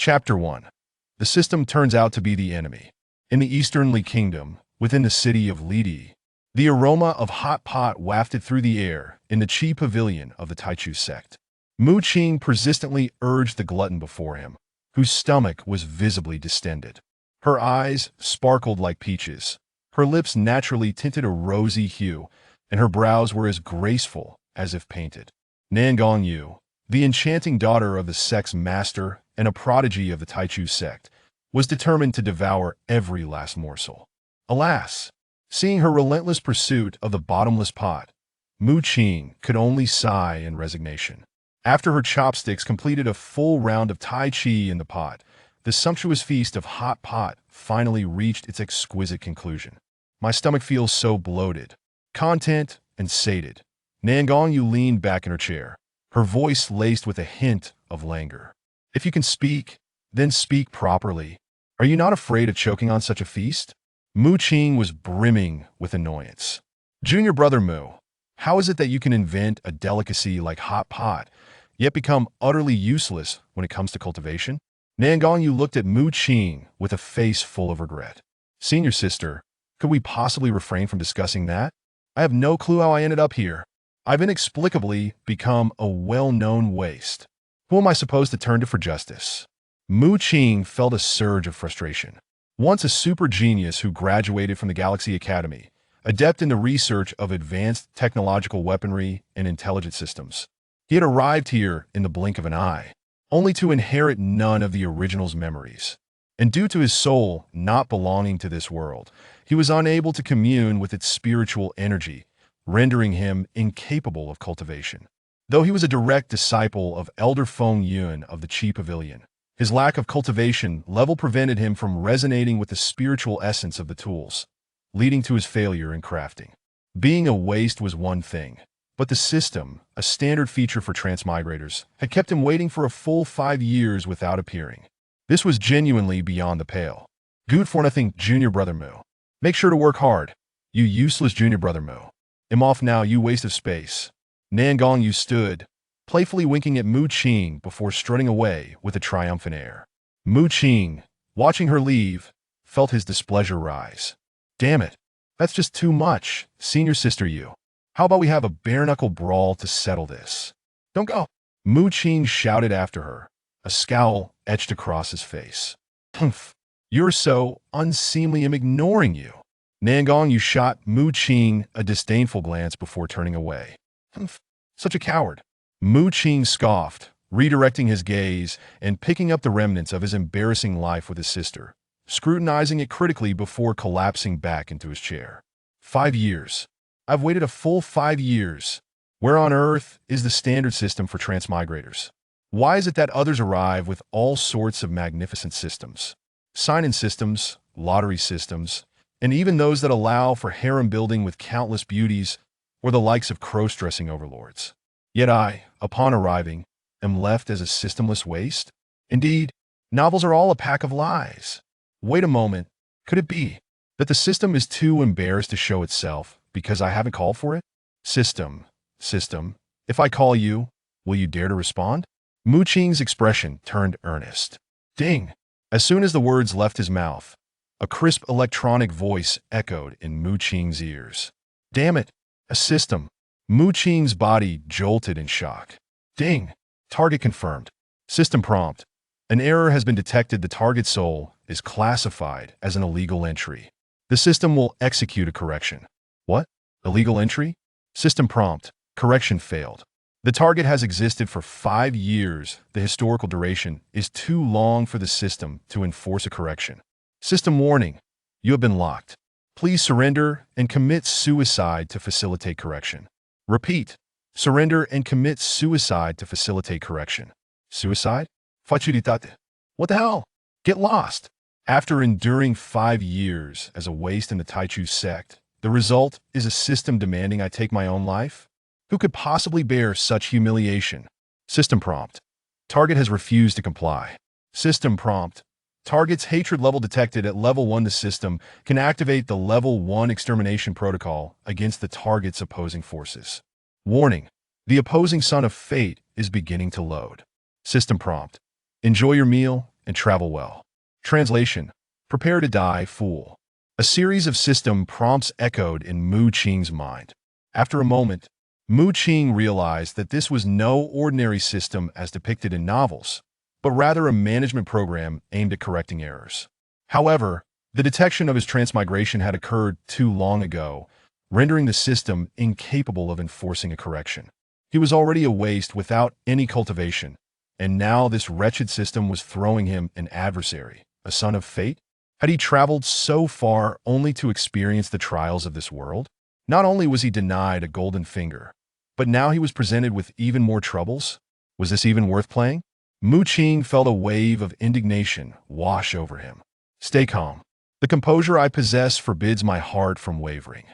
Chapter 1. The system turns out to be the enemy. In the Eastern Li Kingdom, within the city of Lidi, the aroma of hot pot wafted through the air in the Qi pavilion of the Taichu sect. Mu Qing persistently urged the glutton before him, whose stomach was visibly distended. Her eyes sparkled like peaches, her lips naturally tinted a rosy hue, and her brows were as graceful as if painted. Nan Gongyu, the enchanting daughter of the sect's master and a prodigy of the Taichu sect, was determined to devour every last morsel. Alas, seeing her relentless pursuit of the bottomless pot, Mu Qing could only sigh in resignation. After her chopsticks completed a full round of Tai Chi in the pot, the sumptuous feast of hot pot finally reached its exquisite conclusion. My stomach feels so bloated, content, and sated. Nan Gongyu leaned back in her chair, her voice laced with a hint of languor. If you can speak, then speak properly. Are you not afraid of choking on such a feast? Mu Qing was brimming with annoyance. Junior brother Mu, how is it that you can invent a delicacy like hot pot, yet become utterly useless when it comes to cultivation? Nan Gongyu looked at Mu Qing with a face full of regret. Senior sister, could we possibly refrain from discussing that? I have no clue how I ended up here. I've inexplicably become a well-known waste. Who am I supposed to turn to for justice? Mu Qing felt a surge of frustration. Once a super genius who graduated from the Galaxy Academy, adept in the research of advanced technological weaponry and intelligent systems, he had arrived here in the blink of an eye, only to inherit none of the original's memories. And due to his soul not belonging to this world, he was unable to commune with its spiritual energy, rendering him incapable of cultivation. Though he was a direct disciple of Elder Feng Yun of the Qi Pavilion, his lack of cultivation level prevented him from resonating with the spiritual essence of the tools, leading to his failure in crafting. Being a waste was one thing, but the system, a standard feature for transmigrators, had kept him waiting for a full 5 years without appearing. This was genuinely beyond the pale. Good for nothing, Junior Brother Mu. Make sure to work hard, you useless Junior Brother Mu. I'm off now, you waste of space. Nan Gongyu stood, playfully winking at Mu Qing before strutting away with a triumphant air. Mu Qing, watching her leave, felt his displeasure rise. Damn it, that's just too much, senior sister you. How about we have a bare-knuckle brawl to settle this? Don't go. Mu Qing shouted after her, a scowl etched across his face. Humph, you're so unseemly, I'm ignoring you. Nan Gongyu shot Mu Qing a disdainful glance before turning away. Humph, such a coward. Mu Qing scoffed, redirecting his gaze and picking up the remnants of his embarrassing life with his sister, scrutinizing it critically before collapsing back into his chair. 5 years. I've waited a full 5 years. Where on earth is the standard system for transmigrators? Why is it that others arrive with all sorts of magnificent systems? Sign-in systems, lottery systems, and even those that allow for harem building with countless beauties or the likes of cross-dressing overlords. Yet I, upon arriving, am left as a systemless waste? Indeed, novels are all a pack of lies. Wait a moment, could it be that the system is too embarrassed to show itself because I haven't called for it? System, if I call you, will you dare to respond? Mu Qing's expression turned earnest. Ding! As soon as the words left his mouth, a crisp electronic voice echoed in Mu Qing's ears. Damn it, a system. Mu Qing's body jolted in shock. Ding! Target confirmed. System prompt. An error has been detected. The target soul is classified as an illegal entry. The system will execute a correction. What? Illegal entry? System prompt. Correction failed. The target has existed for 5 years. The historical duration is too long for the system to enforce a correction. System warning. You have been locked. Please surrender and commit suicide to facilitate correction. Repeat. Surrender and commit suicide to facilitate correction. Suicide? Facilitate. What the hell? Get lost. After enduring 5 years as a waste in the Taichu sect, the result is a system demanding I take my own life? Who could possibly bear such humiliation? System prompt. Target has refused to comply. System prompt. Target's hatred level detected at level 1. The system can activate the level 1 extermination protocol against the target's opposing forces. Warning. The opposing son of fate is beginning to load. System prompt. Enjoy your meal and travel well. Translation: Prepare to die, fool. A series of system prompts echoed in Mu Qing's mind. After a moment, Mu Qing realized that this was no ordinary system as depicted in novels, but rather a management program aimed at correcting errors. However, the detection of his transmigration had occurred too long ago, rendering the system incapable of enforcing a correction. He was already a waste without any cultivation, and now this wretched system was throwing him an adversary, a son of fate? Had he traveled so far only to experience the trials of this world? Not only was he denied a golden finger, but now he was presented with even more troubles? Was this even worth playing? Mu Qing felt a wave of indignation wash over him. Stay calm. The composure I possess forbids my heart from wavering.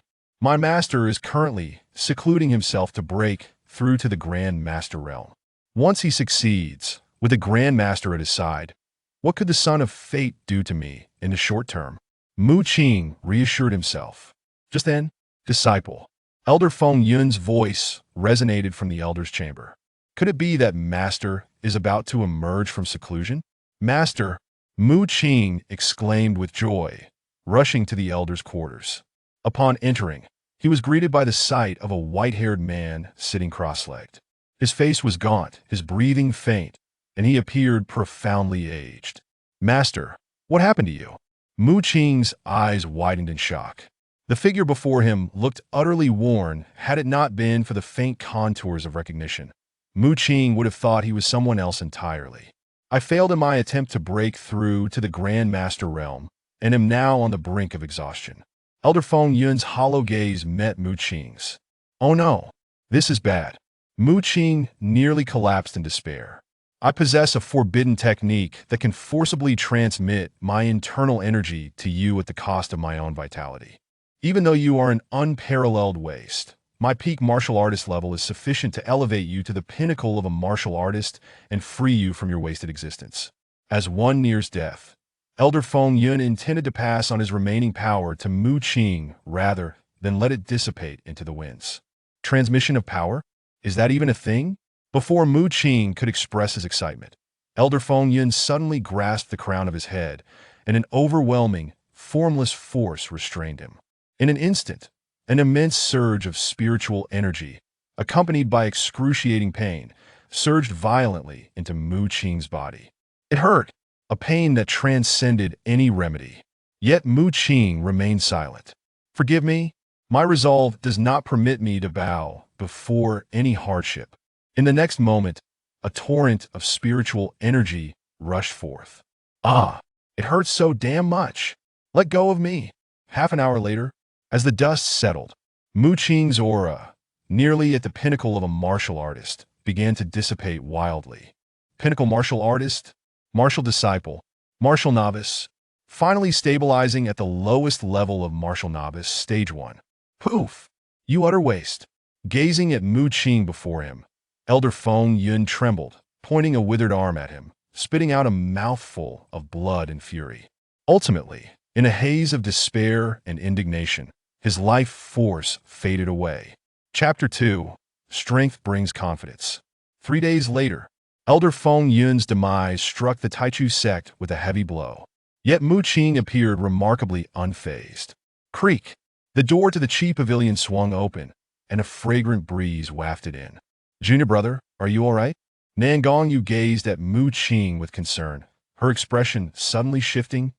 My master is currently secluding himself to break through to the Grand Master realm. Once he succeeds, with the Grand Master at his side, what could the Son of Fate do to me in the short term? Mu Qing reassured himself. Just then, disciple, Elder Feng Yun's voice resonated from the Elder's chamber. Could it be that Master is about to emerge from seclusion? Master, Mu Qing exclaimed with joy, rushing to the Elder's quarters. Upon entering, he was greeted by the sight of a white-haired man sitting cross-legged. His face was gaunt, his breathing faint, and he appeared profoundly aged. Master, what happened to you? Mu Qing's eyes widened in shock. The figure before him looked utterly worn had it not been for the faint contours of recognition. Mu Qing would have thought he was someone else entirely. I failed in my attempt to break through to the Grand Master realm, and am now on the brink of exhaustion. Elder Feng Yun's hollow gaze met Mu Qing's. Oh no, this is bad. Mu Qing nearly collapsed in despair. I possess a forbidden technique that can forcibly transmit my internal energy to you at the cost of my own vitality. Even though you are an unparalleled waste, my peak martial artist level is sufficient to elevate you to the pinnacle of a martial artist and free you from your wasted existence. As one nears death, Elder Feng Yun intended to pass on his remaining power to Mu Qing rather than let it dissipate into the winds. Transmission of power? Is that even a thing? Before Mu Qing could express his excitement, Elder Feng Yun suddenly grasped the crown of his head, and an overwhelming, formless force restrained him. In an instant, an immense surge of spiritual energy, accompanied by excruciating pain, surged violently into Mu Qing's body. It hurt, a pain that transcended any remedy. Yet Mu Qing remained silent. Forgive me, my resolve does not permit me to bow before any hardship. In the next moment, a torrent of spiritual energy rushed forth. Ah, it hurts so damn much. Let go of me. Half an hour later, as the dust settled, Mu Qing's aura, nearly at the pinnacle of a martial artist, began to dissipate wildly. Pinnacle martial artist, martial disciple, martial novice, finally stabilizing at the lowest level of martial novice, stage 1. Poof! You utter waste. Gazing at Mu Qing before him, Elder Feng Yun trembled, pointing a withered arm at him, spitting out a mouthful of blood and fury. Ultimately, in a haze of despair and indignation, his life force faded away. Chapter 2. Strength Brings Confidence. 3 days later, Elder Feng Yun's demise struck the Taichu sect with a heavy blow. Yet Mu Qing appeared remarkably unfazed. Creak! The door to the Qi Pavilion swung open, and a fragrant breeze wafted in. Junior brother, are you all right? Nan Gongyu gazed at Mu Qing with concern, her expression suddenly shifting.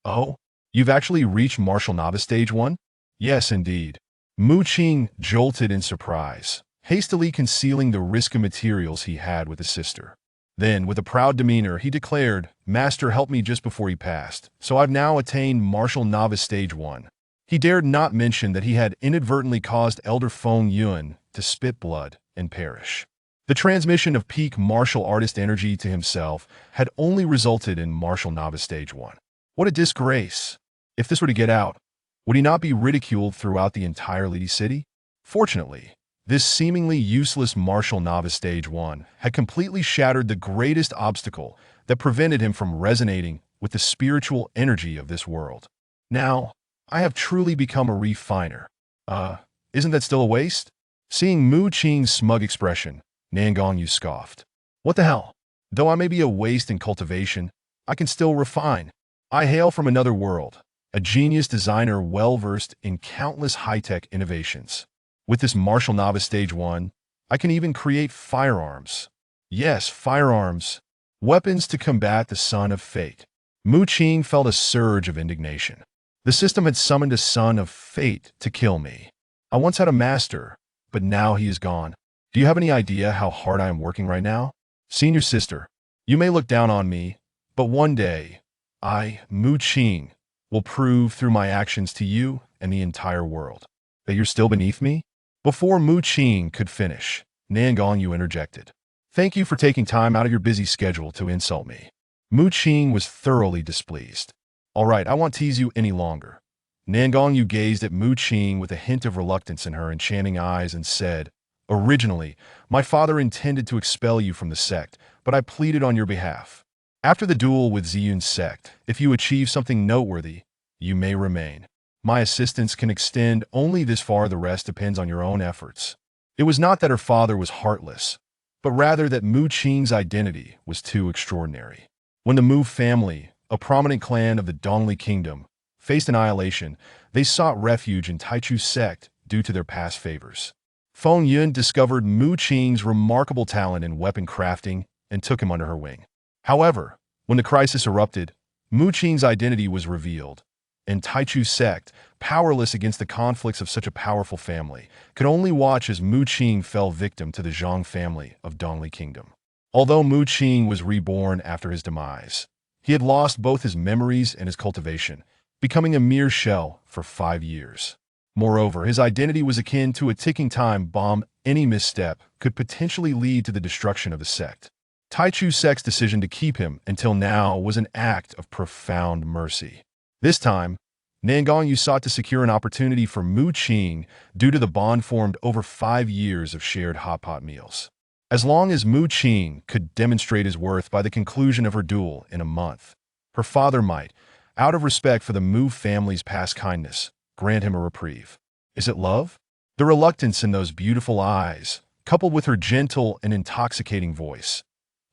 Oh, you've actually reached martial novice stage 1? Yes, indeed. Mu Qing jolted in surprise, hastily concealing the risk of materials he had with his sister. Then, with a proud demeanor, he declared, Master helped me just before he passed, so I've now attained martial novice stage 1. He dared not mention that he had inadvertently caused Elder Feng Yun to spit blood and perish. The transmission of peak martial artist energy to himself had only resulted in martial novice stage 1. What a disgrace! If this were to get out, would he not be ridiculed throughout the entire Lidi city? Fortunately, this seemingly useless martial novice stage 1 had completely shattered the greatest obstacle that prevented him from resonating with the spiritual energy of this world. Now, I have truly become a refiner. Isn't that still a waste? Seeing Mu Qing's smug expression, Nan Gongyu scoffed. What the hell? Though I may be a waste in cultivation, I can still refine. I hail from another world, a genius designer well-versed in countless high-tech innovations. With this martial novice stage 1, I can even create firearms. Yes, firearms. Weapons to combat the son of fate. Mu Qing felt a surge of indignation. The system had summoned a son of fate to kill me. I once had a master, but now he is gone. Do you have any idea how hard I am working right now? Senior sister, you may look down on me, but one day, I, Mu Qing, will prove through my actions to you and the entire world that you're still beneath me? Before Mu Qing could finish, Nan Gongyu interjected. Thank you for taking time out of your busy schedule to insult me. Mu Qing was thoroughly displeased. All right, I won't tease you any longer. Nan Gongyu gazed at Mu Qing with a hint of reluctance in her enchanting eyes and said, Originally, my father intended to expel you from the sect, but I pleaded on your behalf. After the duel with Ziyun's sect, if you achieve something noteworthy, you may remain. My assistance can extend only this far, the rest depends on your own efforts. It was not that her father was heartless, but rather that Mu Qing's identity was too extraordinary. When the Mu family, a prominent clan of the Dongli Kingdom, faced annihilation, they sought refuge in Taichu's sect due to their past favors. Feng Yun discovered Mu Qing's remarkable talent in weapon crafting and took him under her wing. However, when the crisis erupted, Mu Qing's identity was revealed, and Taichu's sect, powerless against the conflicts of such a powerful family, could only watch as Mu Qing fell victim to the Zhang family of Dongli Kingdom. Although Mu Qing was reborn after his demise, he had lost both his memories and his cultivation, becoming a mere shell for 5 years. Moreover, his identity was akin to a ticking time bomb. Any misstep could potentially lead to the destruction of the sect. Taichu's sect's decision to keep him until now was an act of profound mercy. This time, Nan Gongyu sought to secure an opportunity for Mu Qing due to the bond formed over 5 years of shared hot pot meals. As long as Mu Qing could demonstrate his worth by the conclusion of her duel in a month, her father might, out of respect for the Mu family's past kindness, grant him a reprieve. Is it love? The reluctance in those beautiful eyes, coupled with her gentle and intoxicating voice,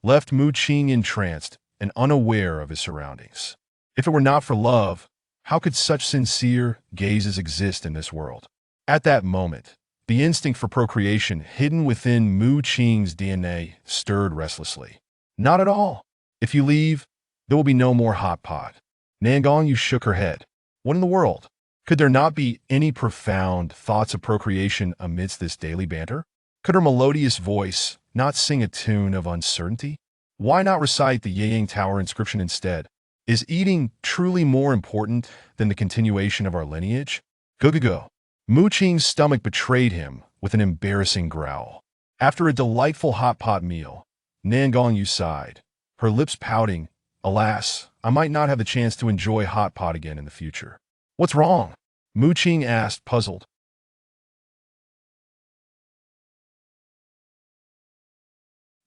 left Mu Qing entranced and unaware of his surroundings. If it were not for love, how could such sincere gazes exist in this world? At that moment, the instinct for procreation hidden within Mu Qing's DNA stirred restlessly. Not at all. If you leave, there will be no more hot pot. Nan Gongyu shook her head. What in the world? Could there not be any profound thoughts of procreation amidst this daily banter? Could her melodious voice not sing a tune of uncertainty? Why not recite the Yeyang Tower inscription instead? Is eating truly more important than the continuation of our lineage? Go. Mu Qing's stomach betrayed him with an embarrassing growl. After a delightful hot pot meal, Nan Gongyu sighed, her lips pouting. Alas, I might not have the chance to enjoy hot pot again in the future. What's wrong? Mu Qing asked, puzzled.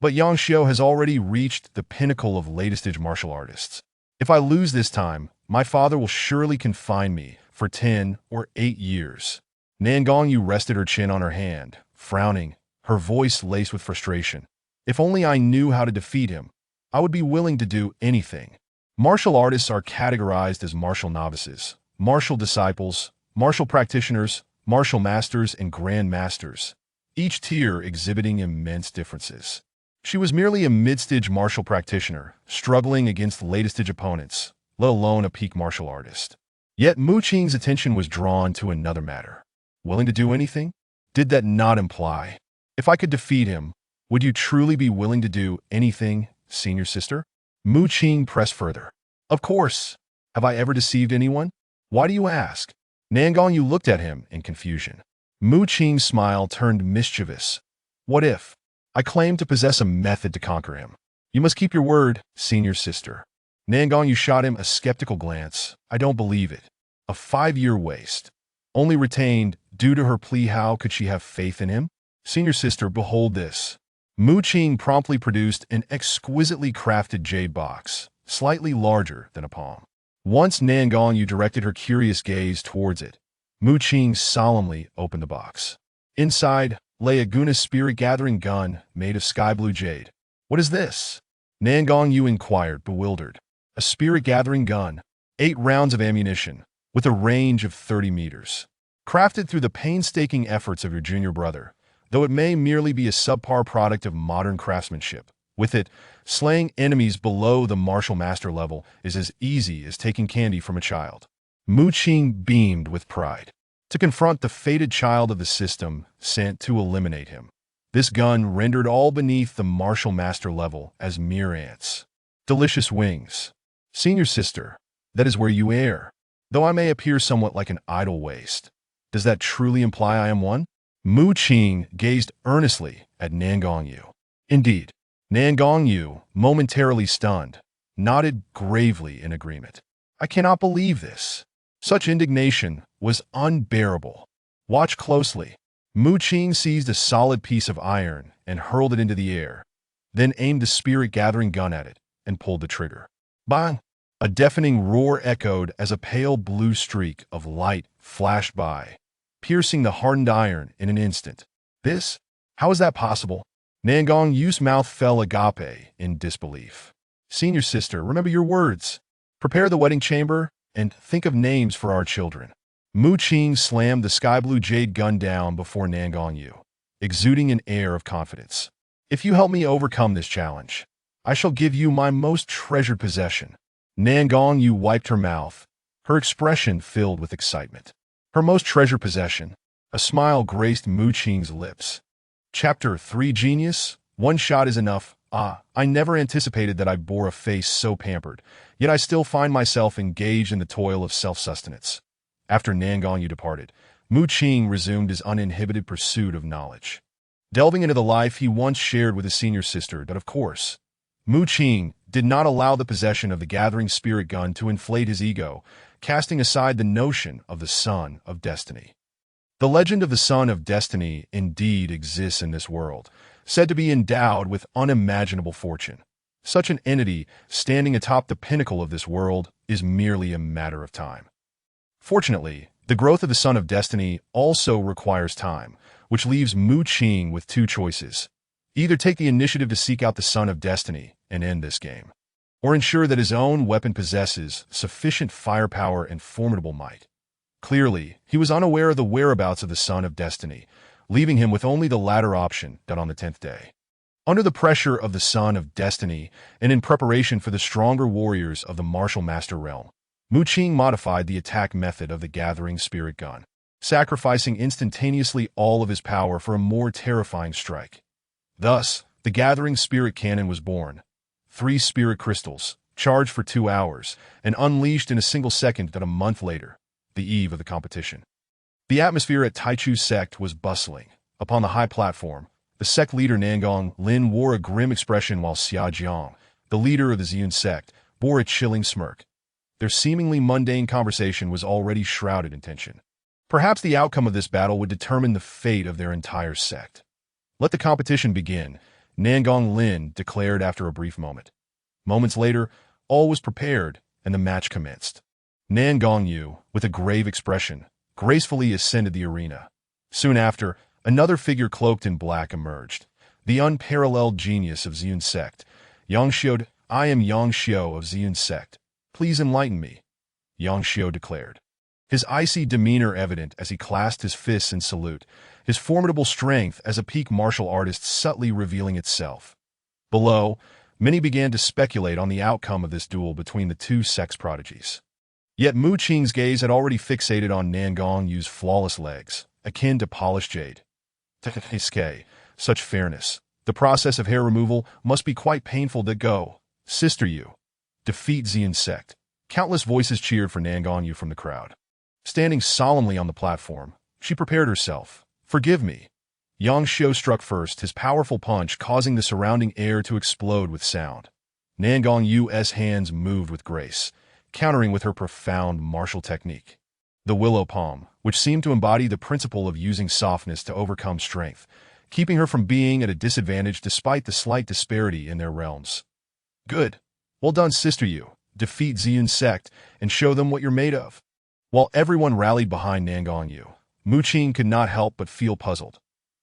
But Yang Xiao has already reached the pinnacle of latest-age martial artists. If I lose this time, my father will surely confine me for 10 or 8 years. Nan Gongyu rested her chin on her hand, frowning, her voice laced with frustration. If only I knew how to defeat him, I would be willing to do anything. Martial artists are categorized as martial novices, martial disciples, martial practitioners, martial masters, and grand masters, each tier exhibiting immense differences. She was merely a mid-stage martial practitioner, struggling against latest-stage opponents, let alone a peak martial artist. Yet Mu Qing's attention was drawn to another matter. Willing to do anything? Did that not imply, if I could defeat him, would you truly be willing to do anything, senior sister? Mu Qing pressed further. Of course. Have I ever deceived anyone? Why do you ask? Nan Gongyu looked at him in confusion. Mu Qing's smile turned mischievous. What if I claim to possess a method to conquer him? You must keep your word, senior sister. Nan Gongyu shot him a skeptical glance. I don't believe it. A 5-year waste. Only retained due to her plea. How could she have faith in him? Senior sister, behold this. Mu Qing promptly produced an exquisitely crafted jade box, slightly larger than a palm. Once Nan Gongyu directed her curious gaze towards it, Mu Qing solemnly opened the box. Inside lay a Guna spirit-gathering gun made of sky blue jade. What is this? Nan Gongyu inquired, bewildered. a spirit-gathering gun, 8 rounds of ammunition, with a range of 30 meters. Crafted through the painstaking efforts of your junior brother, though it may merely be a subpar product of modern craftsmanship. With it, slaying enemies below the martial master level is as easy as taking candy from a child. Mu Qing beamed with pride. To confront the fated child of the system sent to eliminate him, this gun rendered all beneath the martial master level as mere ants. Delicious wings. Senior sister, that is where you err. Though I may appear somewhat like an idle waste, does that truly imply I am one? Mu Qing gazed earnestly at Nan Gongyu. Indeed. Nan Gongyu, momentarily stunned, nodded gravely in agreement. I cannot believe this. Such indignation was unbearable. Watch closely. Mu Qing seized a solid piece of iron and hurled it into the air, then aimed the spirit-gathering gun at it and pulled the trigger. Bang! A deafening roar echoed as a pale blue streak of light flashed by, piercing the hardened iron in an instant. This? How is that possible? Nan Gongyu's mouth fell agape in disbelief. Senior sister, remember your words. Prepare the wedding chamber and think of names for our children. Mu Qing slammed the sky-blue jade gun down before Nan Gongyu, exuding an air of confidence. If you help me overcome this challenge, I shall give you my most treasured possession. Nan Gongyu wiped her mouth, her expression filled with excitement. Her most treasured possession. A smile graced Mu Qing's lips. Chapter 3 Genius? One shot is enough. I never anticipated that I bore a face so pampered, yet I still find myself engaged in the toil of self-sustenance. After Nan Gongyu departed, Mu Qing resumed his uninhibited pursuit of knowledge. Delving into the life he once shared with his senior sister, but of course, Mu Qing did not allow the possession of the gathering spirit gun to inflate his ego, casting aside the notion of the Son of Destiny. The legend of the Son of Destiny indeed exists in this world, said to be endowed with unimaginable fortune. Such an entity, standing atop the pinnacle of this world, is merely a matter of time. Fortunately, the growth of the Son of Destiny also requires time, which leaves Mu Qing with two choices. Either take the initiative to seek out the Son of Destiny and end this game, or ensure that his own weapon possesses sufficient firepower and formidable might. Clearly, he was unaware of the whereabouts of the Son of Destiny, leaving him with only the latter option done on the 10th day. Under the pressure of the Son of Destiny, and in preparation for the stronger warriors of the martial master realm, Mu Qing modified the attack method of the gathering spirit gun, sacrificing instantaneously all of his power for a more terrifying strike. Thus, the gathering spirit cannon was born. 3 spirit crystals, charged for 2 hours, and unleashed in a single second that a month later, the eve of the competition. The atmosphere at Taichu Sect was bustling. Upon the high platform, the sect leader Nangong Lin wore a grim expression while Xia Jiang, the leader of the Ziyun sect, bore a chilling smirk. Their seemingly mundane conversation was already shrouded in tension. Perhaps the outcome of this battle would determine the fate of their entire sect. Let the competition begin, Nangong Lin declared after a brief moment. Moments later, all was prepared, and the match commenced. Nan Gongyu, with a grave expression, gracefully ascended the arena. Soon after, another figure cloaked in black emerged. The unparalleled genius of Ziyun sect. Yang Xiu, I am Yang Xiu of Ziyun sect. Please enlighten me, Yang Xiu declared. His icy demeanor evident as he clasped his fists in salute, his formidable strength as a peak martial artist subtly revealing itself. Below, many began to speculate on the outcome of this duel between the two sex prodigies. Yet Mu Qing's gaze had already fixated on Nan Gongyu's flawless legs, akin to polished jade. Such fairness. The process of hair removal must be quite painful to go. Sister Yu. Defeat Ziyun sect. Countless voices cheered for Nan Gongyu from the crowd. Standing solemnly on the platform, she prepared herself. Forgive me. Yang Xiu struck first, his powerful punch causing the surrounding air to explode with sound. Nan Gongyu's hands moved with grace, countering with her profound martial technique. The willow palm, which seemed to embody the principle of using softness to overcome strength, keeping her from being at a disadvantage despite the slight disparity in their realms. Good. Well done, Sister Yu. Defeat Ziyun sect and show them what you're made of. While everyone rallied behind Nan Gongyu, Mu Qing could not help but feel puzzled.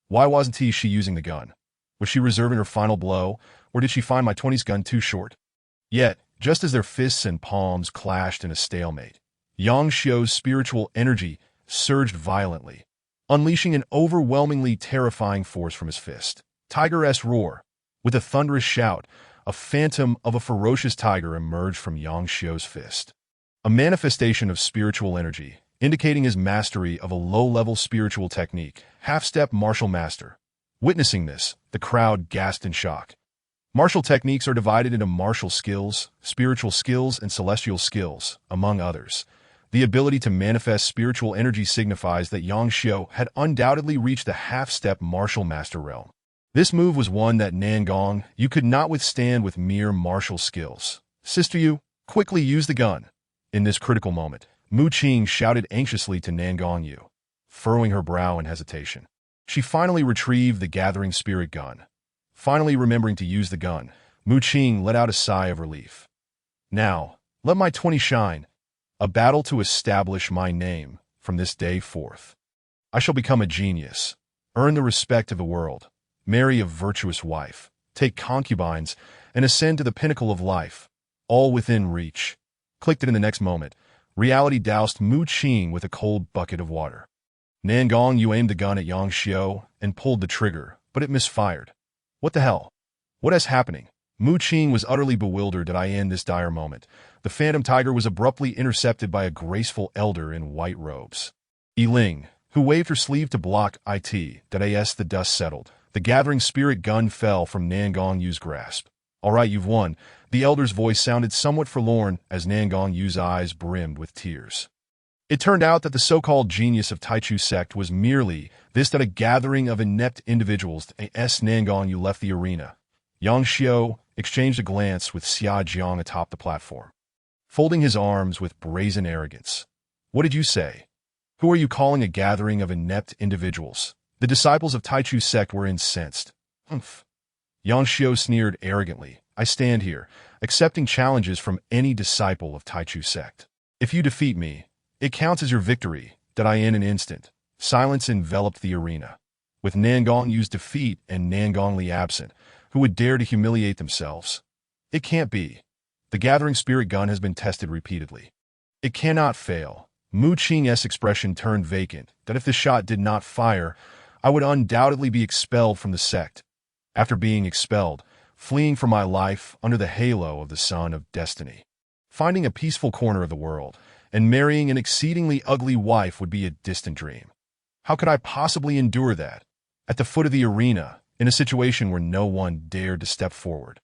Why wasn't she using the gun? Was she reserving her final blow, or did she find my 20's gun too short? Yet, Just as their fists and palms clashed in a stalemate, Yang Xiu's spiritual energy surged violently, unleashing an overwhelmingly terrifying force from his fist. Tiger-esque roar. With a thunderous shout, a phantom of a ferocious tiger emerged from Yang Xiu's fist. A manifestation of spiritual energy, indicating his mastery of a low-level spiritual technique, half-step martial master. Witnessing this, the crowd gasped in shock. Martial techniques are divided into martial skills, spiritual skills, and celestial skills, among others. The ability to manifest spiritual energy signifies that Yang Xiu had undoubtedly reached the half-step martial master realm. This move was one that Nangong Yu could not withstand with mere martial skills. Sister Yu, quickly use the gun. In this critical moment, Mu Qing shouted anxiously to Nangong Yu, furrowing her brow in hesitation. She finally retrieved the gathering spirit gun. Finally remembering to use the gun, Mu Qing let out a sigh of relief. Now, let my 20 shine. A battle to establish my name from this day forth. I shall become a genius, earn the respect of the world, marry a virtuous wife, take concubines, and ascend to the pinnacle of life, all within reach. Clicked it in the next moment. Reality doused Mu Qing with a cold bucket of water. Nangong Yu aimed the gun at Yang Xiu and pulled the trigger, but it misfired. What the hell? What is happening? Mu Qing was utterly bewildered in this dire moment. The phantom tiger was abruptly intercepted by a graceful elder in white robes. Yiling, who waved her sleeve to block as the dust settled. The gathering spirit gun fell from Nangong Yu's grasp. All right, you've won. The elder's voice sounded somewhat forlorn as Nangong Yu's eyes brimmed with tears. It turned out that the so-called genius of Taichu sect was merely this, that a gathering of inept individuals as Nangong Yu left the arena. Yang Xiu exchanged a glance with Xia Jiang atop the platform, folding his arms with brazen arrogance. What did you say? Who are you calling a gathering of inept individuals? The disciples of Taichu sect were incensed. Humph. Yang Xiu sneered arrogantly. I stand here, accepting challenges from any disciple of Taichu sect. If you defeat me, it counts as your victory. In an instant, silence enveloped the arena. With Nangong Yu's defeat and Nangong Li absent, who would dare to humiliate themselves? It can't be. The gathering spirit gun has been tested repeatedly. It cannot fail. Mu Qing's expression turned vacant, that if the shot did not fire, I would undoubtedly be expelled from the sect. After being expelled, fleeing for my life under the halo of the Son of Destiny. Finding a peaceful corner of the world and marrying an exceedingly ugly wife would be a distant dream. How could I possibly endure that? At the foot of the arena, in a situation where no one dared to step forward.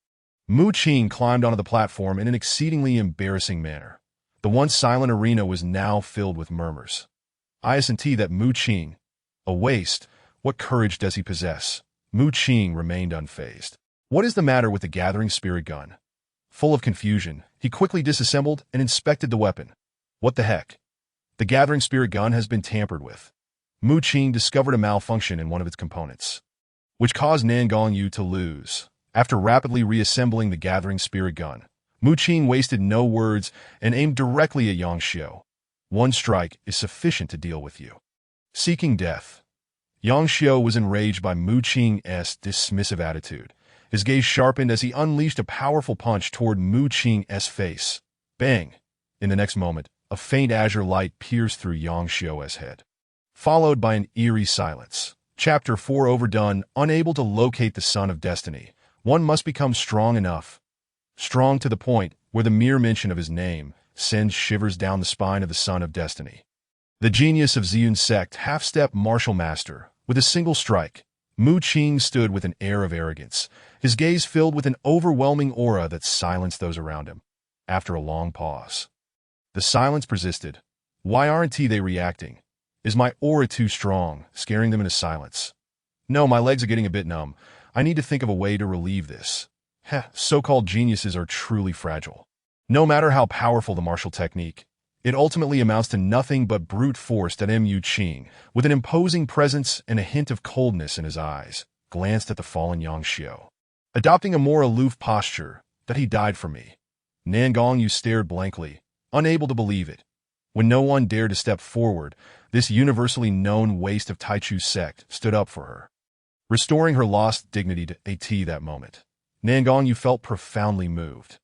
Mu Qing climbed onto the platform in an exceedingly embarrassing manner. The once silent arena was now filled with murmurs. I see that Mu Qing, a waste, what courage does he possess? Mu Qing remained unfazed. What is the matter with the gathering spirit gun? Full of confusion, he quickly disassembled and inspected the weapon. What the heck? The gathering spirit gun has been tampered with. Mu Qing discovered a malfunction in one of its components, which caused Nangong Yu to lose. After rapidly reassembling the gathering spirit gun, Mu Qing wasted no words and aimed directly at Yang Xiu. One strike is sufficient to deal with you. Seeking death. Yang Xiu was enraged by Mu Qing's dismissive attitude. His gaze sharpened as he unleashed a powerful punch toward Mu Qing's face. Bang! In the next moment, a faint azure light pierced through Yang Xiu's head, followed by an eerie silence. Chapter 4 Overdone. Unable to locate the Son of Destiny, one must become strong enough. Strong to the point where the mere mention of his name sends shivers down the spine of the Son of Destiny. The genius of Ziyun sect, half-step martial master. With a single strike, Mu Qing stood with an air of arrogance, his gaze filled with an overwhelming aura that silenced those around him. After a long pause, the silence persisted. Why aren't they reacting? Is my aura too strong, scaring them into silence? No, my legs are getting a bit numb. I need to think of a way to relieve this. So-called geniuses are truly fragile. No matter how powerful the martial technique, it ultimately amounts to nothing but brute force. Mu Qing, with an imposing presence and a hint of coldness in his eyes, glanced at the fallen Yang Xiu, adopting a more aloof posture. That he died for me. Nangong Yu stared blankly, unable to believe it. When no one dared to step forward, this universally known waste of Taichu sect stood up for her, restoring her lost dignity to that moment. Nangong Yu felt profoundly moved.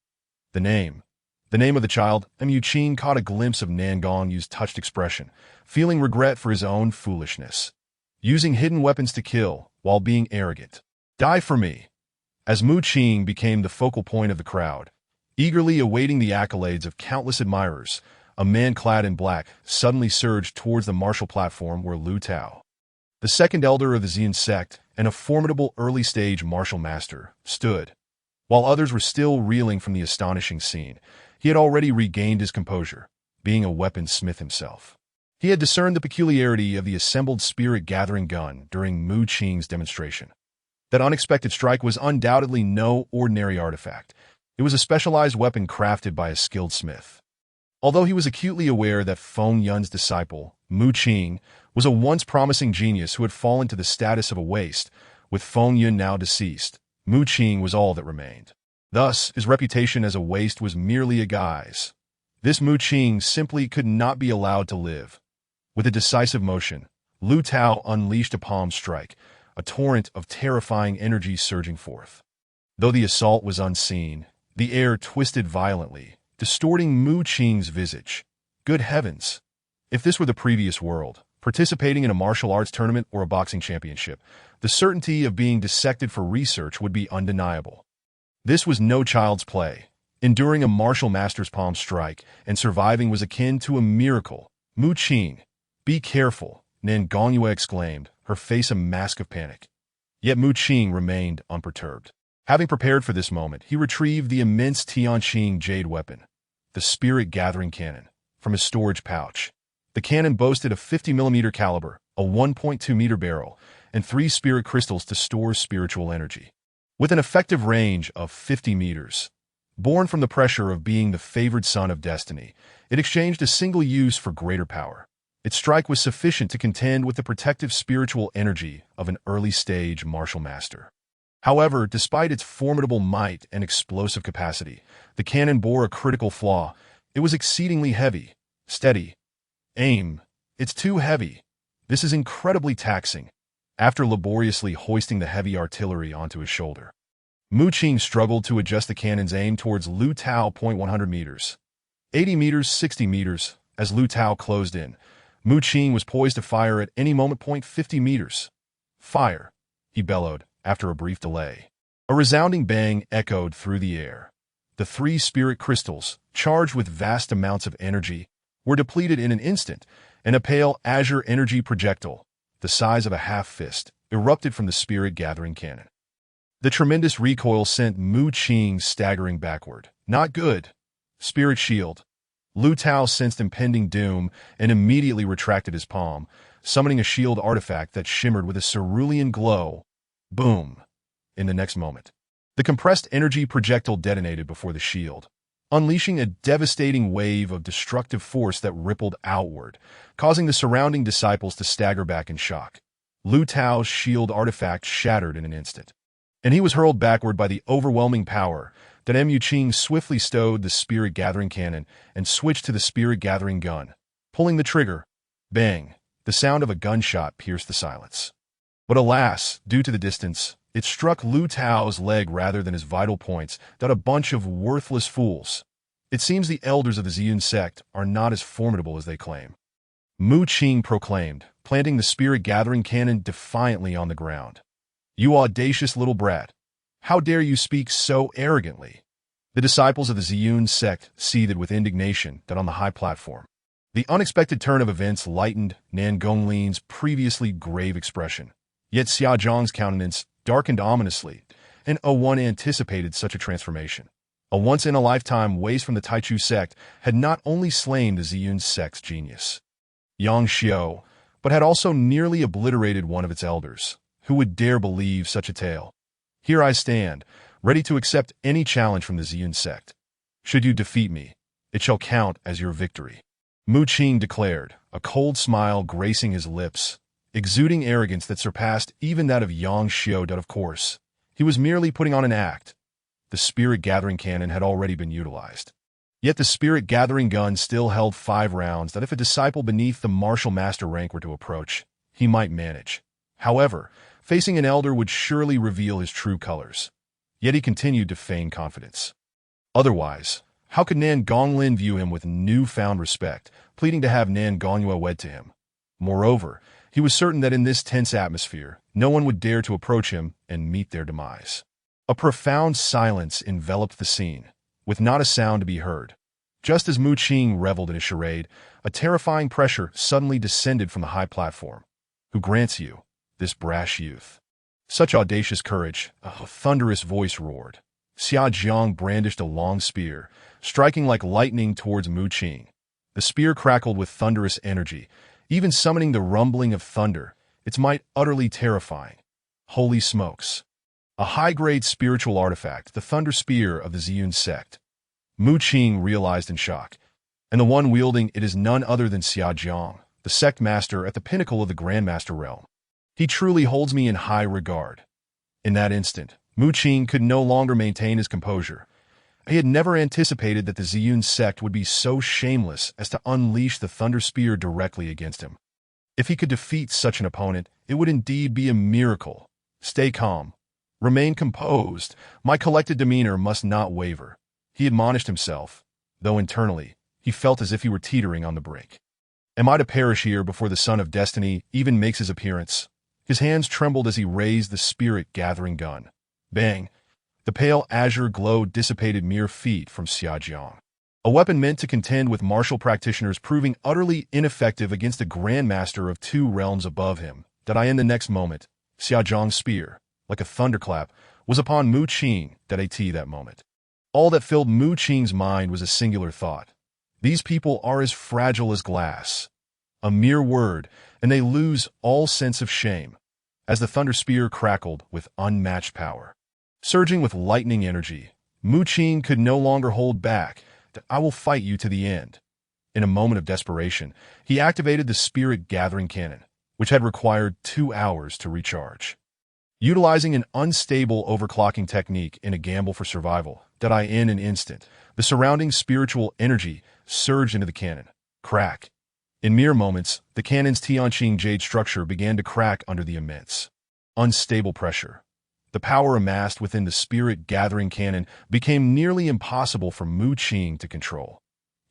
The name. The name of the child, Mu Qing caught a glimpse of Nan Gongyu's touched expression, feeling regret for his own foolishness. Using hidden weapons to kill, while being arrogant. Die for me. As Mu Qing became the focal point of the crowd, eagerly awaiting the accolades of countless admirers, a man clad in black suddenly surged towards the martial platform where Lu Tao, the second elder of the Ziyun sect and a formidable early-stage martial master, stood. While others were still reeling from the astonishing scene, he had already regained his composure, being a weaponsmith himself. He had discerned the peculiarity of the assembled spirit-gathering gun during Mu Qing's demonstration. That unexpected strike was undoubtedly no ordinary artifact. It was a specialized weapon crafted by a skilled smith. Although he was acutely aware that Feng Yun's disciple, Mu Qing, was a once promising genius who had fallen to the status of a waste, with Feng Yun now deceased, Mu Qing was all that remained. Thus, his reputation as a waste was merely a guise. This Mu Qing simply could not be allowed to live. With a decisive motion, Lu Tao unleashed a palm strike, a torrent of terrifying energy surging forth. Though the assault was unseen, the air twisted violently, distorting Mu Qing's visage. Good heavens! If this were the previous world, participating in a martial arts tournament or a boxing championship, the certainty of being dissected for research would be undeniable. This was no child's play. Enduring a martial master's palm strike and surviving was akin to a miracle. Mu Qing, be careful, Nan Gongyue exclaimed, her face a mask of panic. Yet Mu Qing remained unperturbed. Having prepared for this moment, he retrieved the immense Tianqing jade weapon, the spirit-gathering cannon, from his storage pouch. The cannon boasted a 50mm caliber, a 1.2-meter barrel, and 3 spirit crystals to store spiritual energy. With an effective range of 50 meters, born from the pressure of being the favored son of destiny, it exchanged a single use for greater power. Its strike was sufficient to contend with the protective spiritual energy of an early-stage martial master. However, despite its formidable might and explosive capacity, the cannon bore a critical flaw. It was exceedingly heavy. Steady. Aim. It's too heavy. This is incredibly taxing. After laboriously hoisting the heavy artillery onto his shoulder, Mu Qing struggled to adjust the cannon's aim towards Lu Tao. 100 meters. 80 meters, 60 meters. As Lu Tao closed in, Mu Qing was poised to fire at any moment. 50 meters. Fire, he bellowed, after a brief delay. A resounding bang echoed through the air. The 3 spirit crystals, charged with vast amounts of energy, were depleted in an instant, and a pale azure energy projectile, the size of a half-fist, erupted from the spirit-gathering cannon. The tremendous recoil sent Mu Qing staggering backward. Not good. Spirit shield. Lu Tao sensed impending doom and immediately retracted his palm, summoning a shield artifact that shimmered with a cerulean glow. Boom! In the next moment, the compressed energy projectile detonated before the shield, unleashing a devastating wave of destructive force that rippled outward, causing the surrounding disciples to stagger back in shock. Lu Tao's shield artifact shattered in an instant, and he was hurled backward by the overwhelming power that Mu Qing swiftly stowed the spirit-gathering cannon and switched to the spirit-gathering gun. Pulling the trigger, bang, the sound of a gunshot pierced the silence. But alas, due to the distance, it struck Lu Tao's leg rather than his vital points. That a bunch of worthless fools. It seems the elders of the Ziyun sect are not as formidable as they claim, Mu Qing proclaimed, planting the spirit-gathering cannon defiantly on the ground. You audacious little brat! How dare you speak so arrogantly? The disciples of the Ziyun sect seethed with indignation that on the high platform. The unexpected turn of events lightened Nan Gongling's previously grave expression. Yet Xia Zhang's countenance darkened ominously, and one anticipated such a transformation. A once-in-a-lifetime waste from the Taichu sect had not only slain the Ziyun sect's genius, Yang Xiao, but had also nearly obliterated one of its elders. Who would dare believe such a tale? Here I stand, ready to accept any challenge from the Ziyun sect. Should you defeat me, it shall count as your victory. Mu Qing declared, a cold smile gracing his lips, exuding arrogance that surpassed even that of Yang Xiao. Of course, he was merely putting on an act. The spirit-gathering cannon had already been utilized. Yet the spirit-gathering gun still held 5 rounds that if a disciple beneath the martial master rank were to approach, he might manage. However, facing an elder would surely reveal his true colors. Yet he continued to feign confidence. Otherwise, how could Nan Gonglin view him with newfound respect, pleading to have Nan Gongyue wed to him? Moreover, he was certain that in this tense atmosphere, no one would dare to approach him and meet their demise. A profound silence enveloped the scene, with not a sound to be heard. Just as Mu Qing reveled in a charade, a terrifying pressure suddenly descended from the high platform. Who grants you, this brash youth? Such audacious courage, a thunderous voice roared. Xia Jiang brandished a long spear, striking like lightning towards Mu Qing. The spear crackled with thunderous energy, even summoning the rumbling of thunder, its might utterly terrifying. Holy smokes! A high-grade spiritual artifact, the Thunder Spear of the Ziyun sect. Mu Qing realized in shock, and the one wielding it is none other than Xia Jiang, the sect master at the pinnacle of the Grandmaster realm. He truly holds me in high regard. In that instant, Mu Qing could no longer maintain his composure. He had never anticipated that the Ziyun sect would be so shameless as to unleash the Thunder Spear directly against him. If he could defeat such an opponent, it would indeed be a miracle. Stay calm. Remain composed. My collected demeanor must not waver. He admonished himself, though internally, he felt as if he were teetering on the brink. Am I to perish here before the Son of Destiny even makes his appearance? His hands trembled as he raised the spirit-gathering gun. Bang! The pale azure glow dissipated mere feet from Xia Jiang. A weapon meant to contend with martial practitioners proving utterly ineffective against a grandmaster of 2 realms above him, that in the next moment, Xia Jiang's spear, like a thunderclap, was upon Mu Qing that moment. All that filled Mu Qing's mind was a singular thought. These people are as fragile as glass. A mere word, and they lose all sense of shame, as the Thunder Spear crackled with unmatched power. Surging with lightning energy, Mu Qing could no longer hold back. I will fight you to the end. In a moment of desperation, he activated the spirit-gathering cannon, which had required 2 hours to recharge. Utilizing an unstable overclocking technique in a gamble for survival, in an instant, the surrounding spiritual energy surged into the cannon. Crack! In mere moments, the cannon's Tianqing jade structure began to crack under the immense, unstable pressure. The power amassed within the spirit-gathering cannon became nearly impossible for Mu Qing to control.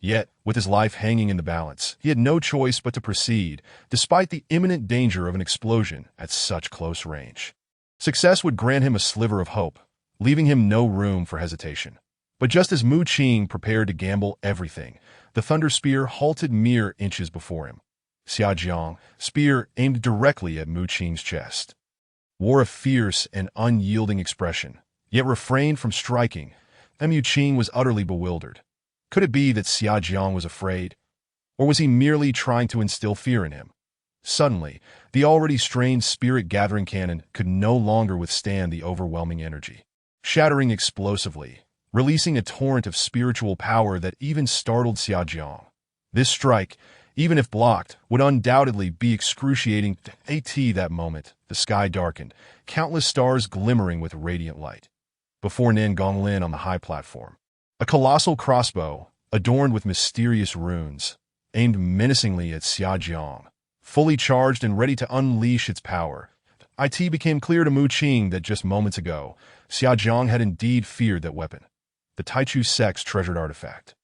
Yet, with his life hanging in the balance, he had no choice but to proceed, despite the imminent danger of an explosion at such close range. Success would grant him a sliver of hope, leaving him no room for hesitation. But just as Mu Qing prepared to gamble everything, the Thunder Spear halted mere inches before him. Xia Jiang, spear aimed directly at Mu Qing's chest. Wore a fierce and unyielding expression, yet refrained from striking. Mu Qing was utterly bewildered. Could it be that Xia Jiang was afraid? Or was he merely trying to instill fear in him? Suddenly, the already strained spirit-gathering cannon could no longer withstand the overwhelming energy. Shattering explosively, releasing a torrent of spiritual power that even startled Xia Jiang. This strike, even if blocked, would undoubtedly be excruciating. That moment, the sky darkened, countless stars glimmering with radiant light. Before Nan Gonglin on the high platform, a colossal crossbow, adorned with mysterious runes, aimed menacingly at Xia Jiang. Fully charged and ready to unleash its power, it became clear to Mu Qing that just moments ago, Xia Jiang had indeed feared that weapon, the Taichu sect's treasured artifact.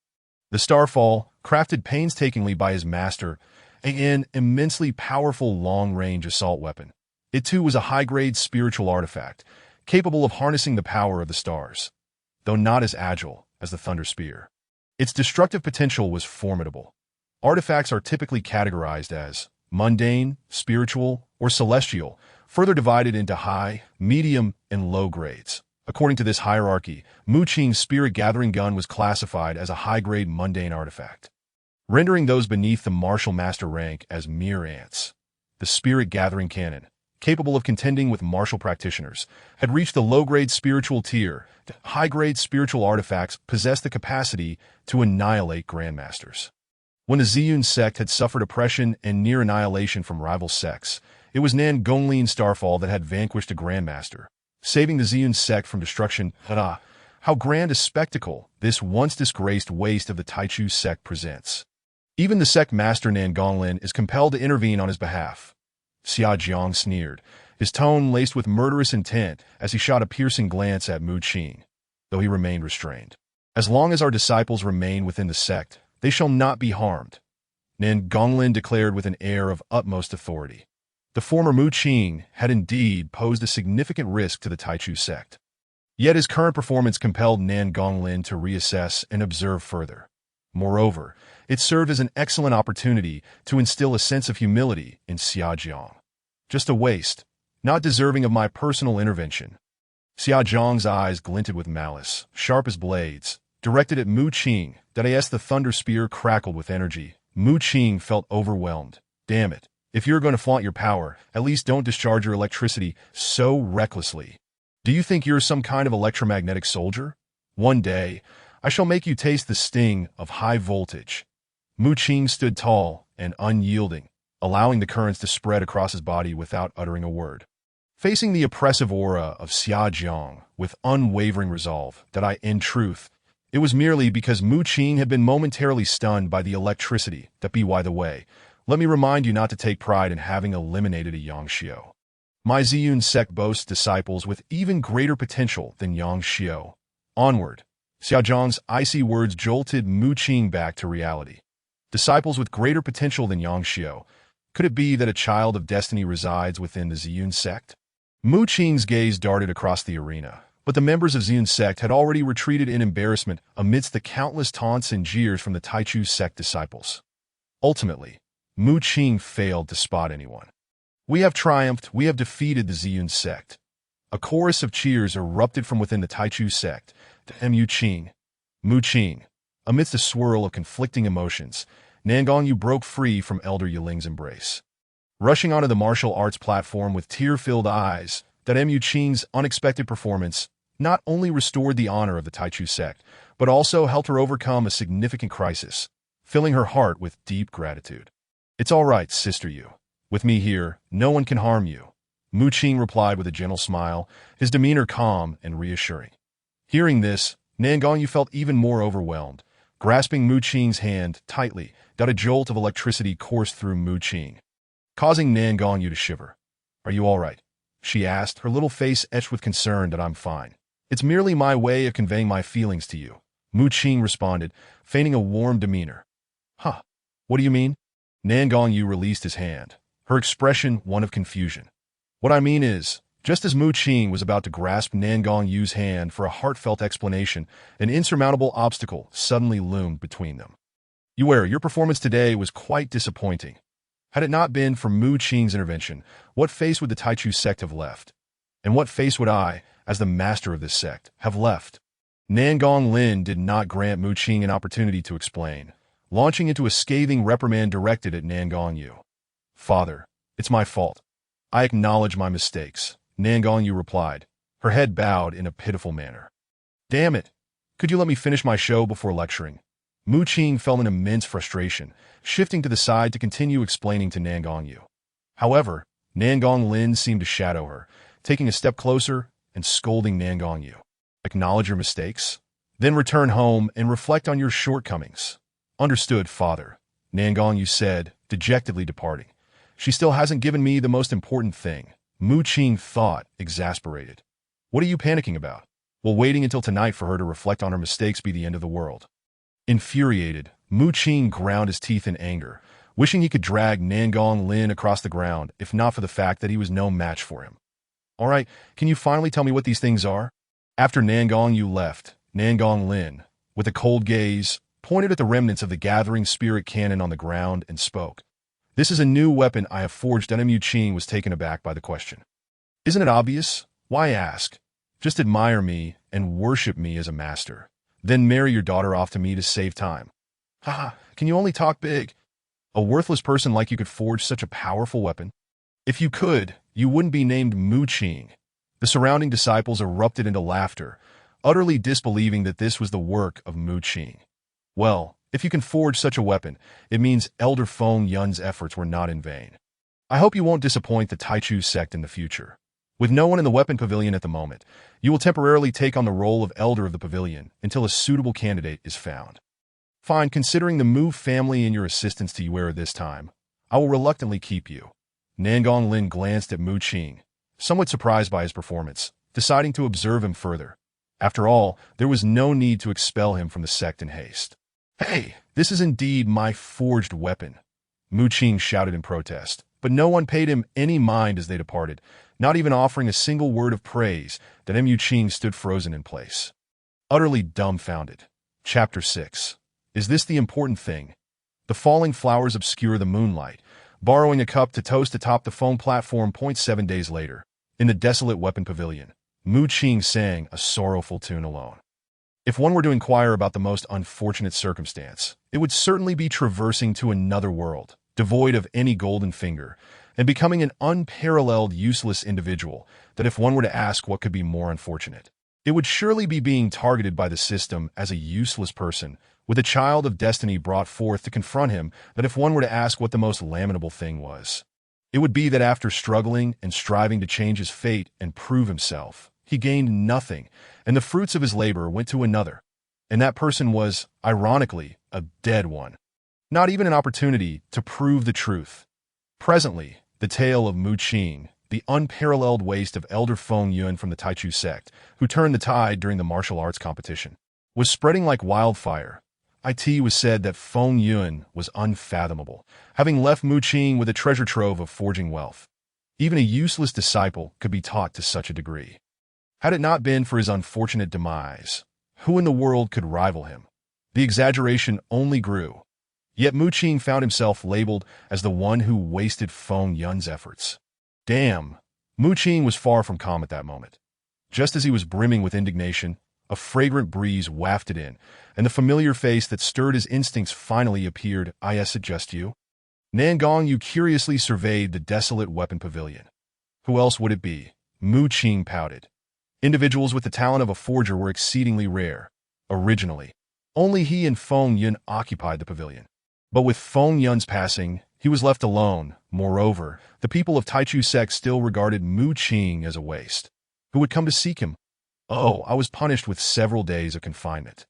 The Starfall, crafted painstakingly by his master, an immensely powerful long-range assault weapon. It too was a high-grade spiritual artifact, capable of harnessing the power of the stars, though not as agile as the Thunder Spear. Its destructive potential was formidable. Artifacts are typically categorized as mundane, spiritual, or celestial, further divided into high, medium, and low grades. According to this hierarchy, Mu Qing's spirit-gathering gun was classified as a high-grade mundane artifact, rendering those beneath the martial master rank as mere ants. The spirit-gathering cannon, capable of contending with martial practitioners, had reached the low-grade spiritual tier. High-grade spiritual artifacts possessed the capacity to annihilate grandmasters. When the Ziyun sect had suffered oppression and near annihilation from rival sects, it was Nan Gonglin Starfall that had vanquished a grandmaster, saving the Ziyun sect from destruction. How grand a spectacle this once disgraced waste of the Taichu sect presents. Even the sect master Nan Gonglin is compelled to intervene on his behalf. Xia Jiang sneered, his tone laced with murderous intent as he shot a piercing glance at Mu Qing, though he remained restrained. As long as our disciples remain within the sect, they shall not be harmed, Nan Gonglin declared with an air of utmost authority. The former Mu Qing had indeed posed a significant risk to the Taichu sect. Yet his current performance compelled Nan Gonglin to reassess and observe further. Moreover, it served as an excellent opportunity to instill a sense of humility in Xiaozhang. Just a waste, not deserving of my personal intervention. Xiaozhang's eyes glinted with malice, sharp as blades, directed at Mu Qing. That as the thunder spear crackled with energy, Mu Qing felt overwhelmed. Damn it. If you're going to flaunt your power, at least don't discharge your electricity so recklessly. Do you think you're some kind of electromagnetic soldier? One day, I shall make you taste the sting of high voltage. Mu Qing stood tall and unyielding, allowing the currents to spread across his body without uttering a word. Facing the oppressive aura of Xiaozhang with unwavering resolve, in truth, it was merely because Mu Qing had been momentarily stunned by the electricity. By the way, let me remind you not to take pride in having eliminated a Yang Xiao. My Ziyun sect boasts disciples with even greater potential than Yang Xiao. Onward. Xiaozhang's icy words jolted Mu Qing back to reality. Disciples with greater potential than Yang Xiao. Could it be that a child of destiny resides within the Ziyun sect? Mu Qing's gaze darted across the arena, but the members of Ziyun sect had already retreated in embarrassment amidst the countless taunts and jeers from the Taichu sect disciples. Ultimately, Mu Qing failed to spot anyone. We have triumphed, we have defeated the Ziyun sect. A chorus of cheers erupted from within the Taichu sect. Mu Qing. Amidst a swirl of conflicting emotions, Nan Gongyu broke free from Elder Yiling's embrace. Rushing onto the martial arts platform with tear-filled eyes, Mu Qing's unexpected performance not only restored the honor of the Taichu sect, but also helped her overcome a significant crisis, filling her heart with deep gratitude. It's all right, sister Yu. With me here, no one can harm you, Mu Qing replied with a gentle smile, his demeanor calm and reassuring. Hearing this, Nan Gongyu felt even more overwhelmed. Grasping Mu Qing's hand tightly, a jolt of electricity coursed through Mu Qing, causing Nan Gongyu to shiver. Are you all right? She asked, her little face etched with concern. I'm fine. It's merely my way of conveying my feelings to you, Mu Qing responded, feigning a warm demeanor. Huh? What do you mean? Nan Gongyu released his hand, her expression one of confusion. What I mean is, just as Mu Qing was about to grasp Nan Gongyu's hand for a heartfelt explanation, an insurmountable obstacle suddenly loomed between them. Your performance today was quite disappointing. Had it not been for Mu Qing's intervention, what face would the Taichu sect have left? And what face would I, as the master of this sect, have left? Nan Gonglin did not grant Mu Qing an opportunity to explain, launching into a scathing reprimand directed at Nan Gongyu. Father, it's my fault. I acknowledge my mistakes, Nan Gongyu replied, her head bowed in a pitiful manner. Damn it! Could you let me finish my show before lecturing? Mu Qing felt an immense frustration, shifting to the side to continue explaining to Nan Gongyu. However, Nan Gonglin seemed to shadow her, taking a step closer and scolding Nan Gongyu. Acknowledge your mistakes? Then return home and reflect on your shortcomings. Understood, father, Nan Gongyu said, dejectedly departing. She still hasn't given me the most important thing, Mu Qing thought, exasperated. What are you panicking about? Will waiting until tonight for her to reflect on her mistakes be the end of the world? Infuriated, Mu Qing ground his teeth in anger, wishing he could drag Nan Gonglin across the ground if not for the fact that he was no match for him. All right, can you finally tell me what these things are? After Nan Gongyu left, Nan Gonglin, with a cold gaze, pointed at the remnants of the gathering spirit cannon on the ground and spoke. This is a new weapon I have forged. Mu Qing was taken aback by the question. Isn't it obvious? Why ask? Just admire me and worship me as a master. Then marry your daughter off to me to save time. Haha, can you only talk big? A worthless person like you could forge such a powerful weapon? If you could, you wouldn't be named Mu Qing. The surrounding disciples erupted into laughter, utterly disbelieving that this was the work of Mu Qing. Well, if you can forge such a weapon, it means Elder Feng Yun's efforts were not in vain. I hope you won't disappoint the Taichu sect in the future. With no one in the weapon pavilion at the moment, you will temporarily take on the role of elder of the pavilion until a suitable candidate is found. Fine, considering the Mu family and your assistance to Yuera this time, I will reluctantly keep you. Nan Gonglin glanced at Mu Qing, somewhat surprised by his performance, deciding to observe him further. After all, there was no need to expel him from the sect in haste. "Hey, this is indeed my forged weapon," Mu Qing shouted in protest, but no one paid him any mind as they departed, not even offering a single word of praise. That Mu Qing stood frozen in place, utterly dumbfounded. Chapter 6. Is this the important thing? The falling flowers obscure the moonlight. Borrowing a cup to toast atop the foam platform. 7 days later, in the desolate weapon pavilion, Mu Qing sang a sorrowful tune alone. If one were to inquire about the most unfortunate circumstance, it would certainly be traversing to another world, devoid of any golden finger, and becoming an unparalleled useless individual. That if one were to ask what could be more unfortunate, it would surely be being targeted by the system as a useless person, with a child of destiny brought forth to confront him. That if one were to ask what the most lamentable thing was, it would be that after struggling and striving to change his fate and prove himself, he gained nothing, and the fruits of his labor went to another. And that person was, ironically, a dead one. Not even an opportunity to prove the truth. Presently, the tale of Mu Qing, the unparalleled waste of Elder Feng Yuan from the Taichu sect, who turned the tide during the martial arts competition, was spreading like wildfire. It was said that Feng Yuan was unfathomable, having left Mu Qing with a treasure trove of forging wealth. Even a useless disciple could be taught to such a degree. Had it not been for his unfortunate demise, who in the world could rival him? The exaggeration only grew. Yet Mu Qing found himself labeled as the one who wasted Feng Yuan's efforts. Damn! Mu Qing was far from calm at that moment. Just as he was brimming with indignation, a fragrant breeze wafted in, and the familiar face that stirred his instincts finally appeared. "Is it just you?" Nan Gongyu curiously surveyed the desolate weapon pavilion. Who else would it be? Mu Qing pouted. Individuals with the talent of a forger were exceedingly rare. Originally, only he and Feng Yuan occupied the pavilion. But with Feng Yuan's passing, he was left alone. Moreover, the people of Taichu sect still regarded Mu Qing as a waste. Who would come to seek him? "Oh, I was punished with several days of confinement."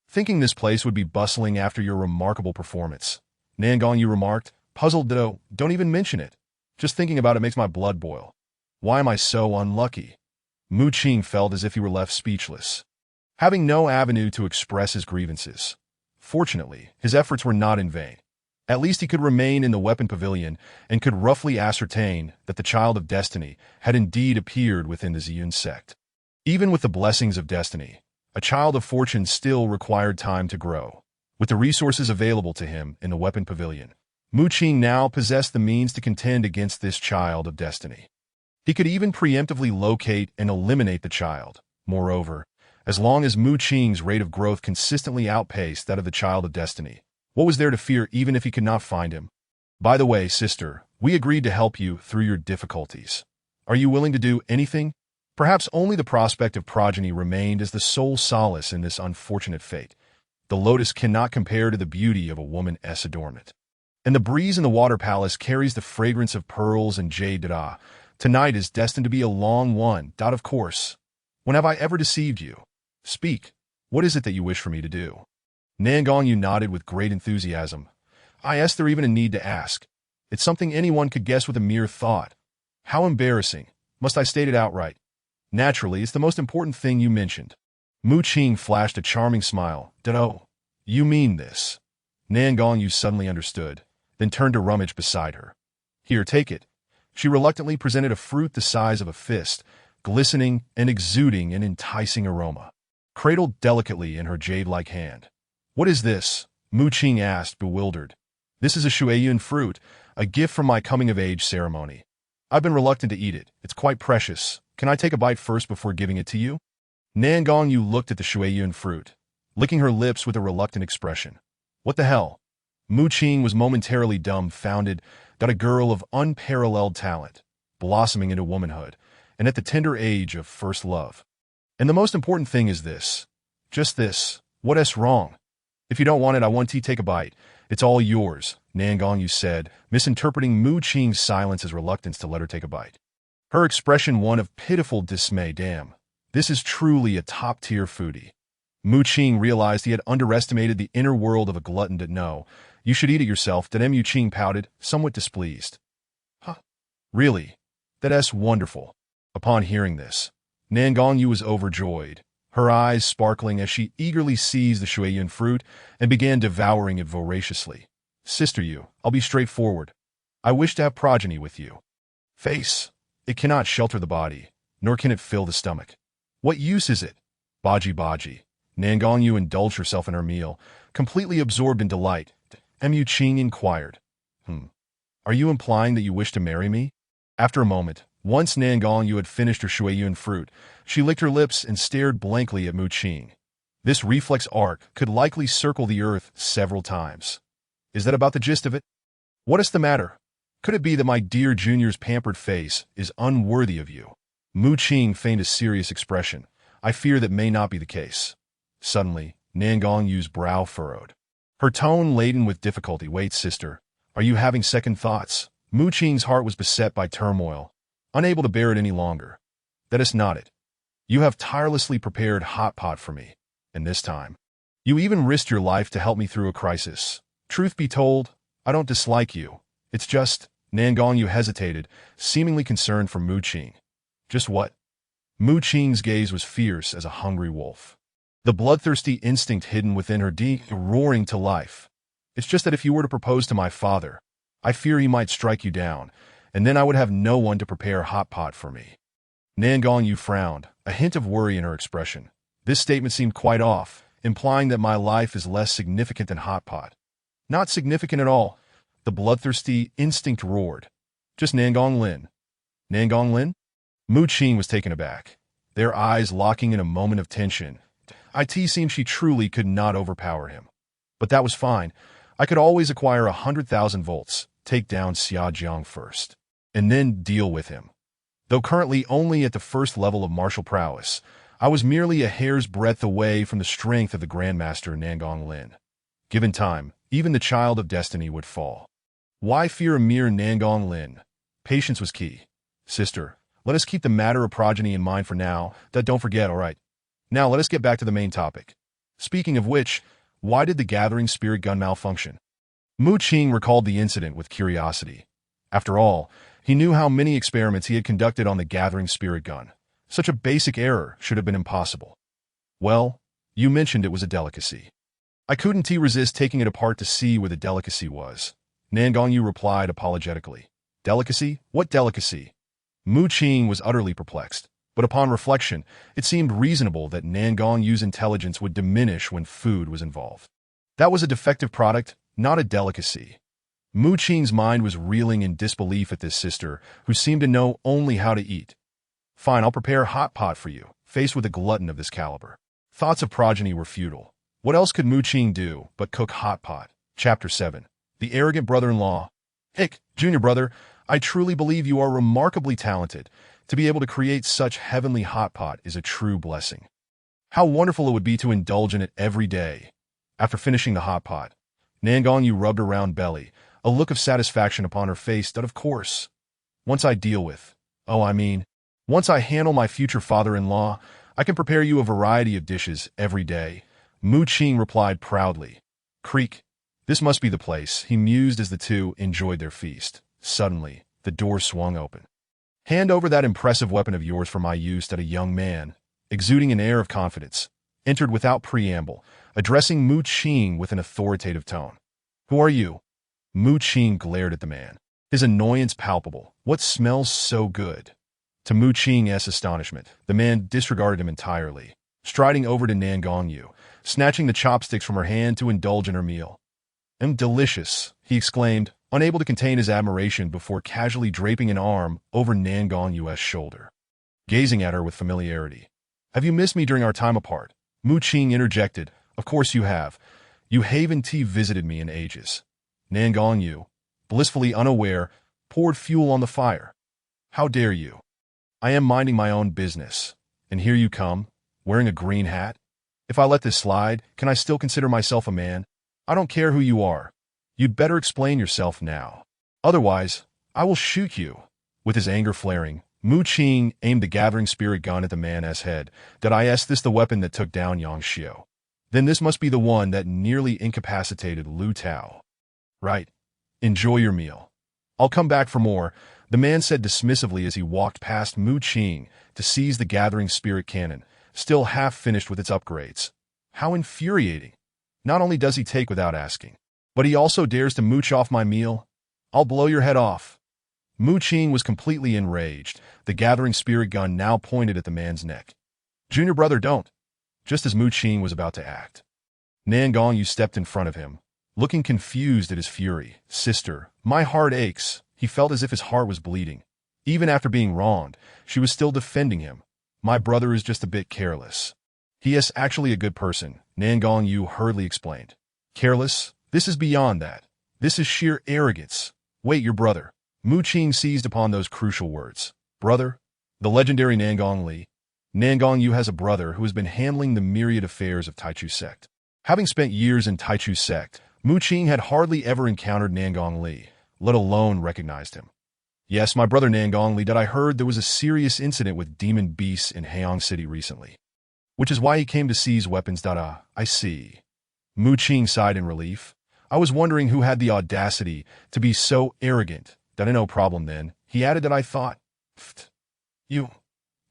"Thinking this place would be bustling after your remarkable performance," Nan Gongyu remarked, puzzled. Don't even mention it. Just thinking about it makes my blood boil. Why am I so unlucky?" Mu Qing felt as if he were left speechless, having no avenue to express his grievances. Fortunately, his efforts were not in vain. At least he could remain in the weapon pavilion and could roughly ascertain that the child of destiny had indeed appeared within the Ziyun sect. Even with the blessings of destiny, a child of fortune still required time to grow. With the resources available to him in the weapon pavilion, Mu Qing now possessed the means to contend against this child of destiny. He could even preemptively locate and eliminate the child. Moreover, as long as Mu Qing's rate of growth consistently outpaced that of the child of destiny, what was there to fear even if he could not find him? "By the way, sister, we agreed to help you through your difficulties. Are you willing to do anything?" Perhaps only the prospect of progeny remained as the sole solace in this unfortunate fate. The lotus cannot compare to the beauty of a woman's adornment. And the breeze in the water palace carries the fragrance of pearls and jade. Tonight is destined to be a long one. Of course. When have I ever deceived you? Speak. What is it that you wish for me to do? Nan Gongyu nodded with great enthusiasm. Is there even a need to ask? It's something anyone could guess with a mere thought. How embarrassing. Must I state it outright? Naturally, it's the most important thing you mentioned. Mu Qing flashed a charming smile. "Oh, you mean this?" Nan Gongyu suddenly understood, then turned to rummage beside her. "Here, take it." She reluctantly presented a fruit the size of a fist, glistening and exuding an enticing aroma, cradled delicately in her jade-like hand. "What is this?" Mu Qing asked, bewildered. "This is a Shueyun fruit, a gift from my coming-of-age ceremony. I've been reluctant to eat it. It's quite precious. Can I take a bite first before giving it to you?" Nan Gongyu looked at the Shueyun fruit, licking her lips with a reluctant expression. What the hell? Mu Qing was momentarily dumbfounded that a girl of unparalleled talent, blossoming into womanhood, and at the tender age of first love. And the most important thing is this. Just this. What's wrong? If you don't want it, I want to take a bite. It's all yours, Nan Gongyu said, misinterpreting Mu Qing's silence as reluctance to let her take a bite. Her expression one of pitiful dismay. Damn, this is truly a top-tier foodie. Mu Qing realized he had underestimated the inner world of a glutton. No, you should eat it yourself. Mu Qing pouted, somewhat displeased. Huh? Really? That's wonderful. Upon hearing this, Nan Gongyu was overjoyed. her eyes sparkling as she eagerly seized the Shueyan fruit and began devouring it voraciously. Sister Yu, I'll be straightforward. I wish to have progeny with you. Face. It cannot shelter the body, nor can it fill the stomach. What use is it? Baji. Nangongyu indulged herself in her meal, completely absorbed in delight. Mu Qing inquired. Are you implying that you wish to marry me? After a moment, once Nangongyu had finished her Shueyan fruit, she licked her lips and stared blankly at Mu Qing. This reflex arc could likely circle the earth several times. Is that about the gist of it? What is the matter? Could it be that my dear junior's pampered face is unworthy of you? Mu Qing feigned a serious expression. I fear that may not be the case. Suddenly, Nangongyu's brow furrowed. Her tone laden with difficulty. Wait, sister. Are you having second thoughts? Mu Qing's heart was beset by turmoil, unable to bear it any longer. That is not it. You have tirelessly prepared hot pot for me, and this time, you even risked your life to help me through a crisis. Truth be told, I don't dislike you. It's just, Nangongyu hesitated, seemingly concerned for Mu Qing. Just what? Mu Qing's gaze was fierce as a hungry wolf. The bloodthirsty instinct hidden within her roaring to life. It's just that if you were to propose to my father, I fear he might strike you down, and then I would have no one to prepare hot pot for me. Nangongyu frowned, a hint of worry in her expression. This statement seemed quite off, implying that my life is less significant than hot pot. Not significant at all, the bloodthirsty instinct roared. Just Nangong Lin. Nangong Lin? Mu Qing was taken aback, their eyes locking in a moment of tension. It seemed she truly could not overpower him. But that was fine. I could always acquire 100,000 volts, take down Xia Jiang first, and then deal with him. Though currently only at the first level of martial prowess, I was merely a hair's breadth away from the strength of the Grandmaster Nangong Lin. Given time, even the child of destiny would fall. Why fear a mere Nangong Lin? Patience was key. Sister, let us keep the matter of progeny in mind for now. Don't forget, all right? Now let us get back to the main topic. Speaking of which, why did the Gathering Spirit gun malfunction? Mu Qing recalled the incident with curiosity. After all, he knew how many experiments he had conducted on the Gathering Spirit gun. Such a basic error should have been impossible. Well, you mentioned it was a delicacy. I couldn't resist taking it apart to see where the delicacy was. Nangongyu replied apologetically. Delicacy? What delicacy? Mu Qing was utterly perplexed. But upon reflection, it seemed reasonable that Nangongyu's intelligence would diminish when food was involved. That was a defective product, not a delicacy. Mu Qing's mind was reeling in disbelief at this sister, who seemed to know only how to eat. Fine, I'll prepare a hot pot for you, faced with a glutton of this caliber. Thoughts of progeny were futile. What else could Mu Qing do but cook hot pot? Chapter 7. The Arrogant Brother-in-Law. Hick, junior brother, I truly believe you are remarkably talented. To be able to create such heavenly hot pot is a true blessing. How wonderful it would be to indulge in it every day. After finishing the hot pot, Nangongyu rubbed her round belly, a look of satisfaction upon her face that, of course, once I handle my future father-in-law, I can prepare you a variety of dishes every day. Mu Qing replied proudly. Creak. This must be the place, he mused as the two enjoyed their feast. Suddenly, the door swung open. Hand over that impressive weapon of yours for my use, that a young man, exuding an air of confidence, entered without preamble, addressing Mu Qing with an authoritative tone. Who are you? Mu Qing glared at the man, his annoyance palpable. What smells so good? To Mu Qing's astonishment, the man disregarded him entirely, striding over to Nangongyu, snatching the chopsticks from her hand to indulge in her meal. Delicious, he exclaimed, unable to contain his admiration before casually draping an arm over Nangongyu's shoulder. Gazing at her with familiarity. Have you missed me during our time apart? Mu Qing interjected. Of course you have. You haven't visited me in ages. Nangongyu, blissfully unaware, poured fuel on the fire. How dare you? I am minding my own business. And here you come, wearing a green hat? If I let this slide, can I still consider myself a man? I don't care who you are. You'd better explain yourself now. Otherwise, I will shoot you. With his anger flaring, Mu Qing aimed the Gathering Spirit gun at the man's head. Is this the weapon that took down Yang Xiu? Then this must be the one that nearly incapacitated Lu Tao. Right. Enjoy your meal. I'll come back for more, the man said dismissively as he walked past Mu Qing to seize the Gathering Spirit cannon, still half finished with its upgrades. How infuriating. Not only does he take without asking, but he also dares to mooch off my meal. I'll blow your head off. Mu Qing was completely enraged, the gathering spirit gun now pointed at the man's neck. Junior brother, don't. Just as Mu Qing was about to act, Nan Gongyu stepped in front of him, looking confused at his fury. Sister, my heart aches. He felt as if his heart was bleeding. Even after being wronged, she was still defending him. My brother is just a bit careless. He is actually a good person, Nan Gongyu hurriedly explained. Careless? This is beyond that. This is sheer arrogance. Wait, your brother. Mu Qing seized upon those crucial words. Brother? The legendary Nan Gongli. Nan Gongyu has a brother who has been handling the myriad affairs of Taichu sect. Having spent years in Taichu sect, Mu Qing had hardly ever encountered Nan Gongli, let alone recognized him. Yes, my brother Nan Gongli, that I heard there was a serious incident with demon beasts in Haiyang City recently, which is why he came to seize weapons. I see. Mu Qing sighed in relief. I was wondering who had the audacity to be so arrogant. That no problem then. He added that I thought. Pfft. You.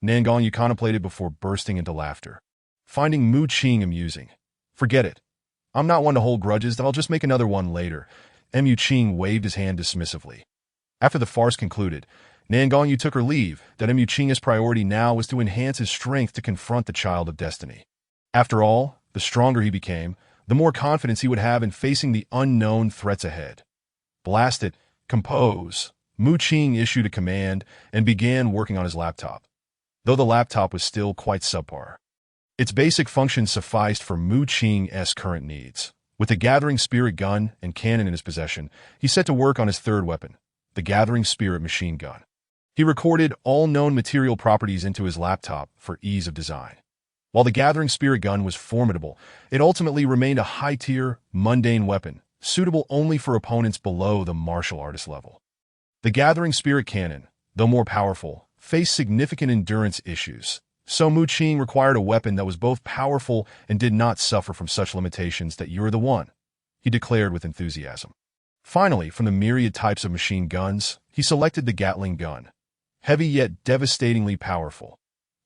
Nan Gongyu contemplated before bursting into laughter, finding Mu Qing amusing. Forget it. I'm not one to hold grudges, I'll just make another one later. Mu Qing waved his hand dismissively. After the farce concluded, Nan Gongyu took her leave, that Mu Qing's priority now was to enhance his strength to confront the Child of Destiny. After all, the stronger he became, the more confidence he would have in facing the unknown threats ahead. Blast it, compose. Mu Qing issued a command and began working on his laptop, though the laptop was still quite subpar. Its basic functions sufficed for Mu Qing's current needs. With the Gathering Spirit gun and cannon in his possession, he set to work on his third weapon, the Gathering Spirit machine gun. He recorded all known material properties into his laptop for ease of design. While the Gathering Spirit gun was formidable, it ultimately remained a high-tier, mundane weapon, suitable only for opponents below the martial artist level. The Gathering Spirit cannon, though more powerful, faced significant endurance issues. So Mu Qing required a weapon that was both powerful and did not suffer from such limitations. That you're the one, he declared with enthusiasm. Finally, from the myriad types of machine guns, he selected the Gatling gun. Heavy yet devastatingly powerful.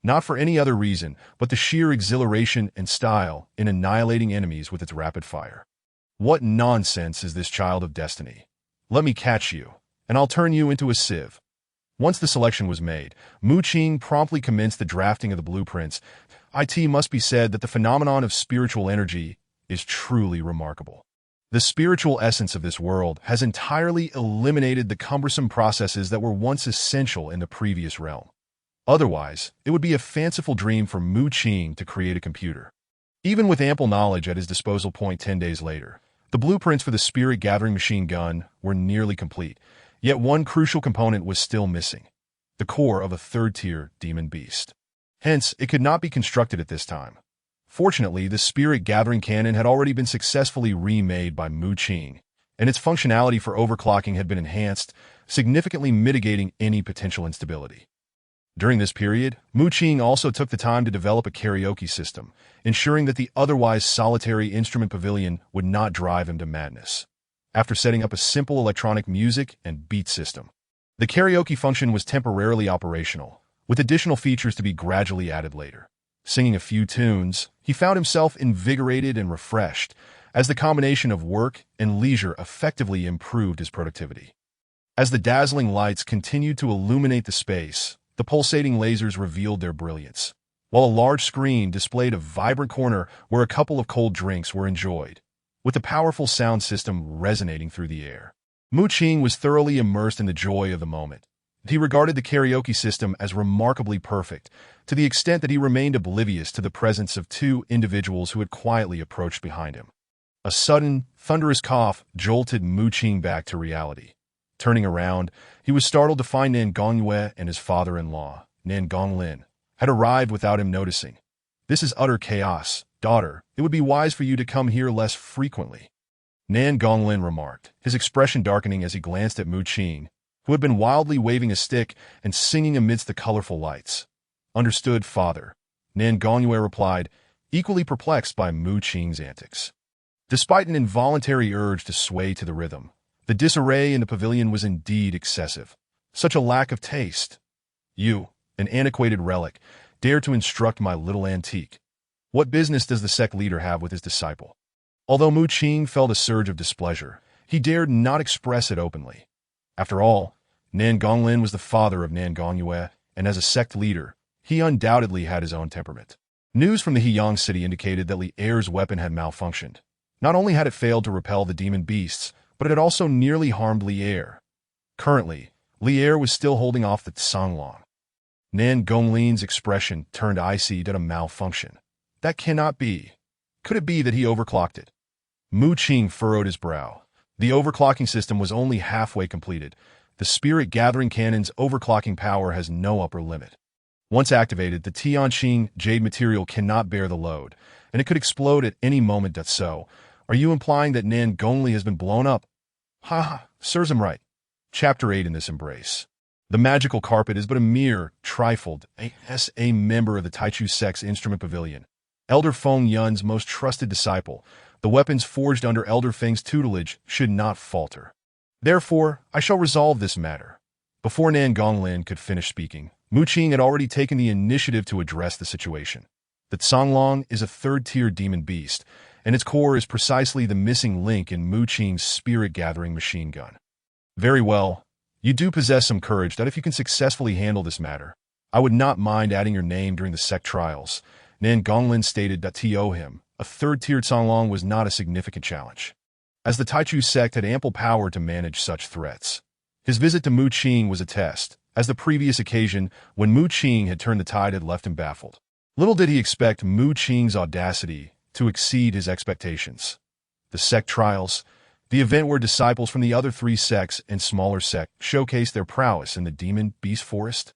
Not for any other reason, but the sheer exhilaration and style in annihilating enemies with its rapid fire. What nonsense is this Child of Destiny? Let me catch you, and I'll turn you into a sieve. Once the selection was made, Mu Qing promptly commenced the drafting of the blueprints. It must be said that the phenomenon of spiritual energy is truly remarkable. The spiritual essence of this world has entirely eliminated the cumbersome processes that were once essential in the previous realm. Otherwise, it would be a fanciful dream for Mu Qing to create a computer. Even with ample knowledge at his disposal 10 days later, the blueprints for the Spirit Gathering machine gun were nearly complete. Yet one crucial component was still missing, the core of a third-tier demon beast. Hence, it could not be constructed at this time. Fortunately, the Spirit Gathering cannon had already been successfully remade by Mu Qing, and its functionality for overclocking had been enhanced, significantly mitigating any potential instability. During this period, Mu Qing also took the time to develop a karaoke system, ensuring that the otherwise solitary instrument pavilion would not drive him to madness. After setting up a simple electronic music and beat system, the karaoke function was temporarily operational, with additional features to be gradually added later. Singing a few tunes, he found himself invigorated and refreshed, as the combination of work and leisure effectively improved his productivity. As the dazzling lights continued to illuminate the space, the pulsating lasers revealed their brilliance, while a large screen displayed a vibrant corner where a couple of cold drinks were enjoyed, with a powerful sound system resonating through the air. Mu Qing was thoroughly immersed in the joy of the moment. He regarded the karaoke system as remarkably perfect, to the extent that he remained oblivious to the presence of two individuals who had quietly approached behind him. A sudden, thunderous cough jolted Mu Qing back to reality. Turning around, he was startled to find Nan Gongyue and his father-in-law, Nan Gonglin, had arrived without him noticing. This is utter chaos, daughter. It would be wise for you to come here less frequently, Nan Gonglin remarked, his expression darkening as he glanced at Mu Qing, who had been wildly waving a stick and singing amidst the colorful lights. Understood, father, Nan Gongyue replied, equally perplexed by Mu Qing's antics. Despite an involuntary urge to sway to the rhythm, the disarray in the pavilion was indeed excessive. Such a lack of taste. You, an antiquated relic, dare to instruct my little antique? What business does the sect leader have with his disciple? Although Mu Qing felt a surge of displeasure, he dared not express it openly. After all, Nan Gonglin was the father of Nan Gongyue, and as a sect leader, he undoubtedly had his own temperament. News from the Heyang city indicated that Li Er's weapon had malfunctioned. Not only had it failed to repel the demon beasts, but it had also nearly harmed Li Er. Currently, Li Er was still holding off the Songlong. Nan Gonglin's expression turned icy at a malfunction. That cannot be. Could it be that he overclocked it? Mu Qing furrowed his brow. The overclocking system was only halfway completed. The spirit-gathering cannon's overclocking power has no upper limit. Once activated, the Tianqing jade material cannot bear the load, and it could explode at any moment. So, are you implying that Nan Gongli has been blown up? Ha ha, serves him right. Chapter 8 in this embrace. The magical carpet is but a mere trifled a member of the Taichu sect's instrument pavilion. Elder Feng Yun's most trusted disciple, the weapons forged under Elder Feng's tutelage should not falter. Therefore, I shall resolve this matter. Before Nan Gonglin could finish speaking, Mu Qing had already taken the initiative to address the situation. The Songlong is a third-tier demon beast, and its core is precisely the missing link in Mu Qing's spirit-gathering machine gun. Very well. You do possess some courage that if you can successfully handle this matter, I would not mind adding your name during the sect trials. Nan Gonglin stated that to him, a third-tier Songlong was not a significant challenge, as the Taichu sect had ample power to manage such threats. His visit to Mu Qing was a test, as the previous occasion when Mu Qing had turned the tide had left him baffled. Little did he expect Mu Qing's audacity to exceed his expectations. The sect trials, the event where disciples from the other three sects and smaller sects showcased their prowess in the demon beast forest.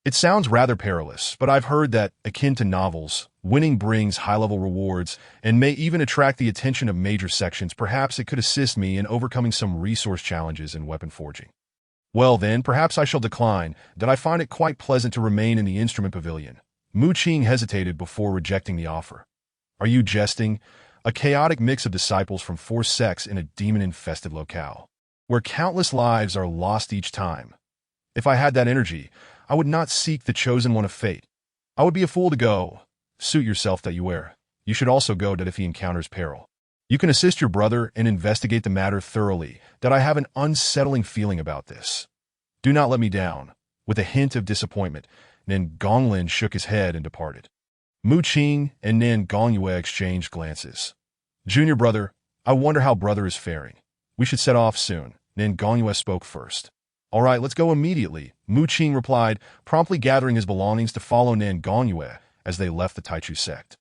It sounds rather perilous, but I've heard that, akin to novels, winning brings high-level rewards and may even attract the attention of major sections. Perhaps it could assist me in overcoming some resource challenges in weapon forging. Well then, perhaps I shall decline, that I find it quite pleasant to remain in the instrument pavilion. Mu Qing hesitated before rejecting the offer. Are you jesting? A chaotic mix of disciples from 4 sects in a demon-infested locale, where countless lives are lost each time. If I had that energy, I would not seek the chosen one of fate. I would be a fool to go. Suit yourself that you wear. You should also go that if he encounters peril. You can assist your brother and investigate the matter thoroughly, that I have an unsettling feeling about this. Do not let me down. With a hint of disappointment, Nan Gonglin shook his head and departed. Mu Qing and Nan Gongyue exchanged glances. Junior brother, I wonder how brother is faring. We should set off soon. Nan Gongyue spoke first. All right, let's go immediately, Mu Qing replied, promptly gathering his belongings to follow Nan Gongyue as they left the Taichu sect.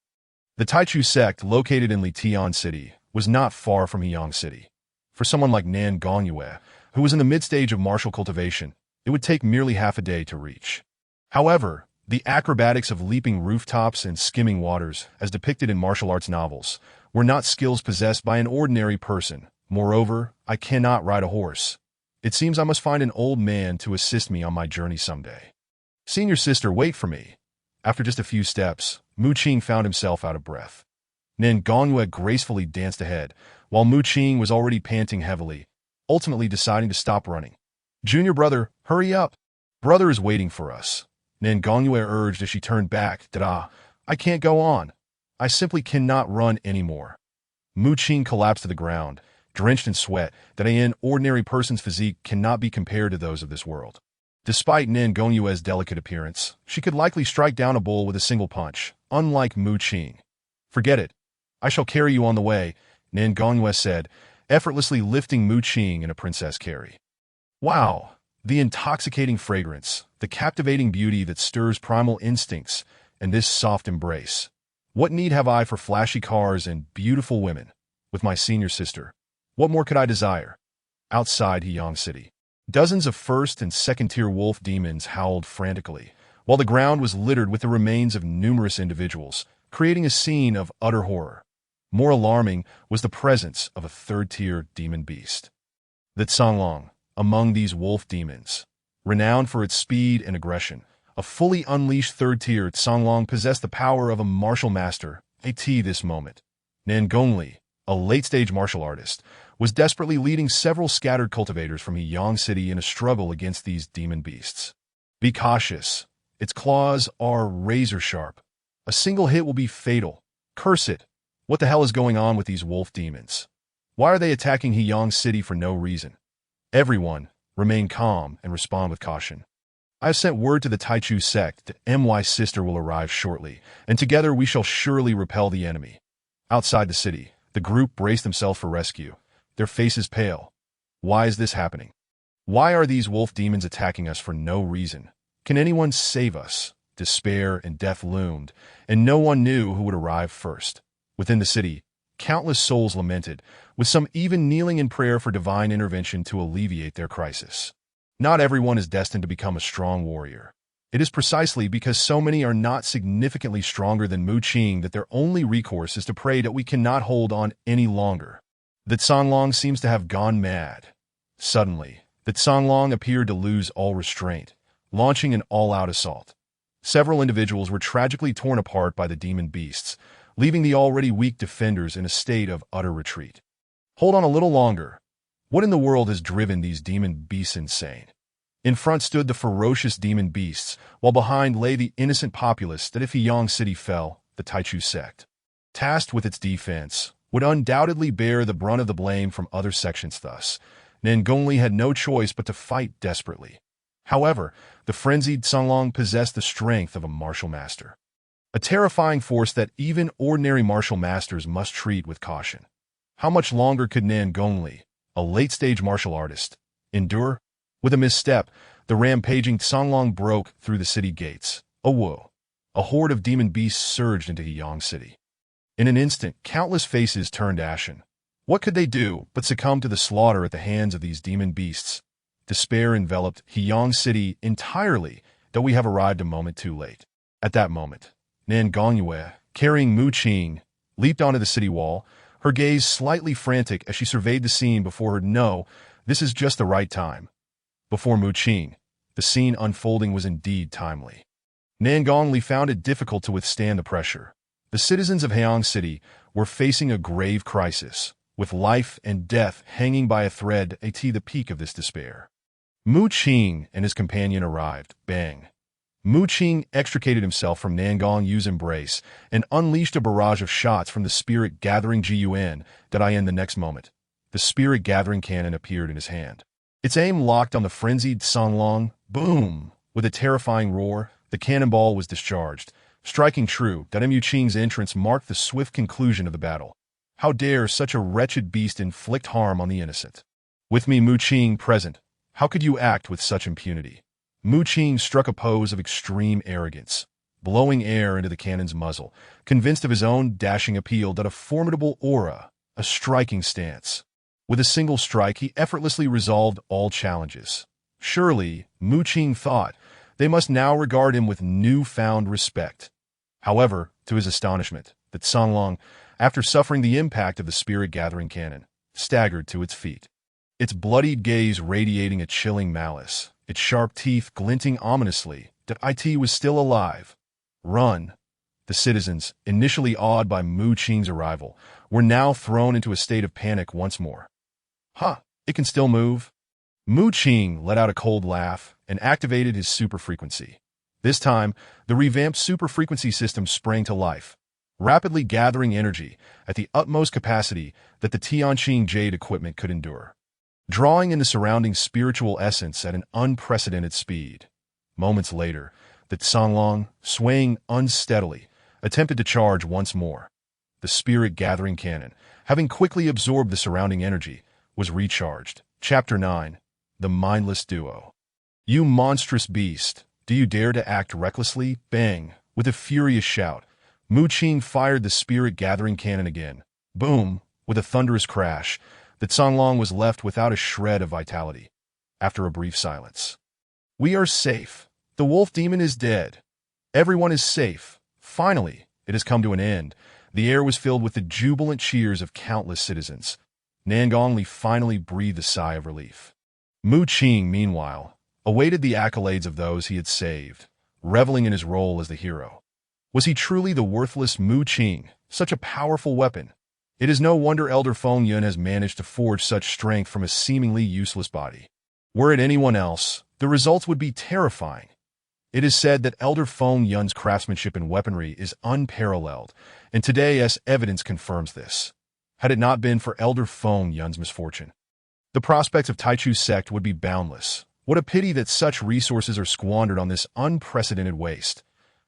The Taichu sect, located in Litian City, was not far from Heyang City. For someone like Nan Gongyue, who was in the mid-stage of martial cultivation, it would take merely half a day to reach. However, the acrobatics of leaping rooftops and skimming waters, as depicted in martial arts novels, were not skills possessed by an ordinary person. Moreover, I cannot ride a horse. It seems I must find an old man to assist me on my journey someday. Senior sister, wait for me. After just a few steps, Mu Qing found himself out of breath. Nan Gongyue gracefully danced ahead, while Mu Qing was already panting heavily, ultimately deciding to stop running. Junior brother, hurry up. Brother is waiting for us. Nan Gongyue urged as she turned back. I can't go on. I simply cannot run anymore. Mu Qing collapsed to the ground, drenched in sweat, that an ordinary person's physique cannot be compared to those of this world. Despite Nan Gongyue's delicate appearance, she could likely strike down a bull with a single punch, unlike Mu Qing. Forget it. I shall carry you on the way, Nan Gongyue said, effortlessly lifting Mu Qing in a princess carry. Wow! The intoxicating fragrance, the captivating beauty that stirs primal instincts, and this soft embrace. What need have I for flashy cars and beautiful women? With my senior sister, what more could I desire? Outside Heyang City, dozens of first- and second-tier wolf demons howled frantically, while the ground was littered with the remains of numerous individuals, creating a scene of utter horror. More alarming was the presence of a third-tier demon beast. The Songlong, among these wolf demons, renowned for its speed and aggression, a fully unleashed third-tier Songlong possessed the power of a martial master. At this moment, Nan Gongli, a late-stage martial artist, was desperately leading several scattered cultivators from Heyang City in a struggle against these demon beasts. Be cautious. Its claws are razor sharp. A single hit will be fatal. Curse it. What the hell is going on with these wolf demons? Why are they attacking Heyang City for no reason? Everyone, remain calm and respond with caution. I have sent word to the Taichu sect that My sister will arrive shortly, and together we shall surely repel the enemy. Outside the city, the group brace themselves for rescue, their faces pale. Why is this happening? Why are these wolf demons attacking us for no reason? Can anyone save us? Despair and death loomed, and no one knew who would arrive first. Within the city, countless souls lamented, with some even kneeling in prayer for divine intervention to alleviate their crisis. Not everyone is destined to become a strong warrior. It is precisely because so many are not significantly stronger than Mu Qing that their only recourse is to pray that we cannot hold on any longer. That Songlong seems to have gone mad. Suddenly, that Songlong appeared to lose all restraint, launching an all-out assault. Several individuals were tragically torn apart by the demon beasts, leaving the already weak defenders in a state of utter retreat. Hold on a little longer. What in the world has driven these demon beasts insane? In front stood the ferocious demon beasts, while behind lay the innocent populace that if Heyang City fell, the Taichu sect, tasked with its defense, would undoubtedly bear the brunt of the blame from other sections thus. Nangongli had no choice but to fight desperately. However, the frenzied Songlong possessed the strength of a martial master. A terrifying force that even ordinary martial masters must treat with caution. How much longer could Nangongli, a late-stage martial artist, endure? With a misstep, the rampaging Songlong broke through the city gates. Whoa! A horde of demon beasts surged into Heyang City. In an instant, countless faces turned ashen. What could they do but succumb to the slaughter at the hands of these demon beasts? Despair enveloped Heyang City entirely, though we have arrived a moment too late. At that moment, Nangongyue, carrying Mu Qing, leaped onto the city wall, her gaze slightly frantic as she surveyed the scene before her. No, this is just the right time. Before Mu Qing, the scene unfolding was indeed timely. Nangongli found it difficult to withstand the pressure. The citizens of Heyang City were facing a grave crisis, with life and death hanging by a thread at the peak of this despair. Mu Qing and his companion arrived. Bang! Mu Qing extricated himself from Nangongyu's embrace and unleashed a barrage of shots from the spirit-gathering Gyuan that I in the next moment. The spirit-gathering cannon appeared in his hand. Its aim locked on the frenzied Songlong. Boom! With a terrifying roar, the cannonball was discharged, striking true that Mu Qing's entrance marked the swift conclusion of the battle. How dare such a wretched beast inflict harm on the innocent? With me Mu Qing present, how could you act with such impunity? Mu Qing struck a pose of extreme arrogance, blowing air into the cannon's muzzle, convinced of his own dashing appeal that a formidable aura, a striking stance. With a single strike, he effortlessly resolved all challenges. Surely, Mu Qing thought, they must now regard him with newfound respect. However, to his astonishment, that Songlong, after suffering the impact of the spirit-gathering cannon, staggered to its feet. Its bloodied gaze radiating a chilling malice, its sharp teeth glinting ominously that it was still alive. Run! The citizens, initially awed by Mu Qing's arrival, were now thrown into a state of panic once more. Huh, it can still move? Mu Qing let out a cold laugh and activated his super frequency. This time, the revamped super frequency system sprang to life, rapidly gathering energy at the utmost capacity that the Tianqing Jade equipment could endure, drawing in the surrounding spiritual essence at an unprecedented speed. Moments later, the Songlong, swaying unsteadily, attempted to charge once more. The spirit-gathering cannon, having quickly absorbed the surrounding energy, was recharged. Chapter 9. The Mindless Duo. You monstrous beast, do you dare to act recklessly? Bang! With a furious shout, Mu Qing fired the spirit-gathering cannon again. Boom! With a thunderous crash, the Songlong was left without a shred of vitality. After a brief silence. We are safe. The wolf demon is dead. Everyone is safe. Finally, it has come to an end. The air was filled with the jubilant cheers of countless citizens. Nangongli finally breathed a sigh of relief. Mu Qing, meanwhile, awaited the accolades of those he had saved, reveling in his role as the hero. Was he truly the worthless Mu Qing, such a powerful weapon? It is no wonder Elder Feng Yun has managed to forge such strength from a seemingly useless body. Were it anyone else, the results would be terrifying. It is said that Elder Feng Yun's craftsmanship in weaponry is unparalleled, and today's evidence confirms this. Had it not been for Elder Feng Yun's misfortune, the prospects of Taichu's sect would be boundless. What a pity that such resources are squandered on this unprecedented waste.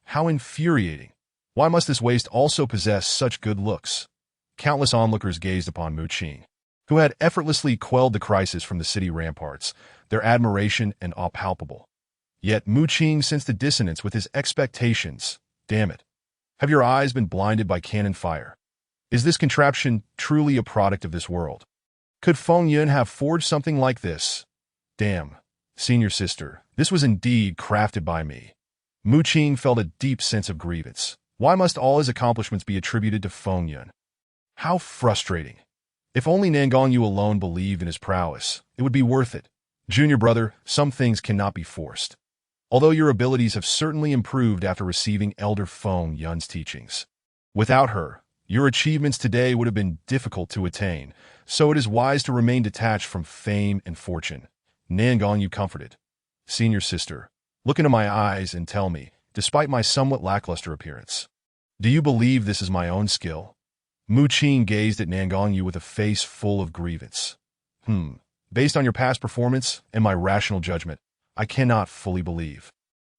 How infuriating. Why must this waste also possess such good looks? Countless onlookers gazed upon Mu Qing, who had effortlessly quelled the crisis from the city ramparts, their admiration and awe palpable. Yet Mu Qing sensed the dissonance with his expectations. Damn it. Have your eyes been blinded by cannon fire? Is this contraption truly a product of this world? Could Feng Yun have forged something like this? Damn. Senior sister, this was indeed crafted by me. Mu Qing felt a deep sense of grievance. Why must all his accomplishments be attributed to Feng Yun? How frustrating. If only Nangong Yu alone believed in his prowess, it would be worth it. Junior brother, some things cannot be forced. Although your abilities have certainly improved after receiving Elder Feng Yun's teachings. Without her, your achievements today would have been difficult to attain, so it is wise to remain detached from fame and fortune. Nangong Yu comforted. Senior sister, look into my eyes and tell me, despite my somewhat lackluster appearance, do you believe this is my own skill? Mu Qing gazed at Nangong Yu with a face full of grievance. Based on your past performance and my rational judgment, I cannot fully believe.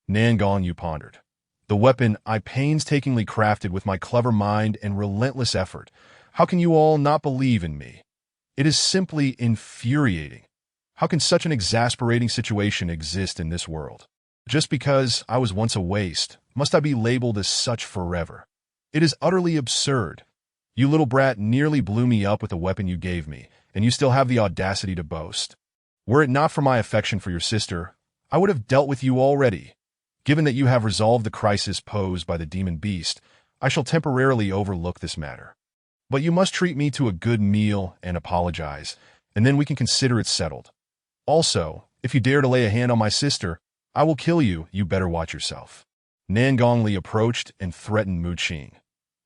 Nangong Yu pondered. The weapon I painstakingly crafted with my clever mind and relentless effort. How can you all not believe in me? It is simply infuriating. How can such an exasperating situation exist in this world? Just because I was once a waste, must I be labeled as such forever? It is utterly absurd. You little brat nearly blew me up with the weapon you gave me, and you still have the audacity to boast. Were it not for my affection for your sister, I would have dealt with you already. Given that you have resolved the crisis posed by the demon beast, I shall temporarily overlook this matter. But you must treat me to a good meal and apologize, and then we can consider it settled. Also, if you dare to lay a hand on my sister, I will kill you. You better watch yourself. Nangong Li approached and threatened Mu Qing.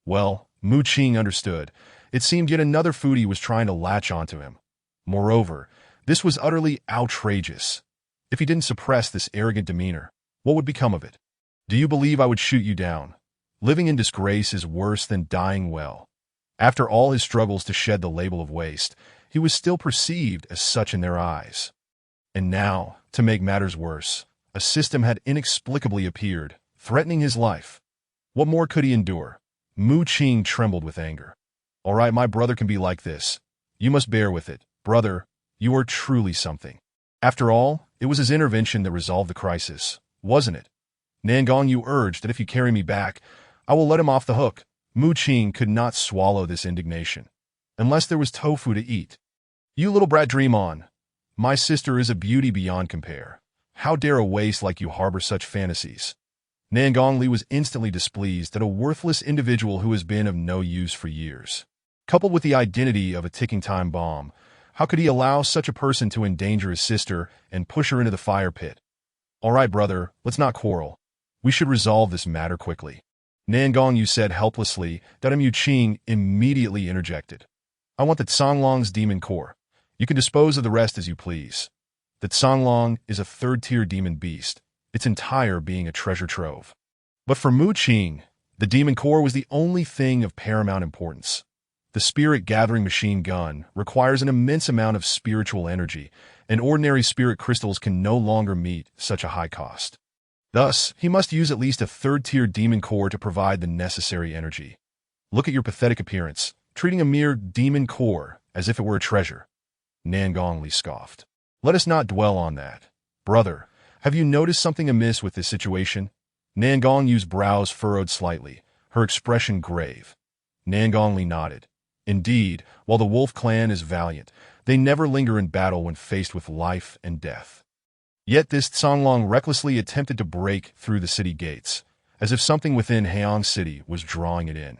Well, Mu Qing understood. It seemed yet another foodie was trying to latch onto him. Moreover, this was utterly outrageous. If he didn't suppress this arrogant demeanor, what would become of it? Do you believe I would shoot you down? Living in disgrace is worse than dying well. After all his struggles to shed the label of waste, he was still perceived as such in their eyes. And now, to make matters worse, a system had inexplicably appeared, threatening his life. What more could he endure? Mu Qing trembled with anger. All right, my brother can be like this. You must bear with it. Brother, you are truly something. After all, it was his intervention that resolved the crisis, wasn't it? Nangong Yu urged that if you carry me back, I will let him off the hook. Mu Qing could not swallow this indignation. Unless there was tofu to eat. You little brat, dream on. My sister is a beauty beyond compare. How dare a waste like you harbor such fantasies? Nangong Li was instantly displeased at a worthless individual who has been of no use for years. Coupled with the identity of a ticking time bomb, how could he allow such a person to endanger his sister and push her into the fire pit? All right, brother, let's not quarrel. We should resolve this matter quickly. Nangong Yu said helplessly that Mu Qing immediately interjected. I want the Songlong's demon core. You can dispose of the rest as you please. The Songlong is a third-tier demon beast, its entire being a treasure trove. But for Mu Qing, the demon core was the only thing of paramount importance. The spirit-gathering machine gun requires an immense amount of spiritual energy, and ordinary spirit crystals can no longer meet such a high cost. Thus, he must use at least a third-tier demon core to provide the necessary energy. Look at your pathetic appearance, treating a mere demon core as if it were a treasure. Nangong Li scoffed. Let us not dwell on that. Brother, have you noticed something amiss with this situation? Nangong Yu's brows furrowed slightly, her expression grave. Nangong Li nodded. Indeed, while the Wolf Clan is valiant, they never linger in battle when faced with life and death. Yet this Songlong recklessly attempted to break through the city gates, as if something within Heong City was drawing it in.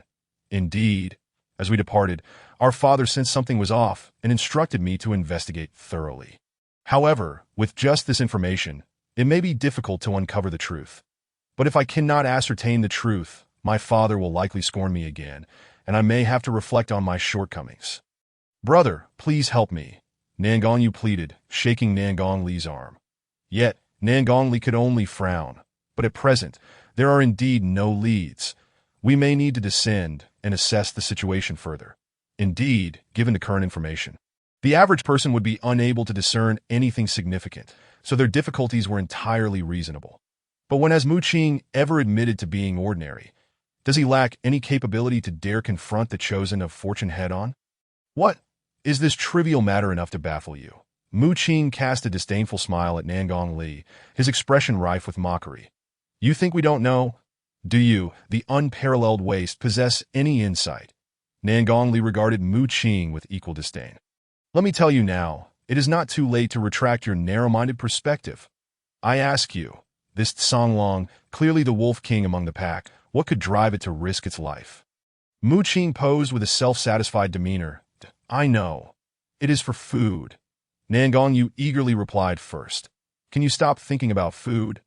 Indeed, as we departed, our father sensed something was off and instructed me to investigate thoroughly. However, with just this information, it may be difficult to uncover the truth. But if I cannot ascertain the truth, my father will likely scorn me again, and I may have to reflect on my shortcomings. Brother, please help me, Nangong Yu pleaded, shaking Nangong Li's arm. Yet, Nangong Li could only frown. But at present, there are indeed no leads. We may need to descend and assess the situation further. Indeed, given the current information, the average person would be unable to discern anything significant, so their difficulties were entirely reasonable. But when has Mu Qing ever admitted to being ordinary? Does he lack any capability to dare confront the chosen of fortune head-on? What? Is this trivial matter enough to baffle you? Mu Qing cast a disdainful smile at Nangong Li, his expression rife with mockery. You think we don't know? Do you, the unparalleled waste, possess any insight? Nangong Li regarded Mu Qing with equal disdain. Let me tell you now, it is not too late to retract your narrow-minded perspective. I ask you, this Tsang Long, clearly the wolf king among the pack, what could drive it to risk its life? Mu Qing posed with a self-satisfied demeanor. I know. It is for food. Nangong Yu eagerly replied first. Can you stop thinking about food?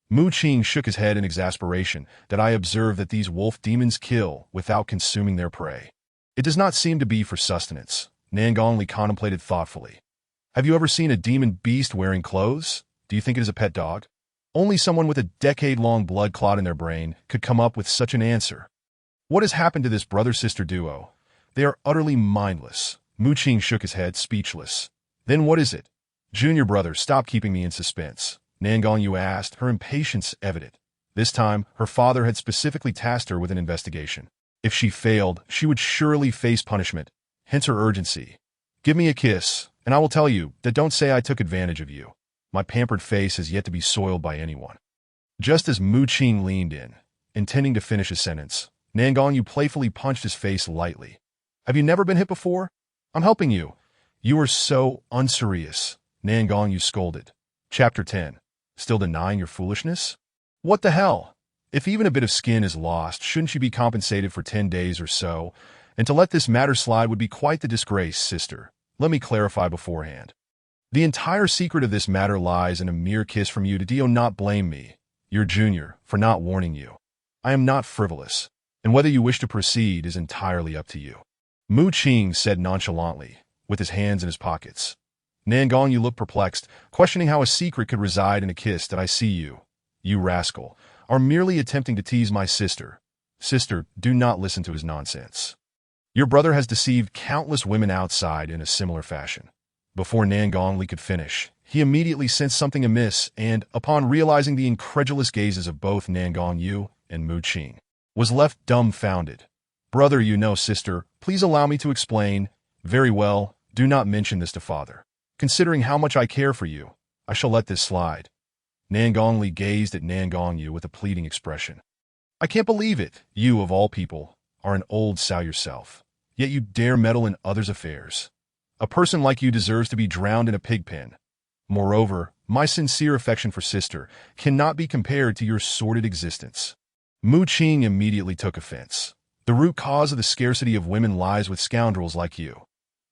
Mu Qing shook his head in exasperation that I observe that these wolf demons kill without consuming their prey. It does not seem to be for sustenance. Nangong Li contemplated thoughtfully. Have you ever seen a demon beast wearing clothes? Do you think it is a pet dog? Only someone with a decade-long blood clot in their brain could come up with such an answer. What has happened to this brother-sister duo? They are utterly mindless. Mu Qing shook his head, speechless. Then what is it? Junior brother, stop keeping me in suspense. Nangong Yu asked, her impatience evident. This time, her father had specifically tasked her with an investigation. If she failed, she would surely face punishment, hence her urgency. Give me a kiss, and I will tell you that don't say I took advantage of you. My pampered face has yet to be soiled by anyone. Just as Mu Qing leaned in, intending to finish his sentence, Nangong Yu playfully punched his face lightly. Have you never been hit before? I'm helping you. You are so unserious, Nangong Yu scolded. Chapter 10. Still denying your foolishness? What the hell? If even a bit of skin is lost, shouldn't you be compensated for 10 days or so? And to let this matter slide would be quite the disgrace, sister. Let me clarify beforehand. The entire secret of this matter lies in a mere kiss from you to do not blame me, your junior, for not warning you. I am not frivolous, and whether you wish to proceed is entirely up to you. Mu Qing said nonchalantly, with his hands in his pockets. Nangong Yu looked perplexed, questioning how a secret could reside in a kiss. That I see you rascal, are merely attempting to tease my sister. Sister, do not listen to his nonsense. Your brother has deceived countless women outside in a similar fashion. Before Nangong Li could finish, he immediately sensed something amiss and, upon realizing the incredulous gazes of both Nangong Yu and Mu Qing, was left dumbfounded. Brother, you know, sister, please allow me to explain. Very well, do not mention this to father. Considering how much I care for you, I shall let this slide. Nangong Li gazed at Nangong Yu with a pleading expression. I can't believe it. You, of all people, are an old sow yourself, yet you dare meddle in others' affairs. A person like you deserves to be drowned in a pig pen. Moreover, my sincere affection for sister cannot be compared to your sordid existence. Mu Qing immediately took offense. The root cause of the scarcity of women lies with scoundrels like you.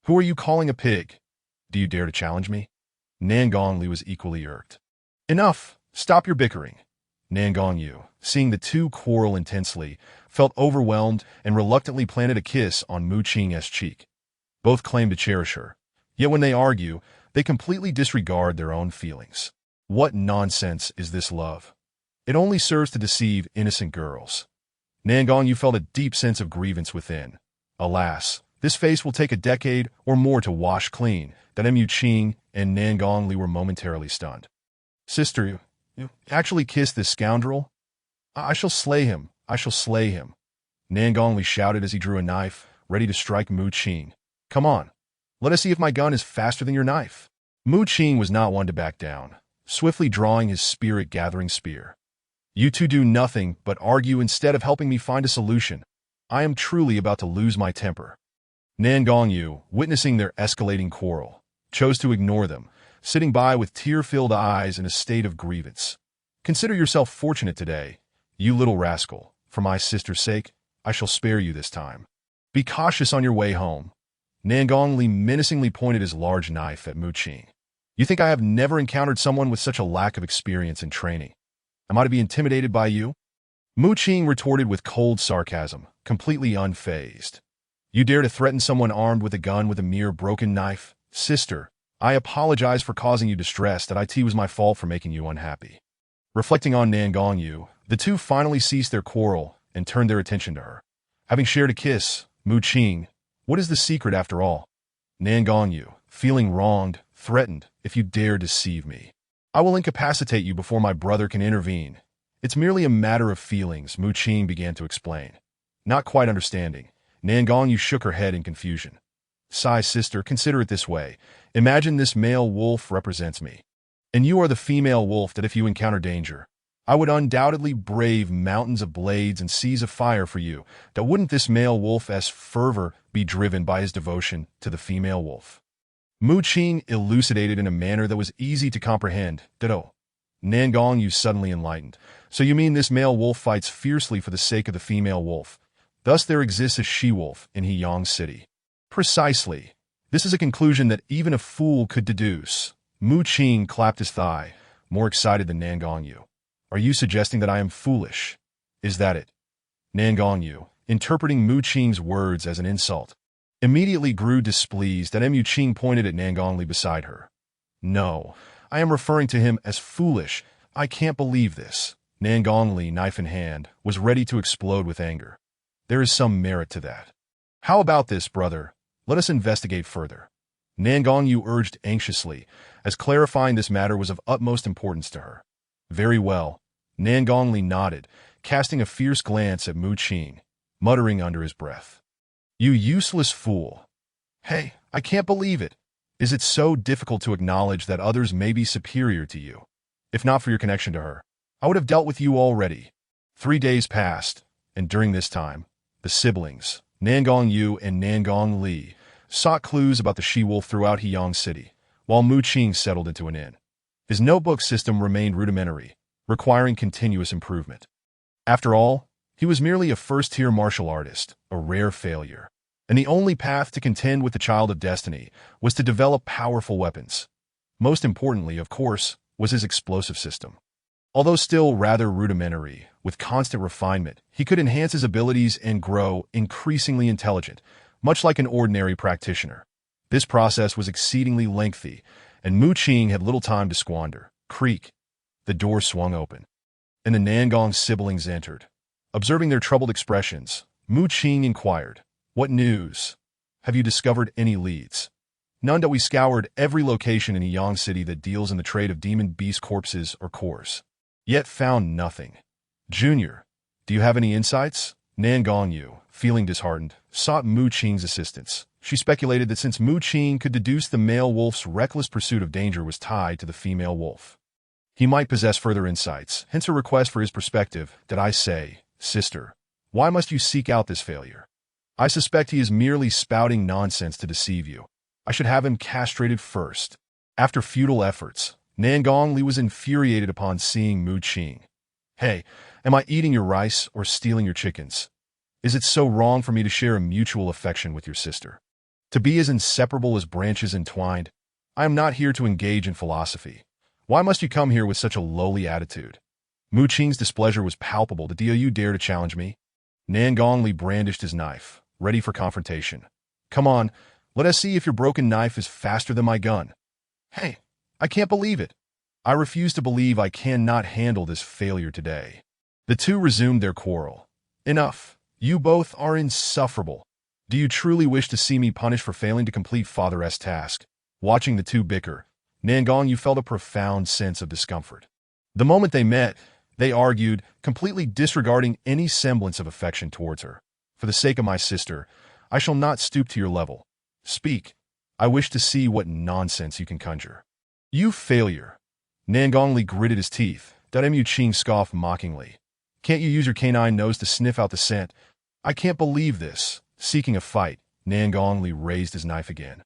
Who are you calling a pig? Do you dare to challenge me? Nangong Li was equally irked. Enough! Stop your bickering. Nangong Yu, seeing the two quarrel intensely, felt overwhelmed and reluctantly planted a kiss on Mu Qing's cheek. Both claim to cherish her, yet when they argue, they completely disregard their own feelings. What nonsense is this love? It only serves to deceive innocent girls. Nangong Yu felt a deep sense of grievance within. Alas, this face will take a decade or more to wash clean. That Mu Qing and Nangong Li were momentarily stunned. Sister, you actually kissed this scoundrel? I shall slay him. I shall slay him. Nangong Li shouted as he drew a knife, ready to strike Mu Qing. Come on, let us see if my gun is faster than your knife. Mu Qing was not one to back down, swiftly drawing his spirit-gathering spear. You two do nothing but argue instead of helping me find a solution. I am truly about to lose my temper. Nangong Yu, witnessing their escalating quarrel, chose to ignore them, sitting by with tear-filled eyes in a state of grievance. Consider yourself fortunate today, you little rascal. For my sister's sake, I shall spare you this time. Be cautious on your way home. Nangong Li menacingly pointed his large knife at Mu Qing. You think I have never encountered someone with such a lack of experience and training? Am I to be intimidated by you? Mu Qing retorted with cold sarcasm, completely unfazed. You dare to threaten someone armed with a gun with a mere broken knife? Sister, I apologize for causing you distress. That it was my fault for making you unhappy. Reflecting on Nan Gongyu, the two finally ceased their quarrel and turned their attention to her. Having shared a kiss, Mu Qing, what is the secret after all? Nan Gongyu, feeling wronged, threatened, if you dare deceive me, I will incapacitate you before my brother can intervene. It's merely a matter of feelings, Mu Qing began to explain. Not quite understanding, Nan Gongyu shook her head in confusion. Sigh, sister, consider it this way. Imagine this male wolf represents me, and you are the female wolf that if you encounter danger, I would undoubtedly brave mountains of blades and seas of fire for you. That wouldn't this male wolf's fervor be driven by his devotion to the female wolf? Mu Qing elucidated in a manner that was easy to comprehend. Ditto. Nan Gongyu suddenly enlightened. So you mean this male wolf fights fiercely for the sake of the female wolf? Thus there exists a she-wolf in Heyang City. Precisely. This is a conclusion that even a fool could deduce. Mu Qing clapped his thigh, more excited than Nan Gongyu. Are you suggesting that I am foolish? Is that it? Nan Gongyu, interpreting Mu Qing's words as an insult, immediately grew displeased that Mu Qing pointed at Nan Gongli beside her. No, I am referring to him as foolish. I can't believe this. Nan Gongli, knife in hand, was ready to explode with anger. There is some merit to that. How about this, brother? Let us investigate further. Nan Gongyu urged anxiously, as clarifying this matter was of utmost importance to her. Very well. Nan Gongli nodded, casting a fierce glance at Mu Qing, muttering under his breath. You useless fool. Hey, I can't believe it. Is it so difficult to acknowledge that others may be superior to you? If not for your connection to her, I would have dealt with you already. 3 days passed, and during this time, the siblings, Nan Gongyu and Nan Gongli, sought clues about the she-wolf throughout Heyang City, while Mu Qing settled into an inn. His notebook system remained rudimentary, requiring continuous improvement. After all, he was merely a first-tier martial artist, a rare failure, and the only path to contend with the Child of Destiny was to develop powerful weapons. Most importantly, of course, was his explosive system. Although still rather rudimentary, with constant refinement, he could enhance his abilities and grow increasingly intelligent, much like an ordinary practitioner. This process was exceedingly lengthy, and Mu Qing had little time to squander. Creak. The door swung open, and the Nangong siblings entered. Observing their troubled expressions, Mu Qing inquired, What news? Have you discovered any leads? None that we scoured every location in Heyang City that deals in the trade of demon beast corpses or cores, yet found nothing. Junior, do you have any insights? Nan Gongyu, feeling disheartened, sought Mu Qing's assistance. She speculated that since Mu Qing could deduce the male wolf's reckless pursuit of danger was tied to the female wolf, he might possess further insights, hence her request for his perspective. Did I say, sister, why must you seek out this failure? I suspect he is merely spouting nonsense to deceive you. I should have him castrated first. After futile efforts, Nan Gongli was infuriated upon seeing Mu Qing. Hey, am I eating your rice or stealing your chickens? Is it so wrong for me to share a mutual affection with your sister? To be as inseparable as branches entwined? I am not here to engage in philosophy. Why must you come here with such a lowly attitude? Mu Qing's displeasure was palpable. Do you dare to challenge me? Nan Gongli brandished his knife, ready for confrontation. Come on, let us see if your broken knife is faster than my gun. Hey, I can't believe it. I refuse to believe I cannot handle this failure today. The two resumed their quarrel. Enough. You both are insufferable. Do you truly wish to see me punished for failing to complete Father's task? Watching the two bicker, Nan Gongyu felt a profound sense of discomfort. The moment they met, they argued, completely disregarding any semblance of affection towards her. For the sake of my sister, I shall not stoop to your level. Speak. I wish to see what nonsense you can conjure. You failure. Nan Gongli gritted his teeth. Mu Qing scoffed mockingly. Can't you use your canine nose to sniff out the scent? I can't believe this. Seeking a fight, Nan Gongli raised his knife again.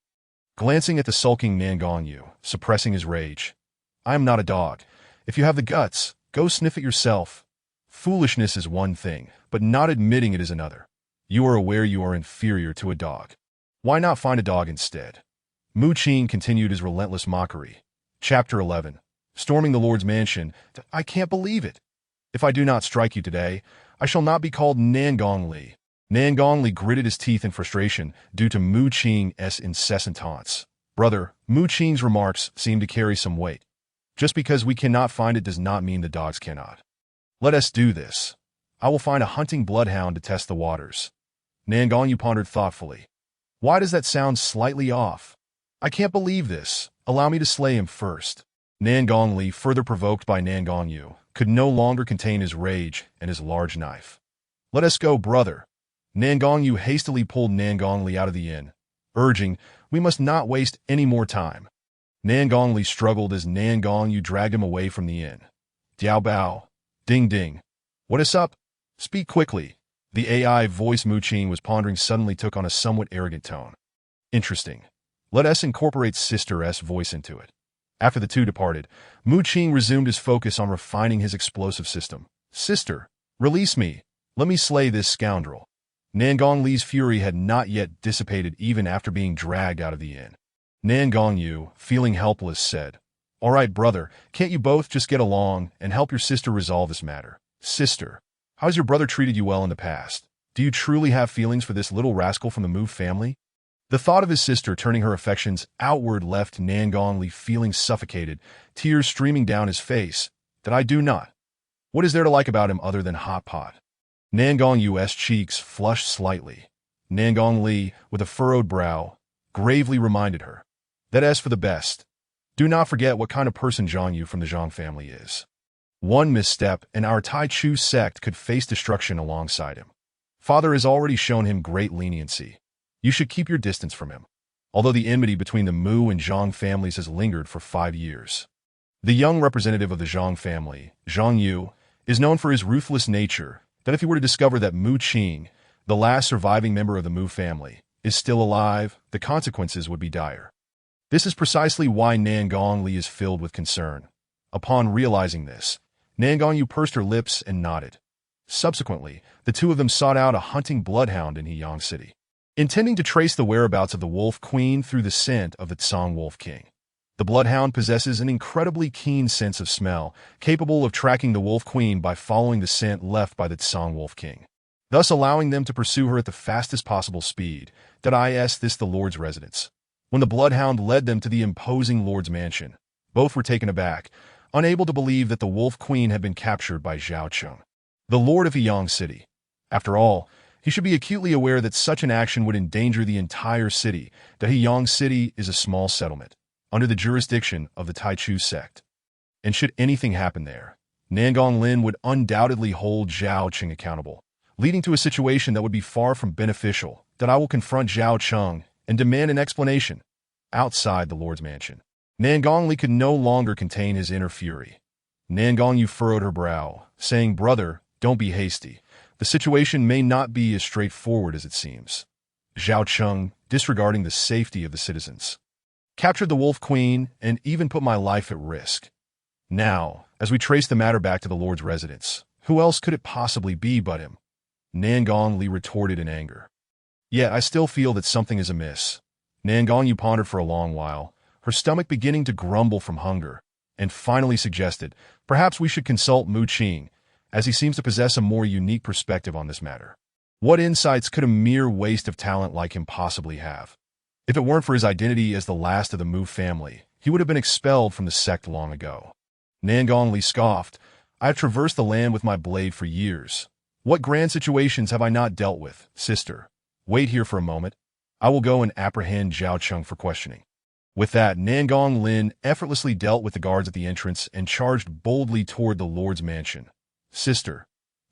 Glancing at the sulking Nan Gongyu, suppressing his rage. I am not a dog. If you have the guts, go sniff it yourself. Foolishness is one thing, but not admitting it is another. You are aware you are inferior to a dog. Why not find a dog instead? Mu Qing continued his relentless mockery. Chapter 11. Storming the Lord's mansion. I can't believe it. If I do not strike you today, I shall not be called Nan Gongli. Nan Gongli gritted his teeth in frustration due to Mu Qing's incessant taunts. Brother, Mu Qing's remarks seemed to carry some weight. Just because we cannot find it does not mean the dogs cannot. Let us do this. I will find a hunting bloodhound to test the waters. Nan Gongyu pondered thoughtfully. Why does that sound slightly off? I can't believe this. Allow me to slay him first. Nan Gongli, further provoked by Nan Gongyu, could no longer contain his rage and his large knife. Let us go, brother. Nan Gongyu hastily pulled Nan Gongli out of the inn, urging, we must not waste any more time. Nan Gongli struggled as Nan Gongyu dragged him away from the inn. Diao Bao. Ding ding. What is up? Speak quickly. The AI voice Mu Qing was pondering suddenly took on a somewhat arrogant tone. Interesting. Let us incorporate Sister S voice into it. After the two departed, Mu Qing resumed his focus on refining his explosive system. Sister, release me. Let me slay this scoundrel. Nan Gongli's fury had not yet dissipated even after being dragged out of the inn. Nan Gongyu, feeling helpless, said, All right, brother, can't you both just get along and help your sister resolve this matter? Sister, how has your brother treated you well in the past? Do you truly have feelings for this little rascal from the Mu family? The thought of his sister turning her affections outward left Nan Gongli feeling suffocated, tears streaming down his face. That I do not. What is there to like about him other than hot pot? Nan Gongyu's cheeks flushed slightly. Nan Gongli, with a furrowed brow, gravely reminded her. That as for the best. Do not forget what kind of person Zhang Yu from the Zhang family is. One misstep and our Tai Chu sect could face destruction alongside him. Father has already shown him great leniency. You should keep your distance from him. Although the enmity between the Mu and Zhang families has lingered for 5 years. The young representative of the Zhang family, Zhang Yu, is known for his ruthless nature, that if he were to discover that Mu Qing, the last surviving member of the Mu family, is still alive, the consequences would be dire. This is precisely why Nan Gongli is filled with concern. Upon realizing this, Nan Gongyu pursed her lips and nodded. Subsequently, the two of them sought out a hunting bloodhound in Heyang City, intending to trace the whereabouts of the Wolf Queen through the scent of the Tsang Wolf King. The bloodhound possesses an incredibly keen sense of smell, capable of tracking the Wolf Queen by following the scent left by the Tsang Wolf King, thus allowing them to pursue her at the fastest possible speed. This the Lord's residence. When the bloodhound led them to the imposing Lord's mansion, both were taken aback, unable to believe that the Wolf Queen had been captured by Zhao Cheng, the Lord of Heyang City. After all, he should be acutely aware that such an action would endanger the entire city, that Heyang City is a small settlement, under the jurisdiction of the Tai Chu sect. And should anything happen there, Nangong Lin would undoubtedly hold Zhao Cheng accountable, leading to a situation that would be far from beneficial. That I will confront Zhao Cheng and demand an explanation. Outside the Lord's mansion, Nan Gongli could no longer contain his inner fury. Nan Gongyu furrowed her brow, saying, Brother, don't be hasty. The situation may not be as straightforward as it seems. Zhao Cheng, disregarding the safety of the citizens, captured the Wolf Queen and even put my life at risk. Now, as we trace the matter back to the Lord's residence, who else could it possibly be but him? Nan Gongli retorted in anger. Yet I still feel that something is amiss. Nan Gongyu pondered for a long while, her stomach beginning to grumble from hunger, and finally suggested, perhaps we should consult Mu Qing, as he seems to possess a more unique perspective on this matter. What insights could a mere waste of talent like him possibly have? If it weren't for his identity as the last of the Mu family, he would have been expelled from the sect long ago. Nan Gongli scoffed, I have traversed the land with my blade for years. What grand situations have I not dealt with, sister? Wait here for a moment. I will go and apprehend Zhao Cheng for questioning. With that, Nangong Lin effortlessly dealt with the guards at the entrance and charged boldly toward the Lord's mansion. Sister,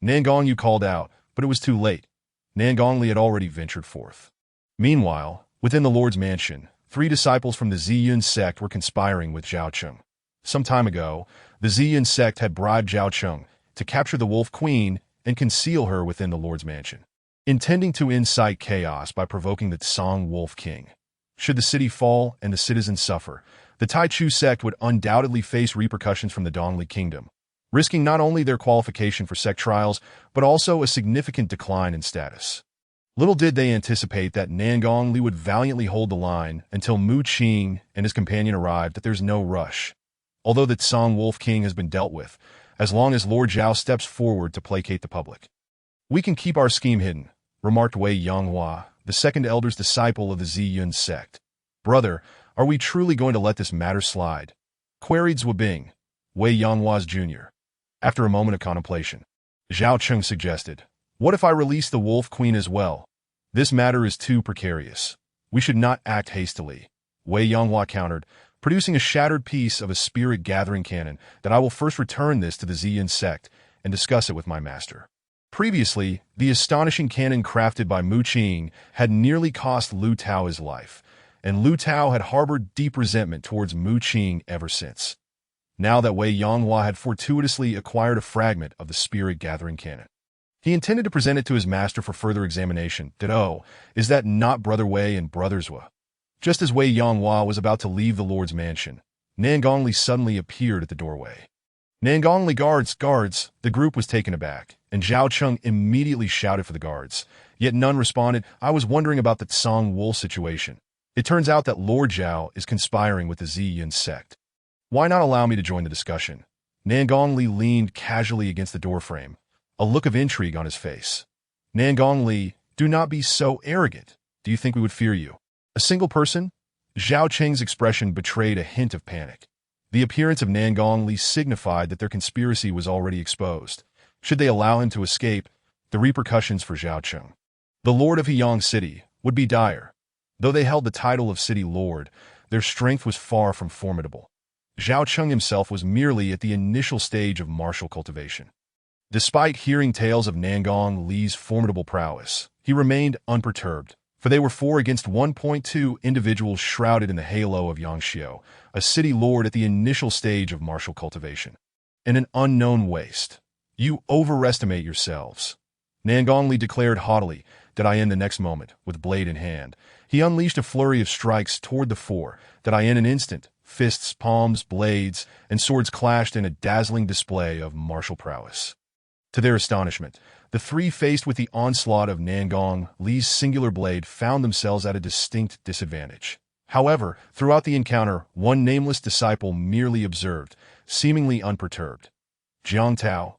Nangong Yu called out, but it was too late. Nangongli had already ventured forth. Meanwhile, within the Lord's mansion, 3 disciples from the Ziyun sect were conspiring with Zhao Cheng. Some time ago, the Ziyun sect had bribed Zhao Cheng to capture the Wolf Queen and conceal her within the Lord's mansion, intending to incite chaos by provoking the Tsang Wolf King. Should the city fall and the citizens suffer, the Tai Chu sect would undoubtedly face repercussions from the Dongli Kingdom, risking not only their qualification for sect trials, but also a significant decline in status. Little did they anticipate that Nangong Li would valiantly hold the line until Mu Qing and his companion arrived. That there's no rush. Although the Tsang Wolf King has been dealt with, as long as Lord Zhao steps forward to placate the public, we can keep our scheme hidden, remarked Wei Yanghua, the second eldest disciple of the Ziyun sect. Brother, are we truly going to let this matter slide? queried Zwabing, Wei Yanghua's junior. After a moment of contemplation, Zhao Cheng suggested, "What if I release the Wolf Queen as well? This matter is too precarious. We should not act hastily." Wei Yanghua countered, producing a shattered piece of a spirit-gathering cannon, that I will first return this to the Ziyin sect and discuss it with my master. Previously, the astonishing cannon crafted by Mu Qing had nearly cost Lu Tao his life, and Lu Tao had harbored deep resentment towards Mu Qing ever since. Now that Wei Yanghua had fortuitously acquired a fragment of the spirit-gathering cannon, he intended to present it to his master for further examination. Is that not Brother Wei and Brother Zhua? Just as Wei Yanghua was about to leave the Lord's mansion, Nangongli suddenly appeared at the doorway. "Nangongli, guards!" The group was taken aback, and Zhao Cheng immediately shouted for the guards. Yet none responded. "I was wondering about the Tsang Wool situation. It turns out that Lord Zhao is conspiring with the Ziyin sect. Why not allow me to join the discussion?" Nangongli leaned casually against the doorframe, a look of intrigue on his face. "Nangongli, do not be so arrogant. Do you think we would fear you? A single person?" Zhao Cheng's expression betrayed a hint of panic. The appearance of Nangongli signified that their conspiracy was already exposed. Should they allow him to escape, the repercussions for Zhao Cheng, the Lord of Heyang City, would be dire. Though they held the title of City Lord, their strength was far from formidable. Zhao Cheng himself was merely at the initial stage of martial cultivation. Despite hearing tales of Nangong-Li's formidable prowess, he remained unperturbed, for they were 4-1.2 individuals shrouded in the halo of Yangxiu, a city lord at the initial stage of martial cultivation. In an unknown waste. "You overestimate yourselves," Nangongli declared haughtily. In the next moment, with blade in hand, he unleashed a flurry of strikes toward the four. In an instant, fists, palms, blades, and swords clashed in a dazzling display of martial prowess. To their astonishment, the three, faced with the onslaught of Nangong-Li's singular blade, found themselves at a distinct disadvantage. However, throughout the encounter, one nameless disciple merely observed, seemingly unperturbed. "Jiang Tao,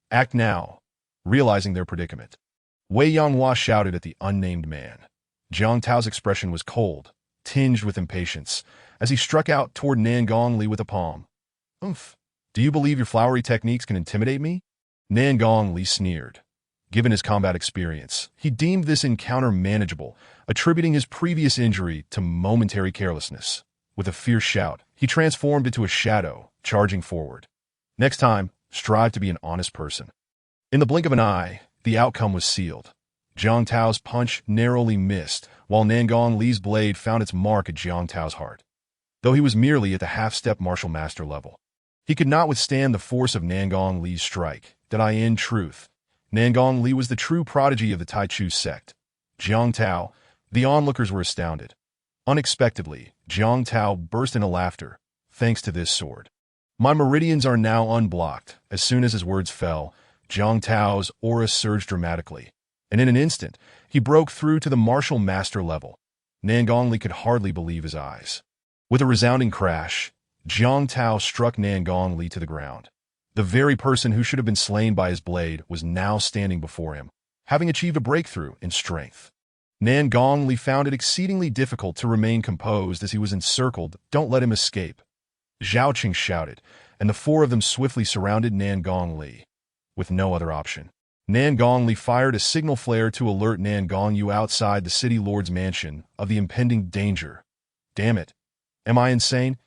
act now!" Realizing their predicament, Wei Yanghua shouted at the unnamed man. Jiang Tao's expression was cold, tinged with impatience, as he struck out toward Nangong-Li with a palm. "Umph! Do you believe your flowery techniques can intimidate me?" Nangong-Li sneered. Given his combat experience, he deemed this encounter manageable, attributing his previous injury to momentary carelessness. With a fierce shout, he transformed into a shadow, charging forward. Next time, strive to be an honest person. In the blink of an eye, the outcome was sealed. Jiang Tao's punch narrowly missed, while Nangong-Li's blade found its mark at Jiang Tao's heart. Though he was merely at the half-step martial master level, he could not withstand the force of Nangong-Li's strike. In truth, Nangong-Li was the true prodigy of the Taichu sect. Jiang Tao, the onlookers were astounded. Unexpectedly, Jiang Tao burst into laughter. "Thanks to this sword, my meridians are now unblocked." As soon as his words fell, Jiang Tao's aura surged dramatically, and in an instant, he broke through to the martial master level. Nangong-Li could hardly believe his eyes. With a resounding crash, Jiang Tao struck Nangong-Li to the ground. The very person who should have been slain by his blade was now standing before him, having achieved a breakthrough in strength. Nangong-Li found it exceedingly difficult to remain composed as he was encircled. "Don't let him escape!" Zhao Qing shouted, and the four of them swiftly surrounded Nangong-Li. With no other option, Nangong-Li fired a signal flare to alert Nangong-Yu outside the city lord's mansion of the impending danger. Damn it! Am I insane?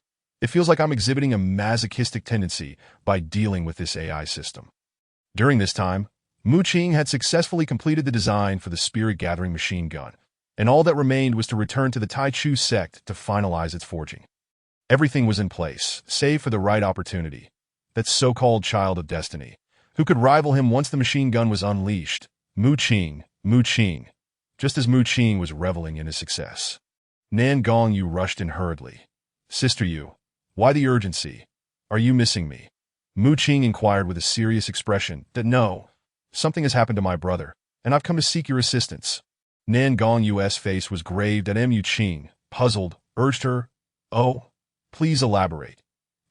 It feels like I'm exhibiting a masochistic tendency by dealing with this AI system. During this time, Mu Qing had successfully completed the design for the spirit-gathering machine gun, and all that remained was to return to the Taichu sect to finalize its forging. Everything was in place, save for the right opportunity. That so-called child of destiny, who could rival him once the machine gun was unleashed. Mu Qing. Just as Mu Qing was reveling in his success, Nangong-Yu rushed in hurriedly. "Sister Yu, why the urgency? Are you missing me?" Mu Qing inquired with a serious expression. "No. Something has happened to my brother, and I've come to seek your assistance." Nangong-Yu's face was graved at Mu Qing, puzzled, urged her, "Oh, please elaborate."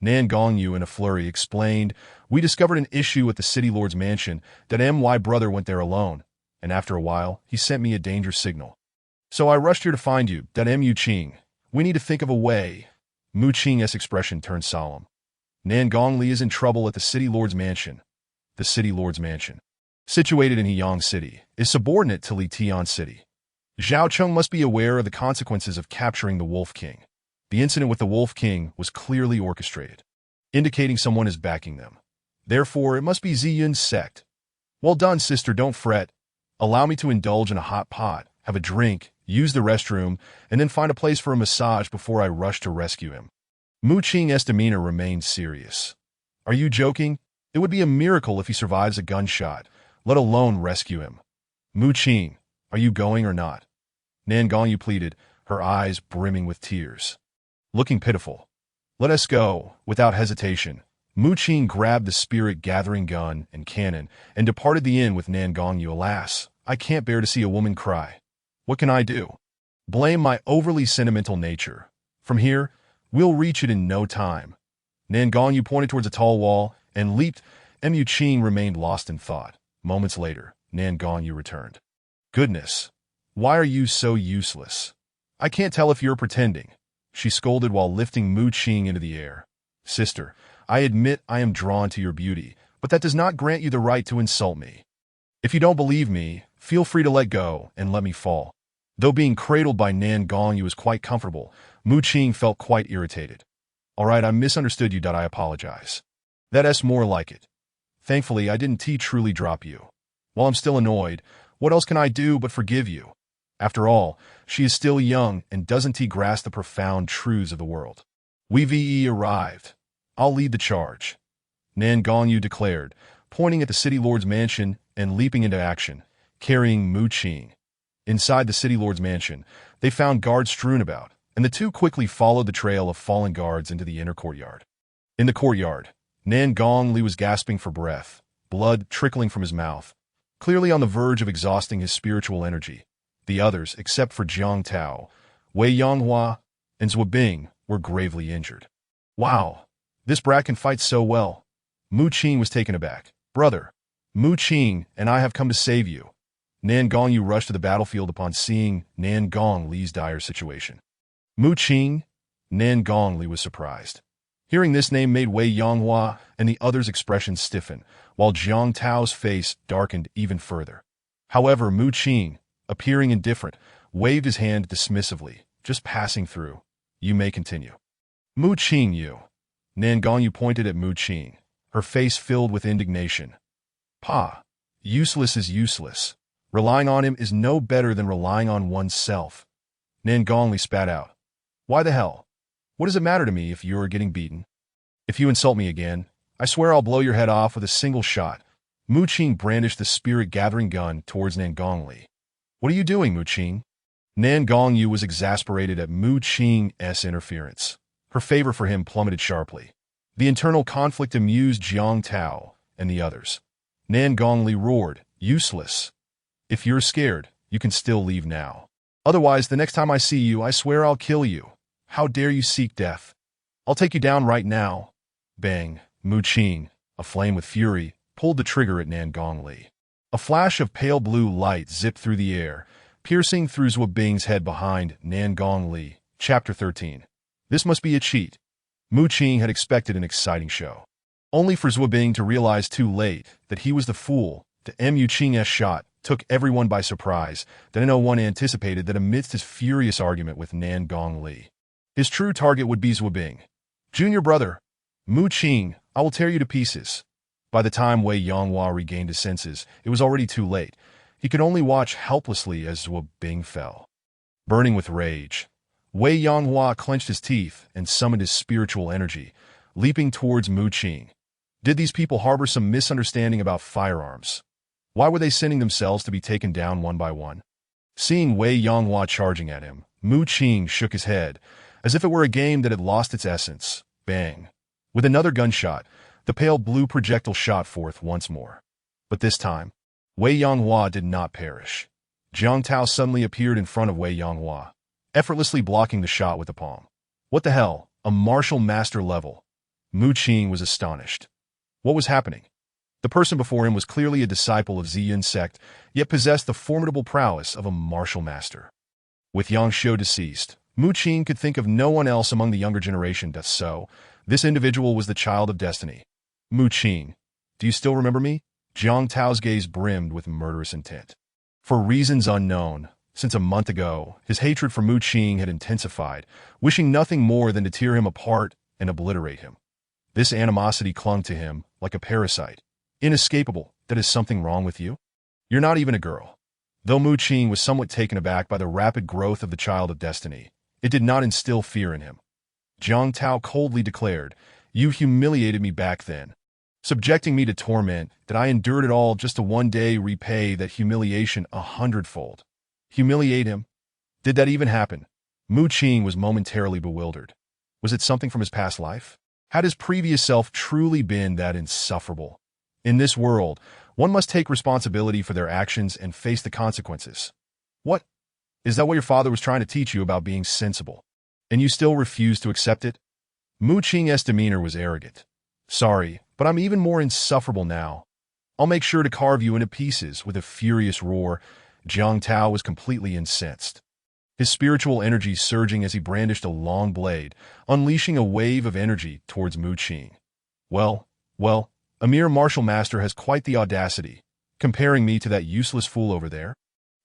Nangong-Yu in a flurry explained, "We discovered an issue at the city lord's mansion. My brother went there alone, and after a while, he sent me a danger signal. So I rushed here to find you. Mu Qing, we need to think of a way." Mu Qing's expression turned solemn. Nan Gongli is in trouble at the City Lord's mansion. The City Lord's mansion, situated in Heyang City, is subordinate to Li Tian City. Zhao Cheng must be aware of the consequences of capturing the Wolf King. The incident with the Wolf King was clearly orchestrated, indicating someone is backing them. Therefore, it must be Ziyun's sect. Well done, sister, don't fret. Allow me to indulge in a hot pot, have a drink, use the restroom, and then find a place for a massage before I rush to rescue him. Mu Qing's demeanor remained serious. Are you joking? It would be a miracle if he survives a gunshot, let alone rescue him. Mu Qing, are you going or not? Nan Gongyu pleaded, her eyes brimming with tears. Looking pitiful. Let us go. Without hesitation, Mu Qing grabbed the spirit-gathering gun and cannon and departed the inn with Nan Gongyu. Alas, I can't bear to see a woman cry. What can I do? Blame my overly sentimental nature. From here, we'll reach it in no time. Nan Gongyu pointed towards a tall wall and leaped. Mu Qing remained lost in thought. Moments later, Nan Gongyu returned. Goodness, why are you so useless? I can't tell if you're pretending, she scolded while lifting Mu Qing into the air. Sister, I admit I am drawn to your beauty, but that does not grant you the right to insult me. If you don't believe me, feel free to let go and let me fall. Though being cradled by Nan Gongyu was quite comfortable, Mu Qing felt quite irritated. All right, I misunderstood you. I apologize. That's more like it. Thankfully, I didn't truly drop you. While I'm still annoyed, what else can I do but forgive you? After all, she is still young and doesn't grasp the profound truths of the world. We've arrived. I'll lead the charge, Nan Gongyu declared, pointing at the City Lord's mansion and leaping into action, carrying Mu Qing. Inside the City Lord's mansion, they found guards strewn about, and the two quickly followed the trail of fallen guards into the inner courtyard. In the courtyard, Nan Gongli was gasping for breath, blood trickling from his mouth, clearly on the verge of exhausting his spiritual energy. The others, except for Jiang Tao, Wei Yanghua, and Zhou Bing, were gravely injured. Wow, this brat can fight so well. Mu Qing was taken aback. Brother, Mu Qing and I have come to save you. Nan Gongyu rushed to the battlefield upon seeing Nan Gongli's dire situation. Mu Qing? Nan Gongli was surprised. Hearing this name made Wei Yanghua and the others' expressions stiffen, while Jiang Tao's face darkened even further. However, Mu Qing, appearing indifferent, waved his hand dismissively, just passing through. You may continue. Mu Qing, you. Nan Gongyu pointed at Mu Qing, her face filled with indignation. Pa, useless is useless. Relying on him is no better than relying on oneself. Nan Gongli spat out. Why the hell? What does it matter to me if you're getting beaten? If you insult me again, I swear I'll blow your head off with a single shot. Mu Qing brandished the spirit-gathering gun towards Nan Gongli. What are you doing, Mu Qing? Nan Gongyu was exasperated at Mu Qing's interference. Her favor for him plummeted sharply. The internal conflict amused Jiang Tao and the others. Nan Gongli roared, useless. If you're scared, you can still leave now. Otherwise, the next time I see you, I swear I'll kill you. How dare you seek death? I'll take you down right now. Bang! Mu Qing, aflame with fury, pulled the trigger at Nan Gongli. A flash of pale blue light zipped through the air, piercing through Zhou Bing's head behind Nan Gongli. Chapter 13. This must be a cheat. Mu Qing had expected an exciting show, only for Zhou Bing to realize too late that he was the fool. The Mu Qing's shot took everyone by surprise, that no one anticipated that amidst his furious argument with Nan Gongli, his true target would be Zhou Bing. Junior brother, Mu Qing, I will tear you to pieces. By the time Wei Yanghua regained his senses, it was already too late. He could only watch helplessly as Zhou Bing fell. Burning with rage, Wei Yanghua clenched his teeth and summoned his spiritual energy, leaping towards Mu Qing. Did these people harbor some misunderstanding about firearms? Why were they sending themselves to be taken down one by one? Seeing Wei Yanghua charging at him, Mu Qing shook his head, as if it were a game that had lost its essence. Bang! With another gunshot, the pale blue projectile shot forth once more. But this time, Wei Yanghua did not perish. Jiang Tao suddenly appeared in front of Wei Yanghua, effortlessly blocking the shot with the palm. What the hell? A martial master level. Mu Qing was astonished. What was happening? The person before him was clearly a disciple of Ziyun's sect, yet possessed the formidable prowess of a martial master. With Yang Shou deceased, Mu Qing could think of no one else among the younger generation so This individual was the child of destiny. Mu Qing. Do you still remember me? Jiang Tao's gaze brimmed with murderous intent. For reasons unknown, since a month ago, his hatred for Mu Qing had intensified, wishing nothing more than to tear him apart and obliterate him. This animosity clung to him like a parasite. Inescapable. That is something wrong with you? You're not even a girl. Though Mu Qing was somewhat taken aback by the rapid growth of the child of destiny, it did not instill fear in him. Jiang Tao coldly declared, "You humiliated me back then, subjecting me to torment that I endured it all just to one day repay that humiliation 100-fold. Humiliate him? Did that even happen?" Mu Qing was momentarily bewildered. Was it something from his past life? Had his previous self truly been that insufferable? In this world, one must take responsibility for their actions and face the consequences. What? Is that what your father was trying to teach you about being sensible? And you still refuse to accept it? Mu Qing's demeanor was arrogant. "Sorry, but I'm even more insufferable now. I'll make sure to carve you into pieces." With a furious roar, Jiang Tao was completely incensed. His spiritual energy surging as he brandished a long blade, unleashing a wave of energy towards Mu Qing. Well, a mere martial master has quite the audacity, comparing me to that useless fool over there."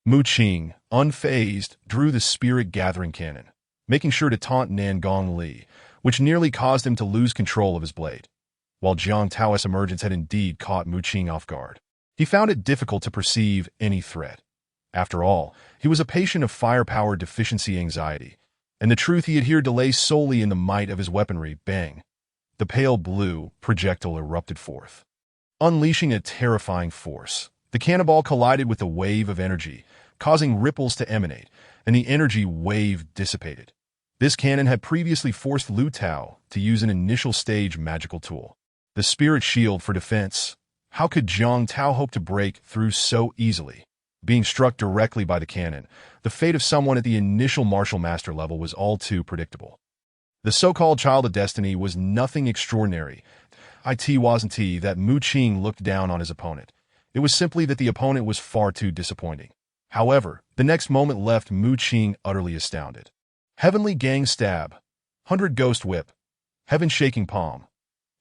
Mu Qing, unfazed, drew the spirit-gathering cannon, making sure to taunt Nangong Li, which nearly caused him to lose control of his blade. While Jiang Tao's emergence had indeed caught Mu Qing off guard, he found it difficult to perceive any threat. After all, he was a patient of firepower deficiency anxiety, and the truth he adhered to lay solely in the might of his weaponry. Bang! The pale blue projectile erupted forth. Unleashing a terrifying force, the cannonball collided with a wave of energy, causing ripples to emanate, and the energy wave dissipated. This cannon had previously forced Lu Tao to use an initial stage magical tool, the spirit shield, for defense. How could Jiang Tao hope to break through so easily? Being struck directly by the cannon, the fate of someone at the initial martial master level was all too predictable. The so-called child of destiny was nothing extraordinary. It wasn't that Mu Qing looked down on his opponent. It was simply that the opponent was far too disappointing. However, the next moment left Mu Qing utterly astounded. Heavenly Gang Stab, 100 Ghost Whip, Heaven Shaking Palm.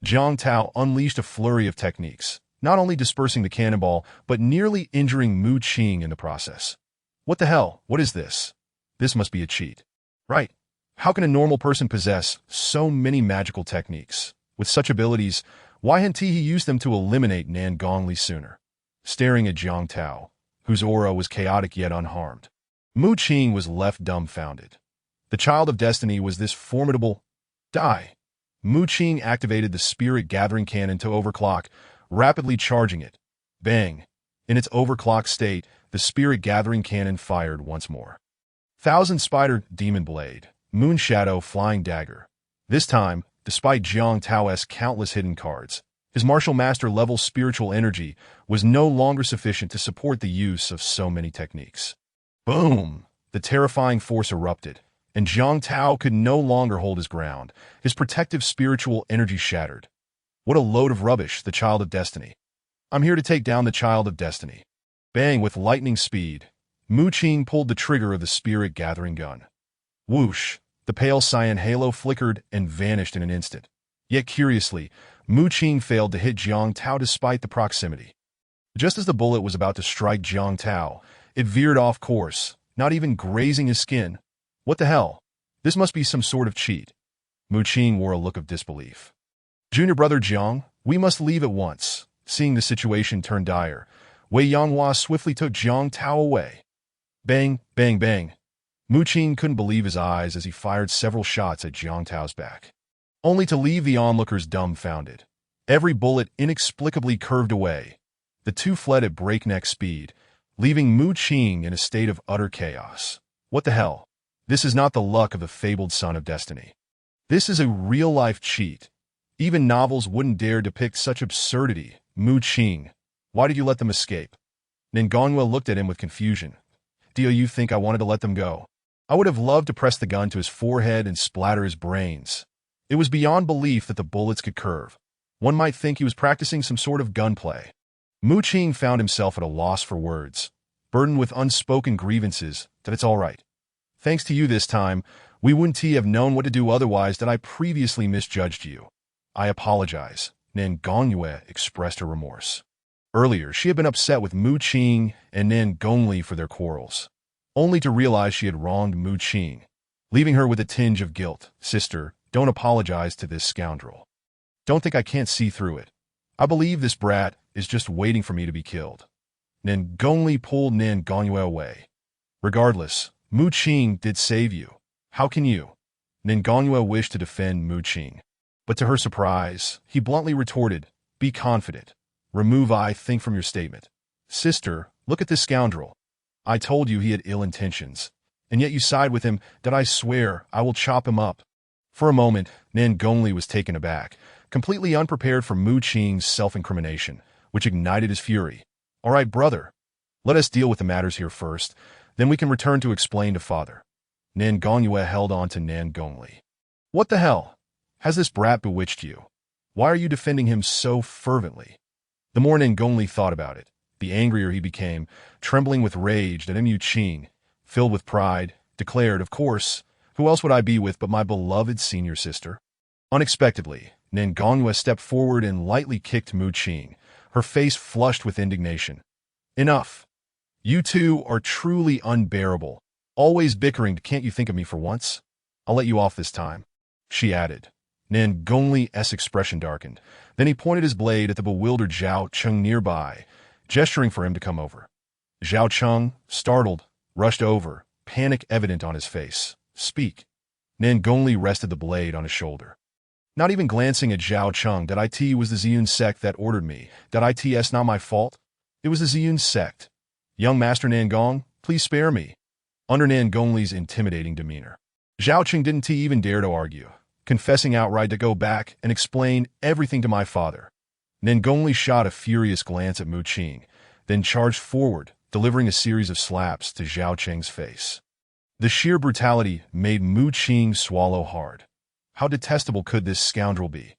Jiang Tao unleashed a flurry of techniques, not only dispersing the cannonball, but nearly injuring Mu Qing in the process. What the hell? What is this? This must be a cheat. Right. How can a normal person possess so many magical techniques? With such abilities, why hadn't he used them to eliminate Nangong Li sooner? Staring at Jiang Tao, whose aura was chaotic yet unharmed, Mu Qing was left dumbfounded. The child of destiny was this formidable. Die! Mu Qing activated the spirit-gathering cannon to overclock, rapidly charging it. Bang! In its overclocked state, the spirit-gathering cannon fired once more. Thousand Spider Demon Blade, Moon Shadow Flying Dagger. This time, despite Jiang Tao's countless hidden cards, his martial master level spiritual energy was no longer sufficient to support the use of so many techniques. Boom! The terrifying force erupted, and Jiang Tao could no longer hold his ground. His protective spiritual energy shattered. What a load of rubbish, the child of destiny. I'm here to take down the child of destiny. Bang! With lightning speed, Mu Qing pulled the trigger of the spirit-gathering gun. Whoosh! The pale cyan halo flickered and vanished in an instant. Yet curiously, Mu Qing failed to hit Jiang Tao despite the proximity. Just as the bullet was about to strike Jiang Tao, it veered off course, not even grazing his skin. What the hell? This must be some sort of cheat. Mu Qing wore a look of disbelief. Junior brother Jiang, we must leave at once. Seeing the situation turn dire, Wei Yanghua swiftly took Jiang Tao away. Bang, bang, bang. Mu Qing couldn't believe his eyes as he fired several shots at Jiang Tao's back, only to leave the onlookers dumbfounded. Every bullet inexplicably curved away. The two fled at breakneck speed, leaving Mu Qing in a state of utter chaos. What the hell? This is not the luck of the fabled son of destiny. This is a real-life cheat. Even novels wouldn't dare depict such absurdity. Mu Qing, why did you let them escape? Nangongwa looked at him with confusion. Do you think I wanted to let them go? I would have loved to press the gun to his forehead and splatter his brains. It was beyond belief that the bullets could curve. One might think he was practicing some sort of gunplay. Mu Qing found himself at a loss for words, burdened with unspoken grievances. That it's all right. Thanks to you this time, We wouldn't have known what to do otherwise that I previously misjudged you. I apologize, Nan Gongyue expressed her remorse. Earlier, she had been upset with Mu Qing and Nan Gongli for their quarrels, only to realize she had wronged Mu Qing, leaving her with a tinge of guilt. Sister, don't apologize to this scoundrel. Don't think I can't see through it. I believe this brat is just waiting for me to be killed. Nan Gongli pulled Nan Gongyue away. Regardless, Mu Qing did save you. How can you? Nan Gongyue wished to defend Mu Qing, but to her surprise, he bluntly retorted, be confident. Remove I think from your statement. Sister, look at this scoundrel. I told you he had ill intentions, and yet you side with him that I swear I will chop him up. For a moment, Nan Gongli was taken aback, completely unprepared for Mu Qing's self-incrimination, which ignited his fury. All right, brother. Let us deal with the matters here first, then we can return to explain to father. Nan Gongyue held on to Nan Gongli. What the hell? Has this brat bewitched you? Why are you defending him so fervently? The more Nan Gongli thought about it, the angrier he became, trembling with rage that Mu Qing, filled with pride, declared, of course, who else would I be with but my beloved senior sister? Unexpectedly, Nan Gongyue stepped forward and lightly kicked Mu Qing, her face flushed with indignation. Enough. You two are truly unbearable. Always bickering, can't you think of me for once? I'll let you off this time, she added. Nan Gongli's expression darkened. Then he pointed his blade at the bewildered Zhao Cheng nearby, gesturing for him to come over. Zhao Cheng, startled, rushed over, panic evident on his face. Speak. Nan Gongli rested the blade on his shoulder. Not even glancing at Zhao Cheng, that it was the Ziyun sect that ordered me, that it's not my fault. It was the Ziyun sect. Young Master Nan Gong, please spare me. Under Nan Gongli's intimidating demeanor, Zhao Cheng didn't even dare to argue, confessing outright to go back and explain everything to my father. Nan Gongli shot a furious glance at Mu Qing, then charged forward, delivering a series of slaps to Zhao Cheng's face. The sheer brutality made Mu Qing swallow hard. How detestable could this scoundrel be?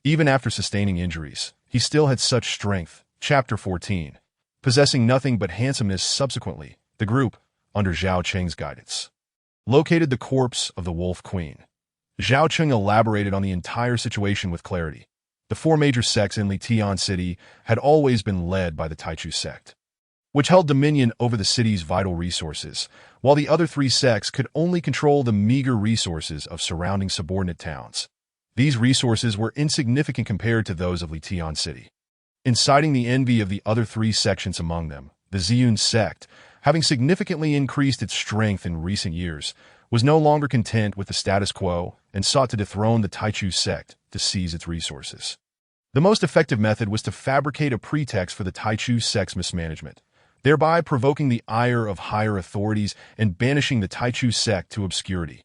Even after sustaining injuries, he still had such strength. Chapter 14. Possessing nothing but handsomeness. Subsequently, the group, under Zhao Cheng's guidance, located the corpse of the Wolf Queen. Zhao Cheng elaborated on the entire situation with clarity. The four major sects in Litian City had always been led by the Taichu sect, which held dominion over the city's vital resources, while the other three sects could only control the meager resources of surrounding subordinate towns. These resources were insignificant compared to those of Litian City, inciting the envy of the other three sections among them. The Ziyun sect, having significantly increased its strength in recent years, was no longer content with the status quo and sought to dethrone the Taichu sect to seize its resources. The most effective method was to fabricate a pretext for the Taichu sect's mismanagement, thereby provoking the ire of higher authorities and banishing the Taichu sect to obscurity.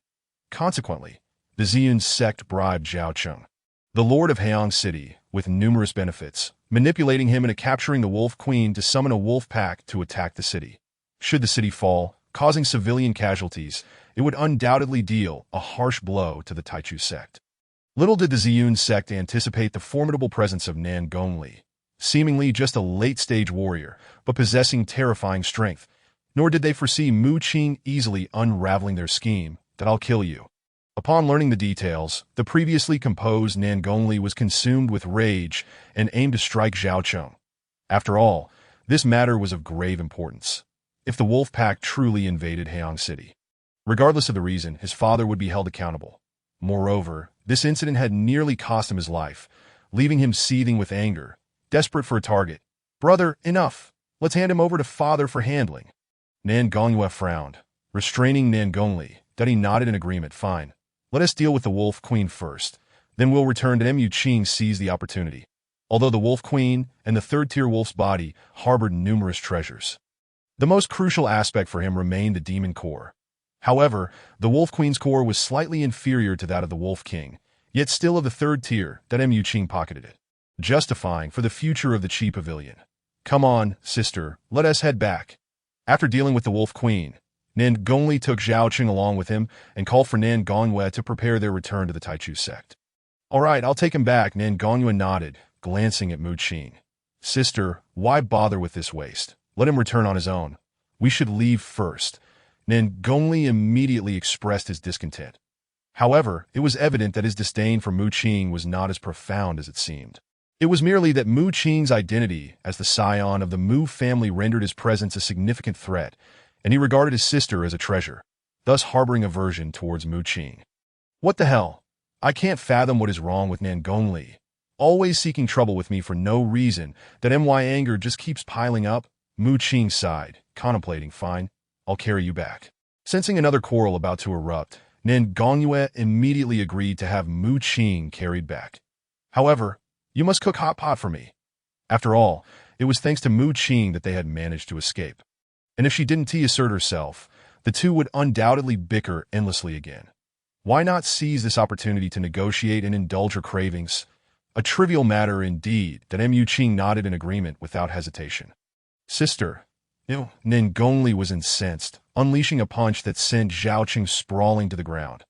Consequently, the Ziyun sect bribed Zhao Cheng, the lord of Heiyang City, with numerous benefits, manipulating him into capturing the Wolf Queen to summon a wolf pack to attack the city. Should the city fall, causing civilian casualties, it would undoubtedly deal a harsh blow to the Taichu sect. Little did the Ziyun sect anticipate the formidable presence of Nan Gongli, seemingly just a late-stage warrior, but possessing terrifying strength, nor did they foresee Mu Qing easily unraveling their scheme that I'll kill you. Upon learning the details, the previously composed Nan Gongli was consumed with rage and aimed to strike Zhao Cheng. After all, this matter was of grave importance. If the wolf pack truly invaded Heiyang City, regardless of the reason, his father would be held accountable. Moreover, this incident had nearly cost him his life, leaving him seething with anger, desperate for a target. Brother, enough. Let's hand him over to father for handling. Nan Gongyue frowned, restraining Nan Gongli, that he nodded in agreement. Fine. Let us deal with the Wolf Queen first, then we'll return to Mu Qing seize the opportunity. Although the Wolf Queen and the third-tier wolf's body harbored numerous treasures, the most crucial aspect for him remained the demon core. However, the Wolf Queen's core was slightly inferior to that of the Wolf King, yet still of the third tier that Mu Qing pocketed it, justifying for the future of the Qi Pavilion. Come on, sister, let us head back. After dealing with the Wolf Queen, Nan Gongli took Zhao Cheng along with him and called for Nan Gongyue to prepare their return to the Taichu sect. All right, I'll take him back, Nan Gongyue nodded, glancing at Mu Qing. Sister, why bother with this waste? Let him return on his own. We should leave first. Nan Gongli immediately expressed his discontent. However, it was evident that his disdain for Mu Qing was not as profound as it seemed. It was merely that Mu Qing's identity as the scion of the Mu family rendered his presence a significant threat, and he regarded his sister as a treasure, thus harboring aversion towards Mu Qing. What the hell? I can't fathom what is wrong with Nan Gongli. Always seeking trouble with me for no reason, that my anger just keeps piling up. Mu Qing sighed, contemplating. Fine, I'll carry you back. Sensing another quarrel about to erupt, Nan Gongyue immediately agreed to have Mu Qing carried back. However, you must cook hot pot for me. After all, it was thanks to Mu Qing that they had managed to escape. And if she didn't assert herself, the two would undoubtedly bicker endlessly again. Why not seize this opportunity to negotiate and indulge her cravings? A trivial matter indeed, that Mu Qing nodded in agreement without hesitation. Sister, Nan Gongli was incensed, unleashing a punch that sent Zhao Qing sprawling to the ground.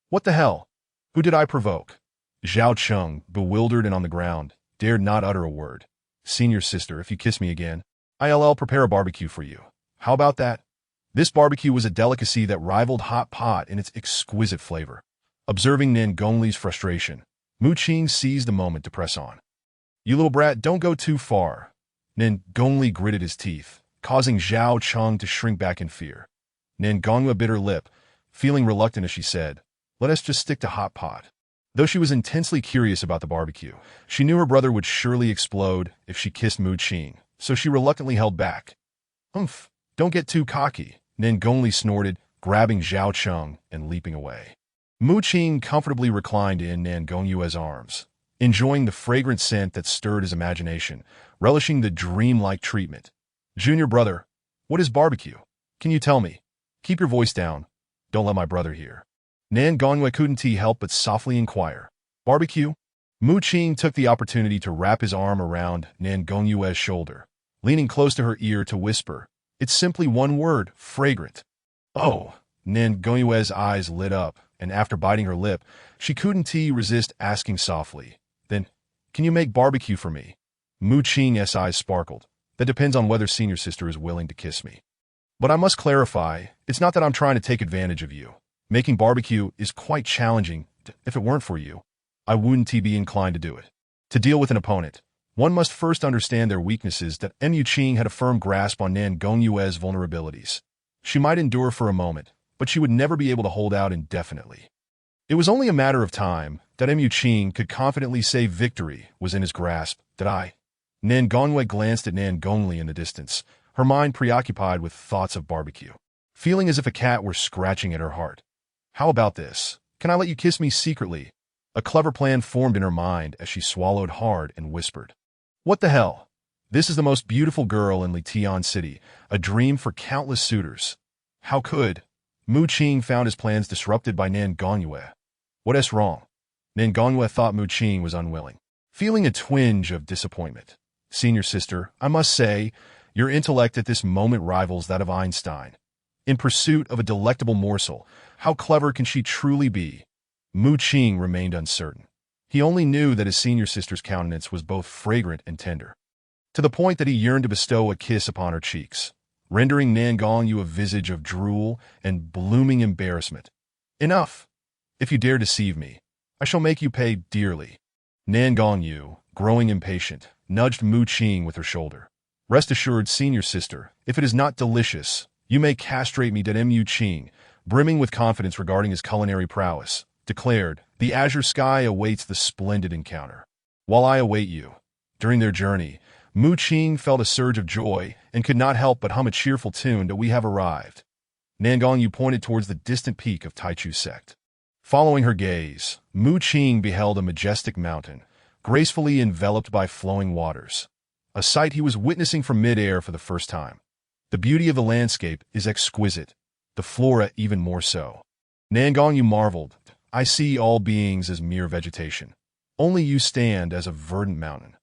What the hell? Who did I provoke? Zhao Qing, bewildered and on the ground, dared not utter a word. Senior sister, if you kiss me again, I'll prepare a barbecue for you. How about that? This barbecue was a delicacy that rivaled hot pot in its exquisite flavor. Observing Nan Gongli's frustration, Mu Qing seized the moment to press on. You little brat, don't go too far. Nan Gongli gritted his teeth, causing Zhao Qing to shrink back in fear. Nan Gongli bit her lip, feeling reluctant as she said, let us just stick to hot pot. Though she was intensely curious about the barbecue, she knew her brother would surely explode if she kissed Mu Qing, so she reluctantly held back. Humph, don't get too cocky, Nan Gongli snorted, grabbing Zhao Qing and leaping away. Mu Qing comfortably reclined in Nan Gongyue's arms, enjoying the fragrant scent that stirred his imagination, relishing the dreamlike treatment. Junior brother, what is barbecue? Can you tell me? Keep your voice down. Don't let my brother hear. Nan Gongyu couldn't help but softly inquire. Barbecue? Mu Qing took the opportunity to wrap his arm around Nan Gongyue's shoulder, leaning close to her ear to whisper, it's simply one word, fragrant. Oh, Nan Gongyue's eyes lit up, and after biting her lip, she couldn't resist asking softly, then, can you make barbecue for me? Mu Qing's eyes sparkled. That depends on whether senior sister is willing to kiss me. But I must clarify, it's not that I'm trying to take advantage of you. Making barbecue is quite challenging. If it weren't for you, I wouldn't be inclined to do it. To deal with an opponent, one must first understand their weaknesses. That Mu Qing had a firm grasp on Nan Gongyue's vulnerabilities. She might endure for a moment, but she would never be able to hold out indefinitely. It was only a matter of time that Mu Qing could confidently say victory was in his grasp. Nan Gongyu glanced at Nan Gongli in the distance, her mind preoccupied with thoughts of barbecue, feeling as if a cat were scratching at her heart. How about this? Can I let you kiss me secretly? A clever plan formed in her mind as she swallowed hard and whispered. What the hell? This is the most beautiful girl in Litian City, a dream for countless suitors. How could? Mu Qing found his plans disrupted by Nan Gongyu. What is wrong? Nan Gongyu thought Mu Qing was unwilling, feeling a twinge of disappointment. Senior sister, I must say, your intellect at this moment rivals that of Einstein. In pursuit of a delectable morsel, how clever can she truly be? Mu Qing remained uncertain. He only knew that his senior sister's countenance was both fragrant and tender, to the point that he yearned to bestow a kiss upon her cheeks, rendering Nan Gongyu a visage of drool and blooming embarrassment. Enough! If you dare deceive me, I shall make you pay dearly. Nan Gongyu, growing impatient, nudged Mu Qing with her shoulder. Rest assured, senior sister, if it is not delicious, you may castrate me. Mu Qing, brimming with confidence regarding his culinary prowess, declared, the azure sky awaits the splendid encounter. While I await you. During their journey, Mu Qing felt a surge of joy and could not help but hum a cheerful tune that we have arrived. Nan Gongyu pointed towards the distant peak of Taichu Sect. Following her gaze, Mu Qing beheld a majestic mountain, gracefully enveloped by flowing waters, a sight he was witnessing from mid-air for the first time. The beauty of the landscape is exquisite, the flora even more so. Nan Gongyu marveled, I see all beings as mere vegetation. Only you stand as a verdant mountain.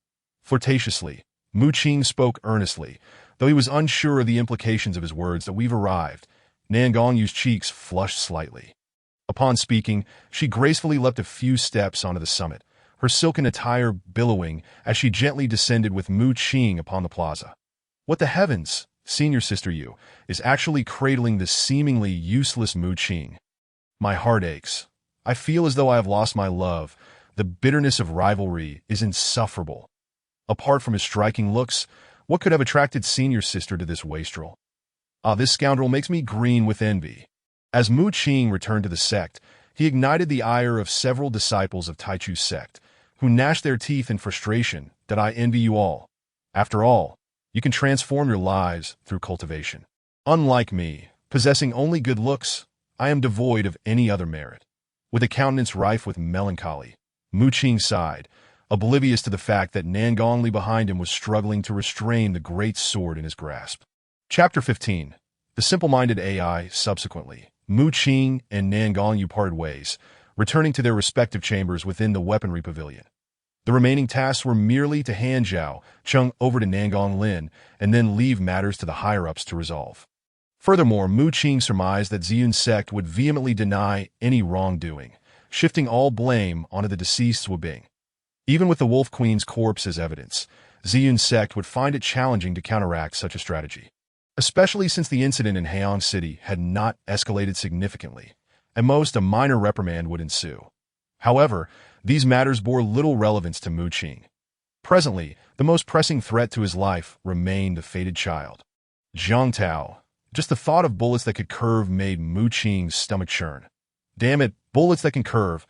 Flirtatiously, Mu Qing spoke earnestly, though he was unsure of the implications of his words. That we've arrived. Nan Gongyu's cheeks flushed slightly. Upon speaking, she gracefully leapt a few steps onto the summit, her silken attire billowing as she gently descended with Mu Qing upon the plaza. What the heavens? senior sister Yu, is actually cradling the seemingly useless Mu Qing. My heart aches. I feel as though I have lost my love. The bitterness of rivalry is insufferable. Apart from his striking looks, what could have attracted senior sister to this wastrel? Ah, this scoundrel makes me green with envy. As Mu Qing returned to the sect, he ignited the ire of several disciples of Taichu's sect, who gnashed their teeth in frustration that I envy you all. After all, you can transform your lives through cultivation. Unlike me, possessing only good looks, I am devoid of any other merit. With a countenance rife with melancholy, Mu Qing sighed, oblivious to the fact that Nangong Li behind him was struggling to restrain the great sword in his grasp. Chapter 15. The Simple-Minded AI. Subsequently, Mu Qing and Nangong Yu parted ways, returning to their respective chambers within the weaponry pavilion. The remaining tasks were merely to hand Zhao Cheng over to Nangong Lin and then leave matters to the higher-ups to resolve. Furthermore, Mu Qing surmised that Ziyun's sect would vehemently deny any wrongdoing, shifting all blame onto the deceased Wu Bing. Even with the Wolf Queen's corpse as evidence, Ziyun's sect would find it challenging to counteract such a strategy, especially since the incident in Haiyang City had not escalated significantly. At most, a minor reprimand would ensue. However, these matters bore little relevance to Mu Qing. Presently, the most pressing threat to his life remained the fated child. Jiang Tao. Just the thought of bullets that could curve made Mu Qing's stomach churn. Damn it, bullets that can curve.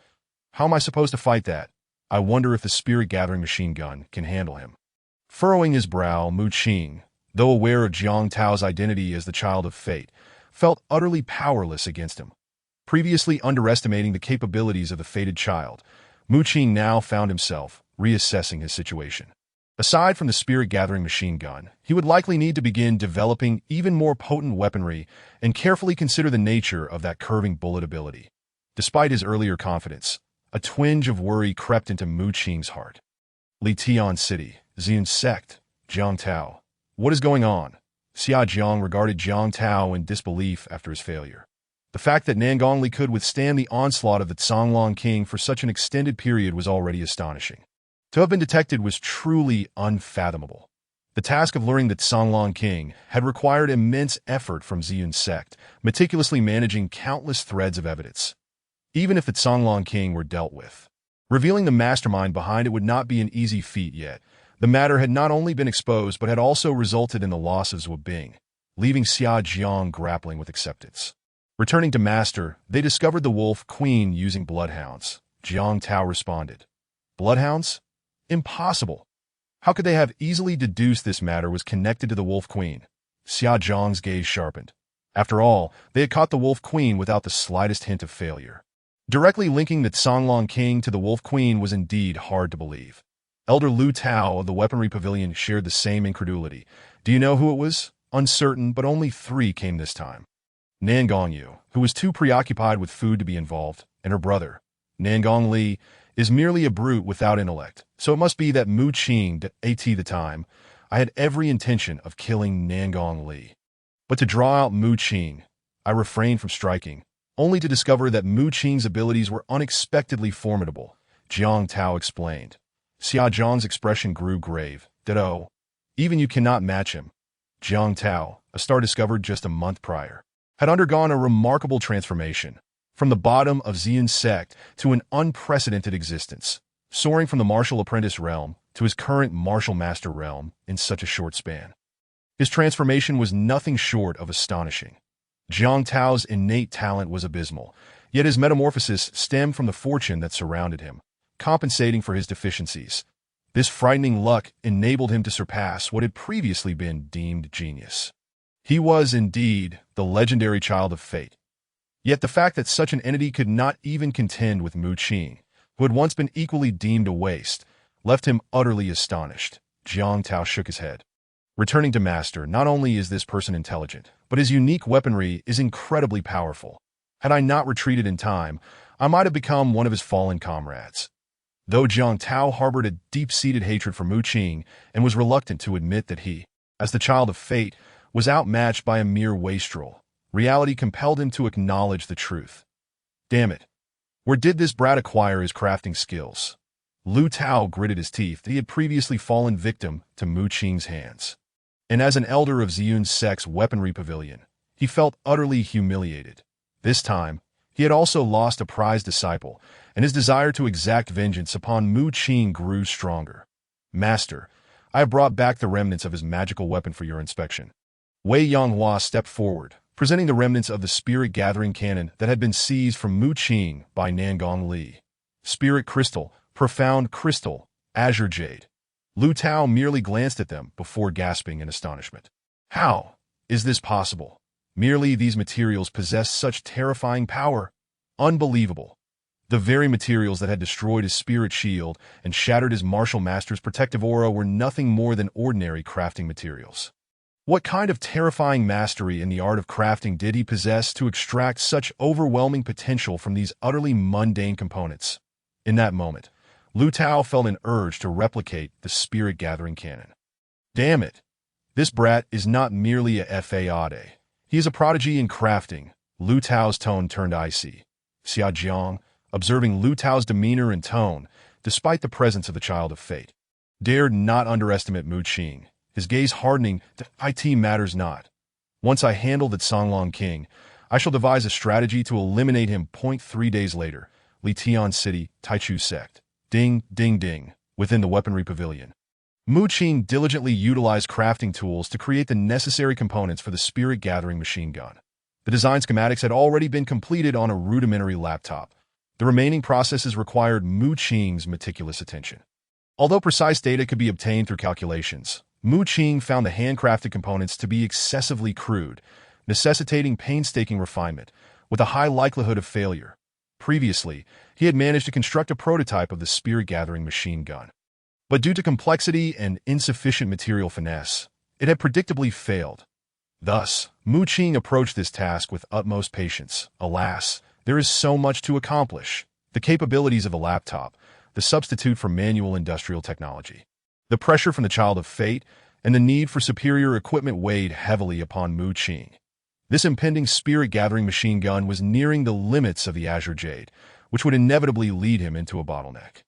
How am I supposed to fight that? I wonder if the spirit-gathering machine gun can handle him. Furrowing his brow, Mu Qing, though aware of Jiang Tao's identity as the child of fate, felt utterly powerless against him. Previously underestimating the capabilities of the fated child, Mu Qing now found himself reassessing his situation. Aside from the spirit-gathering machine gun, he would likely need to begin developing even more potent weaponry and carefully consider the nature of that curving bullet ability. Despite his earlier confidence, a twinge of worry crept into Mu Qing's heart. Litian City, Ziyun's sect, Jiang Tao. What is going on? Xia Jiang regarded Jiang Tao in disbelief after his failure. The fact that Nangong Li could withstand the onslaught of the Songlong King for such an extended period was already astonishing. To have been detected was truly unfathomable. The task of luring the Songlong King had required immense effort from Ziyun's sect, meticulously managing countless threads of evidence. Even if the Songlong King were dealt with, revealing the mastermind behind it would not be an easy feat yet. The matter had not only been exposed but had also resulted in the loss of Zhu Bing, leaving Xia Jiang grappling with acceptance. Returning to Master, they discovered the Wolf Queen using bloodhounds. Jiang Tao responded. Bloodhounds? Impossible. How could they have easily deduced this matter was connected to the Wolf Queen? Xia Jiang's gaze sharpened. After all, they had caught the Wolf Queen without the slightest hint of failure. Directly linking the Songlong King to the Wolf Queen was indeed hard to believe. Elder Lu Tao of the Weaponry Pavilion shared the same incredulity. Do you know who it was? Uncertain, but only 3 came this time. Nangong Yu, who was too preoccupied with food to be involved, and her brother, Nangong Li, is merely a brute without intellect, so it must be that Mu Qing at the time. I had every intention of killing Nangong Li. But to draw out Mu Qing, I refrained from striking, only to discover that Mu Qing's abilities were unexpectedly formidable, Jiang Tao explained. Xia Jiang's expression grew grave. Ditto. Even you cannot match him. Jiang Tao, a star discovered just a month prior, had undergone a remarkable transformation, from the bottom of Ziyun's sect to an unprecedented existence, soaring from the martial apprentice realm to his current martial master realm in such a short span. His transformation was nothing short of astonishing. Jiang Tao's innate talent was abysmal, yet his metamorphosis stemmed from the fortune that surrounded him, compensating for his deficiencies. This frightening luck enabled him to surpass what had previously been deemed genius. He was, indeed, the legendary child of fate. Yet the fact that such an entity could not even contend with Mu Qing, who had once been equally deemed a waste, left him utterly astonished. Jiang Tao shook his head. Returning to Master, not only is this person intelligent, but his unique weaponry is incredibly powerful. Had I not retreated in time, I might have become one of his fallen comrades. Though Jiang Tao harbored a deep-seated hatred for Mu Qing and was reluctant to admit that he, as the child of fate, was outmatched by a mere wastrel, reality compelled him to acknowledge the truth. Damn it. Where did this brat acquire his crafting skills? Lu Tao gritted his teeth. He had previously fallen victim to Mu Qing's hands. And as an elder of Ziyun's sect's weaponry pavilion, he felt utterly humiliated. This time, he had also lost a prized disciple, and his desire to exact vengeance upon Mu Qing grew stronger. Master, I have brought back the remnants of his magical weapon for your inspection. Wei Yanghua stepped forward, presenting the remnants of the spirit-gathering cannon that had been seized from Mu Qing by Nangong Li. Spirit crystal, profound crystal, azure jade. Lu Tao merely glanced at them before gasping in astonishment. How is this possible? Merely these materials possess such terrifying power. Unbelievable. The very materials that had destroyed his spirit shield and shattered his martial master's protective aura were nothing more than ordinary crafting materials. What kind of terrifying mastery in the art of crafting did he possess to extract such overwhelming potential from these utterly mundane components? In that moment, Lu Tao felt an urge to replicate the spirit-gathering cannon. Damn it! This brat is not merely a fade. He is a prodigy in crafting. Lu Tao's tone turned icy. Xia Jiang, observing Lu Tao's demeanor and tone, despite the presence of the Child of Fate, dared not underestimate Mu Qing, his gaze hardening to "It matters not. Once I handle that Songlong King, I shall devise a strategy to eliminate him. 3 days later, Litian City, Taichu Sect. Ding, ding, ding, within the weaponry pavilion. Mu Qing diligently utilized crafting tools to create the necessary components for the spirit-gathering machine gun. The design schematics had already been completed on a rudimentary laptop. The remaining processes required Mu Qing's meticulous attention. Although precise data could be obtained through calculations, Mu Qing found the handcrafted components to be excessively crude, necessitating painstaking refinement, with a high likelihood of failure. Previously, he had managed to construct a prototype of the spirit-gathering machine gun. But due to complexity and insufficient material finesse, it had predictably failed. Thus, Mu Qing approached this task with utmost patience. Alas, there is so much to accomplish. The capabilities of a laptop, the substitute for manual industrial technology. The pressure from the Child of Fate and the need for superior equipment weighed heavily upon Mu Qing. This impending spirit-gathering machine gun was nearing the limits of the Azure Jade, which would inevitably lead him into a bottleneck.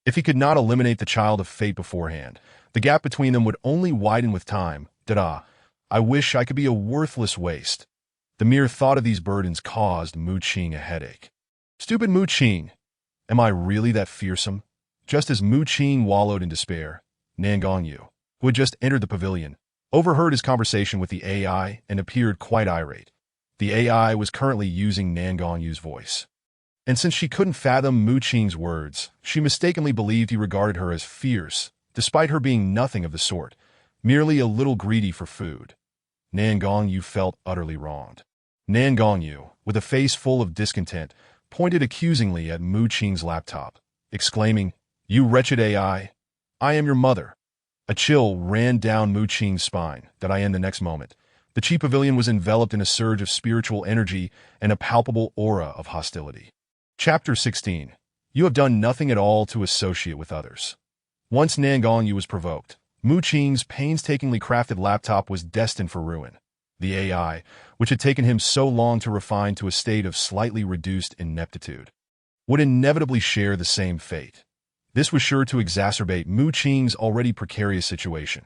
If he could not eliminate the Child of Fate beforehand, the gap between them would only widen with time. I wish I could be a worthless waste. The mere thought of these burdens caused Mu Qing a headache. Stupid Mu Qing! Am I really that fearsome? Just as Mu Qing wallowed in despair, Nangong Yu, who had just entered the pavilion, overheard his conversation with the AI and appeared quite irate. The AI was currently using Nangong Yu's voice. And since she couldn't fathom Mu Qing's words, she mistakenly believed he regarded her as fierce, despite her being nothing of the sort, merely a little greedy for food. Nangong Yu felt utterly wronged. Nangong Yu, with a face full of discontent, pointed accusingly at Mu Qing's laptop, exclaiming, "You wretched AI! I am your mother." A chill ran down Mu Qing's spine. The next moment, the Qi Pavilion was enveloped in a surge of spiritual energy and a palpable aura of hostility. Chapter 16. You have done nothing at all to associate with others. Once Nangong Yu was provoked, Mu Qing's painstakingly crafted laptop was destined for ruin. The AI, which had taken him so long to refine to a state of slightly reduced ineptitude, would inevitably share the same fate. This was sure to exacerbate Mu Qing's already precarious situation.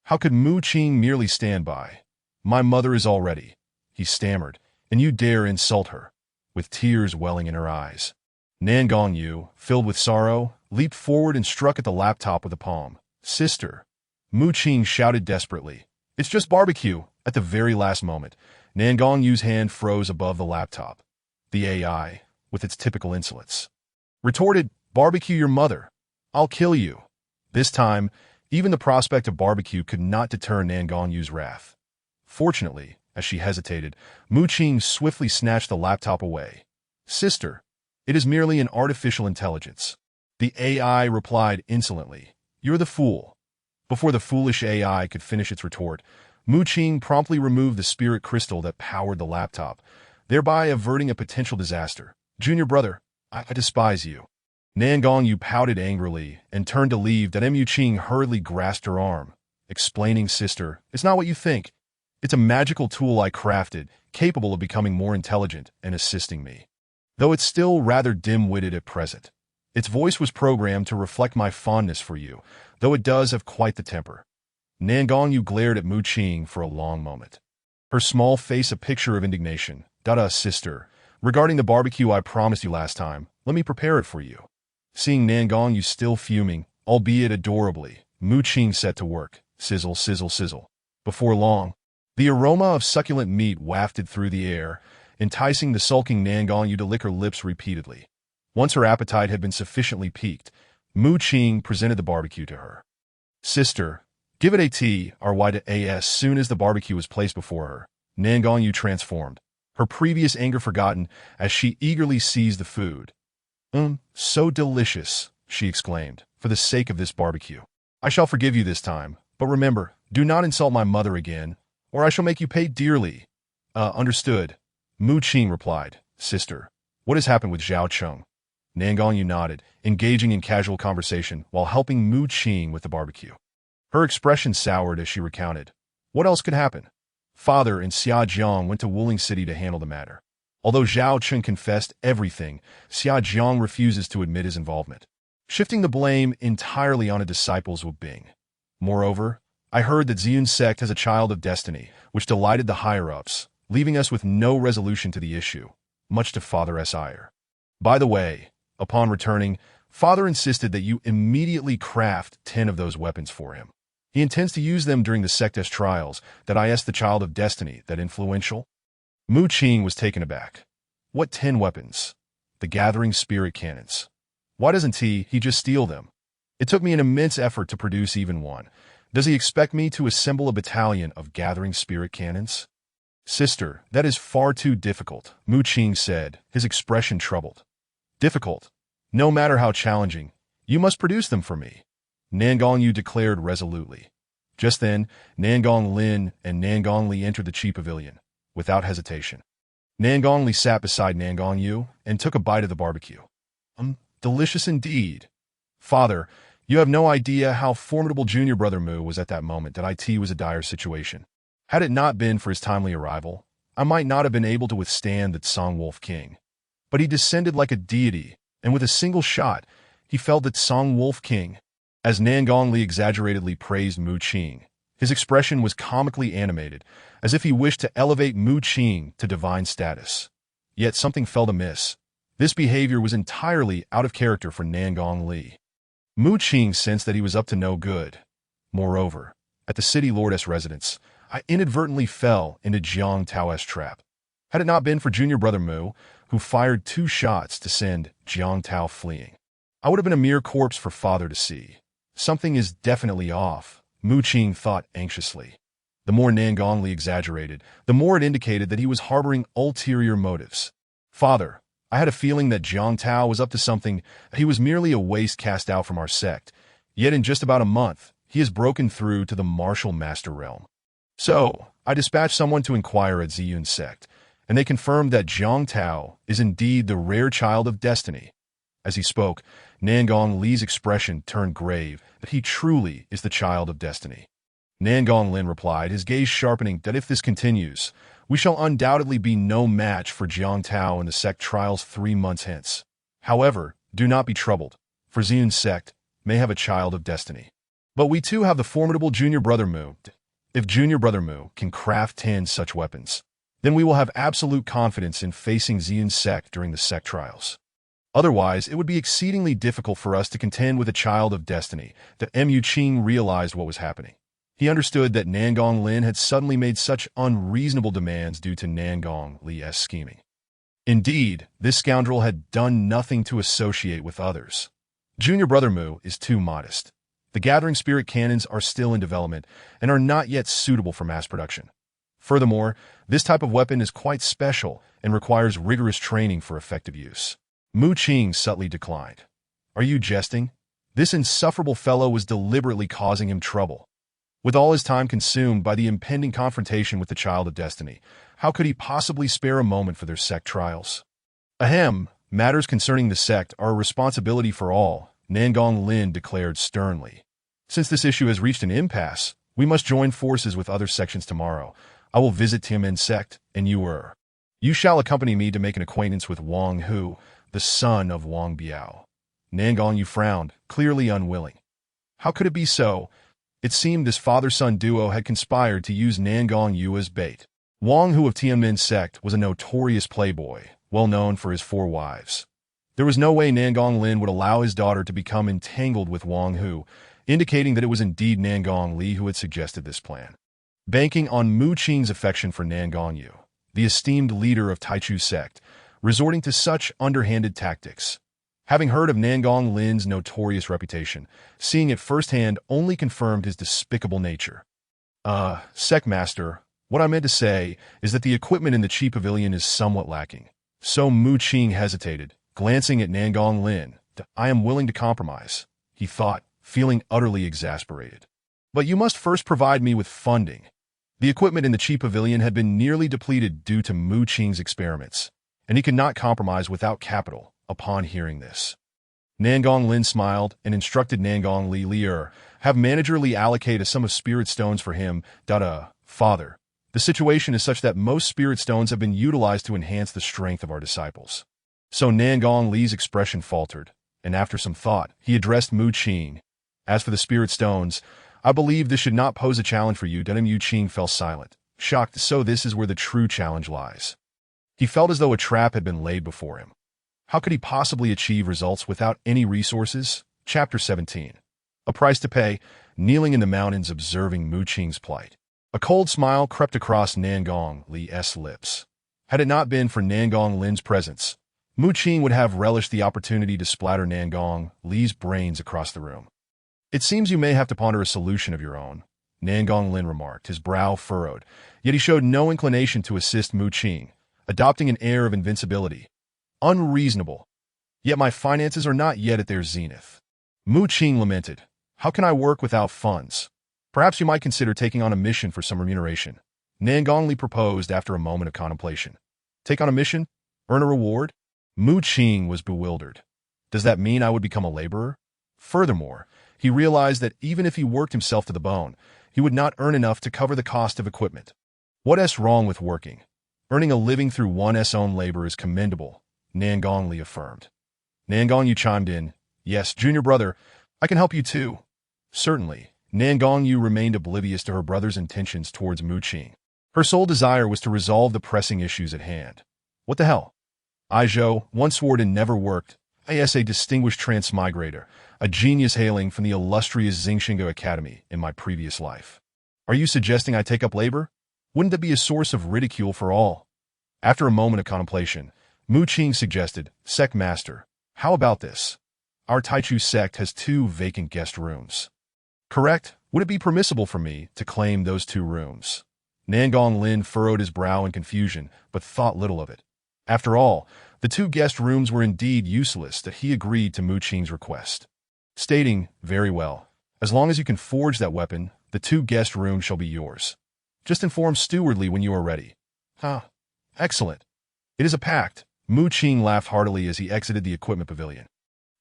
How could Mu Qing merely stand by? "My mother is all ready," he stammered, "and you dare insult her," with tears welling in her eyes. Nangong Yu, filled with sorrow, leaped forward and struck at the laptop with a palm. "Sister!" Mu Qing shouted desperately. "It's just barbecue." At the very last moment, Nangong Yu's hand froze above the laptop. The AI, with its typical insolence, retorted, "Barbecue your mother. I'll kill you." This time, even the prospect of barbecue could not deter Nangong Yu's wrath. Fortunately, as she hesitated, Mu Qing swiftly snatched the laptop away. "Sister, it is merely an artificial intelligence." The AI replied insolently, "You're the fool." Before the foolish AI could finish its retort, Mu Qing promptly removed the spirit crystal that powered the laptop, thereby averting a potential disaster. "Junior brother, I despise you." Nangong Yu pouted angrily and turned to leave, but Mu Qing hurriedly grasped her arm, explaining, "Sister, it's not what you think. It's a magical tool I crafted, capable of becoming more intelligent and assisting me. Though it's still rather dim-witted at present. Its voice was programmed to reflect my fondness for you, though it does have quite the temper." Gongyu glared at Mu Qing for a long moment. Her small face a picture of indignation. Sister, regarding the barbecue I promised you last time, let me prepare it for you. Seeing Gongyu still fuming, albeit adorably, Mu Qing set to work. Sizzle, sizzle, sizzle. Before long, the aroma of succulent meat wafted through the air, enticing the sulking Gongyu to lick her lips repeatedly. Once her appetite had been sufficiently piqued, Mu Qing presented the barbecue to her. Sister, give it a try to as soon as the barbecue was placed before her. Gongyu transformed, her previous anger forgotten as she eagerly seized the food. So delicious, she exclaimed, for the sake of this barbecue. I shall forgive you this time, but remember, do not insult my mother again, or I shall make you pay dearly. Understood. Mu Qing replied. Sister, what has happened with Zhao Cheng? Gongyu nodded, engaging in casual conversation while helping Mu Qing with the barbecue. Her expression soured as she recounted. What else could happen? Father and Xia Jiang went to Wuling City to handle the matter. Although Zhao Cheng confessed everything, Xia Jiang refuses to admit his involvement, shifting the blame entirely on a disciple's Wu Bing. Moreover, I heard that Ziyun's sect has a child of destiny, which delighted the higher-ups, leaving us with no resolution to the issue, much to Father's ire. By the way, upon returning, Father insisted that you immediately craft 10 of those weapons for him. He intends to use them during the sect's trials. That is the child of destiny, that influential? Mu Qing was taken aback. What 10 weapons? The gathering spirit cannons. Why doesn't he just steal them? It took me an immense effort to produce even one. Does he expect me to assemble a battalion of gathering spirit cannons? Sister, that is far too difficult, Mu Qing said, his expression troubled. Difficult? No matter how challenging, you must produce them for me, Gongyu declared resolutely. Just then, Gongli and Gongli entered the Qi Pavilion, without hesitation. Gongli sat beside Gongyu and took a bite of the barbecue. Delicious indeed. Father, you have no idea how formidable junior brother Mu was at that moment. That it was a dire situation. Had it not been for his timely arrival, I might not have been able to withstand the Song Wolf King. But he descended like a deity, and with a single shot, he felled the Song Wolf King. As Gongli exaggeratedly praised Mu Qing, his expression was comically animated, as if he wished to elevate Mu Qing to divine status. Yet something felt amiss. This behavior was entirely out of character for Gongli. Mu Qing sensed that he was up to no good. Moreover, at the city lordess' residence, I inadvertently fell into Jiang Tao's trap. Had it not been for junior brother Mu, who fired 2 shots to send Jiang Tao fleeing, I would have been a mere corpse for Father to see. Something is definitely off, Mu Qing thought anxiously. The more Gongli exaggerated, the more it indicated that he was harboring ulterior motives. Father, I had a feeling that Jiang Tao was up to something. He was merely a waste cast out from our sect. Yet in just about a month, he has broken through to the martial master realm. So, I dispatched someone to inquire at Ziyun's sect, and they confirmed that Jiang Tao is indeed the rare child of destiny. As he spoke, Gongli's expression turned grave, that he truly is the child of destiny. Gonglin replied, his gaze sharpening, that if this continues, we shall undoubtedly be no match for Jiang Tao in the sect trials 3 months hence. However, do not be troubled, for Ziyun's sect may have a child of destiny. But we too have the formidable junior brother Mu. If junior brother Mu can craft 10 such weapons, then we will have absolute confidence in facing Ziyun's sect during the sect trials. Otherwise, it would be exceedingly difficult for us to contend with a child of destiny. That Mu Qing realized what was happening. He understood that Gonglin had suddenly made such unreasonable demands due to Gongli's scheming. Indeed, this scoundrel had done nothing to associate with others. Junior brother Mu is too modest. The gathering spirit cannons are still in development and are not yet suitable for mass production. Furthermore, this type of weapon is quite special and requires rigorous training for effective use. Mu Qing subtly declined. Are you jesting? This insufferable fellow was deliberately causing him trouble. With all his time consumed by the impending confrontation with the child of destiny, how could he possibly spare a moment for their sect trials? Ahem, matters concerning the sect are a responsibility for all, Gonglin declared sternly. Since this issue has reached an impasse, we must join forces with other sections tomorrow. I will visit Tianmen sect, and you shall accompany me to make an acquaintance with Wang Hu, the son of Wang Biao. Gongyu frowned, clearly unwilling. How could it be so? It seemed this father-son duo had conspired to use Nan Gongyu as bait. Wang Hu of Tianmin sect was a notorious playboy, well known for his 4 wives. There was no way Nan Gonglin would allow his daughter to become entangled with Wang Hu, indicating that it was indeed Nan Gongli who had suggested this plan. Banking on Mu Qing's affection for Nan Gongyu, the esteemed leader of Taichu sect, resorting to such underhanded tactics. Having heard of Nan Gonglin's notorious reputation, seeing it firsthand only confirmed his despicable nature. Sect master, what I meant to say is that the equipment in the Qi Pavilion is somewhat lacking. So Mu Qing hesitated, glancing at Nan Gonglin. I am willing to compromise, he thought, feeling utterly exasperated. But you must first provide me with funding. The equipment in the Qi Pavilion had been nearly depleted due to Mu Qing's experiments, and he could not compromise without capital. Upon hearing this, Nan Gonglin smiled and instructed Nan Gongli Lier, have Manager Li allocate a sum of spirit stones for him. Father, the situation is such that most spirit stones have been utilized to enhance the strength of our disciples. So Nan Gongli's expression faltered, and after some thought, he addressed Mu Qing. As for the spirit stones, I believe this should not pose a challenge for you. Mu Qing fell silent, shocked. So this is where the true challenge lies. He felt as though a trap had been laid before him. How could he possibly achieve results without any resources? Chapter 17. A price to pay, kneeling in the mountains observing Mu Qing's plight. A cold smile crept across Nan Gongli's lips. Had it not been for Nan Gonglin's presence, Mu Qing would have relished the opportunity to splatter Nan Gongli's brains across the room. It seems you may have to ponder a solution of your own, Nan Gonglin remarked, his brow furrowed, yet he showed no inclination to assist Mu Qing, adopting an air of invincibility. Unreasonable. Yet my finances are not yet at their zenith. Mu Qing lamented. How can I work without funds? Perhaps you might consider taking on a mission for some remuneration. Nan Gongli proposed after a moment of contemplation. Take on a mission? Earn a reward? Mu Qing was bewildered. Does that mean I would become a laborer? Furthermore, he realized that even if he worked himself to the bone, he would not earn enough to cover the cost of equipment. What's wrong with working? Earning a living through one's own labor is commendable, Nan Gongli affirmed. Nan Gongyu chimed in. Yes, junior brother, I can help you too. Certainly, Nan Gongyu remained oblivious to her brother's intentions towards Mu Qing. Her sole desire was to resolve the pressing issues at hand. What the hell? I Zhou, once sword and never worked, as a distinguished transmigrator, a genius hailing from the illustrious Xingxingo Academy in my previous life. Are you suggesting I take up labor? Wouldn't that be a source of ridicule for all? After a moment of contemplation, Mu Qing suggested, Sect Master, how about this? Our Taichu sect has 2 vacant guest rooms. Correct? Would it be permissible for me to claim those 2 rooms? Nan Gonglin furrowed his brow in confusion, but thought little of it. After all, the 2 guest rooms were indeed useless that he agreed to Mu Qing's request. Stating, very well, as long as you can forge that weapon, the 2 guest rooms shall be yours. Just inform Steward Li when you are ready. Excellent. It is a pact. Mu Qing laughed heartily as he exited the equipment pavilion.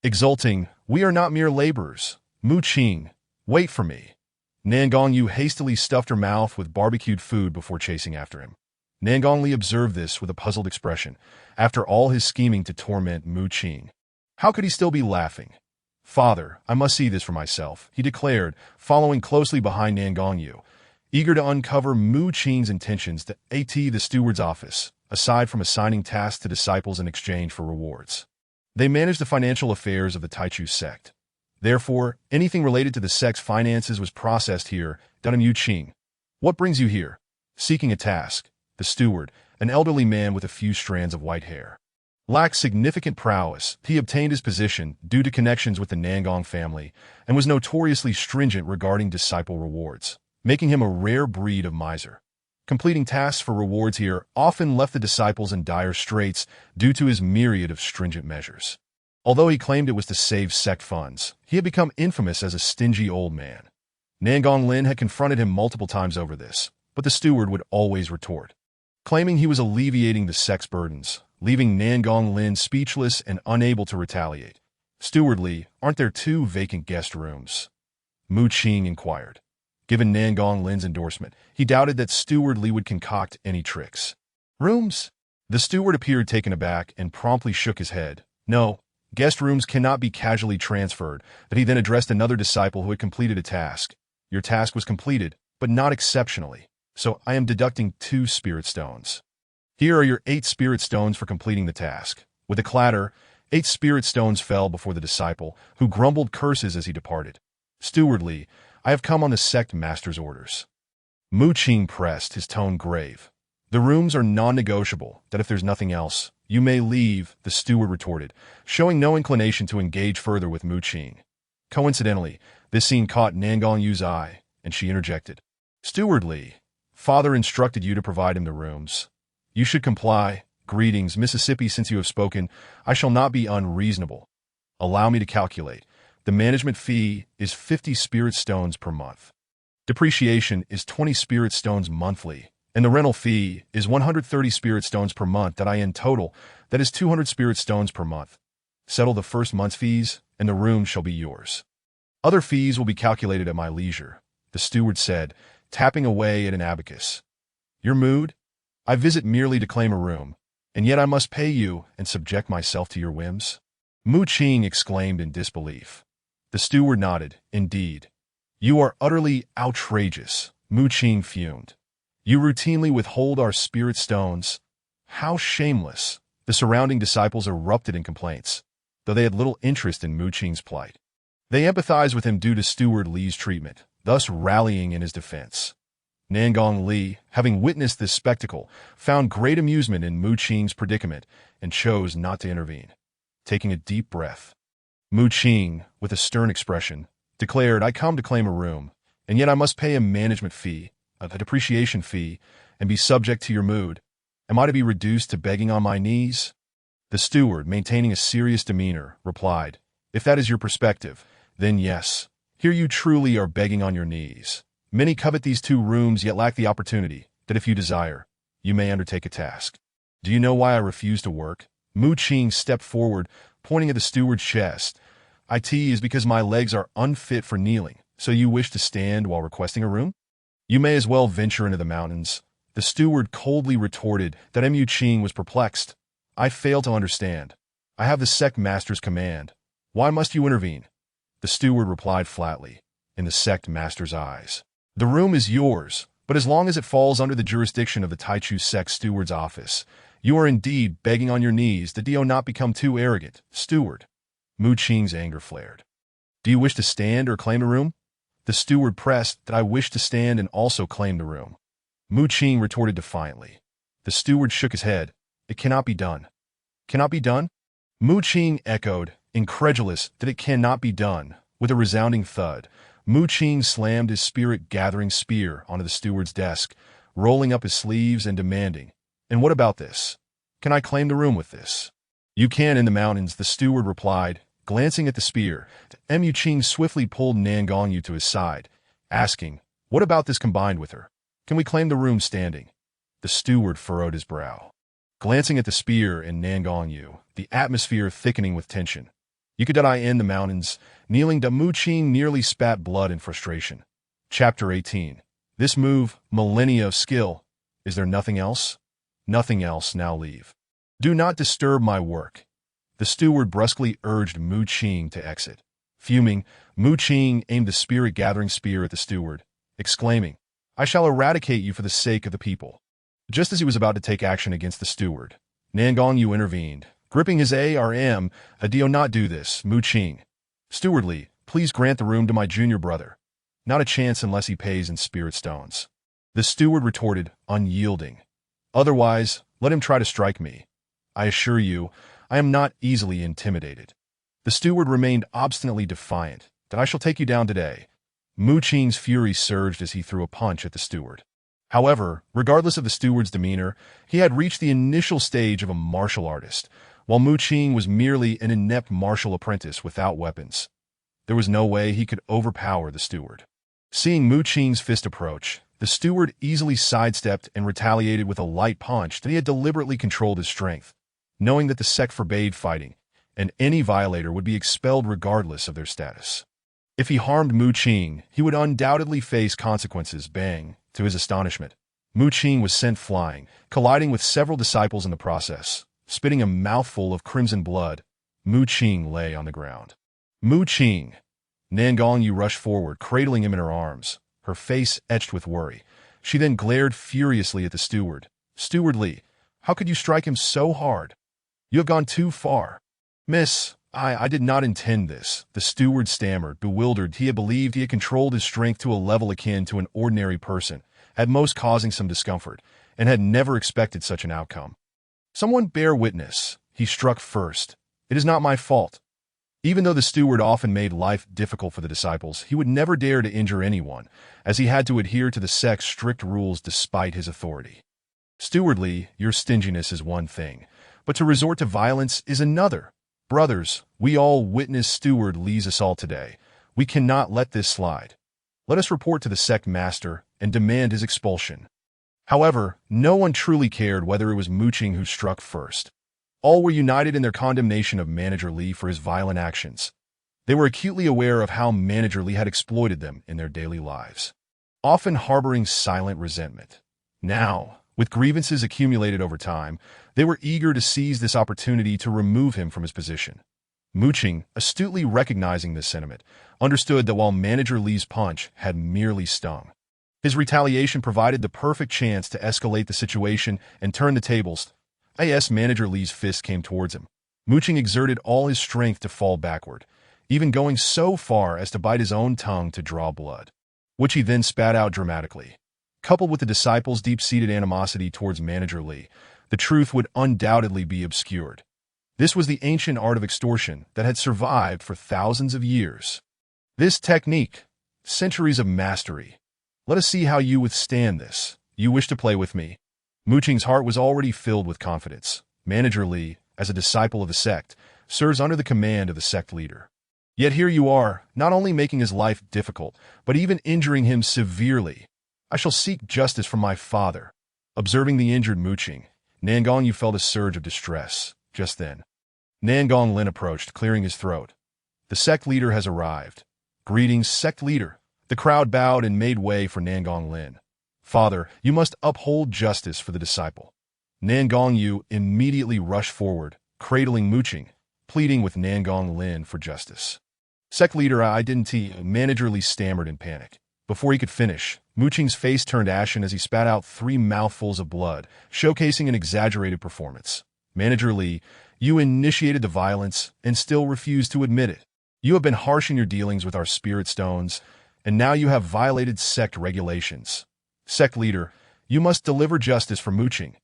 Exulting, we are not mere laborers. Mu Qing, wait for me. Nan Gongyu hastily stuffed her mouth with barbecued food before chasing after him. Nan Gongli observed this with a puzzled expression, after all his scheming to torment Mu Qing. How could he still be laughing? Father, I must see this for myself, he declared, following closely behind Nan Gongyu, eager to uncover Mu Qing's intentions to the steward's office, aside from assigning tasks to disciples in exchange for rewards. They managed the financial affairs of the Taichu sect. Therefore, anything related to the sect's finances was processed here. Mu Qing, what brings you here? Seeking a task. The steward, an elderly man with a few strands of white hair, lacked significant prowess. He obtained his position due to connections with the Nangong family and was notoriously stringent regarding disciple rewards, making him a rare breed of miser. Completing tasks for rewards here often left the disciples in dire straits due to his myriad of stringent measures. Although he claimed it was to save sect funds, he had become infamous as a stingy old man. Nan Gonglin had confronted him multiple times over this, but the steward would always retort, claiming he was alleviating the sect's burdens, leaving Nan Gonglin speechless and unable to retaliate. Steward Li, aren't there 2 vacant guest rooms? Mu Qing inquired. Given Nan Gonglin's endorsement, he doubted that Steward Li would concoct any tricks. Rooms? The steward appeared taken aback and promptly shook his head. No, guest rooms cannot be casually transferred, but he then addressed another disciple who had completed a task. Your task was completed, but not exceptionally, so I am deducting 2 spirit stones. Here are your 8 spirit stones for completing the task. With a clatter, 8 spirit stones fell before the disciple, who grumbled curses as he departed. Stewardly, I have come on the sect master's orders. Mu Qing pressed, his tone grave. The rooms are non-negotiable, that if there's nothing else, you may leave, the steward retorted, showing no inclination to engage further with Mu Qing. Coincidentally, this scene caught Nangong Yu's eye, and she interjected. Stewardly, father instructed you to provide him the rooms. You should comply. Greetings, Mississippi, since you have spoken, I shall not be unreasonable. Allow me to calculate. The management fee is 50 spirit stones per month. Depreciation is 20 spirit stones monthly, and the rental fee is 130 spirit stones per month. That in total, that is 200 spirit stones per month. Settle the first month's fees, and the room shall be yours. Other fees will be calculated at my leisure, the steward said, tapping away at an abacus. Your mood? I visit merely to claim a room, and yet I must pay you and subject myself to your whims? Mu Qing exclaimed in disbelief. The steward nodded. Indeed. You are utterly outrageous, Mu Qing fumed. You routinely withhold our spirit stones. How shameless. The surrounding disciples erupted in complaints, though they had little interest in Mu Qing's plight. They empathized with him due to Steward Li's treatment, thus rallying in his defense. Nangong Li, having witnessed this spectacle, found great amusement in Mu Qing's predicament and chose not to intervene. Taking a deep breath, Mu Qing, with a stern expression, declared, I come to claim a room, and yet I must pay a management fee, a depreciation fee, and be subject to your mood. Am I to be reduced to begging on my knees? The steward, maintaining a serious demeanor, replied, If that is your perspective, then yes, here you truly are begging on your knees. Many covet these 2 rooms yet lack the opportunity, that if you desire, you may undertake a task. Do you know why I refuse to work? Mu Qing stepped forward, pointing at the steward's chest. It is because my legs are unfit for kneeling, so you wish to stand while requesting a room? You may as well venture into the mountains. The steward coldly retorted that Mu Qing was perplexed. I fail to understand. I have the sect master's command. Why must you intervene? The steward replied flatly, in the sect master's eyes. The room is yours, but as long as it falls under the jurisdiction of the Taichu sect steward's office, you are indeed begging on your knees that Dio not become too arrogant, steward. Mu Qing's anger flared. Do you wish to stand or claim a room? The steward pressed that I wish to stand and also claim the room. Mu Qing retorted defiantly. The steward shook his head. It cannot be done. Cannot be done? Mu Qing echoed, incredulous that it cannot be done. With a resounding thud, Mu Qing slammed his spirit-gathering spear onto the steward's desk, rolling up his sleeves and demanding, And what about this? Can I claim the room with this? You can in the mountains, the steward replied, glancing at the spear. Mu Qing swiftly pulled Nangong Yu to his side, asking, What about this combined with her? Can we claim the room standing? The steward furrowed his brow. Glancing at the spear and Nangong Yu, the atmosphere thickening with tension. You could die in the mountains. Kneeling, Mu Qing nearly spat blood in frustration. Chapter 18. This move, millennia of skill. Is there nothing else? Nothing else, now leave. Do not disturb my work. The steward brusquely urged Mu Qing to exit. Fuming, Mu Qing aimed the spirit-gathering spear at the steward, exclaiming, I shall eradicate you for the sake of the people. Just as he was about to take action against the steward, Nangong Yu intervened, gripping his ARM. Do not do this, Mu Qing. Stewardly, please grant the room to my junior brother. Not a chance unless he pays in spirit stones. The steward retorted, unyielding. Otherwise, let him try to strike me. I assure you, I am not easily intimidated. The steward remained obstinately defiant, that I shall take you down today. Mu Qing's fury surged as he threw a punch at the steward. However, regardless of the steward's demeanor, he had reached the initial stage of a martial artist, while Mu Qing was merely an inept martial apprentice without weapons. There was no way he could overpower the steward. Seeing Mu Qing's fist approach, the steward easily sidestepped and retaliated with a light punch that he had deliberately controlled his strength, knowing that the sect forbade fighting, and any violator would be expelled regardless of their status. If he harmed Mu Qing, he would undoubtedly face consequences. Bang! To his astonishment, Mu Qing was sent flying, colliding with several disciples in the process. Spitting a mouthful of crimson blood, Mu Qing lay on the ground. Mu Qing, Nangong Yu rushed forward, cradling him in her arms, her face etched with worry. She then glared furiously at the steward. "Steward Li, how could you strike him so hard? You have gone too far." "Miss, I did not intend this," the steward stammered, bewildered. He had believed he had controlled his strength to a level akin to an ordinary person, at most causing some discomfort, and had never expected such an outcome. "Someone bear witness. He struck first. It is not my fault." Even though the steward often made life difficult for the disciples, he would never dare to injure anyone, as he had to adhere to the sect's strict rules despite his authority. "Steward Li, your stinginess is one thing, but to resort to violence is another. Brothers, we all witnessed Steward Li's assault today. We cannot let this slide. Let us report to the sect master and demand his expulsion." However, no one truly cared whether it was Muqing who struck first. All were united in their condemnation of Manager Li for his violent actions. They were acutely aware of how Manager Li had exploited them in their daily lives, often harboring silent resentment. Now, with grievances accumulated over time, they were eager to seize this opportunity to remove him from his position. Muqing, astutely recognizing this sentiment, understood that while Manager Li's punch had merely stung, his retaliation provided the perfect chance to escalate the situation and turn the tables. As Manager Li's fist came towards him, Muqing exerted all his strength to fall backward, even going so far as to bite his own tongue to draw blood, which he then spat out dramatically. Coupled with the disciples' deep-seated animosity towards Manager Li, the truth would undoubtedly be obscured. This was the ancient art of extortion that had survived for thousands of years. This technique, centuries of mastery. Let us see how you withstand this. You wish to play with me? Muqing's heart was already filled with confidence. Manager Li, as a disciple of the sect, serves under the command of the sect leader. Yet here you are, not only making his life difficult, but even injuring him severely. "I shall seek justice from my father." Observing the injured Muqing, Nangong Yu felt a surge of distress. Just then, Nangong Lin approached, clearing his throat. "The sect leader has arrived." "Greetings, sect leader." The crowd bowed and made way for Nangong Lin. "Father, you must uphold justice for the disciple." Nangong Yu immediately rushed forward, cradling Muqing, pleading with Nangong Lin for justice. "Sect leader, I didn't..." Manager Li stammered in panic. Before he could finish, Muqing's face turned ashen as he spat out 3 mouthfuls of blood, showcasing an exaggerated performance. "Manager Li, you initiated the violence and still refuse to admit it. You have been harsh in your dealings with our spirit stones, and now you have violated sect regulations. Sect leader, you must deliver justice for Muqing."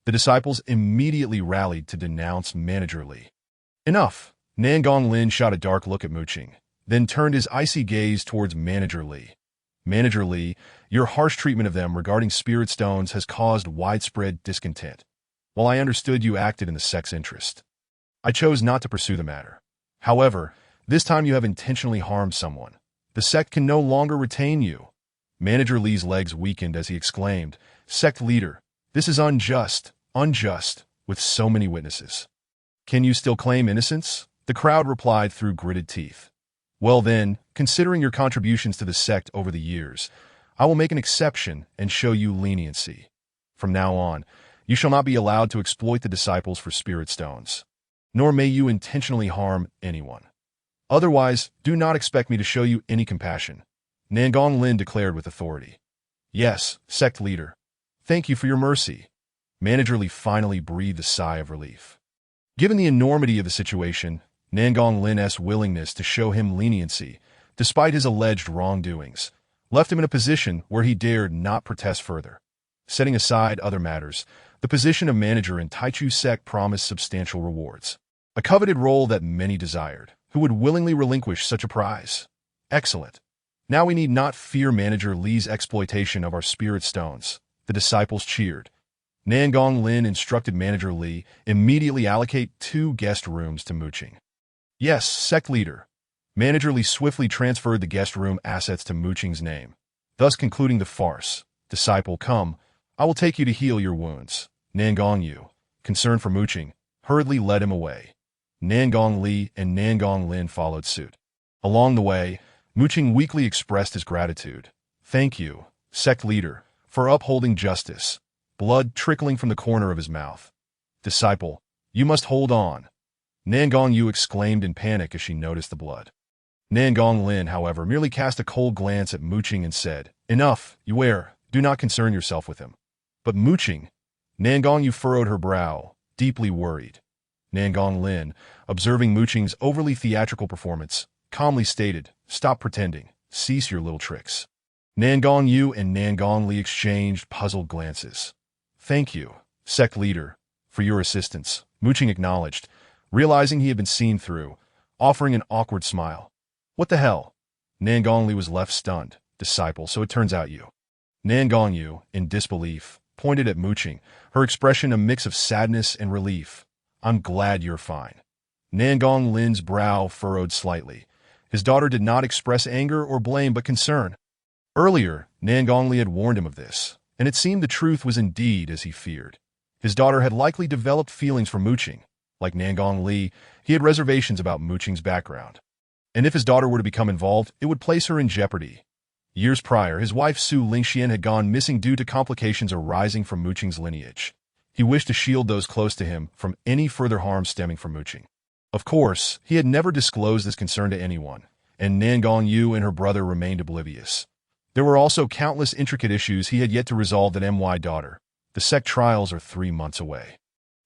The disciples immediately rallied to denounce Manager Li. "Enough!" Nangong Lin shot a dark look at Muqing, then turned his icy gaze towards Manager Li. "Manager Li, your harsh treatment of them regarding spirit stones has caused widespread discontent. While I understood you acted in the sect's interest, I chose not to pursue the matter. However, this time you have intentionally harmed someone. The sect can no longer retain you." Manager Li's legs weakened as he exclaimed, "Sect leader, this is unjust, with so many witnesses. Can you still claim innocence?" The crowd replied through gritted teeth. "Well then, considering your contributions to the sect over the years, I will make an exception and show you leniency. From now on, you shall not be allowed to exploit the disciples for spirit stones, nor may you intentionally harm anyone. Otherwise, do not expect me to show you any compassion," Nangong Lin declared with authority. "Yes, sect leader. Thank you for your mercy." Manager Li finally breathed a sigh of relief. Given the enormity of the situation, Nangong Lin's willingness to show him leniency, despite his alleged wrongdoings, left him in a position where he dared not protest further. Setting aside other matters, the position of manager in Taichu sect promised substantial rewards, a coveted role that many desired. Who would willingly relinquish such a prize? Excellent. Now we need not fear Manager Li's exploitation of our spirit stones. The disciples cheered. Nangong Lin instructed Manager Li immediately allocate 2 guest rooms to Muqing. "Yes, sect leader." Manager Li swiftly transferred the guest room assets to Muqing's name, thus concluding the farce. "Disciple, come. I will take you to heal your wounds." Nangong Yu, concerned for Muqing, hurriedly led him away. Nangong Li and Nangong Lin followed suit. Along the way, Muqing weakly expressed his gratitude. "Thank you, sect leader, for upholding justice," blood trickling from the corner of his mouth. "Disciple, you must hold on," Nangong Yu exclaimed in panic as she noticed the blood. Nangong Lin, however, merely cast a cold glance at Mu Qing and said, "Enough, Yue, do not concern yourself with him." "But Mu Qing," Nangong Yu furrowed her brow, deeply worried. Nangong Lin, observing Mu Qing's overly theatrical performance, calmly stated, "Stop pretending. Cease your little tricks." Nangong Yu and Nangong Li exchanged puzzled glances. "Thank you, sect leader, for your assistance," Mu Qing acknowledged, realizing he had been seen through, offering an awkward smile. "What the hell?" Nangong Li was left stunned. "Disciple, so it turns out you." Nangong Yu, in disbelief, pointed at Mu Qing, her expression a mix of sadness and relief. "I'm glad you're fine." Nangong Lin's brow furrowed slightly. His daughter did not express anger or blame but concern. Earlier, Nangong Li had warned him of this, and it seemed the truth was indeed as he feared. His daughter had likely developed feelings for Mu Qing. Like Nangong Li, he had reservations about Mu Qing's background. And if his daughter were to become involved, it would place her in jeopardy. Years prior, his wife Su Lingxian had gone missing due to complications arising from Mu Qing's lineage. He wished to shield those close to him from any further harm stemming from Mu Qing. Of course, he had never disclosed this concern to anyone, and Nangong Yu and her brother remained oblivious. There were also countless intricate issues he had yet to resolve that MY daughter. The sect trials are 3 months away.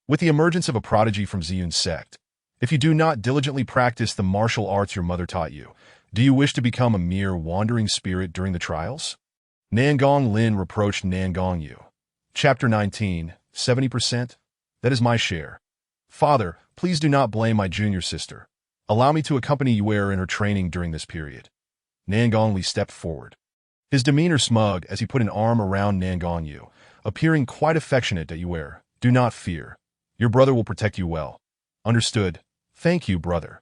With the emergence of a prodigy from Ziyun's sect, if you do not diligently practice the martial arts your mother taught you, do you wish to become a mere wandering spirit during the trials? Nangong Lin reproached Nangong Yu. Chapter 19, 70%? That is my share. Father, please do not blame my junior sister. Allow me to accompany Yue in her training during this period. Nangong Li stepped forward. His demeanor smug as he put an arm around Nangong Yu, appearing quite affectionate at Yue. "Do not fear. Your brother will protect you well." "Understood. Thank you, brother."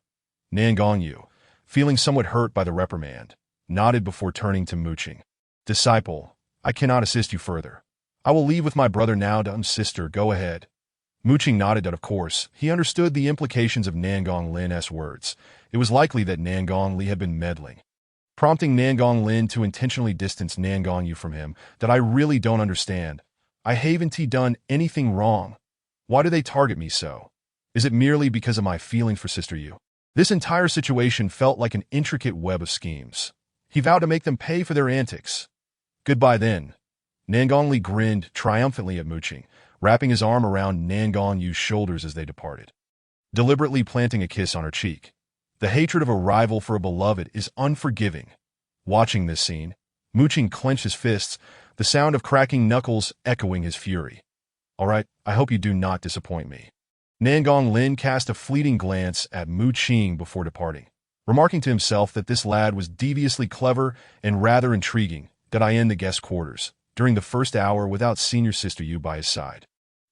Nangong Yu, feeling somewhat hurt by the reprimand, nodded before turning to Mu Qing. "Disciple, I cannot assist you further. I will leave with my brother now to sister, go ahead." Mu Qing nodded that of course, he understood the implications of Nangong Lin's words. It was likely that Nangong Li had been meddling, prompting Nangong Lin to intentionally distance Nangong Yu from him. "That I really don't understand. I haven't done anything wrong. Why do they target me so? Is it merely because of my feelings for Sister Yu?" This entire situation felt like an intricate web of schemes. He vowed to make them pay for their antics. "Goodbye then." Nangong Li grinned triumphantly at Mu Qing, wrapping his arm around Nangong Yu's shoulders as they departed, deliberately planting a kiss on her cheek. The hatred of a rival for a beloved is unforgiving. Watching this scene, Mu Qing clenched his fists, the sound of cracking knuckles echoing his fury. "All right, I hope you do not disappoint me." Nangong Lin cast a fleeting glance at Mu Qing before departing, remarking to himself that this lad was deviously clever and rather intriguing. "Did I end the guest quarters during the first hour without senior sister Yu by his side?"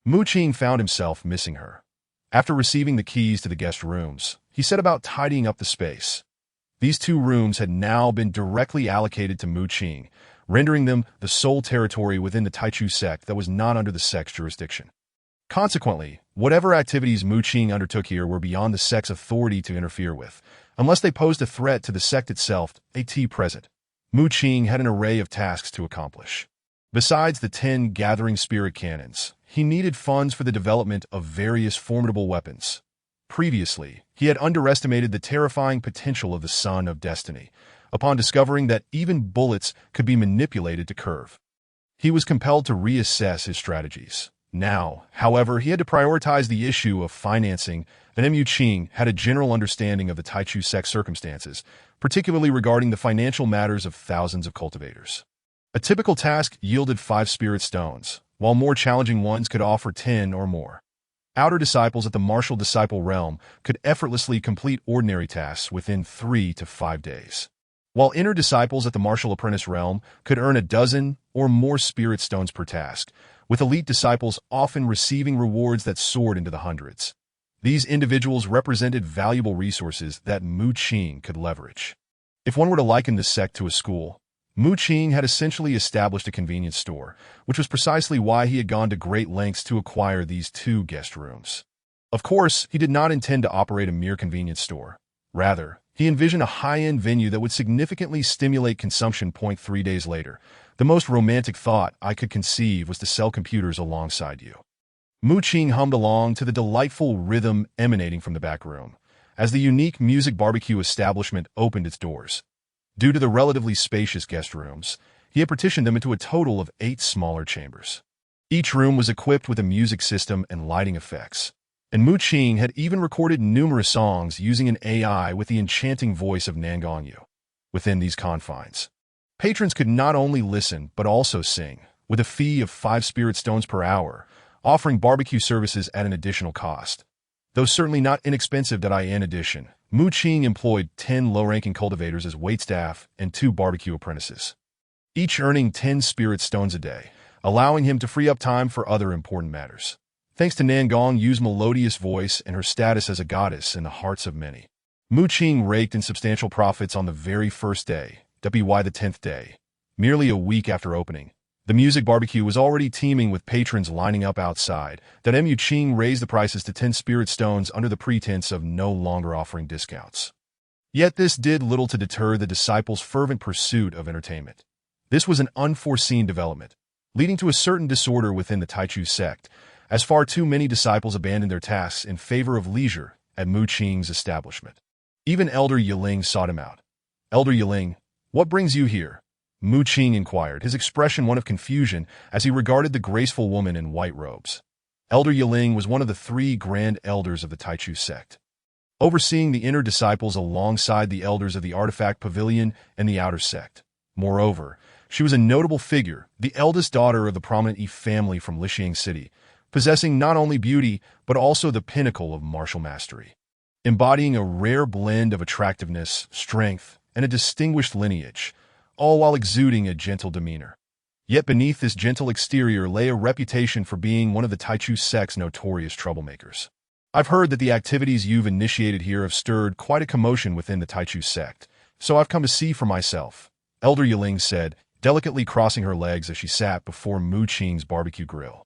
Mu Qing found himself missing her. After receiving the keys to the guest rooms, he set about tidying up the space. These 2 rooms had now been directly allocated to Mu Qing, rendering them the sole territory within the Taichu sect that was not under the sect's jurisdiction. Consequently, whatever activities Mu Qing undertook here were beyond the sect's authority to interfere with, unless they posed a threat to the sect itself. At present, Mu Qing had an array of tasks to accomplish. Besides the 10 gathering spirit cannons, he needed funds for the development of various formidable weapons. Previously, he had underestimated the terrifying potential of the Son of Destiny, upon discovering that even bullets could be manipulated to curve. He was compelled to reassess his strategies. Now, however, he had to prioritize the issue of financing, and Mu Qing had a general understanding of the Taichu sect circumstances, particularly regarding the financial matters of thousands of cultivators. A typical task yielded 5 spirit stones, while more challenging ones could offer 10 or more. Outer disciples at the martial disciple realm could effortlessly complete ordinary tasks within 3 to 5 days, while inner disciples at the martial apprentice realm could earn a dozen or more spirit stones per task, with elite disciples often receiving rewards that soared into the hundreds. These individuals represented valuable resources that Mu Qing could leverage. If one were to liken this sect to a school, Mu Qing had essentially established a convenience store, which was precisely why he had gone to great lengths to acquire these 2 guest rooms. Of course, he did not intend to operate a mere convenience store. Rather, he envisioned a high-end venue that would significantly stimulate consumption. 3 days later, the most romantic thought I could conceive was to sell computers alongside you. Mu Qing hummed along to the delightful rhythm emanating from the back room, as the unique music barbecue establishment opened its doors. Due to the relatively spacious guest rooms, he had partitioned them into a total of 8 smaller chambers. Each room was equipped with a music system and lighting effects, and Mu Qing had even recorded numerous songs using an AI with the enchanting voice of Nan Gongyu. Within these confines, patrons could not only listen but also sing, with a fee of 5 spirit stones per hour, offering barbecue services at an additional cost. Though certainly not inexpensive, in addition, Mu Qing employed 10 low-ranking cultivators as waitstaff and 2 barbecue apprentices, each earning 10 spirit stones a day, allowing him to free up time for other important matters. Thanks to Nan Gongyu's melodious voice and her status as a goddess in the hearts of many, Mu Qing raked in substantial profits on the very first day, the 10th day. Merely a week after opening, the music barbecue was already teeming with patrons lining up outside. Mu Qing raised the prices to 10 spirit stones under the pretense of no longer offering discounts. Yet this did little to deter the disciples' fervent pursuit of entertainment. This was an unforeseen development, leading to a certain disorder within the Taichu sect, as far too many disciples abandoned their tasks in favor of leisure at Mu Qing's establishment. Even Elder Yiling sought him out. "Elder Yiling, what brings you here?" Mu Qing inquired, his expression one of confusion as he regarded the graceful woman in white robes. Elder Yiling was one of the 3 grand elders of the Taichu sect, overseeing the inner disciples alongside the elders of the Artifact Pavilion and the outer sect. Moreover, she was a notable figure, the eldest daughter of the prominent Yi family from Lixiang City, possessing not only beauty but also the pinnacle of martial mastery, embodying a rare blend of attractiveness, strength, and a distinguished lineage, all while exuding a gentle demeanor. Yet beneath this gentle exterior lay a reputation for being one of the Taichu sect's notorious troublemakers. "I've heard that the activities you've initiated here have stirred quite a commotion within the Taichu sect, so I've come to see for myself," Elder Yiling said, delicately crossing her legs as she sat before Mu Qing's barbecue grill,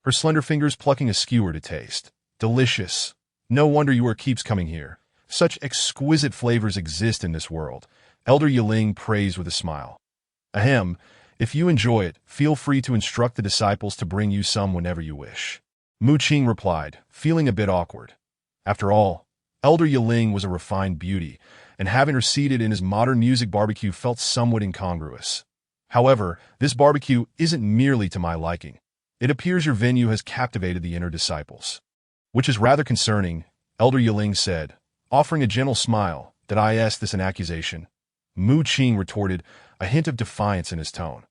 her slender fingers plucking a skewer to taste. "Delicious. No wonder your keeps coming here. Such exquisite flavors exist in this world," Elder Yiling praised with a smile. "Ahem, if you enjoy it, feel free to instruct the disciples to bring you some whenever you wish," Mu Qing replied, feeling a bit awkward. After all, Elder Yiling was a refined beauty, and having her seated in his modern music barbecue felt somewhat incongruous. "However, this barbecue isn't merely to my liking. It appears your venue has captivated the inner disciples, which is rather concerning," Elder Yiling said, offering a gentle smile. "Is this an accusation?" Mu Qing retorted, a hint of defiance in his tone.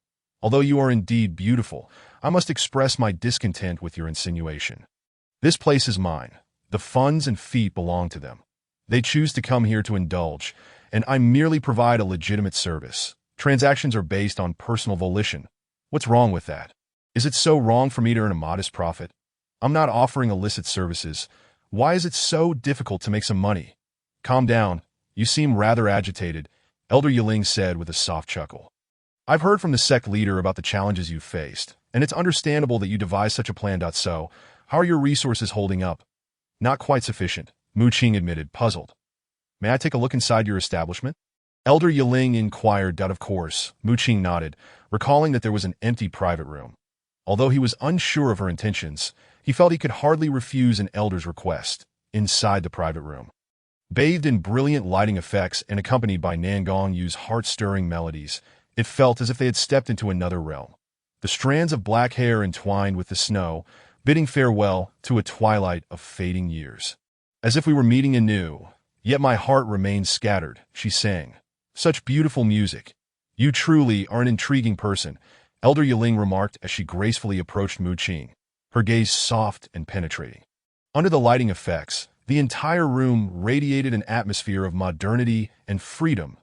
"Although you are indeed beautiful, I must express my discontent with your insinuation. This place is mine. The funds and feet belong to them. They choose to come here to indulge, and I merely provide a legitimate service. Transactions are based on personal volition. What's wrong with that? Is it so wrong for me to earn a modest profit? I'm not offering illicit services. Why is it so difficult to make some money?" "Calm down. You seem rather agitated," Elder Yiling said with a soft chuckle. "I've heard from the sect leader about the challenges you've faced, and it's understandable that you devised such a plan. So, how are your resources holding up?" "Not quite sufficient," Mu Qing admitted, puzzled. "May I take a look inside your establishment?" Elder Yiling inquired. "Of course," Mu Qing nodded, recalling that there was an empty private room. Although he was unsure of her intentions, he felt he could hardly refuse an elder's request. Inside the private room, bathed in brilliant lighting effects and accompanied by Nan Gongyu's heart-stirring melodies, it felt as if they had stepped into another realm. The strands of black hair entwined with the snow, bidding farewell to a twilight of fading years. "As if we were meeting anew, yet my heart remains scattered," she sang. "Such beautiful music. You truly are an intriguing person," Elder Yiling remarked as she gracefully approached Mu Qing, her gaze soft and penetrating. Under the lighting effects, the entire room radiated an atmosphere of modernity and freedom.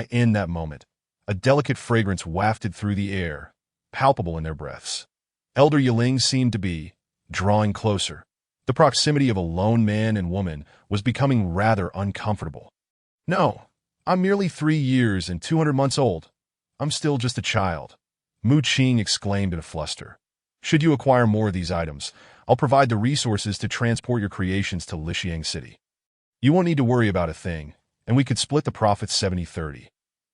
In that moment, a delicate fragrance wafted through the air, palpable in their breaths. Elder Yiling seemed to be drawing closer. The proximity of a lone man and woman was becoming rather uncomfortable. "No, I'm merely 3 years and 200 months old. I'm still just a child," Mu Qing exclaimed in a fluster. "Should you acquire more of these items, I'll provide the resources to transport your creations to Lixiang City. You won't need to worry about a thing, and we could split the profits 70-30.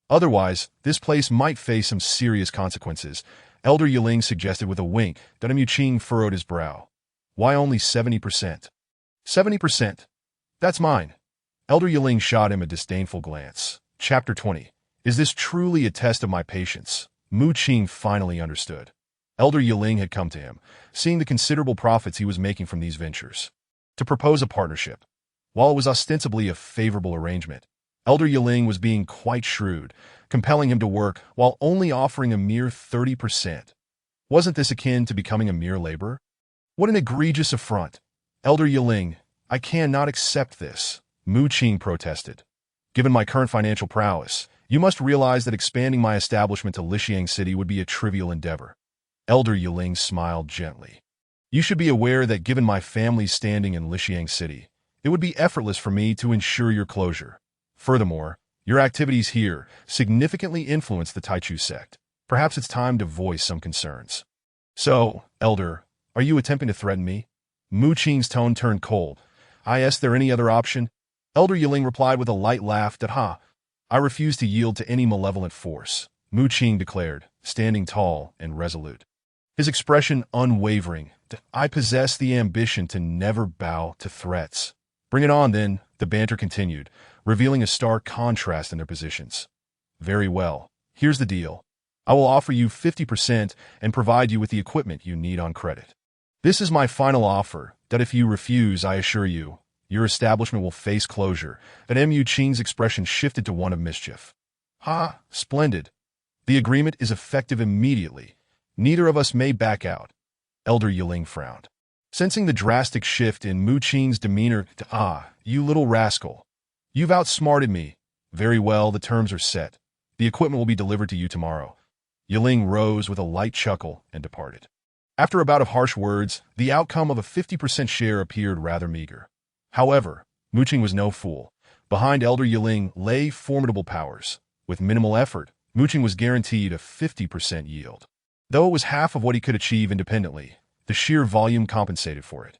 Otherwise, this place might face some serious consequences," Elder Yiling suggested with a wink. Mu Qing furrowed his brow. "Why only 70%? 70%? That's mine," Elder Yiling shot him a disdainful glance. Chapter 20. Is this truly a test of my patience? Mu Qing finally understood. Elder Yiling had come to him, seeing the considerable profits he was making from these ventures, to propose a partnership. While it was ostensibly a favorable arrangement, Elder Yiling was being quite shrewd, compelling him to work while only offering a mere 30%. Wasn't this akin to becoming a mere laborer? What an egregious affront! Elder Yiling, I cannot accept this, Mu Qing protested. Given my current financial prowess, you must realize that expanding my establishment to Lixiang City would be a trivial endeavor. Elder Yiling smiled gently. You should be aware that given my family's standing in Lixiang City, it would be effortless for me to ensure your closure. Furthermore, your activities here significantly influence the Taichu sect. Perhaps it's time to voice some concerns. So, Elder, are you attempting to threaten me? Mu Qing's tone turned cold. Is there any other option? Elder Yiling replied with a light laugh that, I refuse to yield to any malevolent force, Mu Qing declared, standing tall and resolute. His expression unwavering. I possess the ambition to never bow to threats. Bring it on, then, the banter continued, revealing a stark contrast in their positions. Very well. Here's the deal. I will offer you 50% and provide you with the equipment you need on credit. This is my final offer, that if you refuse, I assure you, your establishment will face closure. That Mu Qing's expression shifted to one of mischief. Splendid. The agreement is effective immediately. Neither of us may back out. Elder Yiling frowned. Sensing the drastic shift in Mu Qing's demeanor, you little rascal. You've outsmarted me. Very well, the terms are set. The equipment will be delivered to you tomorrow. Yiling rose with a light chuckle and departed. After a bout of harsh words, the outcome of a 50% share appeared rather meager. However, Mu Qing was no fool. Behind Elder Yiling lay formidable powers. With minimal effort, Mu Qing was guaranteed a 50% yield. Though it was half of what he could achieve independently, the sheer volume compensated for it.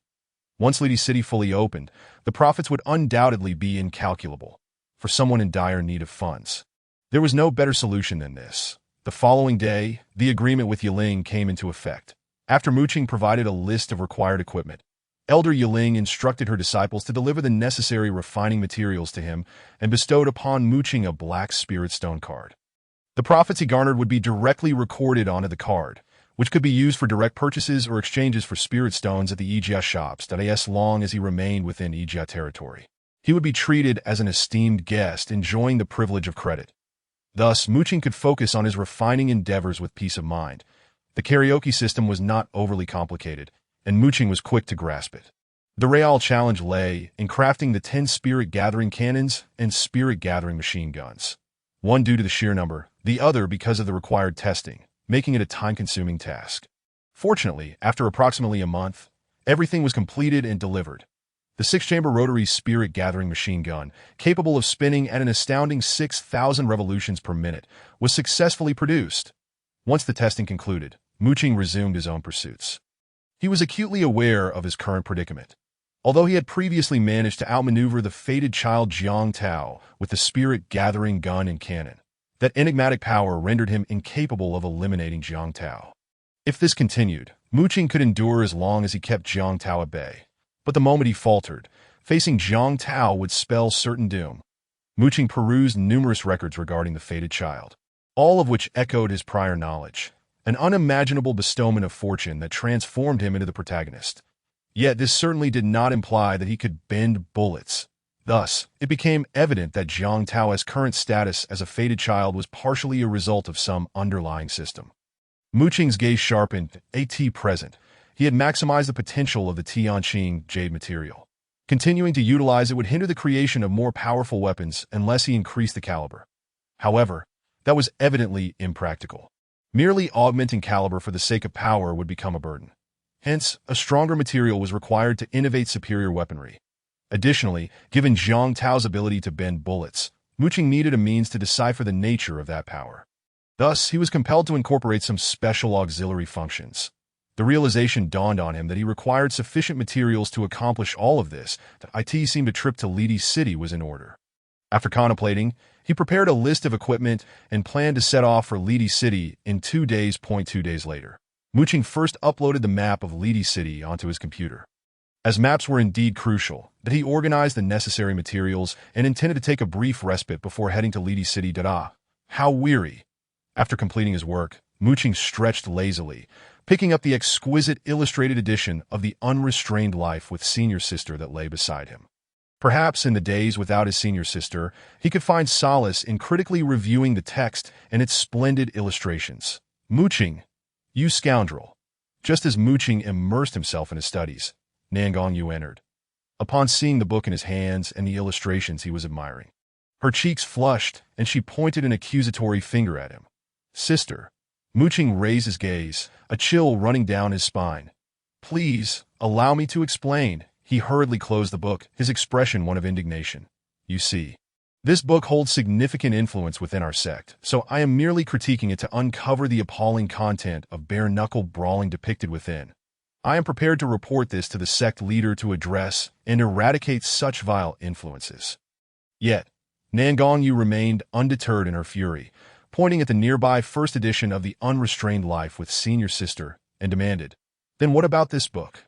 Once Lidi City fully opened, the profits would undoubtedly be incalculable for someone in dire need of funds. There was no better solution than this. The following day, the agreement with Yiling came into effect. After Mu Qing provided a list of required equipment, Elder Yiling instructed her disciples to deliver the necessary refining materials to him and bestowed upon Mu Qing a black spirit stone card. The profits he garnered would be directly recorded onto the card, which could be used for direct purchases or exchanges for spirit stones at the Yijia shops, as long as he remained within Yijia territory. He would be treated as an esteemed guest, enjoying the privilege of credit. Thus, Mu Qing could focus on his refining endeavors with peace of mind. The karaoke system was not overly complicated, and Mu Qing was quick to grasp it. The real challenge lay in crafting the 10 spirit-gathering cannons and spirit-gathering machine guns. One due to the sheer number, the other because of the required testing, making it a time-consuming task. Fortunately, after approximately a month, everything was completed and delivered. The 6-chamber rotary spirit-gathering machine gun, capable of spinning at an astounding 6,000 revolutions per minute, was successfully produced. Once the testing concluded, Mu Qing resumed his own pursuits. He was acutely aware of his current predicament. Although he had previously managed to outmaneuver the fated child Jiang Tao with the spirit-gathering gun and cannon, that enigmatic power rendered him incapable of eliminating Jiang Tao. If this continued, Mu Qing could endure as long as he kept Jiang Tao at bay. But the moment he faltered, facing Jiang Tao would spell certain doom. Mu Qing perused numerous records regarding the fated child, all of which echoed his prior knowledge, an unimaginable bestowment of fortune that transformed him into the protagonist. Yet this certainly did not imply that he could bend bullets. Thus, it became evident that Jiang Tao's current status as a fated child was partially a result of some underlying system. Mu Qing's gaze sharpened. Present, he had maximized the potential of the Tianqing jade material. Continuing to utilize it would hinder the creation of more powerful weapons unless he increased the caliber. However, that was evidently impractical. Merely augmenting caliber for the sake of power would become a burden. Hence, a stronger material was required to innovate superior weaponry. Additionally, given Jiang Tao's ability to bend bullets, Mu Qing needed a means to decipher the nature of that power. Thus, he was compelled to incorporate some special auxiliary functions. The realization dawned on him that he required sufficient materials to accomplish all of this. It seemed a trip to Lidi City was in order. After contemplating, he prepared a list of equipment and planned to set off for Lidi City in 2 days. 2 days later, Mu Qing first uploaded the map of Lidi City onto his computer. As maps were indeed crucial, that he organized the necessary materials and intended to take a brief respite before heading to Lidi City. How weary! After completing his work, Muqing stretched lazily, picking up the exquisite illustrated edition of The Unrestrained Life with Senior Sister that lay beside him. Perhaps in the days without his senior sister, he could find solace in critically reviewing the text and its splendid illustrations. Muqing, you scoundrel! Just as Muqing immersed himself in his studies, Nan Gongyu entered. Upon seeing the book in his hands and the illustrations he was admiring, her cheeks flushed and she pointed an accusatory finger at him. Sister. Muqing raised his gaze, a chill running down his spine. Please, allow me to explain. He hurriedly closed the book, his expression one of indignation. You see, this book holds significant influence within our sect, so I am merely critiquing it to uncover the appalling content of bare-knuckle brawling depicted within. I am prepared to report this to the sect leader to address and eradicate such vile influences. Yet, Nan Gongyu remained undeterred in her fury, pointing at the nearby first edition of The Unrestrained Life with Senior Sister, and demanded, Then what about this book?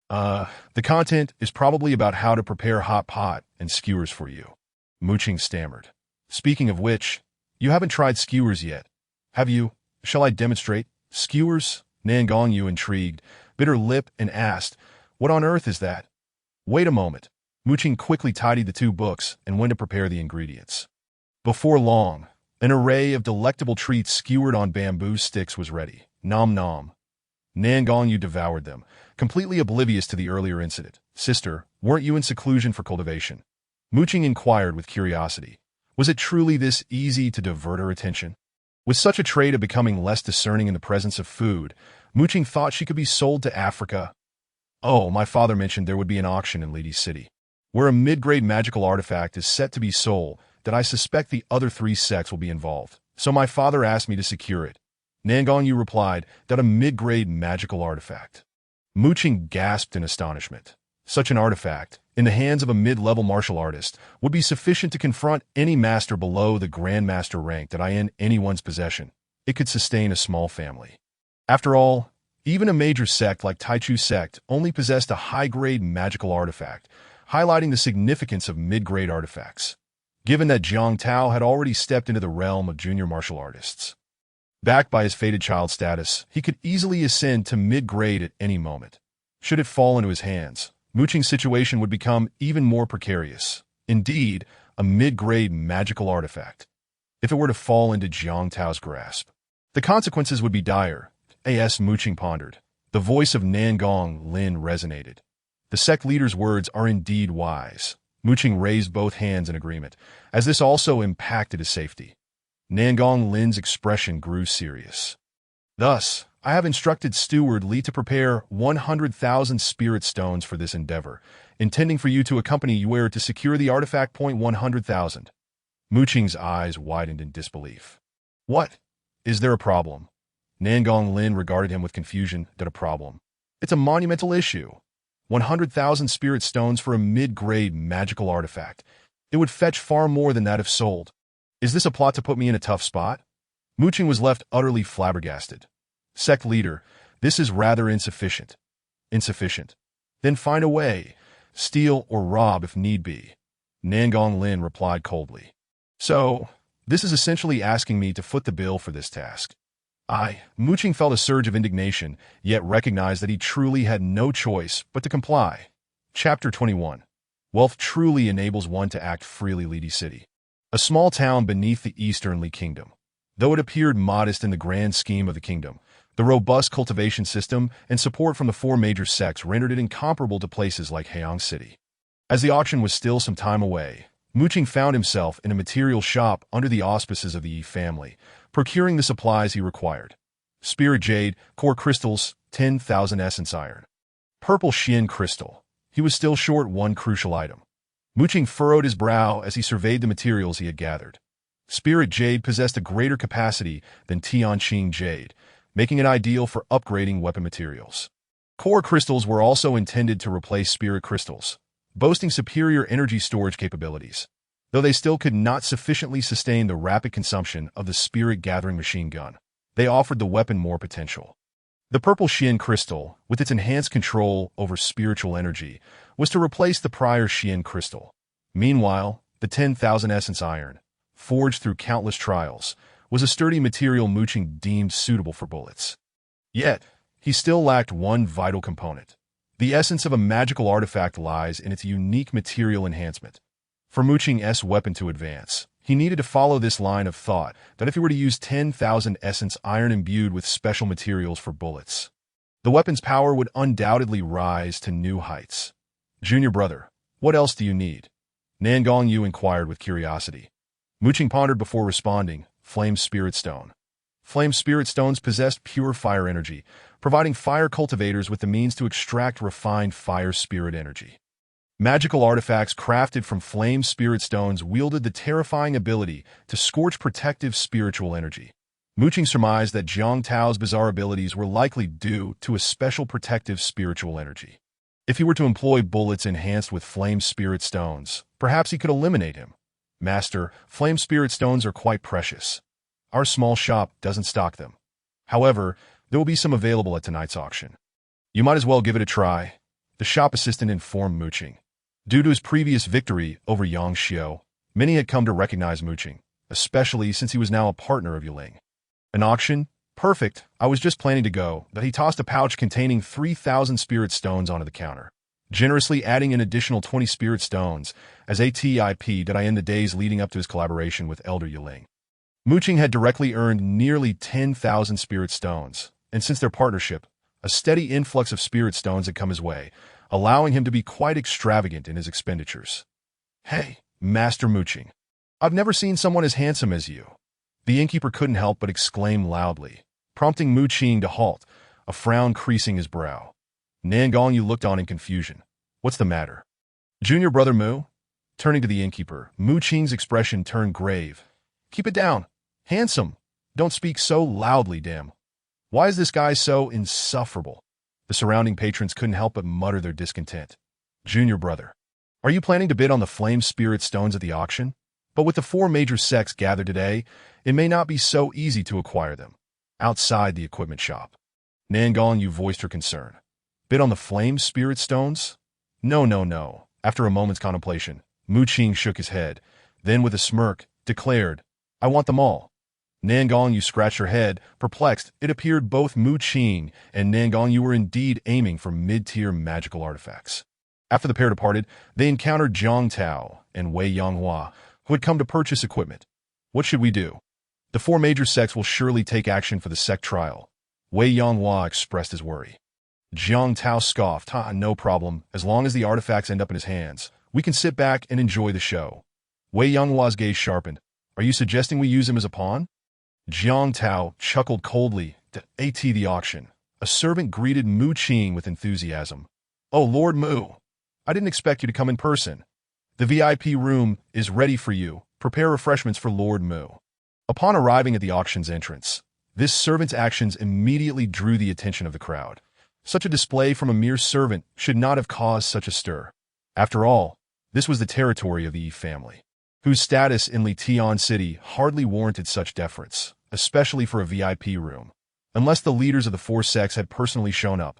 The content is probably about how to prepare hot pot and skewers for you. Muqing stammered. Speaking of which, you haven't tried skewers yet, have you? Shall I demonstrate? Skewers? Nan Gongyu, intrigued, bit her lip and asked, What on earth is that? Wait a moment. Muqing quickly tidied the two books and went to prepare the ingredients. Before long, an array of delectable treats skewered on bamboo sticks was ready. Nom nom. Nan Gongyu devoured them, completely oblivious to the earlier incident. Sister, weren't you in seclusion for cultivation? Muqing inquired with curiosity. Was it truly this easy to divert her attention? With such a trait of becoming less discerning in the presence of food, Muqing thought she could be sold to Africa. Oh, my father mentioned there would be an auction in Lidi City, where a mid-grade magical artifact is set to be sold that I suspect the other three sects will be involved, so my father asked me to secure it. Nan Gongyu replied that a mid-grade magical artifact. Muqing gasped in astonishment. Such an artifact, in the hands of a mid-level martial artist, would be sufficient to confront any master below the Grandmaster rank that I in anyone's possession. It could sustain a small family. After all, even a major sect like Taichu sect only possessed a high-grade magical artifact, highlighting the significance of mid-grade artifacts, given that Jiang Tao had already stepped into the realm of junior martial artists. Backed by his fated child status, he could easily ascend to mid-grade at any moment. Should it fall into his hands, Muqing's situation would become even more precarious. Indeed, a mid-grade magical artifact. If it were to fall into Jiang Tao's grasp, the consequences would be dire. As Muqing pondered, the voice of Nan Gonglin resonated. The sect leader's words are indeed wise. Muqing raised both hands in agreement, as this also impacted his safety. Nan Gonglin's expression grew serious. Thus, I have instructed Steward Li to prepare 100,000 spirit stones for this endeavor, intending for you to accompany Yuer to secure the artifact. 100,000. Muqing's eyes widened in disbelief. What? Is there a problem? Nan Gonglin regarded him with confusion. That a problem? It's a monumental issue. 100,000 spirit stones for a mid-grade magical artifact. It would fetch far more than that if sold. Is this a plot to put me in a tough spot? Muqing was left utterly flabbergasted. Sect leader, this is rather insufficient. Insufficient? Then find a way. Steal or rob if need be. Nan Gonglin replied coldly. So, this is essentially asking me to foot the bill for this task. Muqing felt a surge of indignation, yet recognized that he truly had no choice but to comply. Chapter 21. Wealth truly enables one to act freely. Lidi City, a small town beneath the Eastern Li Kingdom. Though it appeared modest in the grand scheme of the kingdom, the robust cultivation system and support from the four major sects rendered it incomparable to places like Hayang City. As the auction was still some time away, Muqing found himself in a material shop under the auspices of the Yi family, procuring the supplies he required. Spirit jade, core crystals, 10,000 essence iron. Purple Xian crystal. He was still short one crucial item. Muqing furrowed his brow as he surveyed the materials he had gathered. Spirit jade possessed a greater capacity than Tianqing jade, making it ideal for upgrading weapon materials. Core crystals were also intended to replace spirit crystals, boasting superior energy storage capabilities, though they still could not sufficiently sustain the rapid consumption of the spirit-gathering machine gun. They offered the weapon more potential. The purple Xian crystal, with its enhanced control over spiritual energy, was to replace the prior Xian crystal. Meanwhile, the 10,000 essence iron, forged through countless trials, was a sturdy material Mu Qing deemed suitable for bullets. Yet, he still lacked one vital component. The essence of a magical artifact lies in its unique material enhancement. For Mu Qing's weapon to advance, he needed to follow this line of thought that if he were to use 10,000 essence iron imbued with special materials for bullets, the weapon's power would undoubtedly rise to new heights. Junior brother, what else do you need? Nan Gongyu inquired with curiosity. Mu Qing pondered before responding, Flame Spirit Stone. Flame Spirit Stones possessed pure fire energy, providing fire cultivators with the means to extract refined fire spirit energy. Magical artifacts crafted from Flame Spirit Stones wielded the terrifying ability to scorch protective spiritual energy. Mu Qing surmised that Jiang Tao's bizarre abilities were likely due to a special protective spiritual energy. If he were to employ bullets enhanced with Flame Spirit Stones, perhaps he could eliminate him. Master, Flame Spirit Stones are quite precious. Our small shop doesn't stock them. However, there will be some available at tonight's auction. You might as well give it a try, the shop assistant informed Mu Qing. Due to his previous victory over Yang Xiao, many had come to recognize Mu Qing, especially since he was now a partner of Yuling. An auction? Perfect. I was just planning to go, but he tossed a pouch containing 3,000 spirit stones onto the counter, generously adding an additional 20 spirit stones as a tip that I end the days leading up to his collaboration with Elder Yuling. Mu Qing had directly earned nearly 10,000 spirit stones, and since their partnership, a steady influx of spirit stones had come his way, allowing him to be quite extravagant in his expenditures. Hey, Master Mu Qing, I've never seen someone as handsome as you. The innkeeper couldn't help but exclaim loudly, prompting Mu Qing to halt, a frown creasing his brow. Nan Gongyu looked on in confusion. What's the matter? Junior brother Mu? Turning to the innkeeper, Mu Qing's expression turned grave. Keep it down. Handsome. Don't speak so loudly, damn. Why is this guy so insufferable? The surrounding patrons couldn't help but mutter their discontent. Junior brother, are you planning to bid on the Flame Spirit Stones at the auction? But with the 4 major sects gathered today, it may not be so easy to acquire them. Outside the equipment shop, Nan Gongyu voiced her concern. Bid on the Flame Spirit Stones? No. After a moment's contemplation, Mu Qing shook his head, then with a smirk, declared, I want them all. Nan Gongyu scratched her head, perplexed. It appeared both Mu Qing and Nan Gongyu were indeed aiming for mid-tier magical artifacts. After the pair departed, they encountered Jiang Tao and Wei Yanghua, who had come to purchase equipment. What should we do? The 4 major sects will surely take action for the sect trial. Wei Yanghua expressed his worry. Jiang Tao scoffed, no problem, as long as the artifacts end up in his hands. We can sit back and enjoy the show. Wei Yanghua's gaze sharpened. Are you suggesting we use him as a pawn? Jiang Tao chuckled coldly. At the auction, a servant greeted Mu Qing with enthusiasm. Oh, Lord Mu, I didn't expect you to come in person. The VIP room is ready for you. Prepare refreshments for Lord Mu. Upon arriving at the auction's entrance, this servant's actions immediately drew the attention of the crowd. Such a display from a mere servant should not have caused such a stir. After all, this was the territory of the Yi family, whose status in Litian City hardly warranted such deference, especially for a VIP room, unless the leaders of the 4 sects had personally shown up.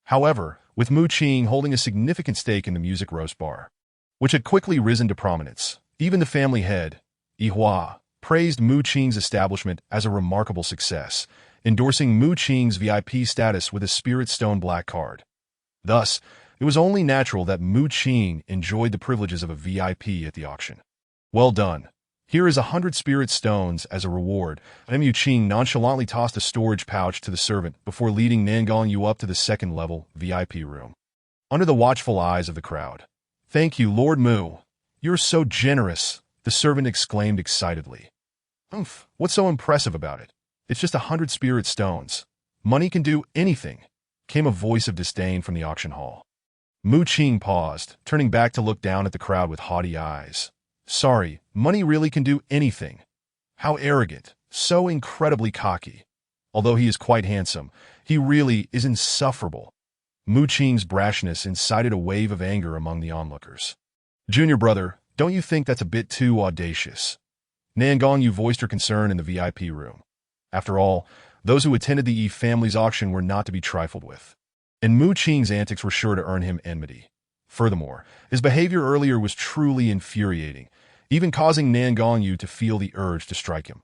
However, with Mu Qing holding a significant stake in the music roast bar, which had quickly risen to prominence, even the family head, Yi Hua, praised Mu Qing's establishment as a remarkable success, endorsing Mu Qing's VIP status with a Spirit Stone Black card. Thus, it was only natural that Mu Qing enjoyed the privileges of a VIP at the auction. Well done. Here is 100 Spirit Stones as a reward. Mu Qing nonchalantly tossed a storage pouch to the servant before leading Nan Gongyu up to the 2nd level VIP room, under the watchful eyes of the crowd. Thank you, Lord Mu. You're so generous, the servant exclaimed excitedly. What's so impressive about it? It's just 100 spirit stones. Money can do anything, came a voice of disdain from the auction hall. Mu Qing paused, turning back to look down at the crowd with haughty eyes. Sorry, money really can do anything. How arrogant, so incredibly cocky. Although he is quite handsome, he really is insufferable. Mu Qing's brashness incited a wave of anger among the onlookers. Junior brother, don't you think that's a bit too audacious? Nan Gongyu voiced her concern in the VIP room. After all, Those who attended the Yi family's auction were not to be trifled with, and Mu Qing's antics were sure to earn him enmity. Furthermore, his behavior earlier was truly infuriating, even causing Nan Gongyu to feel the urge to strike him.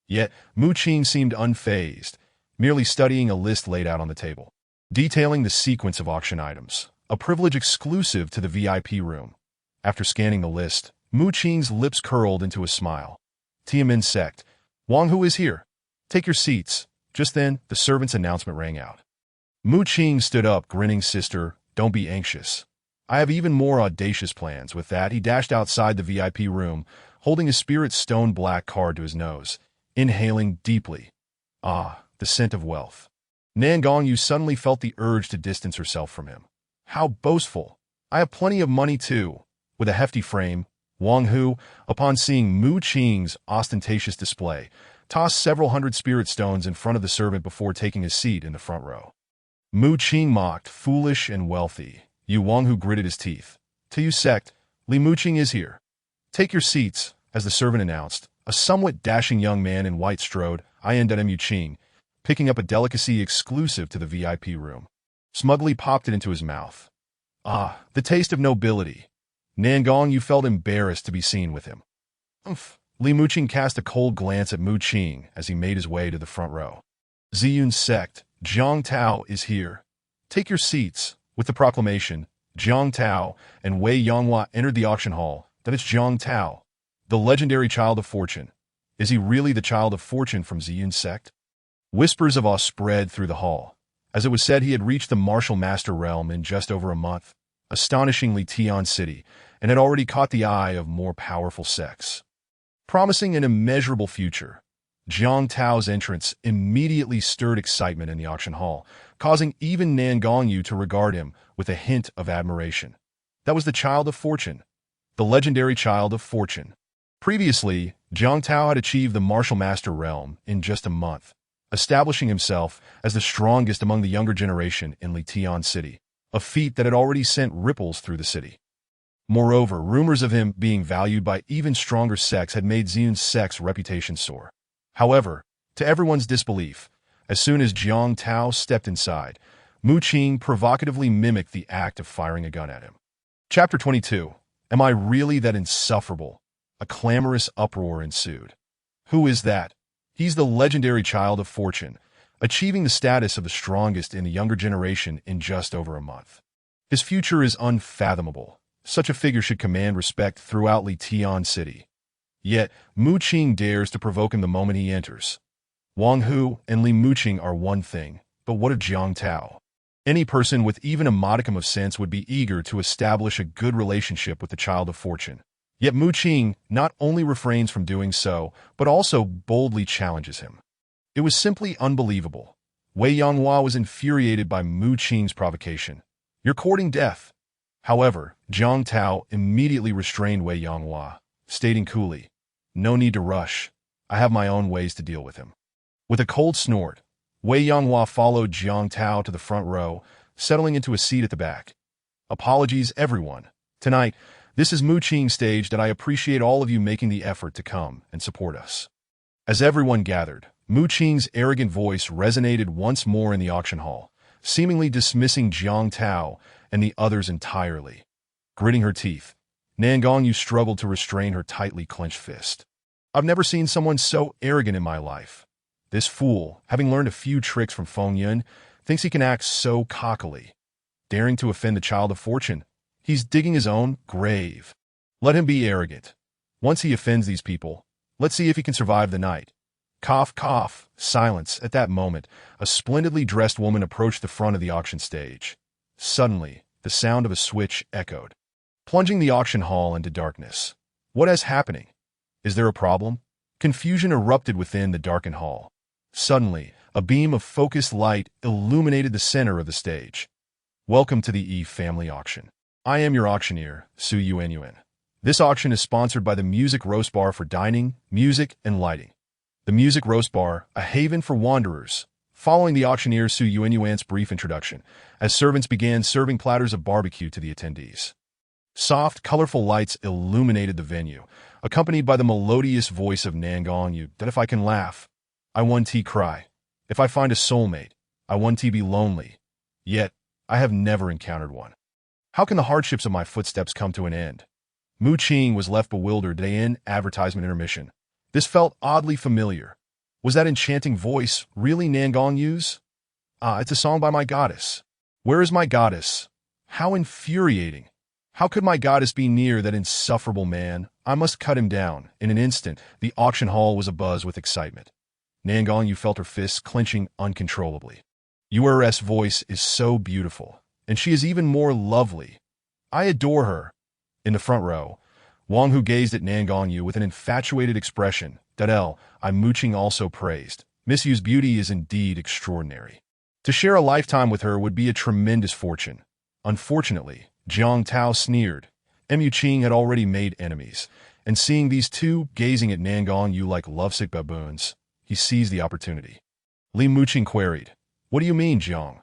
Yet, Mu Qing seemed unfazed, merely studying a list laid out on the table, detailing the sequence of auction items, a privilege exclusive to the VIP room. After scanning the list, Mu Qing's lips curled into a smile. Tiamin sect. Wang Hu is here. Take your seats. Just then, the servant's announcement rang out. Mu Qing stood up, grinning. Sister, don't be anxious. I have even more audacious plans. With that, he dashed outside the VIP room, holding his spirit stone black card to his nose, inhaling deeply. Ah, the scent of wealth. Nan Gongyu suddenly felt the urge to distance herself from him. How boastful. I have plenty of money too. With a hefty frame, Wang Hu, upon seeing Mu Qing's ostentatious display, tossed several hundred spirit stones in front of the servant before taking his seat in the front row. Mu Qing mocked, foolish and wealthy. Yu Wang Hu gritted his teeth. To you sect, Li Muqing is here. Take your seats, as the servant announced. A somewhat dashing young man in white strode, Mu Qing, picking up a delicacy exclusive to the VIP room. Smugly popped it into his mouth. Ah, the taste of nobility. Nan Gongyu felt embarrassed to be seen with him. Umph. Li Muqing cast a cold glance at Mu Qing as he made his way to the front row. Ziyun's sect, Jiang Tao, is here. Take your seats. With the proclamation, Jiang Tao and Wei Yonghua entered the auction hall. That is Jiang Tao, the legendary child of fortune. Is he really the child of fortune from Ziyun's sect? Whispers of awe spread through the hall, as it was said he had reached the martial master realm in just over a month, astonishingly Tian City, and had already caught the eye of more powerful sects. Promising an immeasurable future, Jiang Tao's entrance immediately stirred excitement in the auction hall, causing even Nan Gongyu to regard him with a hint of admiration. That was the child of fortune, the legendary child of fortune. Previously, Jiang Tao had achieved the martial master realm in just a month, establishing himself as the strongest among the younger generation in Litian City, a feat that had already sent ripples through the city. Moreover, rumors of him being valued by even stronger sects had made Ziyun's sect's reputation soar. However, to everyone's disbelief, as soon as Jiang Tao stepped inside, Mu Qing provocatively mimicked the act of firing a gun at him. Chapter 22. Am I really that insufferable? A clamorous uproar ensued. Who is that? He's the legendary child of fortune, achieving the status of the strongest in the younger generation in just over a month. His future is unfathomable. Such a figure should command respect throughout Litian City. Yet, Mu Qing dares to provoke him the moment he enters. Wang Hu and Li Muqing are one thing, but what of Jiang Tao? Any person with even a modicum of sense would be eager to establish a good relationship with the child of fortune. Yet Mu Qing not only refrains from doing so, but also boldly challenges him. It was simply unbelievable. Wei Yonghua was infuriated by Mu Qing's provocation. You're courting death. However, Jiang Tao immediately restrained Wei Yonghua, stating coolly, no need to rush. I have my own ways to deal with him. With a cold snort, Wei Yonghua followed Jiang Tao to the front row, settling into a seat at the back. Apologies, everyone. Tonight, this is Mu Qing's stage that I appreciate all of you making the effort to come and support us. As everyone gathered, Mu Qing's arrogant voice resonated once more in the auction hall, seemingly dismissing Jiang Tao and the others entirely. Gritting her teeth, Nan Gongyu struggled to restrain her tightly clenched fist. I've never seen someone so arrogant in my life. This fool, having learned a few tricks from Feng Yun, thinks he can act so cockily. Daring to offend the child of fortune, he's digging his own grave. Let him be arrogant. Once he offends these people, let's see if he can survive the night. Cough, cough. Silence. At that moment, a splendidly dressed woman approached the front of the auction stage. Suddenly, the sound of a switch echoed, plunging the auction hall into darkness. What is happening? Is there a problem? Confusion erupted within the darkened hall. Suddenly, a beam of focused light illuminated the center of the stage. Welcome to the Yi Family Auction. I am your auctioneer, Su Yuanyuan. This auction is sponsored by the Music Roast Bar for dining, music, and lighting. The Music Roast Bar, a haven for wanderers. Following the auctioneer Su Yuanyuan's brief introduction, as servants began serving platters of barbecue to the attendees. Soft, colorful lights illuminated the venue, accompanied by the melodious voice of Nan Gongyu that if I can laugh, I want tea cry. If I find a soulmate, I want to be lonely. Yet, I have never encountered one. How can the hardships of my footsteps come to an end? Mu Qing was left bewildered in advertisement intermission. This felt oddly familiar. Was that enchanting voice really Nan Gongyu's? Ah, it's a song by my goddess. Where is my goddess? How infuriating. How could my goddess be near that insufferable man? I must cut him down. In an instant, the auction hall was abuzz with excitement. Nan Gongyu felt her fists clenching uncontrollably. URS voice is so beautiful, and she is even more lovely. I adore her. In the front row, Wang Hu gazed at Nan Gongyu with an infatuated expression. Dadel, Mu Qing also praised. Miss Yu's beauty is indeed extraordinary. To share a lifetime with her would be a tremendous fortune. Unfortunately, Jiang Tao sneered. Mu Qing had already made enemies, and seeing these two gazing at Nan Gongyu like lovesick baboons, he seized the opportunity. Li Muqing queried, "What do you mean, Jiang?"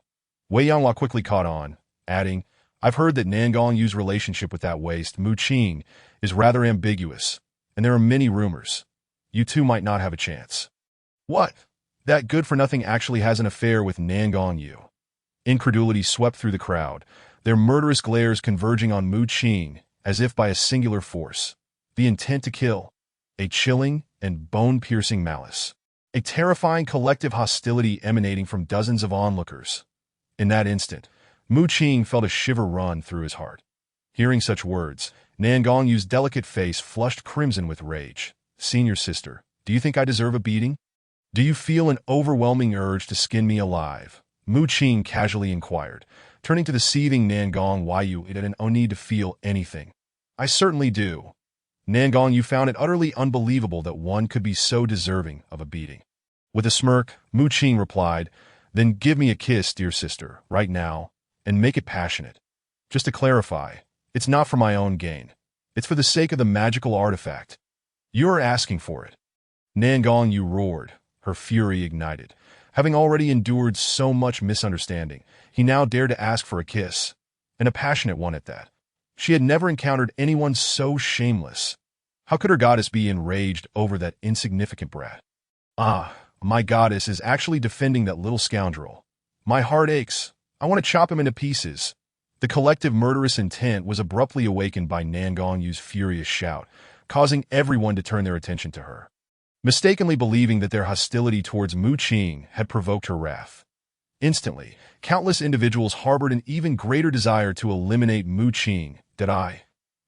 Wei Yanghua quickly caught on, adding, "I've heard that Nan Gongyu's relationship with that waste, Mu Qing, is rather ambiguous, and there are many rumors. You two might not have a chance." "What? That good-for-nothing actually has an affair with Nan Gongyu?" Incredulity swept through the crowd, their murderous glares converging on Mu Qing as if by a singular force. The intent to kill, a chilling and bone-piercing malice, a terrifying collective hostility emanating from dozens of onlookers. In that instant, Mu Qing felt a shiver run through his heart. Hearing such words, Nan Gongyu's delicate face flushed crimson with rage. "Senior sister, do you think I deserve a beating? Do you feel an overwhelming urge to skin me alive?" Mu Qing casually inquired, turning to the seething Nan Gongyu. "It had no need to feel anything." "I certainly do." Nan Gongyu found it utterly unbelievable that one could be so deserving of a beating. With a smirk, Mu Qing replied, "Then give me a kiss, dear sister, right now, and make it passionate. Just to clarify, it's not for my own gain. It's for the sake of the magical artifact. You're asking for it." Nan Gongyu roared, her fury ignited. Having already endured so much misunderstanding, he now dared to ask for a kiss, and a passionate one at that. She had never encountered anyone so shameless. How could her goddess be enraged over that insignificant brat? "Ah, my goddess is actually defending that little scoundrel. My heart aches. I want to chop him into pieces." The collective murderous intent was abruptly awakened by Nan Gongyu's furious shout, causing everyone to turn their attention to her, mistakenly believing that their hostility towards Mu Qing had provoked her wrath. Instantly, countless individuals harbored an even greater desire to eliminate Mu Qing.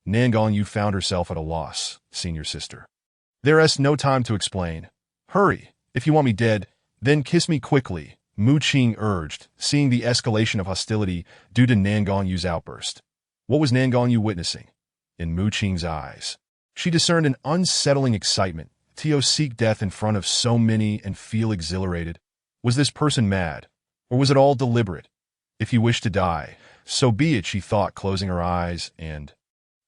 Nan Gongyu found herself at a loss, "Senior sister. There's no time to explain. Hurry, if you want me dead, then kiss me quickly," Mu Qing urged, seeing the escalation of hostility due to Nan Gongyu's outburst. What was Nan Gongyu witnessing? In Mu Qing's eyes, she discerned an unsettling excitement. To seek death in front of so many and feel exhilarated. Was this person mad? Or was it all deliberate? If he wished to die, so be it, she thought, closing her eyes and,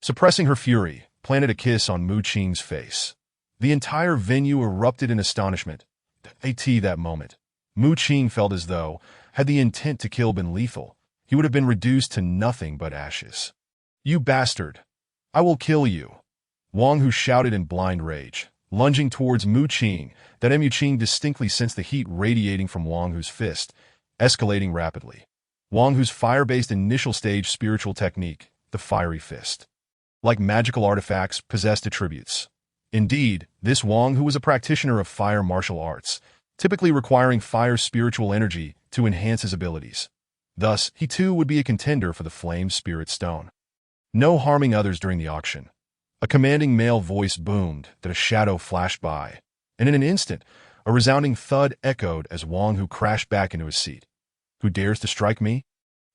suppressing her fury, planted a kiss on Mu Qing's face. The entire venue erupted in astonishment. At that moment, Mu Qing felt as though, had the intent to kill been lethal, he would have been reduced to nothing but ashes. "You bastard! I will kill you!" Wang Hu shouted in blind rage, lunging towards Mu Qing. That Mu Qing distinctly sensed the heat radiating from Wang Hu's fist, escalating rapidly. Wang Hu's fire-based initial stage spiritual technique, the Fiery Fist, like magical artifacts, possessed attributes. Indeed, this Wang Hu was a practitioner of fire martial arts, typically requiring fire spiritual energy to enhance his abilities. Thus, he too would be a contender for the Flame Spirit Stone. No harming others during the auction. A commanding male voice boomed that a shadow flashed by, and in an instant, a resounding thud echoed as Wang Hu crashed back into his seat. "Who dares to strike me?"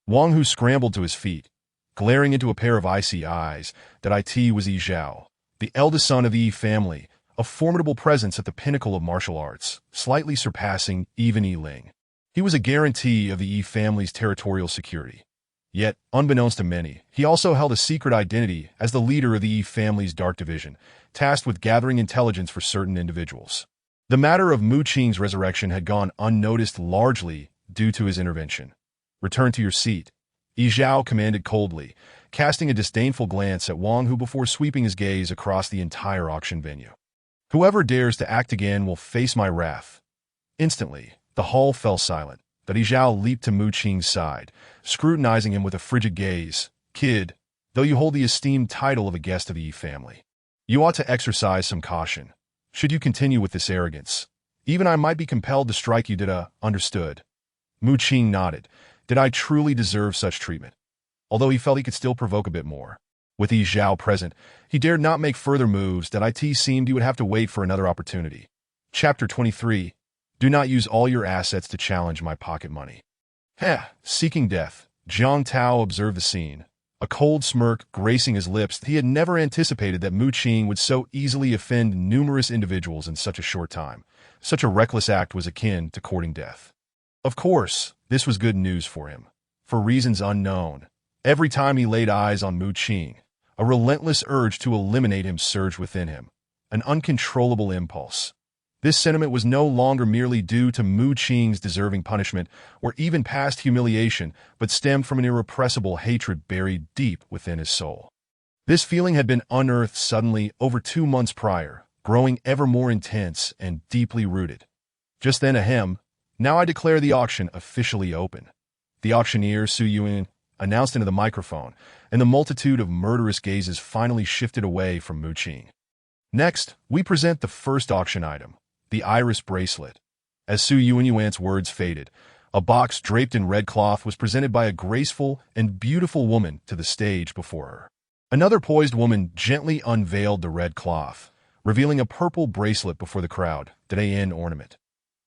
Wang Hu scrambled to his feet, glaring into a pair of icy eyes. That it was Yi Zhao, the eldest son of the Yi family, a formidable presence at the pinnacle of martial arts, slightly surpassing even Yi Ling. He was a guarantee of the Yi family's territorial security. Yet, unbeknownst to many, he also held a secret identity as the leader of the Yi family's dark division, tasked with gathering intelligence for certain individuals. The matter of Mu Qing's resurrection had gone unnoticed largely due to his intervention. "Return to your seat," Yi Zhao commanded coldly, casting a disdainful glance at Wang Hu before sweeping his gaze across the entire auction venue. "Whoever dares to act again will face my wrath." Instantly, The hall fell silent, but Yi Zhao leaped to Mu Qing's side, scrutinizing him with a frigid gaze. "Kid, though you hold the esteemed title of a guest of the Yi family, you ought to exercise some caution. Should you continue with this arrogance, even I might be compelled to strike you. Understood?" Mu Qing nodded. Did I truly deserve such treatment? Although he felt he could still provoke a bit more. With Yi Zhao present, he dared not make further moves. It seemed he would have to wait for another opportunity. Chapter 23. Do not use all your assets to challenge my pocket money. Seeking death. Jiang Tao observed the scene, a cold smirk gracing his lips. He had never anticipated that Mu Qing would so easily offend numerous individuals in such a short time. Such a reckless act was akin to courting death. Of course, this was good news for him. For reasons unknown, every time he laid eyes on Mu Qing, a relentless urge to eliminate him surged within him, an uncontrollable impulse. This sentiment was no longer merely due to Mu Qing's deserving punishment or even past humiliation, but stemmed from an irrepressible hatred buried deep within his soul. This feeling had been unearthed suddenly over 2 months prior, growing ever more intense and deeply rooted. Just then ahem, "Now I declare the auction officially open." The auctioneer, Su Yuan, announced into the microphone, and the multitude of murderous gazes finally shifted away from Mu Qing. Next, we present the first auction item, the iris bracelet. As Su Yuan's words faded, a box draped in red cloth was presented by a graceful and beautiful woman to the stage before her. Another poised woman gently unveiled the red cloth, revealing a purple bracelet before the crowd, an ornament.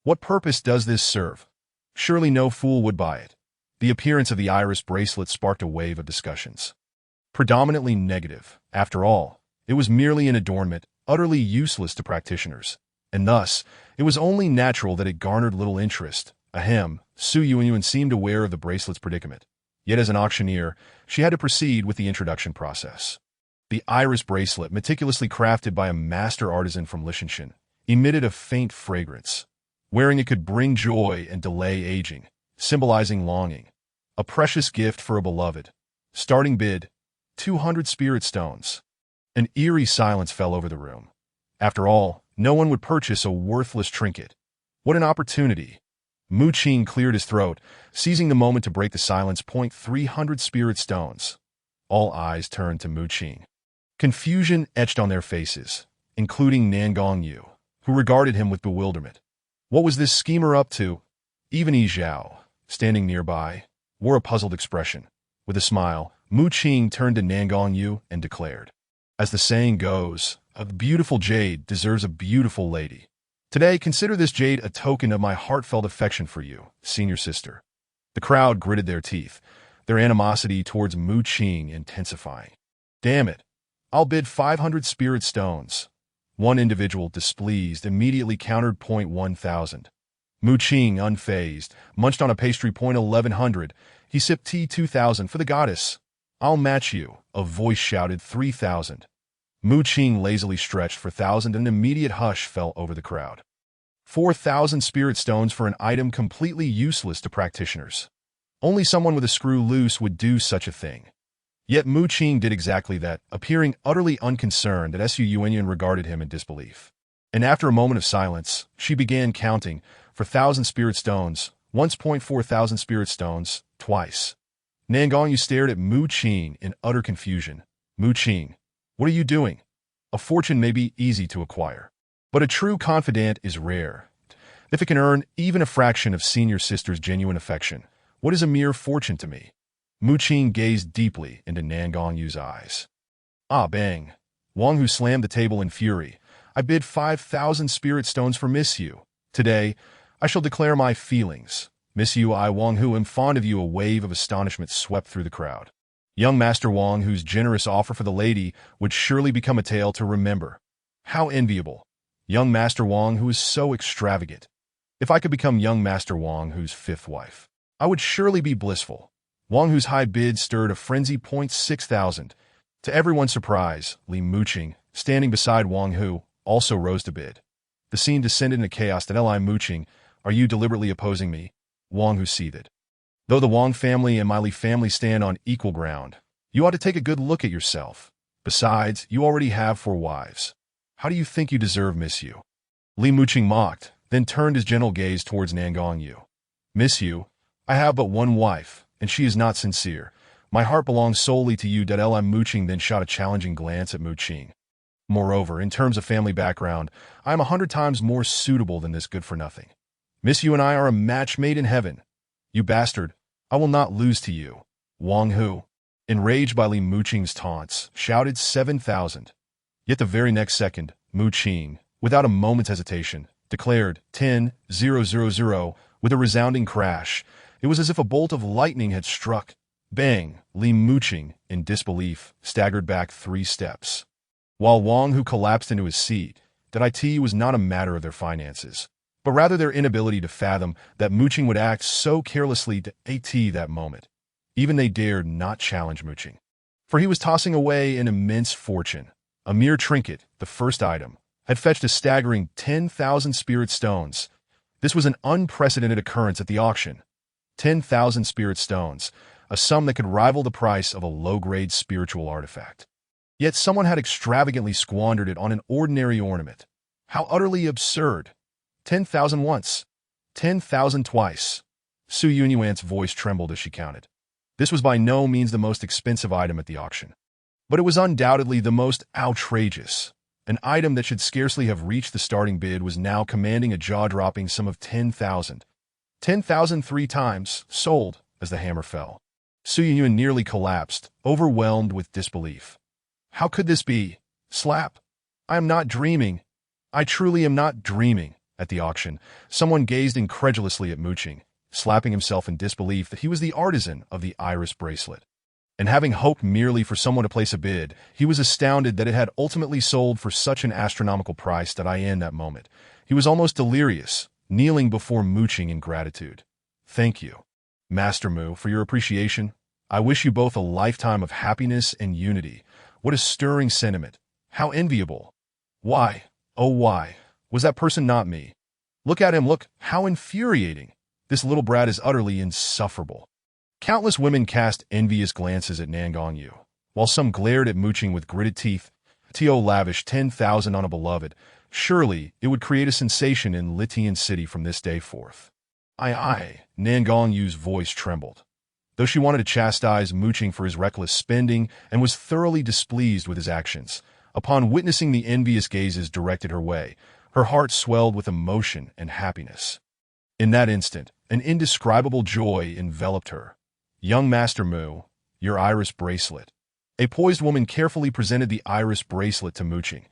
What purpose does this serve? Surely no fool would buy it. The appearance of the iris bracelet sparked a wave of discussions. Predominantly negative. After all, it was merely an adornment, utterly useless to practitioners. And thus, it was only natural that it garnered little interest. Su Yuan seemed aware of the bracelet's predicament. Yet as an auctioneer, she had to proceed with the introduction process. The iris bracelet, meticulously crafted by a master artisan from Liangshan, emitted a faint fragrance. Wearing it could bring joy and delay aging, symbolizing longing. A precious gift for a beloved. Starting bid, 200 spirit stones. An eerie silence fell over the room. After all, no one would purchase a worthless trinket. What an opportunity. Mu Qing cleared his throat, seizing the moment to break the silence. 300 spirit stones. All eyes turned to Mu Qing. Confusion etched on their faces, including Nangong Yu, who regarded him with bewilderment. What was this schemer up to? Even Yi Zhao, standing nearby, wore a puzzled expression. With a smile, Mu Qing turned to Nangong Yu and declared, "As the saying goes, a beautiful jade deserves a beautiful lady. Today, consider this jade a token of my heartfelt affection for you, senior sister." The crowd gritted their teeth, their animosity towards Mu Qing intensifying. "Damn it, I'll bid 500 spirit stones." One individual, displeased, immediately countered. 1,000. Mu Qing, unfazed, munched on a pastry. 1,100. He sipped tea. 2,000 for the goddess. "I'll match you," a voice shouted. 3,000. Mu Qing lazily stretched for 1,000 and an immediate hush fell over the crowd. 4,000 spirit stones for an item completely useless to practitioners. Only someone with a screw loose would do such a thing. Yet Mu Qing did exactly that, appearing utterly unconcerned that Su Yuan regarded him in disbelief. And after a moment of silence, she began counting, for 1,000 spirit stones, once. 4,000 spirit stones, twice. Nangong Yu stared at Mu Qing in utter confusion. "Mu Qing, what are you doing? A fortune may be easy to acquire, but a true confidant is rare. If it can earn even a fraction of senior sister's genuine affection, what is a mere fortune to me?" Mu Qing gazed deeply into Nangong Yu's eyes. "Ah, bang." Wang Hu slammed the table in fury. "I bid 5,000 spirit stones for Miss Yu. Today, I shall declare my feelings. Miss Yu, I, Wang Hu, am fond of you." A wave of astonishment swept through the crowd. Young Master Wang Hu's generous offer for the lady would surely become a tale to remember. How enviable. Young Master Wang Hu is so extravagant. If I could become young Master Wang Hu's 5th wife, I would surely be blissful. Wang Hu's high bid stirred a frenzy. 6,000. To everyone's surprise, Li Muqing, standing beside Wang Hu, also rose to bid. The scene descended into chaos. Li Muqing, are you deliberately opposing me? Wang Hu seethed. Though the Wang family and my Li family stand on equal ground, you ought to take a good look at yourself. Besides, you already have 4 wives. How do you think you deserve Miss Yu? Li Muqing mocked. then turned his gentle gaze towards Nangong Yu. Miss Yu, I have but one wife, and she is not sincere. My heart belongs solely to you. Mu Qing then shot a challenging glance at Mu Qing. Moreover, in terms of family background, I am 100 times more suitable than this good-for-nothing. Miss Yu and I are a match made in heaven. You bastard, I will not lose to you. Wang Hu, enraged by Li Mu Qing's taunts, shouted 7,000. Yet the very next second, Mu Qing, without a moment's hesitation, declared 10,000 with a resounding crash. It was as if a bolt of lightning had struck. Bang! Li Mu Qing, in disbelief, staggered back 3 steps. While Wang Hu collapsed into his seat, that it was not a matter of their finances, but rather their inability to fathom that Mu Qing would act so carelessly to that moment. Even they dared not challenge Mu Qing, for he was tossing away an immense fortune. A mere trinket, the first item, had fetched a staggering 10,000 spirit stones. This was an unprecedented occurrence at the auction. 10,000 spirit stones, a sum that could rival the price of a low-grade spiritual artifact. Yet someone had extravagantly squandered it on an ordinary ornament. How utterly absurd. 10,000 once. 10,000 twice. Su Yunyuan's voice trembled as she counted. This was by no means the most expensive item at the auction, but it was undoubtedly the most outrageous. An item that should scarcely have reached the starting bid was now commanding a jaw-dropping sum of 10,000. 10,000 3 times, sold, as the hammer fell. Su Yunyuan nearly collapsed, overwhelmed with disbelief. How could this be? Slap. I am not dreaming. I truly am not dreaming. At the auction, someone gazed incredulously at Mu Qing, slapping himself in disbelief that he was the artisan of the iris bracelet. And having hoped merely for someone to place a bid, he was astounded that it had ultimately sold for such an astronomical price that in that moment, he was almost delirious, kneeling before Mu Qing in gratitude. Thank you, Master Mu, for your appreciation. I wish you both a lifetime of happiness and unity. What a stirring sentiment. How enviable. Why, oh why, was that person not me? Look at him, look, how infuriating. This little brat is utterly insufferable. Countless women cast envious glances at Nangong Yu, while some glared at Mu Qing with gritted teeth. Tio lavished 10,000 on a beloved. Surely it would create a sensation in Litian City from this day forth. Nangong Yu's voice trembled. Though she wanted to chastise Mu Qing for his reckless spending and was thoroughly displeased with his actions, upon witnessing the envious gazes directed her way, her heart swelled with emotion and happiness. In that instant, an indescribable joy enveloped her. Young Master Mu, your iris bracelet. A poised woman carefully presented the iris bracelet to Mu Qing.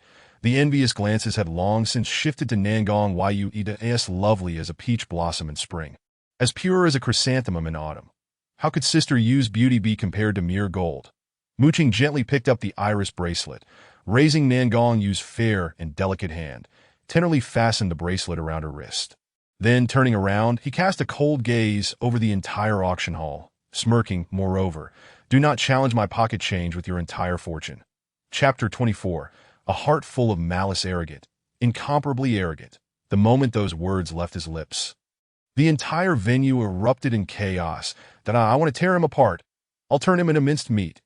The envious glances had long since shifted to Nangong Yu, as lovely as a peach blossom in spring, as pure as a chrysanthemum in autumn. How could Sister Yu's beauty be compared to mere gold? Mu Qing gently picked up the iris bracelet, raising Nangong Yu's fair and delicate hand, tenderly fastened the bracelet around her wrist. Then, turning around, he cast a cold gaze over the entire auction hall, smirking, moreover, do not challenge my pocket change with your entire fortune. Chapter 24. A heart full of malice, arrogant, incomparably arrogant, the moment those words left his lips. The entire venue erupted in chaos. That I want to tear him apart. I'll turn him into minced meat.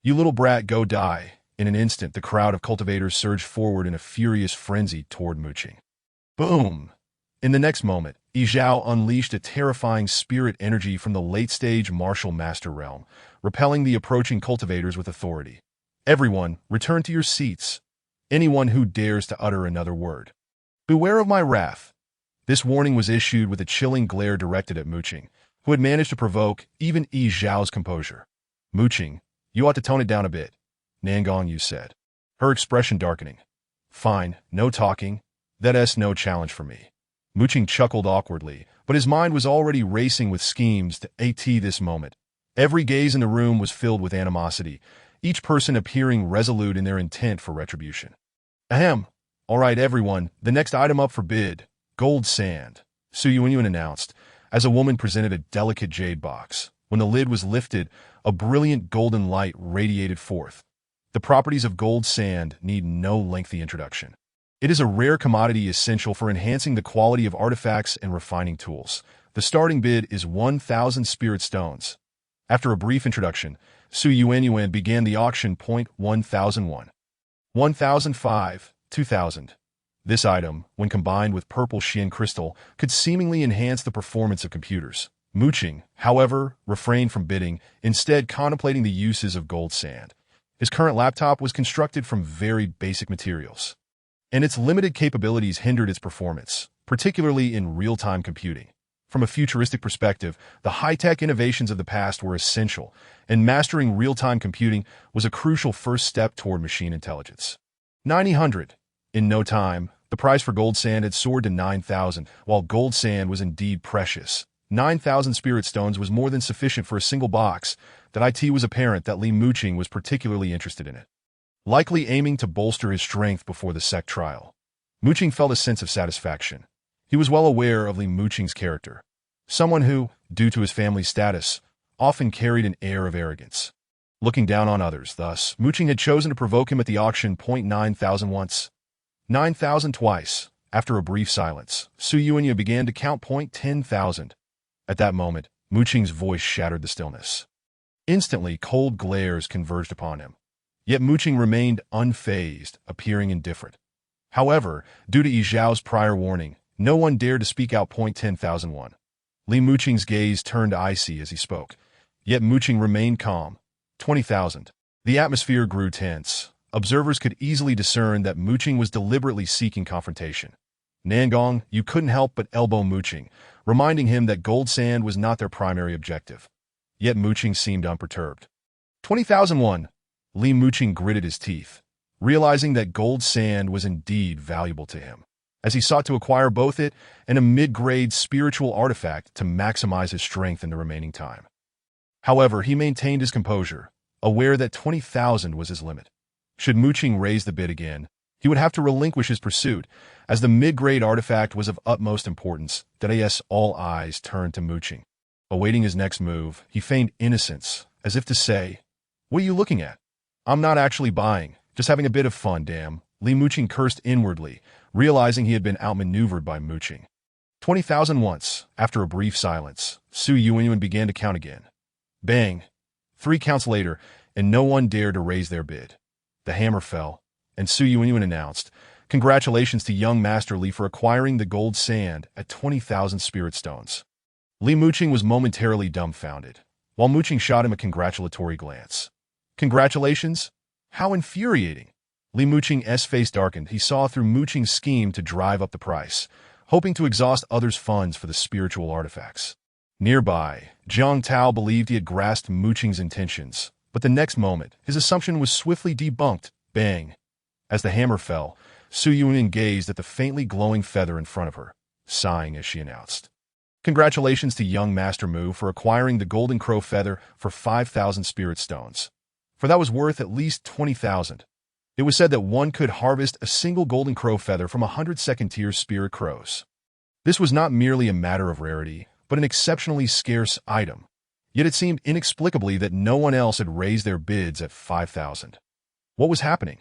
You little brat, go die. In an instant, the crowd of cultivators surged forward in a furious frenzy toward Mu Qing. Boom! In the next moment, Yi Zhao unleashed a terrifying spirit energy from the late-stage martial master realm, repelling the approaching cultivators with authority. Everyone, return to your seats. Anyone who dares to utter another word. Beware of my wrath. This warning was issued with a chilling glare directed at Mu Qing, who had managed to provoke even Yi Zhao's composure. Mu Qing, you ought to tone it down a bit, Nangong Yu said, her expression darkening. Fine, no talking. That's no challenge for me. Mu Qing chuckled awkwardly, but his mind was already racing with schemes to this moment. Every gaze in the room was filled with animosity, each person appearing resolute in their intent for retribution. Ahem. All right, everyone, the next item up for bid, gold sand, Su Yunyuan announced, as a woman presented a delicate jade box. When the lid was lifted, a brilliant golden light radiated forth. The properties of gold sand need no lengthy introduction. It is a rare commodity essential for enhancing the quality of artifacts and refining tools. The starting bid is 1,000 spirit stones. After a brief introduction, Su Yuanyuan began the auction. 1,001. 1,005, 2,000. This item, when combined with purple Xian crystal, could seemingly enhance the performance of computers. Mu Qing, however, refrained from bidding, instead contemplating the uses of gold sand. His current laptop was constructed from very basic materials, and its limited capabilities hindered its performance, particularly in real-time computing. From a futuristic perspective, the high-tech innovations of the past were essential, and mastering real-time computing was a crucial first step toward machine intelligence. 900. In no time, the price for gold sand had soared to 9,000. While gold sand was indeed precious, 9,000 spirit stones was more than sufficient for a single box. That it was apparent that Li Muqing was particularly interested in it, likely aiming to bolster his strength before the sect trial. Muqing felt a sense of satisfaction. He was well aware of Li Muqing's character, someone who, due to his family's status, often carried an air of arrogance, looking down on others. Thus, Muqing had chosen to provoke him at the auction. 9,000 once, 9,000 twice. After a brief silence, Su Yuanya began to count. 10,000. At that moment, Muqing's voice shattered the stillness. Instantly, cold glares converged upon him. Yet Muqing remained unfazed, appearing indifferent. However, due to Yi Zhao's prior warning, no one dared to speak out. 10,001. Li Muqing's gaze turned icy as he spoke, yet Muqing remained calm. 20,000. The atmosphere grew tense. Observers could easily discern that Muqing was deliberately seeking confrontation. Nangong, you couldn't help but elbow Muqing, reminding him that gold sand was not their primary objective. Yet Muqing seemed unperturbed. 20,001. Li Muqing gritted his teeth, realizing that gold sand was indeed valuable to him, as he sought to acquire both it and a mid-grade spiritual artifact to maximize his strength in the remaining time. However, he maintained his composure, aware that 20,000 was his limit. Should Muqing raise the bid again, he would have to relinquish his pursuit, as the mid-grade artifact was of utmost importance. All eyes turned to Muqing. Awaiting his next move, he feigned innocence, as if to say, "What are you looking at? I'm not actually buying, just having a bit of fun, damn." Li Muqing cursed inwardly, realizing he had been outmaneuvered by Muqing. 20,000 once. After a brief silence, Su Yuanyuan began to count again. Bang! 3 counts later, and no one dared to raise their bid. The hammer fell, and Su Yuanyuan announced, "Congratulations to young Master Li for acquiring the gold sand at 20,000 spirit stones." Li Muqing was momentarily dumbfounded, while Muqing shot him a congratulatory glance. Congratulations? How infuriating! Li Muqing's face darkened. He saw through Muqing's scheme to drive up the price, hoping to exhaust others' funds for the spiritual artifacts. Nearby, Jiang Tao believed he had grasped Muqing's intentions, but the next moment, his assumption was swiftly debunked. Bang! As the hammer fell, Su Yuanyuan gazed at the faintly glowing feather in front of her, sighing as she announced, "Congratulations to young Master Mu for acquiring the Golden Crow feather for 5,000 spirit stones. For that was worth at least 20,000. It was said that one could harvest a single Golden Crow feather from 100 second-tier spirit crows. This was not merely a matter of rarity, but an exceptionally scarce item. Yet it seemed inexplicably that no one else had raised their bids at 5,000. What was happening?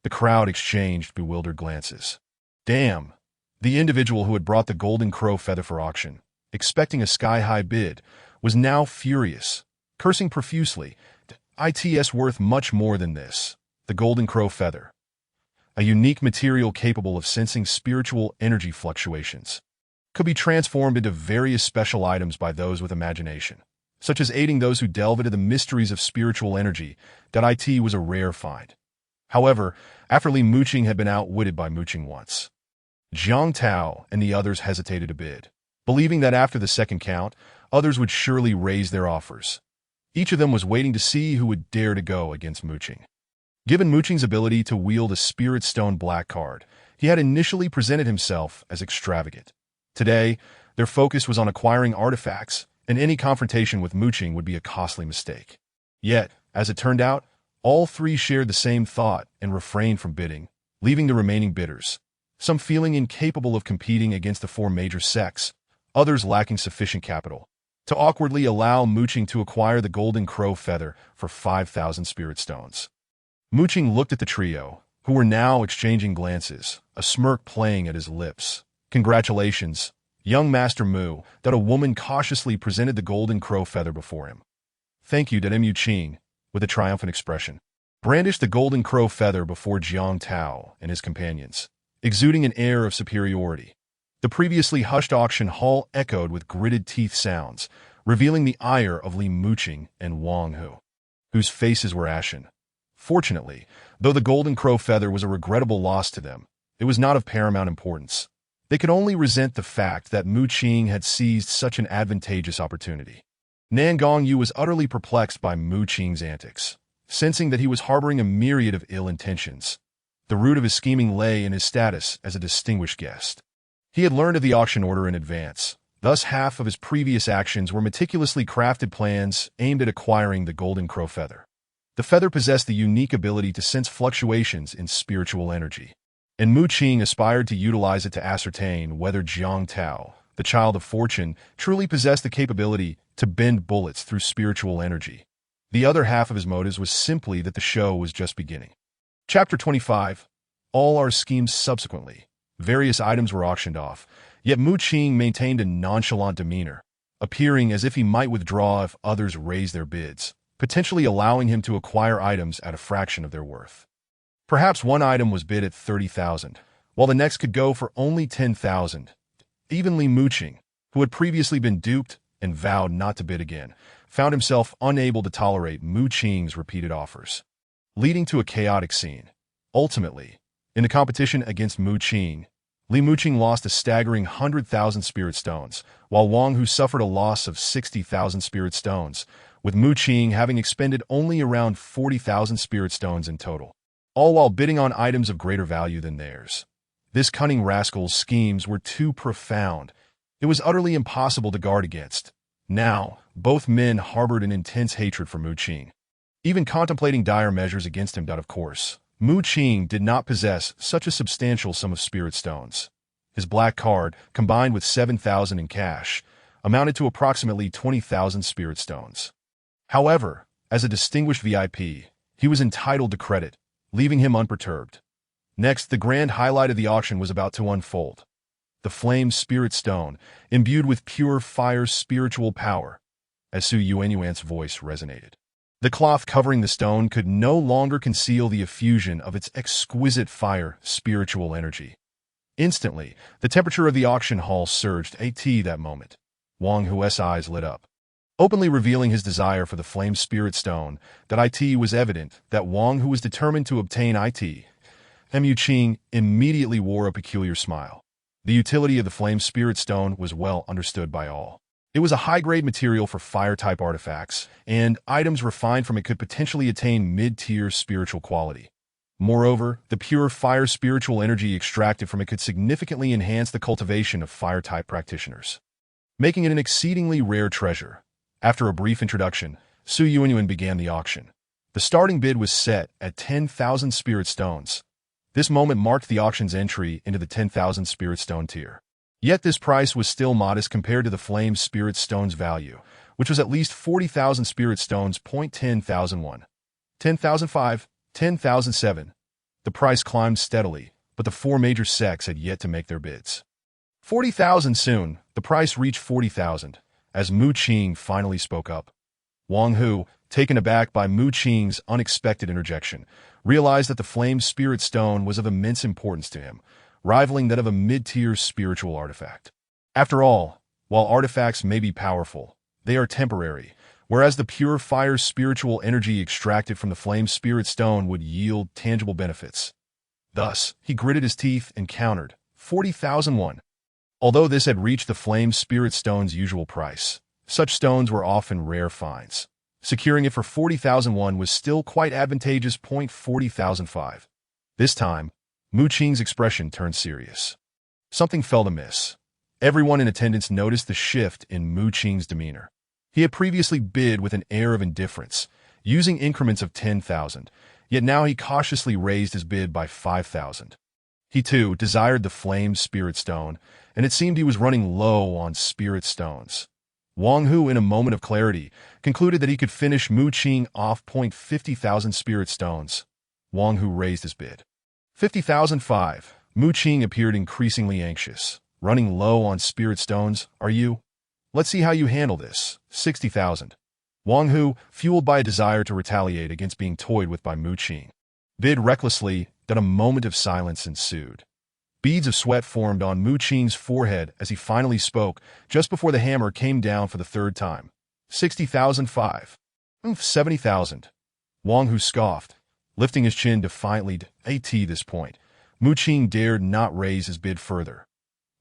The crowd exchanged bewildered glances. Damn! The individual who had brought the Golden Crow feather for auction, expecting a sky-high bid, was now furious, cursing profusely. It's worth much more than this. The Golden Crow feather, a unique material capable of sensing spiritual energy fluctuations, could be transformed into various special items by those with imagination, such as aiding those who delve into the mysteries of spiritual energy. It was a rare find. However, after Li Muqing had been outwitted by Muqing once, Jiang Tao and the others hesitated a bid, believing that after the second count, others would surely raise their offers. Each of them was waiting to see who would dare to go against Muqing. Given Muqing's ability to wield a Spirit Stone black card, he had initially presented himself as extravagant. Today, their focus was on acquiring artifacts, and any confrontation with Muqing would be a costly mistake. Yet, as it turned out, all three shared the same thought and refrained from bidding, leaving the remaining bidders, some feeling incapable of competing against the four major sects, others lacking sufficient capital, to awkwardly allow Muqing to acquire the Golden Crow feather for 5,000 spirit stones. Muqing looked at the trio, who were now exchanging glances, a smirk playing at his lips. Congratulations, young Master Mu, that a woman cautiously presented the Golden Crow feather before him. Thank you, Muqing, with a triumphant expression, brandished the Golden Crow feather before Jiang Tao and his companions. exuding an air of superiority. The previously hushed auction hall echoed with gritted teeth sounds, revealing the ire of Li Muqing and Wang Hu, whose faces were ashen. Fortunately, though the golden crow feather was a regrettable loss to them, it was not of paramount importance. They could only resent the fact that Muqing had seized such an advantageous opportunity. Nan Gongyu was utterly perplexed by Muqing's antics, sensing that he was harboring a myriad of ill intentions. The root of his scheming lay in his status as a distinguished guest. He had learned of the auction order in advance. Thus, half of his previous actions were meticulously crafted plans aimed at acquiring the golden crow feather. The feather possessed the unique ability to sense fluctuations in spiritual energy, and Muqing aspired to utilize it to ascertain whether Jiang Tao, the child of fortune, truly possessed the capability to bend bullets through spiritual energy. The other half of his motives was simply that the show was just beginning. Chapter 25. All our schemes subsequently. Various items were auctioned off, yet Muqing maintained a nonchalant demeanor, appearing as if he might withdraw if others raised their bids, potentially allowing him to acquire items at a fraction of their worth. Perhaps one item was bid at 30,000, while the next could go for only 10,000. Even Li Muqing, who had previously been duped and vowed not to bid again, found himself unable to tolerate Muqing's repeated offers, leading to a chaotic scene. Ultimately, in the competition against Muqing, Li Muqing lost a staggering 100,000 spirit stones, while Wang Hu suffered a loss of 60,000 spirit stones, with Muqing having expended only around 40,000 spirit stones in total, all while bidding on items of greater value than theirs. This cunning rascal's schemes were too profound. It was utterly impossible to guard against. Now, both men harbored an intense hatred for Muqing, even contemplating dire measures against him. Of course, Muqing did not possess such a substantial sum of spirit stones. His black card, combined with 7,000 in cash, amounted to approximately 20,000 spirit stones. However, as a distinguished VIP, he was entitled to credit, leaving him unperturbed. Next, the grand highlight of the auction was about to unfold. The flame spirit stone, imbued with pure fire spiritual power, as Su Yuanyuan's voice resonated. The cloth covering the stone could no longer conceal the effusion of its exquisite fire spiritual energy. Instantly, the temperature of the auction hall surged. At that moment, Wang Hu's eyes lit up, openly revealing his desire for the flame spirit stone. That it was evident that Wang Hu was determined to obtain it. Muqing immediately wore a peculiar smile. The utility of the flame spirit stone was well understood by all. It was a high-grade material for fire-type artifacts, and items refined from it could potentially attain mid-tier spiritual quality. Moreover, the pure fire spiritual energy extracted from it could significantly enhance the cultivation of fire-type practitioners, making it an exceedingly rare treasure. After a brief introduction, Su Yuanyuan began the auction. The starting bid was set at 10,000 spirit stones. This moment marked the auction's entry into the 10,000 spirit stone tier. Yet this price was still modest compared to the flame spirit stone's value, which was at least 40,000 spirit stones. 10,001, 10,005, 10,007. The price climbed steadily, but the four major sects had yet to make their bids. 40,000 soon, the price reached 40,000, as Muqing finally spoke up. Wang Hu, taken aback by Muqing's unexpected interjection, realized that the flame spirit stone was of immense importance to him, rivaling that of a mid-tier spiritual artifact. After all, while artifacts may be powerful, they are temporary, whereas the pure fire spiritual energy extracted from the flame spirit stone would yield tangible benefits. Thus, he gritted his teeth and countered, 40,001. Although this had reached the flame spirit stone's usual price, such stones were often rare finds. Securing it for 40,001 was still quite advantageous. 40,005. This time, Muqing's expression turned serious. Something felt amiss. Everyone in attendance noticed the shift in Muqing's demeanor. He had previously bid with an air of indifference, using increments of 10,000, yet now he cautiously raised his bid by 5,000. He too desired the flame spirit stone, and it seemed he was running low on spirit stones. Wang Hu, in a moment of clarity, concluded that he could finish Muqing off. 50,000 spirit stones. Wang Hu raised his bid. 50,005. Muqing appeared increasingly anxious. Running low on spirit stones, are you? Let's see how you handle this. 60,000. Wang Hu, fueled by a desire to retaliate against being toyed with by Muqing, bid recklessly. That a moment of silence ensued. Beads of sweat formed on Mu Qing's forehead as he finally spoke, just before the hammer came down for the third time. 60,005. 70,000. Wang Hu scoffed, lifting his chin defiantly. At this point, Mu Qing dared not raise his bid further.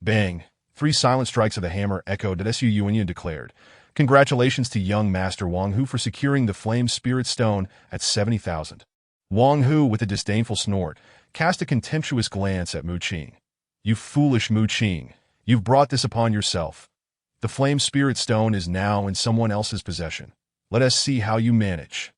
Bang! 3 silent strikes of the hammer echoed as Su Yuanyuan declared, "Congratulations to young Master Wang Hu for securing the Flame Spirit Stone at 70,000. Wang Hu, with a disdainful snort, cast a contemptuous glance at Mu Qing. "You foolish Mu Qing, you've brought this upon yourself. The Flame Spirit Stone is now in someone else's possession. Let us see how you manage."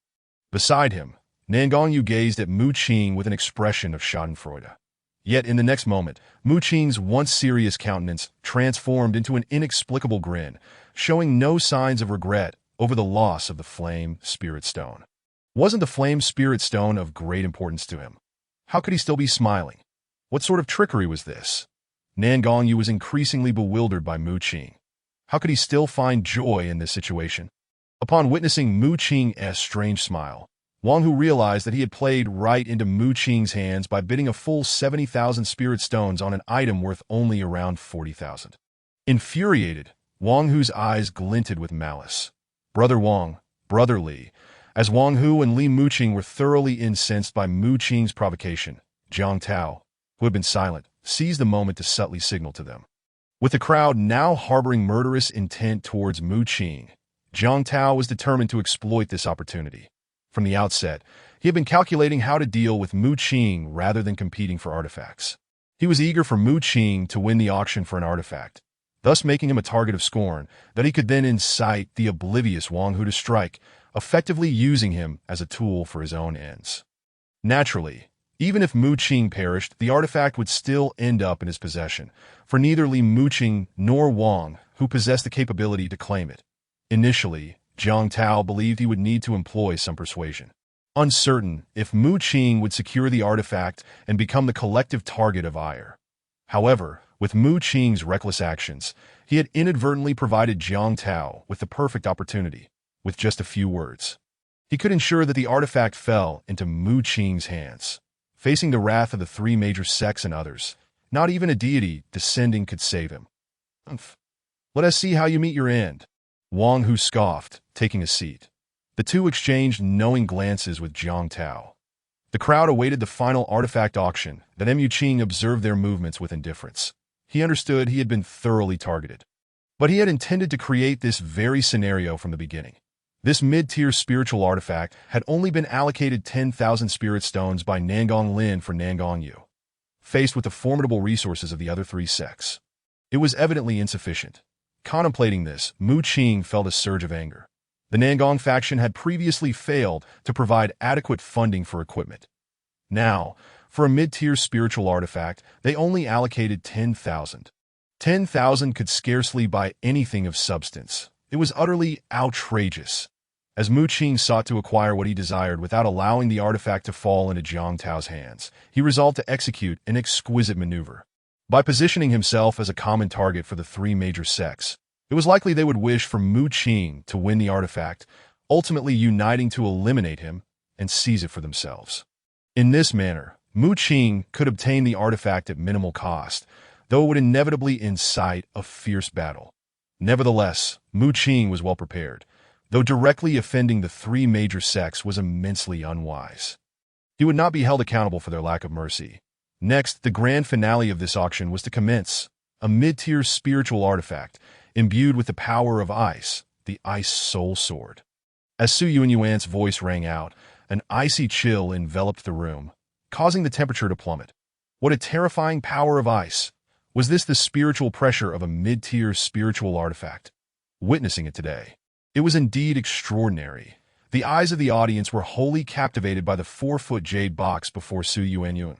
Beside him, Nan Gongyu gazed at Mu Qing with an expression of schadenfreude. Yet in the next moment, Mu Qing's once serious countenance transformed into an inexplicable grin, showing no signs of regret over the loss of the Flame Spirit Stone. Wasn't the Flame Spirit Stone of great importance to him? How could he still be smiling? What sort of trickery was this? Nan Gongyu was increasingly bewildered by Mu Qing. How could he still find joy in this situation? Upon witnessing Mu Qing's strange smile, Wang Hu realized that he had played right into Mu Qing's hands by bidding a full 70,000 spirit stones on an item worth only around 40,000. Infuriated, Wang Hu's eyes glinted with malice. Brother Wang, Brother Li. As Wang Hu and Li Muqing were thoroughly incensed by Mu Qing's provocation, Jiang Tao, who had been silent, seized the moment to subtly signal to them. With the crowd now harboring murderous intent towards Mu Qing, Jiang Tao was determined to exploit this opportunity. From the outset, he had been calculating how to deal with Mu Qing rather than competing for artifacts. He was eager for Mu Qing to win the auction for an artifact, thus making him a target of scorn that he could then incite the oblivious Wang Hu to strike, effectively using him as a tool for his own ends. Naturally, even if Mu Qing perished, the artifact would still end up in his possession, for neither Li Muqing nor Wang Hu possessed the capability to claim it. Initially, Jiang Tao believed he would need to employ some persuasion. Uncertain if Mu Qing would secure the artifact and become the collective target of ire. However, with Mu Qing's reckless actions, he had inadvertently provided Jiang Tao with the perfect opportunity. With just a few words, he could ensure that the artifact fell into Mu Qing's hands. Facing the wrath of the 3 major sects and others, not even a deity descending could save him. Let us see how you meet your end. Wang Hu scoffed, taking a seat. The two exchanged knowing glances with Jiang Tao. The crowd awaited the final artifact auction, that Mu Qing observed their movements with indifference. He understood he had been thoroughly targeted. But he had intended to create this very scenario from the beginning. This mid-tier spiritual artifact had only been allocated 10,000 spirit stones by Nangong Lin for Nangongyu. Faced with the formidable resources of the other 3 sects, it was evidently insufficient. Contemplating this, Mu Qing felt a surge of anger. The Nangong faction had previously failed to provide adequate funding for equipment. Now, for a mid-tier spiritual artifact, they only allocated 10,000. 10,000 could scarcely buy anything of substance. It was utterly outrageous. As Mu Qing sought to acquire what he desired without allowing the artifact to fall into Jiang Tao's hands, he resolved to execute an exquisite maneuver. By positioning himself as a common target for the 3 major sects, it was likely they would wish for Mu Qing to win the artifact, ultimately uniting to eliminate him and seize it for themselves. In this manner, Mu Qing could obtain the artifact at minimal cost, though it would inevitably incite a fierce battle. Nevertheless, Mu Qing was well prepared, though directly offending the 3 major sects was immensely unwise. He would not be held accountable for their lack of mercy. Next, the grand finale of this auction was to commence, a mid-tier spiritual artifact, imbued with the power of ice, the Ice Soul Sword. As Su Yuanyuan's voice rang out, an icy chill enveloped the room, causing the temperature to plummet. What a terrifying power of ice! Was this the spiritual pressure of a mid-tier spiritual artifact? Witnessing it today, it was indeed extraordinary. The eyes of the audience were wholly captivated by the 4-foot jade box before Su Yuanyuan.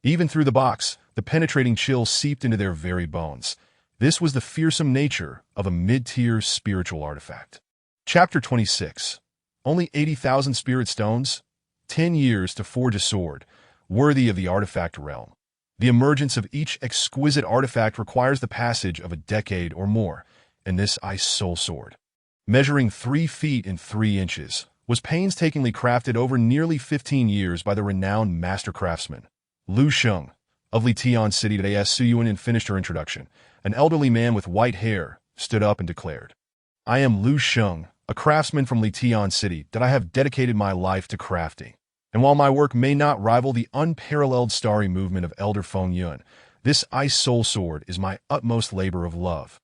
Even through the box, the penetrating chill seeped into their very bones. This was the fearsome nature of a mid-tier spiritual artifact. Chapter 26. Only 80,000 spirit stones? 10 years to forge a sword, worthy of the artifact realm. The emergence of each exquisite artifact requires the passage of a decade or more, and this Ice Soul Sword, measuring 3 feet and 3 inches, was painstakingly crafted over nearly 15 years by the renowned master craftsman, Lu Sheng, of Litian City today. As Su Yuan finished her introduction, an elderly man with white hair stood up and declared, "I am Lu Sheng, a craftsman from Litian City, that I have dedicated my life to crafting. And while my work may not rival the unparalleled starry movement of Elder Feng Yuan, this ice soul sword is my utmost labor of love.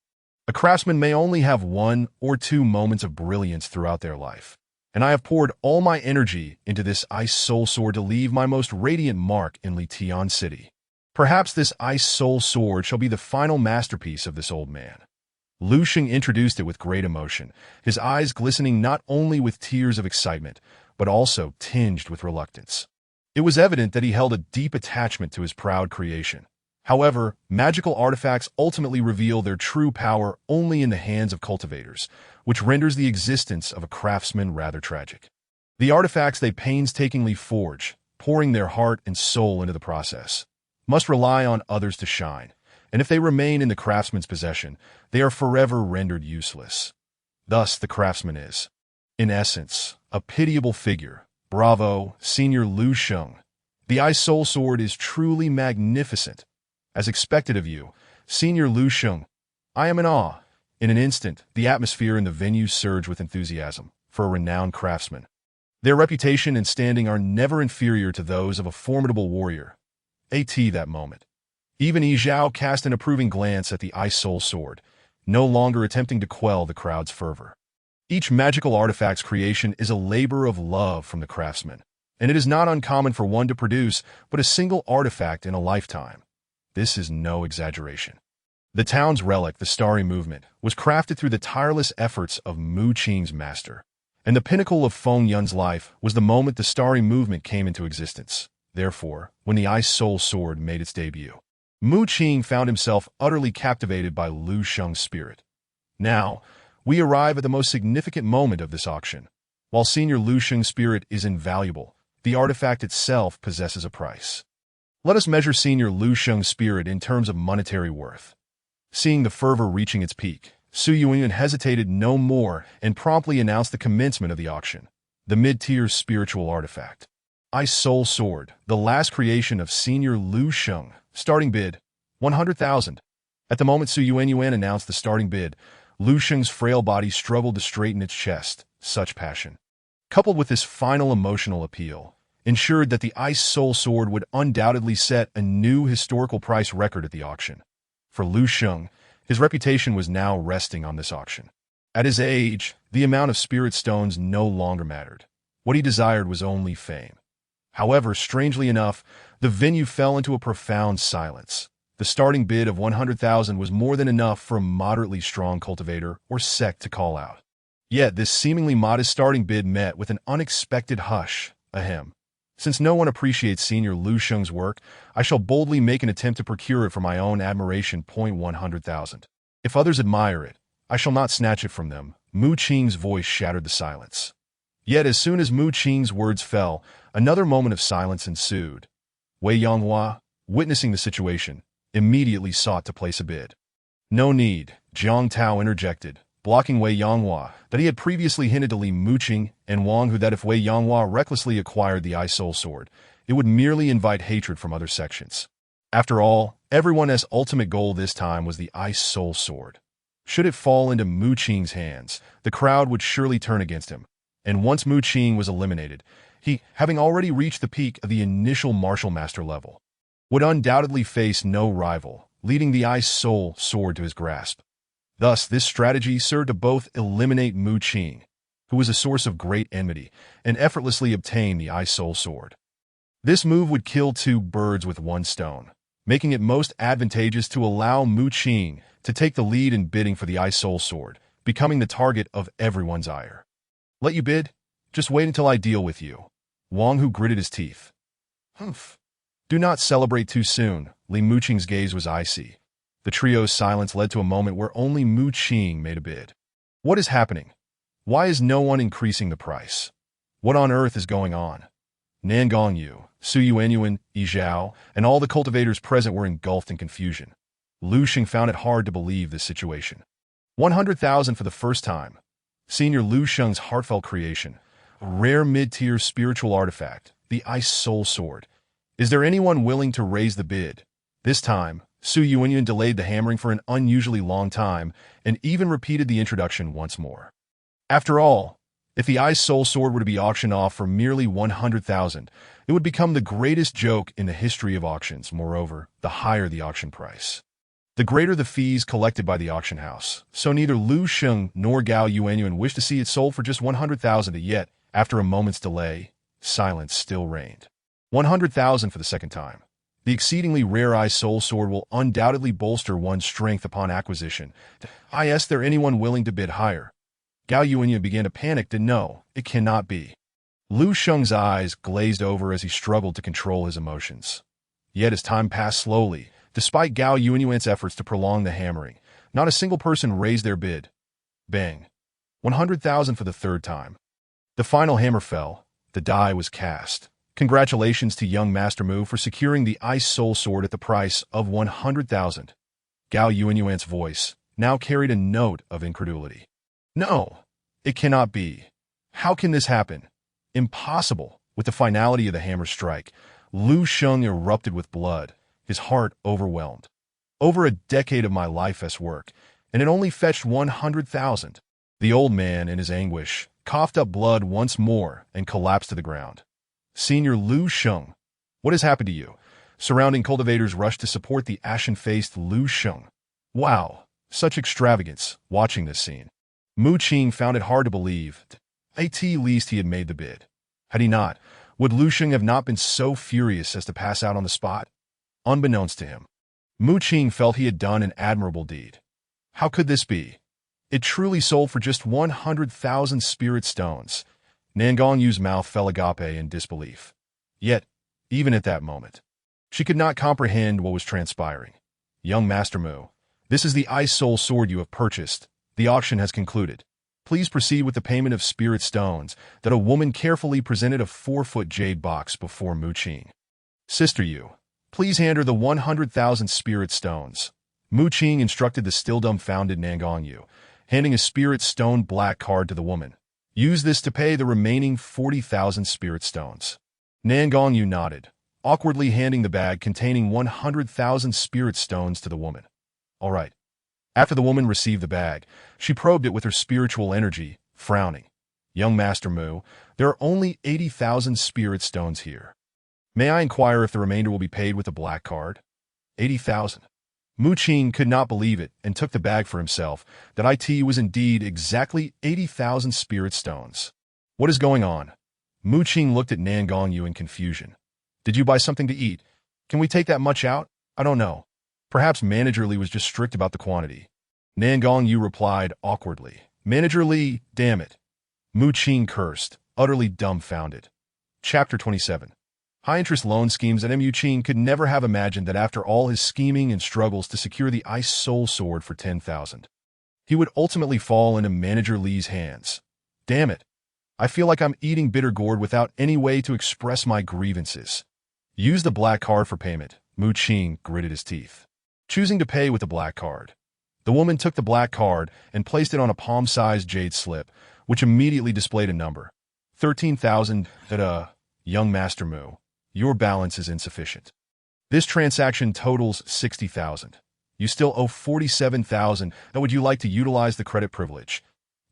A craftsman may only have 1 or 2 moments of brilliance throughout their life, and I have poured all my energy into this ice soul sword to leave my most radiant mark in Litian City. Perhaps this ice soul sword shall be the final masterpiece of this old man." Lu Sheng introduced it with great emotion, his eyes glistening not only with tears of excitement, but also tinged with reluctance. It was evident that he held a deep attachment to his proud creation. However, magical artifacts ultimately reveal their true power only in the hands of cultivators, which renders the existence of a craftsman rather tragic. The artifacts they painstakingly forge, pouring their heart and soul into the process, must rely on others to shine, and if they remain in the craftsman's possession, they are forever rendered useless. Thus, the craftsman is, in essence, a pitiable figure. Bravo, Senior Lu Sheng. The Ice Soul Sword is truly magnificent. As expected of you, Senior Lu Sheng, I am in awe. In an instant, the atmosphere in the venue surged with enthusiasm for a renowned craftsman. Their reputation and standing are never inferior to those of a formidable warrior. That moment. Even Yi Zhao cast an approving glance at the Ice Soul Sword, no longer attempting to quell the crowd's fervor. Each magical artifact's creation is a labor of love from the craftsman, and it is not uncommon for one to produce but a single artifact in a lifetime. This is no exaggeration. The town's relic, the Starry Movement, was crafted through the tireless efforts of Mu Qing's master, and the pinnacle of Feng Yun's life was the moment the Starry Movement came into existence. Therefore, when the Ice Soul Sword made its debut, Mu Qing found himself utterly captivated by Lu Sheng's spirit. Now, we arrive at the most significant moment of this auction. While Senior Lu Sheng's spirit is invaluable, the artifact itself possesses a price. Let us measure Senior Lu Sheng's spirit in terms of monetary worth. Seeing the fervor reaching its peak, Su Yuan hesitated no more and promptly announced the commencement of the auction. The mid-tier spiritual artifact, Ice Soul Sword, the last creation of Senior Lu Sheng. Starting bid, 100,000. At the moment Su Yuan announced the starting bid, Lu Sheng's frail body struggled to straighten its chest. Such passion, coupled with this final emotional appeal, ensured that the Ice Soul Sword would undoubtedly set a new historical price record at the auction. For Lu Sheng, his reputation was now resting on this auction. At his age, the amount of spirit stones no longer mattered. What he desired was only fame. However, strangely enough, the venue fell into a profound silence. The starting bid of 100,000 was more than enough for a moderately strong cultivator or sect to call out. Yet this seemingly modest starting bid met with an unexpected hush. Ahem. Since no one appreciates Senior Lu Sheng's work, I shall boldly make an attempt to procure it for my own admiration. 100,000. If others admire it, I shall not snatch it from them. Mu Qing's voice shattered the silence. Yet as soon as Mu Qing's words fell, another moment of silence ensued. Wei Yanghua, witnessing the situation, immediately sought to place a bid. No need, Jiang Tao interjected, blocking Wei Yanghua, that he had previously hinted to Li Muqing and Wang Hu that if Wei Yanghua recklessly acquired the Ice Soul Sword, it would merely invite hatred from other sections. After all, everyone's ultimate goal this time was the Ice Soul Sword. Should it fall into Mu Qing's hands, the crowd would surely turn against him. And once Mu Qing was eliminated, he, having already reached the peak of the initial martial master level, would undoubtedly face no rival, leading the Ice Soul Sword to his grasp. Thus, this strategy served to both eliminate Mu Qing, who was a source of great enmity, and effortlessly obtain the Ice Soul Sword. This move would kill 2 birds with 1 stone, making it most advantageous to allow Mu Qing to take the lead in bidding for the Ice Soul Sword, becoming the target of everyone's ire. Let you bid? Just wait until I deal with you. Wang Hu gritted his teeth. Humph. Do not celebrate too soon. Li Muqing's gaze was icy. The trio's silence led to a moment where only Mu Qing made a bid. What is happening? Why is no one increasing the price? What on earth is going on? Nan Gongyu, Su Yuan, Yi Zhao, and all the cultivators present were engulfed in confusion. Lu Sheng found it hard to believe this situation. 100,000 for the first time. Senior Lu Sheng's heartfelt creation, a rare mid-tier spiritual artifact, the Ice Soul Sword. Is there anyone willing to raise the bid? This time, Su Yuanyuan delayed the hammering for an unusually long time and even repeated the introduction once more. After all, if the Ice Soul Sword were to be auctioned off for merely 100,000, it would become the greatest joke in the history of auctions. Moreover, the higher the auction price, the greater the fees collected by the auction house. So neither Lu Sheng nor Gao Yuanyuan wished to see it sold for just 100,000, yet, after a moment's delay, silence still reigned. 100,000 for the second time. The exceedingly rare Ice Soul Sword will undoubtedly bolster one's strength upon acquisition. Is there anyone willing to bid higher? Gao Yuanyuan began to panic. No, it cannot be. Lu Sheng's eyes glazed over as he struggled to control his emotions. Yet as time passed slowly, despite Gao Yuanyuan's efforts to prolong the hammering, not a single person raised their bid. Bang. 100,000 for the third time. The final hammer fell. The die was cast. Congratulations to young Master Mu for securing the Ice Soul Sword at the price of 100,000. Gao Yuanyuan's voice now carried a note of incredulity. No, it cannot be. How can this happen? Impossible. With the finality of the hammer strike, Lu Sheng erupted with blood, his heart overwhelmed. Over a decade of my life's work, and it only fetched 100,000. The old man, in his anguish, coughed up blood once more and collapsed to the ground. Senior Lu Sheng, what has happened to you? Surrounding cultivators rushed to support the ashen-faced Lu Sheng. Wow, such extravagance, watching this scene. Mu Qing found it hard to believe. At least he had made the bid. Had he not, would Lu Sheng have not been so furious as to pass out on the spot? Unbeknownst to him, Mu Qing felt he had done an admirable deed. How could this be? It truly sold for just 100,000 spirit stones. Nangong mouth fell agape in disbelief. Yet, even at that moment, she could not comprehend what was transpiring. Young Master Mu, this is the Ice Soul Sword you have purchased. The auction has concluded. Please proceed with the payment of spirit stones. That a woman carefully presented a 4-foot jade box before Mu Qing. Sister Yu, please hand her the 100,000 spirit stones. Mu Qing instructed the still dumbfounded Nangong Yu, handing a spirit stone black card to the woman. Use this to pay the remaining 40,000 spirit stones. Nangong Yu nodded, awkwardly handing the bag containing 100,000 spirit stones to the woman. All right. After the woman received the bag, she probed it with her spiritual energy, frowning. Young Master Mu, there are only 80,000 spirit stones here. May I inquire if the remainder will be paid with a black card? 80,000. Mu Qing could not believe it and took the bag for himself. That it was indeed exactly 80,000 spirit stones. What is going on? Mu Qing looked at Nangong Yu in confusion. Did you buy something to eat? Can we take that much out? I don't know. Perhaps Manager Li was just strict about the quantity. Nangong Yu replied awkwardly. Manager Li, damn it. Mu Qing cursed, utterly dumbfounded. Chapter 27. High-interest loan schemes that Mu Qing could never have imagined that after all his scheming and struggles to secure the Ice Soul Sword for 10,000, he would ultimately fall into Manager Li's hands. Damn it. I feel like I'm eating bitter gourd without any way to express my grievances. Use the black card for payment. Mu Qing gritted his teeth, choosing to pay with the black card. The woman took the black card and placed it on a palm-sized jade slip, which immediately displayed a number. 13,000. Young Master Mu, your balance is insufficient. This transaction totals 60,000. You still owe 47,000. Now would you like to utilize the credit privilege?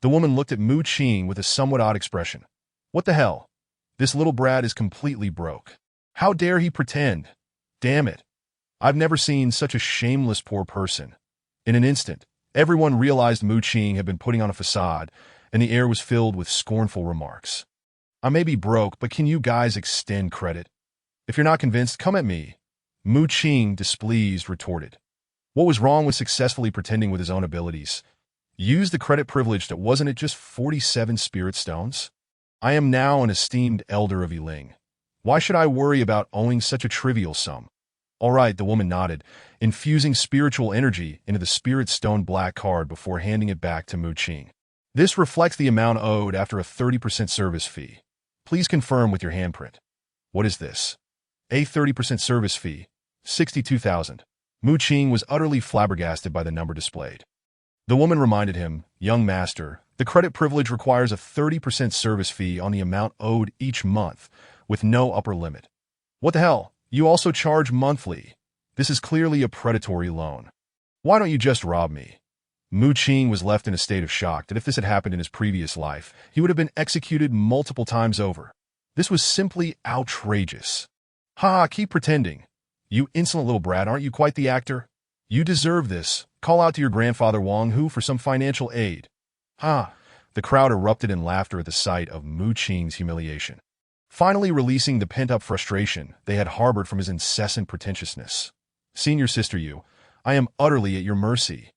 The woman looked at Mu Qing with a somewhat odd expression. What the hell? This little brat is completely broke. How dare he pretend? Damn it. I've never seen such a shameless poor person. In an instant, everyone realized Mu Qing had been putting on a facade, and the air was filled with scornful remarks. I may be broke, but can you guys extend credit? If you're not convinced, come at me. Mu Qing, displeased, retorted. What was wrong with successfully pretending with his own abilities? Use the credit privilege that wasn't it just 47 spirit stones? I am now an esteemed elder of Yiling. Why should I worry about owing such a trivial sum? All right, the woman nodded, infusing spiritual energy into the spirit stone black card before handing it back to Mu Qing. This reflects the amount owed after a 30% service fee. Please confirm with your handprint. What is this? A 30% service fee, 62,000. Mu Qing was utterly flabbergasted by the number displayed. The woman reminded him, Young Master, the credit privilege requires a 30% service fee on the amount owed each month, with no upper limit. What the hell? You also charge monthly. This is clearly a predatory loan. Why don't you just rob me? Mu Qing was left in a state of shock that if this had happened in his previous life, he would have been executed multiple times over. This was simply outrageous. Ha, keep pretending. You insolent little brat, aren't you quite the actor? You deserve this. Call out to your grandfather Wang Hu for some financial aid. Ha! The crowd erupted in laughter at the sight of Mu Qing's humiliation. Finally releasing the pent-up frustration they had harbored from his incessant pretentiousness. Senior sister Yu, I am utterly at your mercy.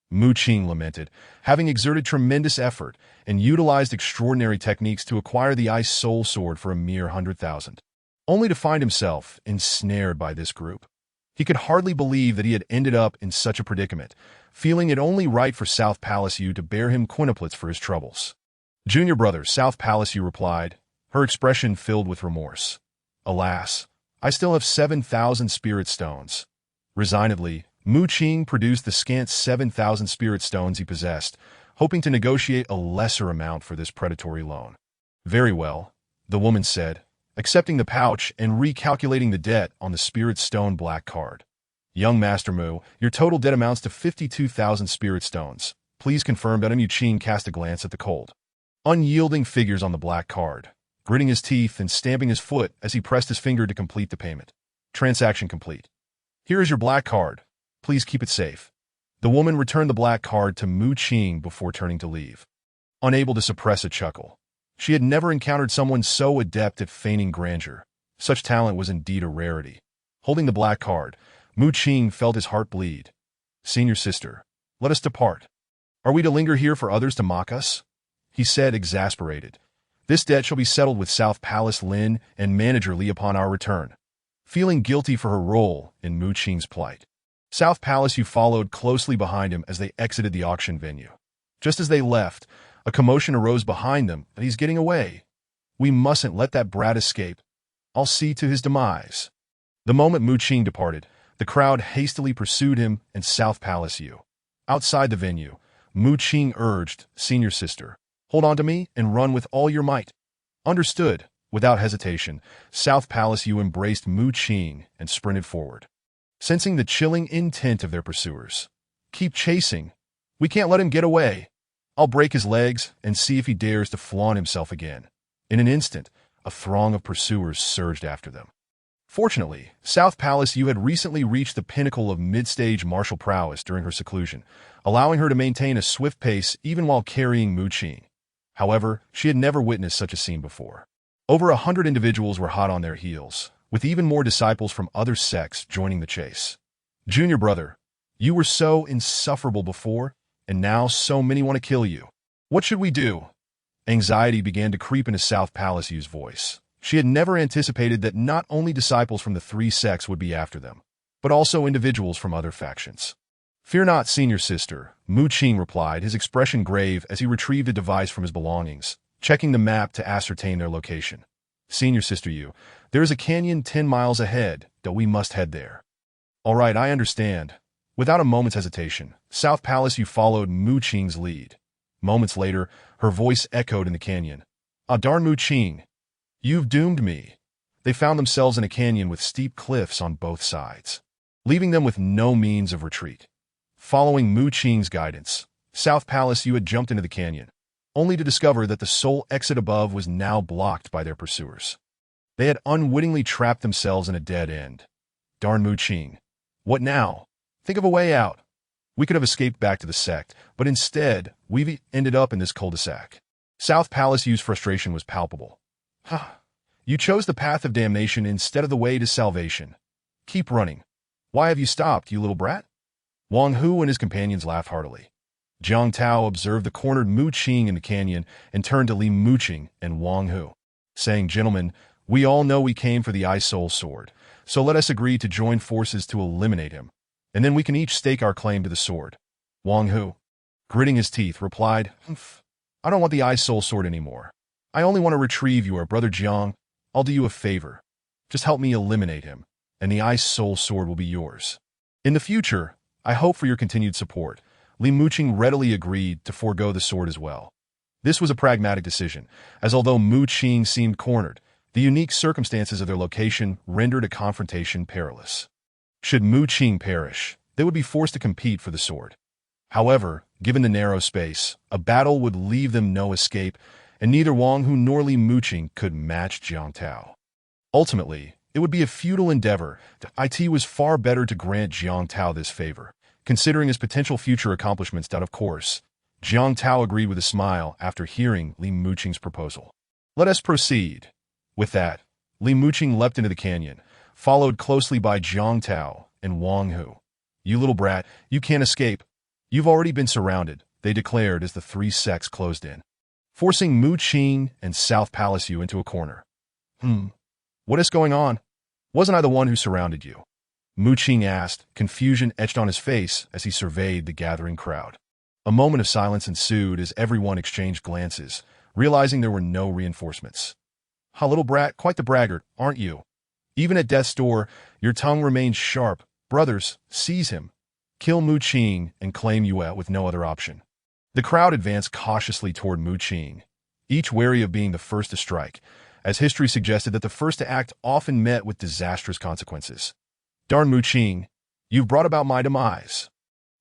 Mu Qing lamented, having exerted tremendous effort and utilized extraordinary techniques to acquire the Ice Soul Sword for a mere 100,000. Only to find himself ensnared by this group. He could hardly believe that he had ended up in such a predicament, feeling it only right for South Palace Yu to bear him quintuplets for his troubles. Junior brother, South Palace Yu replied, her expression filled with remorse. Alas, I still have 7,000 spirit stones. Resignedly, Mu Qing produced the scant 7,000 spirit stones he possessed, hoping to negotiate a lesser amount for this predatory loan. Very well, the woman said, accepting the pouch and recalculating the debt on the spirit stone black card. Young Master Mu, your total debt amounts to 52,000 spirit stones. Please confirm that. Mu Qing cast a glance at the cold, unyielding figures on the black card, gritting his teeth and stamping his foot as he pressed his finger to complete the payment. Transaction complete. Here is your black card. Please keep it safe. The woman returned the black card to Mu Qing before turning to leave. Unable to suppress a chuckle. She had never encountered someone so adept at feigning grandeur. Such talent was indeed a rarity. Holding the black card, Mu Qing felt his heart bleed. Senior sister, let us depart. Are we to linger here for others to mock us? He said, exasperated. This debt shall be settled with South Palace Lin and Manager Li upon our return. Feeling guilty for her role in Mu Qing's plight, South Palace Yu followed closely behind him as they exited the auction venue. Just as they left, a commotion arose behind them that he's getting away. We mustn't let that brat escape. I'll see to his demise. The moment Mu Qing departed, the crowd hastily pursued him and South Palace Yu. Outside the venue, Mu Qing urged, Senior sister, hold on to me and run with all your might. Understood. Without hesitation, South Palace Yu embraced Mu Qing and sprinted forward. Sensing the chilling intent of their pursuers. Keep chasing. We can't let him get away. I'll break his legs and see if he dares to flaunt himself again. In an instant, a throng of pursuers surged after them. Fortunately, South Palace Yu had recently reached the pinnacle of mid-stage martial prowess during her seclusion, allowing her to maintain a swift pace even while carrying Mu Qing. However, she had never witnessed such a scene before. Over 100 individuals were hot on their heels, with even more disciples from other sects joining the chase. Junior brother, you were so insufferable before, and now so many want to kill you. What should we do? Anxiety began to creep into South Palace Yu's voice. She had never anticipated that not only disciples from the three sects would be after them, but also individuals from other factions. Fear not, senior sister, Mu Qing replied, his expression grave as he retrieved a device from his belongings, checking the map to ascertain their location. Senior sister Yu, there is a canyon 10 miles ahead, that we must head there. All right, I understand. Without a moment's hesitation, South Palace Yu followed Mu Qing's lead. Moments later, her voice echoed in the canyon. Ah, darn Mu Qing. You've doomed me. They found themselves in a canyon with steep cliffs on both sides, leaving them with no means of retreat. Following Mu Qing's guidance, South Palace Yu had jumped into the canyon, only to discover that the sole exit above was now blocked by their pursuers. They had unwittingly trapped themselves in a dead end. Darn Mu Qing. What now? Think of a way out. We could have escaped back to the sect, but instead, we've ended up in this cul-de-sac. South Palace Yu's frustration was palpable. You chose the path of damnation instead of the way to salvation. Keep running. Why have you stopped, you little brat? Wang Hu and his companions laughed heartily. Jiang Tao observed the cornered Mu Qing in the canyon and turned to Li Muqing and Wang Hu, saying, Gentlemen, we all know we came for the Ice Soul Sword, so let us agree to join forces to eliminate him, and then we can each stake our claim to the sword. Wang Hu, gritting his teeth, replied, I don't want the Ice Soul Sword anymore. I only want to retrieve your brother Jiang. I'll do you a favor. Just help me eliminate him, and the Ice Soul Sword will be yours. In the future, I hope for your continued support. Li Muqing readily agreed to forego the sword as well. This was a pragmatic decision, as although Mu Qing seemed cornered, the unique circumstances of their location rendered a confrontation perilous. Should Mu Qing perish, they would be forced to compete for the sword. However, given the narrow space, a battle would leave them no escape, and neither Wang Hu nor Li Muqing could match Jiang Tao. Ultimately, it would be a futile endeavor. It was far better to grant Jiang Tao this favor, considering his potential future accomplishments. Of course, Jiang Tao agreed with a smile after hearing Li Muqing's proposal. Let us proceed. With that, Li Muqing leapt into the canyon, followed closely by Jiang Tao and Wang Hu. You little brat, you can't escape. You've already been surrounded, they declared as the three sects closed in, forcing Mu Qing and South Palace Yu into a corner. What is going on? Wasn't I the one who surrounded you? Mu Qing asked, confusion etched on his face as he surveyed the gathering crowd. A moment of silence ensued as everyone exchanged glances, realizing there were no reinforcements. Ha, little brat, quite the braggart, aren't you? Even at death's door, your tongue remains sharp. Brothers, seize him. Kill Mu Qing and claim Yue with no other option. The crowd advanced cautiously toward Mu Qing, each wary of being the first to strike, as history suggested that the first to act often met with disastrous consequences. Darn Mu Qing, you've brought about my demise.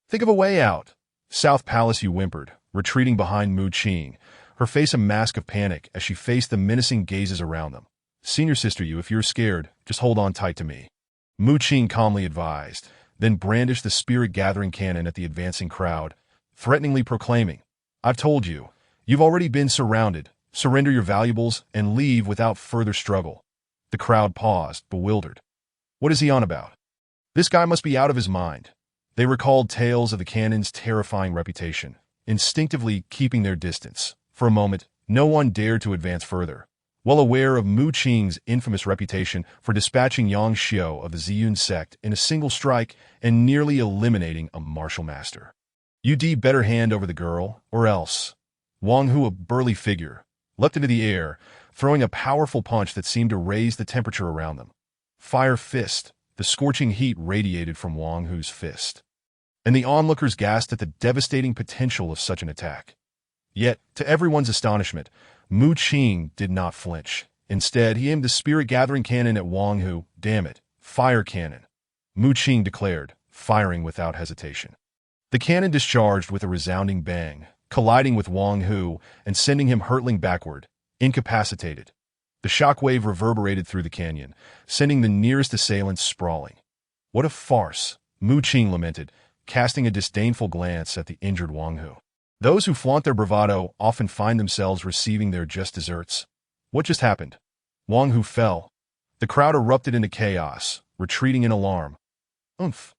Think of a way out. South Palace Yu whimpered, retreating behind Mu Qing, her face a mask of panic as she faced the menacing gazes around them. Senior sister Yu, if you're scared, just hold on tight to me. Mu Qing calmly advised, then brandished the spirit-gathering cannon at the advancing crowd, threateningly proclaiming, I've told you, you've already been surrounded. Surrender your valuables and leave without further struggle. The crowd paused, bewildered. What is he on about? This guy must be out of his mind. They recalled tales of the cannon's terrifying reputation, instinctively keeping their distance. For a moment, no one dared to advance further, well aware of Mu Qing's infamous reputation for dispatching Yang Xiao of the Ziyun sect in a single strike and nearly eliminating a martial master. You'd better hand over the girl, or else. Wang Hu, a burly figure, leapt into the air, throwing a powerful punch that seemed to raise the temperature around them. Fire fist. The scorching heat radiated from Wang Hu's fist, and the onlookers gasped at the devastating potential of such an attack. Yet, to everyone's astonishment, Mu Qing did not flinch. Instead, he aimed the spirit-gathering cannon at Wang Hu. Damn it, fire cannon, Mu Qing declared, firing without hesitation. The cannon discharged with a resounding bang, colliding with Wang Hu and sending him hurtling backward, incapacitated. The shockwave reverberated through the canyon, sending the nearest assailants sprawling. What a farce, Mu Qing lamented, casting a disdainful glance at the injured Wang Hu. Those who flaunt their bravado often find themselves receiving their just desserts. What just happened? Wang Hu fell. The crowd erupted into chaos, retreating in alarm. Oomph.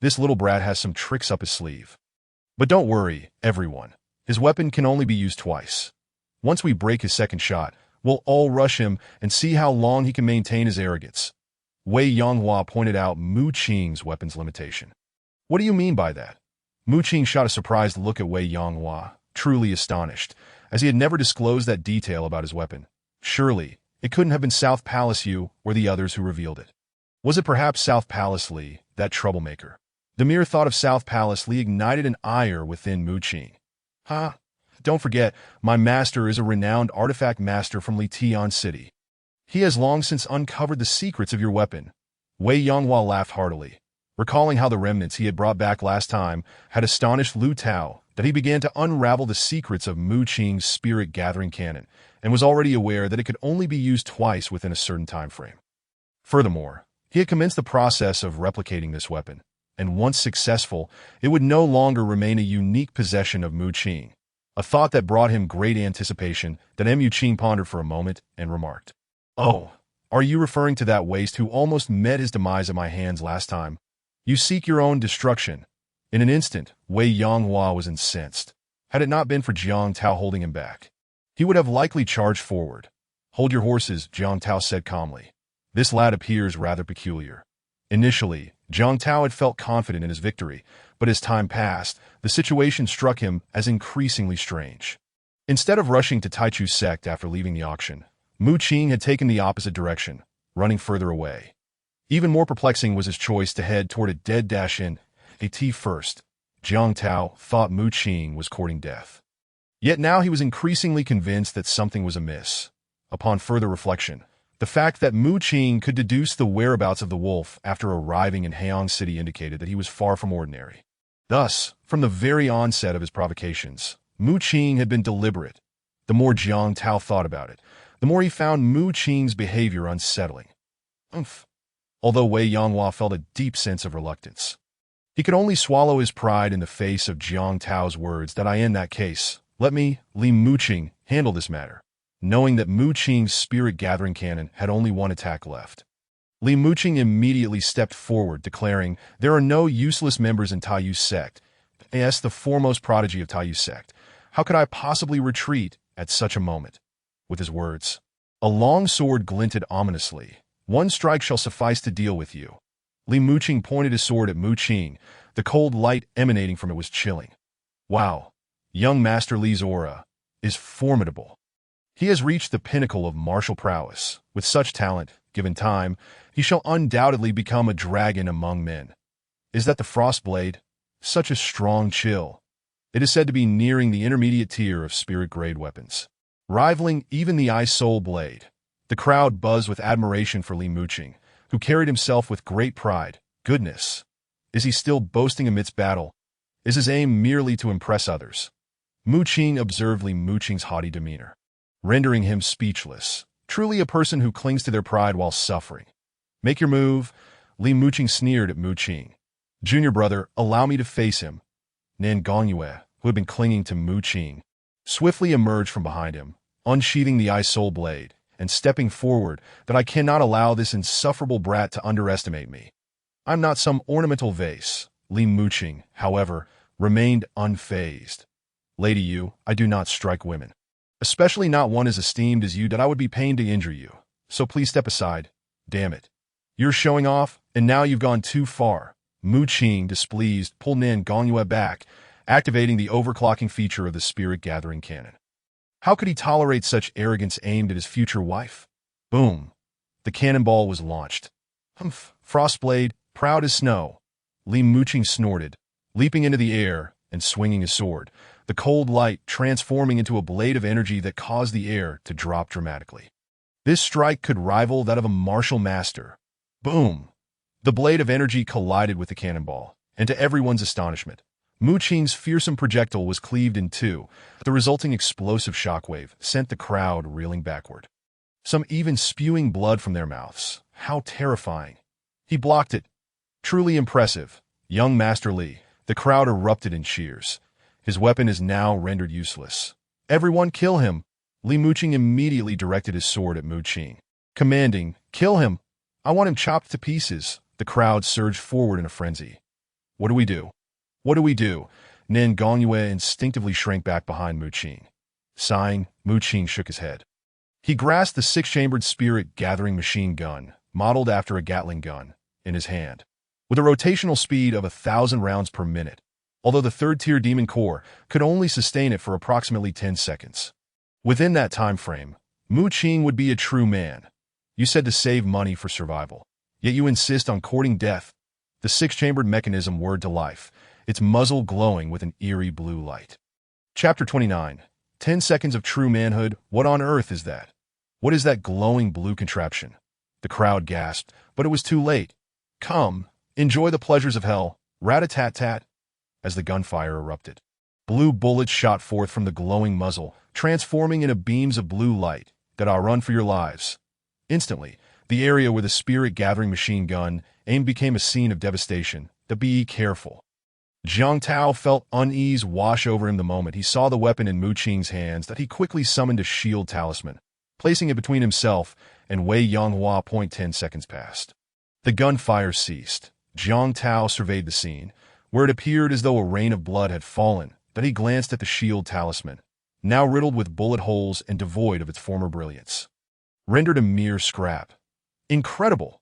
This little brat has some tricks up his sleeve. But don't worry, everyone. His weapon can only be used twice. Once we break his second shot, we'll all rush him and see how long he can maintain his arrogance. Wei Yanghua pointed out Mu Qing's weapon's limitation. What do you mean by that? Mu Qing shot a surprised look at Wei Yanghua, truly astonished, as he had never disclosed that detail about his weapon. Surely, it couldn't have been South Palace Yu or the others who revealed it. Was it perhaps South Palace Li, that troublemaker? The mere thought of South Palace Li ignited an ire within Mu Qing. Don't forget, my master is a renowned artifact master from Litian City. He has long since uncovered the secrets of your weapon. Wei Yanghua laughed heartily, recalling how the remnants he had brought back last time had astonished Lu Tao that he began to unravel the secrets of Mu Qing's spirit-gathering cannon and was already aware that it could only be used twice within a certain time frame. Furthermore, he had commenced the process of replicating this weapon, and once successful, it would no longer remain a unique possession of Mu Qing. A thought that brought him great anticipation that Mu Qing pondered for a moment and remarked, Oh, are you referring to that waste who almost met his demise at my hands last time? You seek your own destruction. In an instant, Wei Yanghua was incensed. Had it not been for Jiang Tao holding him back, he would have likely charged forward. Hold your horses, Jiang Tao said calmly. This lad appears rather peculiar. Initially, Jiang Tao had felt confident in his victory, but as time passed, the situation struck him as increasingly strange. Instead of rushing to Taichu's sect after leaving the auction, Mu Qing had taken the opposite direction, running further away. Even more perplexing was his choice to head toward a dead dash-in. First, Jiang Tao thought Mu Qing was courting death. Yet now he was increasingly convinced that something was amiss. Upon further reflection, The fact that Mu Qing could deduce the whereabouts of the wolf after arriving in Hayang City indicated that he was far from ordinary. Thus, from the very onset of his provocations, Mu Qing had been deliberate. The more Jiang Tao thought about it, the more he found Mu Qing's behavior unsettling. Although Wei Yanghua felt a deep sense of reluctance. He could only swallow his pride in the face of Jiang Tao's words that in that case, let me, Li Muqing, handle this matter, knowing that Mu Qing's spirit-gathering cannon had only one attack left. Li Muqing immediately stepped forward, declaring, there are no useless members in Taiyu sect. As the foremost prodigy of Taiyu sect, how could I possibly retreat at such a moment? With his words, a long sword glinted ominously. One strike shall suffice to deal with you. Li Muqing pointed his sword at Mu Qing. The cold light emanating from it was chilling. Wow, young Master Li's aura is formidable. He has reached the pinnacle of martial prowess. With such talent, given time, he shall undoubtedly become a dragon among men. Is that the Frost Blade? Such a strong chill. It is said to be nearing the intermediate tier of spirit-grade weapons, rivaling even the Ice Soul Blade. The crowd buzzed with admiration for Li Muqing, who carried himself with great pride. Goodness! Is he still boasting amidst battle? Is his aim merely to impress others? Mu Qing observed Li Muqing's haughty demeanor, rendering him speechless. Truly a person who clings to their pride while suffering. Make your move, Li Muqing sneered at Mu Qing. Junior brother, allow me to face him. Nan Gongyue, who had been clinging to Mu Qing, swiftly emerged from behind him, unsheathing the Ice Soul Blade, and stepping forward, that I cannot allow this insufferable brat to underestimate me. I'm not some ornamental vase. Li Muqing, however, remained unfazed. Lady Yu, I do not strike women. Especially not one as esteemed as you that I would be pained to injure you. So please step aside. Damn it. You're showing off, and now you've gone too far. Mu Qing, displeased, pulled Nan Gongyue back, activating the overclocking feature of the spirit-gathering cannon. How could he tolerate such arrogance aimed at his future wife? Boom. The cannonball was launched. Frostblade, proud as snow. Li Muqing snorted, leaping into the air and swinging his sword, the cold light transforming into a blade of energy that caused the air to drop dramatically. This strike could rival that of a martial master. Boom! The blade of energy collided with the cannonball, and to everyone's astonishment, Mu Qing's fearsome projectile was cleaved in two. The resulting explosive shockwave sent the crowd reeling backward, some even spewing blood from their mouths. How terrifying! He blocked it. Truly impressive. Young Master Li. The crowd erupted in cheers. His weapon is now rendered useless. Everyone kill him! Li Muqing immediately directed his sword at Mu Qing, commanding, kill him! I want him chopped to pieces. The crowd surged forward in a frenzy. What do we do? What do we do? Nan Gongyue instinctively shrank back behind Mu Qing. Sighing, Mu Qing shook his head. He grasped the six-chambered spirit-gathering machine gun, modeled after a Gatling gun, in his hand, with a rotational speed of 1,000 rounds per minute, although the third-tier Demon Core could only sustain it for approximately 10 seconds. Within that time frame, Mu Qing would be a true man. You said to save money for survival, yet you insist on courting death. The six-chambered mechanism whirred to life, its muzzle glowing with an eerie blue light. Chapter 29. 10 seconds of true manhood. What on earth is that? What is that glowing blue contraption? The crowd gasped, but it was too late. Come, enjoy the pleasures of hell. Rat-a-tat-tat. As the gunfire erupted, blue bullets shot forth from the glowing muzzle, transforming into beams of blue light that I'll run for your lives. Instantly, the area where the spirit-gathering machine gun aimed became a scene of devastation. Be careful. Jiang Tao felt unease wash over him the moment he saw the weapon in Mu Qing's hands that he quickly summoned a shield talisman, placing it between himself and Wei Yanghua. 10 seconds passed. The gunfire ceased. Jiang Tao surveyed the scene, where it appeared as though a rain of blood had fallen. Then he glanced at the shield talisman, now riddled with bullet holes and devoid of its former brilliance, rendered a mere scrap. Incredible!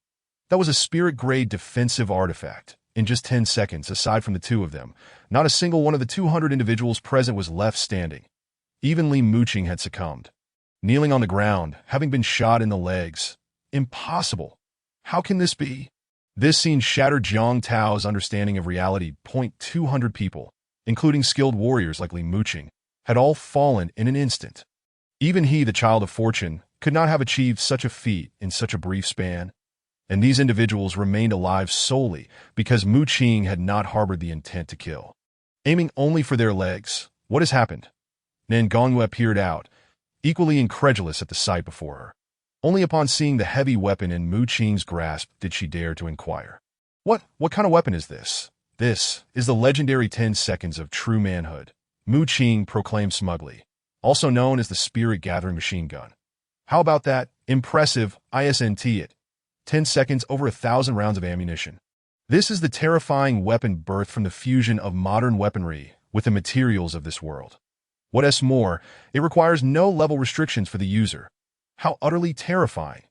That was a spirit-grade defensive artifact. In just 10 seconds, aside from the two of them, not a single one of the 200 individuals present was left standing. Even Li Muqing had succumbed, kneeling on the ground, having been shot in the legs. Impossible! How can this be? This scene shattered Jiang Tao's understanding of reality. 200 people, including skilled warriors like Li Muqing, had all fallen in an instant. Even he, the child of fortune, could not have achieved such a feat in such a brief span. And these individuals remained alive solely because Mu Qing had not harbored the intent to kill. Aiming only for their legs, what has happened? Nan Gongyue peered out, equally incredulous at the sight before her. Only upon seeing the heavy weapon in Mu Qing's grasp did she dare to inquire. What kind of weapon is this? This is the legendary 10 seconds of true manhood, Mu Qing proclaimed smugly, also known as the spirit-gathering machine gun. How about that? Impressive, isn't it? 10 seconds, over 1,000 rounds of ammunition. This is the terrifying weapon birthed from the fusion of modern weaponry with the materials of this world. What's more, it requires no level restrictions for the user. How utterly terrifying.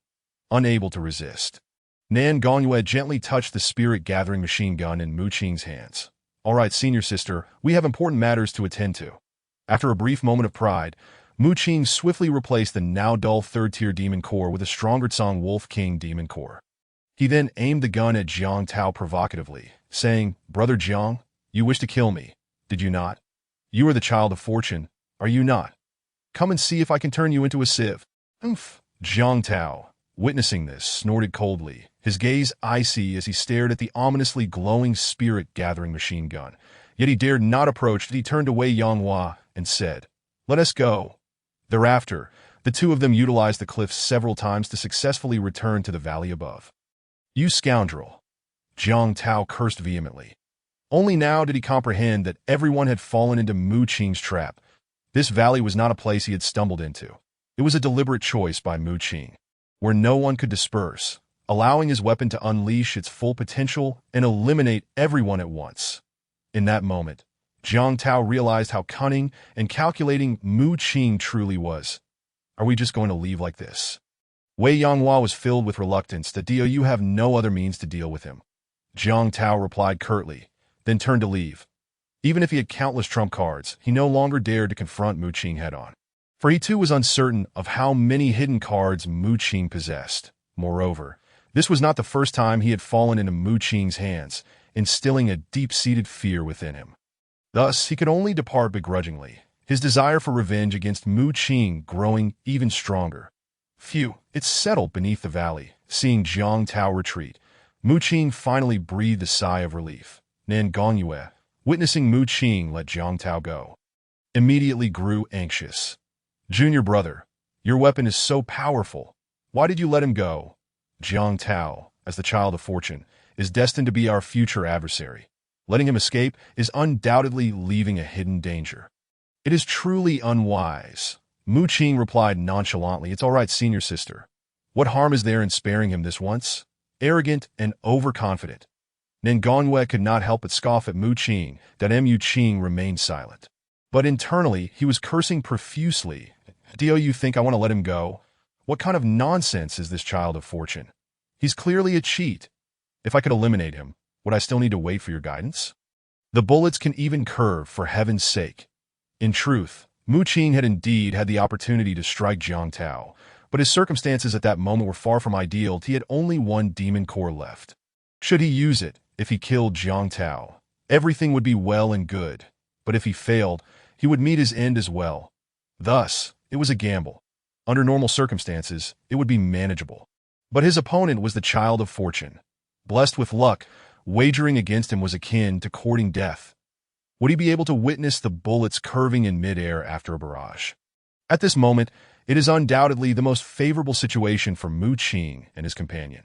Unable to resist, Nan Gongyue gently touched the spirit-gathering machine gun in Mu Qing's hands. All right, senior sister, we have important matters to attend to. After a brief moment of pride, Mu Qing swiftly replaced the now dull third-tier demon core with a stronger Tsang Wolf King demon core. He then aimed the gun at Jiang Tao provocatively, saying, "Brother Jiang, you wish to kill me, did you not? You are the child of fortune, are you not? Come and see if I can turn you into a sieve." Oomph! Jiang Tao, witnessing this, snorted coldly, his gaze icy as he stared at the ominously glowing spirit-gathering machine gun. Yet he dared not approach. He turned away Yang Hua and said, "Let us go." Thereafter, the two of them utilized the cliffs several times to successfully return to the valley above. "You scoundrel!" Jiang Tao cursed vehemently. Only now did he comprehend that everyone had fallen into Mu Qing's trap. This valley was not a place he had stumbled into. It was a deliberate choice by Mu Qing, where no one could disperse, allowing his weapon to unleash its full potential and eliminate everyone at once. In that moment, Jiang Tao realized how cunning and calculating Mu Qing truly was. Are we just going to leave like this? Wei Yanghua was filled with reluctance that you have no other means to deal with him. Jiang Tao replied curtly, then turned to leave. Even if he had countless trump cards, he no longer dared to confront Mu Qing head-on. For he too was uncertain of how many hidden cards Mu Qing possessed. Moreover, this was not the first time he had fallen into Mu Qing's hands, instilling a deep-seated fear within him. Thus, he could only depart begrudgingly, his desire for revenge against Mu Qing growing even stronger. Phew, it's settled beneath the valley. Seeing Jiang Tao retreat, Mu Qing finally breathed a sigh of relief. Nan Gongyue, witnessing Mu Qing let Jiang Tao go, immediately grew anxious. "Junior brother, your weapon is so powerful. Why did you let him go?" Jiang Tao, as the child of fortune, is destined to be our future adversary. Letting him escape is undoubtedly leaving a hidden danger. "It is truly unwise," Mu Qing replied nonchalantly. "It's all right, senior sister. What harm is there in sparing him this once?" Arrogant and overconfident, Nan Gongyue could not help but scoff at Mu Qing. Mu Qing remained silent. But internally, he was cursing profusely. "Do you think I want to let him go? What kind of nonsense is this child of fortune? He's clearly a cheat. If I could eliminate him, would I still need to wait for your guidance? The bullets can even curve, for heaven's sake." In truth, Mu Qing had indeed had the opportunity to strike Jiang Tao, but his circumstances at that moment were far from ideal. He had only one demon core left. Should he use it, if he killed Jiang Tao, everything would be well and good, but if he failed, he would meet his end as well. Thus, it was a gamble. Under normal circumstances, it would be manageable. But his opponent was the child of fortune. Blessed with luck, wagering against him was akin to courting death. Would he be able to witness the bullets curving in midair after a barrage? At this moment, it is undoubtedly the most favorable situation for Mu Qing and his companion.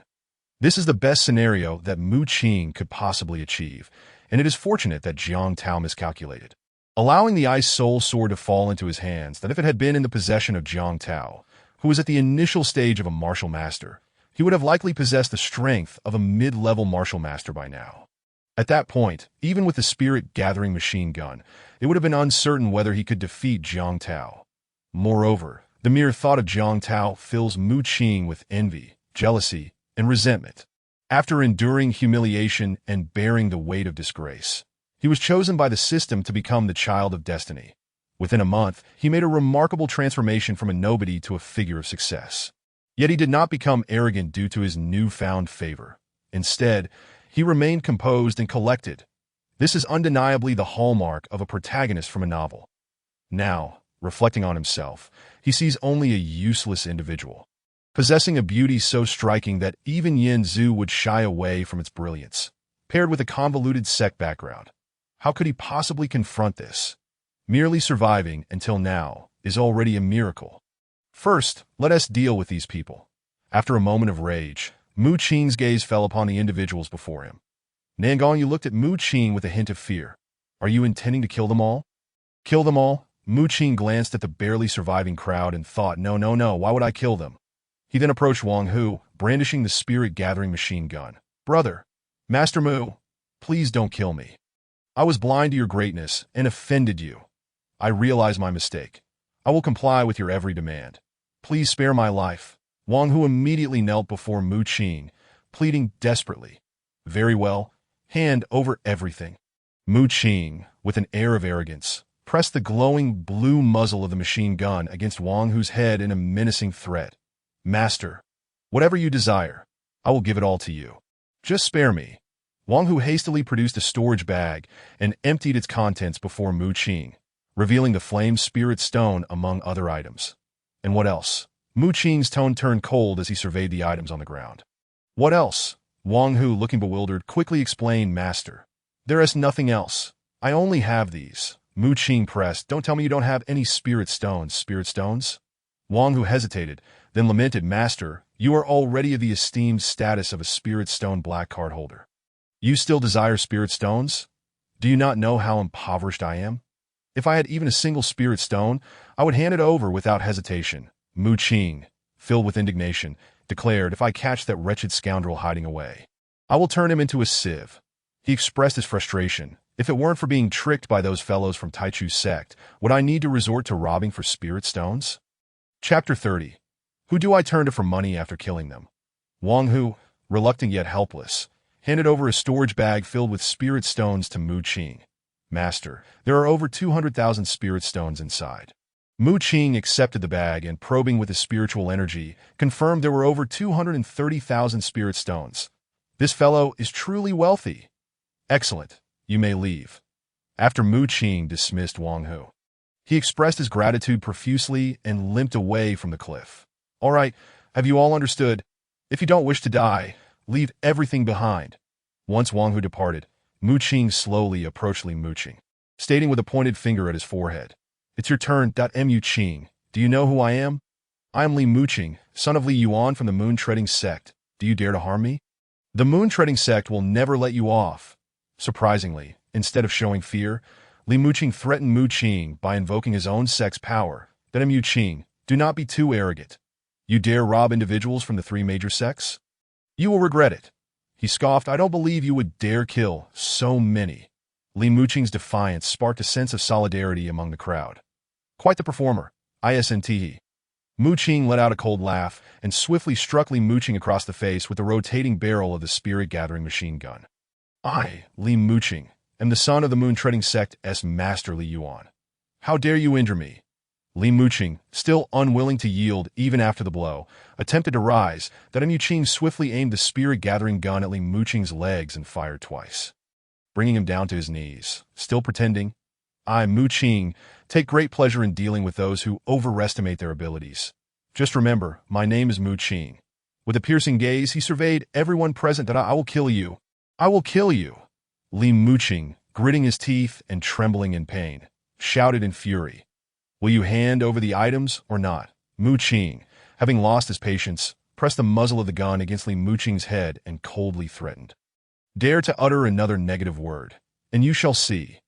This is the best scenario that Mu Qing could possibly achieve, and it is fortunate that Jiang Tao miscalculated, allowing the Ice Soul Sword to fall into his hands. That if it had been in the possession of Jiang Tao, who was at the initial stage of a martial master, he would have likely possessed the strength of a mid-level martial master by now. At that point, even with the spirit-gathering machine gun, it would have been uncertain whether he could defeat Jiang Tao. Moreover, the mere thought of Jiang Tao fills Mu Qing with envy, jealousy, and resentment. After enduring humiliation and bearing the weight of disgrace, he was chosen by the system to become the child of destiny. Within a month, he made a remarkable transformation from a nobody to a figure of success. Yet he did not become arrogant due to his newfound favor. Instead, he remained composed and collected. This is undeniably the hallmark of a protagonist from a novel. Now, Reflecting on himself, he sees only a useless individual, possessing a beauty so striking that even Yin Zhu would shy away from its brilliance, paired with a convoluted sect background. How could he possibly confront this? Merely surviving until now is already a miracle. First, let us deal with these people. After a moment of rage, Mu Qing's gaze fell upon the individuals before him. Nangong, you looked at Mu Qing with a hint of fear. Are you intending to kill them all? Kill them all? Mu Qing glanced at the barely surviving crowd and thought, no, why would I kill them? He then approached Wang Hu, brandishing the spirit-gathering machine gun. Brother, Master Mu, please don't kill me. I was blind to your greatness and offended you. I realize my mistake. I will comply with your every demand. Please spare my life. Wang Hu immediately knelt before Mu Qing, pleading desperately. Very well, hand over everything. Mu Qing, with an air of arrogance, pressed the glowing blue muzzle of the machine gun against Wang Hu's head in a menacing threat. Master, whatever you desire, I will give it all to you. Just spare me. Wang Hu hastily produced a storage bag and emptied its contents before Mu Qing, revealing the flame spirit stone among other items. And what else? Mu Qing's tone turned cold as he surveyed the items on the ground. What else? Wang Hu, looking bewildered, quickly explained, Master. There is nothing else. I only have these. Mu Qing pressed, don't tell me you don't have any spirit stones. Spirit stones? Wang Hu hesitated, then lamented, Master, you are already of the esteemed status of a spirit stone black card holder. You still desire spirit stones? Do you not know how impoverished I am? If I had even a single spirit stone, I would hand it over without hesitation. Mu Qing, filled with indignation, declared, if I catch that wretched scoundrel hiding away, I will turn him into a sieve. He expressed his frustration. If it weren't for being tricked by those fellows from Taichu sect, would I need to resort to robbing for spirit stones? Chapter 30. Who do I turn to for money after killing them? Wang Hu, reluctant yet helpless, handed over a storage bag filled with spirit stones to Mu Qing. Master, there are over 200,000 spirit stones inside. Mu Qing accepted the bag and, probing with his spiritual energy, confirmed there were over 230,000 spirit stones. This fellow is truly wealthy. Excellent. You may leave. After Mu Qing dismissed Wang Hu, he expressed his gratitude profusely and limped away from the cliff. All right, have you all understood? If you don't wish to die, leave everything behind. Once Wang Hu departed, Mu Qing slowly approached Li Mu Qing, stating with a pointed finger at his forehead, It's your turn. Mu Qing, do you know who I am? I am Li Mu Qing, son of Li Yuan from the Moon-Treading Sect. Do you dare to harm me? The Moon-Treading Sect will never let you off. Surprisingly, instead of showing fear, Li Mu Qing threatened Mu Qing by invoking his own sect's power. Mu Qing, do not be too arrogant. You dare rob individuals from the three major sects? You will regret it. He scoffed, I don't believe you would dare kill so many. Li Mu Qing's defiance sparked a sense of solidarity among the crowd. Quite the performer, isn't. Mu Qing let out a cold laugh and swiftly struck Li Mu Qing across the face with the rotating barrel of the spirit-gathering machine gun. I, Li Mu Qing, am the son of the Moon-Treading Sect's Master Li Yuan. How dare you injure me? Li Mu Qing, still unwilling to yield even after the blow, attempted to rise. Mu Qing swiftly aimed the spirit-gathering gun at Li Mu Qing's legs and fired twice, bringing him down to his knees. Still pretending, I, Mu Qing, take great pleasure in dealing with those who overestimate their abilities. Just remember, my name is Mu Qing. With a piercing gaze, he surveyed everyone present. I will kill you. I will kill you. Li Mu Qing, gritting his teeth and trembling in pain, shouted in fury. Will you hand over the items or not? Mu Qing, having lost his patience, pressed the muzzle of the gun against Li Mu Qing's head and coldly threatened. Dare to utter another negative word, and you shall see.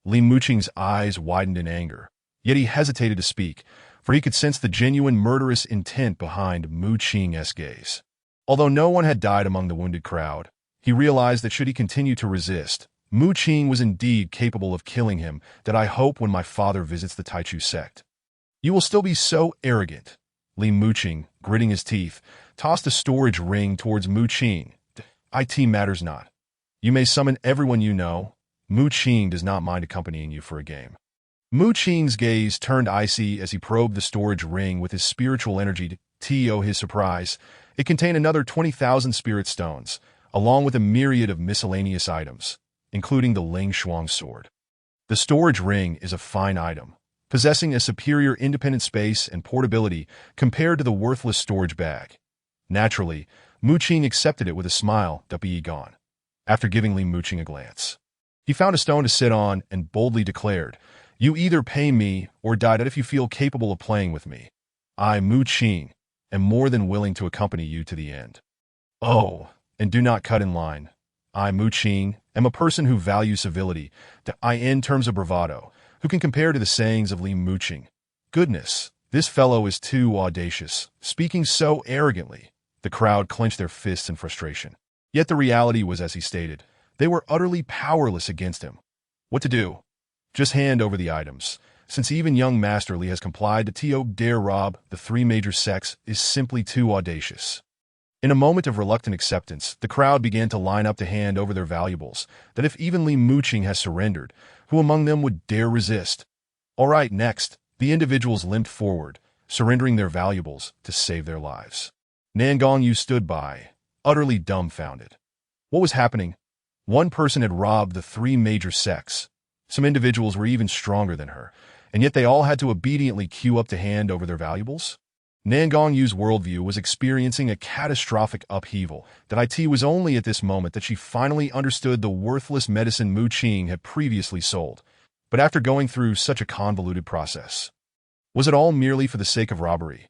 Li Mu Qing's eyes widened in anger, yet he hesitated to speak, for he could sense the genuine murderous intent behind Mu Qing's gaze. Although no one had died among the wounded crowd, he realized that should he continue to resist, Mu Qing was indeed capable of killing him. I hope when my father visits the Taichu sect, you will still be so arrogant. Li Mu Qing, gritting his teeth, tossed a storage ring towards Mu Qing. It matters not. You may summon everyone you know. Mu Qing does not mind accompanying you for a game. Mu Qing's gaze turned icy as he probed the storage ring with his spiritual energy. To his surprise, it contained another 20,000 spirit stones, along with a myriad of miscellaneous items, including the Ling Shuang sword. The storage ring is a fine item, possessing a superior independent space and portability compared to the worthless storage bag. Naturally, Mu Qing accepted it with a smile, be gone. After giving Li Muqing a glance, he found a stone to sit on and boldly declared, "You either pay me or die if you feel capable of playing with me. I, Mu Qing, am more than willing to accompany you to the end. Oh, and do not cut in line. I, Mu Qing, am a person who values civility, in terms of bravado, who can compare to the sayings of Li Muqing. Goodness, this fellow is too audacious, speaking so arrogantly." The crowd clenched their fists in frustration. Yet the reality was as he stated. They were utterly powerless against him. What to do? Just hand over the items, since even young Master Li has complied. To dare rob the three major sects is simply too audacious. In a moment of reluctant acceptance, the crowd began to line up to hand over their valuables, that if even Li Muqing has surrendered, who among them would dare resist? All right, next, the individuals limped forward, surrendering their valuables to save their lives. Nan Gongyu stood by, utterly dumbfounded. What was happening? One person had robbed the three major sects. Some individuals were even stronger than her, and yet they all had to obediently queue up to hand over their valuables? Nan Gongyu's worldview was experiencing a catastrophic upheaval. That it was only at this moment that she finally understood the worthless medicine Mu Qing had previously sold. But after going through such a convoluted process, was it all merely for the sake of robbery?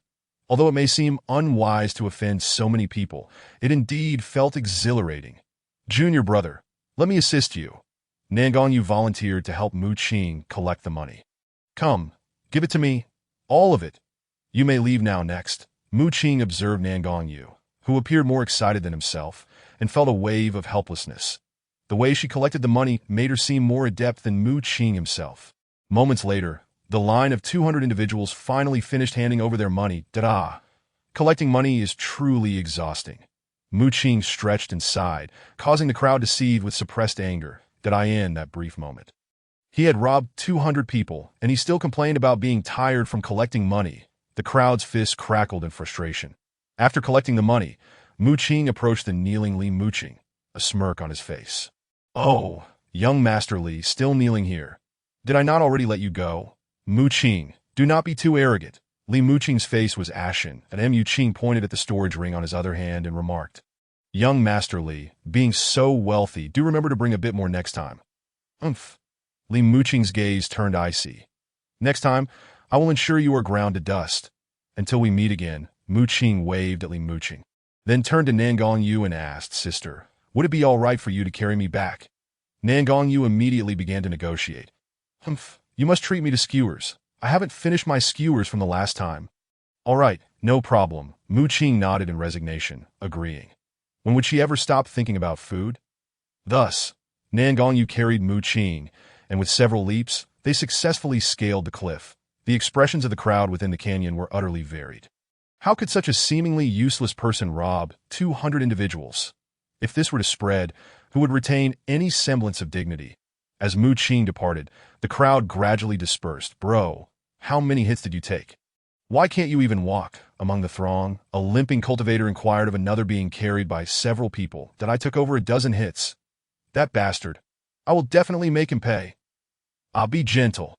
Although it may seem unwise to offend so many people, it indeed felt exhilarating. "Junior brother, let me assist you." Nan Gongyu volunteered to help Mu Qing collect the money. "Come, give it to me. All of it. You may leave now." Next, Mu Qing observed Nan Gongyu, who appeared more excited than himself, and felt a wave of helplessness. The way she collected the money made her seem more adept than Mu Qing himself. Moments later, the line of 200 individuals finally finished handing over their money. Collecting money is truly exhausting. Mu Qing stretched and sighed, causing the crowd to seethe with suppressed anger. In that brief moment, he had robbed 200 people, and he still complained about being tired from collecting money. The crowd's fists crackled in frustration. After collecting the money, Mu Qing approached the kneeling Li Muqing, a smirk on his face. "Oh, young Master Li, still kneeling here. Did I not already let you go?" "Mu Qing, do not be too arrogant." Li Muqing's face was ashen, and Mu Qing pointed at the storage ring on his other hand and remarked, "Young Master Li, being so wealthy, do remember to bring a bit more next time." "Umph." Li Muqing's gaze turned icy. "Next time, I will ensure you are ground to dust. Until we meet again." Mu Qing waved at Li Muqing, then turned to Nan Gongyu and asked, "Sister, would it be all right for you to carry me back?" Nan Gongyu immediately began to negotiate. "Humph. You must treat me to skewers. I haven't finished my skewers from the last time." "All right, no problem." Mu Qing nodded in resignation, agreeing. When would she ever stop thinking about food? Thus, Nan Gongyu carried Mu Qing, and with several leaps, they successfully scaled the cliff. The expressions of the crowd within the canyon were utterly varied. How could such a seemingly useless person rob 200 individuals? If this were to spread, who would retain any semblance of dignity? As Mu Qing departed, the crowd gradually dispersed. "Bro, how many hits did you take? Why can't you even walk?" Among the throng, a limping cultivator inquired of another being carried by several people. "I took over a dozen hits. That bastard. I will definitely make him pay." "I'll be gentle."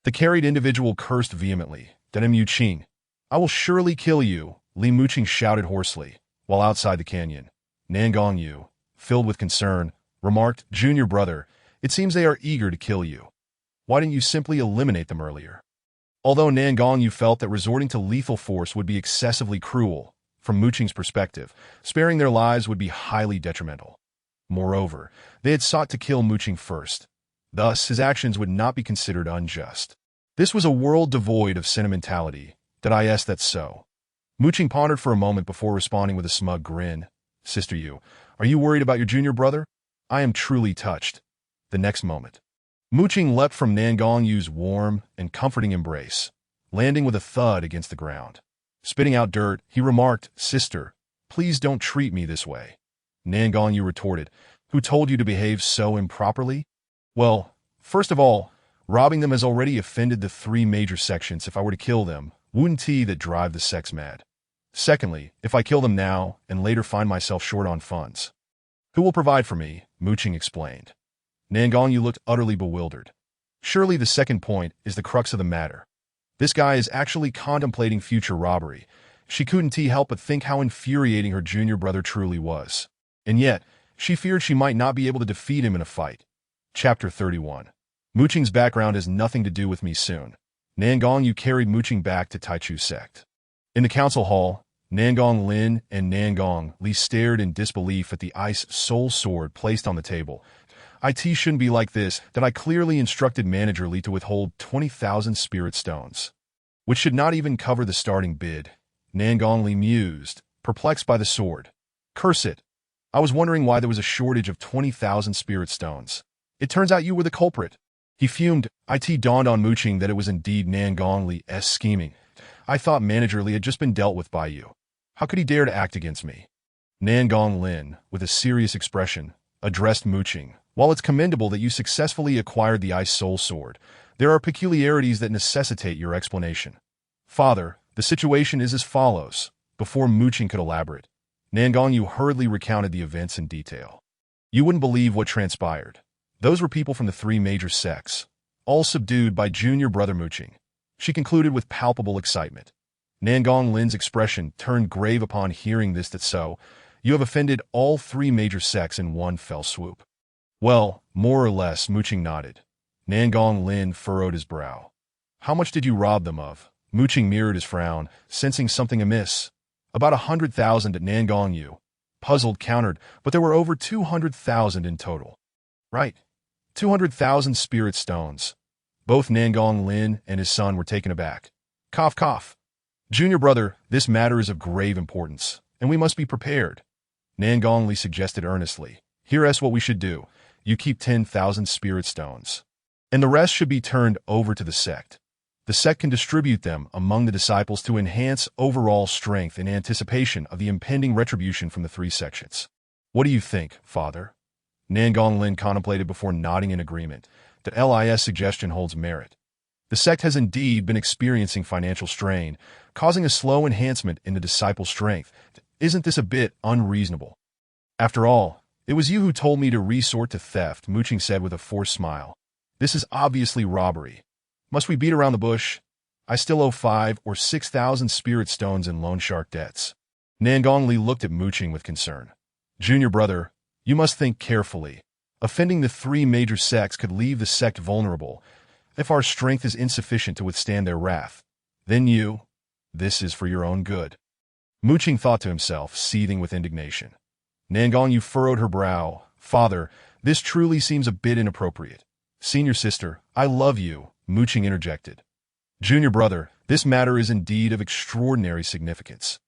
The carried individual cursed vehemently. Mu Qing, "I will surely kill you," Li Muqing shouted hoarsely, while outside the canyon, Nan Gongyu, filled with concern, remarked, "Junior brother, it seems they are eager to kill you. Why didn't you simply eliminate them earlier?" Although Nan Gongyu felt that resorting to lethal force would be excessively cruel, from Mu Qing's perspective, sparing their lives would be highly detrimental. Moreover, they had sought to kill Mu Qing first. Thus, his actions would not be considered unjust. This was a world devoid of sentimentality. That's so. Mu Qing pondered for a moment before responding with a smug grin. "Sister Yu, are you worried about your junior brother? I am truly touched." The next moment, Mu Qing leapt from Nan Gongyu's warm and comforting embrace, landing with a thud against the ground. Spitting out dirt, he remarked, "Sister, please don't treat me this way." Nan Gongyu retorted, "Who told you to behave so improperly?" "Well, first of all, robbing them has already offended the three major sections. If I were to kill them, wouldn't that drive the sects mad? Secondly, if I kill them now and later find myself short on funds, who will provide for me?" Mu Qing explained. Nan Gongyu looked utterly bewildered. Surely the second point is the crux of the matter. This guy is actually contemplating future robbery. She couldn't help but think how infuriating her junior brother truly was. And yet, she feared she might not be able to defeat him in a fight. Chapter 31. Muqing's background has nothing to do with me soon. Nangong Yu carried Muqing back to Taichu sect. In the council hall, Nangong Lin and Nangong Li stared in disbelief at the ice soul sword placed on the table. It shouldn't be like this, that I clearly instructed Manager Li to withhold 20,000 spirit stones, which should not even cover the starting bid. Nangong Li mused, perplexed by the sword. Curse it. I was wondering why there was a shortage of 20,000 spirit stones. It turns out you were the culprit. He fumed. It dawned on Muqing that it was indeed Nangong Li's scheming. I thought Manager Li had just been dealt with by you. How could he dare to act against me? Nangong Lin, with a serious expression, addressed Muqing. While it's commendable that you successfully acquired the Ice Soul Sword, there are peculiarities that necessitate your explanation. Father, the situation is as follows. Before Muqing could elaborate, Nangong Yu hurriedly recounted the events in detail. You wouldn't believe what transpired. Those were people from the three major sects, all subdued by junior brother Muqing. She concluded with palpable excitement. Nangong Lin's expression turned grave upon hearing this. That so, you have offended all three major sects in one fell swoop. Well, more or less, Muqing nodded. Nangong Lin furrowed his brow. How much did you rob them of? Muqing mirrored his frown, sensing something amiss. About 100,000 at Nangong Yu. Puzzled countered, but there were over 200,000 in total. Right. 200,000 spirit stones. Both Nangong Lin and his son were taken aback. Cough, cough. Junior brother, this matter is of grave importance, and we must be prepared. Nangong Li suggested earnestly. Here's what we should do. You keep 10,000 spirit stones, and the rest should be turned over to the sect. The sect can distribute them among the disciples to enhance overall strength in anticipation of the impending retribution from the three sections. What do you think, Father? Nangong Lin contemplated before nodding in agreement. The LIS suggestion holds merit. The sect has indeed been experiencing financial strain, causing a slow enhancement in the disciples' strength. Isn't this a bit unreasonable? After all, it was you who told me to resort to theft, Muqing said with a forced smile. This is obviously robbery. Must we beat around the bush? I still owe 5 or 6,000 spirit stones in loan shark debts. Nangong Li looked at Muqing with concern. Junior brother, you must think carefully. Offending the three major sects could leave the sect vulnerable. If our strength is insufficient to withstand their wrath, then this is for your own good. Muqing thought to himself, seething with indignation. Nangong Yu furrowed her brow. Father, this truly seems a bit inappropriate. Senior sister, I love you, Muqing interjected. Junior brother, this matter is indeed of extraordinary significance.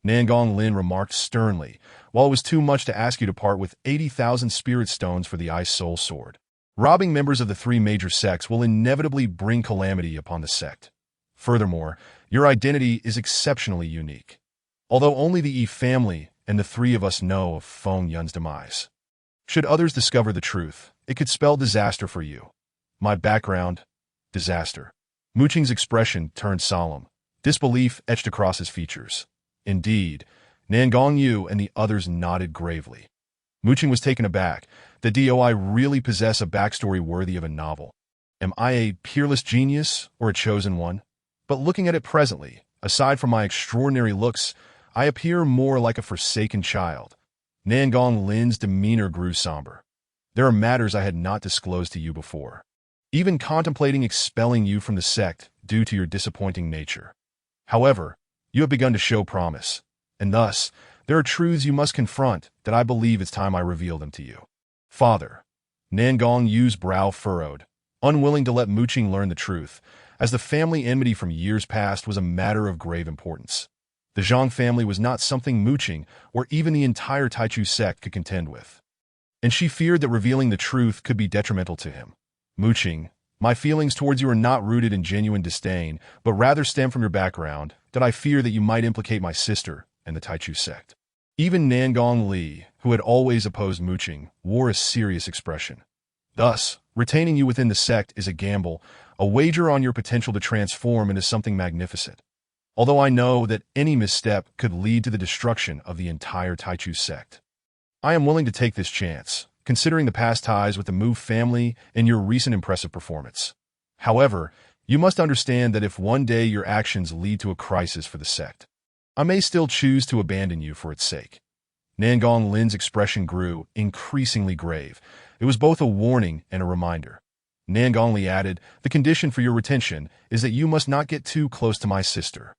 Nangong Lin remarked sternly, while it was too much to ask you to part with 80,000 spirit stones for the Ice Soul Sword. Robbing members of the three major sects will inevitably bring calamity upon the sect. Furthermore, your identity is exceptionally unique. Although only the Yi family and the three of us know of Feng Yun's demise. Should others discover the truth, it could spell disaster for you. My background, disaster. Muqing's expression turned solemn. Disbelief etched across his features. Indeed, Nangong Yu and the others nodded gravely. Muqing was taken aback. The DOI really possess a backstory worthy of a novel. Am I a peerless genius or a chosen one? But looking at it presently, aside from my extraordinary looks, I appear more like a forsaken child. Nangong Lin's demeanor grew somber. There are matters I had not disclosed to you before, even contemplating expelling you from the sect due to your disappointing nature. However, you have begun to show promise, and thus, there are truths you must confront that I believe it's time I reveal them to you. Father, Nangong Yu's brow furrowed, unwilling to let Muqing learn the truth, as the family enmity from years past was a matter of grave importance. The Zhang family was not something Muqing or even the entire Taichu sect could contend with, and she feared that revealing the truth could be detrimental to him. Muqing, my feelings towards you are not rooted in genuine disdain, but rather stem from your background, that I fear that you might implicate my sister and the Taichu sect. Even Nangong Li, who had always opposed Muqing, wore a serious expression. Thus, retaining you within the sect is a gamble, a wager on your potential to transform into something magnificent. Although I know that any misstep could lead to the destruction of the entire Taichu sect. I am willing to take this chance, considering the past ties with the Mu family and your recent impressive performance. However, you must understand that if one day your actions lead to a crisis for the sect, I may still choose to abandon you for its sake. Nangong Lin's expression grew increasingly grave. It was both a warning and a reminder. Nangong Li added, "The condition for your retention is that you must not get too close to my sister."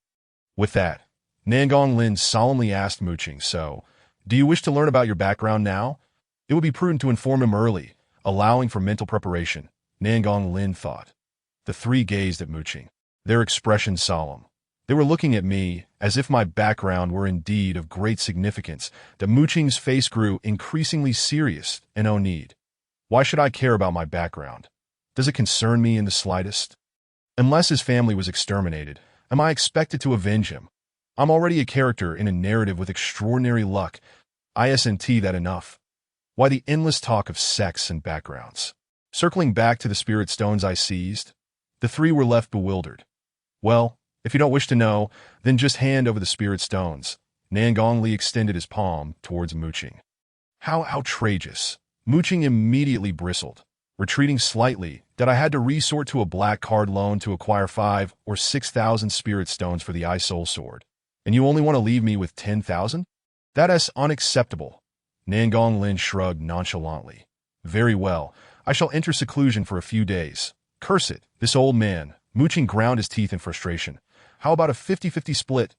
With that, Nangong Lin solemnly asked Muqing, "So, do you wish to learn about your background now?" It would be prudent to inform him early, allowing for mental preparation, Nangong Lin thought. The three gazed at Muqing, their expression solemn. They were looking at me as if my background were indeed of great significance. That Muqing's face grew increasingly serious and oh need. Why should I care about my background? Does it concern me in the slightest? Unless his family was exterminated, am I expected to avenge him? I'm already a character in a narrative with extraordinary luck. Isn't that enough? Why the endless talk of sex and backgrounds? Circling back to the spirit stones I seized, the three were left bewildered. Well, if you don't wish to know, then just hand over the spirit stones. Nangong Li extended his palm towards Muqing. How outrageous! Muqing immediately bristled, retreating slightly, that I had to resort to a black card loan to acquire 5,000 or 6,000 spirit stones for the Eye-Soul Sword. And you only want to leave me with 10,000? That is unacceptable. Nangong Lin shrugged nonchalantly. Very well, I shall enter seclusion for a few days. Curse it, this old man. Muqing ground his teeth in frustration. How about a 50-50 split?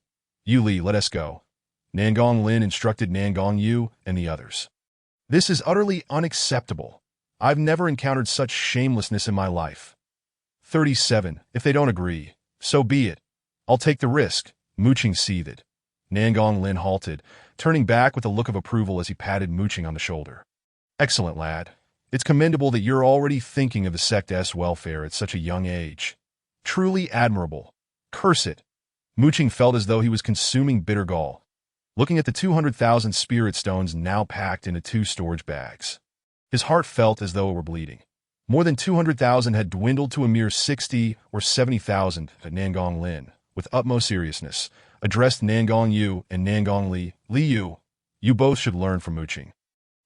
Yu Li, let us go. Nangong Lin instructed Nangong Yu and the others. This is utterly unacceptable. I've never encountered such shamelessness in my life. 37. If they don't agree, so be it. I'll take the risk. Muqing seethed. Nangong Lin halted, turning back with a look of approval as he patted Muqing on the shoulder. Excellent, lad. It's commendable that you're already thinking of the sect's welfare at such a young age. Truly admirable. Curse it. Muqing felt as though he was consuming bitter gall, looking at the 200,000 spirit stones now packed into 2 storage bags. His heart felt as though it were bleeding. More than 200,000 had dwindled to a mere 60 or 70,000 at Nangong Lin, with utmost seriousness, addressed Nangong Yu and Nangong Li. Li Yu, you both should learn from Muqing.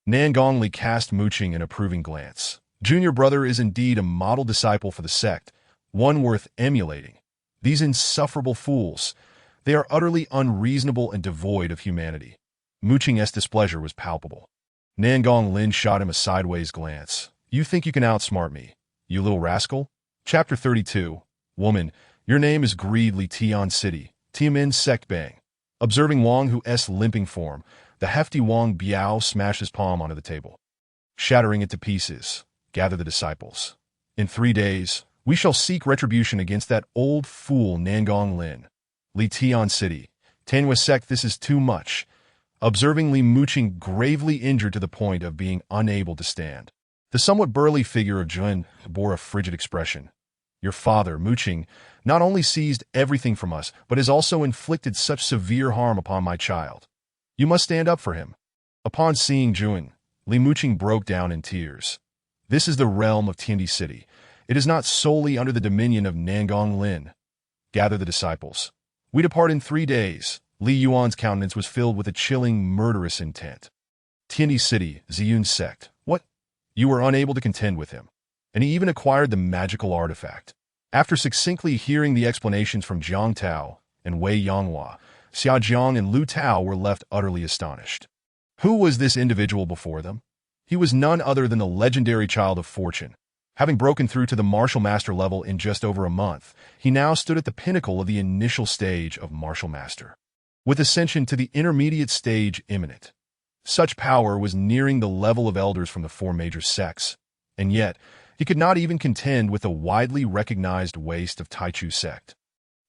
Nangong Li cast Muqing an approving glance. Junior brother is indeed a model disciple for the sect, one worth emulating. These insufferable fools, they are utterly unreasonable and devoid of humanity. Muqing's displeasure was palpable. Nangong Lin shot him a sideways glance. You think you can outsmart me, you little rascal? Chapter 32. Woman, your name is Greed Li Tian City, Tiamin Sect Bang. Observing Wang Hu's limping form, the hefty Wang Biao smashed his palm onto the table. Shattering it to pieces, gather the disciples. In 3 days, we shall seek retribution against that old fool Nangong Lin. Li Tian City, Tanhua Sect, this is too much. Observing Li Muqing gravely injured to the point of being unable to stand. The somewhat burly figure of Jun bore a frigid expression. Your father, Muqing, not only seized everything from us, but has also inflicted such severe harm upon my child. You must stand up for him. Upon seeing Jun, Li Muqing broke down in tears. This is the realm of Tiandi City. It is not solely under the dominion of Nangong Lin. Gather the disciples. We depart in 3 days. Li Yuan's countenance was filled with a chilling, murderous intent. Tiandi City, Ziyun Sect. What? You were unable to contend with him. And he even acquired the magical artifact. After succinctly hearing the explanations from Jiang Tao and Wei Yanghua, Xia Jiang and Lu Tao were left utterly astonished. Who was this individual before them? He was none other than the legendary Child of Fortune. Having broken through to the Martial Master level in just over a month, he now stood at the pinnacle of the initial stage of Martial Master, with ascension to the intermediate stage imminent. Such power was nearing the level of elders from the 4 major sects, and yet he could not even contend with the widely recognized waste of Taichu sect.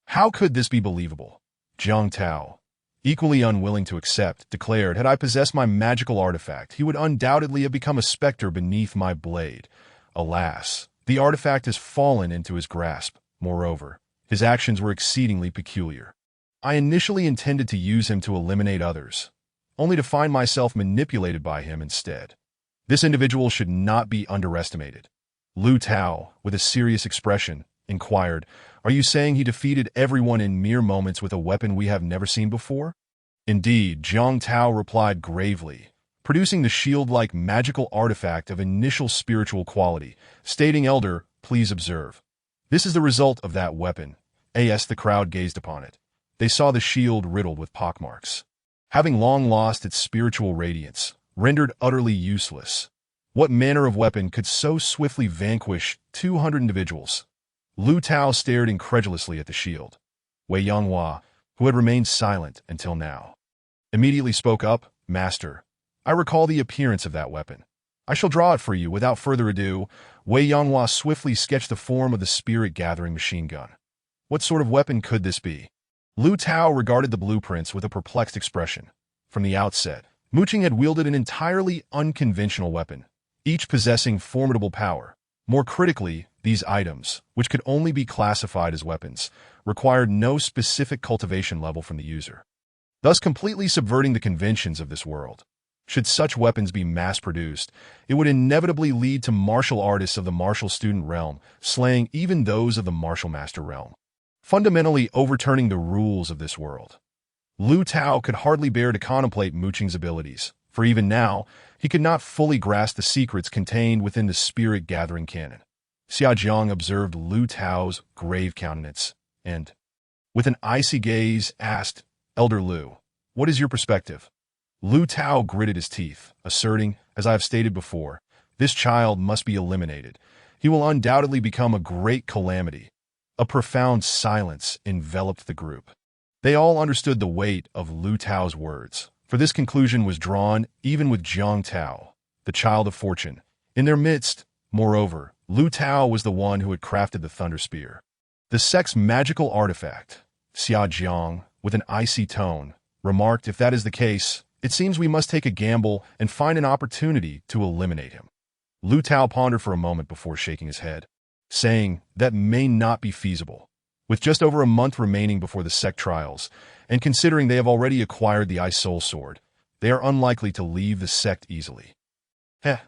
How could this be believable? Jiang Tao, equally unwilling to accept, declared, had I possessed my magical artifact, he would undoubtedly have become a specter beneath my blade. Alas, the artifact has fallen into his grasp. Moreover, his actions were exceedingly peculiar. I initially intended to use him to eliminate others, only to find myself manipulated by him instead. This individual should not be underestimated. Lu Tao, with a serious expression, inquired, Are you saying he defeated everyone in mere moments with a weapon we have never seen before? Indeed, Jiang Tao replied gravely, producing the shield-like magical artifact of initial spiritual quality, stating, Elder, please observe. This is the result of that weapon. As the crowd gazed upon it, they saw the shield riddled with pockmarks, having long lost its spiritual radiance, rendered utterly useless. What manner of weapon could so swiftly vanquish 200 individuals? Lu Tao stared incredulously at the shield. Wei Yanghua, who had remained silent until now, immediately spoke up, "Master, I recall the appearance of that weapon. I shall draw it for you without further ado." Wei Yanghua swiftly sketched the form of the spirit-gathering machine gun. What sort of weapon could this be? Lu Tao regarded the blueprints with a perplexed expression. From the outset, Mu Qing had wielded an entirely unconventional weapon, each possessing formidable power. More critically, these items, which could only be classified as weapons, required no specific cultivation level from the user, thus completely subverting the conventions of this world. Should such weapons be mass-produced, it would inevitably lead to martial artists of the martial student realm slaying even those of the martial master realm, fundamentally overturning the rules of this world. Lu Tao could hardly bear to contemplate Mu Qing's abilities, for even now, he could not fully grasp the secrets contained within the spirit-gathering canon. Xia Jiang observed Lu Tao's grave countenance, and, with an icy gaze, asked, "Elder Lu, what is your perspective?" Lu Tao gritted his teeth, asserting, "As I have stated before, this child must be eliminated. He will undoubtedly become a great calamity." A profound silence enveloped the group. They all understood the weight of Lu Tao's words, for this conclusion was drawn even with Jiang Tao, the child of fortune, in their midst. Moreover, Lu Tao was the one who had crafted the Thunder Spear, the sect's magical artifact. Xia Jiang, with an icy tone, remarked, "If that is the case, it seems we must take a gamble and find an opportunity to eliminate him." Lu Tao pondered for a moment before shaking his head, saying, "That may not be feasible. With just over a month remaining before the sect trials, and considering they have already acquired the Ice Soul Sword, they are unlikely to leave the sect easily."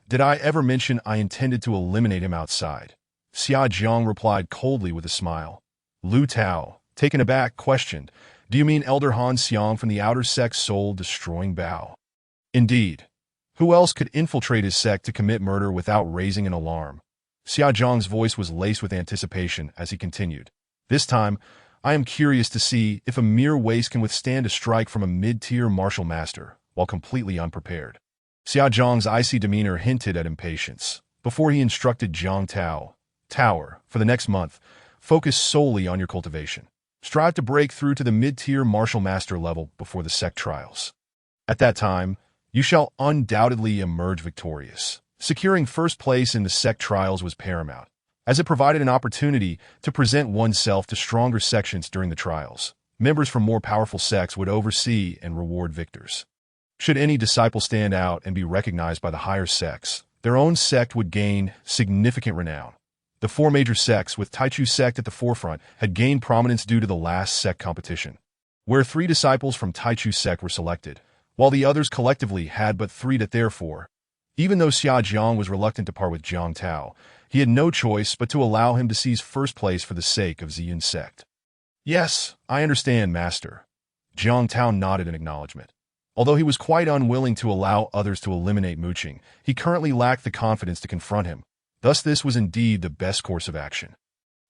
Did I ever mention I intended to eliminate him outside?" Xia Jiang replied coldly with a smile. Lu Tao, taken aback, questioned, "Do you mean Elder Han Xiang from the outer sect's soul-destroying Bao?" "Indeed. Who else could infiltrate his sect to commit murder without raising an alarm?" Xia Jiang's voice was laced with anticipation as he continued, "This time, I am curious to see if a mere waste can withstand a strike from a mid-tier martial master while completely unprepared." Xia Jiang's icy demeanor hinted at impatience. Before he instructed Jiang Tao, "Tower, for the next month, focus solely on your cultivation. Strive to break through to the mid-tier martial master level before the sect trials. At that time, you shall undoubtedly emerge victorious." Securing first place in the sect trials was paramount, as it provided an opportunity to present oneself to stronger sections during the trials. Members from more powerful sects would oversee and reward victors. Should any disciple stand out and be recognized by the higher sects, their own sect would gain significant renown. The four major sects, with Taichu sect at the forefront, had gained prominence due to the last sect competition, where 3 disciples from Taichu sect were selected, while the others collectively had but 3 to therefore. Even though Xia Jiang was reluctant to part with Jiang Tao, he had no choice but to allow him to seize first place for the sake of Ziyun's sect. "Yes, I understand, Master." Jiang Tao nodded in acknowledgement. Although he was quite unwilling to allow others to eliminate Mu Qing, he currently lacked the confidence to confront him. Thus this was indeed the best course of action.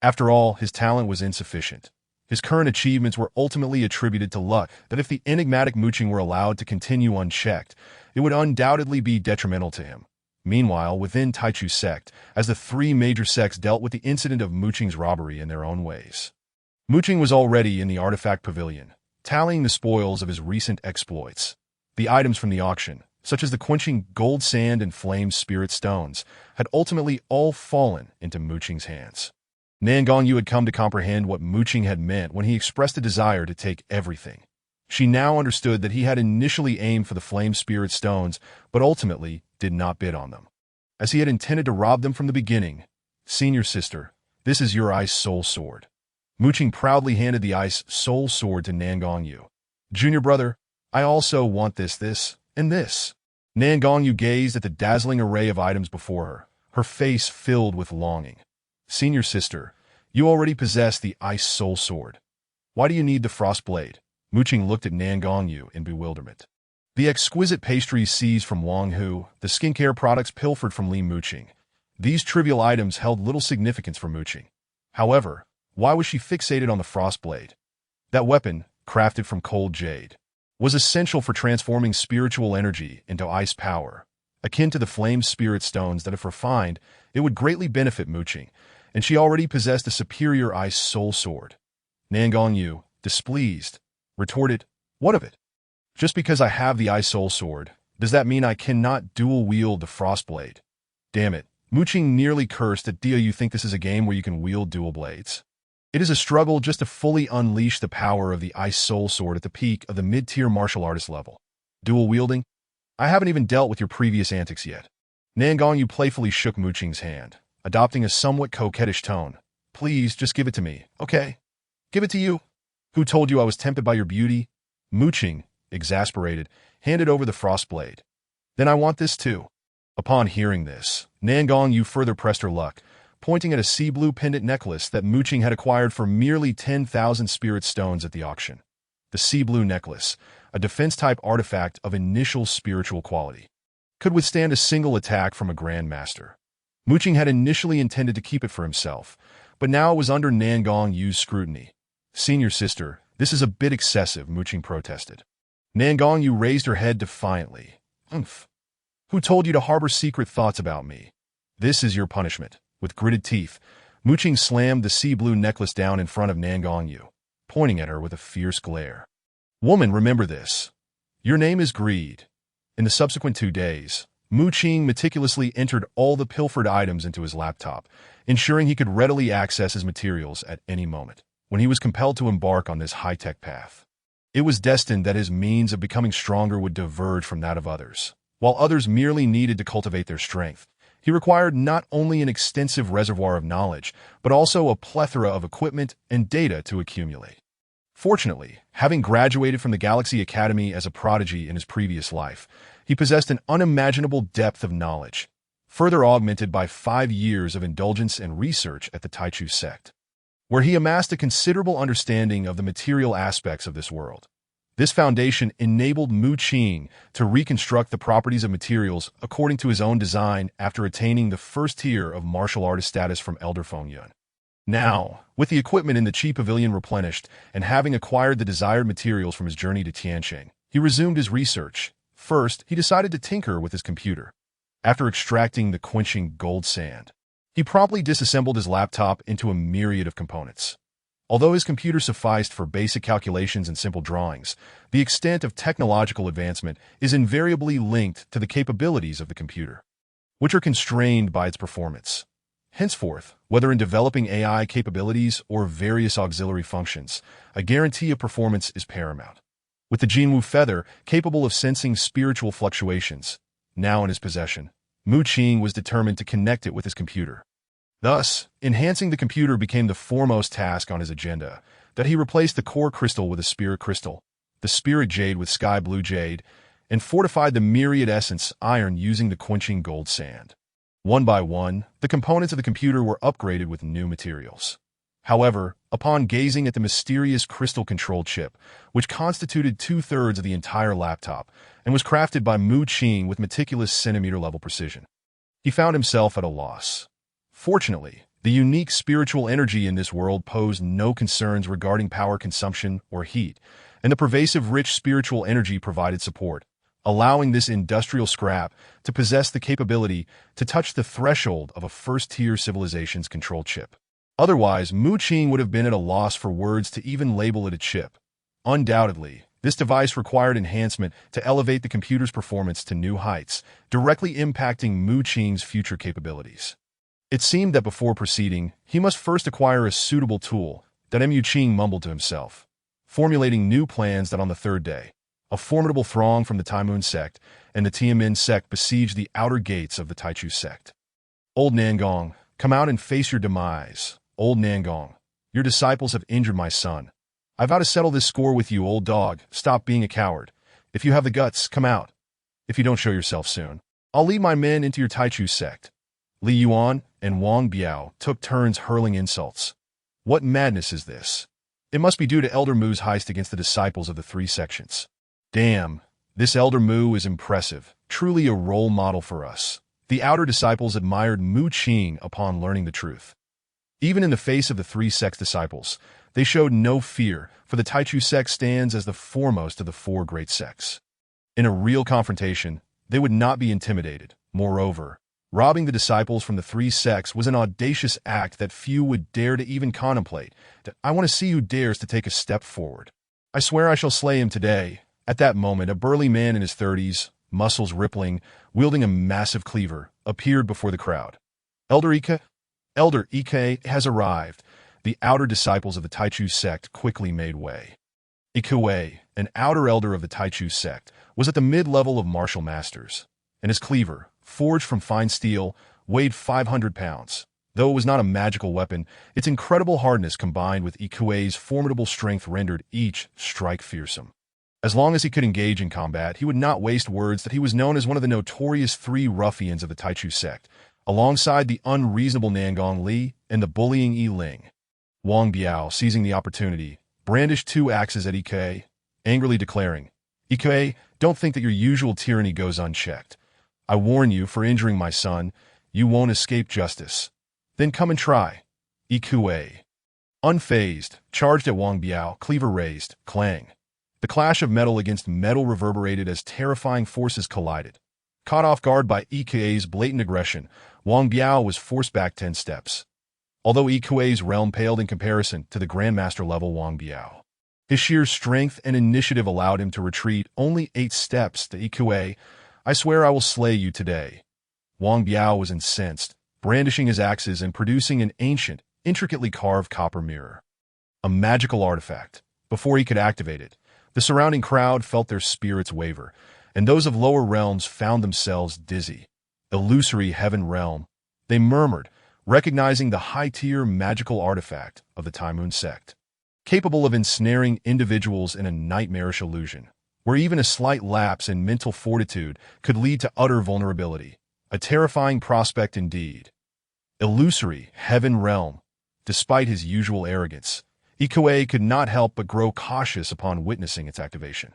After all, his talent was insufficient. His current achievements were ultimately attributed to luck that if the enigmatic Mu Qing were allowed to continue unchecked, it would undoubtedly be detrimental to him. Meanwhile, within Taichu sect, as the 3 major sects dealt with the incident of Mu Qing's robbery in their own ways, Mu Qing was already in the artifact pavilion, tallying the spoils of his recent exploits. The items from the auction, such as the quenching gold sand and flame spirit stones, had ultimately all fallen into Mu Qing's hands. Nan Gongyu had come to comprehend what Mu Qing had meant when he expressed a desire to take everything. She now understood that he had initially aimed for the flame spirit stones, but ultimately did not bid on them, as he had intended to rob them from the beginning. "Senior sister, this is your Ice Soul Sword." Mu Qing proudly handed the Ice Soul Sword to Nan Gongyu. "Junior brother, I also want this, and this." Nan Gongyu gazed at the dazzling array of items before her face filled with longing. "Senior sister, you already possess the Ice Soul Sword. Why do you need the Frost Blade?" Mu Qing looked at Nan Gongyu in bewilderment. The exquisite pastries seized from Wang Hu, the skincare products pilfered from Li Mu Qing. These trivial items held little significance for Mu Qing. However, why was she fixated on the Frostblade? That weapon, crafted from cold jade, was essential for transforming spiritual energy into ice power. Akin to the flame spirit stones that if refined, it would greatly benefit Muqing, and she already possessed a superior ice soul sword. Nan Gongyu, displeased, retorted, "What of it? Just because I have the ice soul sword, does that mean I cannot dual-wield the Frostblade? Damn it." Muqing nearly cursed at Dia. "You think this is a game where you can wield dual blades? It is a struggle just to fully unleash the power of the ice soul sword at the peak of the mid-tier martial artist level. Dual wielding? I haven't even dealt with your previous antics yet." Nan Gongyu playfully shook Muqing's hand, adopting a somewhat coquettish tone. "Please, just give it to me, okay? Give it to you. Who told you I was tempted by your beauty?" Muqing, exasperated, handed over the Frostblade. "Then I want this too." Upon hearing this, Nan Gongyu further pressed her luck, pointing at a sea blue pendant necklace that Muqing had acquired for merely 10,000 spirit stones at the auction. The sea blue necklace, a defense-type artifact of initial spiritual quality, could withstand a single attack from a grandmaster. Muqing had initially intended to keep it for himself, but now it was under Nan Gongyu's scrutiny. "Senior sister, this is a bit excessive," Muqing protested. Nan Gongyu raised her head defiantly. "Umph. Who told you to harbor secret thoughts about me? This is your punishment." With gritted teeth, Muqing slammed the sea blue necklace down in front of Nan Gongyu, pointing at her with a fierce glare. "Woman, remember this. Your name is Greed." In the subsequent 2 days, Muqing meticulously entered all the pilfered items into his laptop, ensuring he could readily access his materials at any moment. When he was compelled to embark on this high-tech path, it was destined that his means of becoming stronger would diverge from that of others. While others merely needed to cultivate their strength, he required not only an extensive reservoir of knowledge, but also a plethora of equipment and data to accumulate. Fortunately, having graduated from the Galaxy Academy as a prodigy in his previous life, he possessed an unimaginable depth of knowledge, further augmented by 5 years of indulgence and research at the Taichu sect, where he amassed a considerable understanding of the material aspects of this world. This foundation enabled Muqing to reconstruct the properties of materials according to his own design after attaining the first tier of martial artist status from Elder Fengyun. Now, with the equipment in the Qi Pavilion replenished and having acquired the desired materials from his journey to Tiansheng, he resumed his research. First, he decided to tinker with his computer. After extracting the quenching gold sand, he promptly disassembled his laptop into a myriad of components. Although his computer sufficed for basic calculations and simple drawings, the extent of technological advancement is invariably linked to the capabilities of the computer, which are constrained by its performance. Henceforth, whether in developing AI capabilities or various auxiliary functions, a guarantee of performance is paramount. With the Jinwu feather capable of sensing spiritual fluctuations now in his possession, Muqing was determined to connect it with his computer. Thus, enhancing the computer became the foremost task on his agenda, that he replaced the core crystal with a spirit crystal, the spirit jade with sky blue jade, and fortified the myriad essence iron using the quenching gold sand. One by one, the components of the computer were upgraded with new materials. However, upon gazing at the mysterious crystal control chip, which constituted 2/3 of the entire laptop and was crafted by Muqing with meticulous centimeter-level precision, he found himself at a loss. Fortunately, the unique spiritual energy in this world posed no concerns regarding power consumption or heat, and the pervasive rich spiritual energy provided support, allowing this industrial scrap to possess the capability to touch the threshold of a first-tier civilization's control chip. Otherwise, Muqing would have been at a loss for words to even label it a chip. Undoubtedly, this device required enhancement to elevate the computer's performance to new heights, directly impacting Muqing's future capabilities. It seemed that before proceeding, he must first acquire a suitable tool, that Muqing mumbled to himself, formulating new plans. That on the 3rd day, a formidable throng from the Taimun sect and the Tianmin sect besieged the outer gates of the Taichu sect. "Old Nangong, come out and face your demise. Old Nangong, your disciples have injured my son. I vow to settle this score with you, old dog. Stop being a coward. If you have the guts, come out. If you don't show yourself soon, I'll lead my men into your Taichu sect." Li Yuan and Wang Biao took turns hurling insults. What madness is this? It must be due to Elder Mu's heist against the disciples of the 3 sections. Damn, this Elder Mu is impressive, truly a role model for us. The outer disciples admired Muqing upon learning the truth. Even in the face of the three sect's disciples, they showed no fear, for the Taichu sect stands as the foremost of the four great sects. In a real confrontation, they would not be intimidated. Moreover, robbing the disciples from the three sects was an audacious act that few would dare to even contemplate. I want to see who dares to take a step forward. I swear I shall slay him today. At that moment, a burly man in his 30s, muscles rippling, wielding a massive cleaver, appeared before the crowd. Elder Ike has arrived. The outer disciples of the Taichu sect quickly made way. Ike, an outer elder of the Taichu sect, was at the mid-level of martial masters, and his cleaver, forged from fine steel, weighed 500 pounds. Though it was not a magical weapon, its incredible hardness combined with Ike's formidable strength rendered each strike fearsome. As long as he could engage in combat, he would not waste words that he was known as one of the notorious three ruffians of the Taichu sect, alongside the unreasonable Nangong Li and the bullying Yi Ling. Wang Biao, seizing the opportunity, brandished two axes at Ike, angrily declaring, "Ike, don't think that your usual tyranny goes unchecked. I warn you, for injuring my son, you won't escape justice. Then come and try." Ike, unfazed, charged at Wang Biao, cleaver raised, clang. The clash of metal against metal reverberated as terrifying forces collided. Caught off guard by Ike's blatant aggression, Wang Biao was forced back 10 steps. Although Ike's realm paled in comparison to the Grandmaster level Wang Biao, his sheer strength and initiative allowed him to retreat only 8 steps to Ike. "I swear I will slay you today." Wang Biao was incensed, brandishing his axes and producing an ancient, intricately carved copper mirror. A magical artifact. Before he could activate it, the surrounding crowd felt their spirits waver, and those of lower realms found themselves dizzy. "Illusory heaven realm," they murmured, recognizing the high-tier magical artifact of the Taimun sect, capable of ensnaring individuals in a nightmarish illusion, where even a slight lapse in mental fortitude could lead to utter vulnerability. A terrifying prospect indeed. Illusory heaven realm. Despite his usual arrogance, Ike could not help but grow cautious upon witnessing its activation.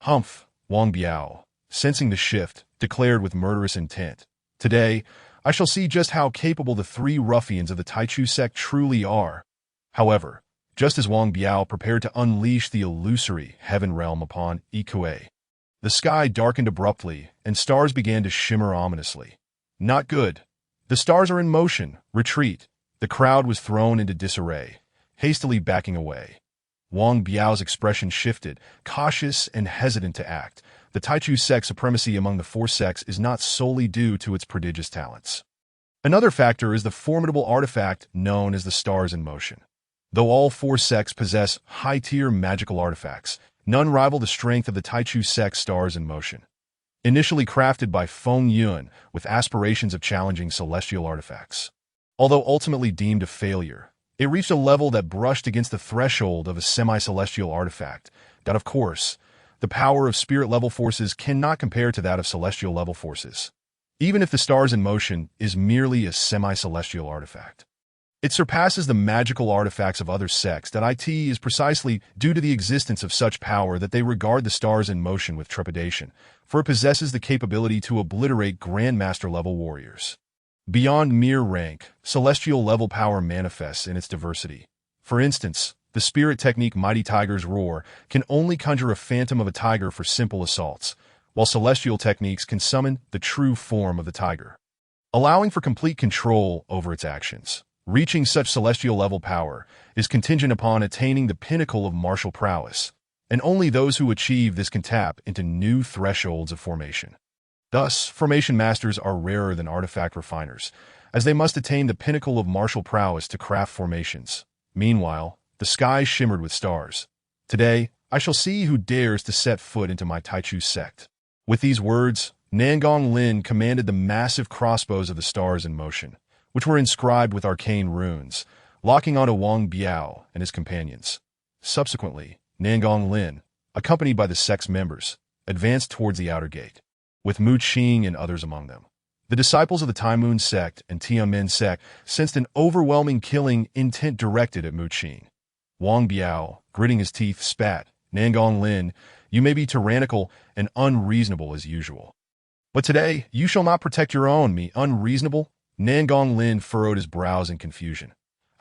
"Humph," Wang Biao, sensing the shift, declared with murderous intent. "Today, I shall see just how capable the three ruffians of the Taichu sect truly are." However, just as Wang Biao prepared to unleash the illusory heaven realm upon Ike, the sky darkened abruptly and stars began to shimmer ominously. "Not good. The stars are in motion. Retreat." The crowd was thrown into disarray, hastily backing away. Wang Biao's expression shifted, cautious and hesitant to act. The Taichu sect's supremacy among the four sects is not solely due to its prodigious talents. Another factor is the formidable artifact known as the Stars in Motion. Though all four sects possess high-tier magical artifacts, none rival the strength of the Taichu sect's Stars in Motion. Initially crafted by Feng Yuan with aspirations of challenging celestial artifacts, although ultimately deemed a failure, it reached a level that brushed against the threshold of a semi-celestial artifact. That, of course, the power of spirit-level forces cannot compare to that of celestial-level forces, even if the Stars in Motion is merely a semi-celestial artifact. It surpasses the magical artifacts of other sects. That it is precisely due to the existence of such power that they regard the Stars in Motion with trepidation, for it possesses the capability to obliterate Grandmaster-level warriors. Beyond mere rank, celestial-level power manifests in its diversity. For instance, the spirit technique Mighty Tiger's Roar can only conjure a phantom of a tiger for simple assaults, while celestial techniques can summon the true form of the tiger, allowing for complete control over its actions. Reaching such celestial-level power is contingent upon attaining the pinnacle of martial prowess, and only those who achieve this can tap into new thresholds of formation. Thus, formation masters are rarer than artifact refiners, as they must attain the pinnacle of martial prowess to craft formations. Meanwhile, the sky shimmered with stars. "Today, I shall see who dares to set foot into my Taichu sect." With these words, Nangong Lin commanded the massive crossbows of the Stars in Motion, which were inscribed with arcane runes, locking onto Wang Biao and his companions. Subsequently, Nangong Lin, accompanied by the sect's members, advanced towards the outer gate, with Mu Qing and others among them. The disciples of the Taimun sect and Tianmen sect sensed an overwhelming killing intent directed at Mu Qing. Wang Biao, gritting his teeth, spat, "Nangong Lin, you may be tyrannical and unreasonable as usual, but today you shall not protect your own. Me unreasonable?" Nangong Lin furrowed his brows in confusion.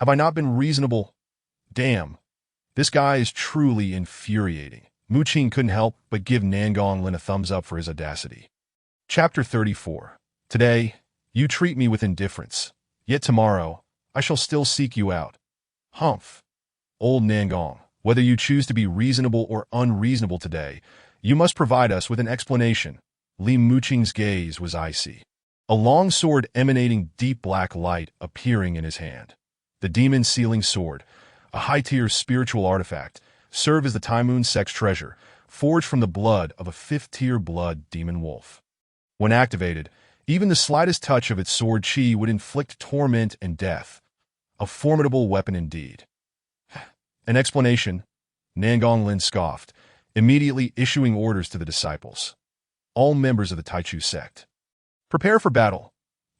Have I not been reasonable? Damn, this guy is truly infuriating. Mu Qing couldn't help but give Nangong Lin a thumbs up for his audacity. Chapter 34. Today, you treat me with indifference, yet tomorrow, I shall still seek you out. Humph. Old Nangong, whether you choose to be reasonable or unreasonable today, you must provide us with an explanation. Li Muqing's gaze was icy. A long sword emanating deep black light appearing in his hand. The demon sealing sword, a high-tier spiritual artifact, served as the Taimun sect's treasure, forged from the blood of a 5th-tier blood demon wolf. When activated, even the slightest touch of its sword chi would inflict torment and death. A formidable weapon indeed. An explanation, Nangong Lin scoffed, immediately issuing orders to the disciples. All members of the Taichu sect. Prepare for battle.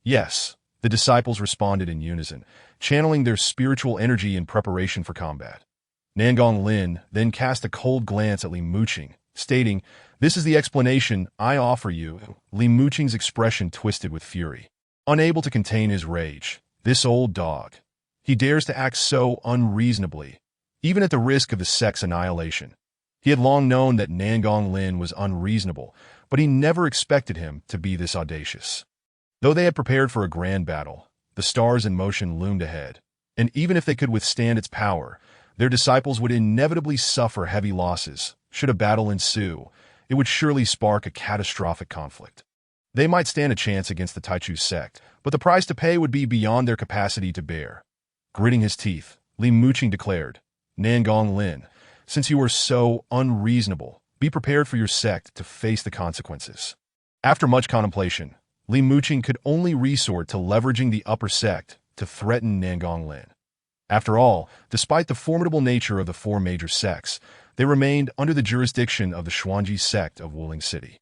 Yes, the disciples responded in unison, channeling their spiritual energy in preparation for combat. Nangong Lin then cast a cold glance at Li Muqing, stating, "This is the explanation I offer you." Li Muqing's expression twisted with fury. Unable to contain his rage, this old dog. He dares to act so unreasonably, even at the risk of the sect's annihilation. He had long known that Nangong Lin was unreasonable, but he never expected him to be this audacious. Though they had prepared for a grand battle, the stars in motion loomed ahead, and even if they could withstand its power, their disciples would inevitably suffer heavy losses. Should a battle ensue, it would surely spark a catastrophic conflict. They might stand a chance against the Taichu sect, but the price to pay would be beyond their capacity to bear. Gritting his teeth, Li Muqing declared, "Nangong Lin, since you are so unreasonable, be prepared for your sect to face the consequences." After much contemplation, Li Muqing could only resort to leveraging the upper sect to threaten Nangong Lin. After all, despite the formidable nature of the 4 major sects, they remained under the jurisdiction of the Xuanji sect of Wuling City.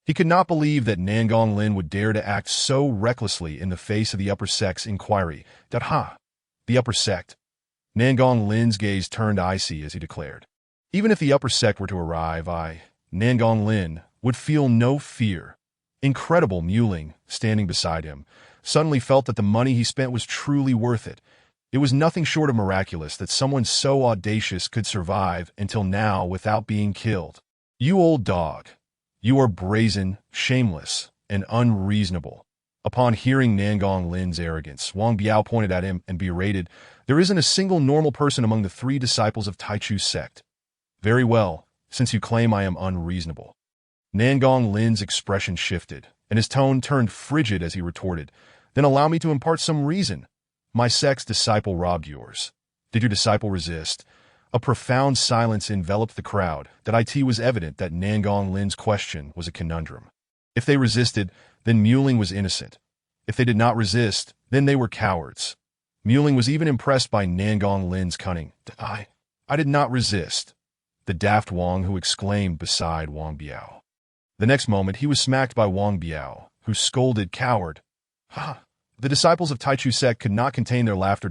He could not believe that Nangong Lin would dare to act so recklessly in the face of the upper sect's inquiry. The upper sect. Nangong Lin's gaze turned icy as he declared, "Even if the upper sect were to arrive, Nangong Lin, would feel no fear." Incredible Muling, standing beside him, suddenly felt that the money he spent was truly worth it. It was nothing short of miraculous that someone so audacious could survive until now without being killed. "You old dog. You are brazen, shameless, and unreasonable." Upon hearing Nangong Lin's arrogance, Wang Biao pointed at him and berated, "There isn't a single normal person among the 3 disciples of Taichu's sect." "Very well, since you claim I am unreasonable." Nangong Lin's expression shifted, and his tone turned frigid as he retorted, "Then allow me to impart some reason. My sect's disciple robbed yours. Did your disciple resist?" A profound silence enveloped the crowd. It was evident that Nangong Lin's question was a conundrum. If they resisted, then Muling was innocent. If they did not resist, then they were cowards. Muling was even impressed by Nangong Lin's cunning. I did not resist," the daft Wang Hu exclaimed beside Wang Biao. The next moment, he was smacked by Wang Biao, who scolded, "Coward." "Ha!" The disciples of Taichu sect could not contain their laughter.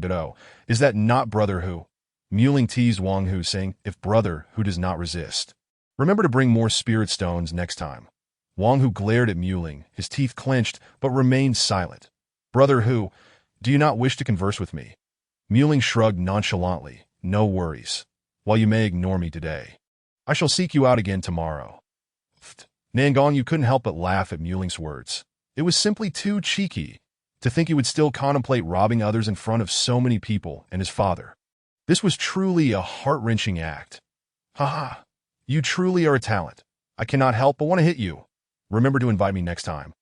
"Is that not Brother Hu?" Muling teased Wang Hu, saying, "If Brother Hu does not resist, remember to bring more spirit stones next time." Wang Hu glared at Muling, his teeth clenched, but remained silent. "Brother Hu, do you not wish to converse with me?" Muling shrugged nonchalantly. "No worries. While you may ignore me today, I shall seek you out again tomorrow." Nangong, you couldn't help but laugh at Muling's words. It was simply too cheeky. To think he would still contemplate robbing others in front of so many people and his father. This was truly a heart-wrenching act. "Ha! You truly are a talent. I cannot help but want to hit you. Remember to invite me next time."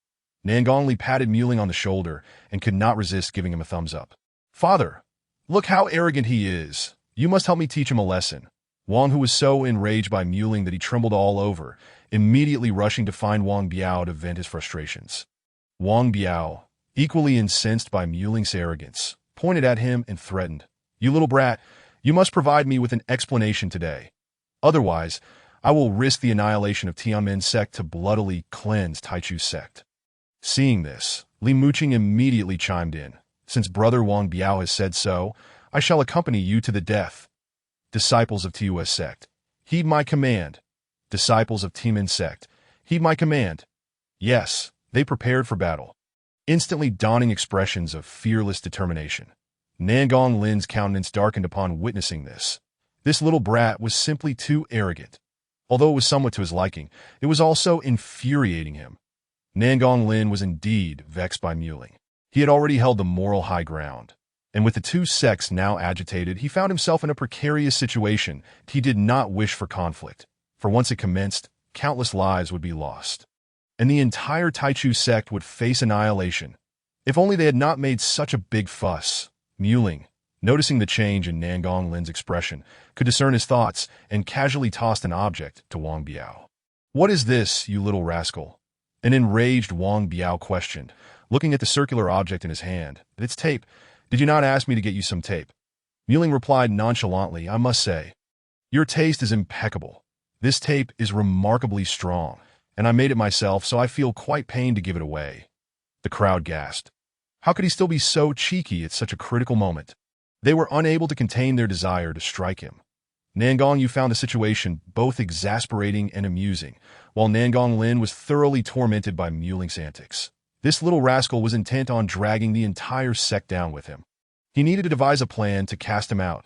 Nangong Li patted Muling on the shoulder and could not resist giving him a thumbs up. "Father, look how arrogant he is. You must help me teach him a lesson." Wang Hu was so enraged by Muling that he trembled all over, immediately rushing to find Wang Biao to vent his frustrations. Wang Biao, equally incensed by Muling's arrogance, pointed at him and threatened, "You little brat, you must provide me with an explanation today. Otherwise, I will risk the annihilation of Tianmen sect to bloodily cleanse Taichu sect." Seeing this, Li Muqing immediately chimed in, "Since Brother Wang Biao has said so, I shall accompany you to the death. Disciples of TUS sect, heed my command. Disciples of Tianmen sect, heed my command." Yes, they prepared for battle. Instantly donning expressions of fearless determination. Nangong Lin's countenance darkened upon witnessing this. This little brat was simply too arrogant. Although it was somewhat to his liking, it was also infuriating him. Nangong Lin was indeed vexed by Muling. He had already held the moral high ground, and with the two sects now agitated, he found himself in a precarious situation. He did not wish for conflict, for once it commenced, countless lives would be lost, and the entire Taichu sect would face annihilation. If only they had not made such a big fuss. Muling, noticing the change in Nangong Lin's expression, could discern his thoughts and casually tossed an object to Wang Biao. "What is this, you little rascal?" An enraged Wang Biao questioned, looking at the circular object in his hand. "It's tape. Did you not ask me to get you some tape?" Muling replied nonchalantly, "I must say, your taste is impeccable. This tape is remarkably strong, and I made it myself, so I feel quite pained to give it away." The crowd gasped. How could he still be so cheeky at such a critical moment? They were unable to contain their desire to strike him. Nangong Yu found the situation both exasperating and amusing, while Nangong Lin was thoroughly tormented by Muling's antics. This little rascal was intent on dragging the entire sect down with him. He needed to devise a plan to cast him out.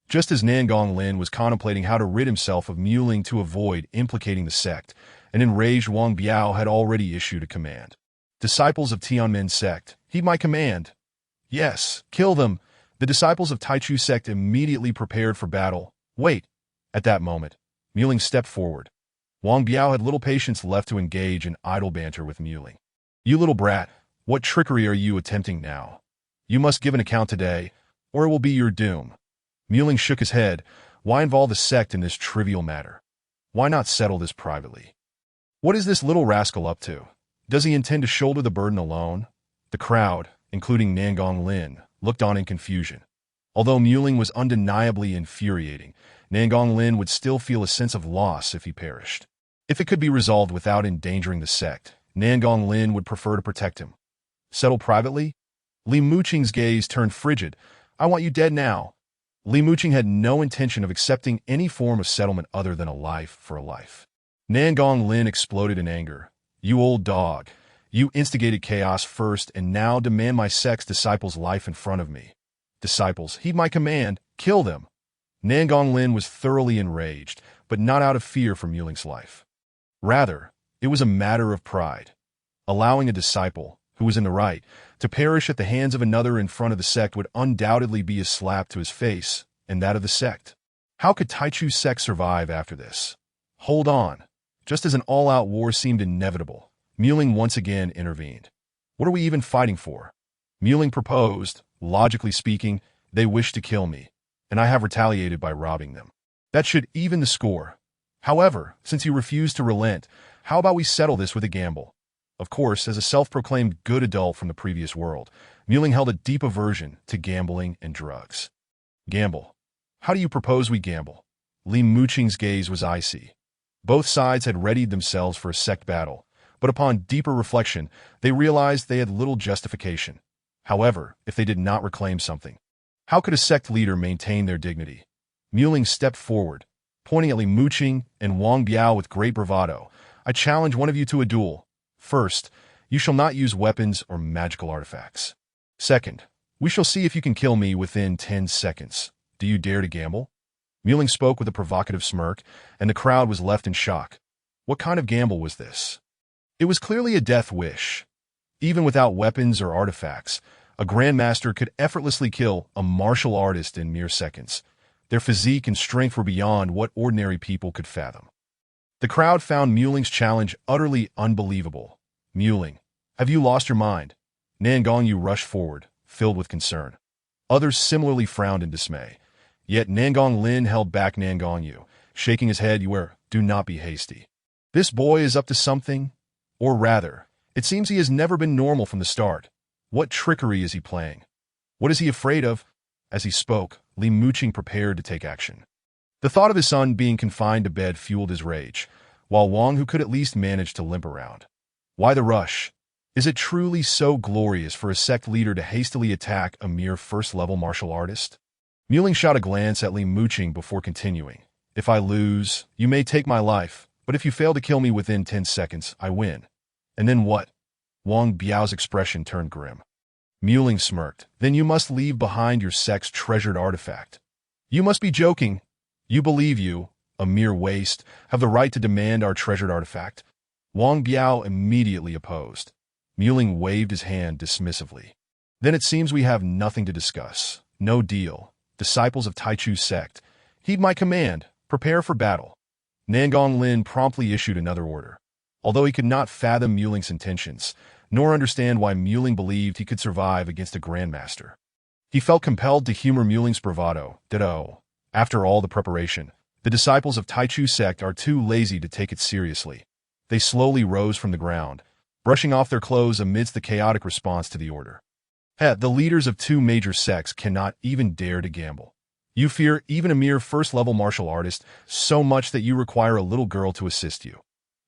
Just as Nangong Lin was contemplating how to rid himself of Muling to avoid implicating the sect, an enraged Wang Biao had already issued a command. "Disciples of Tianmen sect, heed my command." "Yes, kill them." The disciples of Taichu sect immediately prepared for battle. "Wait." At that moment, Muling stepped forward. Wang Biao had little patience left to engage in idle banter with Muling. "You little brat, what trickery are you attempting now? You must give an account today, or it will be your doom." Muling shook his head. Why involve the sect in this trivial matter? Why not settle this privately? What is this little rascal up to? Does he intend to shoulder the burden alone? The crowd, including Nangong Lin, looked on in confusion. Although Muling was undeniably infuriating, Nangong Lin would still feel a sense of loss if he perished. If it could be resolved without endangering the sect, Nangong Lin would prefer to protect him. Settle privately? Li Muqing's gaze turned frigid. "I want you dead now." Li Muqing had no intention of accepting any form of settlement other than a life for a life. Nangong Lin exploded in anger. "You old dog. You instigated chaos first and now demand my sect's disciples' life in front of me. Disciples, heed my command, kill them." Nangong Lin was thoroughly enraged, but not out of fear for Muling's life. Rather, it was a matter of pride. Allowing a disciple, who was in the right, to perish at the hands of another in front of the sect would undoubtedly be a slap to his face and that of the sect. How could Taichu's sect survive after this? Hold on. Just as an all-out war seemed inevitable, Muling once again intervened. "What are we even fighting for?" Muling proposed. "Logically speaking, they wish to kill me, and I have retaliated by robbing them. That should even the score. However, since you refuse to relent, how about we settle this with a gamble?" Of course, as a self-proclaimed good adult from the previous world, Muling held a deep aversion to gambling and drugs. "Gamble? How do you propose we gamble?" Li Muqing's gaze was icy. Both sides had readied themselves for a sect battle, but upon deeper reflection, they realized they had little justification. However, if they did not reclaim something, how could a sect leader maintain their dignity? Muling stepped forward, pointing at Li Muqing and Wang Biao with great bravado. "I challenge one of you to a duel. First, you shall not use weapons or magical artifacts. Second, we shall see if you can kill me within 10 seconds. Do you dare to gamble?" Muling spoke with a provocative smirk, and the crowd was left in shock. What kind of gamble was this? It was clearly a death wish. Even without weapons or artifacts, a grandmaster could effortlessly kill a martial artist in mere seconds. Their physique and strength were beyond what ordinary people could fathom. The crowd found Muling's challenge utterly unbelievable. "Muling, have you lost your mind?" Nangong Yu rushed forward, filled with concern. Others similarly frowned in dismay. Yet Nangong Lin held back Nangong Yu, shaking his head. "Do not be hasty. This boy is up to something. Or rather, it seems he has never been normal from the start. What trickery is he playing? What is he afraid of?" As he spoke, Li Muqing prepared to take action. The thought of his son being confined to bed fueled his rage, while Wang, who could at least manage to limp around. Why the rush? Is it truly so glorious for a sect leader to hastily attack a mere first-level martial artist? Muling shot a glance at Li Muqing before continuing. "If I lose, you may take my life, but if you fail to kill me within 10 seconds, I win." "And then what?" Wang Biao's expression turned grim. Muling smirked. Then you must leave behind your sect's treasured artifact. You must be joking. You believe you, a mere waste, have the right to demand our treasured artifact? Wang Biao immediately opposed. Muling waved his hand dismissively. Then it seems we have nothing to discuss. No deal. Disciples of Taichu's sect, heed my command. Prepare for battle. Nangong Lin promptly issued another order. Although he could not fathom Muling's intentions, nor understand why Muling believed he could survive against a grandmaster, he felt compelled to humor Muling's bravado. After all the preparation, the disciples of Taichu's sect are too lazy to take it seriously. They slowly rose from the ground, brushing off their clothes amidst the chaotic response to the order. The leaders of two major sects cannot even dare to gamble. You fear even a mere first-level martial artist so much that you require a little girl to assist you.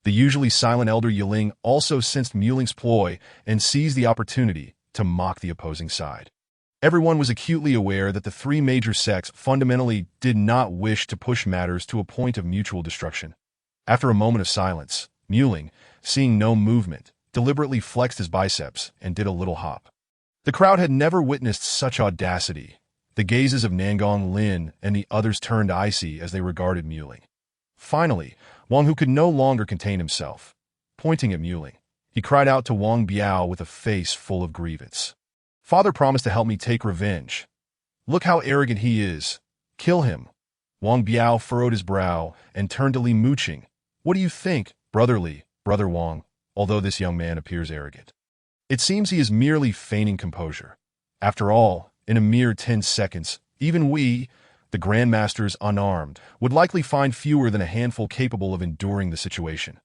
The usually silent elder Yiling also sensed Muling's ploy and seized the opportunity to mock the opposing side. Everyone was acutely aware that the three major sects fundamentally did not wish to push matters to a point of mutual destruction. After a moment of silence, Muling, seeing no movement, deliberately flexed his biceps and did a little hop. The crowd had never witnessed such audacity. The gazes of Nangong Lin and the others turned icy as they regarded Muling. Finally, Wang Hu could no longer contain himself. Pointing at Muling, he cried out to Wang Biao with a face full of grievance. Father promised to help me take revenge. Look how arrogant he is. Kill him. Wang Biao furrowed his brow and turned to Li Muqing. What do you think, Brother Li, Brother Wang, although this young man appears arrogant? It seems he is merely feigning composure. After all, in a mere 10 seconds, even we, the Grandmasters unarmed, would likely find fewer than a handful capable of enduring the situation.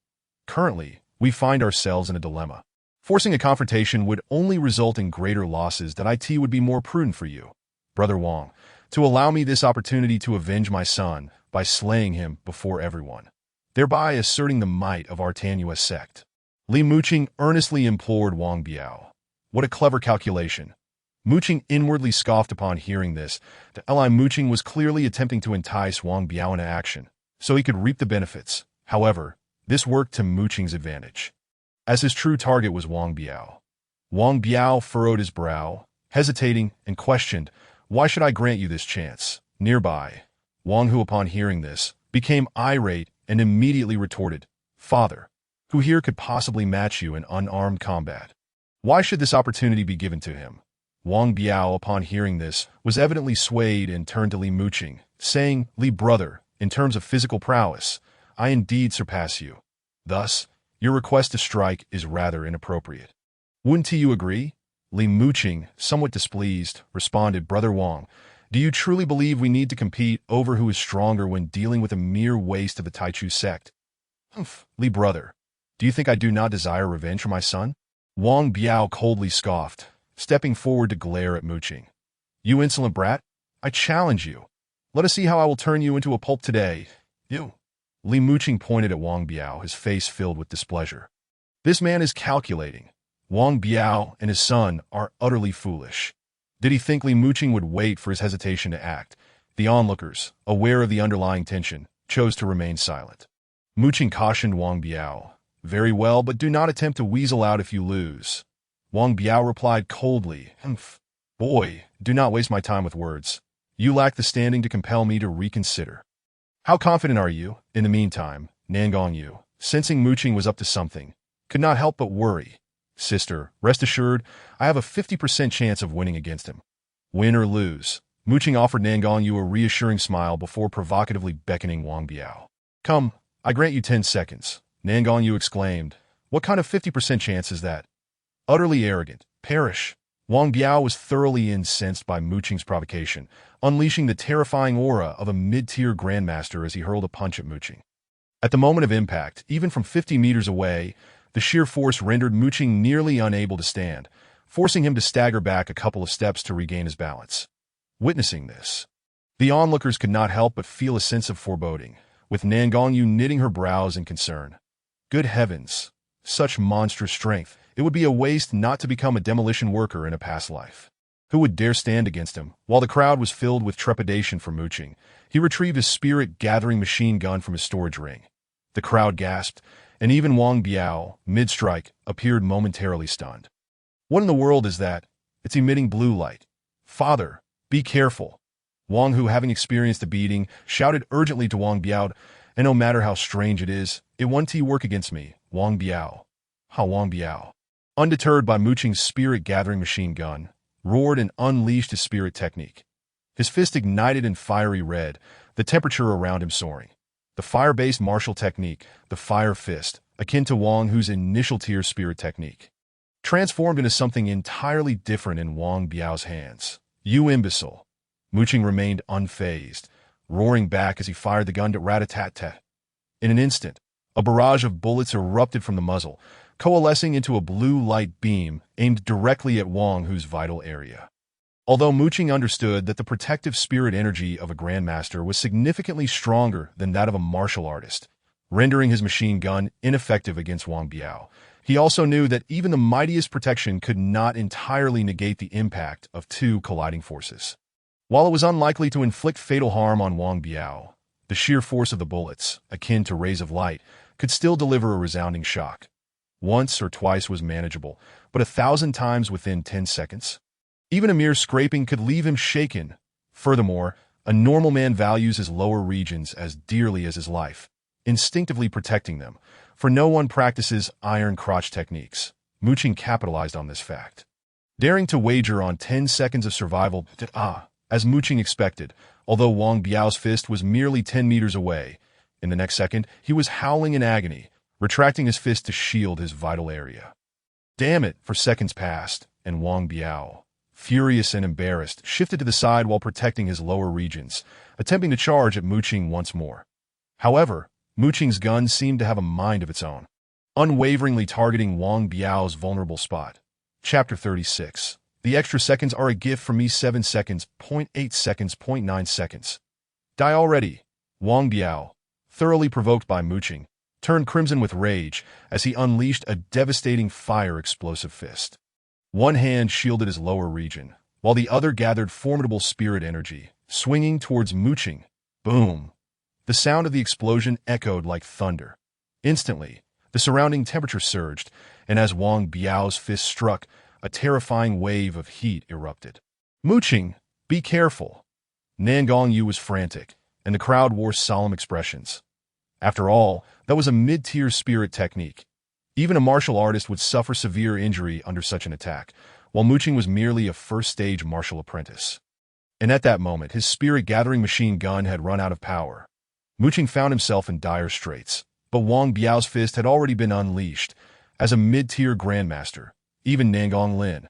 Currently, we find ourselves in a dilemma. Forcing a confrontation would only result in greater losses that it would be more prudent for you, Brother Wang, to allow me this opportunity to avenge my son by slaying him before everyone, thereby asserting the might of our Tanua sect. Li Muqing earnestly implored Wang Biao. What a clever calculation. Muqing inwardly scoffed upon hearing this. Li Muqing was clearly attempting to entice Wang Biao into action, so he could reap the benefits. However, this worked to Muqing's advantage, as his true target was Wang Biao. Wang Biao furrowed his brow, hesitating, and questioned, "Why should I grant you this chance?" Nearby, Wang Hu, upon hearing this, became irate and immediately retorted, "Father, who here could possibly match you in unarmed combat? Why should this opportunity be given to him?" Wang Biao, upon hearing this, was evidently swayed and turned to Li Muqing, saying, "Li brother, in terms of physical prowess, I indeed surpass you. Thus, your request to strike is rather inappropriate. Wouldn't you agree?" Li Muqing, somewhat displeased, responded, "Brother Wang, do you truly believe we need to compete over who is stronger when dealing with a mere waste of the Taichu sect?" "Humph, Li brother, do you think I do not desire revenge for my son?" Wang Biao coldly scoffed, stepping forward to glare at Muqing. "You insolent brat, I challenge you. Let us see how I will turn you into a pulp today. You." Li Muqing pointed at Wang Biao, his face filled with displeasure. This man is calculating. Wang Biao and his son are utterly foolish. Did he think Li Muqing would wait for his hesitation to act? The onlookers, aware of the underlying tension, chose to remain silent. Muqing cautioned Wang Biao, "Very well, but do not attempt to weasel out if you lose." Wang Biao replied coldly, "Humph. Boy, do not waste my time with words. You lack the standing to compel me to reconsider. How confident are you?" In the meantime, Nangong Yu, sensing Muqing was up to something, could not help but worry. "Sister, rest assured, I have a 50% chance of winning against him. Win or lose." Muqing offered Nangong Yu a reassuring smile before provocatively beckoning Wang Biao. "Come, I grant you 10 seconds. Nangong Yu exclaimed, "What kind of 50% chance is that? Utterly arrogant. Perish." Wang Biao was thoroughly incensed by Muqing's provocation, unleashing the terrifying aura of a mid-tier grandmaster as he hurled a punch at Muqing. At the moment of impact, even from 50 meters away, the sheer force rendered Muqing nearly unable to stand, forcing him to stagger back a couple of steps to regain his balance. Witnessing this, the onlookers could not help but feel a sense of foreboding, with Nangong Yu knitting her brows in concern. Good heavens, such monstrous strength! It would be a waste not to become a demolition worker in a past life. Who would dare stand against him? While the crowd was filled with trepidation for Muqing, he retrieved his spirit-gathering machine gun from his storage ring. The crowd gasped, and even Wang Biao, mid-strike, appeared momentarily stunned. "What in the world is that?" It's emitting blue light. Father, be careful. Wang Hu, having experienced the beating, shouted urgently to Wang Biao, and no matter how strange it won't work against me, Wang Biao. Wang Biao, undeterred by Mu Qing's spirit-gathering machine gun, roared and unleashed his spirit technique. His fist ignited in fiery red, the temperature around him soaring. The fire-based martial technique, the fire fist, akin to Wang Hu's initial tier spirit technique, transformed into something entirely different in Wang Biao's hands. You imbecile! Mu Qing remained unfazed, roaring back as he fired the gun to rat-a-tat-tat. In an instant, a barrage of bullets erupted from the muzzle, coalescing into a blue light beam aimed directly at Wang Hu's vital area. Although Mu Qing understood that the protective spirit energy of a grandmaster was significantly stronger than that of a martial artist, rendering his machine gun ineffective against Wang Biao, he also knew that even the mightiest protection could not entirely negate the impact of two colliding forces. While it was unlikely to inflict fatal harm on Wang Biao, the sheer force of the bullets, akin to rays of light, could still deliver a resounding shock. Once or twice was manageable, but 1,000 times within 10 seconds? Even a mere scraping could leave him shaken. Furthermore, a normal man values his lower regions as dearly as his life, instinctively protecting them, for no one practices iron crotch techniques. Mu Qing capitalized on this fact, daring to wager on 10 seconds of survival. As Mu Qing expected, although Wang Biao's fist was merely 10 meters away, in the next second he was howling in agony, retracting his fist to shield his vital area. Damn it, for seconds passed, and Wang Biao, furious and embarrassed, shifted to the side while protecting his lower regions, attempting to charge at Mu Qing once more. However, Mu Qing's gun seemed to have a mind of its own, unwaveringly targeting Wang Biao's vulnerable spot. Chapter 36. The extra seconds are a gift from me. 7 seconds, 0.8 seconds, 0.9 seconds. Die already. Wang Biao, thoroughly provoked by Mu Qing, turned crimson with rage as he unleashed a devastating fire-explosive fist. One hand shielded his lower region, while the other gathered formidable spirit energy, swinging towards Mu Qing. Boom! The sound of the explosion echoed like thunder. Instantly, the surrounding temperature surged, and as Wang Biao's fist struck, a terrifying wave of heat erupted. Mu Qing, be careful! Nan Gongyu was frantic, and the crowd wore solemn expressions. After all, that was a mid-tier spirit technique. Even a martial artist would suffer severe injury under such an attack, while Mu Qing was merely a first-stage martial apprentice. And at that moment, his spirit-gathering machine gun had run out of power. Mu Qing found himself in dire straits, but Wang Biao's fist had already been unleashed. As a mid-tier grandmaster, even Nangong Lin,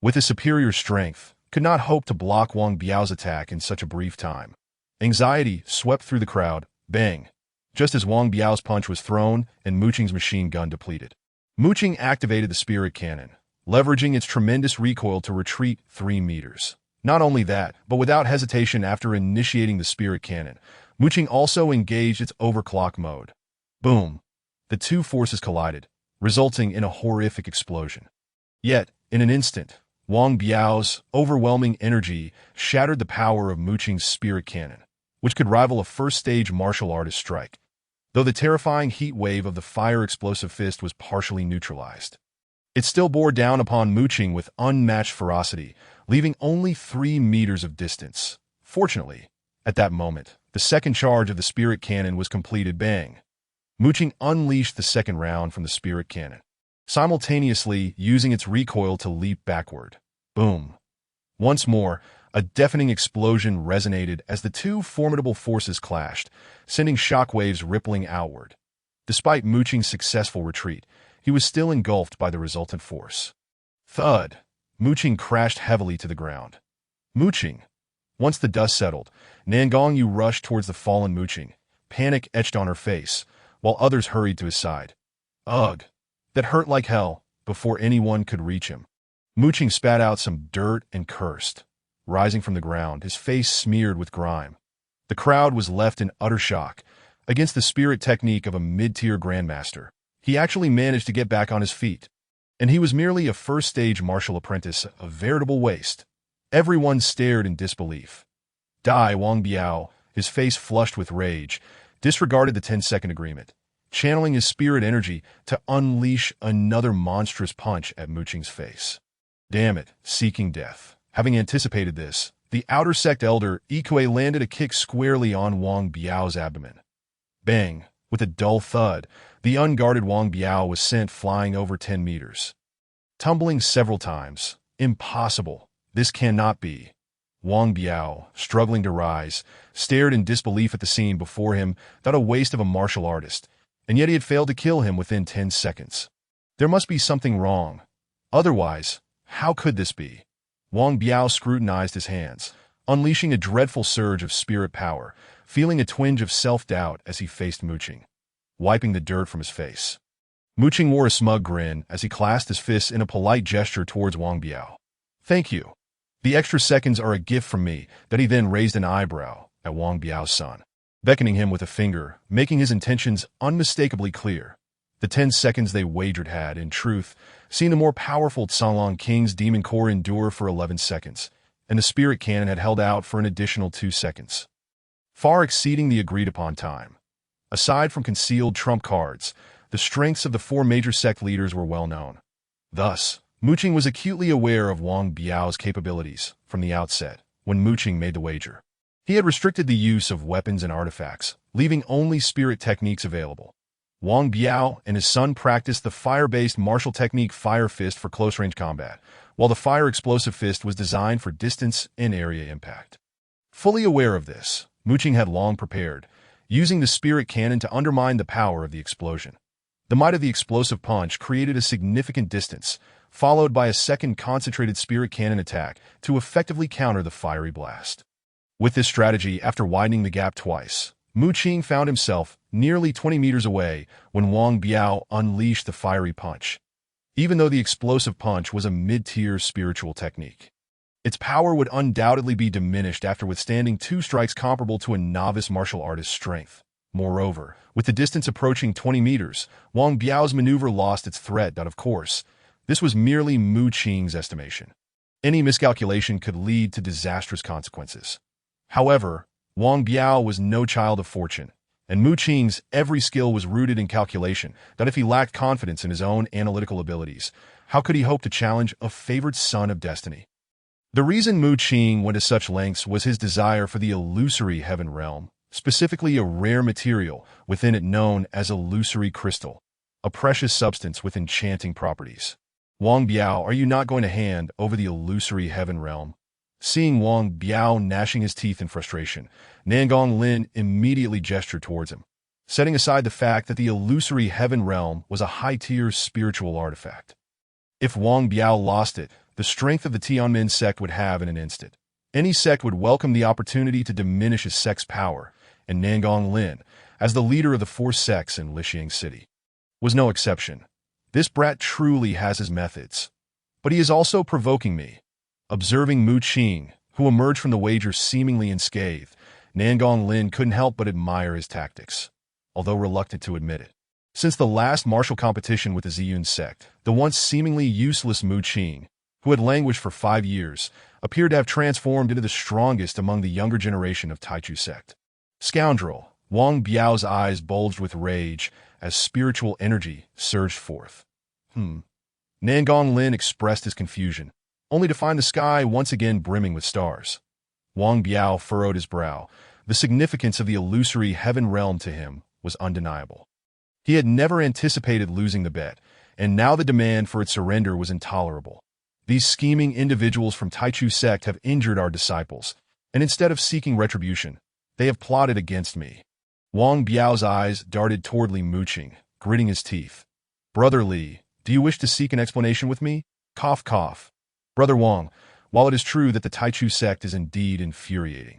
with his superior strength, could not hope to block Wang Biao's attack in such a brief time. Anxiety swept through the crowd. Bang! Just as Wang Biao's punch was thrown and Mu Qing's machine gun depleted, Mu Qing activated the spirit cannon, leveraging its tremendous recoil to retreat 3 meters. Not only that, but without hesitation after initiating the spirit cannon, Mu Qing also engaged its overclock mode. Boom! The two forces collided, resulting in a horrific explosion. Yet, in an instant, Wang Biao's overwhelming energy shattered the power of Mu Qing's spirit cannon, which could rival a first-stage martial artist strike, though the terrifying heat wave of the fire-explosive fist was partially neutralized. It still bore down upon Mu Qing with unmatched ferocity, leaving only 3 meters of distance. Fortunately, at that moment, the second charge of the spirit cannon was completed. Bang! Mu Qing unleashed the second round from the spirit cannon, simultaneously using its recoil to leap backward. Boom! Once more, a deafening explosion resonated as the two formidable forces clashed, sending shockwaves rippling outward. Despite Mu Qing's successful retreat, he was still engulfed by the resultant force. Thud! Mu Qing crashed heavily to the ground. Mu Qing! Once the dust settled, Nan Gongyu rushed towards the fallen Mu Qing, panic etched on her face, while others hurried to his side. Ugh! That hurt like hell. Before anyone could reach him, Mu Qing spat out some dirt and cursed, rising from the ground, his face smeared with grime. The crowd was left in utter shock. Against the spirit technique of a mid-tier grandmaster, he actually managed to get back on his feet. And he was merely a first-stage martial apprentice, a veritable waste. Everyone stared in disbelief. Wang Biao, his face flushed with rage, disregarded the 10-second agreement, channeling his spirit energy to unleash another monstrous punch at Mu Qing's face. Damn it, seeking death. Having anticipated this, the outer sect elder, Ikue, landed a kick squarely on Wang Biao's abdomen. Bang! With a dull thud, the unguarded Wang Biao was sent flying over 10 meters. Tumbling several times. Impossible. This cannot be. Wang Biao, struggling to rise, stared in disbelief at the scene before him, thought a waste of a martial artist, and yet he had failed to kill him within 10 seconds. There must be something wrong. Otherwise, how could this be? Wang Biao scrutinized his hands, unleashing a dreadful surge of spirit power, feeling a twinge of self-doubt as he faced Muqing, wiping the dirt from his face. Muqing wore a smug grin as he clasped his fists in a polite gesture towards Wang Biao. Thank you. The extra seconds are a gift from me. That he then raised an eyebrow at Wang Biao's son, beckoning him with a finger, making his intentions unmistakably clear. The 10 seconds they wagered had, in truth, seen the more powerful Tsanglong King's demon core endure for 11 seconds, and the spirit cannon had held out for an additional 2 seconds, far exceeding the agreed-upon time. Aside from concealed trump cards, the strengths of the 4 major sect leaders were well known. Thus, Muqing was acutely aware of Wang Biao's capabilities from the outset when Muqing made the wager. He had restricted the use of weapons and artifacts, leaving only spirit techniques available. Wang Biao and his son practiced the fire-based martial technique Fire Fist for close-range combat, while the Fire Explosive Fist was designed for distance and area impact. Fully aware of this, Muqing had long prepared, using the spirit cannon to undermine the power of the explosion. The might of the explosive punch created a significant distance, followed by a second concentrated spirit cannon attack to effectively counter the fiery blast. With this strategy, after widening the gap twice, Muqing found himself nearly 20 meters away when Wang Biao unleashed the fiery punch. Even though the explosive punch was a mid-tier spiritual technique, its power would undoubtedly be diminished after withstanding 2 strikes comparable to a novice martial artist's strength. Moreover, with the distance approaching 20 meters, Wang Biao's maneuver lost its threat. Of course, this was merely Muqing's estimation. Any miscalculation could lead to disastrous consequences. However, Wang Biao was no child of fortune, and Muqing's every skill was rooted in calculation. That if he lacked confidence in his own analytical abilities, how could he hope to challenge a favored son of destiny? The reason Muqing went to such lengths was his desire for the illusory heaven realm, specifically a rare material within it known as illusory crystal, a precious substance with enchanting properties. Wang Biao, are you not going to hand over the illusory heaven realm? Seeing Wang Biao gnashing his teeth in frustration, Nangong Lin immediately gestured towards him, setting aside the fact that the illusory heaven realm was a high-tier spiritual artifact. If Wang Biao lost it, the strength of the Tianmin sect would have in an instant. Any sect would welcome the opportunity to diminish his sect's power, and Nangong Lin, as the leader of the 4 sects in Lixiang City, was no exception. This brat truly has his methods. But he is also provoking me. Observing Muqing, who emerged from the wager seemingly unscathed, Nangong Lin couldn't help but admire his tactics, although reluctant to admit it. Since the last martial competition with the Ziyun sect, the once seemingly useless Muqing, who had languished for 5 years, appeared to have transformed into the strongest among the younger generation of Taichu sect. Scoundrel! Wang Biao's eyes bulged with rage as spiritual energy surged forth. Nangong Lin expressed his confusion, only to find the sky once again brimming with stars. Wang Biao furrowed his brow. The significance of the illusory heaven realm to him was undeniable. He had never anticipated losing the bet, and now the demand for its surrender was intolerable. These scheming individuals from Taichu sect have injured our disciples, and instead of seeking retribution, they have plotted against me. Wang Biao's eyes darted toward Li Muqing, gritting his teeth. Brother Li, do you wish to seek an explanation with me? Cough, cough. Brother Wang, while it is true that the Taichu sect is indeed infuriating,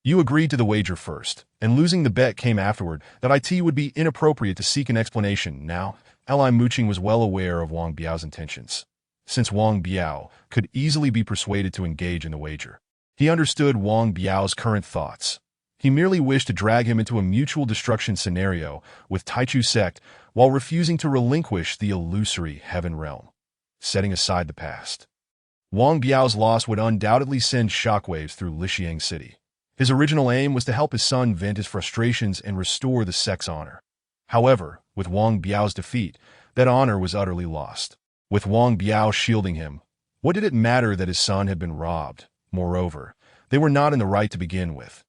you agreed to the wager first, and losing the bet came afterward. That it would be inappropriate to seek an explanation now. Li Muqing was well aware of Wang Biao's intentions, since Wang Biao could easily be persuaded to engage in the wager. He understood Wang Biao's current thoughts. He merely wished to drag him into a mutual destruction scenario with Taichu sect while refusing to relinquish the illusory heaven realm, setting aside the past. Wang Biao's loss would undoubtedly send shockwaves through Lixiang City. His original aim was to help his son vent his frustrations and restore the sect's honor. However, with Wang Biao's defeat, that honor was utterly lost. With Wang Biao shielding him, What did it matter that his son had been robbed? Moreover, they were not in the right to begin with.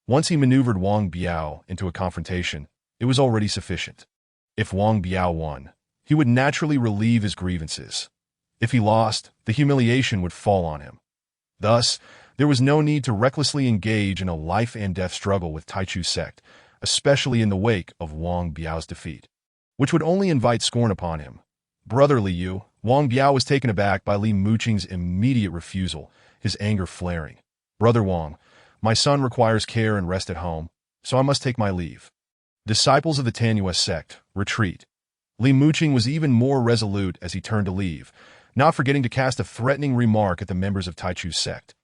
Once he maneuvered Wang Biao into a confrontation, it was already sufficient. If Wang Biao won, he would naturally relieve his grievances. If he lost, the humiliation would fall on him. Thus, there was no need to recklessly engage in a life-and-death struggle with Taichu sect, especially in the wake of Wang Biao's defeat, which would only invite scorn upon him. Brother Liu, Wang Biao was taken aback by Li Muqing's immediate refusal, his anger flaring. Brother Wang, my son requires care and rest at home, so I must take my leave. Disciples of the Tanyue sect, retreat. Li Muqing was even more resolute as he turned to leave, not forgetting to cast a threatening remark at the members of Taichu sect.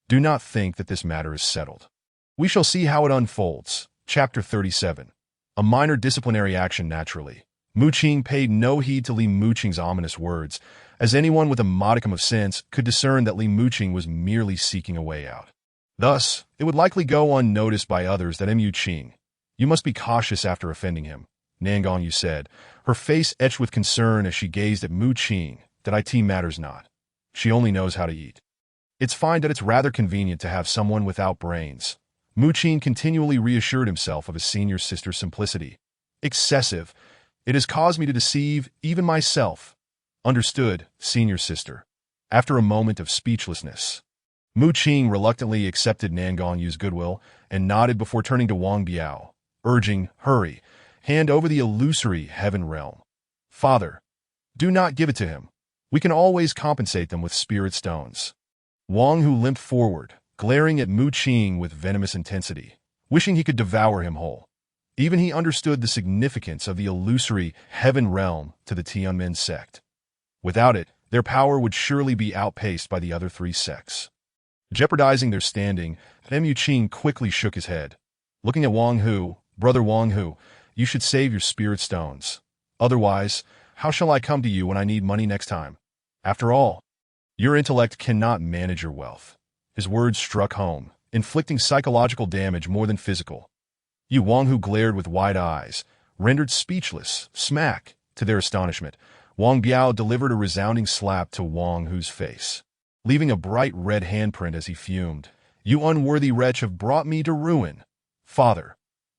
Do not think that this matter is settled. We shall see how it unfolds. Chapter 37. A minor disciplinary action naturally. Muqing paid no heed to Li Muqing's ominous words, as anyone with a modicum of sense could discern that Li Muqing was merely seeking a way out. Thus, it would likely go unnoticed by others that Muqing, you must be cautious after offending him, Nangongyu said, her face etched with concern as she gazed at Muqing, that it matters not. She only knows how to eat. It's fine that it's rather convenient to have someone without brains. Muqing continually reassured himself of his senior sister's simplicity. Excessive. It has caused me to deceive even myself. Understood, senior sister. After a moment of speechlessness, Muqing reluctantly accepted Nangongyu's goodwill and nodded before turning to Wang Biao, urging, hurry, hand over the illusory heaven realm. Father, do not give it to him. We can always compensate them with spirit stones. Wang Hu limped forward, glaring at Muqing with venomous intensity, wishing he could devour him whole. Even he understood the significance of the illusory heaven realm to the Tianmen sect. Without it, their power would surely be outpaced by the other three sects. Jeopardizing their standing, Muqing quickly shook his head. Looking at Wang Hu, Brother Wang Hu, you should save your spirit stones. Otherwise, how shall I come to you when I need money next time? After all, your intellect cannot manage your wealth. His words struck home, inflicting psychological damage more than physical. Wang Hu glared with wide eyes, rendered speechless, smack. To their astonishment, Wang Biao delivered a resounding slap to Wang Hu's face, leaving a bright red handprint as he fumed. You unworthy wretch have brought me to ruin. Father,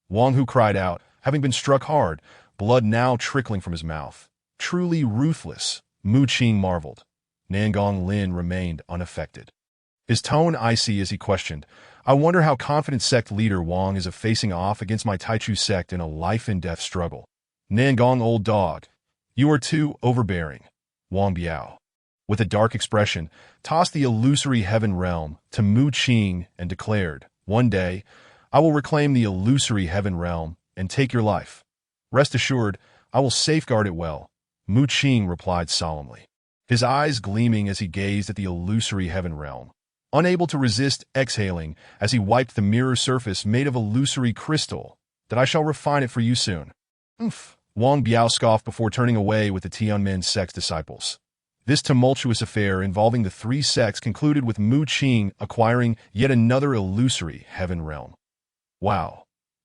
Wang Hu cried out, having been struck hard, blood now trickling from his mouth. Truly ruthless, Muqing marveled. Nangong Lin remained unaffected. His tone icy as he questioned, I wonder how confident sect leader Wang is of facing off against my Taichu sect in a life-and-death struggle. Nangong old dog, you are too overbearing. Wang Biao, with a dark expression, tossed the illusory heaven realm to Muqing and declared, one day, I will reclaim the illusory heaven realm and take your life. Rest assured, I will safeguard it well. Muqing replied solemnly, his eyes gleaming as he gazed at the illusory heaven realm, unable to resist exhaling as he wiped the mirror surface made of illusory crystal, that I shall refine it for you soon. Oomph. Wang Biao scoffed before turning away with the Tianmen sect's disciples. This tumultuous affair involving the three sects concluded with Muqing acquiring yet another illusory heaven realm. Wow,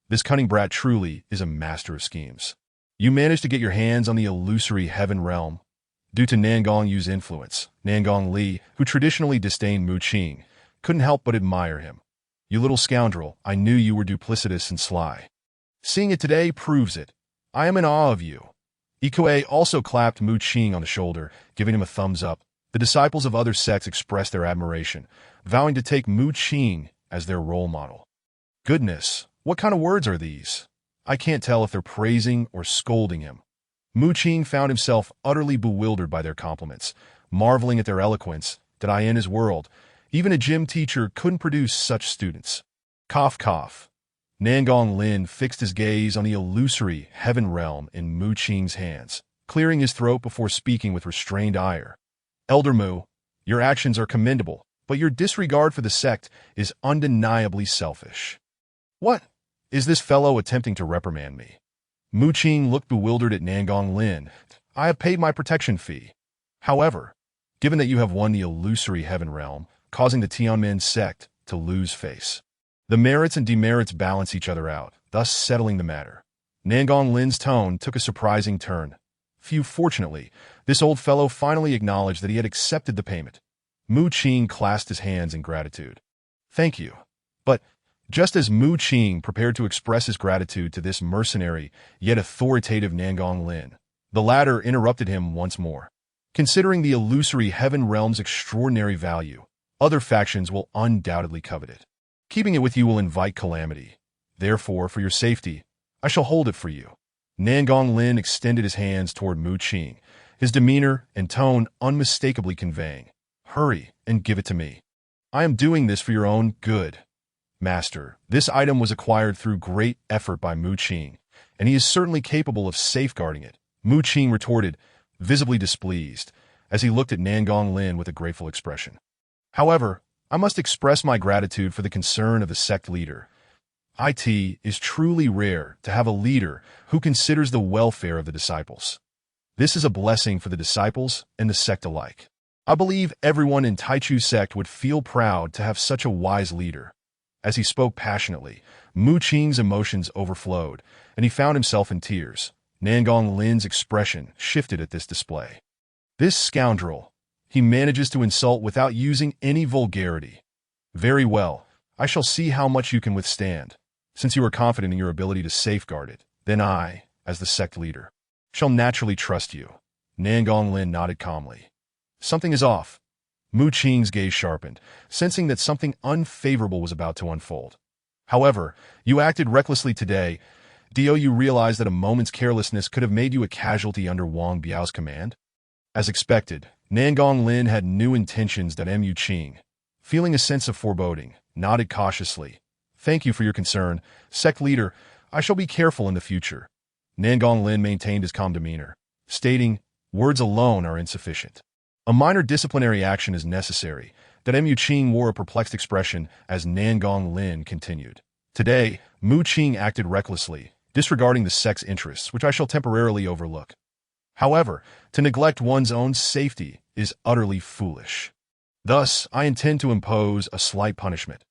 this cunning brat truly is a master of schemes. You managed to get your hands on the illusory heaven realm. Due to Nangongyu's influence, Nangong Li, who traditionally disdained Muqing, couldn't help but admire him. You little scoundrel, I knew you were duplicitous and sly. Seeing it today proves it. I am in awe of you. Ikuei also clapped Muqing on the shoulder, giving him a thumbs up. The disciples of other sects expressed their admiration, vowing to take Muqing as their role model. Goodness, what kind of words are these? I can't tell if they're praising or scolding him. Muqing found himself utterly bewildered by their compliments, marveling at their eloquence, that in his world, even a gym teacher couldn't produce such students. Cough, cough. Nangong Lin fixed his gaze on the illusory heaven realm in Muqing's hands, clearing his throat before speaking with restrained ire. Elder Mu, your actions are commendable, but your disregard for the sect is undeniably selfish. What? Is this fellow attempting to reprimand me? Muqing looked bewildered at Nangong Lin. I have paid my protection fee. However, given that you have won the illusory heaven realm, causing the Tianmen sect to lose face, the merits and demerits balance each other out, thus settling the matter. Nangong Lin's tone took a surprising turn. Fortunately, this old fellow finally acknowledged that he had accepted the payment. Mu Qing clasped his hands in gratitude. Thank you. But just as Mu Qing prepared to express his gratitude to this mercenary yet authoritative Nangong Lin, the latter interrupted him once more. Considering the illusory heaven realm's extraordinary value, other factions will undoubtedly covet it. Keeping it with you will invite calamity. Therefore, for your safety, I shall hold it for you. Nangong Lin extended his hands toward Mu Qing, his demeanor and tone unmistakably conveying, "Hurry and give it to me. I am doing this for your own good." Master, this item was acquired through great effort by Mu Qing, and he is certainly capable of safeguarding it, Mu Qing retorted, visibly displeased, as he looked at Nangong Lin with a grateful expression. However, I must express my gratitude for the concern of the sect leader. It is truly rare to have a leader who considers the welfare of the disciples. This is a blessing for the disciples and the sect alike. I believe everyone in Taichu sect would feel proud to have such a wise leader. As he spoke passionately, Mu Qing's emotions overflowed, and he found himself in tears. Nangong Lin's expression shifted at this display. This scoundrel, he manages to insult without using any vulgarity. Very well, I shall see how much you can withstand. Since you are confident in your ability to safeguard it, then I, as the sect leader, shall naturally trust you. Nangong Lin nodded calmly. Something is off. Mu Qing's gaze sharpened, sensing that something unfavorable was about to unfold. However, you acted recklessly today. Do you realize that a moment's carelessness could have made you a casualty under Wang Biao's command? As expected, Nangong Lin had new intentions that Mu Qing, feeling a sense of foreboding, nodded cautiously. Thank you for your concern, sect leader. I shall be careful in the future. Nangong Lin maintained his calm demeanor, stating, words alone are insufficient. A minor disciplinary action is necessary. That Mu Qing wore a perplexed expression as Nangong Lin continued. Today, Mu Qing acted recklessly, disregarding the sect's interests, which I shall temporarily overlook. However, to neglect one's own safety is utterly foolish. Thus, I intend to impose a slight punishment.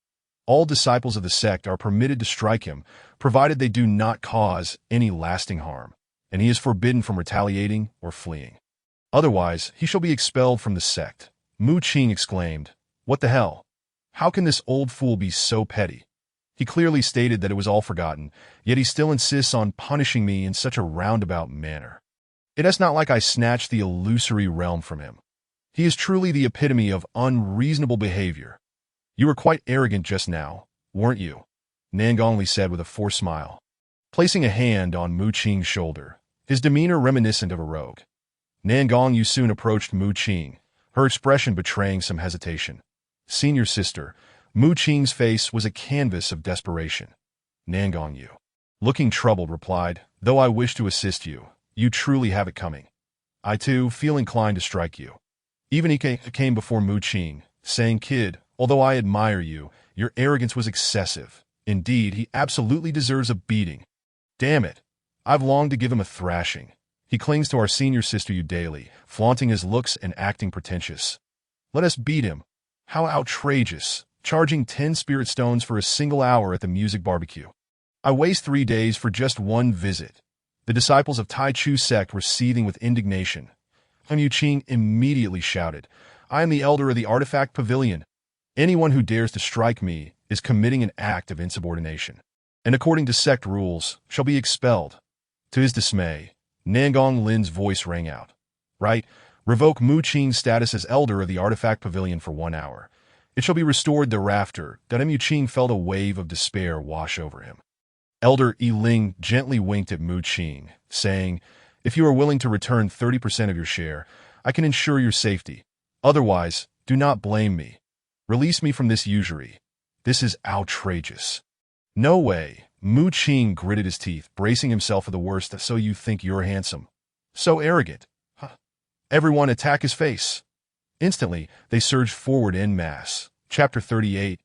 All disciples of the sect are permitted to strike him, provided they do not cause any lasting harm, and he is forbidden from retaliating or fleeing. Otherwise, he shall be expelled from the sect. Mu Qing exclaimed, What the hell? How can this old fool be so petty? He clearly stated that it was all forgotten, yet he still insists on punishing me in such a roundabout manner. It is not like I snatched the illusory realm from him. He is truly the epitome of unreasonable behavior. You were quite arrogant just now, weren't you? Nangong Li said with a forced smile, placing a hand on Mu Qing's shoulder, his demeanor reminiscent of a rogue. Nangong Yu soon approached Mu Qing, her expression betraying some hesitation. Senior sister, Mu Qing's face was a canvas of desperation. Nangong Yu, looking troubled, replied, Though I wish to assist you, you truly have it coming. I too feel inclined to strike you. Even he came before Mu Qing, saying, Kid, although I admire you, your arrogance was excessive. Indeed, he absolutely deserves a beating. Damn it. I've longed to give him a thrashing. He clings to our senior sister Yu daily, flaunting his looks and acting pretentious. Let us beat him. How outrageous, charging 10 spirit stones for a single hour at the music barbecue. I waste 3 days for just one visit. The disciples of Taichu sect were seething with indignation. Mu Qing immediately shouted, I am the elder of the artifact pavilion. Anyone who dares to strike me is committing an act of insubordination, and according to sect rules, shall be expelled. To his dismay, Nangong Lin's voice rang out. Right, revoke Mu Qing's status as elder of the artifact pavilion for 1 hour. It shall be restored thereafter. That Mu Qing felt a wave of despair wash over him. Elder Yi Ling gently winked at Mu Qing, saying, If you are willing to return 30% of your share, I can ensure your safety. Otherwise, do not blame me. Release me from this usury. This is outrageous. No way. Mu Qing gritted his teeth, bracing himself for the worst. So you think you're handsome? So arrogant. Huh. Everyone attack his face. Instantly, they surged forward en masse. Chapter 38.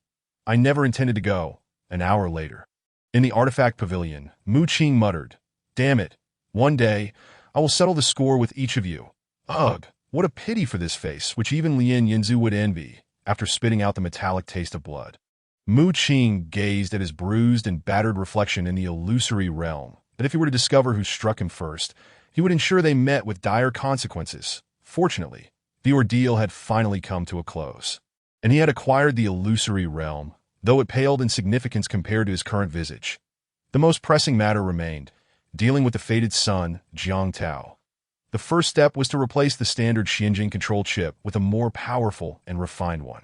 I never intended to go. An hour later. In the artifact pavilion, Mu Qing muttered, Damn it. One day, I will settle the score with each of you. Ugh, what a pity for this face, which even Lien Yinzu would envy, after spitting out the metallic taste of blood. Mu Qing gazed at his bruised and battered reflection in the illusory realm, that if he were to discover who struck him first, he would ensure they met with dire consequences. Fortunately, The ordeal had finally come to a close, and he had acquired the illusory realm, though it paled in significance compared to his current visage. The most pressing matter remained, dealing with the fated son, Jiang Tao. The first step was to replace the standard Xianjing control chip with a more powerful and refined one.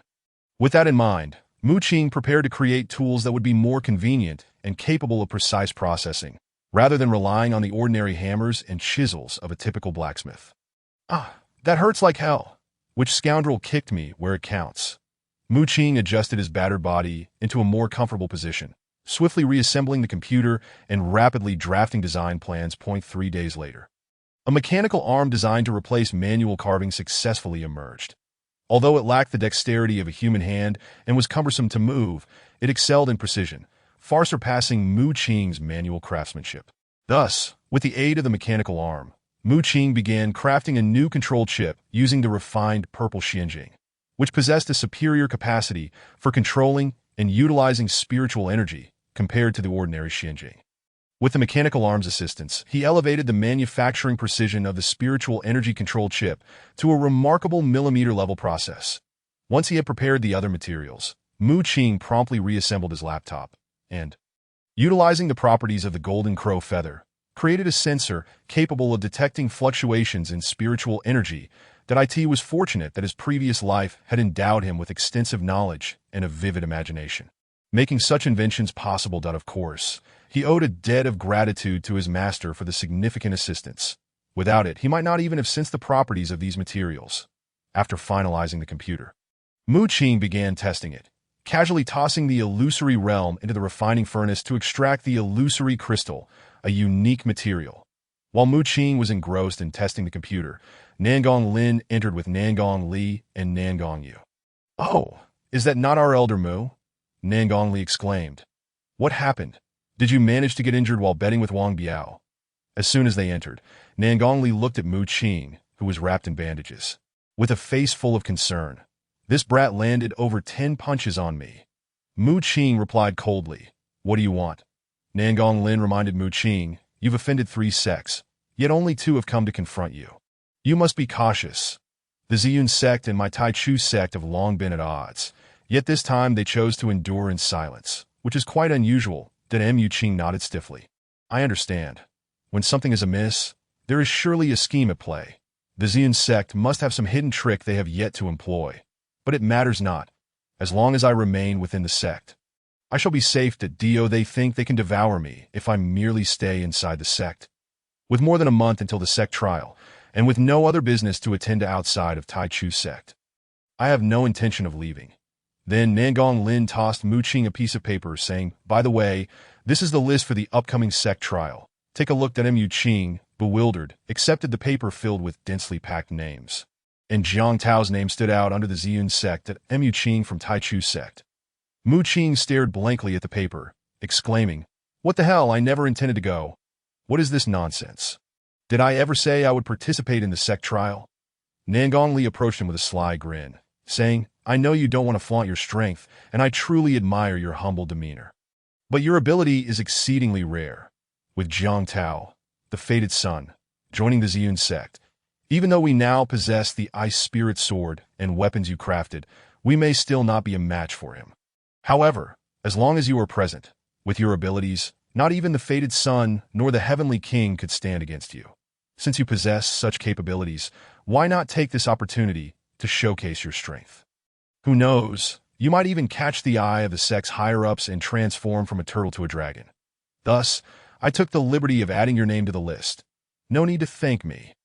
With that in mind, Mu Qing prepared to create tools that would be more convenient and capable of precise processing, rather than relying on the ordinary hammers and chisels of a typical blacksmith. Ah, that hurts like hell. Which scoundrel kicked me where it counts? Mu Qing adjusted his battered body into a more comfortable position, swiftly reassembling the computer and rapidly drafting design plans. 3 days later, a mechanical arm designed to replace manual carving successfully emerged. Although it lacked the dexterity of a human hand and was cumbersome to move, it excelled in precision, far surpassing Mu Qing's manual craftsmanship. Thus, with the aid of the mechanical arm, Mu Qing began crafting a new control chip using the refined purple Xianjing, which possessed a superior capacity for controlling and utilizing spiritual energy compared to the ordinary Xianjing. With the mechanical arm's assistance, he elevated the manufacturing precision of the spiritual energy control chip to a remarkable millimeter-level process. Once he had prepared the other materials, Mu Qing promptly reassembled his laptop and, utilizing the properties of the golden crow feather, created a sensor capable of detecting fluctuations in spiritual energy. That IT was fortunate that his previous life had endowed him with extensive knowledge and a vivid imagination, making such inventions possible. Of course, he owed a debt of gratitude to his master for the significant assistance. Without it, he might not even have sensed the properties of these materials. After finalizing the computer, Mu Qing began testing it, casually tossing the illusory realm into the refining furnace to extract the illusory crystal, a unique material. While Mu Qing was engrossed in testing the computer, Nangong Lin entered with Nangong Li and Nangong Yu. "Oh, is that not our elder Mu?" Nangong Li exclaimed. "What happened? Did you manage to get injured while betting with Wang Biao?" As soon as they entered, Nangong Li looked at Mu Qing, who was wrapped in bandages. With a face full of concern, "This brat landed over 10 punches on me." Mu Qing replied coldly, "What do you want?" Nangong Lin reminded Mu Qing, "You've offended 3 sects, yet only 2 have come to confront you. You must be cautious. The Ziyun sect and my Taichu sect have long been at odds, yet this time they chose to endure in silence, which is quite unusual." Mu Qing nodded stiffly. "I understand. When something is amiss, there is surely a scheme at play. The Ziyun sect must have some hidden trick they have yet to employ. But it matters not. As long as I remain within the sect, I shall be safe. They think they can devour me if I merely stay inside the sect. With more than a month until the sect trial, and with no other business to attend to outside of Taichu sect, I have no intention of leaving." Then Nangong Lin tossed Mu Qing a piece of paper, saying, "By the way, this is the list for the upcoming sect trial. Take a look." Mu Qing, bewildered, accepted the paper filled with densely packed names. And Jiang Tao's name stood out under the Ziyun sect. Mu Qing from Taichu sect. Mu Qing stared blankly at the paper, exclaiming, "What the hell? I never intended to go. What is this nonsense? Did I ever say I would participate in the sect trial?" Nangong Li approached him with a sly grin, saying, "I know you don't want to flaunt your strength, and I truly admire your humble demeanor. But your ability is exceedingly rare. With Jiang Tao, the fated son, joining the Ziyun sect, even though we now possess the Ice Spirit Sword and weapons you crafted, we may still not be a match for him. However, as long as you are present, with your abilities, not even the fated son nor the heavenly king could stand against you. Since you possess such capabilities, why not take this opportunity to showcase your strength? Who knows, you might even catch the eye of the sect's higher-ups and transform from a turtle to a dragon. Thus, I took the liberty of adding your name to the list. No need to thank me."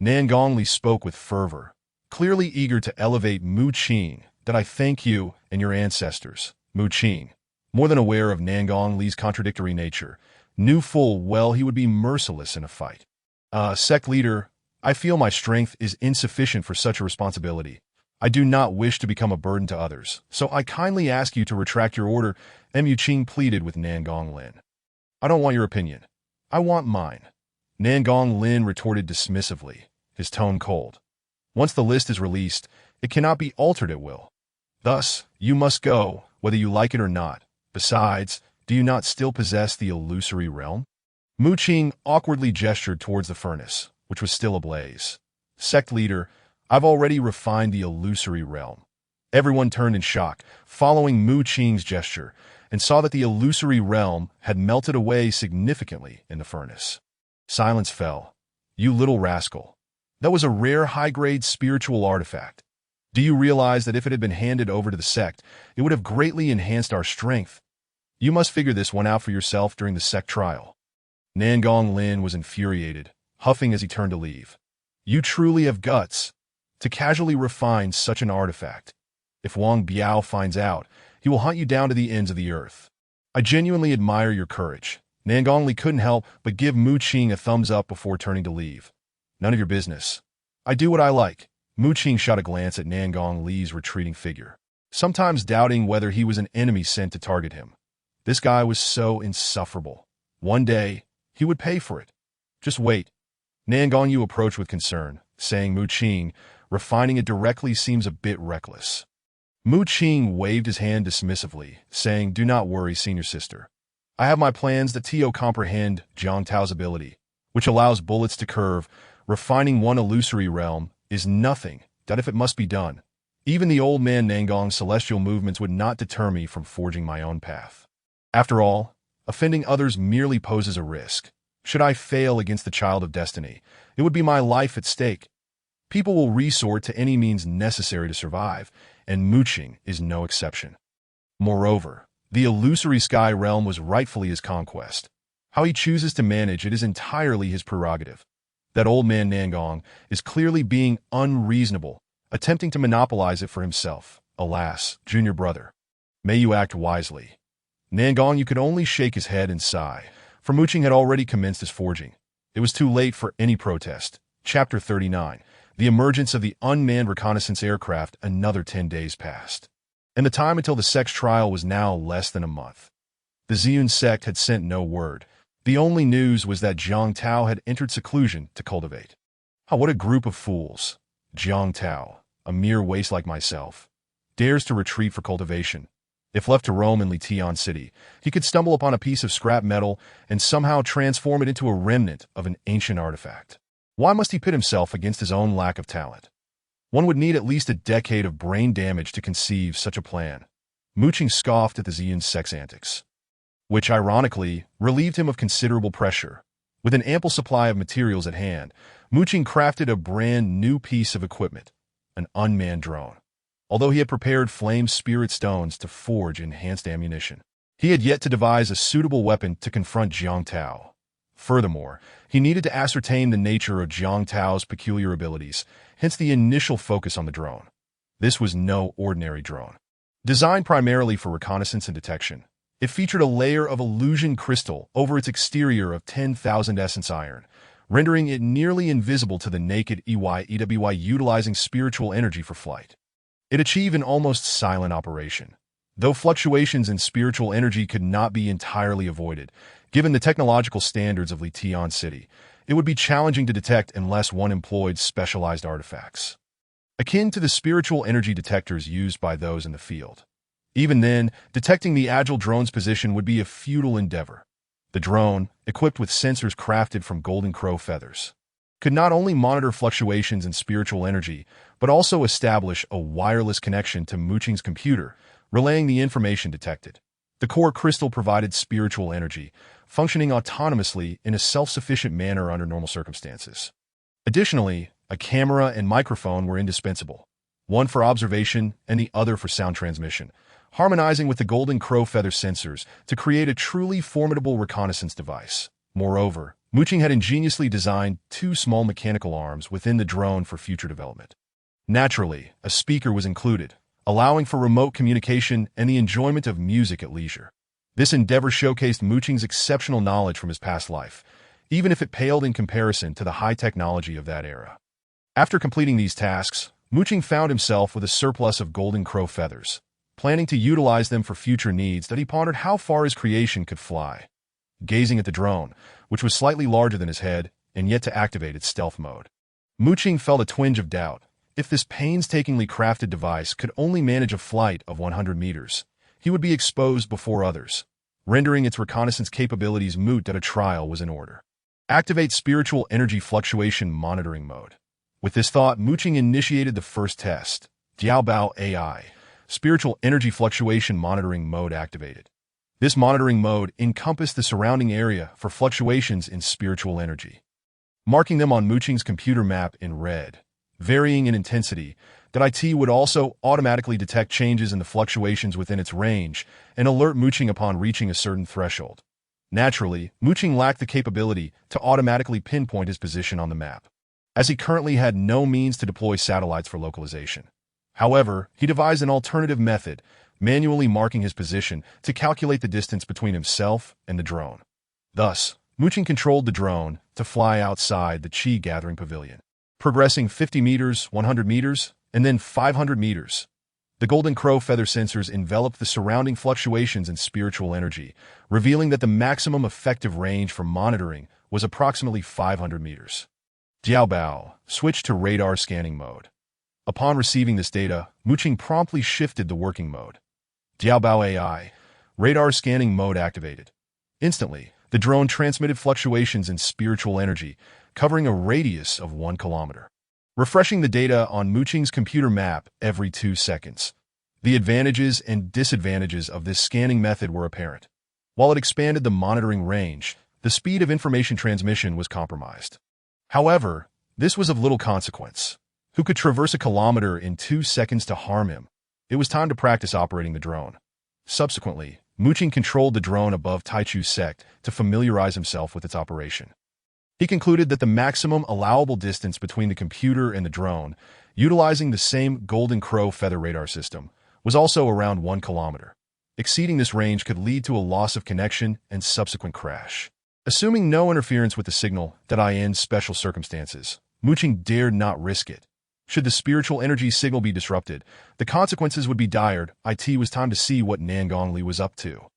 Nangong Li spoke with fervor, clearly eager to elevate Mu Qing. "That I thank you and your ancestors." Mu Qing, more than aware of Nangong Li's contradictory nature, knew full well he would be merciless in a fight. Sect leader, I feel my strength is insufficient for such a responsibility. I do not wish to become a burden to others, so I kindly ask you to retract your order," Mu Qing pleaded with Nangong Lin. "I don't want your opinion. I want mine," Nangong Lin retorted dismissively, his tone cold. "Once the list is released, it cannot be altered at will. Thus, you must go, whether you like it or not. Besides, do you not still possess the illusory realm?" Mu Qing awkwardly gestured towards the furnace, which was still ablaze. "Sect leader, I've already refined the illusory realm. Everyone turned in shock, following Mu Qing's gesture, and saw that the illusory realm had melted away significantly in the furnace. Silence fell. You little rascal. That was a rare high-grade spiritual artifact. Do you realize that if it had been handed over to the sect, it would have greatly enhanced our strength? You must figure this one out for yourself during the sect trial. Nangong Lin was infuriated, huffing as he turned to leave. You truly have guts to casually refine such an artifact. If Wang Biao finds out, he will hunt you down to the ends of the earth. I genuinely admire your courage. Nangong Li couldn't help but give Mu Qing a thumbs up before turning to leave. None of your business. I do what I like. Mu Qing shot a glance at Nangong Li's retreating figure, sometimes doubting whether he was an enemy sent to target him. This guy was so insufferable. One day, he would pay for it. Just wait. Nangong Yu approached with concern, saying, Mu Qing, refining it directly seems a bit reckless. Mu Qing waved his hand dismissively, saying, do not worry, senior sister. I have my plans that comprehend Jiang Tao's ability, which allows bullets to curve. Refining one illusory realm is nothing that if it must be done. Even the old man Nangong's celestial movements would not deter me from forging my own path. After all, offending others merely poses a risk. Should I fail against the child of destiny, it would be my life at stake. People will resort to any means necessary to survive, and Mu Qing is no exception. Moreover, the illusory sky realm was rightfully his conquest. How he chooses to manage it is entirely his prerogative. That old man Nangong is clearly being unreasonable, attempting to monopolize it for himself. Alas, junior brother, may you act wisely. Nangong, you could only shake his head and sigh, for Mu Qing had already commenced his forging. It was too late for any protest. Chapter 39. The emergence of the unmanned reconnaissance aircraft. Another 10 days passed, and the time until the sect's trial was now less than a month. The Ziyun sect had sent no word. The only news was that Jiang Tao had entered seclusion to cultivate. Oh, what a group of fools. Jiang Tao, a mere waste like myself, dares to retreat for cultivation. If left to roam in Litian City, he could stumble upon a piece of scrap metal and somehow transform it into a remnant of an ancient artifact. Why must he pit himself against his own lack of talent? One would need at least a decade of brain damage to conceive such a plan. Mu Qing scoffed at the Ziyun sect's antics, which ironically relieved him of considerable pressure. With an ample supply of materials at hand, Mu Qing crafted a brand new piece of equipment, an unmanned drone. Although he had prepared flame spirit stones to forge enhanced ammunition, he had yet to devise a suitable weapon to confront Jiang Tao. Furthermore, he needed to ascertain the nature of Jiang Tao's peculiar abilities, hence the initial focus on the drone. This was no ordinary drone. Designed primarily for reconnaissance and detection, it featured a layer of illusion crystal over its exterior of 10,000 essence iron, rendering it nearly invisible to the naked EWY utilizing spiritual energy for flight. It achieved an almost silent operation, though fluctuations in spiritual energy could not be entirely avoided. Given the technological standards of Litian City, it would be challenging to detect unless one employed specialized artifacts, akin to the spiritual energy detectors used by those in the field. Even then, detecting the agile drone's position would be a futile endeavor. The drone, equipped with sensors crafted from golden crow feathers, could not only monitor fluctuations in spiritual energy, but also establish a wireless connection to Mu Qing's computer, relaying the information detected. The core crystal provided spiritual energy, functioning autonomously in a self-sufficient manner under normal circumstances. Additionally, a camera and microphone were indispensable, one for observation and the other for sound transmission, harmonizing with the golden crow feather sensors to create a truly formidable reconnaissance device. Moreover, Mu Qing had ingeniously designed two small mechanical arms within the drone for future development. Naturally, a speaker was included, allowing for remote communication and the enjoyment of music at leisure. This endeavor showcased Mu Qing's exceptional knowledge from his past life, even if it paled in comparison to the high technology of that era. After completing these tasks, Mu Qing found himself with a surplus of golden crow feathers, planning to utilize them for future needs. That he pondered how far his creation could fly. Gazing at the drone, which was slightly larger than his head and yet to activate its stealth mode, Mu Qing felt a twinge of doubt. If this painstakingly crafted device could only manage a flight of 100 meters, he would be exposed before others, rendering its reconnaissance capabilities moot. That a trial was in order. Activate spiritual energy fluctuation monitoring mode. With this thought, Muqing initiated the first test. Diaobao AI, Spiritual Energy Fluctuation Monitoring Mode activated. This monitoring mode encompassed the surrounding area for fluctuations in spiritual energy, marking them on Muqing's computer map in red. Varying in intensity, that IT would also automatically detect changes in the fluctuations within its range and alert Muqing upon reaching a certain threshold. Naturally, Muqing lacked the capability to automatically pinpoint his position on the map, as he currently had no means to deploy satellites for localization. However, he devised an alternative method, manually marking his position to calculate the distance between himself and the drone. Thus, Muqing controlled the drone to fly outside the Qi Gathering Pavilion, progressing 50 meters, 100 meters, and then 500 meters. The Golden Crow feather sensors enveloped the surrounding fluctuations in spiritual energy, revealing that the maximum effective range for monitoring was approximately 500 meters. Diaobao switched to radar scanning mode. Upon receiving this data, Muqing promptly shifted the working mode. Diaobao AI, radar scanning mode activated. Instantly, the drone transmitted fluctuations in spiritual energy, covering a radius of 1 kilometer, refreshing the data on Muqing's computer map every 2 seconds. The advantages and disadvantages of this scanning method were apparent. While it expanded the monitoring range, the speed of information transmission was compromised. However, this was of little consequence. Who could traverse a kilometer in 2 seconds to harm him? It was time to practice operating the drone. Subsequently, Muqing controlled the drone above Taichu Sect to familiarize himself with its operation. He concluded that the maximum allowable distance between the computer and the drone, utilizing the same Golden Crow feather radar system, was also around 1 kilometer. Exceeding this range could lead to a loss of connection and subsequent crash. Assuming no interference with the signal in special circumstances, Muqing dared not risk it. Should the spiritual energy signal be disrupted, the consequences would be dire. It was time to see what Nangongli was up to.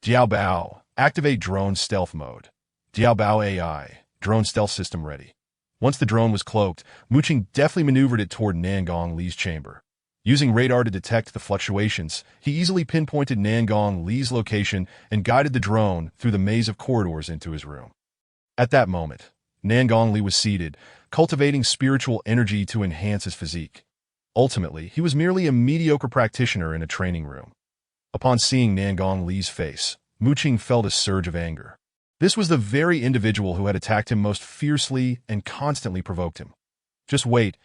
Diaobao, activate drone stealth mode. Diaobao AI, drone stealth system ready. Once the drone was cloaked, Muqing deftly maneuvered it toward Nangong-Li's chamber. Using radar to detect the fluctuations, he easily pinpointed Nangong-Li's location and guided the drone through the maze of corridors into his room. At that moment, Nangong-Li was seated, cultivating spiritual energy to enhance his physique. Ultimately, he was merely a mediocre practitioner in a training room. Upon seeing Nangong-Li's face, Muqing felt a surge of anger. This was the very individual who had attacked him most fiercely and constantly provoked him. Just wait,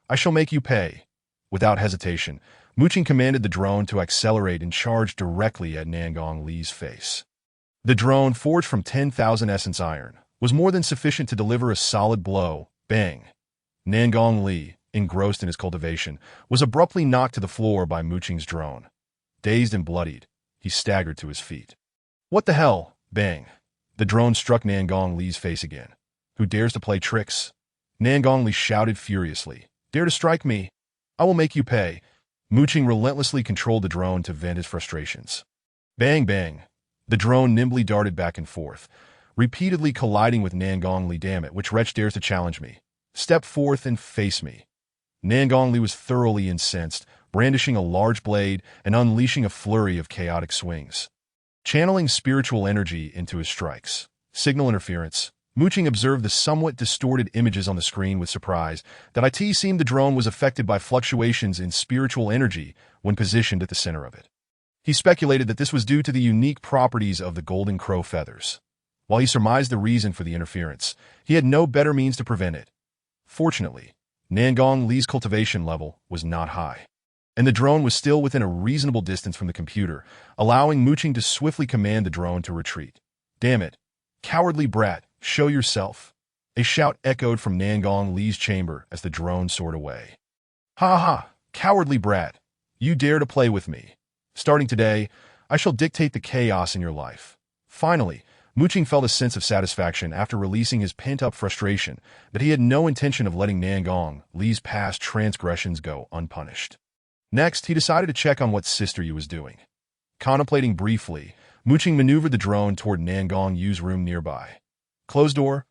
I shall make you pay. Without hesitation, Muqing commanded the drone to accelerate and charge directly at Nangong-Li's face. The drone, forged from 10,000 essence iron, was more than sufficient to deliver a solid blow. Bang! Nangong-Li, engrossed in his cultivation, was abruptly knocked to the floor by Muqing's drone. Dazed and bloodied, he staggered to his feet. What the hell? Bang! The drone struck Nangong-Li's face again. Who dares to play tricks? Nangong-Li shouted furiously. Dare to strike me? I will make you pay. Muqing relentlessly controlled the drone to vent his frustrations. Bang bang! The drone nimbly darted back and forth, repeatedly colliding with Nangong-Li. Damn it, which wretch dares to challenge me? Step forth and face me. Nangong-Li was thoroughly incensed, brandishing a large blade and unleashing a flurry of chaotic swings. Channeling spiritual energy into his strikes. Signal interference. Muqing observed the somewhat distorted images on the screen with surprise. That it seemed the drone was affected by fluctuations in spiritual energy when positioned at the center of it. He speculated that this was due to the unique properties of the Golden Crow feathers. While he surmised the reason for the interference, he had no better means to prevent it. Fortunately, Nangong-Li's cultivation level was not high, and the drone was still within a reasonable distance from the computer, allowing Muqing to swiftly command the drone to retreat. Damn it! Cowardly brat, show yourself! A shout echoed from Nangong-Li's chamber as the drone soared away. Ha ha! Cowardly brat! You dare to play with me! Starting today, I shall dictate the chaos in your life. Finally, Muqing felt a sense of satisfaction after releasing his pent-up frustration that he had no intention of letting Nangong-Li's past transgressions go unpunished. Next, he decided to check on what Sister Yu was doing. Contemplating briefly, Muqing maneuvered the drone toward Nangong-Yu's room nearby. Closed door?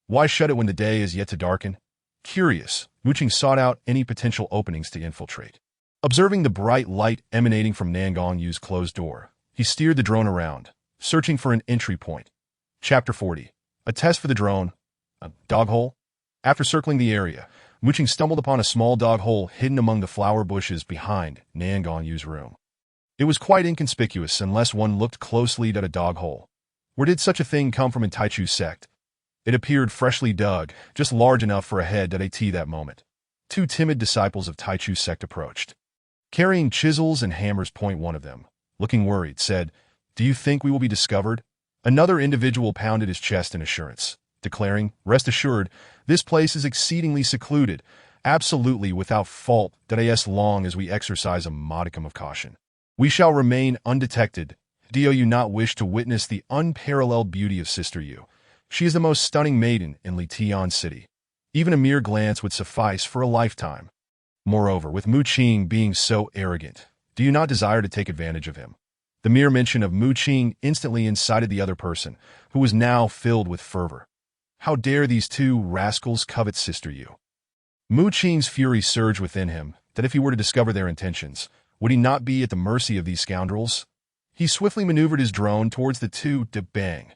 Why shut it when the day is yet to darken? Curious, Muqing sought out any potential openings to infiltrate. Observing the bright light emanating from Nangong-Yu's closed door, he steered the drone around, searching for an entry point. Chapter 40. A test for the drone. A dog hole? After circling the area, Mu Qing stumbled upon a small dog hole hidden among the flower bushes behind Nan Gongyu's room. It was quite inconspicuous unless one looked closely at a dog hole. Where did such a thing come from in Taichu's sect? It appeared freshly dug, just large enough for a head at that moment. Two timid disciples of Taichu's sect approached. Carrying chisels and hammers, one of them, looking worried, said, "Do you think we will be discovered?" Another individual pounded his chest in assurance, declaring, "Rest assured, this place is exceedingly secluded, absolutely without fault, as long as we exercise a modicum of caution. We shall remain undetected. Do you not wish to witness the unparalleled beauty of Sister Yu? She is the most stunning maiden in Litian City. Even a mere glance would suffice for a lifetime. Moreover, with Mu Qing being so arrogant, do you not desire to take advantage of him?" The mere mention of Mu Qing instantly incited the other person, who was now filled with fervor. How dare these two rascals covet Sister Yu? Mu Qing's fury surged within him, that if he were to discover their intentions, would he not be at the mercy of these scoundrels? He swiftly maneuvered his drone towards the two, bang.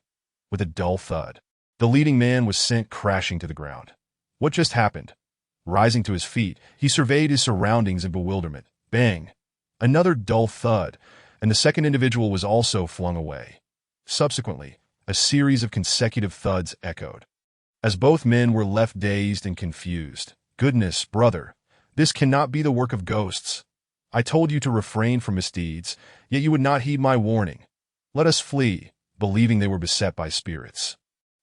With a dull thud, the leading man was sent crashing to the ground. What just happened? Rising to his feet, he surveyed his surroundings in bewilderment. Bang! Another dull thud, and the second individual was also flung away. Subsequently, a series of consecutive thuds echoed. As both men were left dazed and confused. "Goodness, brother, this cannot be the work of ghosts. I told you to refrain from misdeeds, yet you would not heed my warning. Let us flee," believing they were beset by spirits.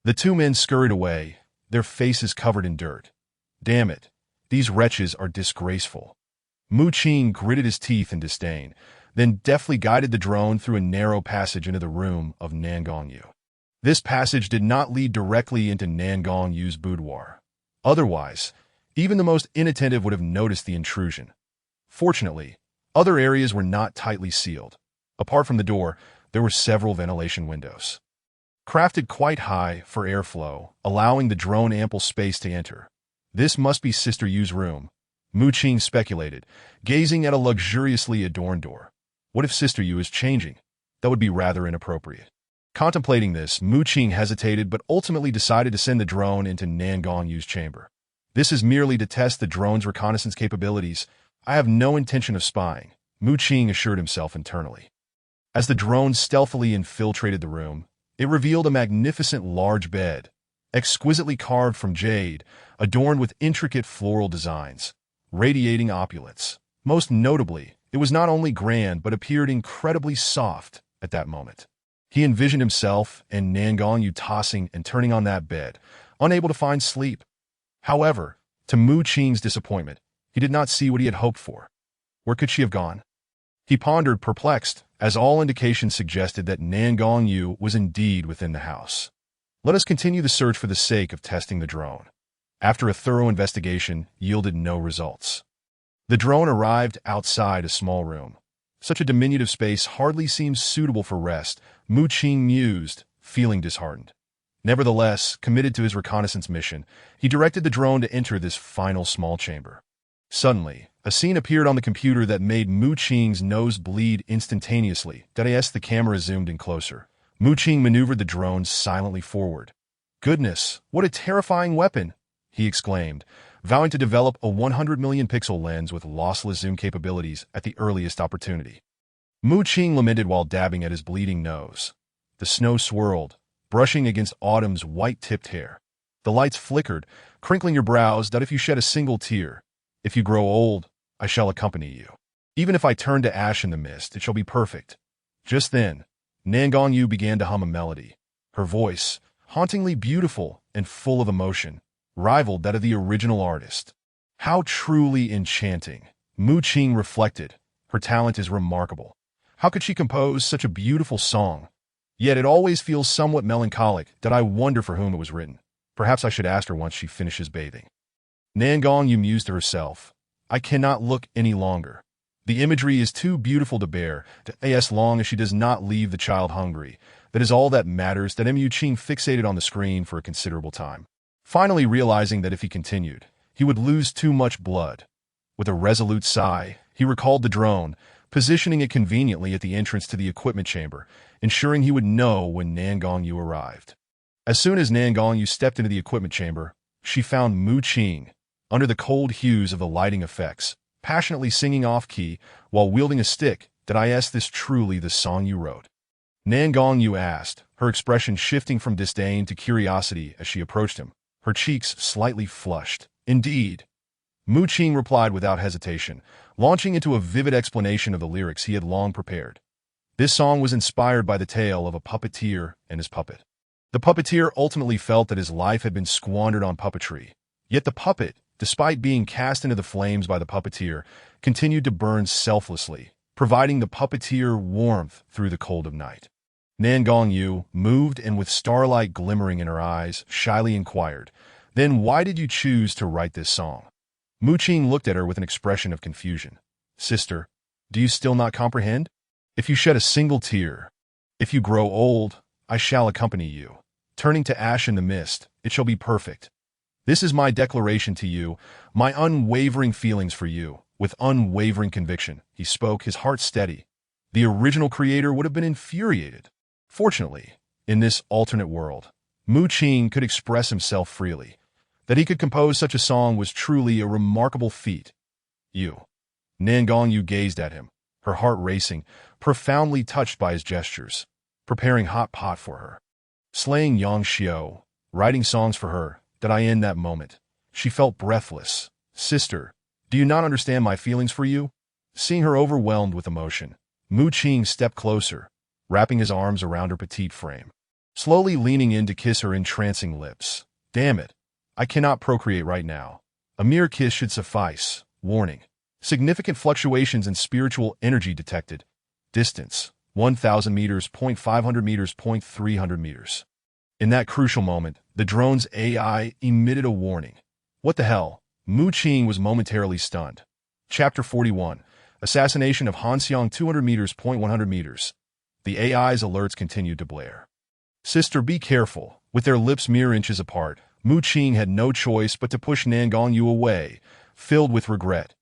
The two men scurried away, their faces covered in dirt. "Damn it, these wretches are disgraceful." Mu Qing gritted his teeth in disdain, then deftly guided the drone through a narrow passage into the room of Nan Gongyu. This passage did not lead directly into Nan Gongyu's boudoir. Otherwise, even the most inattentive would have noticed the intrusion. Fortunately, other areas were not tightly sealed. Apart from the door, there were several ventilation windows, crafted quite high for airflow, allowing the drone ample space to enter. This must be Sister Yu's room, Mu Qing speculated, gazing at a luxuriously adorned door. What if Sister Yu is changing? That would be rather inappropriate. Contemplating this, Mu Qing hesitated but ultimately decided to send the drone into Nan Gongyu's chamber. "This is merely to test the drone's reconnaissance capabilities. I have no intention of spying," Mu Qing assured himself internally. As the drone stealthily infiltrated the room, it revealed a magnificent large bed, exquisitely carved from jade, adorned with intricate floral designs, radiating opulence. Most notably, it was not only grand but appeared incredibly soft at that moment. He envisioned himself and Nan Gongyu tossing and turning on that bed, unable to find sleep. However, to Mu Qing's disappointment, he did not see what he had hoped for. Where could she have gone? He pondered, perplexed, as all indications suggested that Nan Gongyu was indeed within the house. Let us continue the search for the sake of testing the drone. After a thorough investigation yielded no results, the drone arrived outside a small room. Such a diminutive space hardly seems suitable for rest, Mu Qing mused, feeling disheartened. Nevertheless, committed to his reconnaissance mission, he directed the drone to enter this final small chamber. Suddenly, a scene appeared on the computer that made Mu Qing's nose bleed instantaneously. As the camera zoomed in closer, Mu Qing maneuvered the drone silently forward. "Goodness, what a terrifying weapon!" he exclaimed, vowing to develop a 100 million pixel lens with lossless zoom capabilities at the earliest opportunity. Mu Qing lamented while dabbing at his bleeding nose. The snow swirled, brushing against autumn's white-tipped hair. The lights flickered, crinkling your brows. "If you shed a single tear, if you grow old, I shall accompany you. Even if I turn to ash in the mist, it shall be perfect." Just then, Nan Gongyu began to hum a melody. Her voice, hauntingly beautiful and full of emotion, rivaled that of the original artist. How truly enchanting, Mu Qing reflected. Her talent is remarkable. How could she compose such a beautiful song? Yet it always feels somewhat melancholic. I wonder for whom it was written. Perhaps I should ask her once she finishes bathing. Nan Gongyu mused to herself. I cannot look any longer. The imagery is too beautiful to bear, as long as she does not leave the child hungry. That is all that matters. Mu Qing fixated on the screen for a considerable time, finally realizing that if he continued, he would lose too much blood. With a resolute sigh, he recalled the drone, positioning it conveniently at the entrance to the equipment chamber, ensuring he would know when Nan Gongyu arrived. As soon as Nan Gongyu stepped into the equipment chamber, she found Mu Qing, under the cold hues of the lighting effects, passionately singing off-key while wielding a stick. Did I ask this truly the song you wrote? Nan Gongyu asked, her expression shifting from disdain to curiosity as she approached him, her cheeks slightly flushed. Indeed. Mu Qing replied without hesitation, launching into a vivid explanation of the lyrics he had long prepared. This song was inspired by the tale of a puppeteer and his puppet. The puppeteer ultimately felt that his life had been squandered on puppetry, yet the puppet, despite being cast into the flames by the puppeteer, continued to burn selflessly, providing the puppeteer warmth through the cold of night. Nan Gongyu, moved and with starlight glimmering in her eyes, shyly inquired, "Then why did you choose to write this song?" Mu Qing looked at her with an expression of confusion. "Sister, do you still not comprehend? If you shed a single tear, if you grow old, I shall accompany you. Turning to ash in the mist, it shall be perfect. This is my declaration to you, my unwavering feelings for you, with unwavering conviction." He spoke, his heart steady. The original creator would have been infuriated. Fortunately, in this alternate world, Mu Qing could express himself freely. That he could compose such a song was truly a remarkable feat. "You." Nan Gongyu gazed at him, her heart racing, profoundly touched by his gestures, preparing hot pot for her. Slaying Yang Xiao, writing songs for her. Did I end that moment? She felt breathless. "Sister, do you not understand my feelings for you?" Seeing her overwhelmed with emotion, Mu Qing stepped closer, wrapping his arms around her petite frame, slowly leaning in to kiss her entrancing lips. "Damn it. I cannot procreate right now. A mere kiss should suffice." Warning. Significant fluctuations in spiritual energy detected. Distance, 1,000 meters, 500 meters, 300 meters. In that crucial moment, the drone's AI emitted a warning. What the hell? Mu Qing was momentarily stunned. Chapter 41. Assassination of Han Xiang 200 meters, 100 meters. The AI's alerts continued to blare. "Sister, be careful." With their lips mere inches apart, Mu Qing had no choice but to push Nan Gongyu away, filled with regret.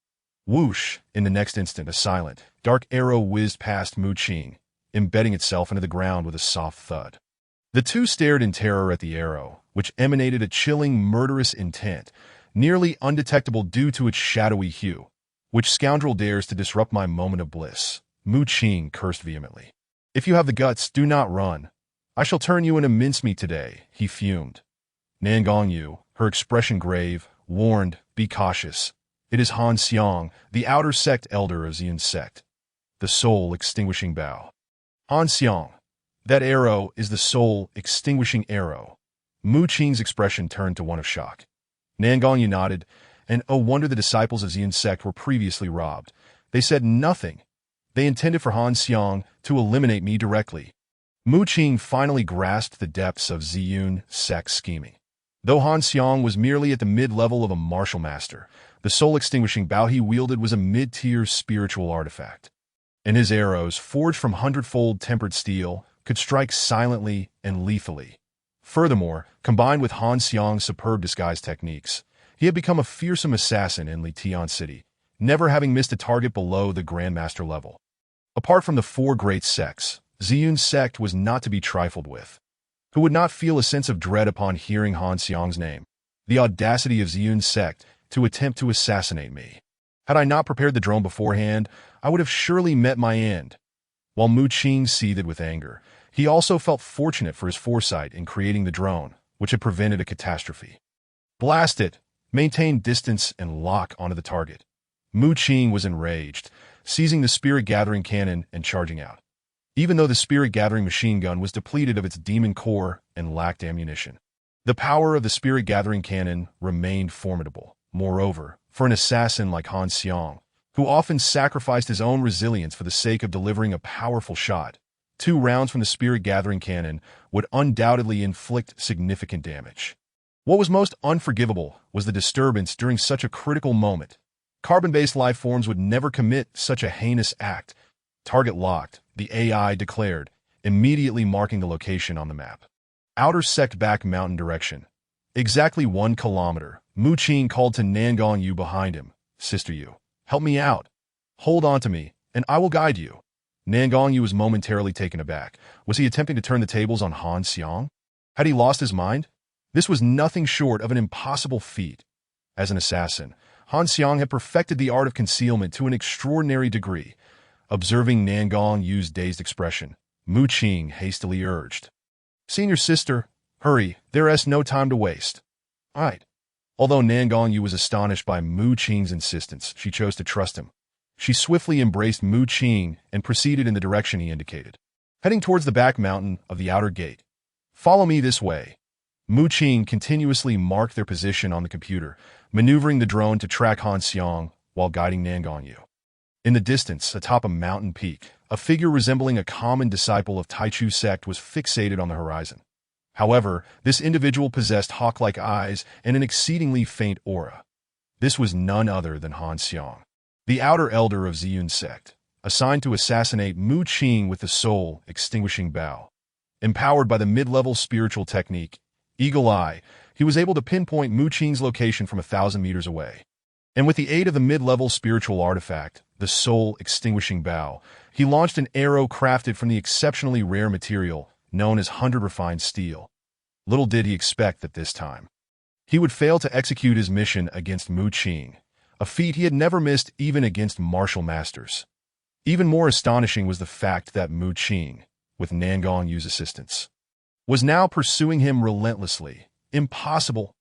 Whoosh! In the next instant, a silent, dark arrow whizzed past Mu Qing, embedding itself into the ground with a soft thud. The two stared in terror at the arrow, which emanated a chilling, murderous intent, nearly undetectable due to its shadowy hue. "Which scoundrel dares to disrupt my moment of bliss?" Mu Qing cursed vehemently. "If you have the guts, do not run. I shall turn you into mincemeat today," he fumed. Nan Gongyu, her expression grave, warned, "Be cautious. It is Han Xiang, the outer sect elder of Ziyun sect. The soul-extinguishing bow." Han Xiang. That arrow is the soul-extinguishing arrow. Mu Qing's expression turned to one of shock. Nan Gongyu nodded, and oh wonder the disciples of Ziyun sect were previously robbed. They said nothing. They intended for Han Xiang to eliminate me directly. Mu Qing finally grasped the depths of Ziyun sect's scheming. Though Han Xiang was merely at the mid-level of a martial master, the soul-extinguishing bow he wielded was a mid-tier spiritual artifact. And his arrows, forged from hundredfold tempered steel, could strike silently and lethally. Furthermore, combined with Han Xiang's superb disguise techniques, he had become a fearsome assassin in Litian City, never having missed a target below the Grandmaster level. Apart from the four great sects, Ziyun sect was not to be trifled with. Who would not feel a sense of dread upon hearing Han Xiang's name? The audacity of Ziyun sect to attempt to assassinate me. Had I not prepared the drone beforehand, I would have surely met my end. While Mu Qing seethed with anger, he also felt fortunate for his foresight in creating the drone, which had prevented a catastrophe. "Blast it! Maintain distance and lock onto the target." Mu Qing was enraged, seizing the spirit-gathering cannon and charging out. Even though the spirit-gathering machine gun was depleted of its demon core and lacked ammunition, the power of the spirit-gathering cannon remained formidable. Moreover, for an assassin like Han Xiang, who often sacrificed his own resilience for the sake of delivering a powerful shot, 2 rounds from the spirit-gathering cannon would undoubtedly inflict significant damage. What was most unforgivable was the disturbance during such a critical moment. Carbon-based life forms would never commit such a heinous act. "Target locked," the AI declared, immediately marking the location on the map. "Outer sect back mountain direction. Exactly 1 kilometer." Mu Qing called to Nan Gongyu behind him. "Sister Yu, help me out. Hold on to me, and I will guide you." Nan Gongyu was momentarily taken aback. Was he attempting to turn the tables on Han Xiang? Had he lost his mind? This was nothing short of an impossible feat. As an assassin, Han Xiang had perfected the art of concealment to an extraordinary degree. Observing Nangong Yu's dazed expression, Mu Qing hastily urged, "Senior sister, hurry, there's no time to waste." "Right." Although Nangong Yu was astonished by Mu Qing's insistence, she chose to trust him. She swiftly embraced Mu Qing and proceeded in the direction he indicated, heading towards the back mountain of the outer gate. "Follow me this way." Mu Qing continuously marked their position on the computer, maneuvering the drone to track Han Xiang while guiding Nangong Yu. In the distance, atop a mountain peak, a figure resembling a common disciple of Taichu sect was fixated on the horizon. However, this individual possessed hawk-like eyes and an exceedingly faint aura. This was none other than Han Xiang, the outer elder of Ziyun sect, assigned to assassinate Mu Qing with the soul-extinguishing bow. Empowered by the mid-level spiritual technique, Eagle Eye, he was able to pinpoint Mu Qing's location from 1,000 meters away. And with the aid of the mid-level spiritual artifact, the soul-extinguishing bow, he launched an arrow crafted from the exceptionally rare material known as 100 refined steel. Little did he expect that this time he would fail to execute his mission against Mu Qing, a feat he had never missed even against martial masters. Even more astonishing was the fact that Mu Qing, with Nangong Yu's assistance, was now pursuing him relentlessly. Impossible!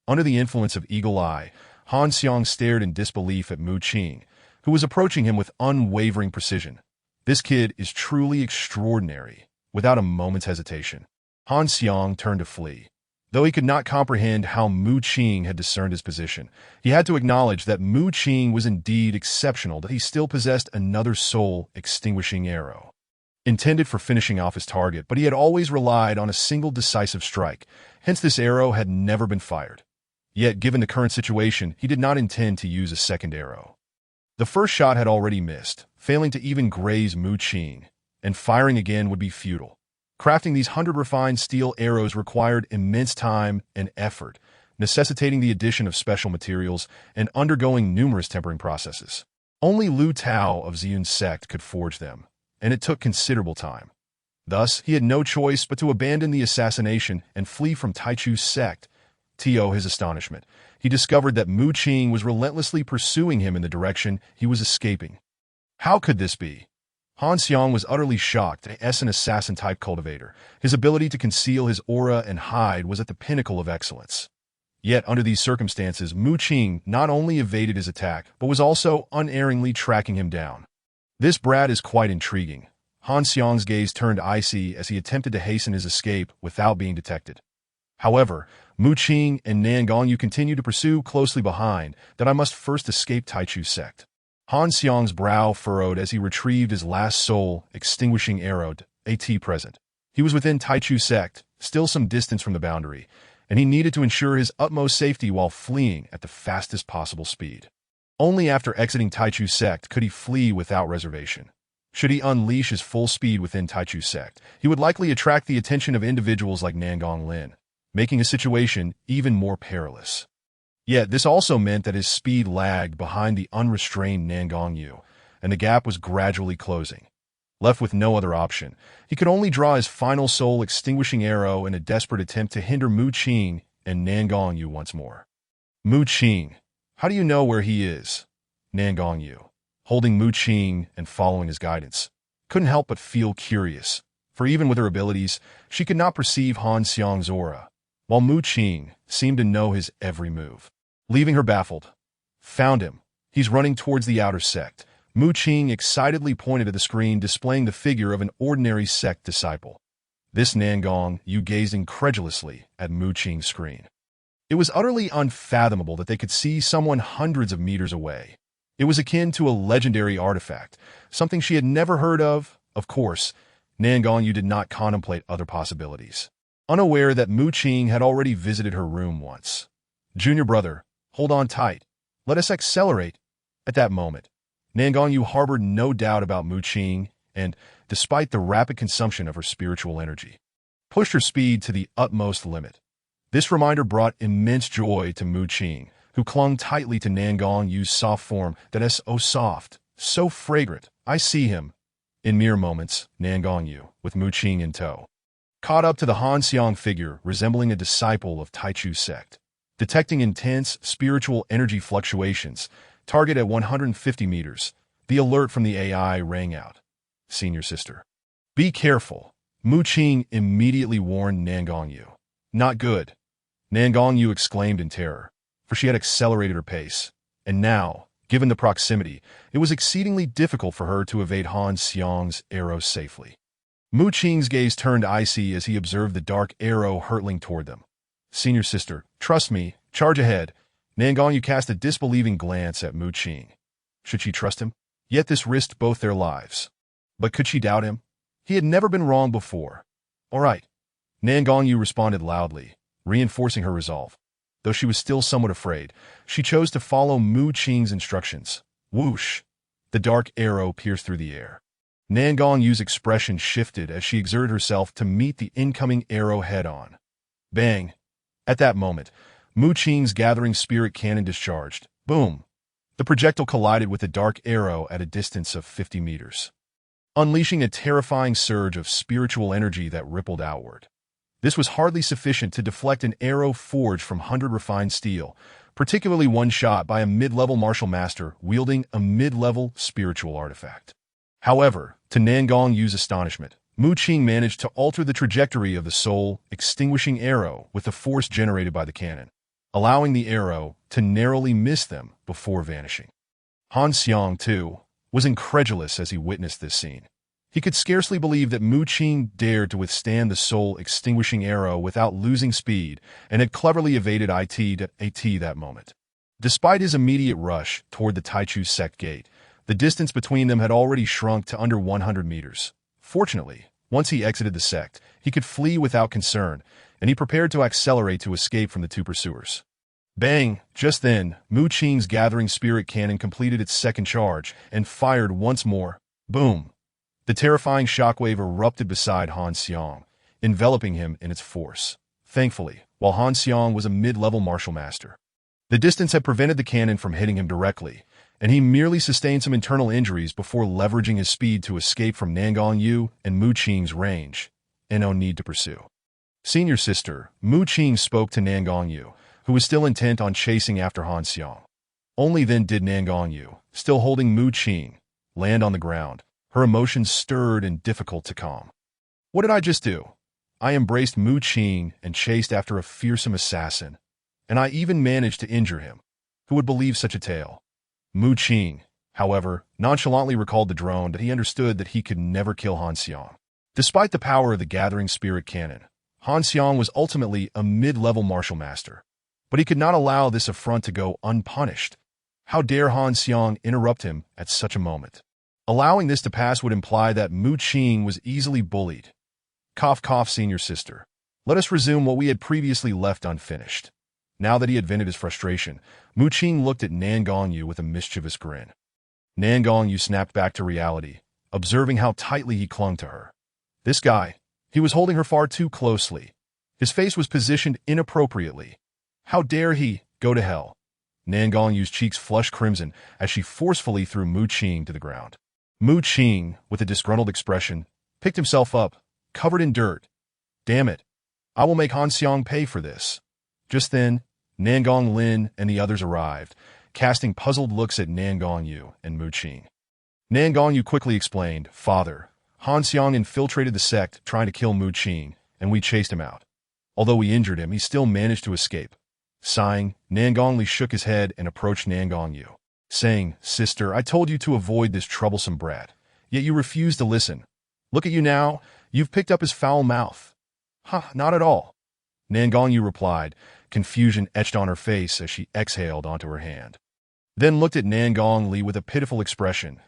Under the influence of Eagle Eye, Han Xiang stared in disbelief at Mu Qing, who was approaching him with unwavering precision. This kid is truly extraordinary. Without a moment's hesitation, Han Xiang turned to flee. Though he could not comprehend how Mu Qing had discerned his position, he had to acknowledge that Mu Qing was indeed exceptional, that he still possessed another soul-extinguishing arrow, intended for finishing off his target, but he had always relied on a single decisive strike, hence this arrow had never been fired. Yet, given the current situation, he did not intend to use a second arrow. The first shot had already missed, failing to even graze Mu Qing, and firing again would be futile. Crafting these 100 refined steel arrows required immense time and effort, necessitating the addition of special materials and undergoing numerous tempering processes. Only Lu Tao of Ziyun sect could forge them, and it took considerable time. Thus, he had no choice but to abandon the assassination and flee from Taichu sect. To his astonishment, he discovered that Mu Qing was relentlessly pursuing him in the direction he was escaping. How could this be? Han Xiang was utterly shocked. As an assassin-type cultivator, his ability to conceal his aura and hide was at the pinnacle of excellence. Yet, under these circumstances, Mu Qing not only evaded his attack, but was also unerringly tracking him down. This brat is quite intriguing. Han Xiang's gaze turned icy as he attempted to hasten his escape without being detected. However, Mu Qing and Nangong Yu continued to pursue closely behind, that I must first escape Taichu sect. Han Xiang's brow furrowed as he retrieved his last soul-extinguishing arrow. At present, he was within Taichu sect, still some distance from the boundary, and he needed to ensure his utmost safety while fleeing at the fastest possible speed. Only after exiting Taichu sect could he flee without reservation. Should he unleash his full speed within Taichu sect, he would likely attract the attention of individuals like Nangong Lin, making a situation even more perilous. Yet this also meant that his speed lagged behind the unrestrained Nangong Yu, and the gap was gradually closing. Left with no other option, he could only draw his final soul-extinguishing arrow in a desperate attempt to hinder Mu Qing and Nangong Yu once more. Mu Qing, how do you know where he is? Nangong Yu, holding Mu Qing and following his guidance, couldn't help but feel curious, for even with her abilities, she could not perceive Han Xiang's aura, while Mu Qing seemed to know his every move. Leaving her baffled. Found him. He's running towards the outer sect. Mu Qing excitedly pointed at the screen displaying the figure of an ordinary sect disciple. This Nangong Yu gazed incredulously at Mu Qing's screen. It was utterly unfathomable that they could see someone hundreds of meters away. It was akin to a legendary artifact, something she had never heard of. Of course, Nangong Yu did not contemplate other possibilities, unaware that Mu Qing had already visited her room once. Junior brother, hold on tight. Let us accelerate. At that moment, Nangong Yu harbored no doubt about Mu Qing and, despite the rapid consumption of her spiritual energy, pushed her speed to the utmost limit. This reminder brought immense joy to Mu Qing, who clung tightly to Nangong Yu's soft form that is so soft, so fragrant. I see him. In mere moments, Nangong Yu, with Mu Qing in tow, caught up to the Han Xiang figure resembling a disciple of Taichu sect. Detecting intense spiritual energy fluctuations, target at 150 meters, the alert from the AI rang out. Senior sister. Be careful. Mu Qing immediately warned Nan Gongyu. Not good. Nan Gongyu exclaimed in terror, for she had accelerated her pace. And now, given the proximity, it was exceedingly difficult for her to evade Han Xiang's arrow safely. Mu Qing's gaze turned icy as he observed the dark arrow hurtling toward them. Senior sister, trust me, charge ahead. Nan Gongyu cast a disbelieving glance at Mu Qing. Should she trust him? Yet this risked both their lives. But could she doubt him? He had never been wrong before. All right. Nan Gongyu responded loudly, reinforcing her resolve. Though she was still somewhat afraid, she chose to follow Mu Qing's instructions. Whoosh! The dark arrow pierced through the air. Nan Gongyu's expression shifted as she exerted herself to meet the incoming arrow head-on. Bang! At that moment, Mu Qing's gathering spirit cannon discharged. Boom! The projectile collided with the dark arrow at a distance of 50 meters, unleashing a terrifying surge of spiritual energy that rippled outward. This was hardly sufficient to deflect an arrow forged from 100 refined steel, particularly one shot by a mid-level martial master wielding a mid-level spiritual artifact. However, to Nan Gongyu's astonishment, Mu Qing managed to alter the trajectory of the soul-extinguishing arrow with the force generated by the cannon, allowing the arrow to narrowly miss them before vanishing. Han Xiang, too, was incredulous as he witnessed this scene. He could scarcely believe that Mu Qing dared to withstand the soul-extinguishing arrow without losing speed and had cleverly evaded it that moment. Despite his immediate rush toward the Taichu sect gate, the distance between them had already shrunk to under 100 meters. Fortunately, once he exited the sect, he could flee without concern, and he prepared to accelerate to escape from the two pursuers. Bang! Just then, Mu Qing's gathering spirit cannon completed its second charge and fired once more. Boom! The terrifying shockwave erupted beside Han Xiang, enveloping him in its force. Thankfully, while Han Xiang was a mid-level martial master, the distance had prevented the cannon from hitting him directly, and he merely sustained some internal injuries before leveraging his speed to escape from Nan Gongyu and Mu Qing's range, and no need to pursue. Senior sister, Mu Qing spoke to Nan Gongyu, who was still intent on chasing after Han Xiang. Only then did Nan Gongyu, still holding Mu Qing, land on the ground, her emotions stirred and difficult to calm. What did I just do? I embraced Mu Qing and chased after a fearsome assassin, and I even managed to injure him. Who would believe such a tale? Mu Qing, however, nonchalantly recalled the drone that he understood that he could never kill Han Xiang. Despite the power of the gathering spirit cannon, Han Xiang was ultimately a mid-level martial master, but he could not allow this affront to go unpunished. How dare Han Xiang interrupt him at such a moment? Allowing this to pass would imply that Mu Qing was easily bullied. Cough, cough, senior sister. Let us resume what we had previously left unfinished. Now that he had vented his frustration, Mu Qing looked at Nan Gongyu with a mischievous grin. Nan Gongyu snapped back to reality, observing how tightly he clung to her. This guy, he was holding her far too closely. His face was positioned inappropriately. How dare he? Go to hell. Nan Gongyu's cheeks flushed crimson as she forcefully threw Mu Qing to the ground. Mu Qing, with a disgruntled expression, picked himself up, covered in dirt. Damn it. I will make Han Xiang pay for this. Just then, Nan Gonglin and the others arrived, casting puzzled looks at Nan Gongyu and Mu Qing. Nan Gongyu quickly explained, Father, Han Xiang infiltrated the sect trying to kill Mu Qing, and we chased him out. Although we injured him, he still managed to escape. Sighing, Nan Gongli shook his head and approached Nan Gongyu, saying, Sister, I told you to avoid this troublesome brat, yet you refused to listen. Look at you now, you've picked up his foul mouth. Not at all. Nan Gongyu replied, confusion etched on her face as she exhaled onto her hand. Then looked at Nan Gongli with a pitiful expression.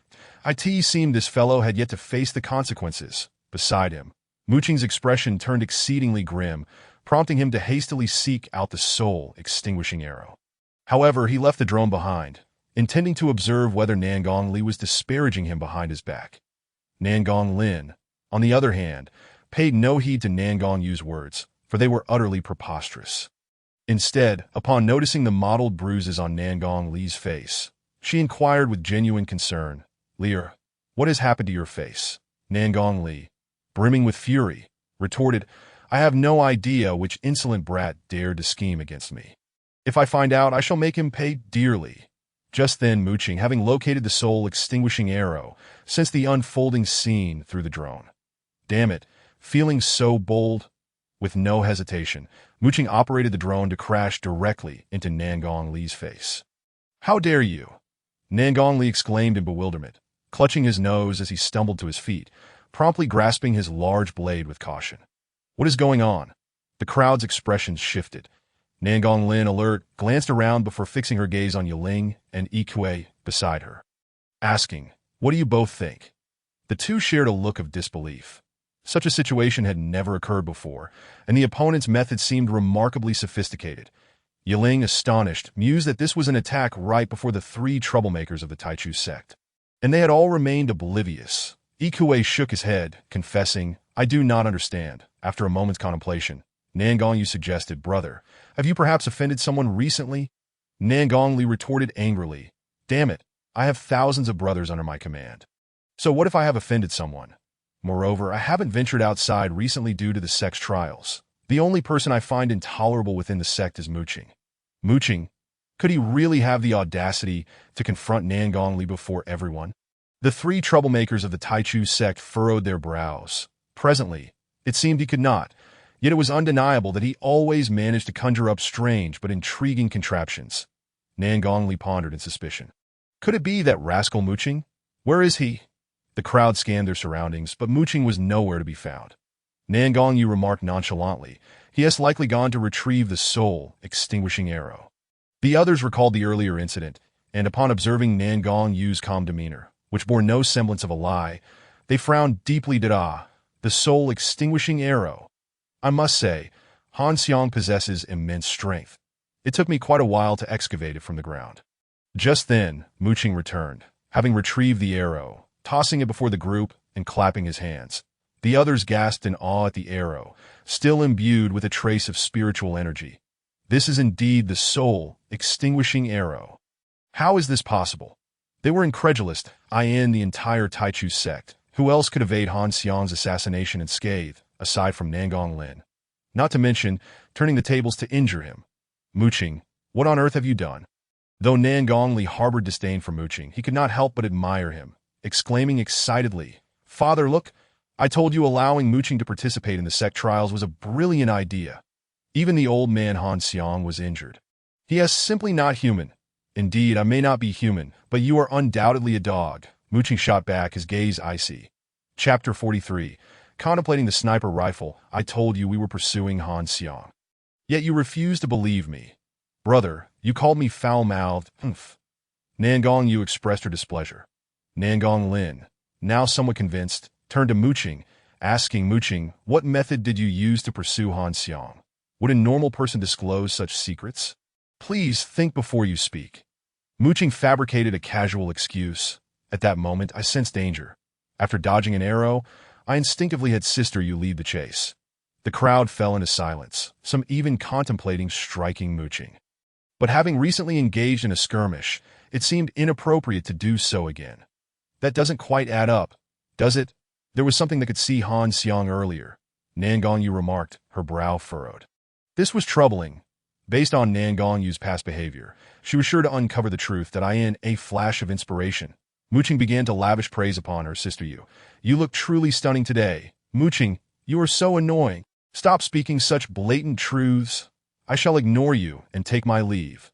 It seemed this fellow had yet to face the consequences. Beside him, Mu Qing's expression turned exceedingly grim, prompting him to hastily seek out the soul-extinguishing arrow. However, he left the drone behind, intending to observe whether Nan Gongli was disparaging him behind his back. Nan Gonglin, on the other hand, paid no heed to Nan Gongyu's words, for they were utterly preposterous. Instead, upon noticing the mottled bruises on Nan Gongli's face, she inquired with genuine concern, Lear, what has happened to your face? Nan Gongli, brimming with fury, retorted, I have no idea which insolent brat dared to scheme against me. If I find out, I shall make him pay dearly. Just then, Muqing, having located the soul-extinguishing arrow, sensed the unfolding scene through the drone. Damn it, feeling so bold. With no hesitation, Muqing operated the drone to crash directly into Nangong Li's face. How dare you? Nangong Li exclaimed in bewilderment, clutching his nose as he stumbled to his feet, promptly grasping his large blade with caution. What is going on? The crowd's expressions shifted. Nangong Lin, alert, glanced around before fixing her gaze on Yiling and Yikuei beside her, asking, "What do you both think?" The two shared a look of disbelief. Such a situation had never occurred before, and the opponent's method seemed remarkably sophisticated. Yiling, astonished, mused that this was an attack right before the three troublemakers of the Taichu sect, and they had all remained oblivious. Yikuei shook his head, confessing, "I do not understand." After a moment's contemplation, Nangong Yu suggested, "Brother, have you perhaps offended someone recently?" Nangong Li retorted angrily, "Damn it, I have thousands of brothers under my command. So what if I have offended someone? Moreover, I haven't ventured outside recently due to the sect's trials. The only person I find intolerable within the sect is Muqing." Muqing? Could he really have the audacity to confront Nangong Li before everyone? The three troublemakers of the Taichu sect furrowed their brows. Presently, it seemed he could not, yet it was undeniable that he always managed to conjure up strange but intriguing contraptions. Nangong Li pondered in suspicion. Could it be that rascal Muqing? Where is he? The crowd scanned their surroundings, but Muqing was nowhere to be found. Nangong Yu remarked nonchalantly, "He has likely gone to retrieve the soul-extinguishing arrow." The others recalled the earlier incident, and upon observing Nangong Yu's calm demeanor, which bore no semblance of a lie, they frowned deeply. The soul-extinguishing arrow. I must say, Han Xiang possesses immense strength. It took me quite a while to excavate it from the ground. Just then, Muqing returned, having retrieved the arrow, tossing it before the group and clapping his hands. The others gasped in awe at the arrow, still imbued with a trace of spiritual energy. This is indeed the soul-extinguishing arrow. How is this possible? They were incredulous, the entire Taichu sect. Who else could evade Han Xiang's assassination unscathed, aside from Nangong Lin? Not to mention, turning the tables to injure him. Muqing, what on earth have you done? Though Nangong Li harbored disdain for Muqing, he could not help but admire him, exclaiming excitedly, "Father, look! I told you allowing Muqing to participate in the sect trials was a brilliant idea." Even the old man Han Xiang was injured. "He is simply not human. Indeed, I may not be human, but you are undoubtedly a dog." Muqing shot back, his gaze icy. Chapter 43. Contemplating the sniper rifle, I told you we were pursuing Han Xiang. Yet you refused to believe me. Brother, you called me foul-mouthed. Nangong Yu expressed her displeasure. Nangong Lin, now somewhat convinced, turned to Muqing, asking Muqing, "What method did you use to pursue Han Xiang? Would a normal person disclose such secrets? Please think before you speak." Muqing fabricated a casual excuse. At that moment, I sensed danger. After dodging an arrow, I instinctively had Sister Yu lead the chase. The crowd fell into silence, some even contemplating striking Muqing. But having recently engaged in a skirmish, it seemed inappropriate to do so again. That doesn't quite add up, does it? There was something that could see Han Xiang earlier, Nangong Yu remarked, her brow furrowed. This was troubling. Based on Nangong Yu's past behavior, she was sure to uncover the truth that a flash of inspiration. Muqing began to lavish praise upon her. "Sister Yu, you look truly stunning today. Muqing, you are so annoying. Stop speaking such blatant truths. I shall ignore you and take my leave."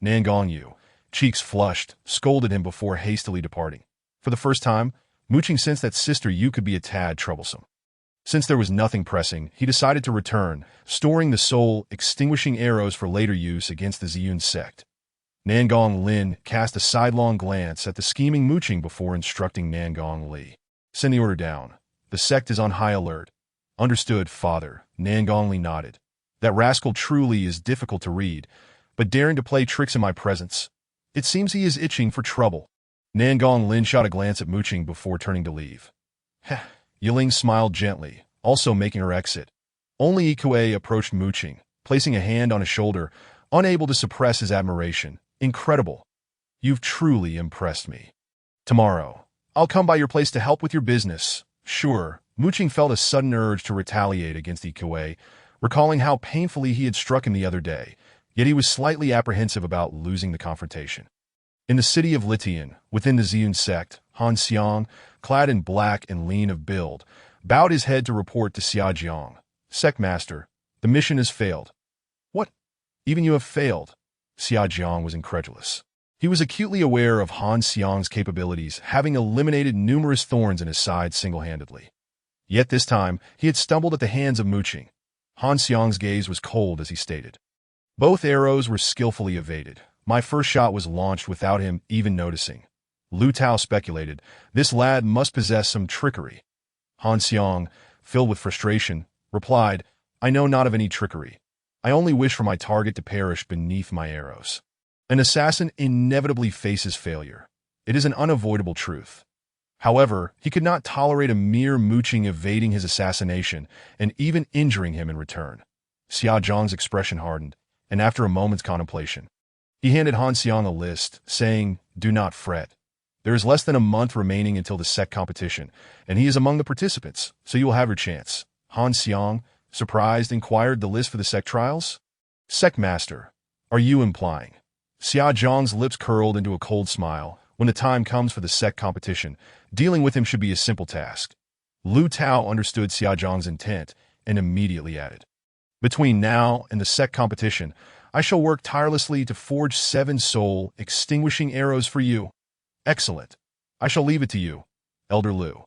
Nangong Yu, cheeks flushed, scolded him before hastily departing. For the first time, Muqing sensed that Sister Yu could be a tad troublesome. Since there was nothing pressing, he decided to return, storing the soul-extinguishing arrows for later use against the Ziyun sect. Nangong Lin cast a sidelong glance at the scheming Muqing before instructing Nangong Li. "Send the order down. The sect is on high alert." "Understood, Father," Nangong Li nodded. "That rascal truly is difficult to read, but daring to play tricks in my presence. It seems he is itching for trouble." Nangong Lin shot a glance at Muqing before turning to leave. Yiling smiled gently, also making her exit. Only Yikuei approached Muqing, placing a hand on his shoulder, unable to suppress his admiration. "Incredible. You've truly impressed me. Tomorrow, I'll come by your place to help with your business." Sure, Muqing felt a sudden urge to retaliate against Yikuei, recalling how painfully he had struck him the other day. Yet he was slightly apprehensive about losing the confrontation. In the city of Litian, within the Ziyun sect, Han Xiang, clad in black and lean of build, bowed his head to report to Xia Jiang. Sect Master, the mission has failed. What? Even you have failed? Xia Jiang was incredulous. He was acutely aware of Han Xiang's capabilities, having eliminated numerous thorns in his side single-handedly. Yet this time, he had stumbled at the hands of Mu Qing. Han Xiang's gaze was cold as he stated. Both arrows were skillfully evaded. My first shot was launched without him even noticing. Lu Tao speculated, this lad must possess some trickery. Han Xiang, filled with frustration, replied, I know not of any trickery. I only wish for my target to perish beneath my arrows. An assassin inevitably faces failure. It is an unavoidable truth. However, he could not tolerate a mere Mu Qing evading his assassination and even injuring him in return. Xia Jiang's expression hardened, and after a moment's contemplation, he handed Han Xiang a list, saying, do not fret. There is less than a month remaining until the sect competition, and he is among the participants, so you will have your chance. Han Xiang, surprised, inquired the list for the sect trials? Sect Master, are you implying? Xia Jiang's lips curled into a cold smile. When the time comes for the sect competition, dealing with him should be a simple task. Lu Tao understood Xia Jiang's intent and immediately added, between now and the sect competition, I shall work tirelessly to forge 7 soul-extinguishing arrows for you. Excellent. I shall leave it to you, Elder Lu.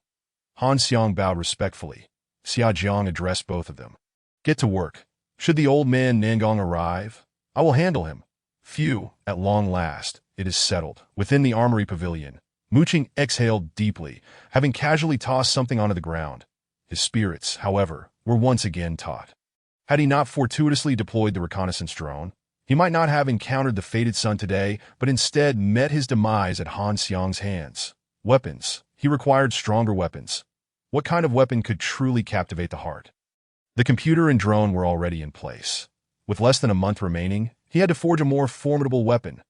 Han Xiang bowed respectfully. Xia Jiang addressed both of them. Get to work. Should the old man Nangong arrive, I will handle him. Phew, at long last, it is settled. Within the armory pavilion, Mu Qing exhaled deeply, having casually tossed something onto the ground. His spirits, however, were once again taut. Had he not fortuitously deployed the reconnaissance drone, he might not have encountered the fated sun today, but instead met his demise at Han Xiang's hands. Weapons. He required stronger weapons. What kind of weapon could truly captivate the heart? The computer and drone were already in place. With less than a month remaining, he had to forge a more formidable weapon.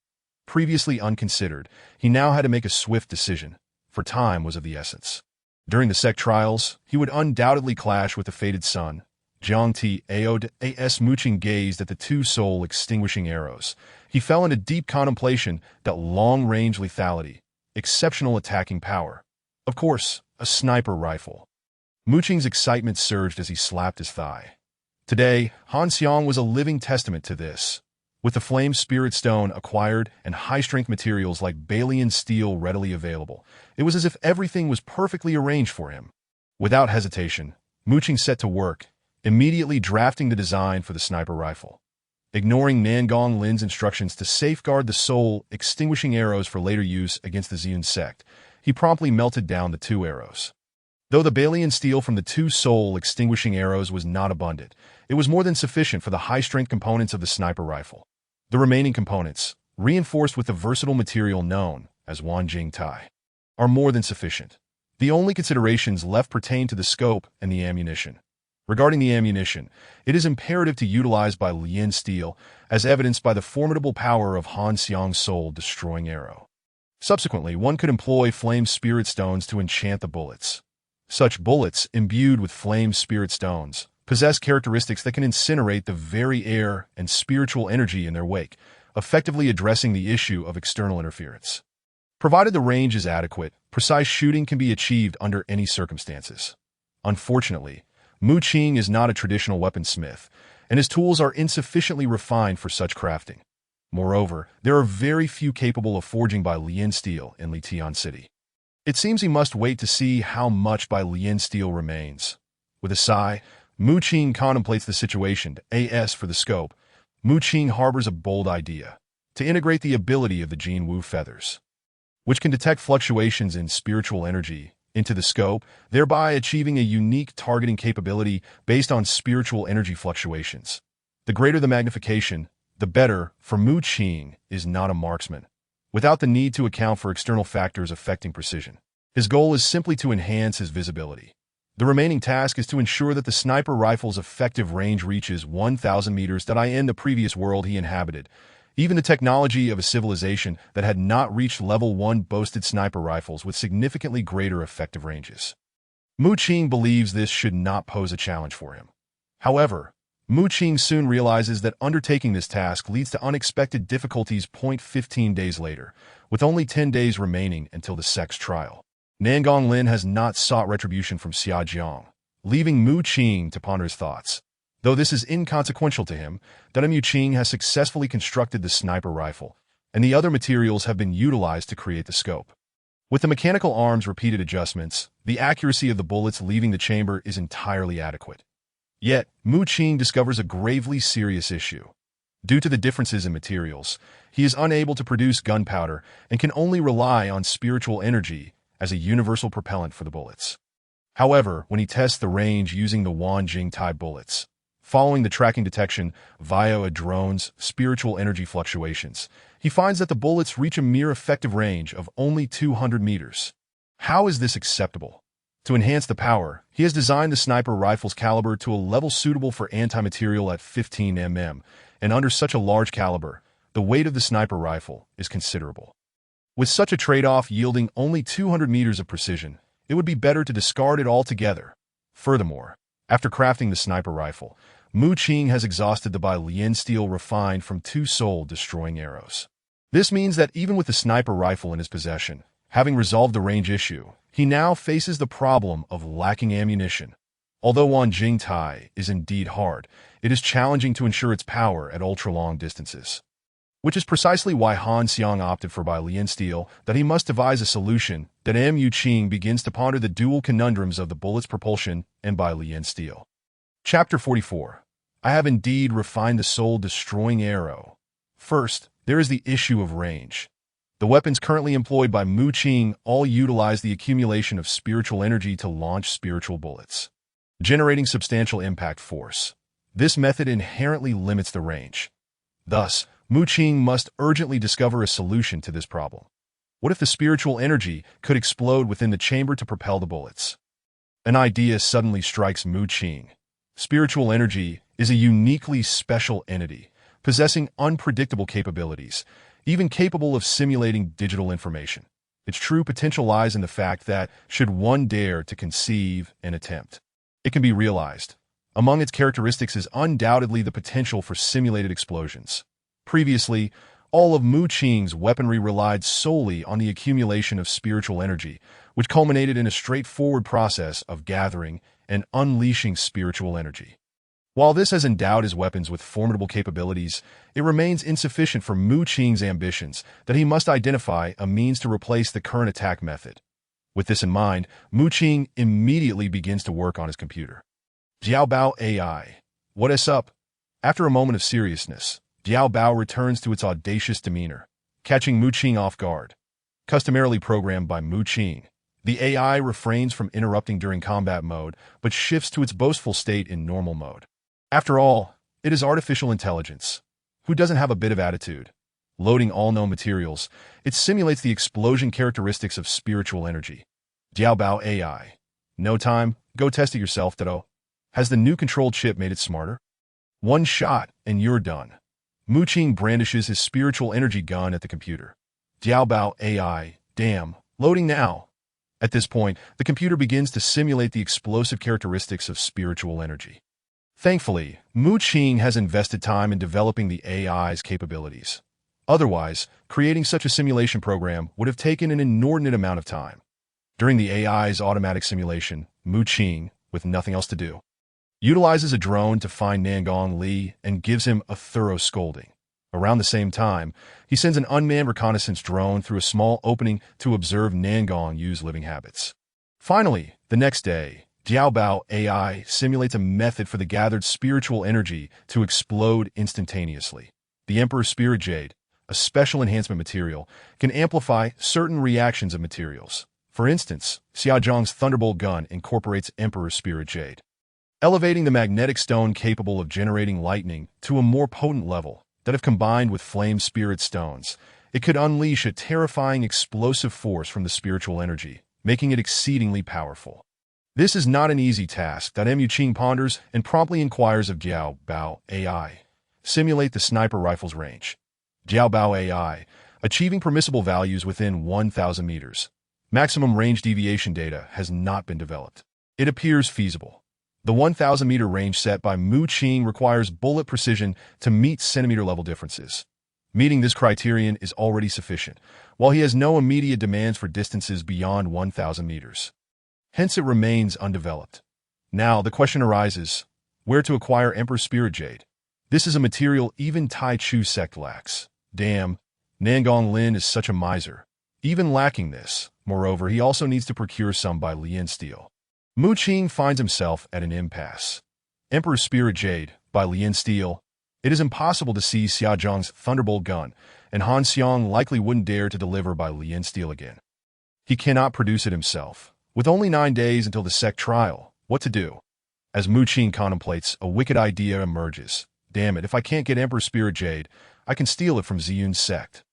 Previously unconsidered, he now had to make a swift decision, for time was of the essence. During the sect trials, he would undoubtedly clash with the fated sun. Jiang Ti Aod As Mu Qing gazed at the 2 soul-extinguishing arrows. He fell into deep contemplation that long-range lethality, exceptional attacking power. Of course, a sniper rifle. Mu Qing's excitement surged as he slapped his thigh. Today, Han Xiang was a living testament to this. With the Flame Spirit Stone acquired and high-strength materials like Balian steel readily available, it was as if everything was perfectly arranged for him. Without hesitation, Mu Qing set to work, immediately drafting the design for the sniper rifle. Ignoring Nangong Lin's instructions to safeguard the soul-extinguishing arrows for later use against the Ziyun sect, he promptly melted down the 2 arrows. Though the Balian steel from the 2 soul-extinguishing arrows was not abundant, it was more than sufficient for the high-strength components of the sniper rifle. The remaining components, reinforced with the versatile material known as Wanjing Tai, are more than sufficient. The only considerations left pertain to the scope and the ammunition. Regarding the ammunition, it is imperative to utilize by Lien steel, as evidenced by the formidable power of Han Xiang's soul-destroying arrow. Subsequently, one could employ flame spirit stones to enchant the bullets. Such bullets, imbued with flame spirit stones, possess characteristics that can incinerate the very air and spiritual energy in their wake, effectively addressing the issue of external interference. Provided the range is adequate, precise shooting can be achieved under any circumstances. Unfortunately, Mu Qing is not a traditional weaponsmith, and his tools are insufficiently refined for such crafting. Moreover, there are very few capable of forging by Lien steel in Litian City. It seems he must wait to see how much by Lien steel remains. With a sigh, Mu Qing contemplates the situation. As for the scope, Mu Qing harbors a bold idea, to integrate the ability of the Jin Wu feathers, which can detect fluctuations in spiritual energy, into the scope, thereby achieving a unique targeting capability based on spiritual energy fluctuations. The greater the magnification, the better, for Mu Qing is not a marksman, without the need to account for external factors affecting precision. His goal is simply to enhance his visibility. The remaining task is to ensure that the sniper rifle's effective range reaches 1,000 meters. In the previous world he inhabited, even the technology of a civilization that had not reached level 1 boasted sniper rifles with significantly greater effective ranges. Mu Qing believes this should not pose a challenge for him. However, Mu Qing soon realizes that undertaking this task leads to unexpected difficulties. 15 days later, with only 10 days remaining until the sex trial, Nangong Lin has not sought retribution from Xia Jiang, leaving Mu Qing to ponder his thoughts. Though this is inconsequential to him, that Mu Qing has successfully constructed the sniper rifle, and the other materials have been utilized to create the scope. With the mechanical arm's repeated adjustments, the accuracy of the bullets leaving the chamber is entirely adequate. Yet, Mu Qing discovers a gravely serious issue. Due to the differences in materials, he is unable to produce gunpowder and can only rely on spiritual energy as a universal propellant for the bullets. However, when he tests the range using the Wanjing type bullets, following the tracking detection via a drone's spiritual energy fluctuations, he finds that the bullets reach a mere effective range of only 200 meters. How is this acceptable? To enhance the power, he has designed the sniper rifle's caliber to a level suitable for anti-material at 15 mm, and under such a large caliber, the weight of the sniper rifle is considerable. With such a trade-off yielding only 200 meters of precision, it would be better to discard it altogether. Furthermore, after crafting the sniper rifle, Mu Qing has exhausted the Bailian steel refined from 2 soul-destroying arrows. This means that even with the sniper rifle in his possession, having resolved the range issue, he now faces the problem of lacking ammunition. Although Wanjing Tai is indeed hard, it is challenging to ensure its power at ultra-long distances. Which is precisely why Han Xiang opted for Bailian steel, that he must devise a solution. That Mu Qing begins to ponder the dual conundrums of the bullet's propulsion and Bailian steel. Chapter 44. I have indeed refined the soul-destroying arrow. First, there is the issue of range. The weapons currently employed by Mu Qing all utilize the accumulation of spiritual energy to launch spiritual bullets, generating substantial impact force. This method inherently limits the range. Thus, Mu Qing must urgently discover a solution to this problem. What if the spiritual energy could explode within the chamber to propel the bullets? An idea suddenly strikes Mu Qing. Spiritual energy is a uniquely special entity, possessing unpredictable capabilities, even capable of simulating digital information. Its true potential lies in the fact that, should one dare to conceive and attempt, it can be realized. Among its characteristics is undoubtedly the potential for simulated explosions. Previously, all of Mu Qing's weaponry relied solely on the accumulation of spiritual energy, which culminated in a straightforward process of gathering and unleashing spiritual energy. While this has endowed his weapons with formidable capabilities, it remains insufficient for Mu Qing's ambitions that he must identify a means to replace the current attack method. With this in mind, Mu Qing immediately begins to work on his computer. Jiao Bao AI. What is up? After a moment of seriousness, Jiao Bao returns to its audacious demeanor, catching Mu Qing off guard. Customarily programmed by Mu Qing, the AI refrains from interrupting during combat mode, but shifts to its boastful state in normal mode. After all, it is artificial intelligence. Who doesn't have a bit of attitude? Loading all known materials, it simulates the explosion characteristics of spiritual energy. Jiao Bao AI. No time, go test it yourself, Dado. Has the new control chip made it smarter? One shot, and you're done. Mu Qing brandishes his spiritual energy gun at the computer. Jiao Bao AI. Damn, loading now. At this point, the computer begins to simulate the explosive characteristics of spiritual energy. Thankfully, Mu Qing has invested time in developing the AI's capabilities. Otherwise, creating such a simulation program would have taken an inordinate amount of time. During the AI's automatic simulation, Mu Qing, with nothing else to do, utilizes a drone to find Nangong Li and gives him a thorough scolding. Around the same time, he sends an unmanned reconnaissance drone through a small opening to observe Nangong Yu's living habits. Finally, the next day, Jiao Bao AI simulates a method for the gathered spiritual energy to explode instantaneously. The Emperor's Spirit Jade, a special enhancement material, can amplify certain reactions of materials. For instance, Xia Zhang's Thunderbolt gun incorporates Emperor's Spirit Jade, elevating the magnetic stone capable of generating lightning to a more potent level. That if combined with Flame Spirit stones, it could unleash a terrifying explosive force from the spiritual energy, making it exceedingly powerful. This is not an easy task that Mu Qing ponders and promptly inquires of Jiao Bao AI. Simulate the sniper rifle's range. Jiao Bao AI, achieving permissible values within 1,000 meters. Maximum range deviation data has not been developed. It appears feasible. The 1,000-meter range set by Mu Qing requires bullet precision to meet centimeter-level differences. Meeting this criterion is already sufficient, while he has no immediate demands for distances beyond 1,000 meters. Hence, it remains undeveloped. Now, the question arises, where to acquire Emperor Spirit Jade? This is a material even Tai Chu sect lacks. Damn, Nangong Lin is such a miser. Even lacking this, moreover, he also needs to procure some by Lian Steel. Mu Qing finds himself at an impasse. Emperor Spirit Jade, by Lian Steel. It is impossible to see Xia Zhang's Thunderbolt gun, and Han Xiang likely wouldn't dare to deliver by Lian Steel again. He cannot produce it himself. With only 9 days until the sect trial, what to do? As Mu Qing contemplates, a wicked idea emerges. Damn it, if I can't get Emperor Spirit Jade, I can steal it from Ziyun's sect.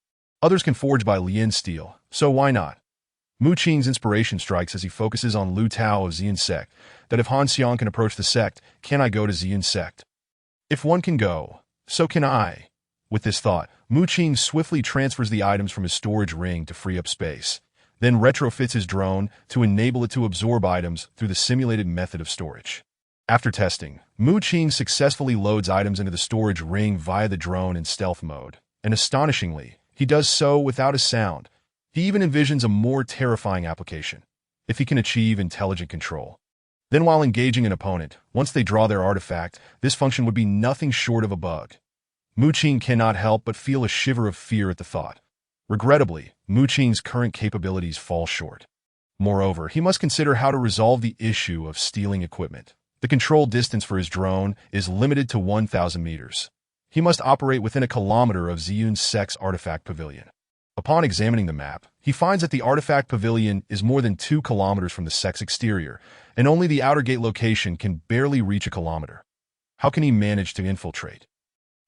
Others can forge by Lian Steel, so why not? Mu Qing's inspiration strikes as he focuses on Lu Tao of Ziyun's sect, that if Han Xiang can approach the sect, can I go to Ziyun's sect? If one can go, so can I. With this thought, Mu Qing swiftly transfers the items from his storage ring to free up space, then retrofits his drone to enable it to absorb items through the simulated method of storage. After testing, Mu Qing successfully loads items into the storage ring via the drone in stealth mode, and astonishingly, he does so without a sound. He even envisions a more terrifying application, if he can achieve intelligent control. Then while engaging an opponent, once they draw their artifact, this function would be nothing short of a bug. Mu Qing cannot help but feel a shiver of fear at the thought. Regrettably, Mu Qing's current capabilities fall short. Moreover, he must consider how to resolve the issue of stealing equipment. The control distance for his drone is limited to 1,000 meters. He must operate within a kilometer of Ziyun's sect's artifact pavilion. Upon examining the map, he finds that the artifact pavilion is more than 2 kilometers from the sect's exterior, and only the outer gate location can barely reach a kilometer. How can he manage to infiltrate?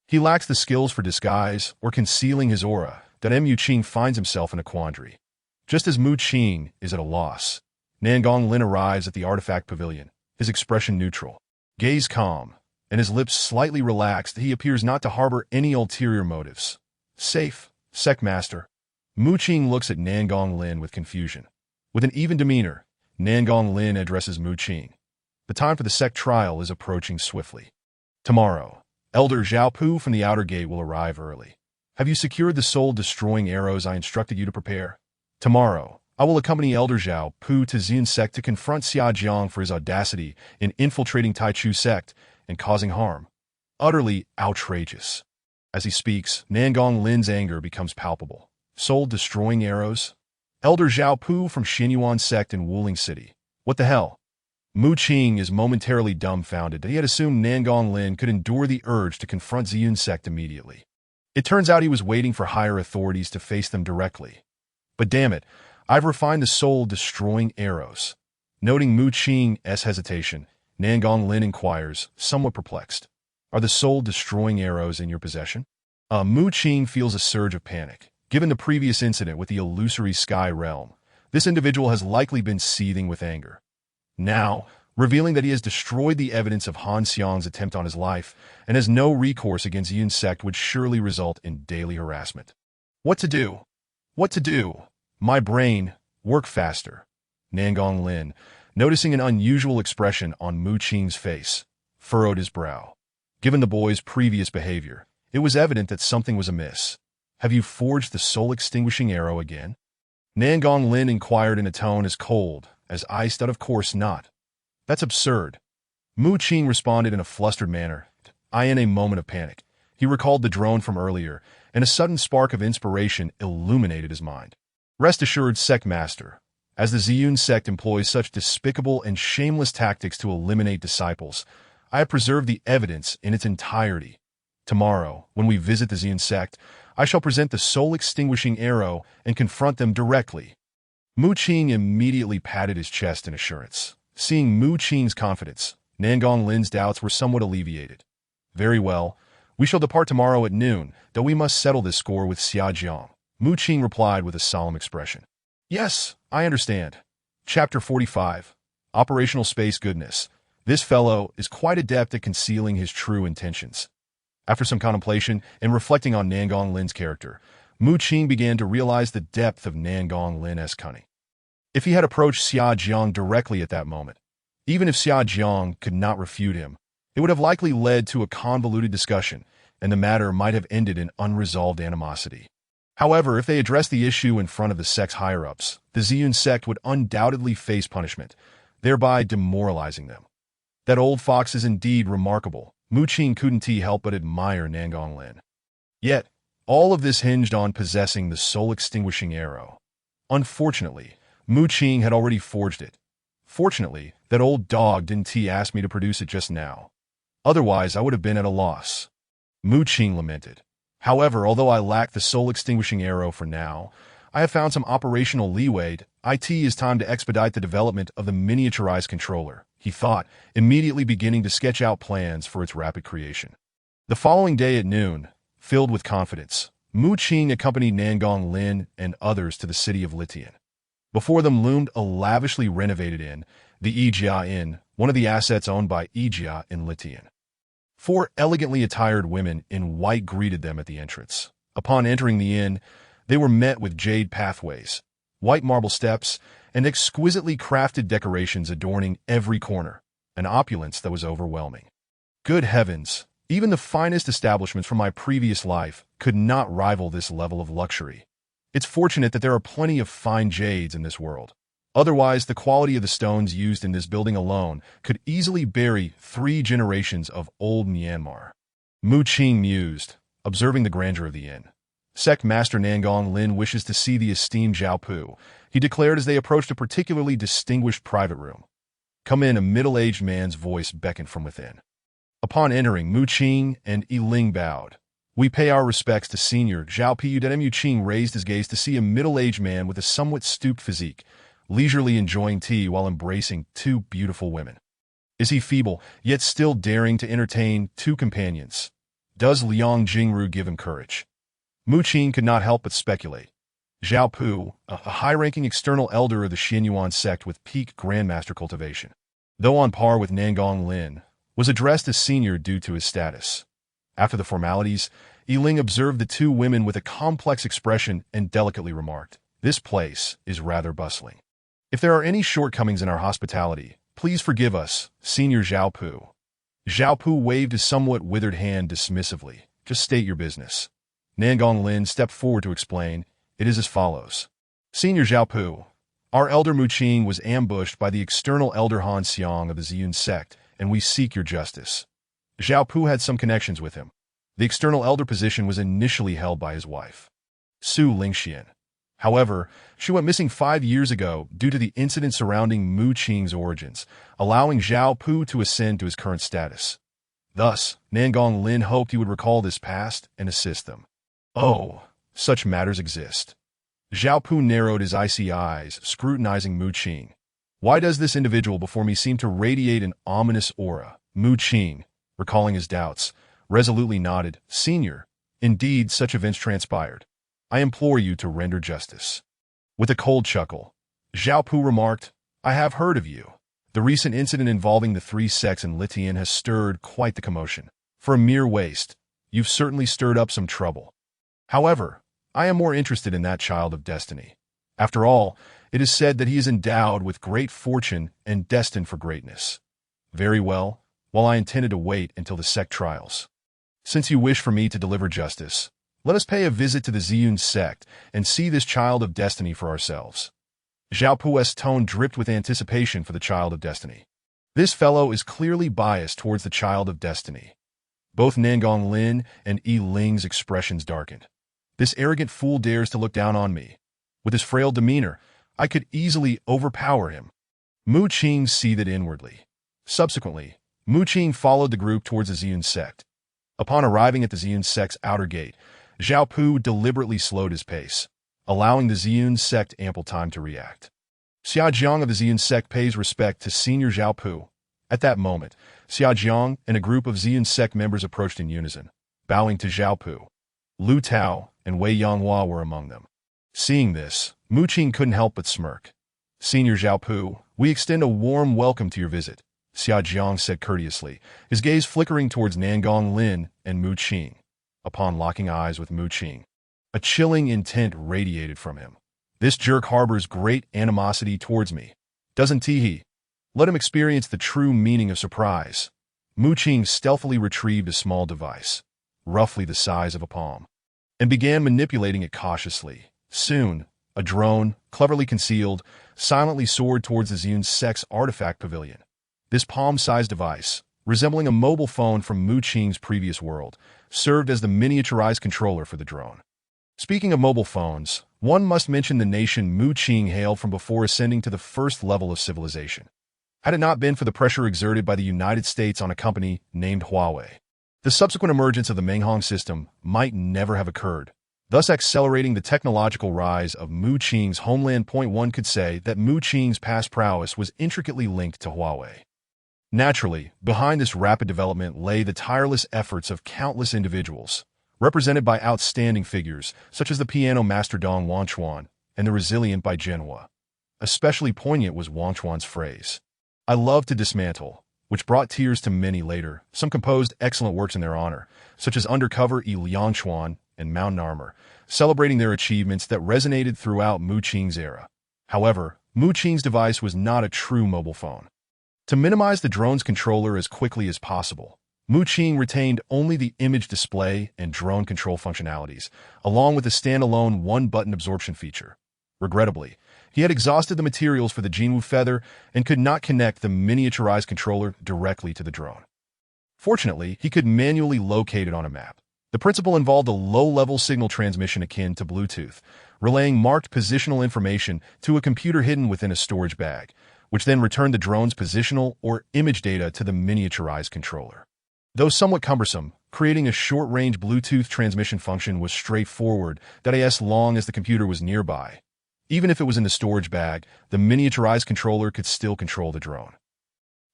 He lacks the skills for disguise or concealing his aura, that Mu Qing finds himself in a quandary. Just as Mu Qing is at a loss, Nangong Lin arrives at the artifact pavilion, his expression neutral, gaze calm, and his lips slightly relaxed. He appears not to harbor any ulterior motives. Safe, sect master. Mu Qing looks at Nangong Lin with confusion. With an even demeanor, Nangong Lin addresses Mu Qing. The time for the sect trial is approaching swiftly. Tomorrow, Elder Zhao Pu from the outer gate will arrive early. Have you secured the soul-destroying arrows I instructed you to prepare? Tomorrow, I will accompany Elder Zhao Pu to Ziyun sect to confront Xia Jiang for his audacity in infiltrating Tai Chu sect and causing harm. Utterly outrageous. As he speaks, Nangong Lin's anger becomes palpable. Soul-destroying arrows? Elder Zhao Pu from Xinyuan sect in Wuling City. What the hell? Mu Qing is momentarily dumbfounded that he had assumed Nangong Lin could endure the urge to confront Ziyun sect immediately. It turns out he was waiting for higher authorities to face them directly. But damn it, I've refined the soul-destroying arrows. Noting Mu Qing's hesitation, Nangong Lin inquires, somewhat perplexed. Are the soul-destroying arrows in your possession? Mu Qing feels a surge of panic. Given the previous incident with the illusory sky realm, this individual has likely been seething with anger. Now, revealing that he has destroyed the evidence of Han Xiang's attempt on his life and has no recourse against Yun's sect would surely result in daily harassment. What to do? What to do? My brain, work faster. Nangong Lin, noticing an unusual expression on Mu Qing's face, furrowed his brow. Given the boy's previous behavior, it was evident that something was amiss. Have you forged the soul-extinguishing arrow again? Nangong Lin inquired in a tone as cold as ice that of course not. That's absurd. Mu Qing responded in a flustered manner. In a moment of panic, he recalled the drone from earlier, and a sudden spark of inspiration illuminated his mind. Rest assured, sect master, as the Ziyun sect employs such despicable and shameless tactics to eliminate disciples, I have preserved the evidence in its entirety. Tomorrow, when we visit the Ziyun sect, I shall present the soul-extinguishing arrow and confront them directly. Mu Qing immediately patted his chest in assurance. Seeing Mu Qing's confidence, Nangong Lin's doubts were somewhat alleviated. Very well, we shall depart tomorrow at noon, though we must settle this score with Xia Jiang. Mu Qing replied with a solemn expression. Yes, I understand. Chapter 45. Operational Space Goodness. This fellow is quite adept at concealing his true intentions. After some contemplation and reflecting on Nangong Lin's character, Mu Qing began to realize the depth of Nangong Lin's cunning. If he had approached Xia Jiang directly at that moment, Even if Xia Jiang could not refute him, it would have likely led to a convoluted discussion, and the matter might have ended in unresolved animosity. However, if they addressed the issue in front of the sect's higher-ups, the Ziyun sect would undoubtedly face punishment, thereby demoralizing them. That old fox is indeed remarkable. Mu Qing couldn't help but admire Nangong Lin. Yet, all of this hinged on possessing the soul-extinguishing arrow. Unfortunately, Mu Qing had already forged it. Fortunately, that old dog didn't ask me to produce it just now. Otherwise, I would have been at a loss. Mu Qing lamented. However, although I lack the soul-extinguishing arrow for now, I have found some operational leeway. It is time to expedite the development of the miniaturized controller, he thought, immediately beginning to sketch out plans for its rapid creation. The following day at noon, filled with confidence, Mu Qing accompanied Nangong Lin and others to the city of Litian. Before them loomed a lavishly renovated inn, the Yijia Inn, one of the assets owned by Yijia in Litian. 4 elegantly attired women in white greeted them at the entrance. Upon entering the inn, they were met with jade pathways, white marble steps, and exquisitely crafted decorations adorning every corner, an opulence that was overwhelming. Good heavens, even the finest establishments from my previous life could not rival this level of luxury. It's fortunate that there are plenty of fine jades in this world. Otherwise, the quality of the stones used in this building alone could easily bury 3 generations of old Myanmar. Mu Qing mused, observing the grandeur of the inn. Sect Master Nangong Lin wishes to see the esteemed Zhao Pu, he declared as they approached a particularly distinguished private room. Come in, a middle-aged man's voice beckoned from within. Upon entering, Mu Qing and Yi Ling bowed. We pay our respects to Senior Zhao Pu. Mu Qing raised his gaze to see a middle-aged man with a somewhat stooped physique, leisurely enjoying tea while embracing 2 beautiful women. Is he feeble, yet still daring to entertain 2 companions? Does Liang Jingru give him courage? Mu Qing could not help but speculate. Zhao Pu, a high-ranking external elder of the Xianyuan sect with peak grandmaster cultivation, though on par with Nangong Lin, was addressed as senior due to his status. After the formalities, Yi Ling observed the 2 women with a complex expression and delicately remarked, "This place is rather bustling. If there are any shortcomings in our hospitality, please forgive us, Senior Zhao Pu." Zhao Pu waved his somewhat withered hand dismissively. Just state your business. Nangong Lin stepped forward to explain. It is as follows. Senior Zhao Pu, our elder Mu Qing was ambushed by the external elder Han Xiang of the Ziyun sect, and we seek your justice. Zhao Pu had some connections with him. The external elder position was initially held by his wife, Su Lingxian. However, she went missing 5 years ago due to the incident surrounding Mu Qing's origins, allowing Zhao Pu to ascend to his current status. Thus, Nangong Lin hoped he would recall this past and assist them. Oh, such matters exist. Zhao Pu narrowed his icy eyes, scrutinizing Mu Qing. Why does this individual before me seem to radiate an ominous aura? Mu Qing, recalling his doubts, resolutely nodded. Senior, indeed such events transpired. I implore you to render justice. With a cold chuckle, Zhao Pu remarked, I have heard of you. The recent incident involving the 3 sects in Litian has stirred quite the commotion. For a mere waste, you've certainly stirred up some trouble. However, I am more interested in that child of destiny. After all, it is said that he is endowed with great fortune and destined for greatness. Very well, while I intended to wait until the sect trials. Since you wish for me to deliver justice, let us pay a visit to the Ziyun sect and see this child of destiny for ourselves. Zhao Pu's tone dripped with anticipation for the child of destiny. This fellow is clearly biased towards the child of destiny. Both Nangong Lin and Yi Ling's expressions darkened. This arrogant fool dares to look down on me. With his frail demeanor, I could easily overpower him. Mu Qing seethed inwardly. Subsequently, Mu Qing followed the group towards the Ziyun sect. Upon arriving at the Ziyun sect's outer gate, Zhao Pu deliberately slowed his pace, allowing the Ziyun sect ample time to react. Xia Jiang of the Ziyun sect pays respect to Senior Zhao Pu. At that moment, Xia Jiang and a group of Ziyun sect members approached in unison, bowing to Zhao Pu. Lu Tao and Wei Yanghua were among them. Seeing this, Mu Qing couldn't help but smirk. Senior Zhao Pu, we extend a warm welcome to your visit, Xia Jiang said courteously, his gaze flickering towards Nangong Lin and Mu Qing. Upon locking eyes with Mu Qing, a chilling intent radiated from him. This jerk harbors great animosity towards me, doesn't he? Let him experience the true meaning of surprise. Mu Qing stealthily retrieved a small device, roughly the size of a palm, and began manipulating it cautiously. Soon, a drone, cleverly concealed, silently soared towards the Ziyun Sect's artifact pavilion. This palm-sized device, resembling a mobile phone from Mu Qing's previous world, served as the miniaturized controller for the drone. Speaking of mobile phones, one must mention the nation Mu Qing hailed from before ascending to the first level of civilization. Had it not been for the pressure exerted by the United States on a company named Huawei, the subsequent emergence of the Menghong system might never have occurred, thus accelerating the technological rise of Mu Qing's homeland. One could say that Mu Qing's past prowess was intricately linked to Huawei. Naturally, behind this rapid development lay the tireless efforts of countless individuals, represented by outstanding figures such as the piano master Dong Wanchuan and the resilient Bai Jianhua. Especially poignant was Wanchuan's phrase, "I love to dismantle," which brought tears to many later. Some composed excellent works in their honor, such as Undercover E Liangchuan and Mountain Armor, celebrating their achievements that resonated throughout Mu Qing's era. However, Mu Qing's device was not a true mobile phone. To minimize the drone's controller as quickly as possible, Mu Qing retained only the image display and drone control functionalities, along with a standalone one-button absorption feature. Regrettably, he had exhausted the materials for the Jinwu Feather and could not connect the miniaturized controller directly to the drone. Fortunately, he could manually locate it on a map. The principle involved a low-level signal transmission akin to Bluetooth, relaying marked positional information to a computer hidden within a storage bag, which then returned the drone's positional or image data to the miniaturized controller. Though somewhat cumbersome, creating a short-range Bluetooth transmission function was straightforward, that as long as the computer was nearby. Even if it was in the storage bag, the miniaturized controller could still control the drone.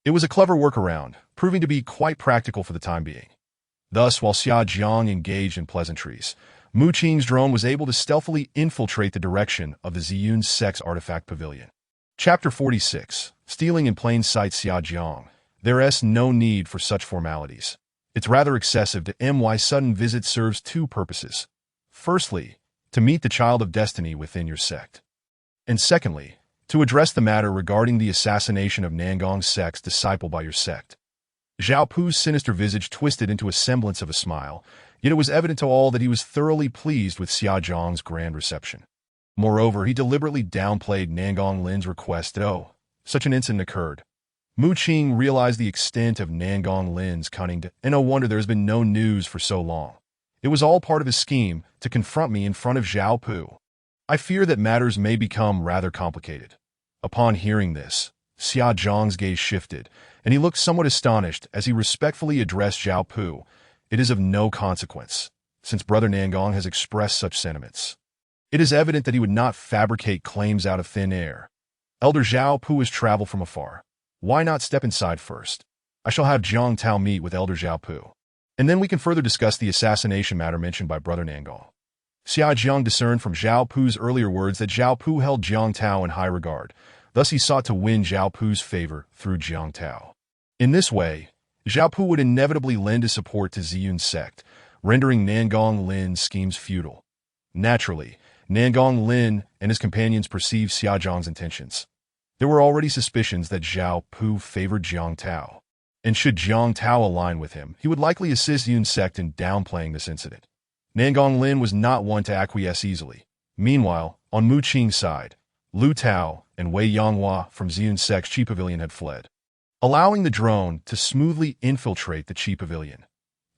It was a clever workaround, proving to be quite practical for the time being. Thus, while Xia Jiang engaged in pleasantries, Mu Qing's drone was able to stealthily infiltrate the direction of the Ziyun Sect's artifact pavilion. Chapter 46. Stealing in plain sight. Xia Jiang. There's no need for such formalities. It's rather excessive to my sudden visit serves two purposes. Firstly, to meet the child of destiny within your sect. And secondly, to address the matter regarding the assassination of Nangong Sect's disciple by your sect. Zhao Pu's sinister visage twisted into a semblance of a smile, yet it was evident to all that he was thoroughly pleased with Xia Jiang's grand reception. Moreover, he deliberately downplayed Nangong Lin's request that, such an incident occurred. Mu Qing realized the extent of Nangong Lin's cunning, and no wonder there has been no news for so long. It was all part of his scheme to confront me in front of Zhao Pu. I fear that matters may become rather complicated. Upon hearing this, Xia Jiang's gaze shifted, and he looked somewhat astonished as he respectfully addressed Zhao Pu. It is of no consequence, since Brother Nangong has expressed such sentiments. It is evident that he would not fabricate claims out of thin air. Elder Zhao Pu has traveled from afar. Why not step inside first? I shall have Jiang Tao meet with Elder Zhao Pu, and then we can further discuss the assassination matter mentioned by Brother Nangong. Xia Jiang discerned from Zhao Pu's earlier words that Zhao Pu held Jiang Tao in high regard. Thus he sought to win Zhao Pu's favor through Jiang Tao. In this way, Zhao Pu would inevitably lend his support to Ziyun Sect, rendering Nangong Lin's schemes futile. Naturally, Nangong Lin and his companions perceived Xia Jiang's intentions. There were already suspicions that Zhao Pu favored Jiang Tao, and should Jiang Tao align with him, he would likely assist Ziyun Sect in downplaying this incident. Nangong Lin was not one to acquiesce easily. Meanwhile, on Mu Qing's side, Lu Tao and Wei Yanghua from Ziyun Sect's Qi Pavilion had fled, allowing the drone to smoothly infiltrate the Qi Pavilion.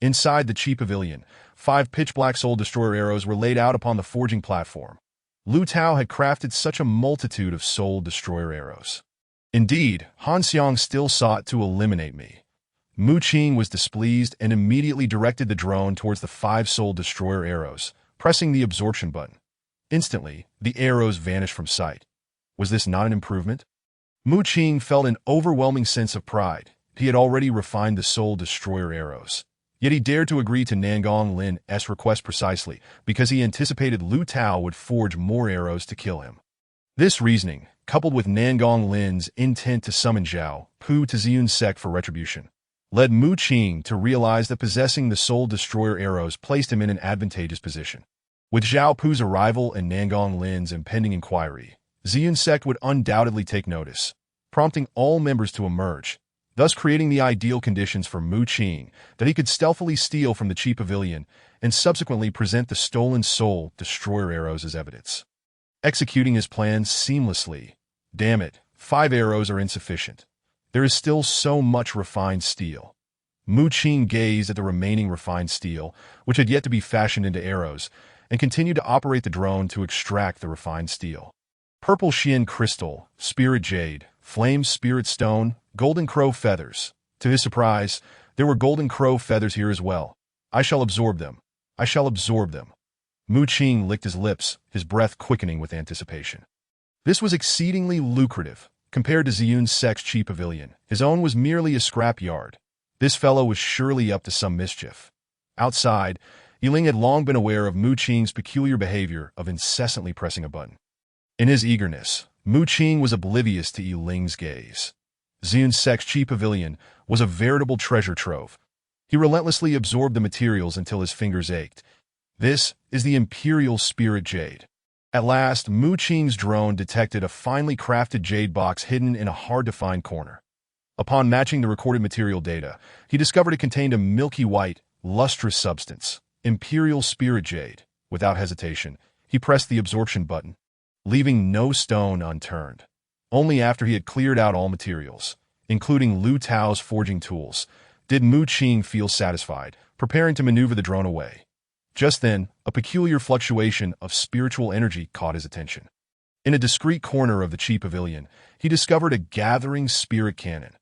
Inside the Qi Pavilion, 5 pitch-black Soul Destroyer arrows were laid out upon the forging platform. Lu Tao had crafted such a multitude of Soul Destroyer arrows. Indeed, Han Xiang still sought to eliminate me. Mu Qing was displeased and immediately directed the drone towards the 5 Soul Destroyer arrows, pressing the absorption button. Instantly, the arrows vanished from sight. Was this not an improvement? Mu Qing felt an overwhelming sense of pride. He had already refined the Soul Destroyer arrows. Yet he dared to agree to Nangong Lin's request precisely because he anticipated Lu Tao would forge more arrows to kill him. This reasoning, coupled with Nangong Lin's intent to summon Zhao Pu to Ziyun Sect for retribution, led Mu Qing to realize that possessing the Soul Destroyer arrows placed him in an advantageous position. With Zhao Pu's arrival and Nangong Lin's impending inquiry, Ziyun Sect would undoubtedly take notice. prompting all members to emerge, thus creating the ideal conditions for Mu Qing that he could stealthily steal from the Qi Pavilion and subsequently present the stolen Soul Destroyer arrows as evidence. Executing his plans seamlessly. Damn it, 5 arrows are insufficient. There is still so much refined steel. Mu Qing gazed at the remaining refined steel, which had yet to be fashioned into arrows, and continued to operate the drone to extract the refined steel. Purple Xian crystal, spirit jade, flame spirit stone, golden crow feathers. To his surprise, there were golden crow feathers here as well. I shall absorb them. I shall absorb them. Mu Qing licked his lips, his breath quickening with anticipation. This was exceedingly lucrative. Compared to Ziyun Sek's Qi Pavilion, his own was merely a scrap yard. This fellow was surely up to some mischief. Outside, Yiling had long been aware of Mu Qing's peculiar behavior of incessantly pressing a button. In his eagerness, Mu Qing was oblivious to Yiling's gaze. Ziyun Sek's Qi Pavilion was a veritable treasure trove. He relentlessly absorbed the materials until his fingers ached. This is the Imperial Spirit Jade. At last, Mu Qing's drone detected a finely crafted jade box hidden in a hard-to-find corner. Upon matching the recorded material data, he discovered it contained a milky white, lustrous substance, Imperial Spirit Jade. Without hesitation, he pressed the absorption button, leaving no stone unturned. Only after he had cleared out all materials, including Lu Tao's forging tools, did Mu Qing feel satisfied, preparing to maneuver the drone away. Just then, a peculiar fluctuation of spiritual energy caught his attention. In a discreet corner of the Qi Pavilion, he discovered a gathering spirit cannon.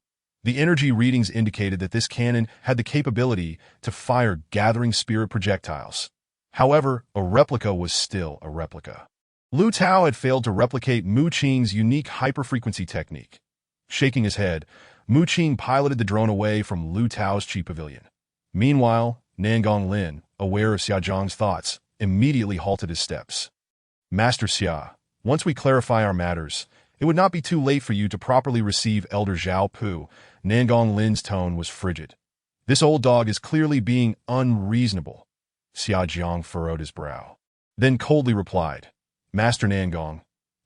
The energy readings indicated that this cannon had the capability to fire gathering spirit projectiles. However, a replica was still a replica. Lu Tao had failed to replicate Mu Qing's unique hyperfrequency technique. Shaking his head, Mu Qing piloted the drone away from Lu Tao's Qi Pavilion. Meanwhile, Nangong Lin, aware of Xia Zhang's thoughts, immediately halted his steps. Master Xia, once we clarify our matters, it would not be too late for you to properly receive Elder Zhao Pu. Nangong Lin's tone was frigid. This old dog is clearly being unreasonable. Xia Zhang furrowed his brow, then coldly replied, Master Nangong,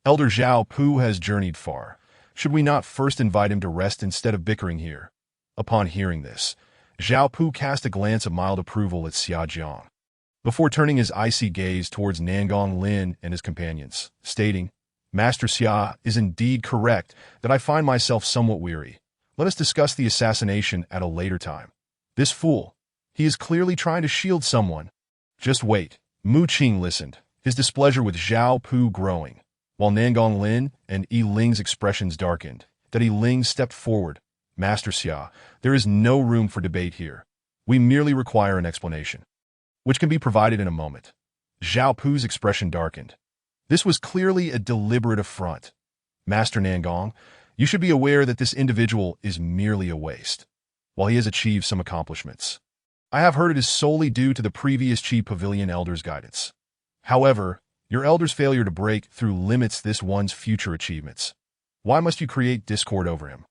Elder Zhao Pu has journeyed far. Should we not first invite him to rest instead of bickering here? Upon hearing this, Zhao Pu cast a glance of mild approval at Xia Zhang, before turning his icy gaze towards Nangong Lin and his companions, stating, Master Xia is indeed correct that I find myself somewhat weary. Let us discuss the assassination at a later time. This fool, he is clearly trying to shield someone. Just wait. Mu Qing listened, his displeasure with Zhao Pu growing, while Nangong Lin and Yi Ling's expressions darkened. That Yi Ling stepped forward. Master Xia, there is no room for debate here. We merely require an explanation, which can be provided in a moment. Zhao Pu's expression darkened. This was clearly a deliberate affront. Master Nangong, you should be aware that this individual is merely a waste, while he has achieved some accomplishments. I have heard it is solely due to the previous Qi Pavilion Elder's guidance. However, your Elder's failure to break through limits this one's future achievements. Why must you create discord over him?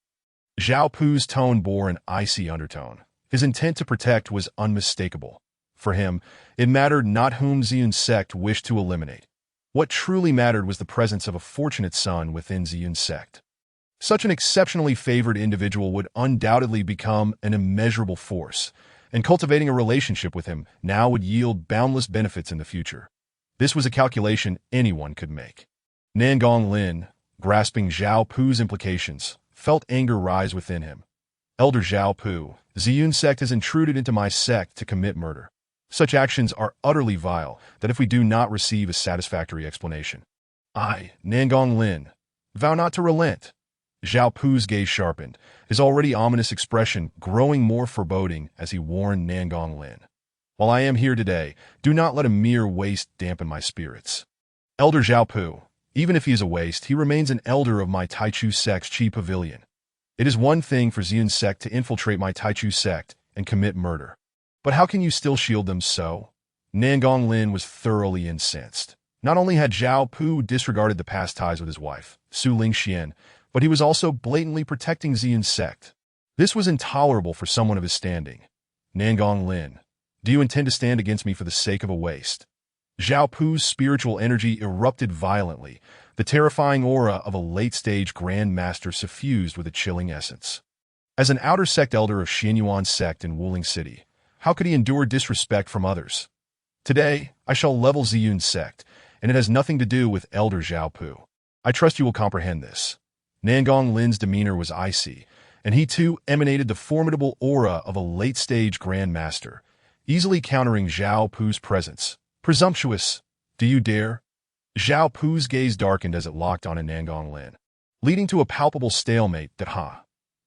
Zhao Pu's tone bore an icy undertone. His intent to protect was unmistakable. For him, it mattered not whom Ziyun sect wished to eliminate. What truly mattered was the presence of a fortunate son within Ziyun sect. Such an exceptionally favored individual would undoubtedly become an immeasurable force, and cultivating a relationship with him now would yield boundless benefits in the future. This was a calculation anyone could make. Nangong Lin, grasping Zhao Pu's implications, felt anger rise within him. Elder Zhao Pu, Ziyun sect has intruded into my sect to commit murder. Such actions are utterly vile that if we do not receive a satisfactory explanation, I, Nangong Lin, vow not to relent. Zhao Pu's gaze sharpened, his already ominous expression growing more foreboding as he warned Nangong Lin. While I am here today, do not let a mere waste dampen my spirits. Elder Zhao Pu, even if he is a waste, he remains an elder of my Taichu sect's Qi Pavilion. It is one thing for Ziyun sect to infiltrate my Taichu sect and commit murder. But how can you still shield them so? Nangong Lin was thoroughly incensed. Not only had Zhao Pu disregarded the past ties with his wife, Su Lingxian, but he was also blatantly protecting Ziyun sect. This was intolerable for someone of his standing. Nangong Lin, do you intend to stand against me for the sake of a waste? Zhao Pu's spiritual energy erupted violently, the terrifying aura of a late-stage Grand Master suffused with a chilling essence. As an outer sect elder of Xianyuan sect in Wuling City, how could he endure disrespect from others? Today, I shall level Ziyun's sect, and it has nothing to do with Elder Zhao Pu. I trust you will comprehend this. Nangong Lin's demeanor was icy, and he too emanated the formidable aura of a late-stage Grand Master, easily countering Zhao Pu's presence. Presumptuous! Do you dare? Zhao Pu's gaze darkened as it locked on a Nangong Lin, leading to a palpable stalemate that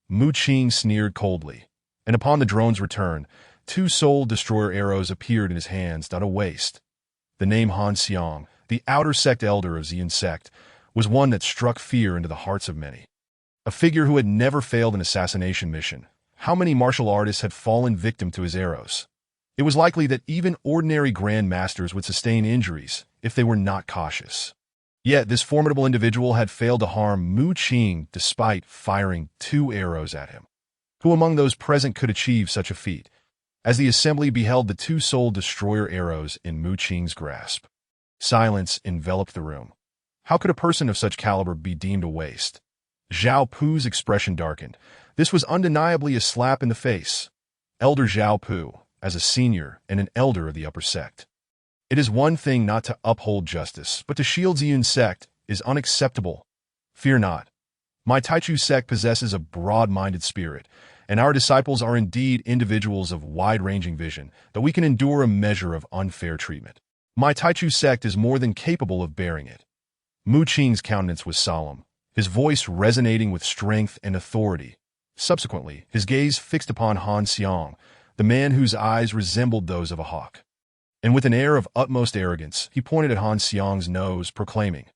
Mu Qing sneered coldly, and upon the drone's return, 2 soul destroyer arrows appeared in his hands down a waist. The name Han Xiang, the outer sect elder of Ziyun sect, was one that struck fear into the hearts of many. A figure who had never failed an assassination mission. How many martial artists had fallen victim to his arrows? It was likely that even ordinary Grand Masters would sustain injuries if they were not cautious. Yet this formidable individual had failed to harm Mu Qing despite firing 2 arrows at him. Who among those present could achieve such a feat? As the assembly beheld the 2 soul destroyer arrows in Mu Qing's grasp, silence enveloped the room. How could a person of such caliber be deemed a waste? Zhao Pu's expression darkened. This was undeniably a slap in the face. Elder Zhao Pu, as a senior and an elder of the upper sect. It is one thing not to uphold justice, but to shield Ziyun's sect is unacceptable. Fear not. My Taichu sect possesses a broad-minded spirit, and our disciples are indeed individuals of wide-ranging vision, that we can endure a measure of unfair treatment. My Taichu sect is more than capable of bearing it. Mu Qing's countenance was solemn, his voice resonating with strength and authority. Subsequently, his gaze fixed upon Han Xiang, the man whose eyes resembled those of a hawk. And with an air of utmost arrogance, he pointed at Han Xiang's nose, proclaiming,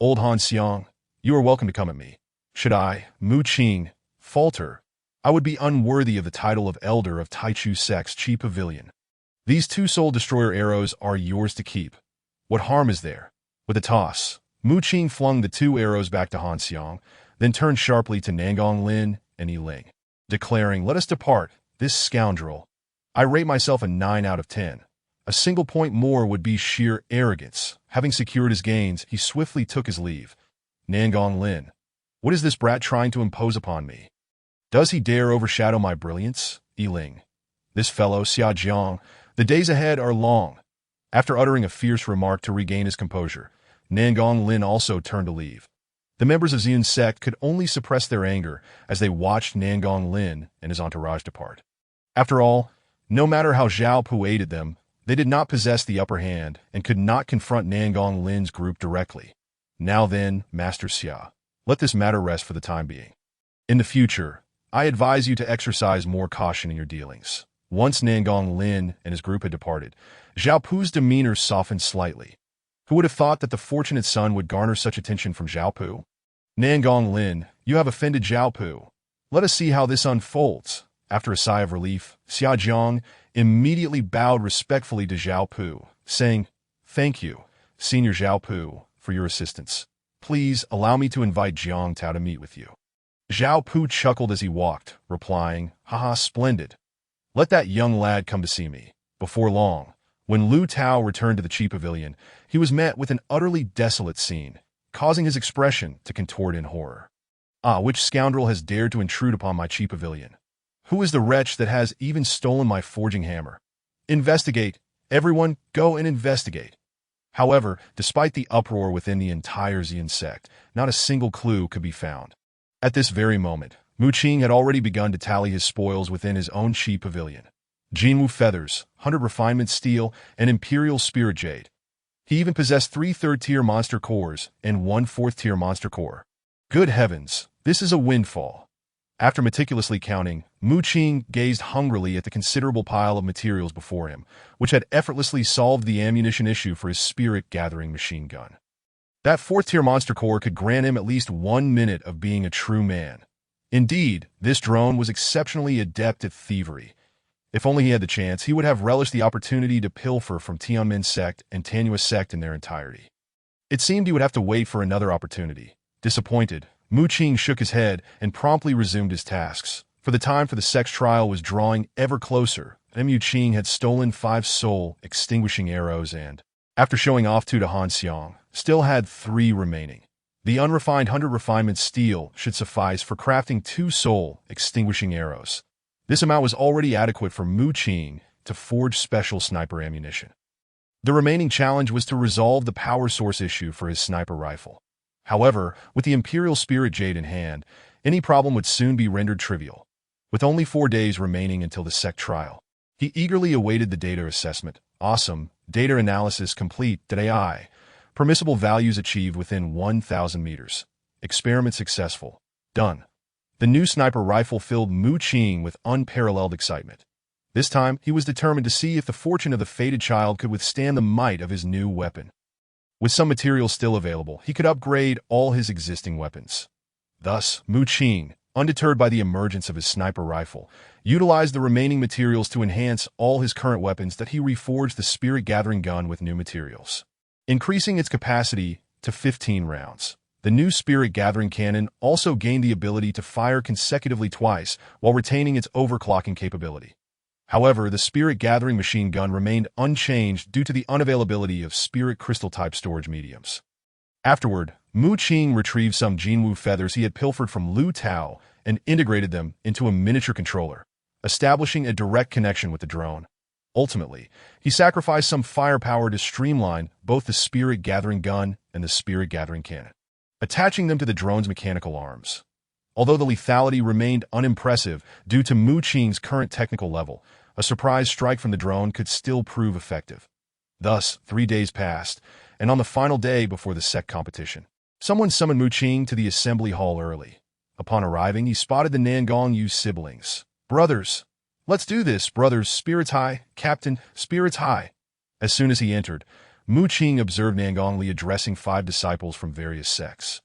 "Old Han Xiang, you are welcome to come at me. Should I, Mu Qing, falter, I would be unworthy of the title of Elder of Taichu Sect's Chi Pavilion. These 2 soul destroyer arrows are yours to keep. What harm is there?" With a toss, Mu Qing flung the 2 arrows back to Han Xiang, then turned sharply to Nangong Lin and Yi Ling, declaring, "Let us depart, this scoundrel. I rate myself a 9 out of 10. A single point more would be sheer arrogance." Having secured his gains, he swiftly took his leave. Nangong Lin, what is this brat trying to impose upon me? Does he dare overshadow my brilliance? Yi Ling, this fellow, Xia Jiang, the days ahead are long. After uttering a fierce remark to regain his composure, Nangong Lin also turned to leave. The members of Ziyun's sect could only suppress their anger as they watched Nangong Lin and his entourage depart. After all, no matter how Zhao Pu aided them, they did not possess the upper hand and could not confront Nangong Lin's group directly. Now then, Master Xia, let this matter rest for the time being. In the future, I advise you to exercise more caution in your dealings. Once Nangong Lin and his group had departed, Zhao Pu's demeanor softened slightly. Who would have thought that the fortunate son would garner such attention from Zhao Pu? Nangong Lin, you have offended Zhao Pu. Let us see how this unfolds. After a sigh of relief, Xia Jiang immediately bowed respectfully to Zhao Pu, saying, "Thank you, Senior Zhao Pu, for your assistance. Please allow me to invite Jiang Tao to meet with you." Zhao Pu chuckled as he walked, replying, "Haha, splendid. Let that young lad come to see me." Before long, when Lu Tao returned to the Chi Pavilion, he was met with an utterly desolate scene, causing his expression to contort in horror. "Ah, which scoundrel has dared to intrude upon my Chi Pavilion? Who is the wretch that has even stolen my forging hammer? Investigate! Everyone, go and investigate!" However, despite the uproar within the entire Ziyun sect, not a single clue could be found. At this very moment, Mu Qing had already begun to tally his spoils within his own Chi Pavilion. Jinwu feathers, 100 refinement steel, and Imperial Spirit Jade. He even possessed 3 third-tier monster cores and 1 fourth-tier monster core. Good heavens, this is a windfall. After meticulously counting, Mu Qing gazed hungrily at the considerable pile of materials before him, which had effortlessly solved the ammunition issue for his spirit-gathering machine gun. That 4th-tier monster core could grant him at least 1 minute of being a true man. Indeed, this drone was exceptionally adept at thievery. If only he had the chance, he would have relished the opportunity to pilfer from Tianmen sect and Tanyua sect in their entirety. It seemed he would have to wait for another opportunity. Disappointed, Mu Qing shook his head and promptly resumed his tasks. For the time for the sex trial was drawing ever closer, and Mu Qing had stolen 5 soul extinguishing arrows and, after showing off 2 to Han Xiang, still had 3 remaining. The unrefined 100 refinement steel should suffice for crafting 2 soul-extinguishing arrows. This amount was already adequate for Mu Qing to forge special sniper ammunition. The remaining challenge was to resolve the power source issue for his sniper rifle. However, with the Imperial Spirit Jade in hand, any problem would soon be rendered trivial. With only 4 days remaining until the SEC trial, he eagerly awaited the data assessment. Awesome. Data analysis complete. AI. Permissible values achieved within 1,000 meters. Experiment successful. Done. The new sniper rifle filled Mu Qing with unparalleled excitement. This time, he was determined to see if the fortune of the fated child could withstand the might of his new weapon. With some materials still available, he could upgrade all his existing weapons. Thus, Mu Qing, undeterred by the emergence of his sniper rifle, utilized the remaining materials to enhance all his current weapons that he reforged the Spirit Gathering gun with new materials, increasing its capacity to 15 rounds. The new Spirit Gathering cannon also gained the ability to fire consecutively twice while retaining its overclocking capability. However, the Spirit Gathering machine gun remained unchanged due to the unavailability of Spirit Crystal-type storage mediums. Afterward, Mu Qing retrieved some Jinwu feathers he had pilfered from Lu Tao and integrated them into a miniature controller, establishing a direct connection with the drone. Ultimately, he sacrificed some firepower to streamline both the Spirit Gathering gun and the Spirit Gathering cannon, attaching them to the drone's mechanical arms. Although the lethality remained unimpressive due to Mu Qing's current technical level, a surprise strike from the drone could still prove effective. Thus, 3 days passed, and on the final day before the SEC competition, someone summoned Mu Qing to the assembly hall early. Upon arriving, he spotted the Nangong Yu siblings. "Brothers, let's do this, brothers, spirits high, Captain, spirits high." As soon as he entered, Mu Qing observed Nangong Li addressing 5 disciples from various sects,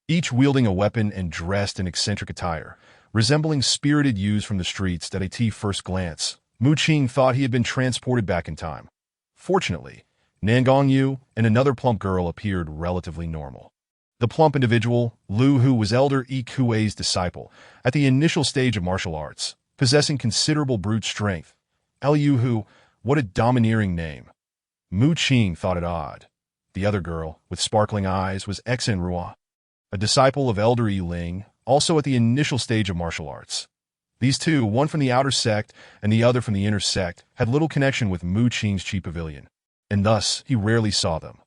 each wielding a weapon and dressed in eccentric attire, resembling spirited youths from the streets. At first glance, Mu Qing thought he had been transported back in time. Fortunately, Nangong Yu and another plump girl appeared relatively normal. The plump individual, Lu Hu, was Elder Yi Kuei's disciple at the initial stage of martial arts, possessing considerable brute strength. Liu Hu, what a domineering name. Mu Qing thought it odd. The other girl, with sparkling eyes, was Xen Ruo, a disciple of Elder Yi Ling, also at the initial stage of martial arts. These two, one from the outer sect and the other from the inner sect, had little connection with Mu Qing's Chi Pavilion, and thus he rarely saw them.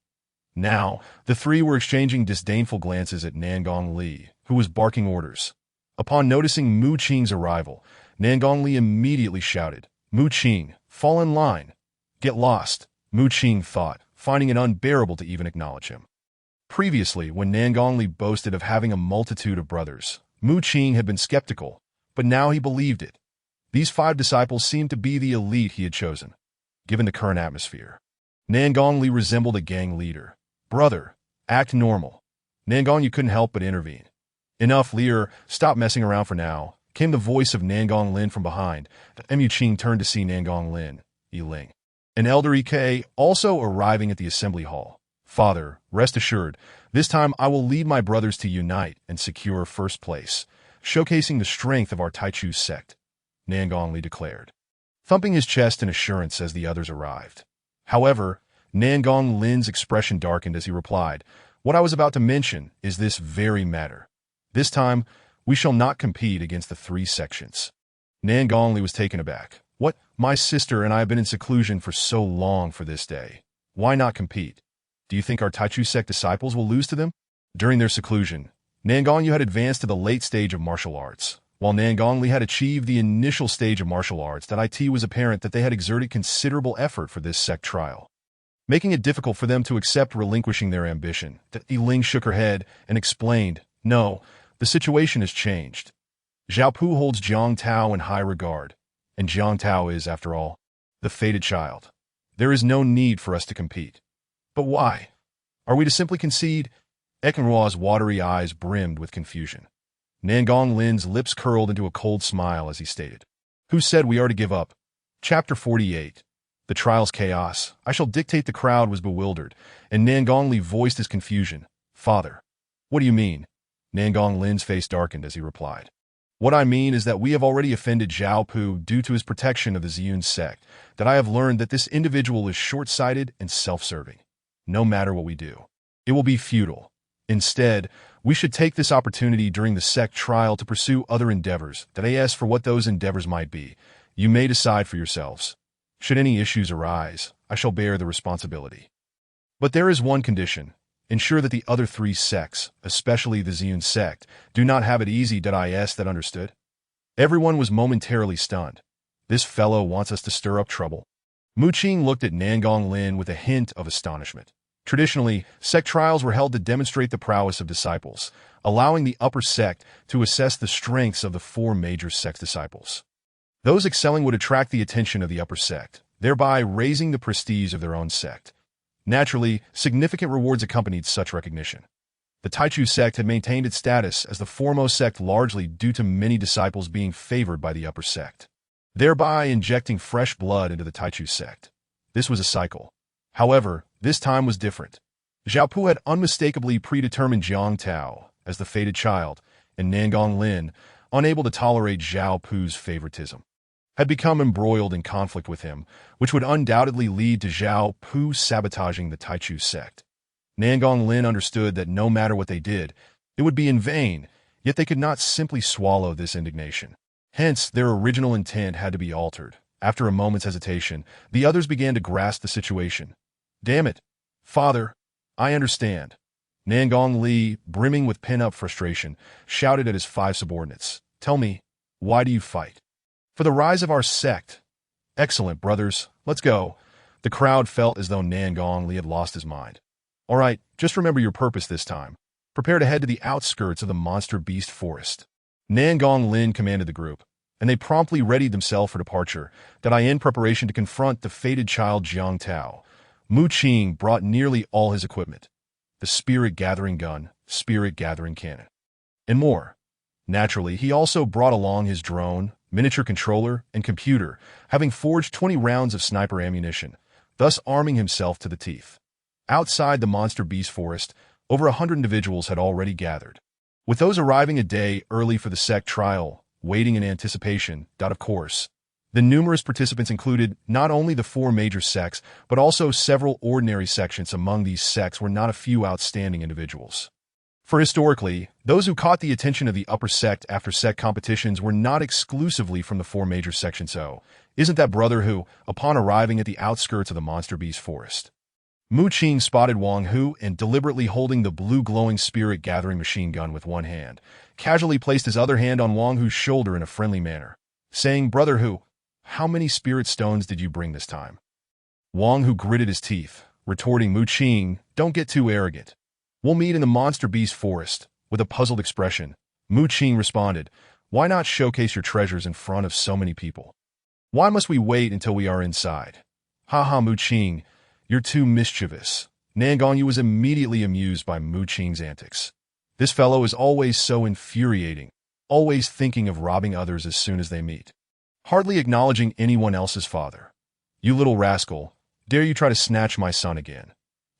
Now, the 3 were exchanging disdainful glances at Nangong Li, who was barking orders. Upon noticing Mu Qing's arrival, Nangong Li immediately shouted, "Mu Qing, fall in line." "Get lost," Mu Qing thought, finding it unbearable to even acknowledge him. Previously, when Nangong Li boasted of having a multitude of brothers, Mu Qing had been skeptical, but now he believed it. These 5 disciples seemed to be the elite he had chosen, given the current atmosphere. Nangong Li resembled a gang leader. "Brother, act normal." Nangong Yu couldn't help but intervene. "Enough, leader, stop messing around for now," came the voice of Nangong Lin from behind. Mu Qing turned to see Nangong Lin, Yi Ling, and Elder Yi also arriving at the assembly hall. "Father, rest assured, this time I will lead my brothers to unite and secure first place, showcasing the strength of our Taichu sect," Nangong Li declared, thumping his chest in assurance as the others arrived. However, Nangong Lin's expression darkened as he replied, "What I was about to mention is this very matter. This time, we shall not compete against the 3 sections." Nangong Li was taken aback. "What? My sister and I have been in seclusion for so long for this day. Why not compete? Do you think our Taichu sect disciples will lose to them?" During their seclusion, Nangong Yu had advanced to the late stage of martial arts, while Nangong Li had achieved the initial stage of martial arts. It was apparent that they had exerted considerable effort for this sect trial, making it difficult for them to accept relinquishing their ambition. Yi Ling shook her head and explained, "No, the situation has changed. Zhao Pu holds Jiang Tao in high regard, and Jiang Tao is, after all, the fated child. There is no need for us to compete." "But why? Are we to simply concede?" Ekenrua's watery eyes brimmed with confusion. Nangong Lin's lips curled into a cold smile as he stated, "Who said we are to give up?" Chapter 48. The Trial's Chaos. I shall dictate. The crowd was bewildered, and Nangong Li voiced his confusion. "Father, what do you mean?" Nangong Lin's face darkened as he replied, "What I mean is that we have already offended Zhao Pu due to his protection of the Ziyun sect, that I have learned that this individual is short-sighted and self-serving. No matter what we do, it will be futile. Instead, we should take this opportunity during the sect trial to pursue other endeavors that I ask for what those endeavors might be. You may decide for yourselves. Should any issues arise, I shall bear the responsibility. But there is one condition. Ensure that the other three sects, especially the Ziyun sect, do not have it easy. I ask that understood? Everyone was momentarily stunned. This fellow wants us to stir up trouble. Mu Qing looked at Nangong Lin with a hint of astonishment. Traditionally, sect trials were held to demonstrate the prowess of disciples, allowing the upper sect to assess the strengths of the four major sect disciples. Those excelling would attract the attention of the upper sect, thereby raising the prestige of their own sect. Naturally, significant rewards accompanied such recognition. The Taichu sect had maintained its status as the foremost sect largely due to many disciples being favored by the upper sect, thereby injecting fresh blood into the Taichu sect. This was a cycle. However, this time was different. Zhao Pu had unmistakably predetermined Jiang Tao as the fated child, and Nangong Lin, unable to tolerate Zhao Pu's favoritism, had become embroiled in conflict with him, which would undoubtedly lead to Zhao Pu sabotaging the Taichu sect. Nangong Lin understood that no matter what they did, it would be in vain, yet they could not simply swallow this indignation. Hence, their original intent had to be altered. After a moment's hesitation, the others began to grasp the situation. Damn it, father, I understand. Nangong Li, brimming with pent-up frustration, shouted at his five subordinates. Tell me, why do you fight? For the rise of our sect. Excellent, brothers. Let's go. The crowd felt as though Nangong Li had lost his mind. All right, just remember your purpose this time. Prepare to head to the outskirts of the monster beast forest. Nangong Lin commanded the group, and they promptly readied themselves for departure, in preparation to confront the fated child Jiang Tao. Mu Qing brought nearly all his equipment. The spirit-gathering gun, spirit-gathering cannon, and more. Naturally, he also brought along his drone, miniature controller, and computer, having forged 20 rounds of sniper ammunition, thus arming himself to the teeth. Outside the monster beast forest, over 100 individuals had already gathered, with those arriving a day early for the sect trial, waiting in anticipation. Of course, the numerous participants included not only the four major sects, but also several ordinary sections. Among these sects were not a few outstanding individuals. For historically, those who caught the attention of the upper sect after sect competitions were not exclusively from the four major sections. So, isn't that brother who, upon arriving at the outskirts of the monster beast forest, Mu Qing spotted Wang Hu and, deliberately holding the blue glowing spirit-gathering machine gun with one hand, casually placed his other hand on Wang Hu's shoulder in a friendly manner, saying, Brother Hu, how many spirit stones did you bring this time? Wang Hu gritted his teeth, retorting, Mu Qing, don't get too arrogant. We'll meet in the monster beast forest. With a puzzled expression, Mu Qing responded, why not showcase your treasures in front of so many people? Why must we wait until we are inside? Ha, Mu Qing, you're too mischievous. Nangong Yu was immediately amused by Mu Qing's antics. This fellow is always so infuriating, always thinking of robbing others as soon as they meet, hardly acknowledging anyone else's father. You little rascal, dare you try to snatch my son again?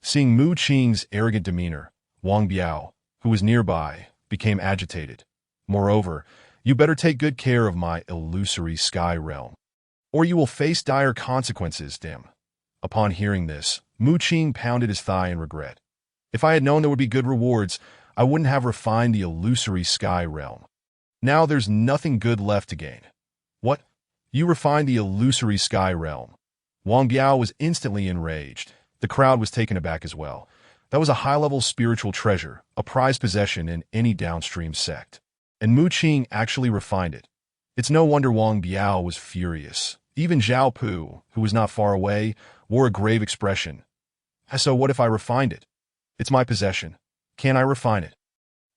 Seeing Mu Qing's arrogant demeanor, Wang Biao, who was nearby, became agitated. Moreover, you better take good care of my illusory sky realm, or you will face dire consequences, damn. Upon hearing this, Mu Qing pounded his thigh in regret. If I had known there would be good rewards, I wouldn't have refined the illusory sky realm. Now there's nothing good left to gain. What? You refined the illusory sky realm? Wang Biao was instantly enraged. The crowd was taken aback as well. That was a high-level spiritual treasure, a prized possession in any downstream sect. And Mu Qing actually refined it. It's no wonder Wang Biao was furious. Even Zhao Pu, who was not far away, wore a grave expression. So what if I refined it? It's my possession. Can I refine it?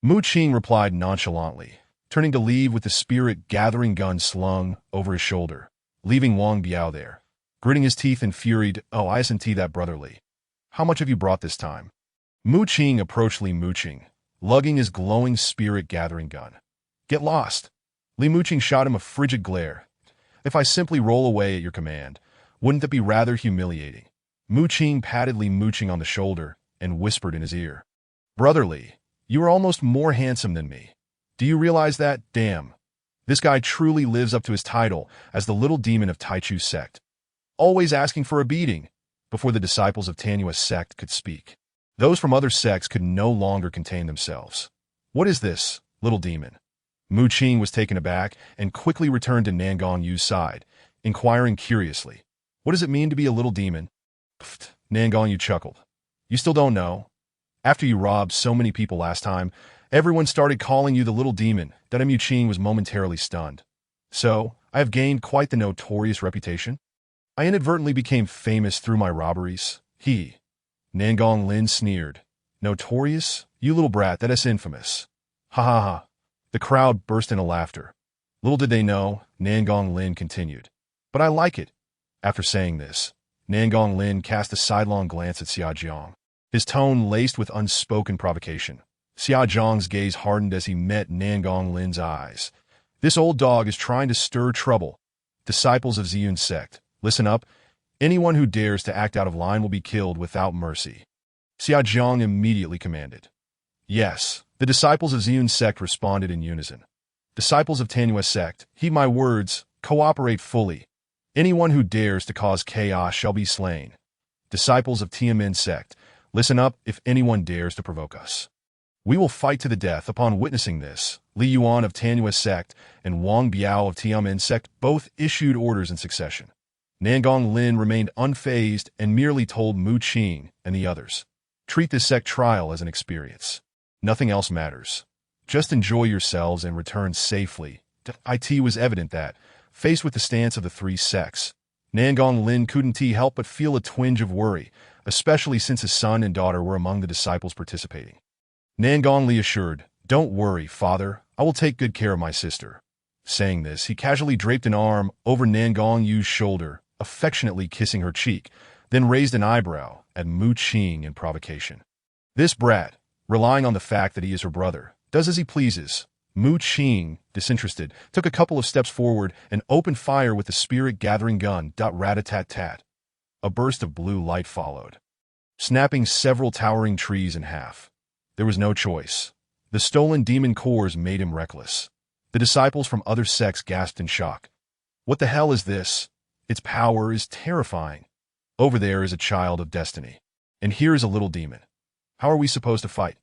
Mu Qing replied nonchalantly, turning to leave with the spirit-gathering gun slung over his shoulder, leaving Wang Biao there, gritting his teeth and furied. Oh, isn't that brotherly? How much have you brought this time? Mu Qing approached Li Muqing, lugging his glowing spirit-gathering gun. Get lost. Li Muqing shot him a frigid glare. If I simply roll away at your command, wouldn't that be rather humiliating? Mu Qing patted Li Muqing on the shoulder and whispered in his ear. Brotherly, you are almost more handsome than me. Do you realize that? Damn. This guy truly lives up to his title as the little demon of Taichu sect, always asking for a beating before the disciples of Tanua sect could speak. Those from other sects could no longer contain themselves. "What is this, little demon?" Mu Qing was taken aback and quickly returned to Nangong Yu's side, inquiring curiously, "What does it mean to be a little demon?" "Pfft," Nangong Yu chuckled. "You still don't know? After you robbed so many people last time, everyone started calling you the little demon." Mu Qing was momentarily stunned. "So, I have gained quite the notorious reputation? I inadvertently became famous through my robberies." Nangong Lin sneered. "Notorious? You little brat, that is infamous." "Ha ha ha." The crowd burst into laughter. Little did they know, Nangong Lin continued. "But I like it." After saying this, Nangong Lin cast a sidelong glance at Xia Jiang, his tone laced with unspoken provocation. Xia Jiang's gaze hardened as he met Nangong Lin's eyes. "This old dog is trying to stir trouble. Disciples of Ziyun sect, listen up. Anyone who dares to act out of line will be killed without mercy." Xia Jiang immediately commanded. "Yes." The disciples of Ziyun sect responded in unison. "Disciples of Tanyue sect, heed my words, cooperate fully. Anyone who dares to cause chaos shall be slain. Disciples of Tianmin sect, listen up. If anyone dares to provoke us, we will fight to the death." Upon witnessing this, Li Yuan of Tanyue sect and Wang Biao of Tianmin sect both issued orders in succession. Nangong Lin remained unfazed and merely told Mu Qing and the others, "Treat this sect trial as an experience. Nothing else matters. Just enjoy yourselves and return safely." It was evident that, faced with the stance of the three sects, Nangong Lin couldn't help but feel a twinge of worry, especially since his son and daughter were among the disciples participating. Nangong Li assured, "Don't worry, father, I will take good care of my sister." Saying this, he casually draped an arm over Nangong Yu's shoulder, affectionately kissing her cheek, then raised an eyebrow at Mu Qing in provocation. "This brat, relying on the fact that he is her brother, does as he pleases." Mu Qing, disinterested, took a couple of steps forward and opened fire with the spirit-gathering gun. Rat-a-tat-tat. A burst of blue light followed, snapping several towering trees in half. There was no choice. The stolen demon cores made him reckless. The disciples from other sects gasped in shock. "What the hell is this? Its power is terrifying. Over there is a child of destiny, and here is a little demon. How are we supposed to fight?"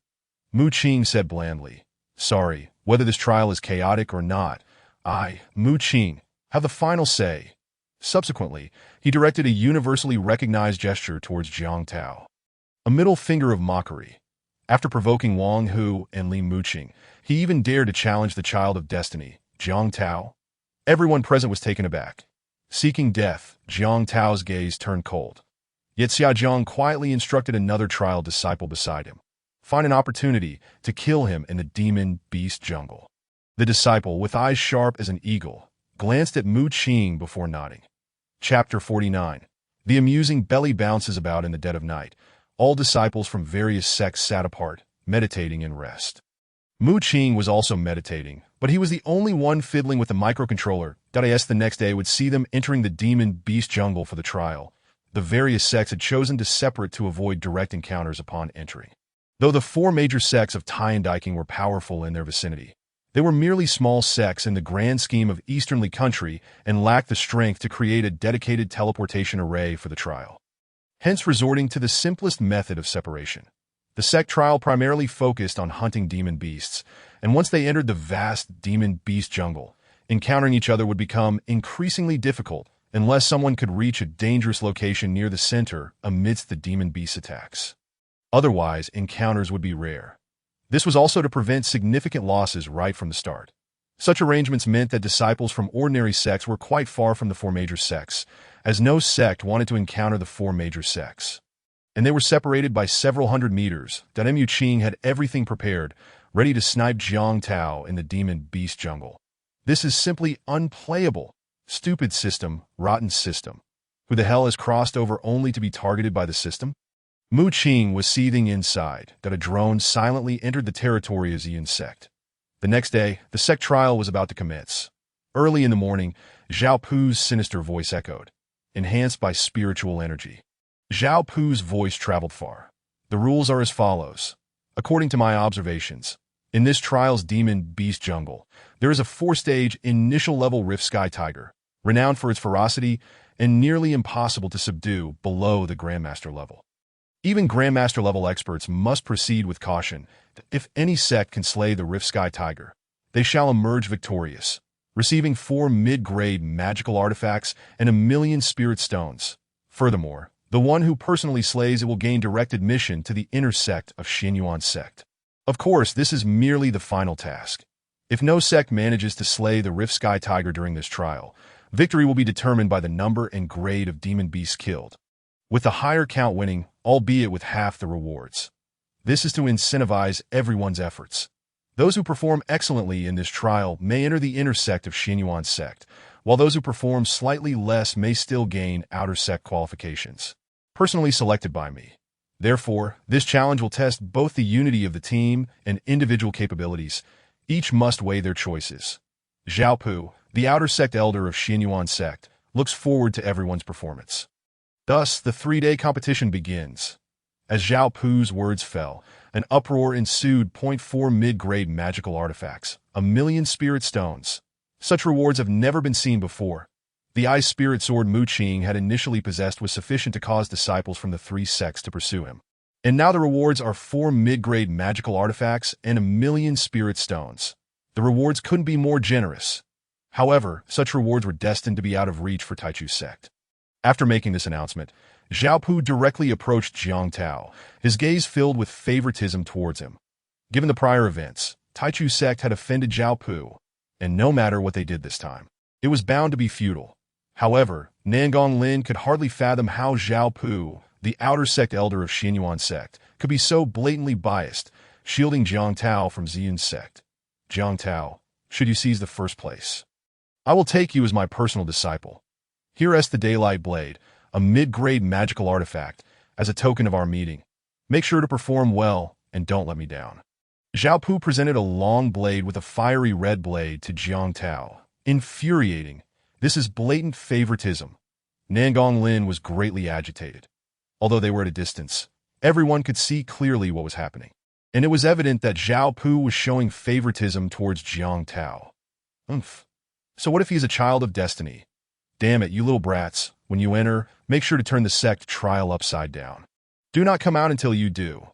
Mu Qing said blandly, "Sorry, whether this trial is chaotic or not, I, Mu Qing, have the final say." Subsequently, he directed a universally recognized gesture towards Jiang Tao, a middle finger of mockery. After provoking Wang Hu and Li Muqing, he even dared to challenge the child of destiny, Jiang Tao. Everyone present was taken aback. Seeking death, Jiang Tao's gaze turned cold. Yet Xia Jiang quietly instructed another trial disciple beside him, "Find an opportunity to kill him in the demon beast jungle." The disciple, with eyes sharp as an eagle, glanced at Mu Qing before nodding. Chapter 49. The amusing belly bounces about in the dead of night. All disciples from various sects sat apart, meditating in rest. Mu Qing was also meditating, but he was the only one fiddling with the microcontroller. The next day would see them entering the demon beast jungle for the trial. The various sects had chosen to separate to avoid direct encounters upon entry. Though the four major sects of Tiandiking were powerful in their vicinity, they were merely small sects in the grand scheme of Easternly country and lacked the strength to create a dedicated teleportation array for the trial. Hence resorting to the simplest method of separation. The sect trial primarily focused on hunting demon beasts, and once they entered the vast demon beast jungle, encountering each other would become increasingly difficult unless someone could reach a dangerous location near the center amidst the demon beast attacks. Otherwise, encounters would be rare. This was also to prevent significant losses right from the start. Such arrangements meant that disciples from ordinary sects were quite far from the four major sects, as no sect wanted to encounter the four major sects. And they were separated by several hundred meters. Mu Qing had everything prepared, ready to snipe Jiang Tao in the demon beast jungle. This is simply unplayable. Stupid system, rotten system. Who the hell has crossed over only to be targeted by the system? Mu Qing was seething inside that a drone silently entered the territory of Ziyun sect. The next day, the sect trial was about to commence. Early in the morning, Zhao Pu's sinister voice echoed, enhanced by spiritual energy. Zhao Pu's voice traveled far. The rules are as follows. According to my observations, in this trial's demon beast jungle, there is a 4-stage initial level Rift Sky Tiger, renowned for its ferocity and nearly impossible to subdue below the Grandmaster level. Even Grandmaster-level experts must proceed with caution. If any sect can slay the Rift Sky Tiger, they shall emerge victorious, receiving 4 mid-grade magical artifacts and 1,000,000 spirit stones. Furthermore, the one who personally slays it will gain direct admission to the inner sect of Xinyuan sect. Of course, this is merely the final task. If no sect manages to slay the Rift Sky Tiger during this trial, victory will be determined by the number and grade of demon beasts killed, with the higher count winning, albeit with half the rewards. This is to incentivize everyone's efforts. Those who perform excellently in this trial may enter the inner sect of Xinyuan sect, while those who perform slightly less may still gain outer sect qualifications, personally selected by me. Therefore, this challenge will test both the unity of the team and individual capabilities. Each must weigh their choices. Zhao Pu, the outer sect elder of Xinyuan sect, looks forward to everyone's performance. Thus, the 3-day competition begins. As Zhao Pu's words fell, an uproar ensued. 4 mid-grade magical artifacts, 1,000,000 spirit stones. Such rewards have never been seen before. The ice spirit sword Mu Qing had initially possessed was sufficient to cause disciples from the 3 sects to pursue him. And now the rewards are 4 mid-grade magical artifacts and 1,000,000 spirit stones. The rewards couldn't be more generous. However, such rewards were destined to be out of reach for Taichu sect. After making this announcement, Zhao Pu directly approached Jiang Tao, his gaze filled with favoritism towards him. Given the prior events, Taichu sect had offended Zhao Pu, and no matter what they did this time, it was bound to be futile. However, Nangong Lin could hardly fathom how Zhao Pu, the outer sect elder of Xinyuan sect, could be so blatantly biased, shielding Jiang Tao from Ziyun's sect. Jiang Tao, should you seize the first place, I will take you as my personal disciple. Here is the Daylight Blade, a mid-grade magical artifact, as a token of our meeting. Make sure to perform well, and don't let me down. Zhao Pu presented a long blade with a fiery red blade to Jiang Tao. Infuriating. This is blatant favoritism. Nangong Lin was greatly agitated. Although they were at a distance, everyone could see clearly what was happening. And it was evident that Zhao Pu was showing favoritism towards Jiang Tao. So what if he's a child of destiny? Damn it, you little brats. When you enter, make sure to turn the sect trial upside down. Do not come out until you do.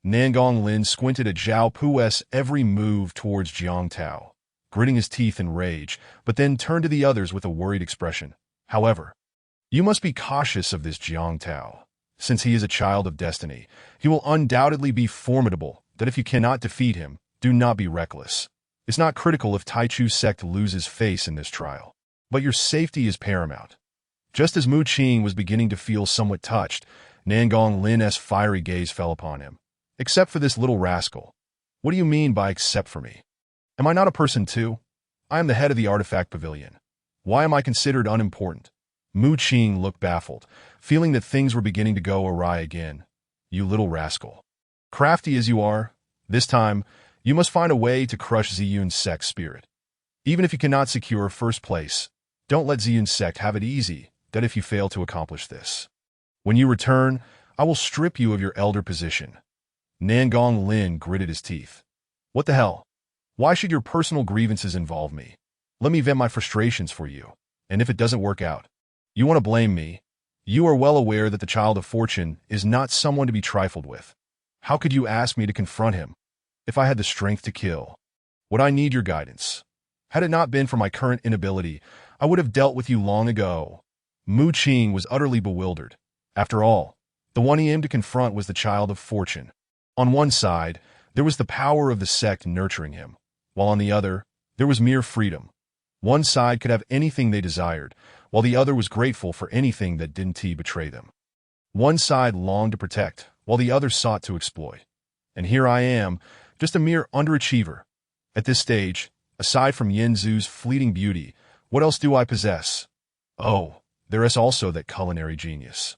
Nangong Lin squinted at Zhao Pu's every move towards Jiang Tao, gritting his teeth in rage, but then turned to the others with a worried expression. However, you must be cautious of this Jiang Tao. Since he is a child of destiny, he will undoubtedly be formidable, that if you cannot defeat him, do not be reckless. It's not critical if Taichu sect loses face in this trial, but your safety is paramount. Just as Mu Qing was beginning to feel somewhat touched, Nangong Lin's fiery gaze fell upon him. Except for this little rascal. What do you mean by except for me? Am I not a person too? I am the head of the artifact pavilion. Why am I considered unimportant? Mu Qing looked baffled, feeling that things were beginning to go awry again. You little rascal. Crafty as you are, this time, you must find a way to crush Ziyun's sect spirit. Even if you cannot secure first place, don't let Ziyun's sect have it easy, that if you fail to accomplish this. When you return, I will strip you of your elder position. Nangong Lin gritted his teeth. What the hell? Why should your personal grievances involve me? Let me vent my frustrations for you, and if it doesn't work out, you want to blame me? You are well aware that the Child of Fortune is not someone to be trifled with. How could you ask me to confront him? If I had the strength to kill, would I need your guidance? Had it not been for my current inability, I would have dealt with you long ago. Mu Qing was utterly bewildered. After all, the one he aimed to confront was the Child of Fortune. On one side, there was the power of the sect nurturing him, while on the other, there was mere freedom. One side could have anything they desired, while the other was grateful for anything that didn't betray them. One side longed to protect, while the other sought to exploit. And here I am, just a mere underachiever. At this stage, aside from Yin Zhu's fleeting beauty, what else do I possess? Oh, there is also that culinary genius.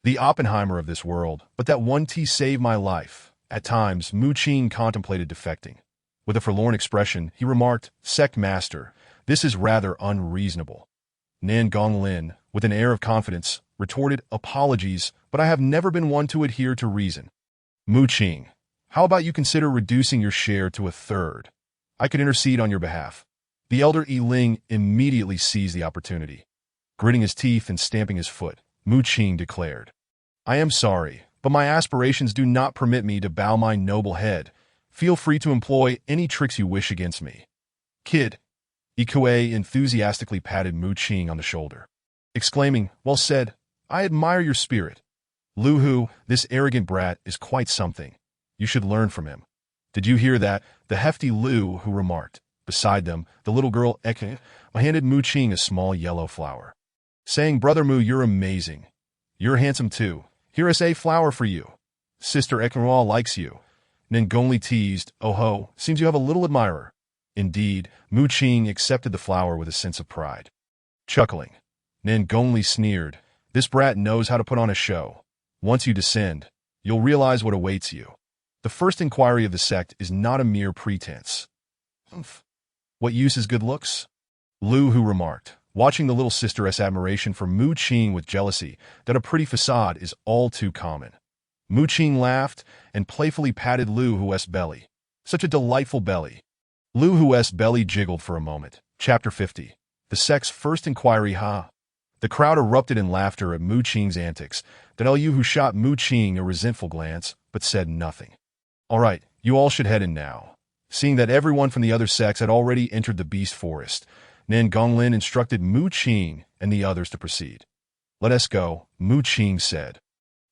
The Oppenheimer of this world, but that one tea saved my life. At times, Mu Qing contemplated defecting. With a forlorn expression, he remarked, Sect Master, this is rather unreasonable. Nangong Lin, with an air of confidence, retorted, Apologies, but I have never been one to adhere to reason. Mu Qing, how about you consider reducing your share to 1/3? I could intercede on your behalf. The elder Yi Ling immediately seized the opportunity. Gritting his teeth and stamping his foot, Mu Qing declared, I am sorry, but my aspirations do not permit me to bow my noble head. Feel free to employ any tricks you wish against me. Kid. Ikue enthusiastically patted Mu Qing on the shoulder, exclaiming, "Well said. I admire your spirit. Lu Hu, this arrogant brat, is quite something. You should learn from him." "Did you hear that?" the hefty Lu Hu remarked. Beside them, the little girl Eke handed Mu Qing a small yellow flower, saying, "Brother Mu, you're amazing. You're handsome too. Here is a flower for you. Sister Ekenra likes you." Nengongli teased, "Oh ho, seems you have a little admirer." Indeed, Mu Qing accepted the flower with a sense of pride. Chuckling, Nengongli sneered, "This brat knows how to put on a show. Once you descend, you'll realize what awaits you. The first inquiry of the sect is not a mere pretense." "Humph. What use is good looks?" Lu Hu remarked, watching the little sister's admiration for Mu Qing with jealousy that a pretty facade is all too common. Mu Qing laughed and playfully patted Lu Hu's belly. Such a delightful belly. Lu Hu's belly jiggled for a moment. Chapter 50. The sect's first inquiry, ha! The crowd erupted in laughter at Mu Qing's antics. Lu Hu shot Mu Qing a resentful glance, but said nothing. "All right, you all should head in now." Seeing that everyone from the other sects had already entered the beast forest, Nangonglin instructed Mu Qing and the others to proceed. "Let us go," Mu Qing said,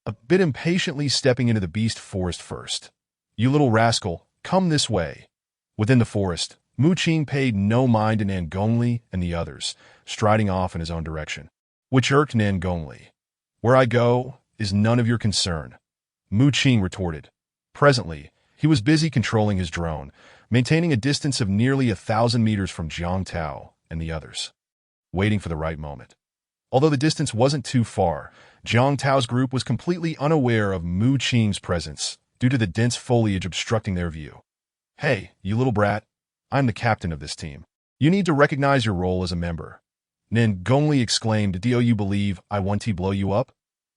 a bit impatiently stepping into the beast forest first. "You little rascal, come this way." Within the forest, Mu Qing paid no mind to Nangongli and the others, striding off in his own direction, which irked Nangongli. "Where I go is none of your concern," Mu Qing retorted. Presently, he was busy controlling his drone, maintaining a distance of nearly 1,000 meters from Jiang Tao and the others, waiting for the right moment. Although the distance wasn't too far, Jiang Tao's group was completely unaware of Mu Qing's presence due to the dense foliage obstructing their view. "Hey, you little brat, I'm the captain of this team. You need to recognize your role as a member." Nengongli exclaimed, "Do you believe I want to blow you up?"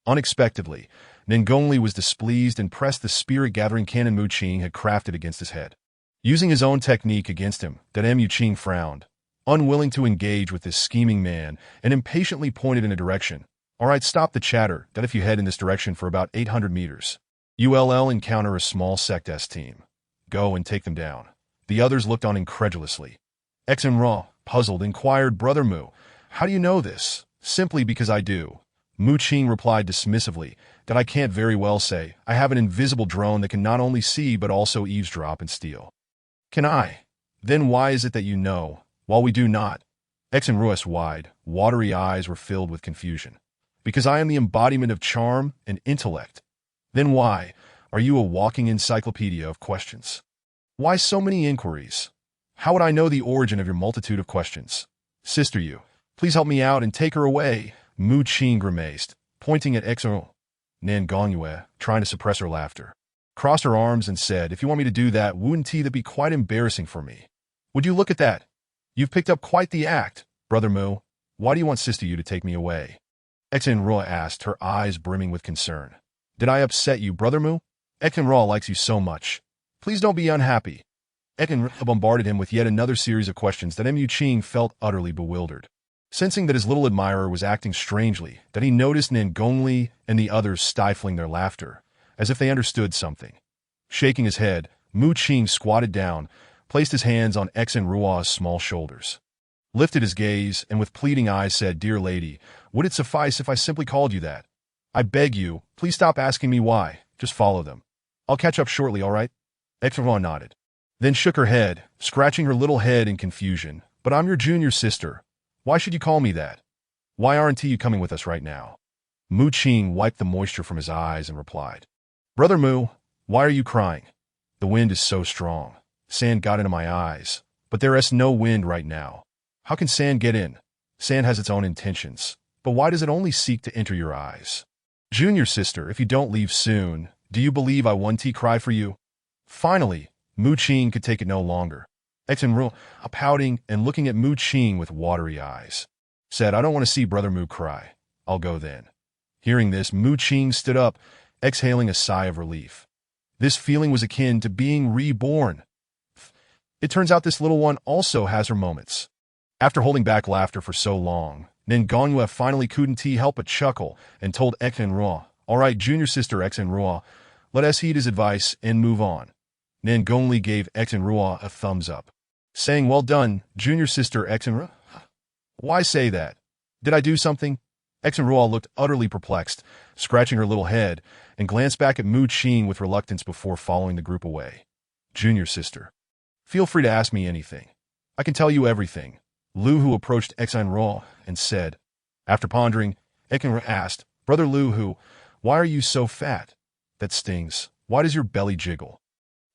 Unexpectedly, Nengongli was displeased and pressed the spirit-gathering cannon Mu Qing had crafted against his head. Using his own technique against him, Mu Qing frowned, unwilling to engage with this scheming man, and impatiently pointed in a direction. "All right, stop the chatter. That if you head in this direction for about 800 meters, you'll encounter a small Sect S team. Go and take them down." The others looked on incredulously. Exenra, puzzled, inquired, "Brother Mu, how do you know this?" "Simply because I do," Mu Qing replied dismissively, "that I can't very well say. I have an invisible drone that can not only see but also eavesdrop and steal." "Can I? Then why is it that you know, while we do not?" Exenru's wide, watery eyes were filled with confusion. "Because I am the embodiment of charm and intellect." "Then why are you a walking encyclopedia of questions? Why so many inquiries? How would I know the origin of your multitude of questions?" "Sister, you, please help me out and take her away," Mu Qing grimaced, pointing at Exenru. Nangongyue, trying to suppress her laughter, crossed her arms and said, "If you want me to do that, wouldn't that be quite embarrassing for me? Would you look at that? You've picked up quite the act, Brother Mu. Why do you want Sister you to take me away?" Exenru asked, her eyes brimming with concern. "Did I upset you, Brother Mu? Exenru likes you so much. Please don't be unhappy." Exenru bombarded him with yet another series of questions that Mu Qing felt utterly bewildered. Sensing that his little admirer was acting strangely, that he noticed Nengongli and the others stifling their laughter, as if they understood something. Shaking his head, Mu Qing squatted down, placed his hands on Exenru's small shoulders, lifted his gaze, and with pleading eyes said, "Dear lady, would it suffice if I simply called you that? I beg you, please stop asking me why. Just follow them. I'll catch up shortly, all right?" Exenru nodded, then shook her head, scratching her little head in confusion. "But I'm your junior sister. Why should you call me that? Why aren't you coming with us right now?" Mu Qing wiped the moisture from his eyes and replied, "Brother Mu, why are you crying? The wind is so strong. Sand got into my eyes, but there is no wind right now. How can sand get in? Sand has its own intentions, but why does it only seek to enter your eyes? Junior sister, if you don't leave soon, do you believe I want to cry for you?" Finally, Mu Qing could take it no longer. Exenru, pouting and looking at Mu Qing with watery eyes, said, "I don't want to see Brother Mu cry. I'll go then." Hearing this, Mu Qing stood up, exhaling a sigh of relief. This feeling was akin to being reborn. It turns out this little one also has her moments. After holding back laughter for so long, Nengongyu finally couldn't help but chuckle and told Exenru, All right, junior sister X and Rua, let us heed his advice and move on. Nan Gongli gave X and Rua a thumbs up, saying, well done, junior sister X and Rua. Why say that? Did I do something? X and Rua looked utterly perplexed, scratching her little head, and glanced back at Mu Qing with reluctance before following the group away. Junior sister, feel free to ask me anything. I can tell you everything. Lu Hu approached X and Rua and said. After pondering, X and Rua asked, Brother Lu Hu, why are you so fat? That stings. Why does your belly jiggle?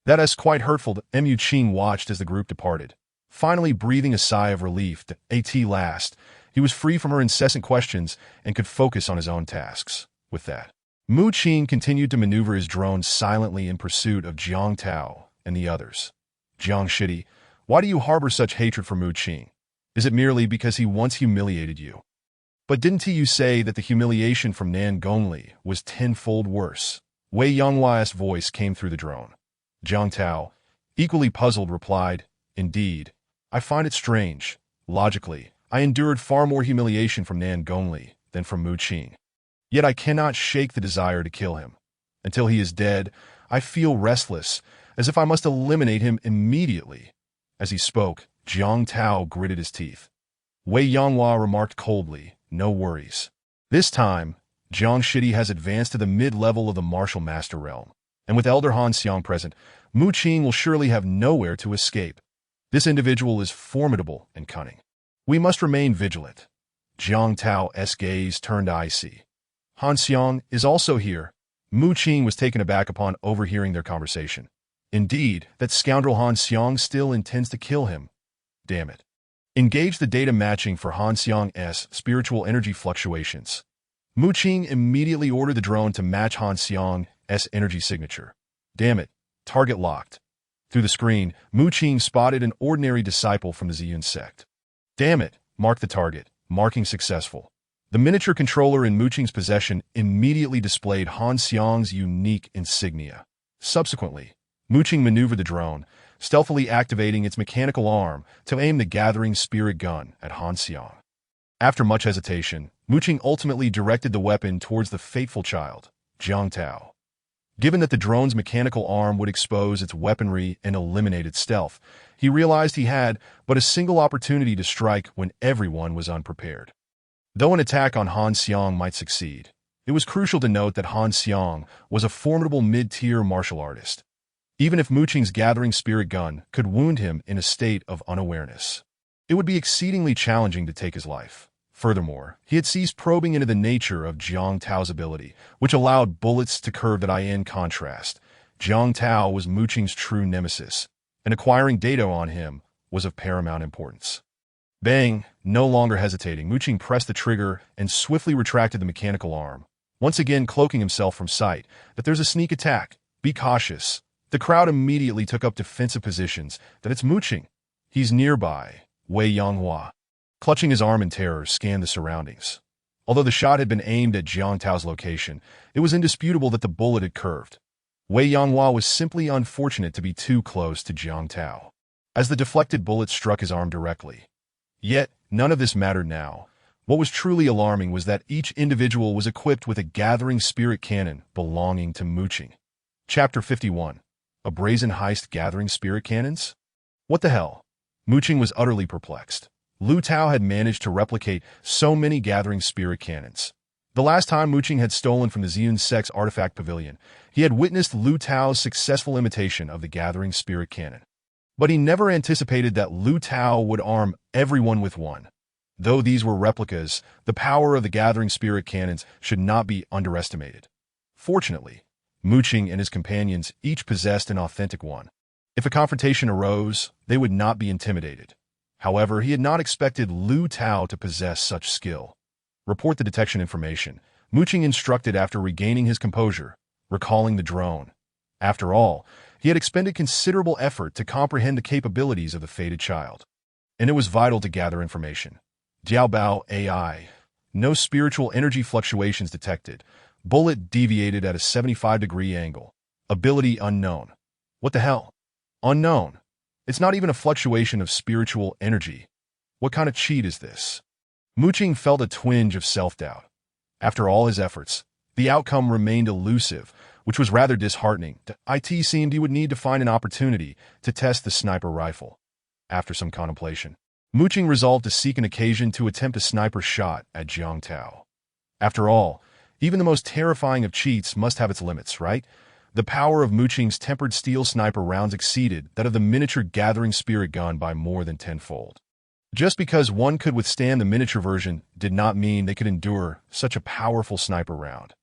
That is quite hurtful. Mu Qing watched as the group departed. Finally breathing a sigh of relief at last, he was free from her incessant questions and could focus on his own tasks. With that, Mu Qing continued to maneuver his drone silently in pursuit of Jiang Tao and the others. Jiang Shidi, why do you harbor such hatred for Mu Qing? Is it merely because he once humiliated you? But didn't you say that the humiliation from Nan Gongli was tenfold worse? Wei Yonghua's voice came through the drone. Jiang Tao, equally puzzled, replied, indeed, I find it strange. Logically, I endured far more humiliation from Nan Gongli than from Mu Qing. Yet I cannot shake the desire to kill him. Until he is dead, I feel restless, as if I must eliminate him immediately. As he spoke, Jiang Tao gritted his teeth. Wei Yonghua remarked coldly, no worries. This time, Jiang Shidi has advanced to the mid-level of the martial master realm, and with Elder Han Xiang present, Mu Qing will surely have nowhere to escape. This individual is formidable and cunning. We must remain vigilant. Jiang Tao's gaze turned icy. Han Xiang is also here. Mu Qing was taken aback upon overhearing their conversation. Indeed, that scoundrel Han Xiang still intends to kill him. Damn it. Engage the data matching for Han Xiang's spiritual energy fluctuations. Mu Qing immediately ordered the drone to match Han Xiang's energy signature. Damn it. Target locked. Through the screen, Mu Qing spotted an ordinary disciple from the Ziyun sect. Damn it. Mark the target. Marking successful. The miniature controller in Mu Qing's possession immediately displayed Han Xiang's unique insignia. Subsequently, Mu Qing maneuvered the drone, stealthily activating its mechanical arm to aim the gathering spirit gun at Han Xiang. After much hesitation, Mu Qing ultimately directed the weapon towards the fateful child, Jiang Tao. Given that the drone's mechanical arm would expose its weaponry and eliminate its stealth, he realized he had but a single opportunity to strike when everyone was unprepared. Though an attack on Han Xiang might succeed, it was crucial to note that Han Xiang was a formidable mid-tier martial artist. Even if Mu Qing's gathering spirit gun could wound him in a state of unawareness, it would be exceedingly challenging to take his life. Furthermore, he had ceased probing into the nature of Jiang Tao's ability, which allowed bullets to curve. In contrast, Jiang Tao was Mu Qing's true nemesis, and acquiring data on him was of paramount importance. Bang! No longer hesitating, Mu Qing pressed the trigger and swiftly retracted the mechanical arm, once again cloaking himself from sight. That there's a sneak attack. Be cautious. The crowd immediately took up defensive positions. That it's Mu Qing. He's nearby. Wei Yonghua, clutching his arm in terror, scanned the surroundings. Although the shot had been aimed at Jiang Tao's location, it was indisputable that the bullet had curved. Wei Yonghua was simply unfortunate to be too close to Jiang Tao, as the deflected bullet struck his arm directly. Yet, none of this mattered now. What was truly alarming was that each individual was equipped with a gathering spirit cannon belonging to Mu Qing. Chapter 51. A brazen heist gathering spirit cannons? What the hell? Mu Qing was utterly perplexed. Lu Tao had managed to replicate so many gathering spirit cannons. The last time Mu Qing had stolen from the Ziyun sect's artifact pavilion, he had witnessed Lu Tao's successful imitation of the gathering spirit cannon. But he never anticipated that Lu Tao would arm everyone with one. Though these were replicas, the power of the gathering spirit cannons should not be underestimated. Fortunately, Mu Qing and his companions each possessed an authentic one. If a confrontation arose, they would not be intimidated. However, he had not expected Lu Tao to possess such skill. Report the detection information, Mu Qing instructed after regaining his composure, recalling the drone. After all, he had expended considerable effort to comprehend the capabilities of the fated child. And it was vital to gather information. Diaobao AI. No spiritual energy fluctuations detected. Bullet deviated at a 75-degree angle. Ability unknown. What the hell? Unknown. It's not even a fluctuation of spiritual energy. What kind of cheat is this? Mu Qing felt a twinge of self-doubt. After all his efforts, The outcome remained elusive, which was rather disheartening. It seemed he would need to find an opportunity to test the sniper rifle. After some contemplation, Muqing resolved to seek an occasion to attempt a sniper shot at Jiang Tao. After all, even the most terrifying of cheats must have its limits, right? The power of Muqing's tempered steel sniper rounds exceeded that of the miniature gathering spirit gun by more than tenfold. Just because one could withstand the miniature version did not mean they could endure such a powerful sniper round.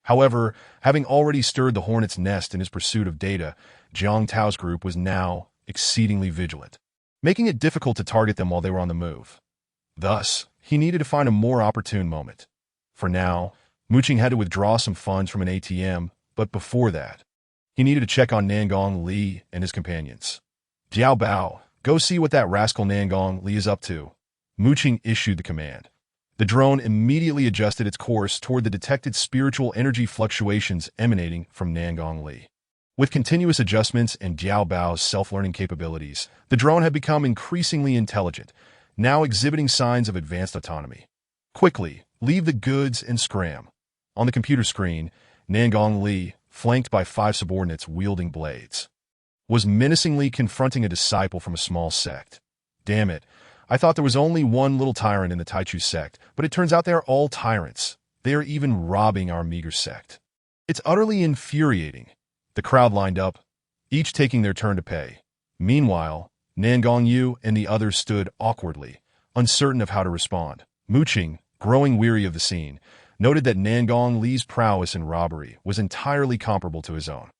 However, having already stirred the hornet's nest in his pursuit of data, Jiang Tao's group was now exceedingly vigilant, making it difficult to target them while they were on the move. Thus, he needed to find a more opportune moment. For now, Muqing had to withdraw some funds from an ATM, but before that, he needed to check on Nangong Li and his companions. Jiao Bao, go see what that rascal Nangong Li is up to. Muqing issued the command. The drone immediately adjusted its course toward the detected spiritual energy fluctuations emanating from Nangong Li. With continuous adjustments and Jiao Bao's self-learning capabilities, the drone had become increasingly intelligent, now exhibiting signs of advanced autonomy. Quickly, leave the goods and scram. On the computer screen, Nangong Li, flanked by 5 subordinates wielding blades, was menacingly confronting a disciple from a small sect. Damn it, I thought there was only one little tyrant in the Taichu sect, but it turns out they are all tyrants. They are even robbing our meager sect. It's utterly infuriating. The crowd lined up, each taking their turn to pay. Meanwhile, Nangong Yu and the others stood awkwardly, uncertain of how to respond. Muqing, growing weary of the scene, noted that Nangong Li's prowess in robbery was entirely comparable to his own.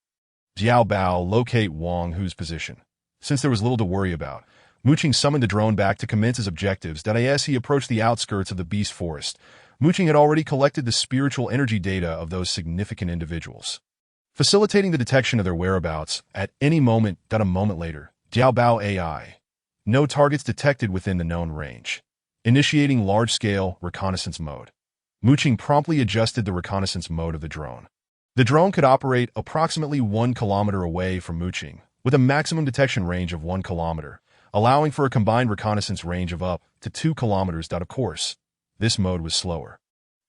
Jiao Bao, locate Wang Hu's position. Since there was little to worry about, Muqing summoned the drone back to commence his objectives. As he approached the outskirts of the beast forest, Muqing had already collected the spiritual energy data of those significant individuals, facilitating the detection of their whereabouts at any moment. A moment later, Jiao Bao AI. No targets detected within the known range. Initiating large-scale reconnaissance mode. Muqing promptly adjusted the reconnaissance mode of the drone. The drone could operate approximately 1 kilometer away from Muqing, with a maximum detection range of 1 kilometer, allowing for a combined reconnaissance range of up to 2 kilometers. Of course, this mode was slower,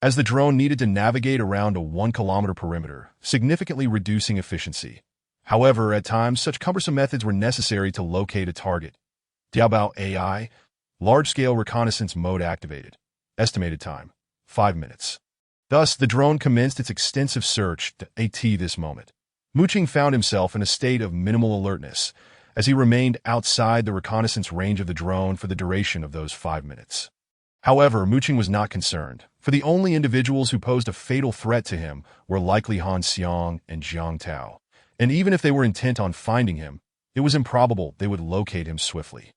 as the drone needed to navigate around a 1 kilometer perimeter, significantly reducing efficiency. However, at times, such cumbersome methods were necessary to locate a target. Jiao Bao AI, large-scale reconnaissance mode activated. Estimated time, 5 minutes. Thus, the drone commenced its extensive search at this moment. Muqing found himself in a state of minimal alertness, as he remained outside the reconnaissance range of the drone for the duration of those 5 minutes. However, Muqing was not concerned, for the only individuals who posed a fatal threat to him were likely Han Xiang and Jiang Tao, and even if they were intent on finding him, it was improbable they would locate him swiftly.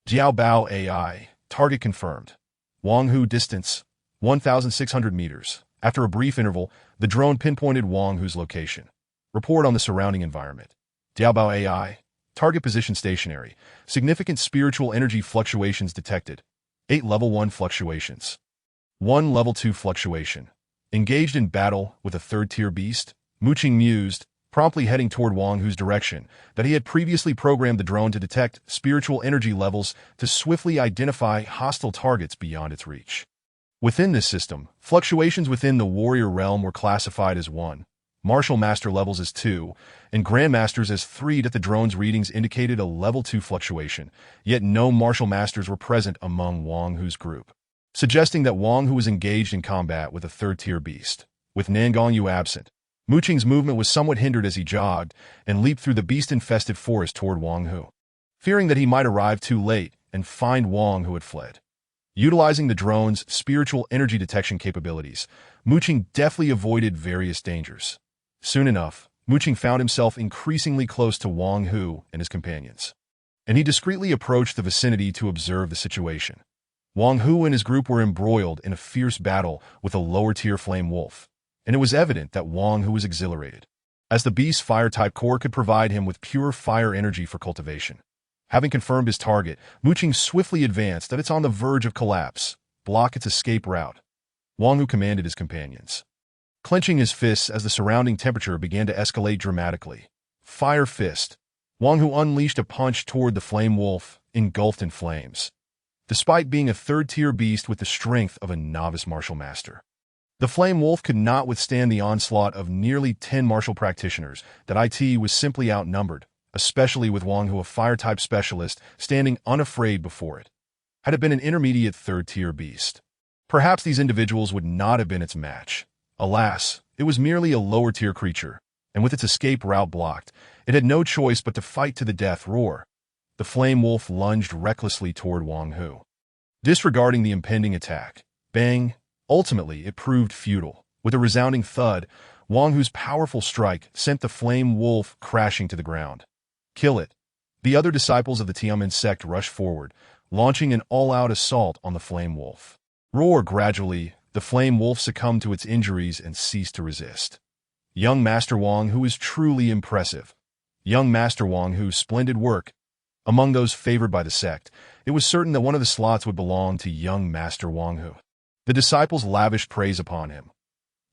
Jiao Bao AI, target confirmed. Wang Hu distance, 1,600 meters. After a brief interval, the drone pinpointed Wang Hu's location. Report on the surrounding environment. Jiao Bao AI, target position stationary. Significant spiritual energy fluctuations detected. 8 level 1 fluctuations. 1 level 2 fluctuation. Engaged in battle with a 3rd-tier beast, Muqing mused, promptly heading toward Wang Hu's direction, that he had previously programmed the drone to detect spiritual energy levels to swiftly identify hostile targets beyond its reach. Within this system, fluctuations within the warrior realm were classified as 1, martial master levels as 2, and grandmasters as 3. The drone's readings indicated a level 2 fluctuation, yet no martial masters were present among Wang Hu's group, suggesting that Wang Hu was engaged in combat with a 3rd-tier beast. With Nangong Yu absent, Muqing's movement was somewhat hindered as he jogged and leaped through the beast-infested forest toward Wang Hu, fearing that he might arrive too late and find Wang Hu had fled. Utilizing the drone's spiritual energy detection capabilities, Muqing deftly avoided various dangers. Soon enough, Muqing found himself increasingly close to Wang Hu and his companions, and he discreetly approached the vicinity to observe the situation. Wang Hu and his group were embroiled in a fierce battle with a lower-tier flame wolf, and it was evident that Wang Hu was exhilarated, as the beast's fire-type core could provide him with pure fire energy for cultivation. Having confirmed his target, Muqing swiftly advanced that it's on the verge of collapse. Block its escape route. Wang Hu commanded his companions, clenching his fists as the surrounding temperature began to escalate dramatically. Fire fist. Wang Hu unleashed a punch toward the flame wolf, engulfed in flames. Despite being a 3rd-tier beast with the strength of a novice martial master, The Flame Wolf could not withstand the onslaught of nearly 10 martial practitioners. That IT was simply outnumbered, especially with Wang Hu, a fire-type specialist, standing unafraid before it. Had it been an intermediate third-tier beast, perhaps these individuals would not have been its match. Alas, it was merely a lower-tier creature, and with its escape route blocked, it had no choice but to fight to the death. Roar. The Flame Wolf lunged recklessly toward Wang Hu, disregarding the impending attack. Bang! Ultimately, it proved futile. With a resounding thud, Wang Hu's powerful strike sent the Flame Wolf crashing to the ground. Kill it. The other disciples of the Tiamen sect rushed forward, launching an all-out assault on the Flame Wolf. Roar. Gradually, the Flame Wolf succumbed to its injuries and ceased to resist. Young Master Wang Hu is truly impressive. Young Master Wang Hu's splendid work. Among those favored by the sect, it was certain that one of the slots would belong to young Master Wang Hu. The disciples lavished praise upon him.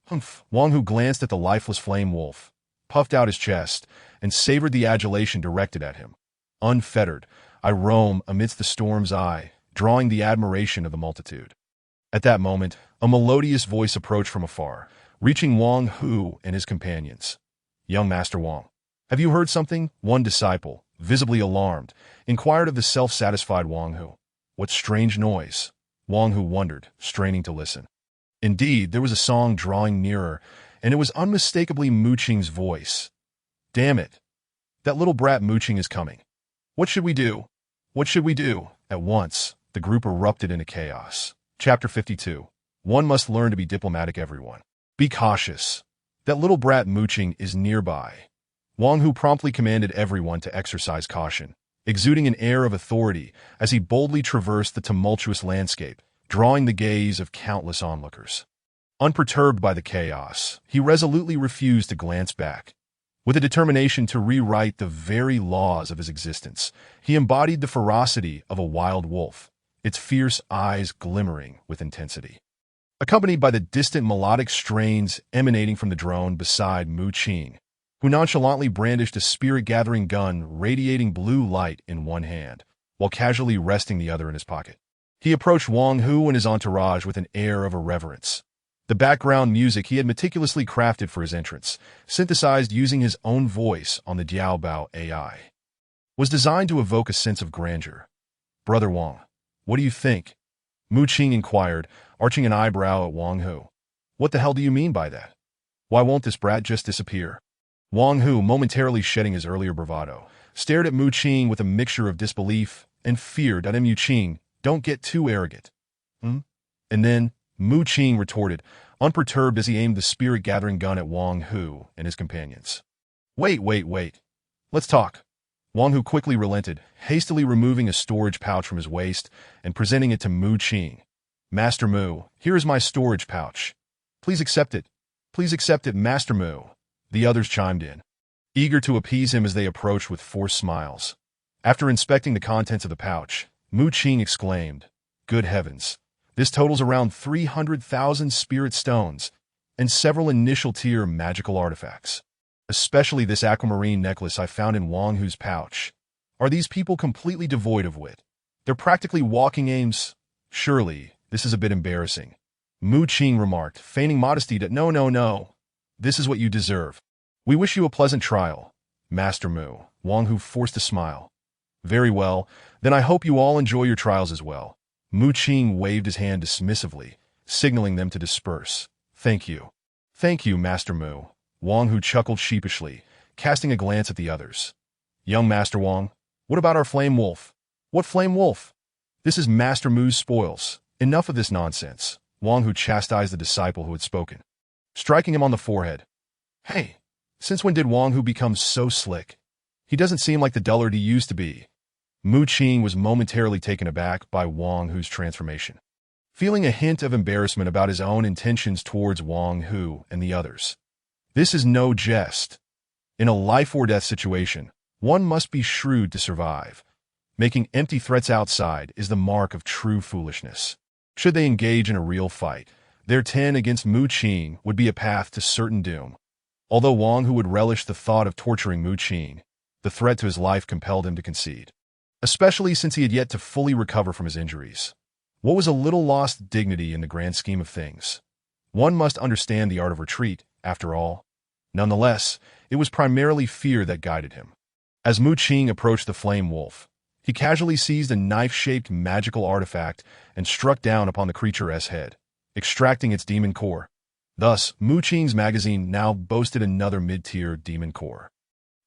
Humph! Wang Hu glanced at the lifeless Flame Wolf, puffed out his chest, and savored the adulation directed at him. Unfettered, I roam amidst the storm's eye, drawing the admiration of the multitude. At that moment, a melodious voice approached from afar, reaching Wang Hu and his companions. Young Master Wang, have you heard something? One disciple, visibly alarmed, inquired of the self-satisfied Wang Hu. What strange noise? Wang Hu wondered, straining to listen. Indeed, there was a song drawing nearer, and it was unmistakably Mu Qing's voice. Damn it! That little brat Mu Qing is coming. What should we do? What should we do? At once, the group erupted into chaos. Chapter 52. One must learn to be diplomatic, everyone. Be cautious. That little brat Mu Qing is nearby. Wang Hu promptly commanded everyone to exercise caution, exuding an air of authority as he boldly traversed the tumultuous landscape, drawing the gaze of countless onlookers. Unperturbed by the chaos, he resolutely refused to glance back. With a determination to rewrite the very laws of his existence, he embodied the ferocity of a wild wolf, its fierce eyes glimmering with intensity. Accompanied by the distant melodic strains emanating from the drone beside Mu Qing, who nonchalantly brandished a spirit-gathering gun radiating blue light in one hand, while casually resting the other in his pocket. He approached Wang Hu and his entourage with an air of irreverence. The background music he had meticulously crafted for his entrance, synthesized using his own voice on the Diaobao AI, was designed to evoke a sense of grandeur. Brother Wang, what do you think? Mu Qing inquired, arching an eyebrow at Wang Hu. What the hell do you mean by that? Why won't this brat just disappear? Wang Hu, momentarily shedding his earlier bravado, stared at Mu Qing with a mixture of disbelief and fear. Mu Qing, don't get too arrogant. And then, Mu Qing retorted, unperturbed as he aimed the spirit-gathering gun at Wang Hu and his companions. Wait. Let's talk. Wang Hu quickly relented, hastily removing a storage pouch from his waist and presenting it to Mu Qing. Master Mu, here is my storage pouch. Please accept it. Please accept it, Master Mu. The others chimed in, eager to appease him as they approached with forced smiles. After inspecting the contents of the pouch, Mu Qing exclaimed, Good heavens, this totals around 300,000 spirit stones and several initial-tier magical artifacts. Especially this aquamarine necklace I found in Wang Hu's pouch. Are these people completely devoid of wit? They're practically walking aims. Surely, this is a bit embarrassing. Mu Qing remarked, feigning modesty that no. This is what you deserve. We wish you a pleasant trial, Master Mu. Wang Hu forced a smile. Very well, then I hope you all enjoy your trials as well. Mu Qing waved his hand dismissively, signaling them to disperse. Thank you. Thank you, Master Mu. Wang Hu chuckled sheepishly, casting a glance at the others. Young Master Wang, what about our Flame Wolf? What Flame Wolf? This is Master Mu's spoils. Enough of this nonsense. Wang Hu chastised the disciple who had spoken, striking him on the forehead. Hey, since when did Wang Hu become so slick? He doesn't seem like the dullard he used to be. Mu Qing was momentarily taken aback by Wang Hu's transformation, feeling a hint of embarrassment about his own intentions towards Wang Hu and the others. This is no jest. In a life-or-death situation, one must be shrewd to survive. Making empty threats outside is the mark of true foolishness. Should they engage in a real fight, their 10 against Mu Qing would be a path to certain doom. Although Wang Hu would relish the thought of torturing Mu Qing, the threat to his life compelled him to concede, especially since he had yet to fully recover from his injuries. What was a little lost dignity in the grand scheme of things? One must understand the art of retreat, after all. Nonetheless, it was primarily fear that guided him. As Mu Qing approached the flame wolf, he casually seized a knife-shaped magical artifact and struck down upon the creature's head, extracting its demon core. Thus, Mu Qing's magazine now boasted another mid-tier demon core.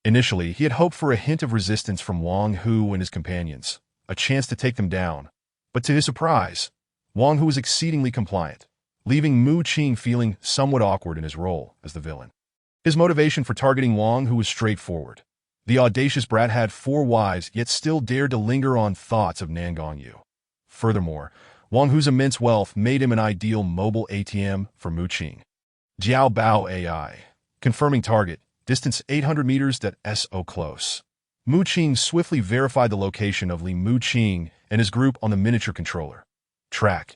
Initially, he had hoped for a hint of resistance from Wang Hu and his companions, a chance to take them down. But to his surprise, Wang Hu was exceedingly compliant, leaving Mu Qing feeling somewhat awkward in his role as the villain. His motivation for targeting Wang Hu was straightforward. The audacious brat had 4 wives, yet still dared to linger on thoughts of Nan Gongyu. Furthermore, Wang Hu's immense wealth made him an ideal mobile ATM for Mu Qing. Jiao Bao AI. Confirming target. Distance 800 meters. So close. Mu Qing swiftly verified the location of Li Mu Qing and his group on the miniature controller. Track.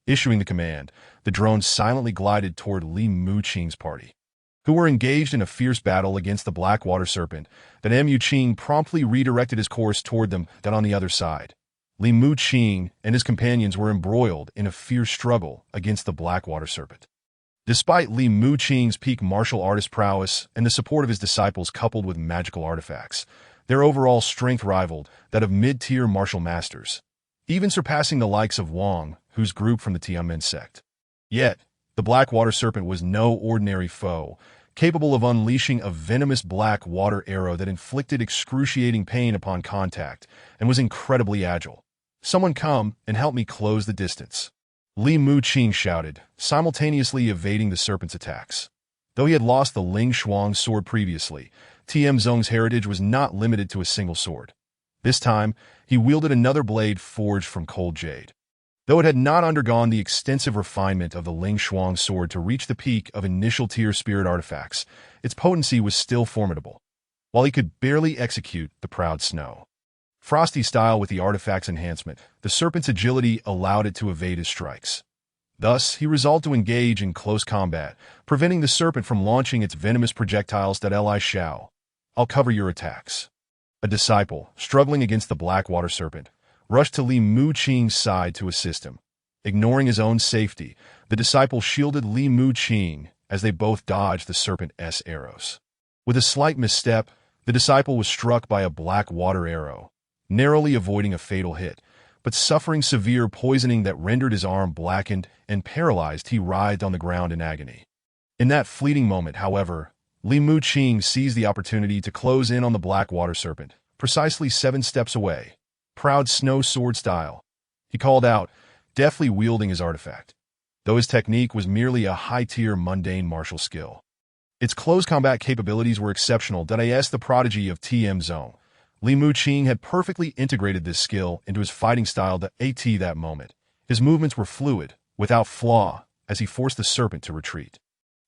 Issuing the command, the drone silently glided toward Li Mu Qing's party, who were engaged in a fierce battle against the Black Water Serpent. Then Mu Qing promptly redirected his course toward them. Then on the other side, Li Mu Qing and his companions were embroiled in a fierce struggle against the Black Water Serpent. Despite Li Mu Qing's peak martial artist prowess and the support of his disciples coupled with magical artifacts, their overall strength rivaled that of mid-tier martial masters, even surpassing the likes of Wang Hu's group from the Tianmen sect. Yet, the Black Water Serpent was no ordinary foe, capable of unleashing a venomous black water arrow that inflicted excruciating pain upon contact and was incredibly agile. "Someone come and help me close the distance," Li Mu Qing shouted, simultaneously evading the serpent's attacks. Though he had lost the Ling Shuang sword previously, TM Zong's heritage was not limited to a single sword. This time, he wielded another blade forged from cold jade. Though it had not undergone the extensive refinement of the Ling Shuang sword to reach the peak of initial-tier spirit artifacts, its potency was still formidable. While he could barely execute the proud snow Frosty style with the artifact's enhancement, the serpent's agility allowed it to evade his strikes. Thus, he resolved to engage in close combat, preventing the serpent from launching its venomous projectiles. Li Shao, I'll cover your attacks. A disciple, struggling against the Black Water Serpent, rushed to Li Mu Qing's side to assist him. Ignoring his own safety, the disciple shielded Li Mu Qing as they both dodged the serpent's arrows. With a slight misstep, the disciple was struck by a black water arrow, narrowly avoiding a fatal hit, but suffering severe poisoning that rendered his arm blackened and paralyzed. He writhed on the ground in agony. In that fleeting moment, however, Li Mu Qing seized the opportunity to close in on the Black Water Serpent, precisely 7 steps away. Proud snow sword style, he called out, deftly wielding his artifact, though his technique was merely a high-tier mundane martial skill. Its close combat capabilities were exceptional. As the prodigy of TM Zone, Li Mu Qing had perfectly integrated this skill into his fighting style. At that moment, his movements were fluid, without flaw, as he forced the serpent to retreat.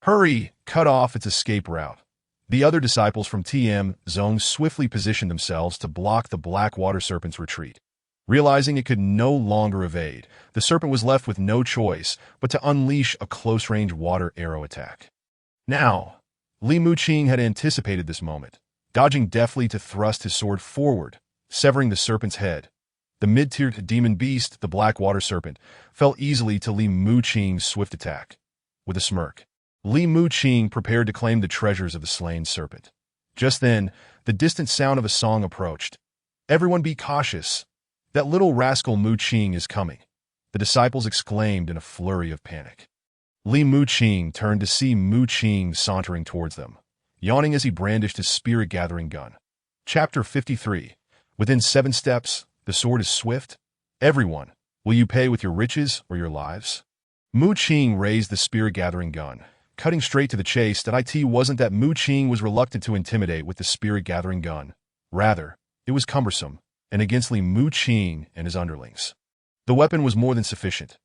Hurry! Cut off its escape route. The other disciples from TM Zone swiftly positioned themselves to block the Black Water Serpent's retreat. Realizing it could no longer evade, the serpent was left with no choice but to unleash a close-range water arrow attack. Now, Li Mu Qing had anticipated this moment, dodging deftly to thrust his sword forward, severing the serpent's head. The mid-tier demon beast, the Black Water Serpent, fell easily to Li Mu Qing's swift attack. With a smirk, Li Mu Qing prepared to claim the treasures of the slain serpent. Just then, the distant sound of a song approached. "Everyone be cautious. That little rascal Mu Qing is coming," the disciples exclaimed in a flurry of panic. Li Mu Qing turned to see Mu Qing sauntering towards them, yawning as he brandished his spirit-gathering gun. Chapter 53. Within 7 steps, the sword is swift. "Everyone, will you pay with your riches or your lives?" Mu Qing raised the spirit-gathering gun, cutting straight to the chase. It wasn't that Mu Qing was reluctant to intimidate with the spirit-gathering gun. Rather, it was cumbersome, and against Li Mu Qing and his underlings. The weapon was more than sufficient.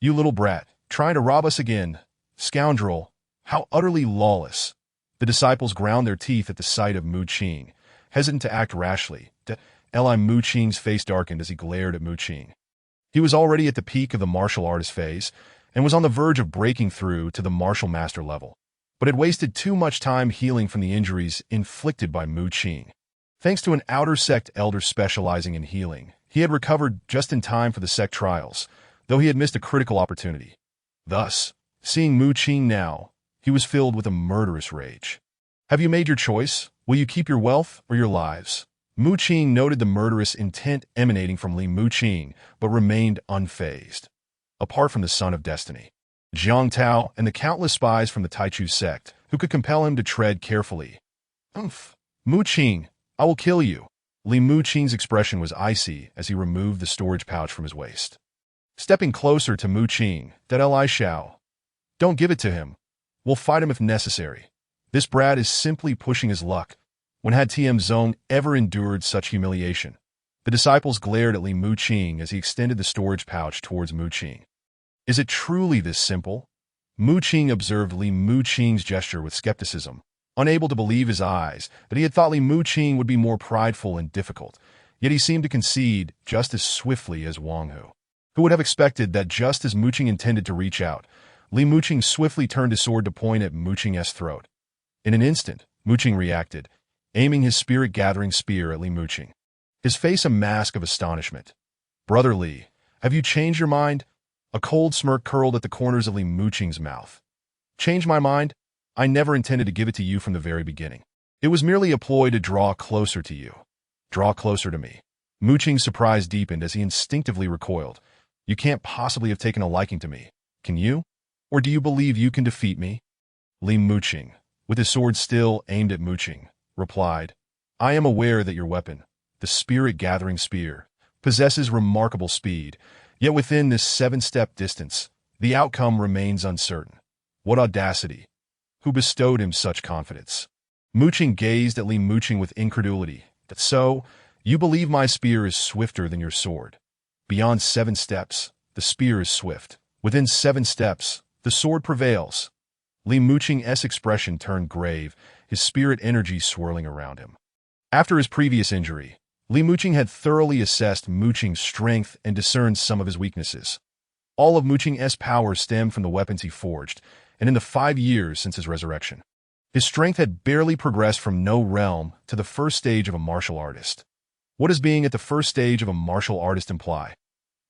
"You little brat, trying to rob us again? Scoundrel, how utterly lawless!" The disciples ground their teeth at the sight of Mu Qing, hesitant to act rashly. Mu Qing's face darkened as he glared at Mu Qing. He was already at the peak of the martial artist phase, and was on the verge of breaking through to the martial master level, but had wasted too much time healing from the injuries inflicted by Mu Qing. Thanks to an outer sect elder specializing in healing, he had recovered just in time for the sect trials, though he had missed a critical opportunity. Thus, Seeing Mu Qing now, he was filled with a murderous rage. Have you made your choice? Will you keep your wealth or your lives? Mu Qing noted the murderous intent emanating from Li Mu Qing, but remained unfazed. Apart from the Son of Destiny, Jiang Tao, and the countless spies from the Taichu sect, who could compel him to tread carefully. Mu Qing, I will kill you. Li Mu Qing's expression was icy as he removed the storage pouch from his waist. Stepping closer to Mu Qing, that Li Xiao. Don't give it to him. We'll fight him if necessary. This brat is simply pushing his luck. When had TM Zong ever endured such humiliation? The disciples glared at Li Mu Qing as he extended the storage pouch towards Mu Qing. Is it truly this simple? Mu Qing observed Li Mu Qing's gesture with skepticism, unable to believe his eyes that he had thought Li Mu Qing would be more prideful and difficult, yet he seemed to concede just as swiftly as Wang Hu. Who would have expected that just as Mu Qing intended to reach out, Li Mu Qing swiftly turned his sword to point at Mu Qing's throat. In an instant, Mu Qing reacted, aiming his spirit-gathering spear at Li Mu Qing, his face a mask of astonishment. Brother Li, have you changed your mind? A cold smirk curled at the corners of Li Mu Qing's mouth. Change my mind? I never intended to give it to you from the very beginning. It was merely a ploy to draw closer to you. Draw closer to me. Mu Qing's surprise deepened as he instinctively recoiled. You can't possibly have taken a liking to me. Can you? Or do you believe you can defeat me? Li Mu Qing, with his sword still aimed at Mu Qing, replied, I am aware that your weapon, the spirit-gathering spear, possesses remarkable speed, yet within this 7-step distance, the outcome remains uncertain. What audacity! Who bestowed him such confidence? Mu Qing gazed at Li Mu Qing with incredulity. So, you believe my spear is swifter than your sword? Beyond 7 steps, the spear is swift. Within 7 steps, the sword prevails. Li Mu Qing's expression turned grave, his spirit energy swirling around him. After his previous injury, Li Mu Qing had thoroughly assessed Mu Qing's strength and discerned some of his weaknesses. All of Mu Qing's power stemmed from the weapons he forged, and in the 5 years since his resurrection, his strength had barely progressed from no realm to the first stage of a martial artist. What does being at the first stage of a martial artist imply?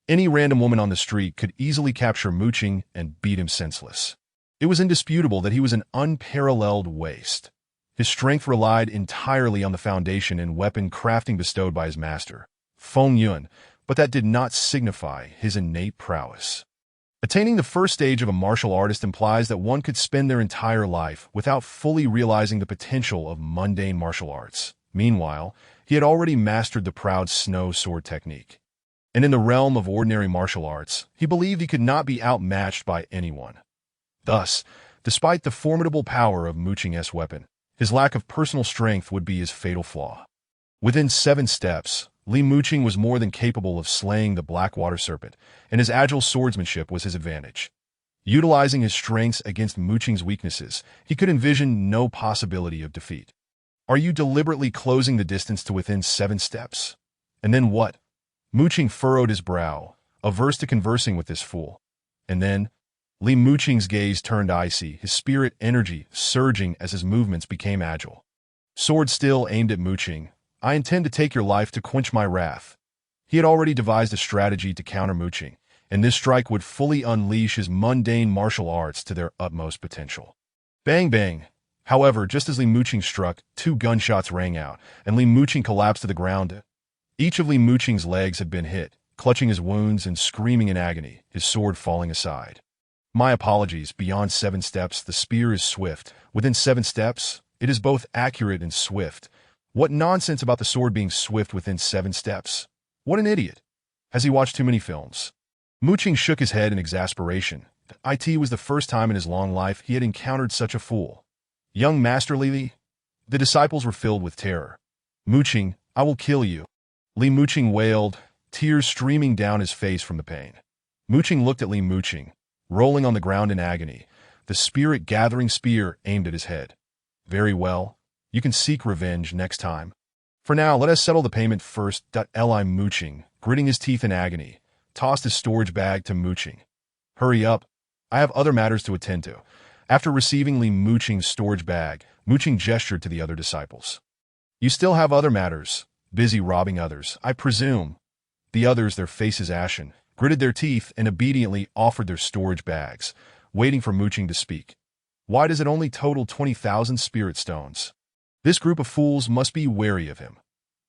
Any random woman on the street could easily capture Mu Qing and beat him senseless. It was indisputable that he was an unparalleled waste. His strength relied entirely on the foundation and weapon crafting bestowed by his master, Feng Yun, but that did not signify his innate prowess. Attaining the first stage of a martial artist implies that one could spend their entire life without fully realizing the potential of mundane martial arts. Meanwhile, he had already mastered the proud snow sword technique. And in the realm of ordinary martial arts, he believed he could not be outmatched by anyone. Thus, despite the formidable power of Mu Qing's weapon, his lack of personal strength would be his fatal flaw. Within 7 steps, Li Mu Qing was more than capable of slaying the Blackwater Serpent, and his agile swordsmanship was his advantage. Utilizing his strengths against Mu Qing's weaknesses, he could envision no possibility of defeat. Are you deliberately closing the distance to within 7 steps? And then what? Mu Qing furrowed his brow, averse to conversing with this fool. And then, Li Mu Qing's gaze turned icy, his spirit energy surging as his movements became agile. Sword still aimed at Mu Qing. I intend to take your life to quench my wrath. He had already devised a strategy to counter Mu Qing, and this strike would fully unleash his mundane martial arts to their utmost potential. Bang bang! However, just as Li Mu Qing struck, 2 gunshots rang out, and Li Mu Qing collapsed to the ground. Each of Li Mu Qing's legs had been hit, clutching his wounds and screaming in agony, his sword falling aside. My apologies, beyond 7 steps, the spear is swift. Within 7 steps, it is both accurate and swift. What nonsense about the sword being swift within 7 steps? What an idiot. Has he watched too many films? Mu Qing shook his head in exasperation. It was the first time in his long life he had encountered such a fool. Young Master Li? The disciples were filled with terror. Mu Qing, I will kill you. Li Mu Qing wailed, tears streaming down his face from the pain. Mu Qing looked at Li Mu Qing, rolling on the ground in agony, the spirit-gathering spear aimed at his head. Very well. You can seek revenge next time. For now, let us settle the payment first. Li Mu Qing, gritting his teeth in agony, tossed his storage bag to Mu Qing. Hurry up. I have other matters to attend to. After receiving Li Mu Qing's storage bag, Mu Qing gestured to the other disciples. You still have other matters. Busy robbing others, I presume. The others, their faces ashen, gritted their teeth and obediently offered their storage bags, waiting for Muqing to speak. Why does it only total 20,000 spirit stones? This group of fools must be wary of him.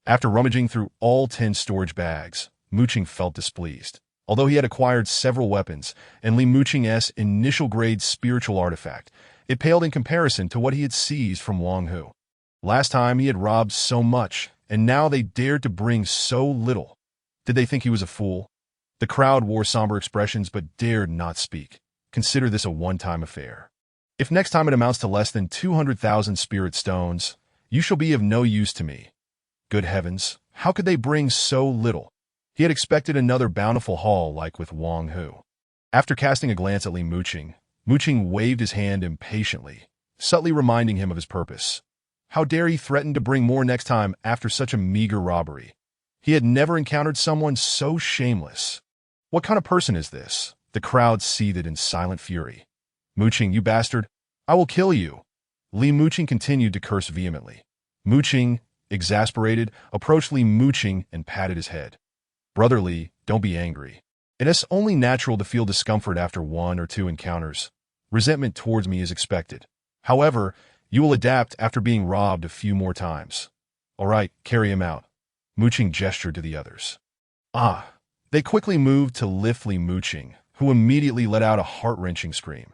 After rummaging through all 10 storage bags, Muqing felt displeased. Although he had acquired several weapons and Li Muqing's initial-grade spiritual artifact, it paled in comparison to what he had seized from Wang Hu. Last time he had robbed so much, and now they dared to bring so little. Did they think he was a fool? The crowd wore somber expressions but dared not speak. Consider this a one-time affair. If next time it amounts to less than 200,000 spirit stones, you shall be of no use to me. Good heavens, how could they bring so little? He had expected another bountiful haul like with Wang Hu. After casting a glance at Li Muqing, Muqing waved his hand impatiently, subtly reminding him of his purpose. How dare he threaten to bring more next time after such a meager robbery? He had never encountered someone so shameless. What kind of person is this? The crowd seethed in silent fury. Muqing, you bastard! I will kill you! Li Muqing continued to curse vehemently. Muqing, exasperated, approached Li Muqing and patted his head. Brother Li, don't be angry. It is only natural to feel discomfort after 1 or 2 encounters. Resentment towards me is expected. However, you will adapt after being robbed a few more times. All right, carry him out. Muqing gestured to the others. They quickly moved to lift Li Muqing, who immediately let out a heart-wrenching scream.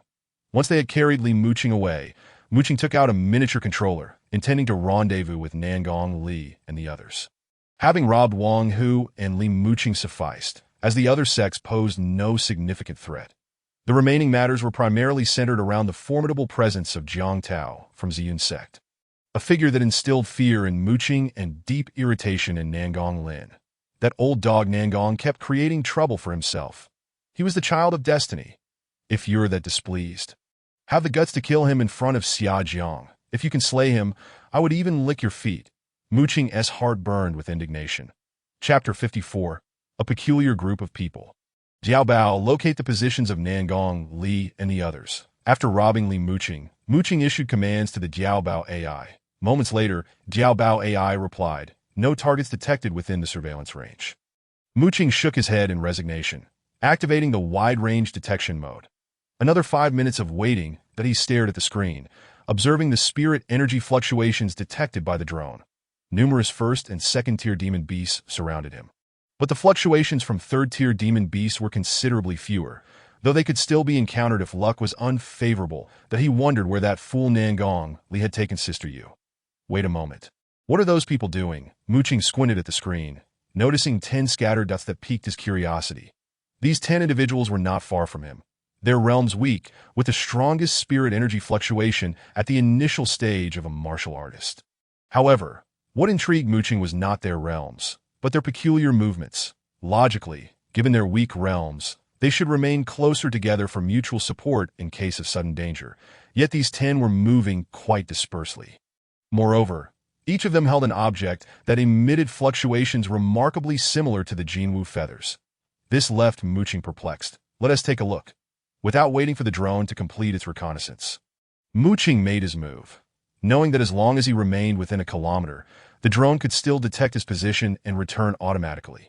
Once they had carried Li Muqing away, Muqing took out a miniature controller, intending to rendezvous with Nangong Li and the others. Having robbed Wang Hu and Li Muqing sufficed, as the other sects posed no significant threat. The remaining matters were primarily centered around the formidable presence of Jiang Tao from Ziyun sect, a figure that instilled fear in Muqing and deep irritation in Nangong Lin. That old dog Nangong kept creating trouble for himself. He was the child of destiny. If you're that displeased, have the guts to kill him in front of Xia Jiang. If you can slay him, I would even lick your feet. Muqing's heart burned with indignation. Chapter 54. A peculiar group of people. Jiao Bao locate the positions of Nangong, Li, and the others. After robbing Li Muqing, Muqing issued commands to the Jiao Bao AI. Moments later, Jiao Bao AI replied, no targets detected within the surveillance range. Muqing shook his head in resignation, activating the wide-range detection mode. Another 5 minutes of waiting that he stared at the screen, observing the spirit energy fluctuations detected by the drone. Numerous first- and second-tier demon beasts surrounded him. But the fluctuations from third-tier demon beasts were considerably fewer, though they could still be encountered if luck was unfavorable, that he wondered where that fool Nangong Li had taken Sister Yu. Wait a moment. What are those people doing? Muqing squinted at the screen, noticing 10 scattered dots that piqued his curiosity. These 10 individuals were not far from him. Their realms weak, with the strongest spirit energy fluctuation at the initial stage of a martial artist. However, what intrigued Muqing was not their realms, but their peculiar movements. Logically, given their weak realms, they should remain closer together for mutual support in case of sudden danger, yet these 10 were moving quite dispersely. Moreover, each of them held an object that emitted fluctuations remarkably similar to the Jinwu feathers. This left Muqing perplexed. Let us take a look. Without waiting for the drone to complete its reconnaissance, Muqing made his move, knowing that as long as he remained within a kilometer, the drone could still detect his position and return automatically.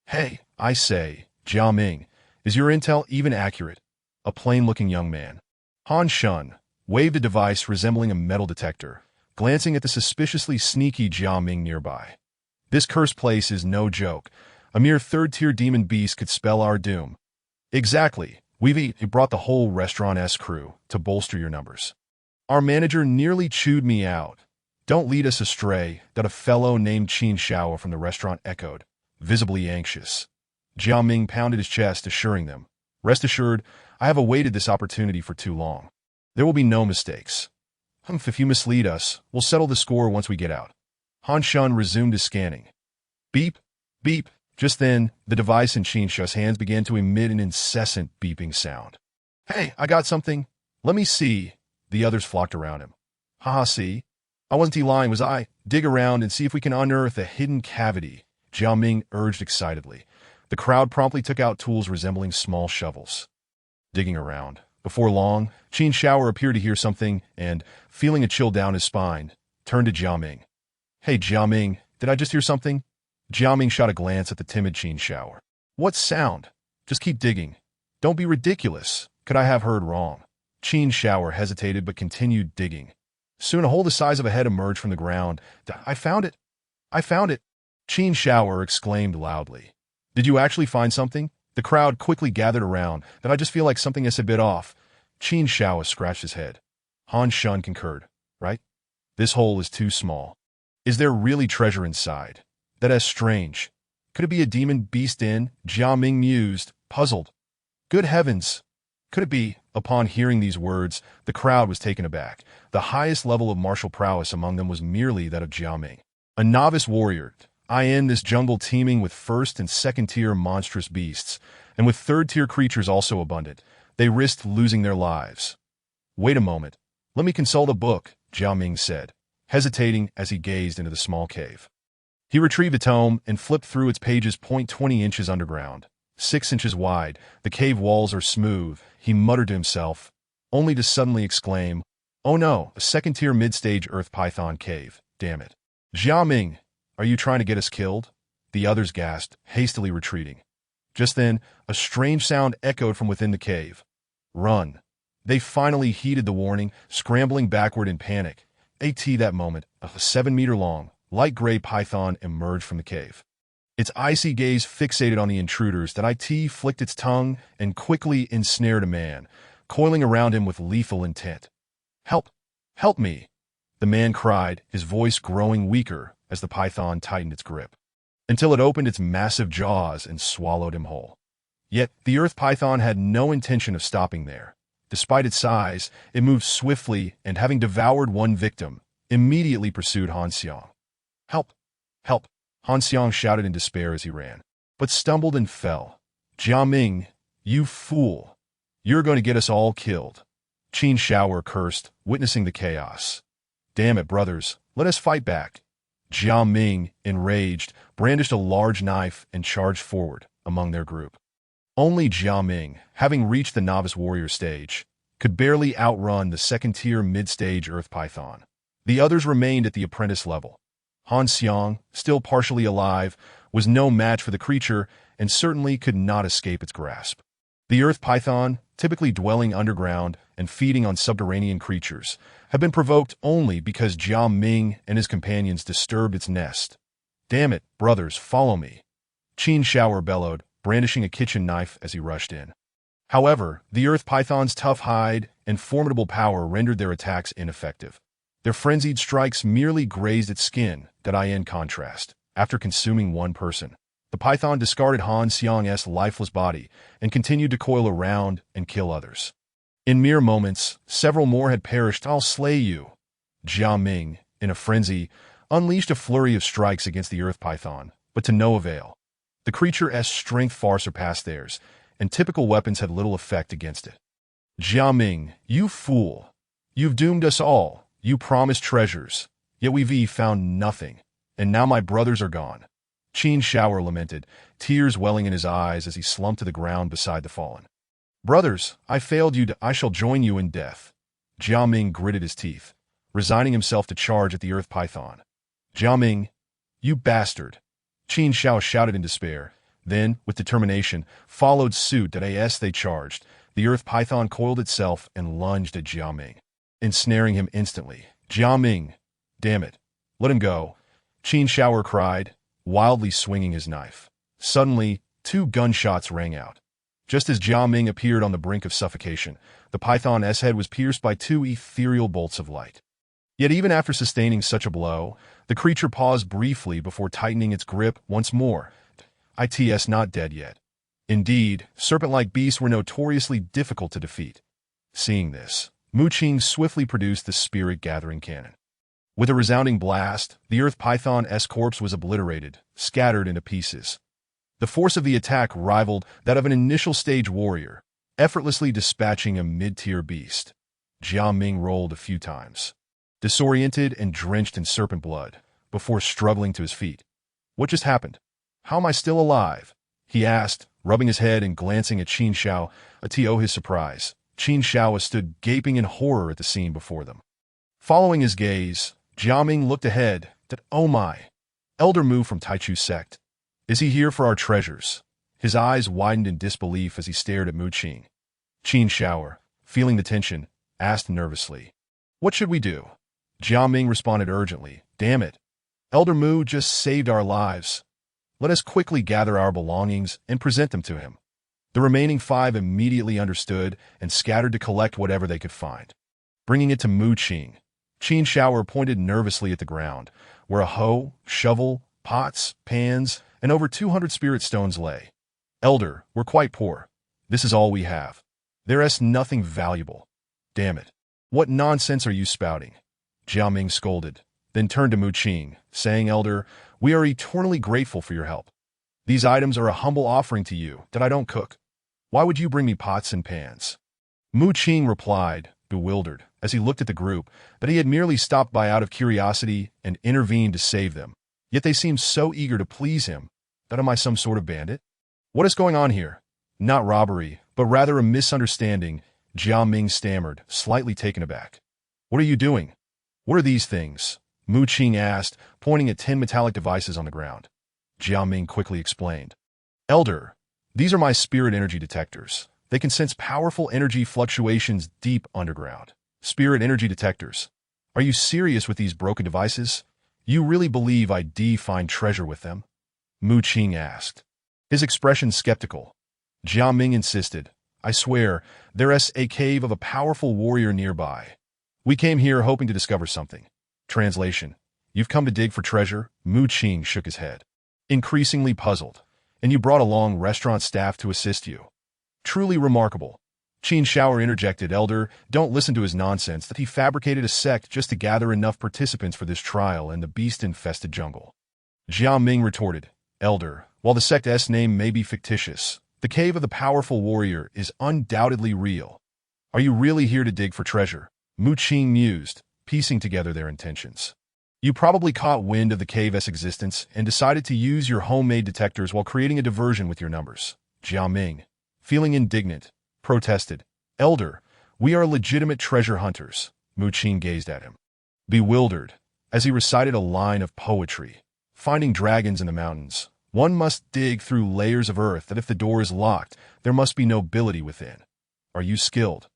Hey, I say, Jia Ming, is your intel even accurate? A plain-looking young man, Han Shun, waved a device resembling a metal detector, glancing at the suspiciously sneaky Jia Ming nearby. This cursed place is no joke. A mere third-tier demon beast could spell our doom. Exactly. We've brought the whole restaurant-esque crew to bolster your numbers. Our manager nearly chewed me out. Don't lead us astray, that a fellow named Qin Shao from the restaurant echoed, visibly anxious. Jia Ming pounded his chest, assuring them, rest assured, I have awaited this opportunity for too long. There will be no mistakes. If you mislead us, we'll settle the score once we get out. Han Shun resumed his scanning. Beep, beep. Just then, the device in Qin Shao's hands began to emit an incessant beeping sound. Hey, I got something. Let me see. The others flocked around him. Haha, see? I wasn't lying, was I? Dig around and see if we can unearth a hidden cavity, Jia Ming urged excitedly. The crowd promptly took out tools resembling small shovels. Digging around. Before long, Qin Shao appeared to hear something and, feeling a chill down his spine, turned to Jia Ming. Hey, Jia Ming, did I just hear something? Jia Ming shot a glance at the timid Qin Shao. What sound? Just keep digging. Don't be ridiculous. Could I have heard wrong? Qin Shower hesitated but continued digging. Soon a hole the size of a head emerged from the ground. I found it! I found it! Qin Shower exclaimed loudly. Did you actually find something? The crowd quickly gathered around. That I just feel like something is a bit off. Qin Shower scratched his head. Han Shun concurred. Right? This hole is too small. Is there really treasure inside? That is strange. Could it be a demon beast in? Jia Ming mused, puzzled. Good heavens! Could it be? Upon hearing these words, the crowd was taken aback. The highest level of martial prowess among them was merely that of Jia Ming. A novice warrior, in this jungle teeming with first and second-tier monstrous beasts, and with third-tier creatures also abundant, they risked losing their lives. Wait a moment. Let me consult a book, Jia Ming said, hesitating as he gazed into the small cave. He retrieved a tome and flipped through its pages. 20 inches underground, 6 inches wide, the cave walls are smooth, he muttered to himself, only to suddenly exclaim, oh no, a second-tier mid-stage earth python cave, damn it. Jia Ming, are you trying to get us killed? The others gasped, hastily retreating. Just then, a strange sound echoed from within the cave. Run. They finally heeded the warning, scrambling backward in panic. That moment, a 7-meter-long, light gray python emerged from the cave. Its icy gaze fixated on the intruders. That flicked its tongue and quickly ensnared a man, coiling around him with lethal intent. Help! Help me! The man cried, his voice growing weaker as the python tightened its grip, until it opened its massive jaws and swallowed him whole. Yet, the earth python had no intention of stopping there. Despite its size, it moved swiftly and, having devoured one victim, immediately pursued Han Xiang. Help! Help! Han Xiang shouted in despair as he ran, but stumbled and fell. Jia Ming, you fool! You're going to get us all killed. Qin Shower cursed, witnessing the chaos. Damn it, brothers, let us fight back. Jia Ming, enraged, brandished a large knife and charged forward among their group. Only Jia Ming, having reached the novice warrior stage, could barely outrun the second-tier mid-stage earth python. The others remained at the apprentice level. Han Xiang, still partially alive, was no match for the creature and certainly could not escape its grasp. The earth python, typically dwelling underground and feeding on subterranean creatures, had been provoked only because Jia Ming and his companions disturbed its nest. Damn it, brothers, follow me. Qin Shower bellowed, brandishing a kitchen knife as he rushed in. However, the earth python's tough hide and formidable power rendered their attacks ineffective. Their frenzied strikes merely grazed its skin. In contrast, after consuming one person, the python discarded Han Xiang's lifeless body and continued to coil around and kill others. In mere moments, several more had perished. I'll slay you. Jia Ming, in a frenzy, unleashed a flurry of strikes against the earth python, but to no avail. The creature's strength far surpassed theirs, and typical weapons had little effect against it. Jia Ming, you fool! You've doomed us all. You promised treasures, yet we've found nothing, and now my brothers are gone. Qin Shower lamented, tears welling in his eyes as he slumped to the ground beside the fallen. Brothers, I failed you. I shall join you in death. Jia Ming gritted his teeth, resigning himself to charge at the earth python. Jia Ming, you bastard! Qin Shower shouted in despair, then, with determination, followed suit. As they charged, the earth python coiled itself and lunged at Jia Ming, ensnaring him instantly. Jia Ming, damn it, let him go, Qin Shower cried, wildly swinging his knife. Suddenly, 2 gunshots rang out. Just as Jia Ming appeared on the brink of suffocation, the python's head was pierced by 2 ethereal bolts of light. Yet even after sustaining such a blow, the creature paused briefly before tightening its grip once more. It's not dead yet. Indeed, serpent-like beasts were notoriously difficult to defeat. Seeing this, Mu Qing swiftly produced the spirit-gathering cannon. With a resounding blast, the earth python's corpse was obliterated, scattered into pieces. The force of the attack rivaled that of an initial stage warrior, effortlessly dispatching a mid-tier beast. Jia Ming rolled a few times, disoriented and drenched in serpent blood, before struggling to his feet. What just happened? How am I still alive? He asked, rubbing his head and glancing at Qin Shower. To his surprise, Qin Shower stood gaping in horror at the scene before them. Following his gaze, Jia Ming looked ahead. Oh my! Elder Mu from Taichu sect. Is he here for our treasures? His eyes widened in disbelief as he stared at Mu Qing. Qin Shower, feeling the tension, asked nervously. What should we do? Jia Ming responded urgently. Damn it. Elder Mu just saved our lives. Let us quickly gather our belongings and present them to him. The remaining 5 immediately understood and scattered to collect whatever they could find. Bringing it to Mu Qing, Qin Shower pointed nervously at the ground, where a hoe, shovel, pots, pans, and over 200 spirit stones lay. Elder, we're quite poor. This is all we have. There's nothing valuable. Damn it. What nonsense are you spouting? Jia Ming scolded, then turned to Mu Qing, saying, Elder, we are eternally grateful for your help. These items are a humble offering to you that I don't cook. Why would you bring me pots and pans? Mu Qing replied, bewildered, as he looked at the group, that he had merely stopped by out of curiosity and intervened to save them. Yet they seemed so eager to please him. That am I some sort of bandit? What is going on here? Not robbery, but rather a misunderstanding, Jia Ming stammered, slightly taken aback. What are you doing? What are these things? Mu Qing asked, pointing at 10 metallic devices on the ground. Jia Ming quickly explained. Elder, these are my spirit energy detectors. They can sense powerful energy fluctuations deep underground. Spirit energy detectors. Are you serious with these broken devices? You really believe I'd find treasure with them? Mu Qing asked, his expression skeptical. Jia Ming insisted, I swear, there's a cave of a powerful warrior nearby. We came here hoping to discover something. Translation. You've come to dig for treasure? Mu Qing shook his head, increasingly puzzled. And you brought along restaurant staff to assist you. Truly remarkable. Qin Shower interjected, Elder, don't listen to his nonsense that he fabricated a sect just to gather enough participants for this trial in the beast-infested jungle. Jia Ming retorted, Elder, while the sect's name may be fictitious, the cave of the powerful warrior is undoubtedly real. Are you really here to dig for treasure? Mu Qing mused, piecing together their intentions. You probably caught wind of the cave's existence and decided to use your homemade detectors while creating a diversion with your numbers. Jia Ming, feeling indignant, protested, Elder, we are legitimate treasure hunters. Mu Qing gazed at him, bewildered, as he recited a line of poetry. Finding dragons in the mountains, one must dig through layers of earth that if the door is locked, there must be nobility within. Are you skilled?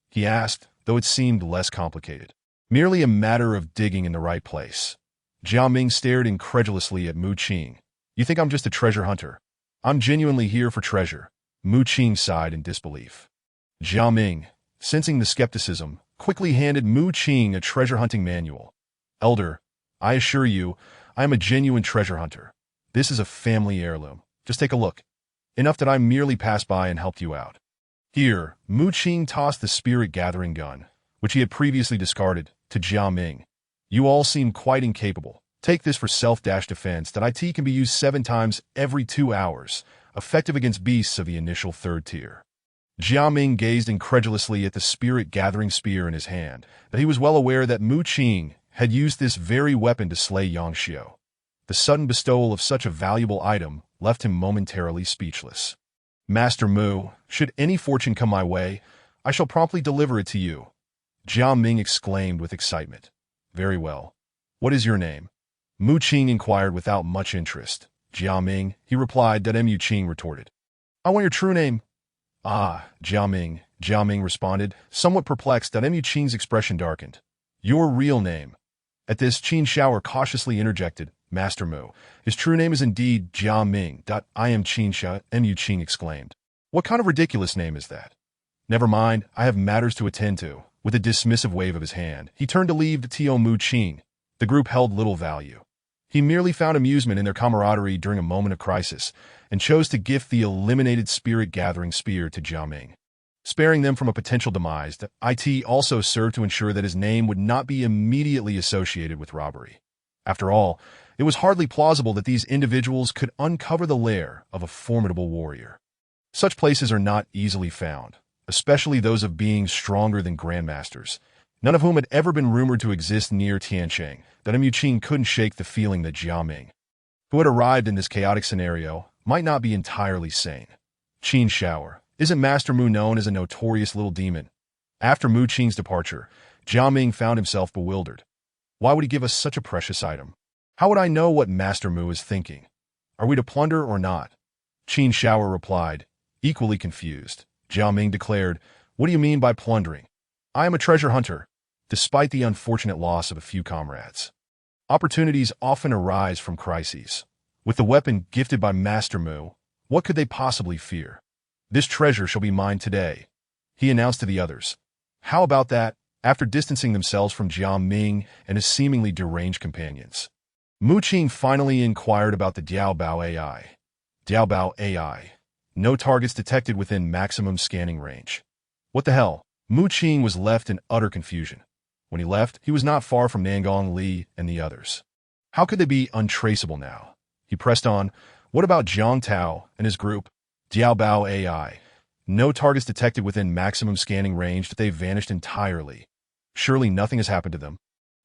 He asked, though it seemed less complicated. Merely a matter of digging in the right place. Jia Ming stared incredulously at Mu Qing. You think I'm just a treasure hunter? I'm genuinely here for treasure. Mu Qing sighed in disbelief. Jia Ming, sensing the skepticism, quickly handed Mu Qing a treasure hunting manual. Elder, I assure you, I am a genuine treasure hunter. This is a family heirloom. Just take a look. Enough that I merely passed by and helped you out. Here, Mu Qing tossed the spirit-gathering gun, which he had previously discarded, to Jia Ming. You all seem quite incapable. Take this for self-defense that IT can be used 7 times every 2 hours, effective against beasts of the initial 3rd tier. Jia Ming gazed incredulously at the spirit-gathering spear in his hand, but he was well aware that Mu Qing had used this very weapon to slay Yang Xiu. The sudden bestowal of such a valuable item left him momentarily speechless. Master Mu, should any fortune come my way, I shall promptly deliver it to you. Jia Ming exclaimed with excitement. Very well. What is your name? Mu Qing inquired without much interest. Jia Ming, he replied that Mu Qing retorted. I want your true name. Ah, Jia Ming responded, somewhat perplexed that Mu Qing's expression darkened. Your real name. At this, Qin Shower cautiously interjected, Master Mu. His true name is indeed Jia Ming. I am Qin Shower, Mu Qing exclaimed. What kind of ridiculous name is that? Never mind, I have matters to attend to. With a dismissive wave of his hand, he turned to leave the Tio Mu Qing. The group held little value. He merely found amusement in their camaraderie during a moment of crisis, and chose to gift the eliminated spirit-gathering spear to Jia Ming. Sparing them from a potential demise, the IT also served to ensure that his name would not be immediately associated with robbery. After all, it was hardly plausible that these individuals could uncover the lair of a formidable warrior. Such places are not easily found, especially those of beings stronger than grandmasters, none of whom had ever been rumored to exist near Tiansheng, that Mu Qing couldn't shake the feeling that Jia Ming, who had arrived in this chaotic scenario, might not be entirely sane. Qin Shower, isn't Master Mu known as a notorious little demon? After Mu Qing's departure, Jia Ming found himself bewildered. Why would he give us such a precious item? How would I know what Master Mu is thinking? Are we to plunder or not? Qin Shower replied, equally confused. Jia Ming declared, What do you mean by plundering? I am a treasure hunter, despite the unfortunate loss of a few comrades. Opportunities often arise from crises. With the weapon gifted by Master Mu, what could they possibly fear? This treasure shall be mine today, he announced to the others. How about that? After distancing themselves from Jiang Ming and his seemingly deranged companions, Mu Qing finally inquired about the Diaobao AI. Diaobao AI. No targets detected within maximum scanning range. What the hell? Mu Qing was left in utter confusion. When he left, he was not far from Nangong Li and the others. How could they be untraceable now? He pressed on. What about Jiang Tao and his group? Diaobao AI. No targets detected within maximum scanning range. They vanished entirely. Surely nothing has happened to them.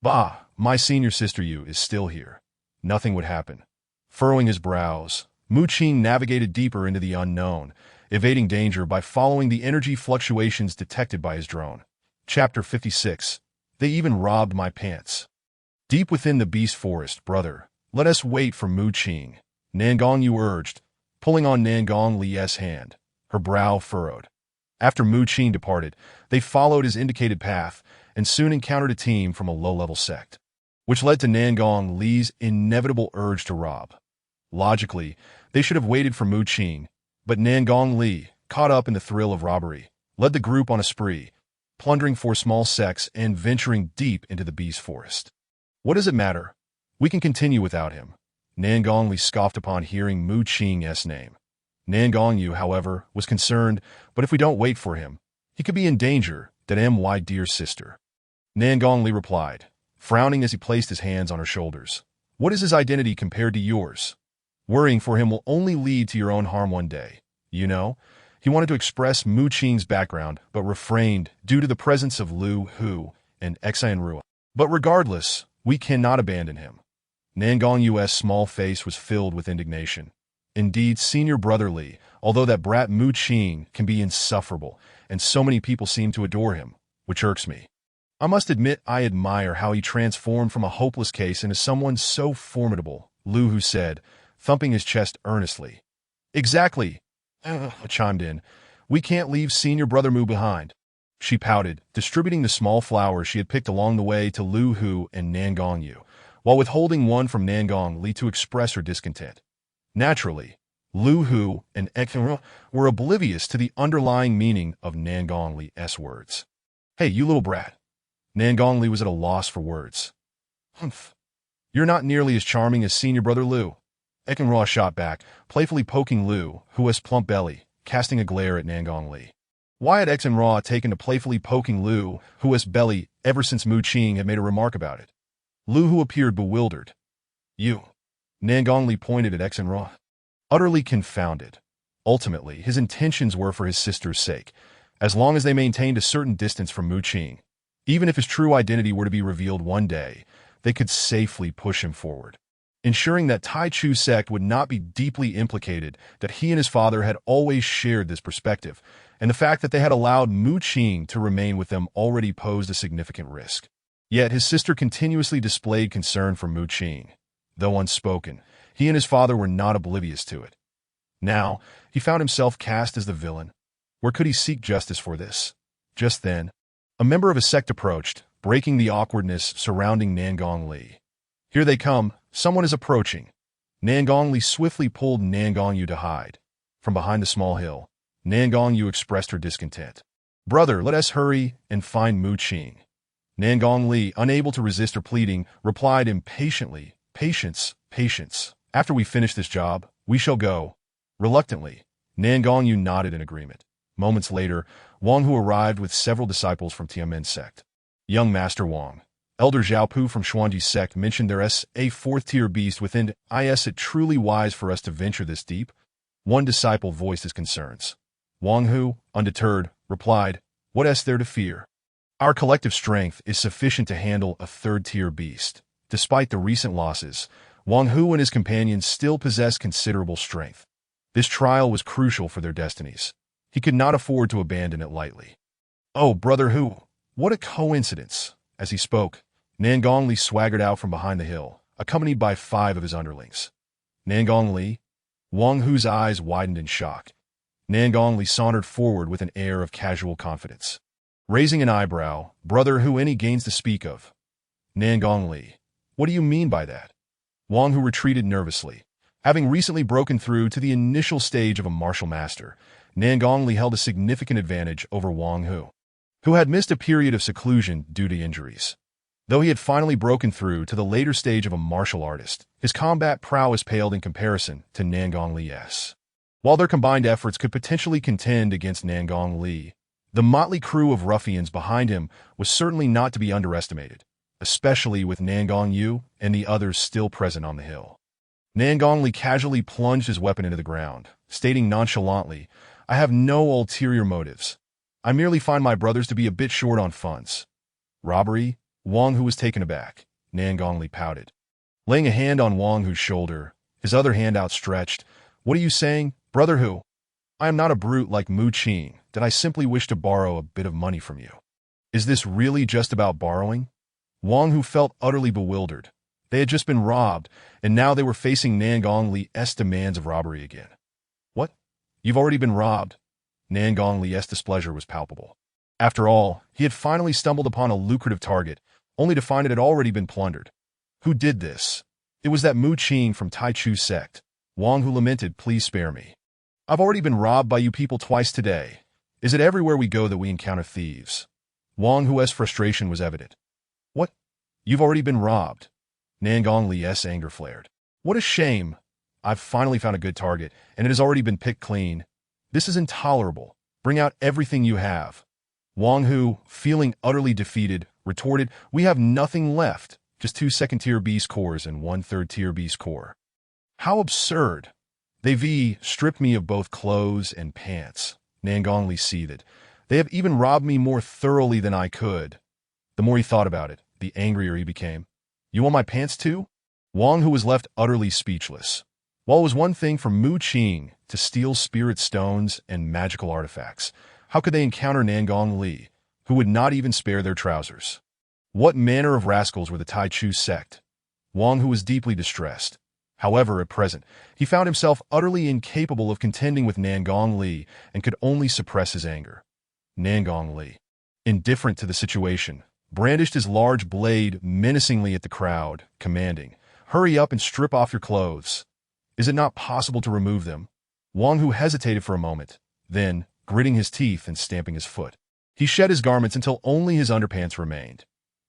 Bah, my senior sister Yu is still here. Nothing would happen. Furrowing his brows, Mu Qing navigated deeper into the unknown, evading danger by following the energy fluctuations detected by his drone. Chapter 56. They even robbed my pants. Deep within the beast forest, brother, let us wait for Mu Qing, Nangong Yu urged, pulling on Nangong Li's hand, her brow furrowed. After Mu Qing departed, they followed his indicated path and soon encountered a team from a low-level sect, which led to Nangong Li's inevitable urge to rob. Logically, they should have waited for Mu Qing, but Nangong Li, caught up in the thrill of robbery, led the group on a spree, plundering four small sects and venturing deep into the beast forest. What does it matter? We can continue without him. Nangong Li scoffed upon hearing Mu Qing's name. Nangong Yu, however, was concerned, but if we don't wait for him, he could be in danger, that my dear sister. Nangong Li replied, frowning as he placed his hands on her shoulders. What is his identity compared to yours? Worrying for him will only lead to your own harm one day. You know, he wanted to express Mu Qing's background, but refrained due to the presence of Lu Hu and Xian Rua. But regardless, we cannot abandon him. Nangong Yu's small face was filled with indignation. Indeed, senior brother Li, although that brat Mu Qing can be insufferable, and so many people seem to adore him, which irks me. I must admit I admire how he transformed from a hopeless case into someone so formidable, Lu Hu said, thumping his chest earnestly. Exactly, chimed in. We can't leave senior brother Mu behind. She pouted, distributing the small flowers she had picked along the way to Lu Hu and Nangong Yu, while withholding one from Nangong Li to express her discontent. Naturally, Lu Hu and Xian were oblivious to the underlying meaning of Nangong Li's words. Hey, you little brat. Nangong Li was at a loss for words. Humph. You're not nearly as charming as senior brother Lu. Xian shot back, playfully poking Lu Hu's plump belly, casting a glare at Nangong Li. Why had Xian taken to playfully poking Lu Hu's belly ever since Mu Qing had made a remark about it? Lu Hu appeared bewildered. You. Nangong Li pointed at Xian, utterly confounded. Ultimately, his intentions were for his sister's sake, as long as they maintained a certain distance from Mu Qing. Even if his true identity were to be revealed one day, they could safely push him forward, ensuring that Taichu sect would not be deeply implicated, that he and his father had always shared this perspective, and the fact that they had allowed Mu Qing to remain with them already posed a significant risk. Yet his sister continuously displayed concern for Mu Qing. Though unspoken, he and his father were not oblivious to it. Now, he found himself cast as the villain. Where could he seek justice for this? Just then, a member of a sect approached, breaking the awkwardness surrounding Nangong Li. Here they come, someone is approaching. Nangong Li swiftly pulled Nangong Yu to hide. From behind the small hill, Nangong Yu expressed her discontent. Brother, let us hurry and find Mu Qing. Nangong Li, unable to resist her pleading, replied impatiently, Patience, patience. After we finish this job, we shall go. Reluctantly, Nangong Yu nodded in agreement. Moments later, Wang Hu arrived with several disciples from Tianmen sect. Young Master Wang, Elder Xiaopu from Xuanji sect mentioned there's a fourth-tier beast within. Is it truly wise for us to venture this deep? One disciple voiced his concerns. Wang Hu, undeterred, replied, What is there to fear? Our collective strength is sufficient to handle a third-tier beast. Despite the recent losses, Wang Hu and his companions still possess considerable strength. This trial was crucial for their destinies. He could not afford to abandon it lightly. Oh, Brother Hu, what a coincidence! As he spoke, Nangong Li swaggered out from behind the hill, accompanied by 5 of his underlings. Nangong Li? Wang Hu's eyes widened in shock. Nan Gongli sauntered forward with an air of casual confidence. Raising an eyebrow, "Brother, who any gains to speak of?" "Nan Gongli, what do you mean by that?" Wang Hu retreated nervously. Having recently broken through to the initial stage of a martial master, Nan Gongli held a significant advantage over Wang Hu, who had missed a period of seclusion due to injuries. Though he had finally broken through to the later stage of a martial artist, his combat prowess paled in comparison to Nan Gongli's. While their combined efforts could potentially contend against Nan Gongli, the motley crew of ruffians behind him was certainly not to be underestimated, especially with Nan Gongyu and the others still present on the hill. Nan Gongli casually plunged his weapon into the ground, stating nonchalantly, "I have no ulterior motives. I merely find my brothers to be a bit short on funds." "Robbery?" Wang Hu was taken aback. Nan Gongli pouted. Laying a hand on Wang Hu's shoulder, his other hand outstretched, "What are you saying, Brother Hu? I am not a brute like Mu Qing, that I simply wish to borrow a bit of money from you." "Is this really just about borrowing?" Wang Hu felt utterly bewildered. They had just been robbed, and now they were facing Nan Gongli's demands of robbery again. "What? You've already been robbed?" Nan Gongli's displeasure was palpable. After all, he had finally stumbled upon a lucrative target, only to find it had already been plundered. "Who did this?" "It was that Mu Qing from Taichu sect." Wang Hu lamented, "Please spare me. I've already been robbed by you people twice today. Is it everywhere we go that we encounter thieves?" Wang Hu's frustration was evident. "What? You've already been robbed?" Nan Gongli's anger flared. "What a shame. I've finally found a good target, and it has already been picked clean. This is intolerable. Bring out everything you have." Wang Hu, feeling utterly defeated, retorted, "We have nothing left, just 2 second-tier beast cores and 1 third-tier beast core." "How absurd. They've stripped me of both clothes and pants." Nan Gongli seethed. "They have even robbed me more thoroughly than I could." The more he thought about it, the angrier he became. "You want my pants too?" Wang Hu was left utterly speechless. While it was one thing for Mu Qing to steal spirit stones and magical artifacts, how could they encounter Nan Gongli, who would not even spare their trousers? What manner of rascals were the Taichu sect? Wang Hu was deeply distressed. However, at present, he found himself utterly incapable of contending with Nan Gongli and could only suppress his anger. Nan Gongli, indifferent to the situation, brandished his large blade menacingly at the crowd, commanding, "Hurry up and strip off your clothes. Is it not possible to remove them?" Wang Hu hesitated for a moment, then, gritting his teeth and stamping his foot, he shed his garments until only his underpants remained.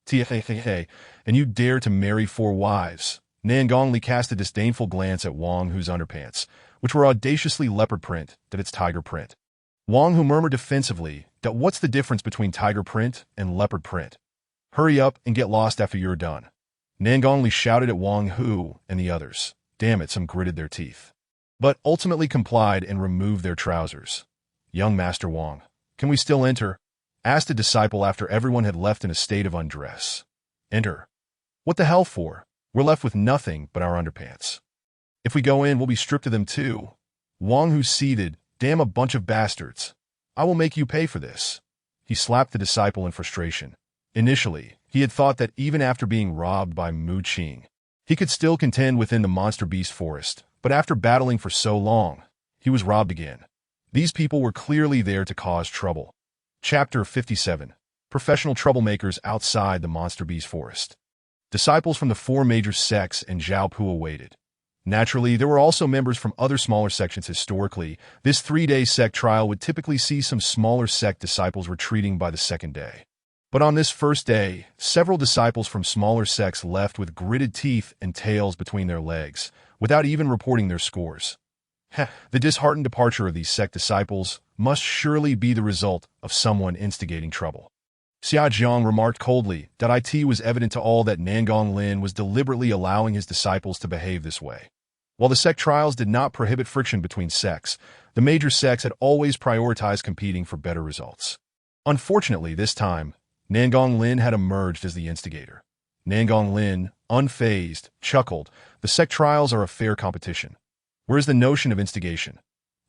"Tfhe, and you dare to marry 4 wives?" Nan Gongli cast a disdainful glance at Wang Hu's underpants, which were audaciously leopard print, that its tiger print. Wang Hu murmured defensively, "What's the difference between tiger print and leopard print? Hurry up and get lost after you're done." Nan Gongli shouted at Wang Hu and the others. Damn it, some gritted their teeth, but ultimately complied and removed their trousers. "Young Master Wang, can we still enter?" asked a disciple after everyone had left in a state of undress. "Enter? What the hell for? We're left with nothing but our underpants. If we go in, we'll be stripped of them too." Wang Hu seethed, "Damn a bunch of bastards. I will make you pay for this." He slapped the disciple in frustration. Initially, he had thought that even after being robbed by Mu Qing, he could still contend within the monster beast forest, but after battling for so long, he was robbed again. These people were clearly there to cause trouble. Chapter 57. Professional troublemakers outside the monster beast forest. Disciples from the 4 major sects and Zhao Pu awaited. Naturally, there were also members from other smaller sections historically. This 3-day sect trial would typically see some smaller sect disciples retreating by the 2nd day. But on this first day, several disciples from smaller sects left with gritted teeth and tails between their legs, without even reporting their scores. The disheartened departure of these sect disciples must surely be the result of someone instigating trouble. Xia Jiang remarked coldly that it was evident to all that Nan Gonglin was deliberately allowing his disciples to behave this way. While the sect trials did not prohibit friction between sects, the major sects had always prioritized competing for better results. Unfortunately, this time, Nan Gonglin had emerged as the instigator. Nan Gonglin, unfazed, chuckled, "The sect trials are a fair competition. Where is the notion of instigation?"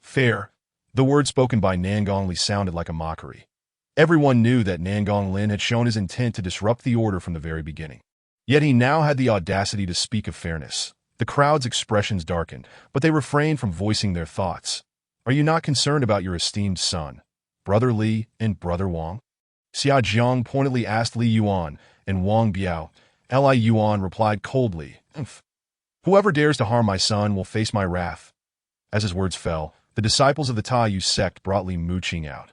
"Fair?" The word spoken by Nan Gongli sounded like a mockery. Everyone knew that Nan Gonglin had shown his intent to disrupt the order from the very beginning. Yet he now had the audacity to speak of fairness. The crowd's expressions darkened, but they refrained from voicing their thoughts. Are you not concerned about your esteemed son, Brother Li and Brother Wang? Xia Jiang pointedly asked Li Yuan, and Wang Biao. Li Yuan replied coldly, "Umph. Whoever dares to harm my son will face my wrath." As his words fell, the disciples of the Taiyu sect brought Li Muqing out.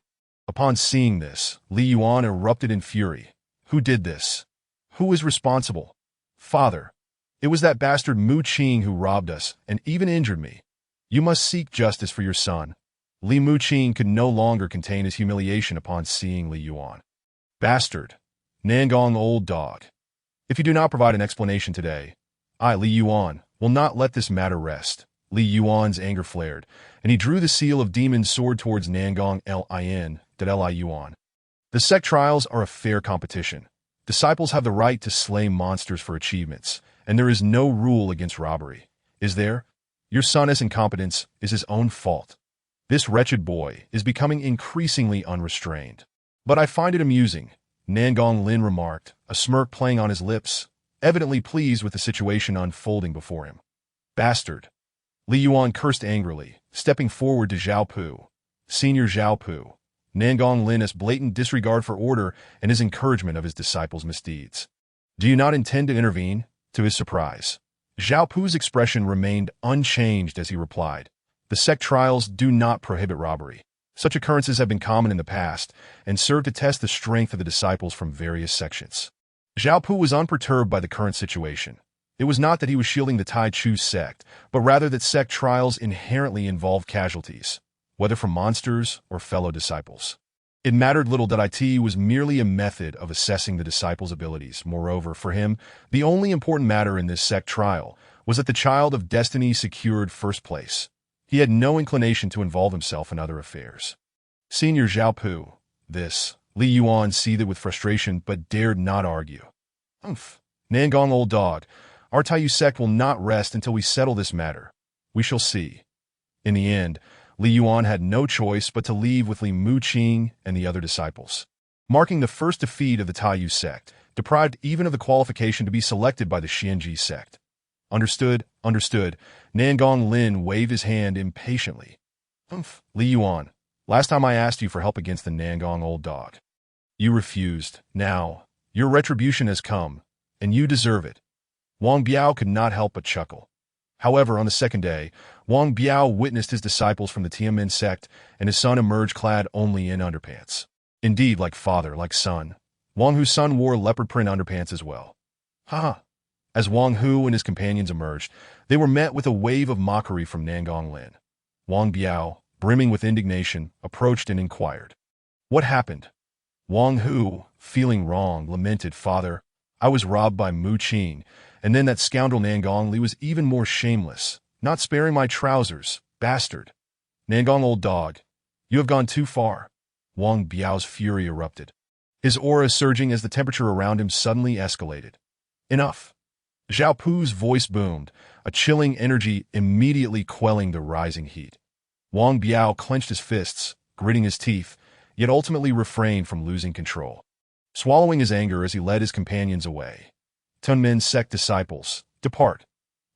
Upon seeing this, Li Yuan erupted in fury. Who did this? Who is responsible? Father, it was that bastard Muqing who robbed us and even injured me. You must seek justice for your son. Li Muqing could no longer contain his humiliation upon seeing Li Yuan. Bastard! Nangong old dog! If you do not provide an explanation today, I, Li Yuan, will not let this matter rest. Li Yuan's anger flared, and he drew the seal of demon's sword towards Nangong Li Yuan. The sect trials are a fair competition. Disciples have the right to slay monsters for achievements, and there is no rule against robbery. Is there? Your son's incompetence is his own fault. This wretched boy is becoming increasingly unrestrained. But I find it amusing, Nangong Lin remarked, a smirk playing on his lips, evidently pleased with the situation unfolding before him. Bastard! Li Yuan cursed angrily, stepping forward to Zhao Pu. Senior Zhao Pu. Nangong Lin's blatant disregard for order and his encouragement of his disciples' misdeeds. Do you not intend to intervene? To his surprise, Zhao Pu's expression remained unchanged as he replied, the sect trials do not prohibit robbery. Such occurrences have been common in the past and serve to test the strength of the disciples from various sections. Zhao Pu was unperturbed by the current situation. It was not that he was shielding the Taichu sect, but rather that sect trials inherently involve casualties, whether from monsters or fellow disciples. It mattered little that it was merely a method of assessing the disciples' abilities. Moreover, for him, the only important matter in this sect trial was that the child of destiny secured first place. He had no inclination to involve himself in other affairs. Senior Zhao Pu, this, Li Yuan seethed with frustration but dared not argue. Umph, Nangong old dog, our Taiyu sect will not rest until we settle this matter. We shall see. In the end, Li Yuan had no choice but to leave with Li Muqing and the other disciples, marking the first defeat of the Taiyu sect, deprived even of the qualification to be selected by the Xianji sect. Understood, understood. Nangong Lin waved his hand impatiently. Umph, Li Yuan, last time I asked you for help against the Nangong old dog. You refused. Now, your retribution has come, and you deserve it. Wang Biao could not help but chuckle. However, on the second day, Wang Biao witnessed his disciples from the Tianmen sect and his son emerge clad only in underpants. Indeed, like father, like son, Wang Hu's son wore leopard print underpants as well. Ha! As Wang Hu and his companions emerged, they were met with a wave of mockery from Nangong Lin. Wang Biao, brimming with indignation, approached and inquired, "What happened?" Wang Hu, feeling wrong, lamented, "Father, I was robbed by Muqing, and then that scoundrel Nangong Li was even more shameless, not sparing my trousers, bastard. Nangong old dog, you have gone too far." Wang Biao's fury erupted, his aura surging as the temperature around him suddenly escalated. Enough. Zhao Pu's voice boomed, a chilling energy immediately quelling the rising heat. Wang Biao clenched his fists, gritting his teeth, yet ultimately refrained from losing control, swallowing his anger as he led his companions away. Tunmen sect disciples, depart.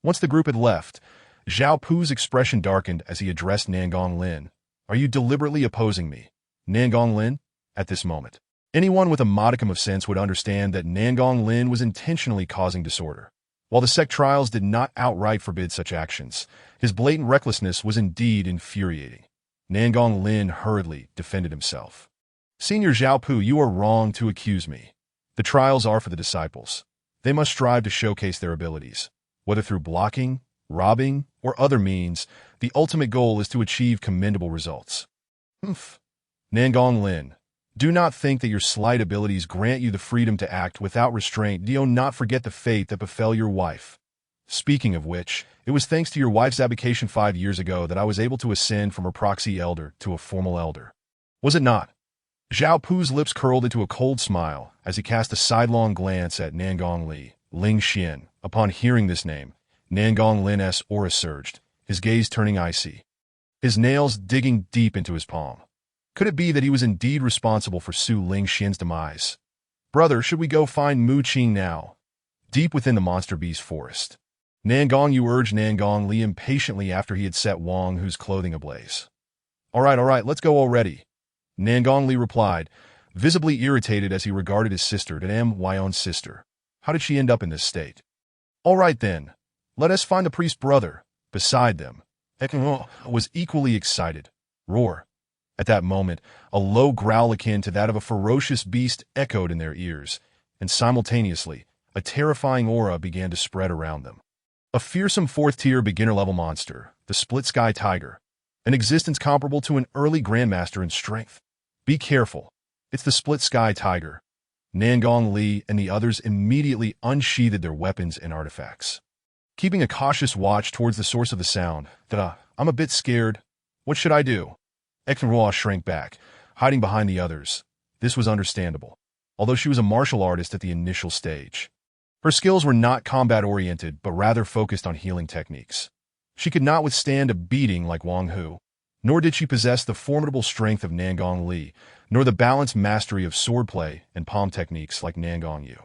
Once the group had left, Zhao Pu's expression darkened as he addressed Nangong Lin. Are you deliberately opposing me, Nangong Lin? At this moment, anyone with a modicum of sense would understand that Nangong Lin was intentionally causing disorder. While the sect trials did not outright forbid such actions, his blatant recklessness was indeed infuriating. Nangong Lin hurriedly defended himself. Senior Zhao Pu, you are wrong to accuse me. The trials are for the disciples. They must strive to showcase their abilities. Whether through blocking, robbing, or other means, the ultimate goal is to achieve commendable results. Humph. Nangong Lin, do not think that your slight abilities grant you the freedom to act without restraint. Do not forget the fate that befell your wife. Speaking of which, it was thanks to your wife's abdication 5 years ago that I was able to ascend from a proxy elder to a formal elder. Was it not? Zhao Pu's lips curled into a cold smile as he cast a sidelong glance at Nangong Li, Ling Xian. Upon hearing this name, Nangong Lin's aura surged, his gaze turning icy, his nails digging deep into his palm. Could it be that he was indeed responsible for Su Ling Xian's demise? Brother, should we go find Muqing now? Deep within the monster beast forest, Nangong Yu urged Nangong Li impatiently after he had set Wang Hu's clothing ablaze. All right, let's go already. Nangong Li replied, visibly irritated as he regarded his sister, my own sister. How did she end up in this state? All right then, let us find the priest brother. Beside them, Ekong was equally excited. Roar. At that moment, a low growl akin to that of a ferocious beast echoed in their ears, and simultaneously, a terrifying aura began to spread around them. A fearsome fourth-tier beginner-level monster, the Split Sky Tiger, an existence comparable to an early Grandmaster in strength. Be careful. It's the Split Sky Tiger. Nangong Li and the others immediately unsheathed their weapons and artifacts. Keeping a cautious watch towards the source of the sound, I'm a bit scared. What should I do? Ekong shrank back, hiding behind the others. This was understandable, although she was a martial artist at the initial stage. Her skills were not combat-oriented, but rather focused on healing techniques. She could not withstand a beating like Wang Hu, nor did she possess the formidable strength of Nangong Li, nor the balanced mastery of swordplay and palm techniques like Nangong Yu.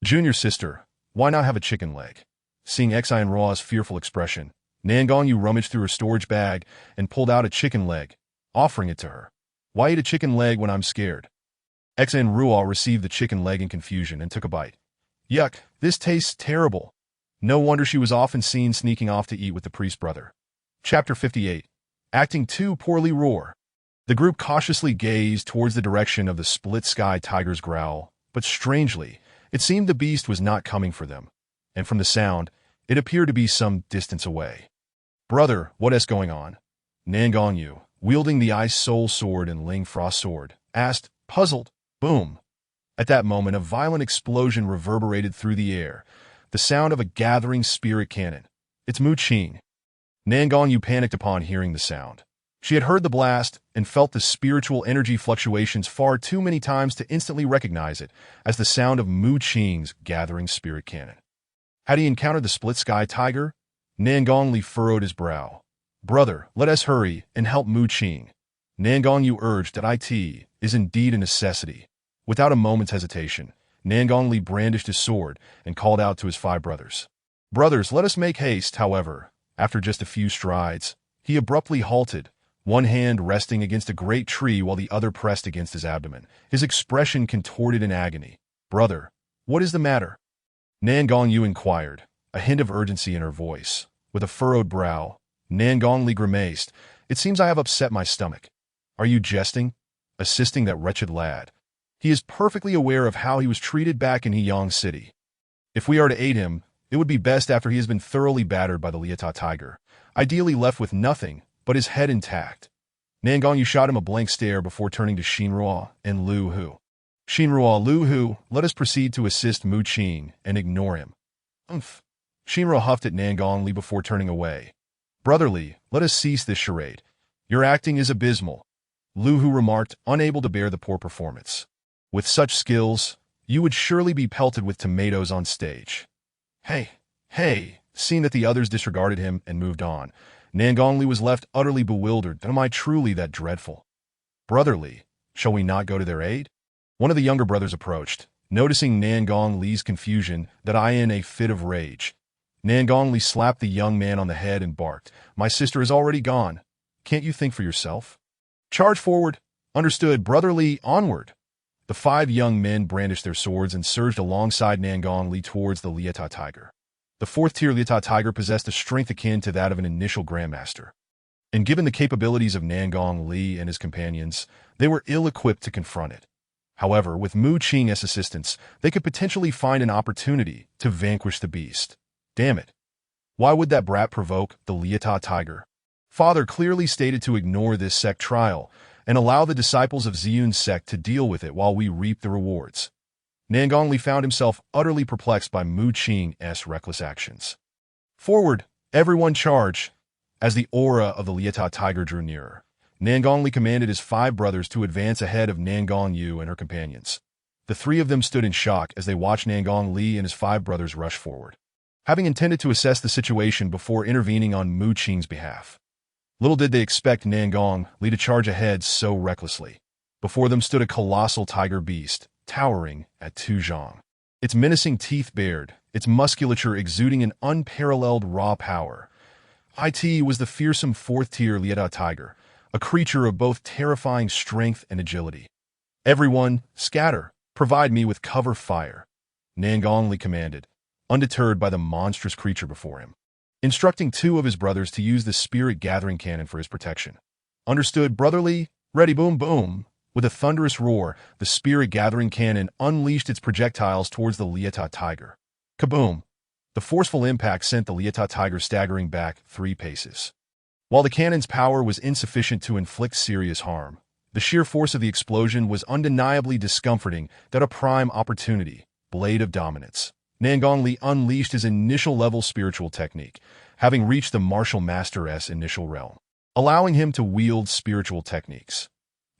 Junior sister, why not have a chicken leg? Seeing Xian Ruo's fearful expression, Nangong Yu rummaged through her storage bag and pulled out a chicken leg, offering it to her. Why eat a chicken leg when I'm scared? Xian Ruo received the chicken leg in confusion and took a bite. Yuck, this tastes terrible. No wonder she was often seen sneaking off to eat with the priest brother. Chapter 58. Acting too poorly. Roar. The group cautiously gazed towards the direction of the Split Sky Tiger's growl, but strangely, it seemed the beast was not coming for them, and from the sound, it appeared to be some distance away. Brother, what is going on? Nangong Yu, wielding the Ice Soul Sword and Ling Frost Sword, asked, puzzled. Boom. At that moment, a violent explosion reverberated through the air, the sound of a gathering spirit cannon. It's Mu Qing. Nangong Yu panicked upon hearing the sound. She had heard the blast and felt the spiritual energy fluctuations far too many times to instantly recognize it as the sound of Mu Qing's gathering spirit cannon. Had he encountered the Split Sky Tiger? Nangong Li furrowed his brow. Brother, let us hurry and help Mu Qing. Nangong Yu urged that it is indeed a necessity. Without a moment's hesitation, Nangong Li brandished his sword and called out to his 5 brothers. Brothers, let us make haste. However, after just a few strides, he abruptly halted, one hand resting against a great tree while the other pressed against his abdomen, his expression contorted in agony. Brother, what is the matter? Nangong Yu inquired, a hint of urgency in her voice. With a furrowed brow, Nangong Li grimaced. It seems I have upset my stomach. Are you jesting? Assisting that wretched lad. He is perfectly aware of how he was treated back in Heyang City. If we are to aid him, it would be best after he has been thoroughly battered by the Lieta Tiger, ideally left with nothing but his head intact. Nangong Yu shot him a blank stare before turning to Xinruo and Lu Hu. Xinruo, Lu Hu, let us proceed to assist Mu Qing and ignore him. Xinruo huffed at Nangong Li before turning away. Brotherly, let us cease this charade. Your acting is abysmal, Lu Hu remarked, unable to bear the poor performance. With such skills, you would surely be pelted with tomatoes on stage. Hey, seeing that the others disregarded him and moved on, Nangong Li was left utterly bewildered. Am I truly that dreadful? Brotherly, shall we not go to their aid? One of the younger brothers approached, noticing Nangong Li's confusion, that in a fit of rage. Nangong Li slapped the young man on the head and barked, My sister is already gone. Can't you think for yourself? Charge forward. Understood, Brotherly, onward. The 5 young men brandished their swords and surged alongside Nangong Li towards the Lieta Tiger. The 4th-tier Lieta Tiger possessed a strength akin to that of an initial Grandmaster. And given the capabilities of Nangong Li and his companions, they were ill-equipped to confront it. However, with Mu Qing as assistance, they could potentially find an opportunity to vanquish the beast. Damn it. Why would that brat provoke the Lieta Tiger? Father clearly stated to ignore this sect trial and allow the disciples of Ziyun's sect to deal with it while we reap the rewards. Nangong Li found himself utterly perplexed by Mu Qing's reckless actions. Forward, everyone charge! As the aura of the Lieta Tiger drew nearer, Nangong Li commanded his 5 brothers to advance ahead of Nangong Yu and her companions. The 3 of them stood in shock as they watched Nangong Li and his 5 brothers rush forward, having intended to assess the situation before intervening on Mu Qing's behalf. Little did they expect Nangong Li to charge ahead so recklessly. Before them stood a colossal tiger beast, towering at 2 zhang. Its menacing teeth bared, its musculature exuding an unparalleled raw power. It was the fearsome 4th-tier Lieta Tiger, a creature of both terrifying strength and agility. "Everyone, scatter! Provide me with cover fire," Nangongli commanded, undeterred by the monstrous creature before him, instructing two of his brothers to use the spirit-gathering cannon for his protection. "Understood, brotherly. Ready, boom, boom." With a thunderous roar, the spirit-gathering cannon unleashed its projectiles towards the Liata tiger. Kaboom! The forceful impact sent the Liata tiger staggering back 3 paces. While the cannon's power was insufficient to inflict serious harm, the sheer force of the explosion was undeniably discomforting that a prime opportunity, Blade of Dominance. Nangongli unleashed his initial-level spiritual technique, having reached the martial master's initial realm, allowing him to wield spiritual techniques.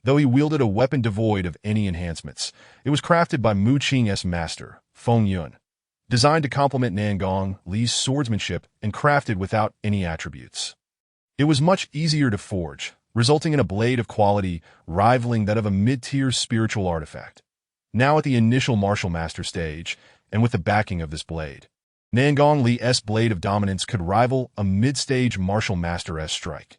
Though he wielded a weapon devoid of any enhancements, it was crafted by Mu Qing's master, Feng Yun, designed to complement Nangong Li's swordsmanship and crafted without any attributes. It was much easier to forge, resulting in a blade of quality rivaling that of a mid-tier spiritual artifact. Now at the initial martial master stage, and with the backing of this blade, Nangong Li's Blade of Dominance could rival a mid-stage martial master's strike.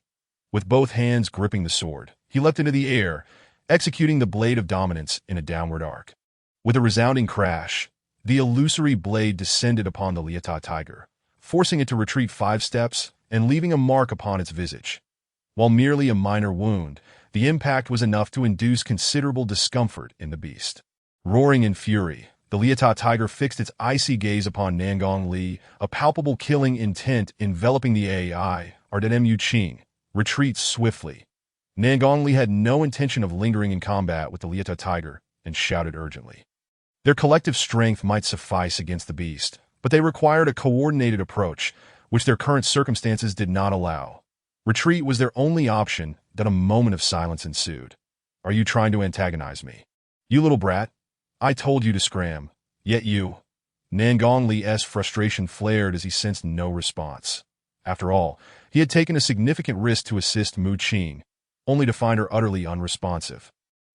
With both hands gripping the sword, he leapt into the air, executing the Blade of Dominance in a downward arc. With a resounding crash, the illusory blade descended upon the Liata tiger, forcing it to retreat 5 steps and leaving a mark upon its visage. While merely a minor wound, the impact was enough to induce considerable discomfort in the beast. Roaring in fury, the Liata tiger fixed its icy gaze upon Nangong Li, a palpable killing intent enveloping the AI, Mu Qing. "Retreat swiftly." Nangong Li had no intention of lingering in combat with the Liata tiger and shouted urgently. Their collective strength might suffice against the beast, but they required a coordinated approach, which their current circumstances did not allow. Retreat was their only option. That a moment of silence ensued. "Are you trying to antagonize me? You little brat? I told you to scram. Yet you..." Nangong Li's frustration flared as he sensed no response. After all, he had taken a significant risk to assist Mu Qing, only to find her utterly unresponsive,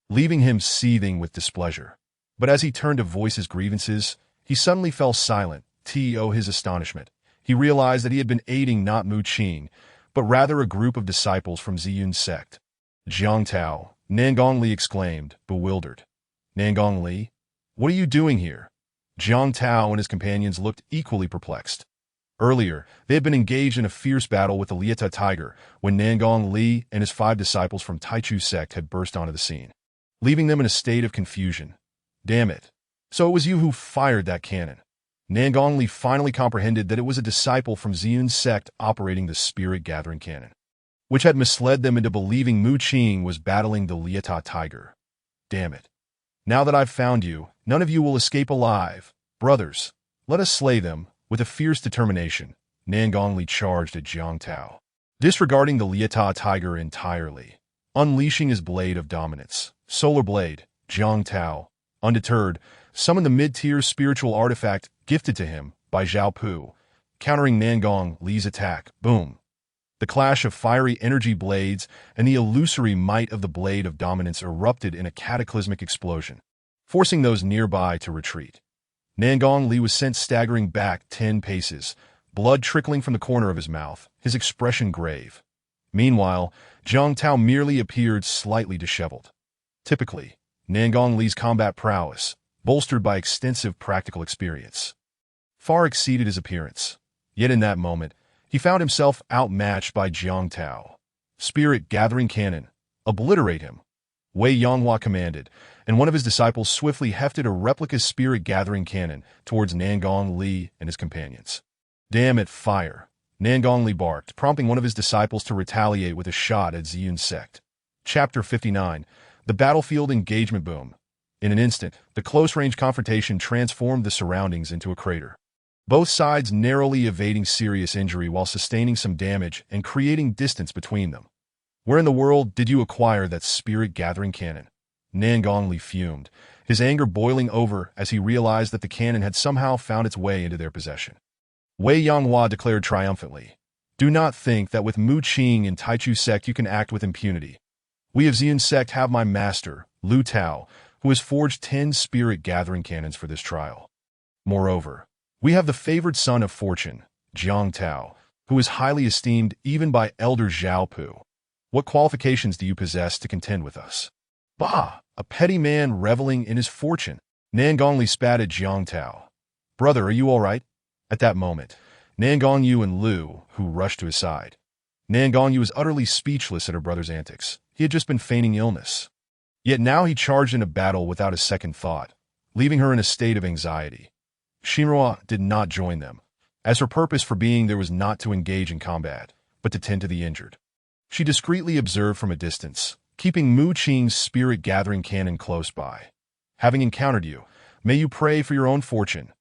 leaving him seething with displeasure. But as he turned to voice his grievances, he suddenly fell silent. To his astonishment, he realized that he had been aiding not Mu Qing, but rather a group of disciples from Ziyun's sect. "Jiang Tao," Nangong Li exclaimed, bewildered. "Nangong Li? What are you doing here?" Jiang Tao and his companions looked equally perplexed. Earlier, they had been engaged in a fierce battle with the Liata tiger when Nangong Li and his 5 disciples from Taichu sect had burst onto the scene, leaving them in a state of confusion. "Damn it. So it was you who fired that cannon." Nangong Li finally comprehended that it was a disciple from Ziyun's sect operating the spirit-gathering cannon, which had misled them into believing Mu Qing was battling the Liata tiger. "Damn it. Now that I've found you, none of you will escape alive. Brothers, let us slay them." With a fierce determination, Nangong Li charged at Jiang Tao, disregarding the Liata tiger entirely. Unleashing his Blade of Dominance, Solar Blade, Jiang Tao, undeterred, summoned the mid-tier spiritual artifact gifted to him by Zhao Pu, countering Nangong Li's attack. Boom! The clash of fiery energy blades and the illusory might of the Blade of Dominance erupted in a cataclysmic explosion, forcing those nearby to retreat. Nangong Li was sent staggering back 10 paces, blood trickling from the corner of his mouth, his expression grave. Meanwhile, Jiang Tao merely appeared slightly disheveled. Typically, Nangong Li's combat prowess, bolstered by extensive practical experience, far exceeded his appearance. Yet in that moment, he found himself outmatched by Jiang Tao. "Spirit-gathering cannon, obliterate him," Wei Yonghua commanded, and one of his disciples swiftly hefted a replica spirit-gathering cannon towards Nangong Li and his companions. "Damn it, fire!" Nangong Li barked, prompting one of his disciples to retaliate with a shot at Ziyun's sect. Chapter 59. The Battlefield Engagement Boom. In an instant, the close-range confrontation transformed the surroundings into a crater. Both sides narrowly evading serious injury while sustaining some damage and creating distance between them. "Where in the world did you acquire that spirit-gathering cannon?" Nangong Li fumed, his anger boiling over as he realized that the cannon had somehow found its way into their possession. Wei Yonghua declared triumphantly, "Do not think that with Mu Qing and Taichu sect you can act with impunity. We of Ziyun sect have my master, Lu Tao, who has forged 10 spirit-gathering cannons for this trial. Moreover, we have the favored son of fortune, Jiang Tao, who is highly esteemed even by Elder Zhao Pu. What qualifications do you possess to contend with us? Bah! A petty man reveling in his fortune. Nan Gongli spat at Jiang Tao. Brother, are you all right? At that moment, Nan Gongyu and Lu, who rushed to his side. Nan Gongyu was utterly speechless at her brother's antics. He had just been feigning illness. Yet now he charged into battle without a second thought, leaving her in a state of anxiety. Xinrua did not join them, as her purpose for being there was not to engage in combat, but to tend to the injured. She discreetly observed from a distance, keeping Mu Qing's spirit-gathering cannon close by. Having encountered you, may you pray for your own fortune.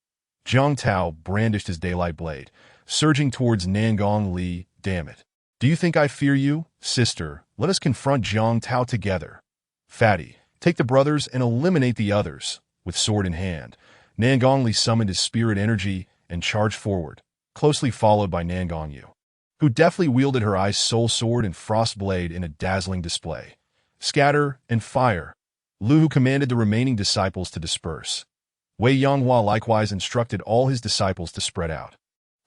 Jiang Tao brandished his daylight blade, surging towards Nan Gongli. Damn it. Do you think I fear you? Sister, let us confront Jiang Tao together. Fatty, take the brothers and eliminate the others. With sword in hand, Nan Gongli summoned his spirit energy and charged forward, closely followed by Nan Gongyu, who deftly wielded her ice soul sword and frost blade in a dazzling display. Scatter and fire. Lu commanded the remaining disciples to disperse. Wei Yanghua likewise instructed all his disciples to spread out.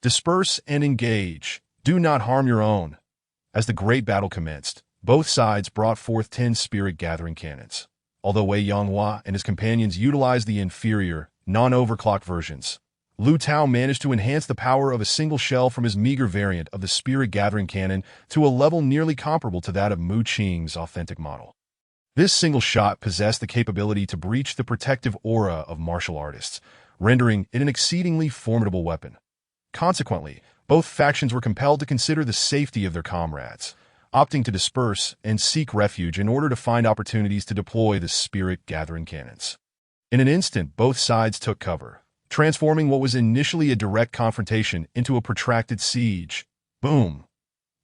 Disperse and engage. Do not harm your own. As the great battle commenced, both sides brought forth 10 spirit-gathering cannons. Although Wei Yanghua and his companions utilized the inferior, non-overclock versions, Lu Tao managed to enhance the power of a single shell from his meager variant of the spirit-gathering cannon to a level nearly comparable to that of Mu Qing's authentic model. This single shot possessed the capability to breach the protective aura of martial artists, rendering it an exceedingly formidable weapon. Consequently, both factions were compelled to consider the safety of their comrades, opting to disperse and seek refuge in order to find opportunities to deploy the spirit-gathering cannons. In an instant, both sides took cover, transforming what was initially a direct confrontation into a protracted siege. Boom!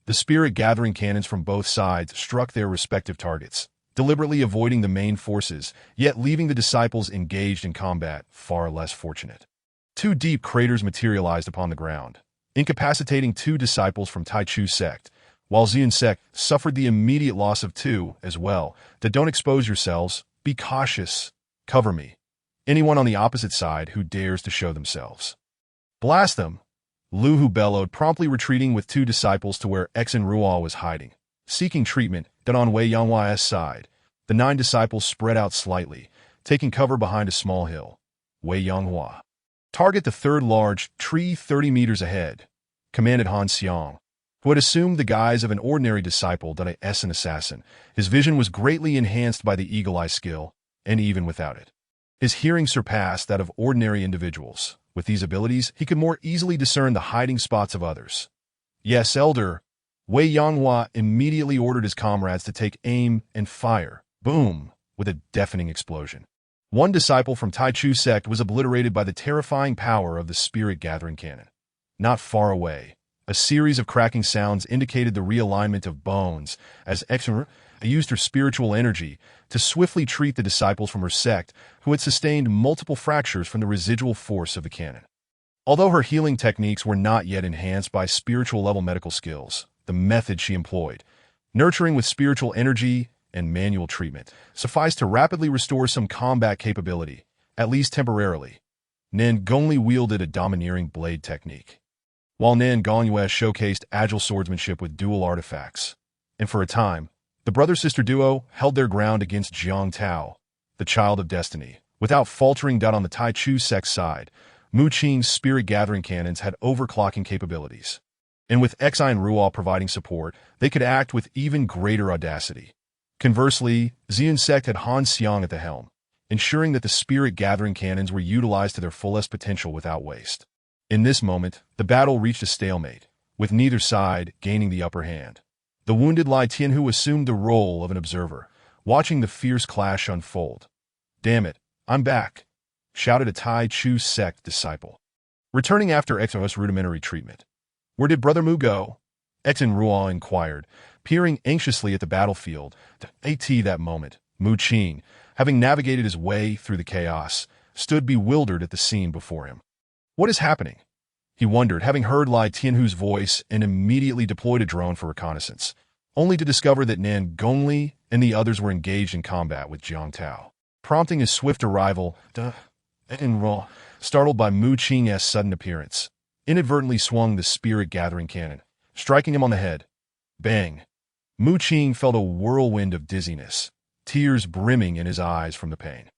The spirit-gathering cannons from both sides struck their respective targets, deliberately avoiding the main forces, yet leaving the disciples engaged in combat far less fortunate. 2 deep craters materialized upon the ground, incapacitating 2 disciples from Taichu sect, while Xian sect suffered the immediate loss of 2 as well. Don't expose yourselves, be cautious, cover me. Anyone on the opposite side who dares to show themselves. Blast them! Lu Hu bellowed, promptly retreating with 2 disciples to where Exin Rual was hiding, seeking treatment. Then on Wei Yanghua's side, the 9 disciples spread out slightly, taking cover behind a small hill. Wei Yanghua. Target the 3rd large tree 30 meters ahead, commanded Han Xiang, who had assumed the guise of an ordinary disciple that an assassin. His vision was greatly enhanced by the eagle-eye skill, and even without it, his hearing surpassed that of ordinary individuals. With these abilities, he could more easily discern the hiding spots of others. Yes, Elder. Wei Yanghua immediately ordered his comrades to take aim and fire. Boom! With a deafening explosion. 1 disciple from Taichu sect was obliterated by the terrifying power of the spirit-gathering cannon. Not far away, a series of cracking sounds indicated the realignment of bones, as Exer used her spiritual energy to swiftly treat the disciples from her sect who had sustained multiple fractures from the residual force of the cannon. Although her healing techniques were not yet enhanced by spiritual-level medical skills, the method she employed, nurturing with spiritual energy and manual treatment, sufficed to rapidly restore some combat capability, at least temporarily. Nan Gongli wielded a domineering blade technique, while Nan Gongyu showcased agile swordsmanship with dual artifacts. And for a time, the brother-sister duo held their ground against Jiang Tao, the child of destiny, without faltering. On the Taichu sect side, Mu Qing's spirit-gathering cannons had overclocking capabilities, and with Exine Rual providing support, they could act with even greater audacity. Conversely, Xian sect had Han Xiang at the helm, ensuring that the spirit-gathering cannons were utilized to their fullest potential without waste. In this moment, the battle reached a stalemate, with neither side gaining the upper hand. The wounded Lai Tianhu assumed the role of an observer, watching the fierce clash unfold. "Damn it, I'm back," shouted a Taichu sect disciple, returning after Exo's rudimentary treatment. "Where did Brother Mu go?" Exin Rual inquired, peering anxiously at the battlefield. At that moment, Mu Qing, having navigated his way through the chaos, stood bewildered at the scene before him. What is happening? He wondered, having heard Lai Tianhu's voice, and immediately deployed a drone for reconnaissance, only to discover that Nan Gongli and the others were engaged in combat with Jiang Tao. Prompting his swift arrival, startled by Mu Qing's sudden appearance, inadvertently swung the spirit-gathering cannon, striking him on the head. Bang! Mu Qing felt a whirlwind of dizziness, tears brimming in his eyes from the pain.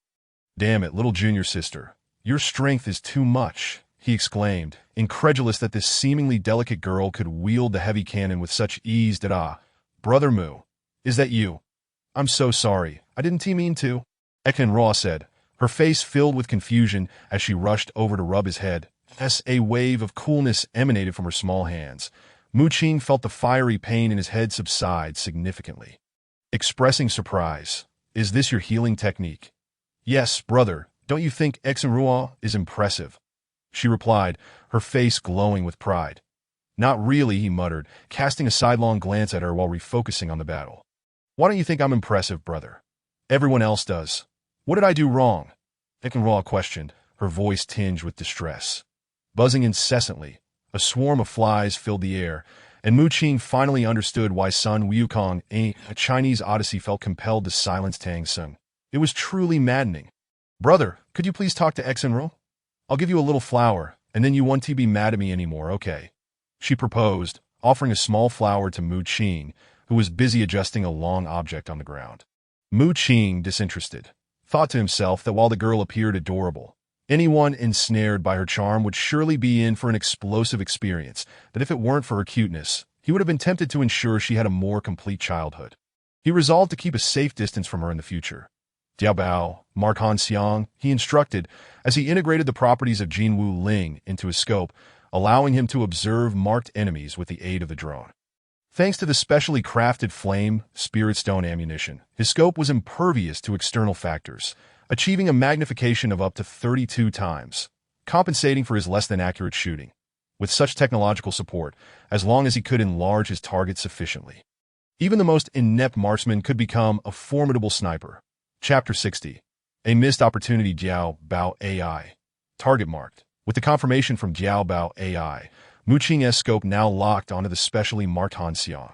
"Damn it, little junior sister. Your strength is too much," he exclaimed, incredulous that this seemingly delicate girl could wield the heavy cannon with such ease. Brother Mu, is that you? I'm so sorry. I didn't mean to," Ekenra said, her face filled with confusion as she rushed over to rub his head. As a wave of coolness emanated from her small hands, Mu Qing felt the fiery pain in his head subside significantly. Expressing surprise, "Is this your healing technique?" "Yes, brother. Don't you think Ekenra is impressive?" she replied, her face glowing with pride. "Not really," he muttered, casting a sidelong glance at her while refocusing on the battle. "Why don't you think I'm impressive, brother? Everyone else does. What did I do wrong?" Ekenra questioned, her voice tinged with distress. Buzzing incessantly, a swarm of flies filled the air, and Mu Qing finally understood why Sun Wukong, a Chinese odyssey, felt compelled to silence Tang Sung. It was truly maddening. "Brother, could you please talk to Ekenra? I'll give you a little flour, and then you won't be mad at me anymore, okay?" she proposed, offering a small flower to Mu Qing, who was busy adjusting a long object on the ground. Mu Qing, disinterested, thought to himself that while the girl appeared adorable, anyone ensnared by her charm would surely be in for an explosive experience, that if it weren't for her cuteness, he would have been tempted to ensure she had a more complete childhood. He resolved to keep a safe distance from her in the future. "Diao Bao, mark Han Xiang," he instructed, as he integrated the properties of Jin Wu Ling into his scope, allowing him to observe marked enemies with the aid of the drone. Thanks to the specially crafted flame spirit stone ammunition, his scope was impervious to external factors, achieving a magnification of up to 32 times, compensating for his less-than-accurate shooting. With such technological support, as long as he could enlarge his target sufficiently, even the most inept marksman could become a formidable sniper. Chapter 60. A Missed Opportunity. Diao Bao AI. Target marked. With the confirmation from Diao Bao AI, Mu Qing's scope now locked onto the specially marked Han Xiang.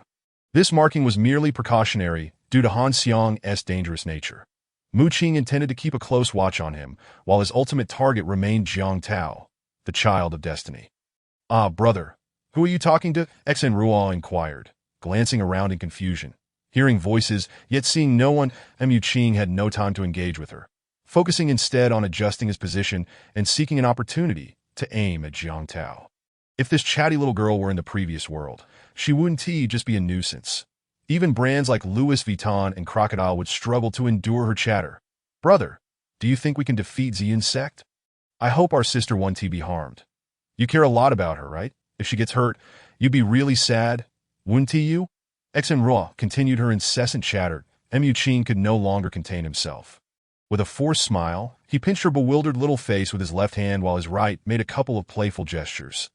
This marking was merely precautionary due to Han Xiang's dangerous nature. Mu Qing intended to keep a close watch on him, while his ultimate target remained Jiang Tao, the child of destiny. "Ah, brother, who are you talking to?" Ekenra inquired, glancing around in confusion. Hearing voices, yet seeing no one, Mu Qing had no time to engage with her, focusing instead on adjusting his position and seeking an opportunity to aim at Jiang Tao. If this chatty little girl were in the previous world, she wouldn't just be a nuisance. Even brands like Louis Vuitton and Crocodile would struggle to endure her chatter. "Brother, do you think we can defeat the insect? I hope our sister won't be harmed. You care a lot about her, right? If she gets hurt, you'd be really sad, wouldn't you?" Ekenra continued her incessant chatter, and Mu Qing could no longer contain himself. With a forced smile, he pinched her bewildered little face with his left hand while his right made a couple of playful gestures.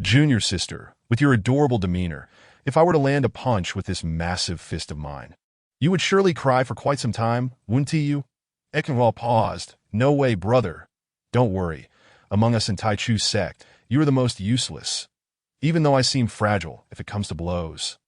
"Junior sister, with your adorable demeanor, if I were to land a punch with this massive fist of mine, you would surely cry for quite some time, wouldn't you?" Ekenra paused. "No way, brother. Don't worry. Among us in Taichu sect, you are the most useless. Even though I seem fragile if it comes to blows.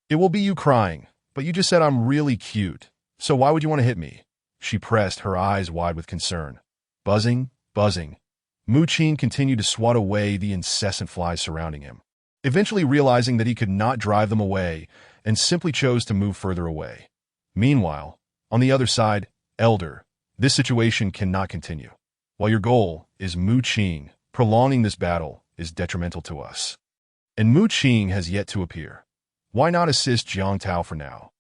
It will be you crying, but you just said I'm really cute, so why would you want to hit me?" She pressed, her eyes wide with concern. Buzzing. Mu Qing continued to swat away the incessant flies surrounding him, eventually realizing that he could not drive them away and simply chose to move further away. Meanwhile, on the other side, Elder, this situation cannot continue. While your goal is Mu Qing, prolonging this battle is detrimental to us. And Mu Qing has yet to appear. Why not assist Jiang Tao for now?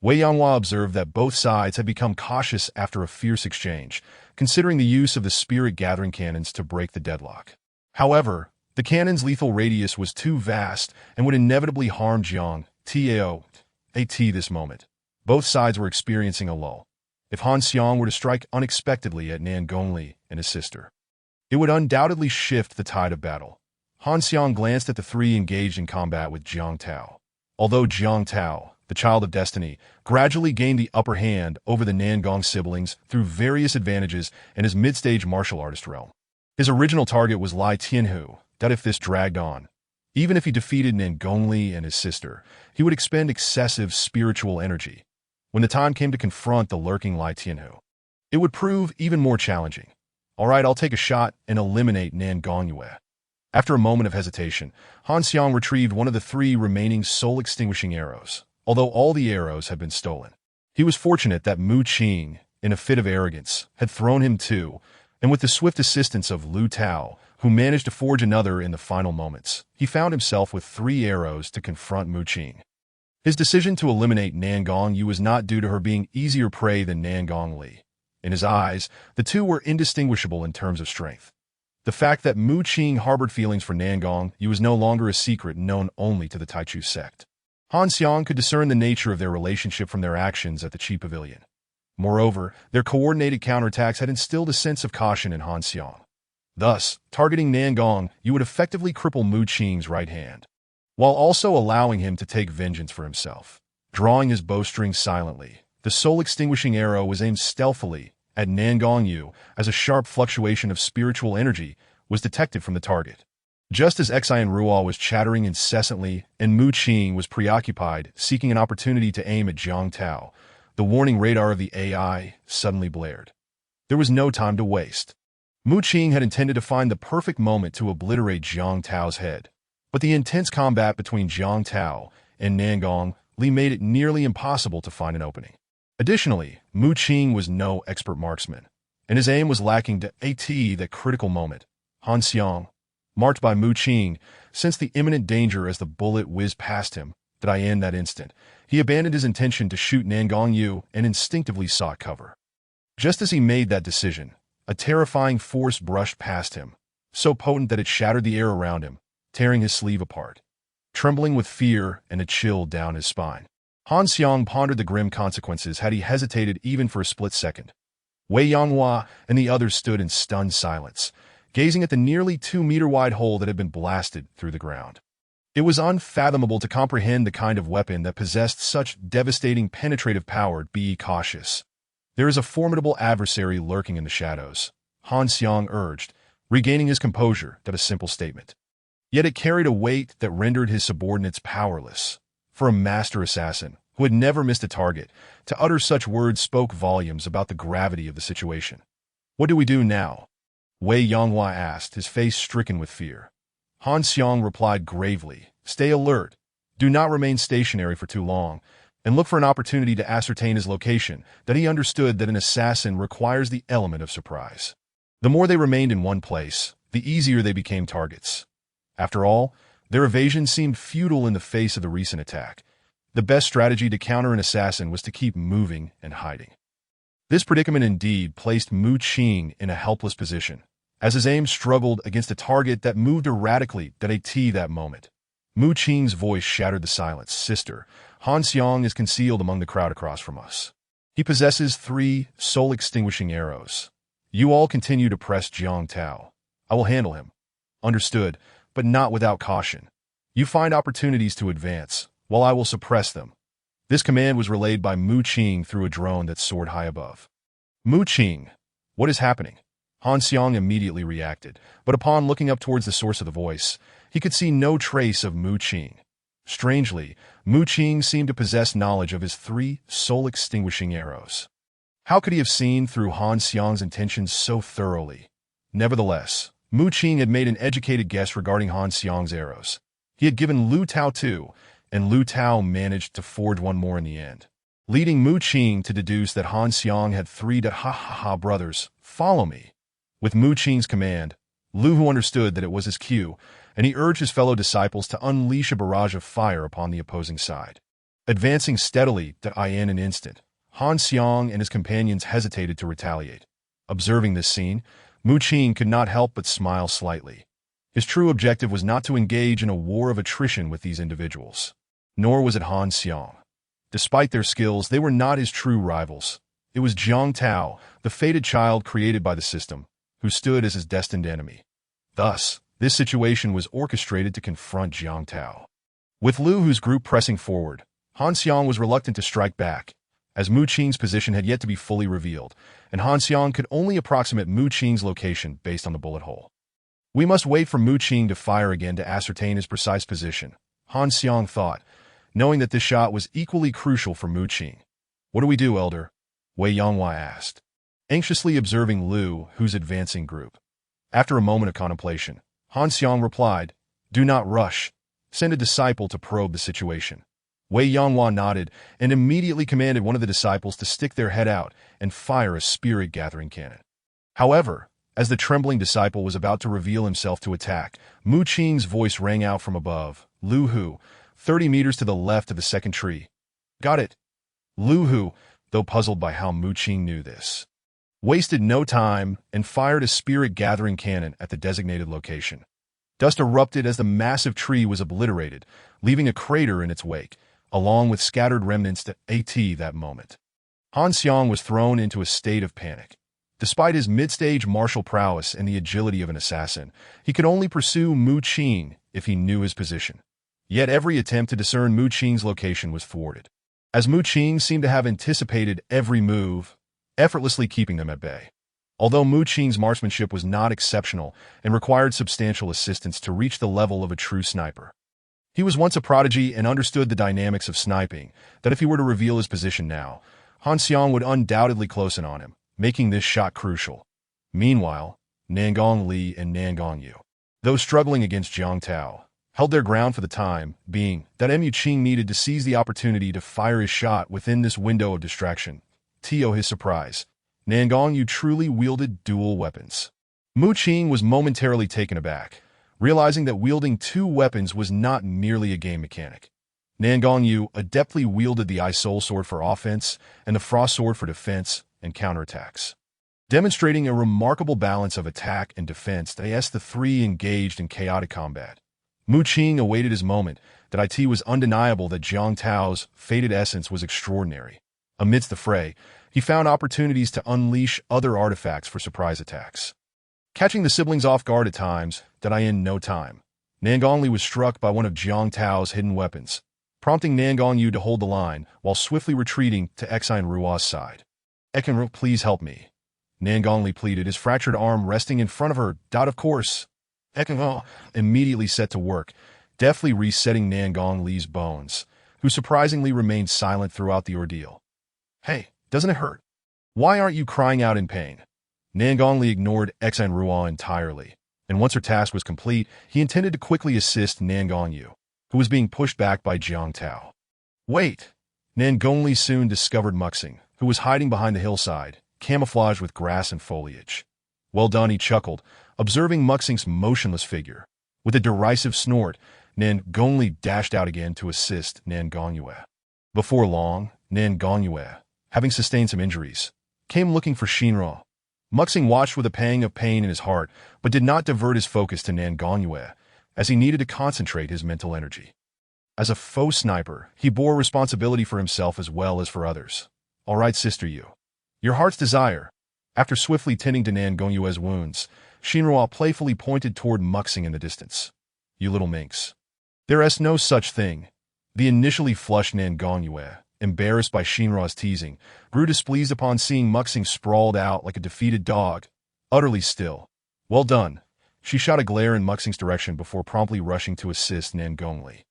Wei Yanghua observed that both sides had become cautious after a fierce exchange, considering the use of the spirit-gathering cannons to break the deadlock. However, the cannon's lethal radius was too vast and would inevitably harm Jiang Tao at this moment. Both sides were experiencing a lull. If Han Xiang were to strike unexpectedly at Nan Gongli and his sister, it would undoubtedly shift the tide of battle. Han Xiang glanced at the three engaged in combat with Jiang Tao. Although Jiang Tao, the child of destiny, gradually gained the upper hand over the Nangong siblings through various advantages in his mid-stage martial artist realm, his original target was Lai Tianhu, that if this dragged on, even if he defeated Nangongli and his sister, he would expend excessive spiritual energy. When the time came to confront the lurking Lai Tianhu, it would prove even more challenging. "All right, I'll take a shot and eliminate Nangongyue." After a moment of hesitation, Han Xiang retrieved one of the three remaining soul-extinguishing arrows, although all the arrows had been stolen. He was fortunate that Mu Qing, in a fit of arrogance, had thrown him too, and with the swift assistance of Lu Tao, who managed to forge another in the final moments, he found himself with 3 arrows to confront Mu Qing. His decision to eliminate Nan Gongyu was not due to her being easier prey than Nan Gongli. In his eyes, the two were indistinguishable in terms of strength. The fact that Mu Qing harbored feelings for Nan Gongyu was no longer a secret known only to the Taichu sect. Han Xiang could discern the nature of their relationship from their actions at the Qi Pavilion. Moreover, their coordinated counterattacks had instilled a sense of caution in Han Xiang. Thus, targeting Nan Gongyu would effectively cripple Mu Qing's right hand, while also allowing him to take vengeance for himself. Drawing his bowstring silently, the soul-extinguishing arrow was aimed stealthily at Nan Gongyu as a sharp fluctuation of spiritual energy was detected from the target. Just as Xian Ruo was chattering incessantly and Mu Qing was preoccupied seeking an opportunity to aim at Jiang Tao, the warning radar of the AI suddenly blared. There was no time to waste. Mu Qing had intended to find the perfect moment to obliterate Jiang Tao's head, but the intense combat between Jiang Tao and Nan Gongli made it nearly impossible to find an opening. Additionally, Mu Qing was no expert marksman, and his aim was lacking to that critical moment. Han Xiang, marked by Mu Qing, sensed the imminent danger as the bullet whizzed past him. In that instant, he abandoned his intention to shoot Nan Gongyu and instinctively sought cover. Just as he made that decision, a terrifying force brushed past him, so potent that it shattered the air around him, tearing his sleeve apart. Trembling with fear and a chill down his spine, Han Xiang pondered the grim consequences had he hesitated even for a split second. Wei Yanghua and the others stood in stunned silence, gazing at the nearly 2-meter-wide hole that had been blasted through the ground. It was unfathomable to comprehend the kind of weapon that possessed such devastating penetrative power. Be cautious. There is a formidable adversary lurking in the shadows, Han Xiang urged, regaining his composure at a simple statement. Yet it carried a weight that rendered his subordinates powerless. For a master assassin, who had never missed a target, to utter such words spoke volumes about the gravity of the situation. What do we do now? Wei Yanghua asked, his face stricken with fear. Han Xiang replied gravely, stay alert, do not remain stationary for too long, and look for an opportunity to ascertain his location, that he understood that an assassin requires the element of surprise. The more they remained in one place, the easier they became targets. After all, their evasion seemed futile in the face of the recent attack. The best strategy to counter an assassin was to keep moving and hiding. This predicament indeed placed Mu Qing in a helpless position, as his aim struggled against a target that moved erratically that moment. Mu Qing's voice shattered the silence. Sister, Han Xiang is concealed among the crowd across from us. He possesses 3 soul-extinguishing arrows. You all continue to press Jiang Tao. I will handle him. Understood, but not without caution. You find opportunities to advance, while I will suppress them. This command was relayed by Mu Qing through a drone that soared high above. Mu Qing, what is happening? Han Xiang immediately reacted, but upon looking up towards the source of the voice, he could see no trace of Mu Qing. Strangely, Mu Qing seemed to possess knowledge of his 3 soul-extinguishing arrows. How could he have seen through Han Xiang's intentions so thoroughly? Nevertheless, Mu Qing had made an educated guess regarding Han Xiang's arrows. He had given Lu Tao 2, and Lu Tao managed to forge 1 more in the end, leading Mu Qing to deduce that Han Xiang had 3 brothers. Follow me. With Mu Qing's command, Lu Hu understood that it was his cue, and he urged his fellow disciples to unleash a barrage of fire upon the opposing side. Advancing steadily in an instant, Han Xiang and his companions hesitated to retaliate. Observing this scene, Mu Qing could not help but smile slightly. His true objective was not to engage in a war of attrition with these individuals. Nor was it Han Xiang. Despite their skills, they were not his true rivals. It was Jiang Tao, the fated child created by the system, who stood as his destined enemy. Thus, this situation was orchestrated to confront Jiang Tao. With Lu Hu's group pressing forward, Han Xiang was reluctant to strike back, as Mu Qing's position had yet to be fully revealed, and Han Xiang could only approximate Mu Qing's location based on the bullet hole. We must wait for Mu Qing to fire again to ascertain his precise position, Han Xiang thought, knowing that this shot was equally crucial for Mu Qing. What do we do, Elder? Wei Yanghua asked, anxiously observing Lu Hu's advancing group. After a moment of contemplation, Han Xiang replied, do not rush. Send a disciple to probe the situation. Wei Yanghua nodded and immediately commanded one of the disciples to stick their head out and fire a spirit-gathering cannon. However, as the trembling disciple was about to reveal himself to attack, Mu Qing's voice rang out from above. Lu Hu, 30 meters to the left of the second tree. Got it. Lu Hu, though puzzled by how Mu Qing knew this, wasted no time and fired a spirit-gathering cannon at the designated location. Dust erupted as the massive tree was obliterated, leaving a crater in its wake, along with scattered remnants at that moment. Han Xiang was thrown into a state of panic. Despite his mid-stage martial prowess and the agility of an assassin, he could only pursue Mu Qing if he knew his position. Yet every attempt to discern Mu Qing's location was thwarted, as Mu Qing seemed to have anticipated every move, effortlessly keeping them at bay. Although Mu Qing's marksmanship was not exceptional and required substantial assistance to reach the level of a true sniper, he was once a prodigy and understood the dynamics of sniping, that if he were to reveal his position now, Han Xiang would undoubtedly close in on him, making this shot crucial. Meanwhile, Nangong Li and Nangong Yu, though struggling against Jiang Tao, held their ground for the time being that Mu Qing needed to seize the opportunity to fire his shot within this window of distraction. To his surprise, Nangong Yu truly wielded dual weapons. Mu Qing was momentarily taken aback, realizing that wielding two weapons was not merely a game mechanic. Nangong Yu adeptly wielded the Eye Soul Sword for offense and the Frost Sword for defense and counterattacks, demonstrating a remarkable balance of attack and defense as the three engaged in chaotic combat. Mu Qing awaited his moment. That it was undeniable that Jiang Tao's fated essence was extraordinary. Amidst the fray, he found opportunities to unleash other artifacts for surprise attacks, catching the siblings off guard at times. That in no time, Nangong Li was struck by one of Jiang Tao's hidden weapons, prompting Nangong Yu to hold the line while swiftly retreating to Exine Ruo's side. "Ekin, please help me," Nangong Li pleaded, his fractured arm resting in front of her. Of course. Ekin immediately set to work, deftly resetting Nangong Li's bones, who surprisingly remained silent throughout the ordeal. "Hey, doesn't it hurt? Why aren't you crying out in pain?" Nangong Li ignored Exine Ruo entirely, and once her task was complete, he intended to quickly assist Nangong Yu, who was being pushed back by Jiang Tao. Wait! Nangong Li soon discovered Muxing, who was hiding behind the hillside, camouflaged with grass and foliage. "Well done," he chuckled, observing Muxing's motionless figure. With a derisive snort, Nangong Li dashed out again to assist Nangong Yu. Before long, Nangong Yu, having sustained some injuries, came looking for Shinra. Muxing watched with a pang of pain in his heart, but did not divert his focus to Nangong Yu, as he needed to concentrate his mental energy. As a faux sniper, he bore responsibility for himself as well as for others. "All right, Sister Yu. Your heart's desire." After swiftly tending to Nangong Yu's wounds, Shinra playfully pointed toward Muxing in the distance. "You little minx. There is no such thing." The initially flushed Nangong Yu, embarrassed by Shinra's teasing, grew displeased upon seeing Muxing sprawled out like a defeated dog, utterly still. "Well done." She shot a glare in Muxing's direction before promptly rushing to assist Nangong Li,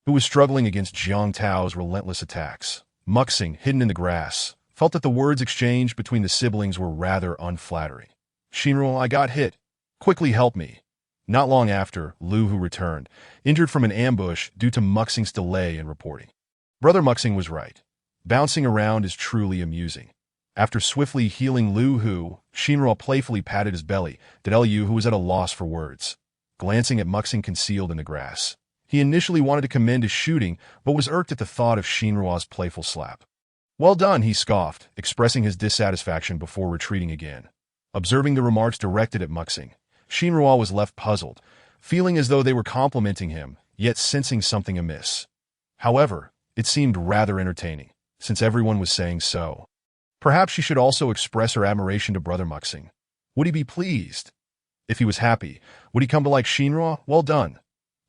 who was struggling against Jiang Tao's relentless attacks. Muxing, hidden in the grass, felt that the words exchanged between the siblings were rather unflattering. "Shinra, I got hit. Quickly help me." Not long after, Lu Hu returned, injured from an ambush due to Muxing's delay in reporting. Brother Muxing was right. Bouncing around is truly amusing. After swiftly healing Lu Hu, Shinra playfully patted his belly, Lu, who was at a loss for words, glancing at Muxing concealed in the grass. He initially wanted to commend his shooting, but was irked at the thought of Shinra's playful slap. "Well done," he scoffed, expressing his dissatisfaction before retreating again. Observing the remarks directed at Muxing, Shinra was left puzzled, feeling as though they were complimenting him, yet sensing something amiss. However, it seemed rather entertaining, since everyone was saying so. Perhaps she should also express her admiration to Brother Muxing. Would he be pleased? If he was happy, would he come to like Shinra? "Well done."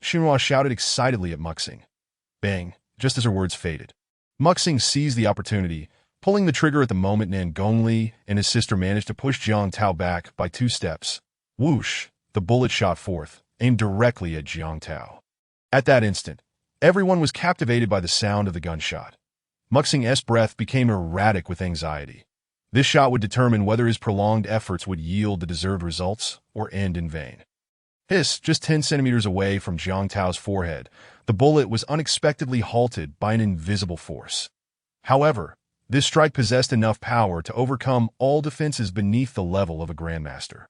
Shinra shouted excitedly at Muxing. Bang, just as her words faded. Muxing seized the opportunity, pulling the trigger at the moment Nangong Li and his sister managed to push Jiang Tao back by 2 steps. Whoosh, the bullet shot forth, aimed directly at Jiang Tao. At that instant, everyone was captivated by the sound of the gunshot. Muxing's breath became erratic with anxiety. This shot would determine whether his prolonged efforts would yield the deserved results or end in vain. Just 10 centimeters away from Jiang Tao's forehead, the bullet was unexpectedly halted by an invisible force. However, this strike possessed enough power to overcome all defenses beneath the level of a grandmaster.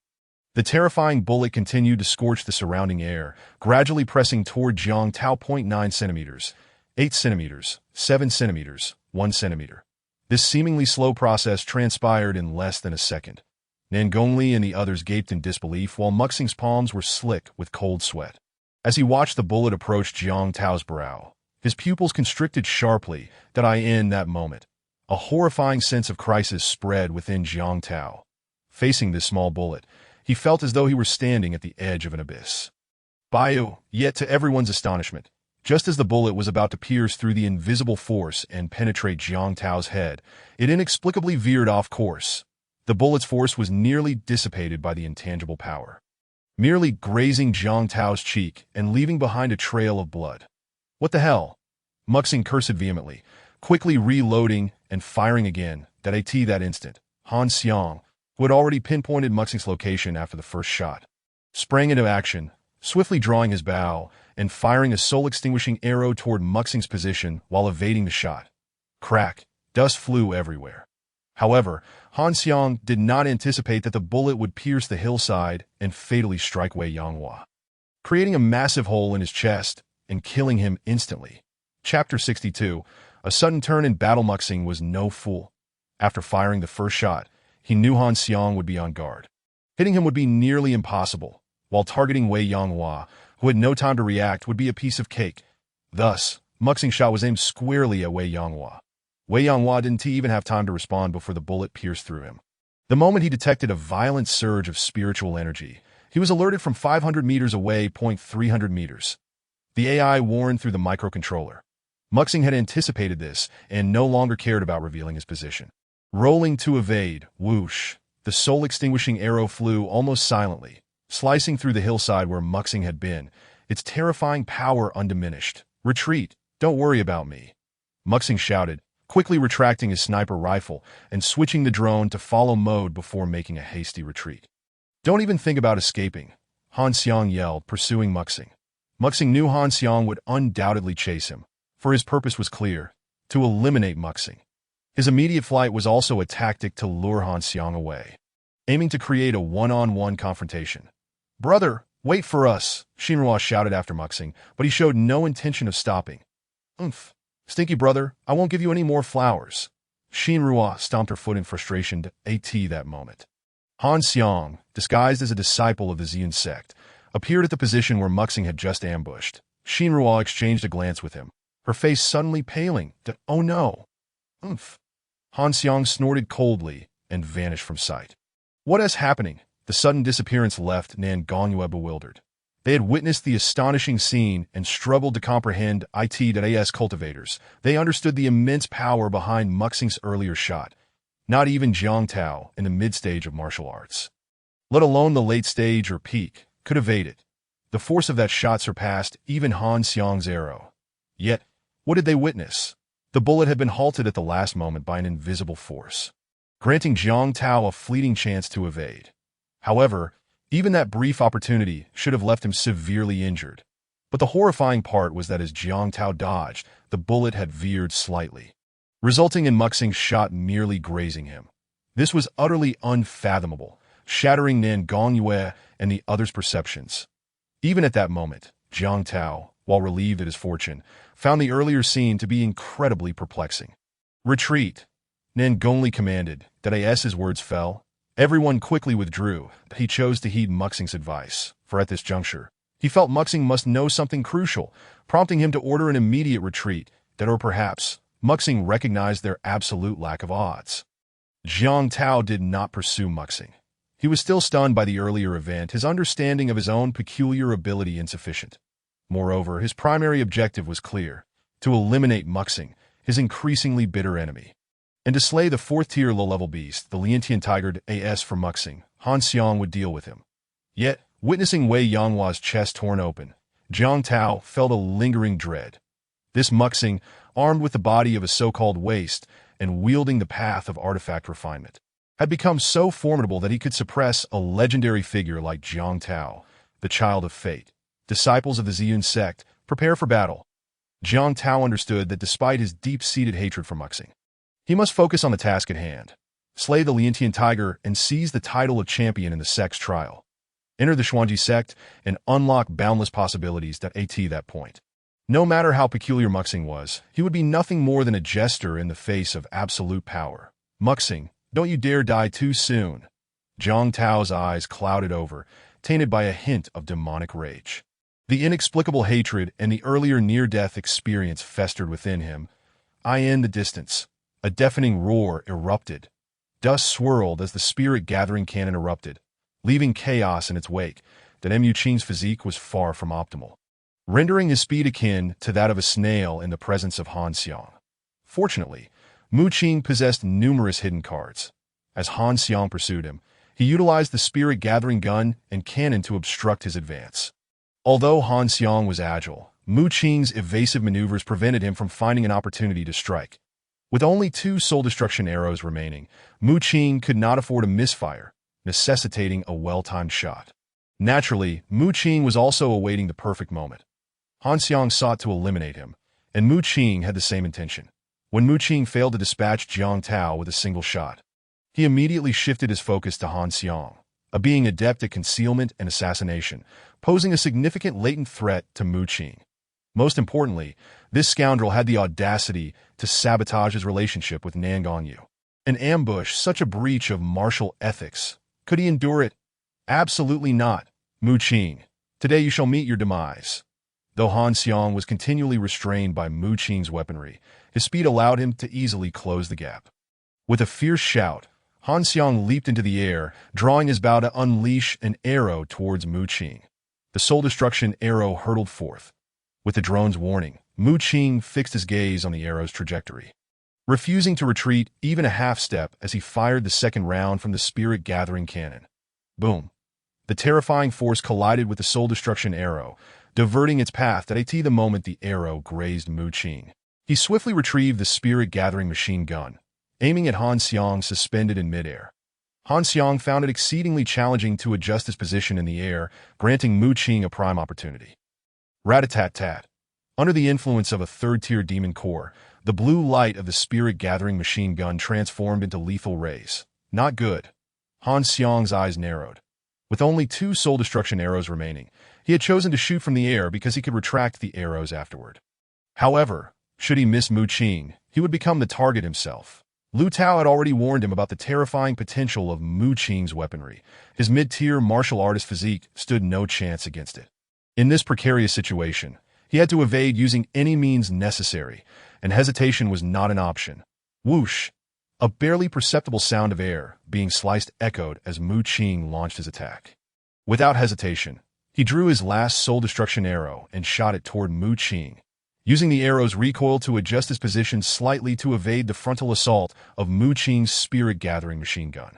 The terrifying bullet continued to scorch the surrounding air, gradually pressing toward Jiang Tao. 9 centimeters, 8 centimeters, 7 centimeters, 1 centimeter. This seemingly slow process transpired in less than a second. Nan Gongli and the others gaped in disbelief while Muxing's palms were slick with cold sweat. As he watched the bullet approach Jiang Tao's brow, his pupils constricted sharply. In that moment, a horrifying sense of crisis spread within Jiang Tao. Facing this small bullet, he felt as though he were standing at the edge of an abyss. Yet to everyone's astonishment, just as the bullet was about to pierce through the invisible force and penetrate Jiang Tao's head, it inexplicably veered off course. The bullet's force was nearly dissipated by the intangible power, merely grazing Jiang Tao's cheek and leaving behind a trail of blood. What the hell? Muxing cursed vehemently, quickly reloading and firing again. That instant, Han Xiang, who had already pinpointed Muxing's location after the first shot, sprang into action, swiftly drawing his bow and firing a soul-extinguishing arrow toward Muxing's position while evading the shot. Crack! Dust flew everywhere. However, Han Xiang did not anticipate that the bullet would pierce the hillside and fatally strike Wei Yanghua, creating a massive hole in his chest and killing him instantly. Chapter 62. A sudden turn in battle. Muxing was no fool. After firing the first shot, he knew Han Xiang would be on guard. Hitting him would be nearly impossible, while targeting Wei Yanghua, who had no time to react, would be a piece of cake. Thus, Muxing's shot was aimed squarely at Wei Yanghua. Wei Yanghua didn't even have time to respond before the bullet pierced through him. The moment he detected a violent surge of spiritual energy, he was alerted from 500 meters away. 300 meters. The AI warned through the microcontroller. Muxing had anticipated this and no longer cared about revealing his position. Rolling to evade, whoosh, the soul-extinguishing arrow flew almost silently, slicing through the hillside where Muxing had been, its terrifying power undiminished. Retreat, don't worry about me, Muxing shouted, quickly retracting his sniper rifle and switching the drone to follow mode before making a hasty retreat. Don't even think about escaping, Han Xiang yelled, pursuing Muxing. Muxing knew Han Xiang would undoubtedly chase him, for his purpose was clear: to eliminate Muxing. His immediate flight was also a tactic to lure Han Xiang away, aiming to create a one-on-one confrontation. "Brother, wait for us," Xinrua shouted after Muxing, but he showed no intention of stopping. "Umph. Stinky brother, I won't give you any more flowers." Xinrua stomped her foot in frustration. That moment, Han Xiang, disguised as a disciple of the Xian sect, appeared at the position where Muxing had just ambushed. Xinrua exchanged a glance with him, her face suddenly paling. "Oh no." "Umph." Han Xiang snorted coldly and vanished from sight. What is happening? The sudden disappearance left Nan Gongyu bewildered. They had witnessed the astonishing scene and struggled to comprehend it. Cultivators. They understood the immense power behind Muxing's earlier shot. Not even Jiang Tao, in the mid-stage of martial arts, let alone the late stage or peak, could evade it. The force of that shot surpassed even Han Xiang's arrow. Yet, what did they witness? The bullet had been halted at the last moment by an invisible force, granting Jiang Tao a fleeting chance to evade. However, even that brief opportunity should have left him severely injured. But the horrifying part was that as Jiang Tao dodged, the bullet had veered slightly, resulting in Muxing's shot merely grazing him. This was utterly unfathomable, shattering Nan Gongyu and the others' perceptions. Even at that moment, Jiang Tao, while relieved at his fortune, found the earlier scene to be incredibly perplexing. "Retreat," Nan Gongli commanded. As his words fell, everyone quickly withdrew, but he chose to heed Muxing's advice, for at this juncture, he felt Muxing must know something crucial, prompting him to order an immediate retreat. Or perhaps, Muxing recognized their absolute lack of odds. Jiang Tao did not pursue Muxing. He was still stunned by the earlier event, his understanding of his own peculiar ability insufficient. Moreover, his primary objective was clear: to eliminate Muxing, his increasingly bitter enemy, and to slay the fourth-tier low-level beast, the Liantian Tiger. For Muxing, Han Xiang would deal with him. Yet, witnessing Wei Yanghua's chest torn open, Jiang Tao felt a lingering dread. This Muxing, armed with the body of a so-called waste and wielding the path of artifact refinement, had become so formidable that he could suppress a legendary figure like Jiang Tao, the child of fate. Disciples of the Ziyun sect, prepare for battle. Jiang Tao understood that despite his deep-seated hatred for Muxing, he must focus on the task at hand. Slay the Liantian tiger and seize the title of champion in the sect's trial. Enter the Xuanji sect and unlock boundless possibilities at that point. No matter how peculiar Muxing was, he would be nothing more than a jester in the face of absolute power. Muxing, don't you dare die too soon. Jiang Tao's eyes clouded over, tainted by a hint of demonic rage. The inexplicable hatred and the earlier near-death experience festered within him. In the distance, a deafening roar erupted. Dust swirled as the spirit-gathering cannon erupted, leaving chaos in its wake. That Mu Qing's physique was far from optimal, rendering his speed akin to that of a snail in the presence of Han Xiang. Fortunately, Mu Qing possessed numerous hidden cards. As Han Xiang pursued him, he utilized the spirit-gathering gun and cannon to obstruct his advance. Although Han Xiang was agile, Mu Qing's evasive maneuvers prevented him from finding an opportunity to strike. With only 2 soul-destruction arrows remaining, Mu Qing could not afford a misfire, necessitating a well-timed shot. Naturally, Mu Qing was also awaiting the perfect moment. Han Xiang sought to eliminate him, and Mu Qing had the same intention. When Mu Qing failed to dispatch Jiang Tao with a single shot, he immediately shifted his focus to Han Xiang, a being adept at concealment and assassination, posing a significant latent threat to Mu Qing. Most importantly, this scoundrel had the audacity to sabotage his relationship with Nan Gongyu. An ambush, such a breach of martial ethics. Could he endure it? Absolutely not. Mu Qing, today you shall meet your demise. Though Han Xiang was continually restrained by Mu Qing's weaponry, his speed allowed him to easily close the gap. With a fierce shout, Han Xiang leaped into the air, drawing his bow to unleash an arrow towards Mu Qing. The soul destruction arrow hurtled forth. With the drone's warning, Mu Qing fixed his gaze on the arrow's trajectory, refusing to retreat even a half-step as he fired the second round from the spirit-gathering cannon. Boom! The terrifying force collided with the soul destruction arrow, diverting its path at the moment the arrow grazed Mu Qing. He swiftly retrieved the spirit-gathering machine gun, aiming at Han Xiang suspended in midair. Han Xiang found it exceedingly challenging to adjust his position in the air, granting Mu Qing a prime opportunity. Rat-a-tat-tat. Under the influence of a third-tier demon core, the blue light of the spirit-gathering machine gun transformed into lethal rays. Not good. Han Xiang's eyes narrowed. With only 2 soul destruction arrows remaining, he had chosen to shoot from the air because he could retract the arrows afterward. However, should he miss Mu Qing, he would become the target himself. Lu Tao had already warned him about the terrifying potential of Mu Qing's weaponry. His mid-tier martial artist physique stood no chance against it. In this precarious situation, he had to evade using any means necessary, and hesitation was not an option. Whoosh! A barely perceptible sound of air being sliced echoed as Mu Qing launched his attack. Without hesitation, he drew his last soul destruction arrow and shot it toward Mu Qing, using the arrow's recoil to adjust his position slightly to evade the frontal assault of Mu Qing's spirit-gathering machine gun.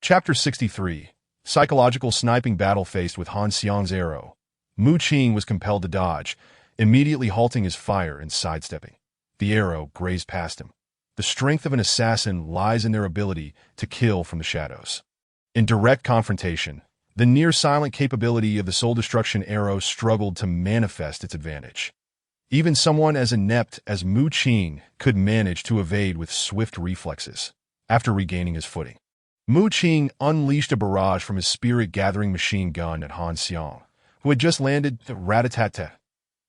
Chapter 63. Psychological sniping battle. Faced with Han Xiang's arrow, Mu Qing was compelled to dodge, immediately halting his fire and sidestepping. The arrow grazed past him. The strength of an assassin lies in their ability to kill from the shadows. In direct confrontation, the near-silent capability of the soul destruction arrow struggled to manifest its advantage. Even someone as inept as Mu Qing could manage to evade with swift reflexes. After regaining his footing, Mu Qing unleashed a barrage from his spirit-gathering machine gun at Han Xiang, who had just landed. Rat-a-tat-tat.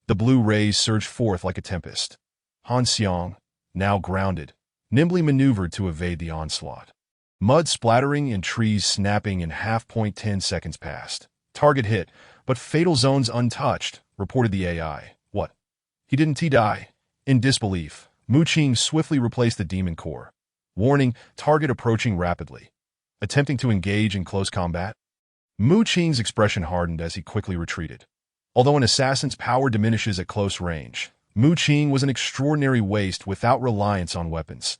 The blue rays surged forth like a tempest. Han Xiang, now grounded, nimbly maneuvered to evade the onslaught. Mud splattering and trees snapping in 10 seconds passed. Target hit, but fatal zones untouched, reported the AI. What? He didn't die? In disbelief, Mu Qing swiftly replaced the demon core. Warning, target approaching rapidly. Attempting to engage in close combat? Mu Qing's expression hardened as he quickly retreated. Although an assassin's power diminishes at close range, Mu Qing was an extraordinary waste without reliance on weapons.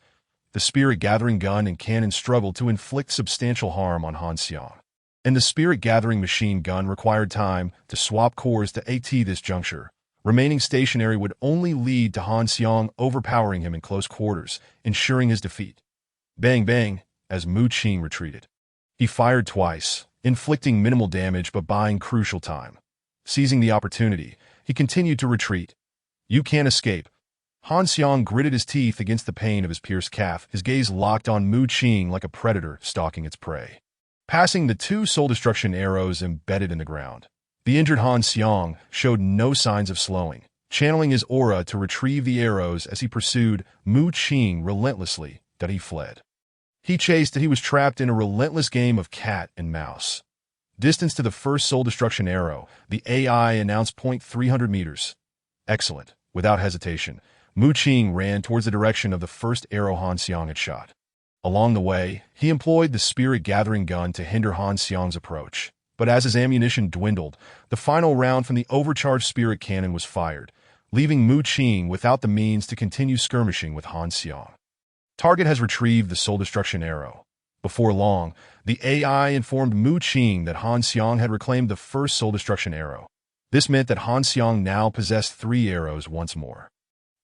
The spirit-gathering gun and cannon struggled to inflict substantial harm on Han Xiang, and the spirit-gathering machine gun required time to swap cores to this juncture. Remaining stationary would only lead to Han Xiang overpowering him in close quarters, ensuring his defeat. Bang bang, as Mu Qing retreated. He fired twice, inflicting minimal damage but buying crucial time. Seizing the opportunity, he continued to retreat. "You can't escape." Han Xiang gritted his teeth against the pain of his pierced calf, his gaze locked on Mu Qing like a predator stalking its prey. Passing the two soul destruction arrows embedded in the ground, the injured Han Xiang showed no signs of slowing, channeling his aura to retrieve the arrows as he pursued Mu Qing relentlessly that he fled. He chased that he was trapped in a relentless game of cat and mouse. Distance to the first soul destruction arrow, the AI announced 300 meters. Excellent. Without hesitation, Mu Qing ran towards the direction of the first arrow Han Xiang had shot. Along the way, he employed the spirit-gathering gun to hinder Han Xiang's approach. But as his ammunition dwindled, the final round from the overcharged spirit cannon was fired, leaving Mu Qing without the means to continue skirmishing with Han Xiang. Target has retrieved the soul destruction arrow. Before long, the AI informed Mu Qing that Han Xiang had reclaimed the first soul destruction arrow. This meant that Han Xiang now possessed 3 arrows once more.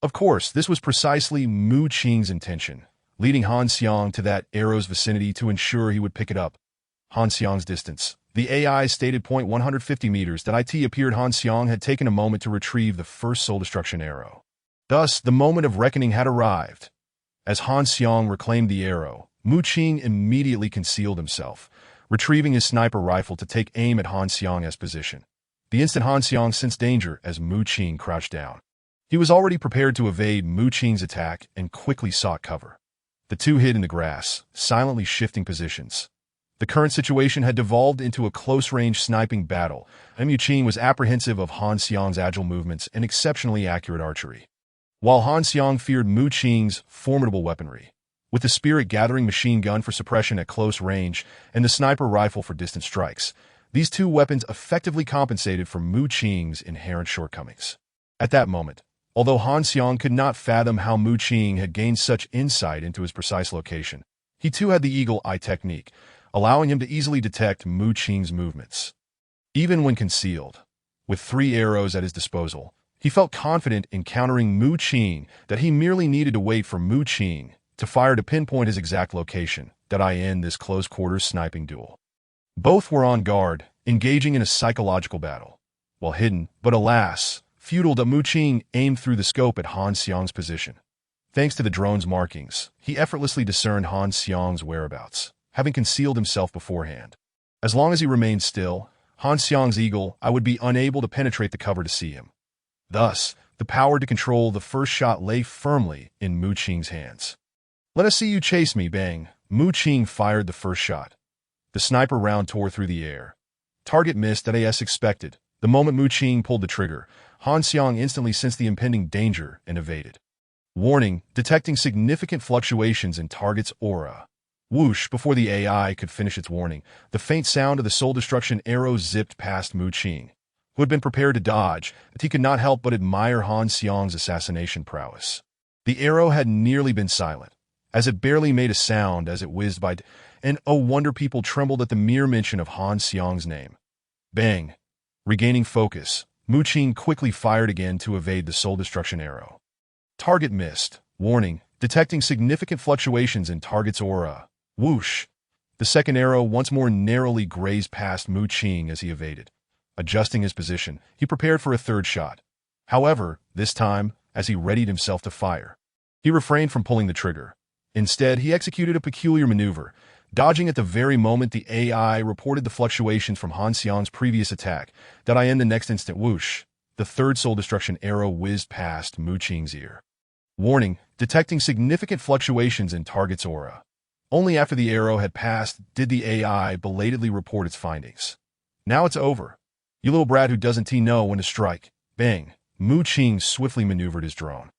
Of course, this was precisely Mu Qing's intention, leading Han Xiang to that arrow's vicinity to ensure he would pick it up. Han Xiang's distance. The AI stated 150 meters that it appeared Han Xiang had taken a moment to retrieve the first soul destruction arrow. Thus, the moment of reckoning had arrived. As Han Xiang reclaimed the arrow, Mu Qing immediately concealed himself, retrieving his sniper rifle to take aim at Han Xiang's position. The instant Han Xiang sensed danger as Mu Qing crouched down. He was already prepared to evade Mu Qing's attack and quickly sought cover. The two hid in the grass, silently shifting positions. The current situation had devolved into a close-range sniping battle, and Mu Qing was apprehensive of Han Xiang's agile movements and exceptionally accurate archery. While Han Xiang feared Mu Qing's formidable weaponry, with the spirit-gathering machine gun for suppression at close range and the sniper rifle for distant strikes, these two weapons effectively compensated for Mu Qing's inherent shortcomings. At that moment, although Han Xiang could not fathom how Mu Qing had gained such insight into his precise location, he too had the eagle eye technique, allowing him to easily detect Mu Qing's movements. Even when concealed, with 3 arrows at his disposal, he felt confident in countering Mu Qing that he merely needed to wait for Mu Qing to fire to pinpoint his exact location, that I end this close-quarters sniping duel. Both were on guard, engaging in a psychological battle. While hidden, but alas, futile, that Mu Qing aimed through the scope at Han Xiang's position. Thanks to the drone's markings, he effortlessly discerned Han Xiang's whereabouts, having concealed himself beforehand. As long as he remained still, Han Xiang's eagle eye would be unable to penetrate the cover to see him. Thus, the power to control the first shot lay firmly in Mu Qing's hands. "Let us see you chase me, bang." Mu Qing fired the first shot. The sniper round tore through the air. Target missed as expected. The moment Mu Qing pulled the trigger, Han Xiang instantly sensed the impending danger and evaded. Warning, detecting significant fluctuations in target's aura. Whoosh! Before the AI could finish its warning, the faint sound of the soul destruction arrow zipped past Mu Qing, who had been prepared to dodge, but he could not help but admire Han Xiang's assassination prowess. The arrow had nearly been silent, as it barely made a sound as it whizzed by, and oh wonder, people trembled at the mere mention of Han Xiang's name. Bang! Regaining focus, Mu Qing quickly fired again to evade the soul destruction arrow. Target missed. Warning, detecting significant fluctuations in target's aura. Whoosh! The second arrow once more narrowly grazed past Mu Qing as he evaded. Adjusting his position, he prepared for a third shot. However, this time, as he readied himself to fire, he refrained from pulling the trigger. Instead, he executed a peculiar maneuver, dodging at the very moment the AI reported the fluctuations from Han Xiang's previous attack. In the next instant, whoosh! The third soul destruction arrow whizzed past Mu Qing's ear. Warning, detecting significant fluctuations in target's aura. Only after the arrow had passed did the AI belatedly report its findings. Now it's over. You little brat who doesn't know when to strike. Bang! Mu Qing swiftly maneuvered his drone,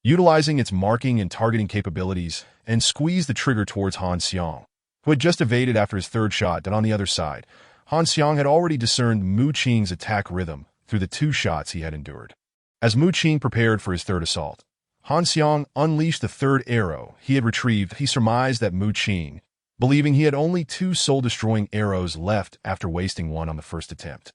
utilizing its marking and targeting capabilities, and squeezed the trigger towards Han Xiang, who had just evaded after his third shot. On the other side, Han Xiang had already discerned Mu Qing's attack rhythm through the 2 shots he had endured. As Mu Qing prepared for his third assault, Han Xiang unleashed the third arrow he had retrieved. He surmised that Mu Qing, believing he had only 2 soul-destroying arrows left after wasting one on the first attempt,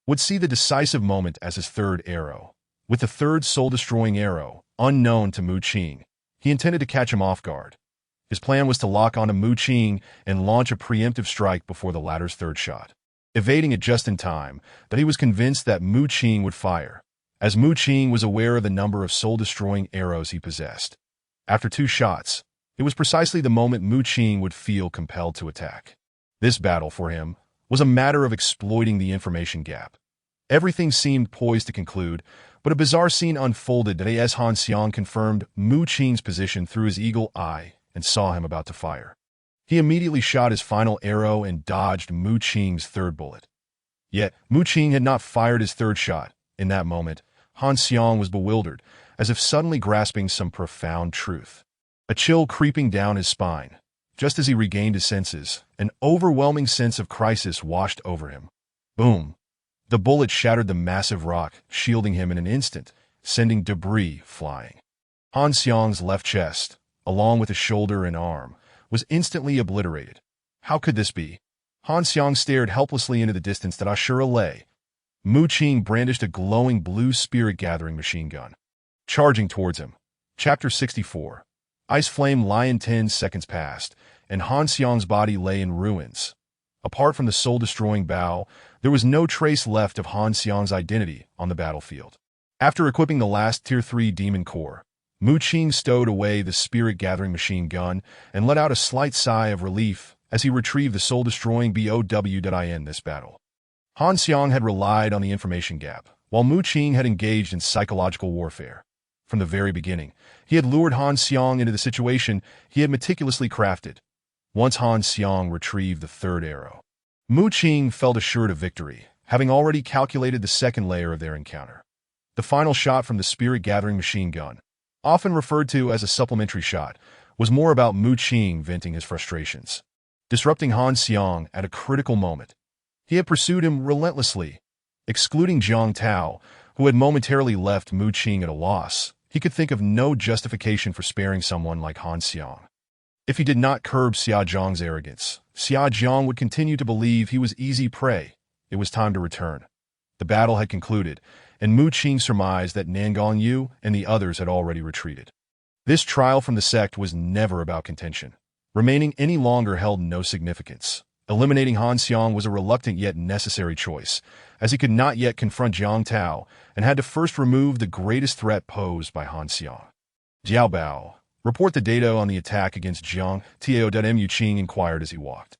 would see the decisive moment as his third arrow. With the third soul-destroying arrow, unknown to Mu Qing, he intended to catch him off guard. His plan was to lock onto Mu Qing and launch a preemptive strike before the latter's third shot, evading it just in time, but he was convinced that Mu Qing would fire, as Mu Qing was aware of the number of soul-destroying arrows he possessed. After 2 shots, it was precisely the moment Mu Qing would feel compelled to attack. This battle, for him, was a matter of exploiting the information gap. Everything seemed poised to conclude, but a bizarre scene unfolded as Han Xiang confirmed Mu Qing's position through his eagle eye and saw him about to fire. He immediately shot his final arrow and dodged Mu Qing's third bullet. Yet, Mu Qing had not fired his third shot. In that moment, Han Xiang was bewildered, as if suddenly grasping some profound truth. A chill creeping down his spine. Just as he regained his senses, an overwhelming sense of crisis washed over him. Boom! The bullet shattered the massive rock, shielding him in an instant, sending debris flying. Han Xiang's left chest, along with his shoulder and arm, was instantly obliterated. How could this be? Han Xiang stared helplessly into the distance that Ashura lay. Mu Qing brandished a glowing blue spirit-gathering machine gun. Charging towards him. Chapter 64. Ice Flame Lion. 10 seconds passed, and Han Xiang's body lay in ruins. Apart from the soul-destroying bow, there was no trace left of Han Xiang's identity on the battlefield. After equipping the last Tier 3 Demon Core, Mu Qing stowed away the spirit-gathering machine gun and let out a slight sigh of relief as he retrieved the soul-destroying BOW. In this battle, Han Xiang had relied on the information gap, while Mu Qing had engaged in psychological warfare. From the very beginning, he had lured Han Xiang into the situation he had meticulously crafted. Once Han Xiang retrieved the third arrow, Mu Qing felt assured of victory, having already calculated the second layer of their encounter. The final shot from the spirit-gathering machine gun, often referred to as a supplementary shot, was more about Mu Qing venting his frustrations. Disrupting Han Xiang at a critical moment, he had pursued him relentlessly. Excluding Jiang Tao, who had momentarily left Mu Qing at a loss, he could think of no justification for sparing someone like Han Xiang. If he did not curb Xia Zhang's arrogance, Xia Zhang would continue to believe he was easy prey. It was time to return. The battle had concluded, and Mu Qing surmised that Nangang Yu and the others had already retreated. This trial from the sect was never about contention. Remaining any longer held no significance. Eliminating Han Xiang was a reluctant yet necessary choice, as he could not yet confront Jiang Tao and had to first remove the greatest threat posed by Han Xiang. Jiao Bao, report the data on the attack against Jiang Tao. Mu Qing inquired as he walked.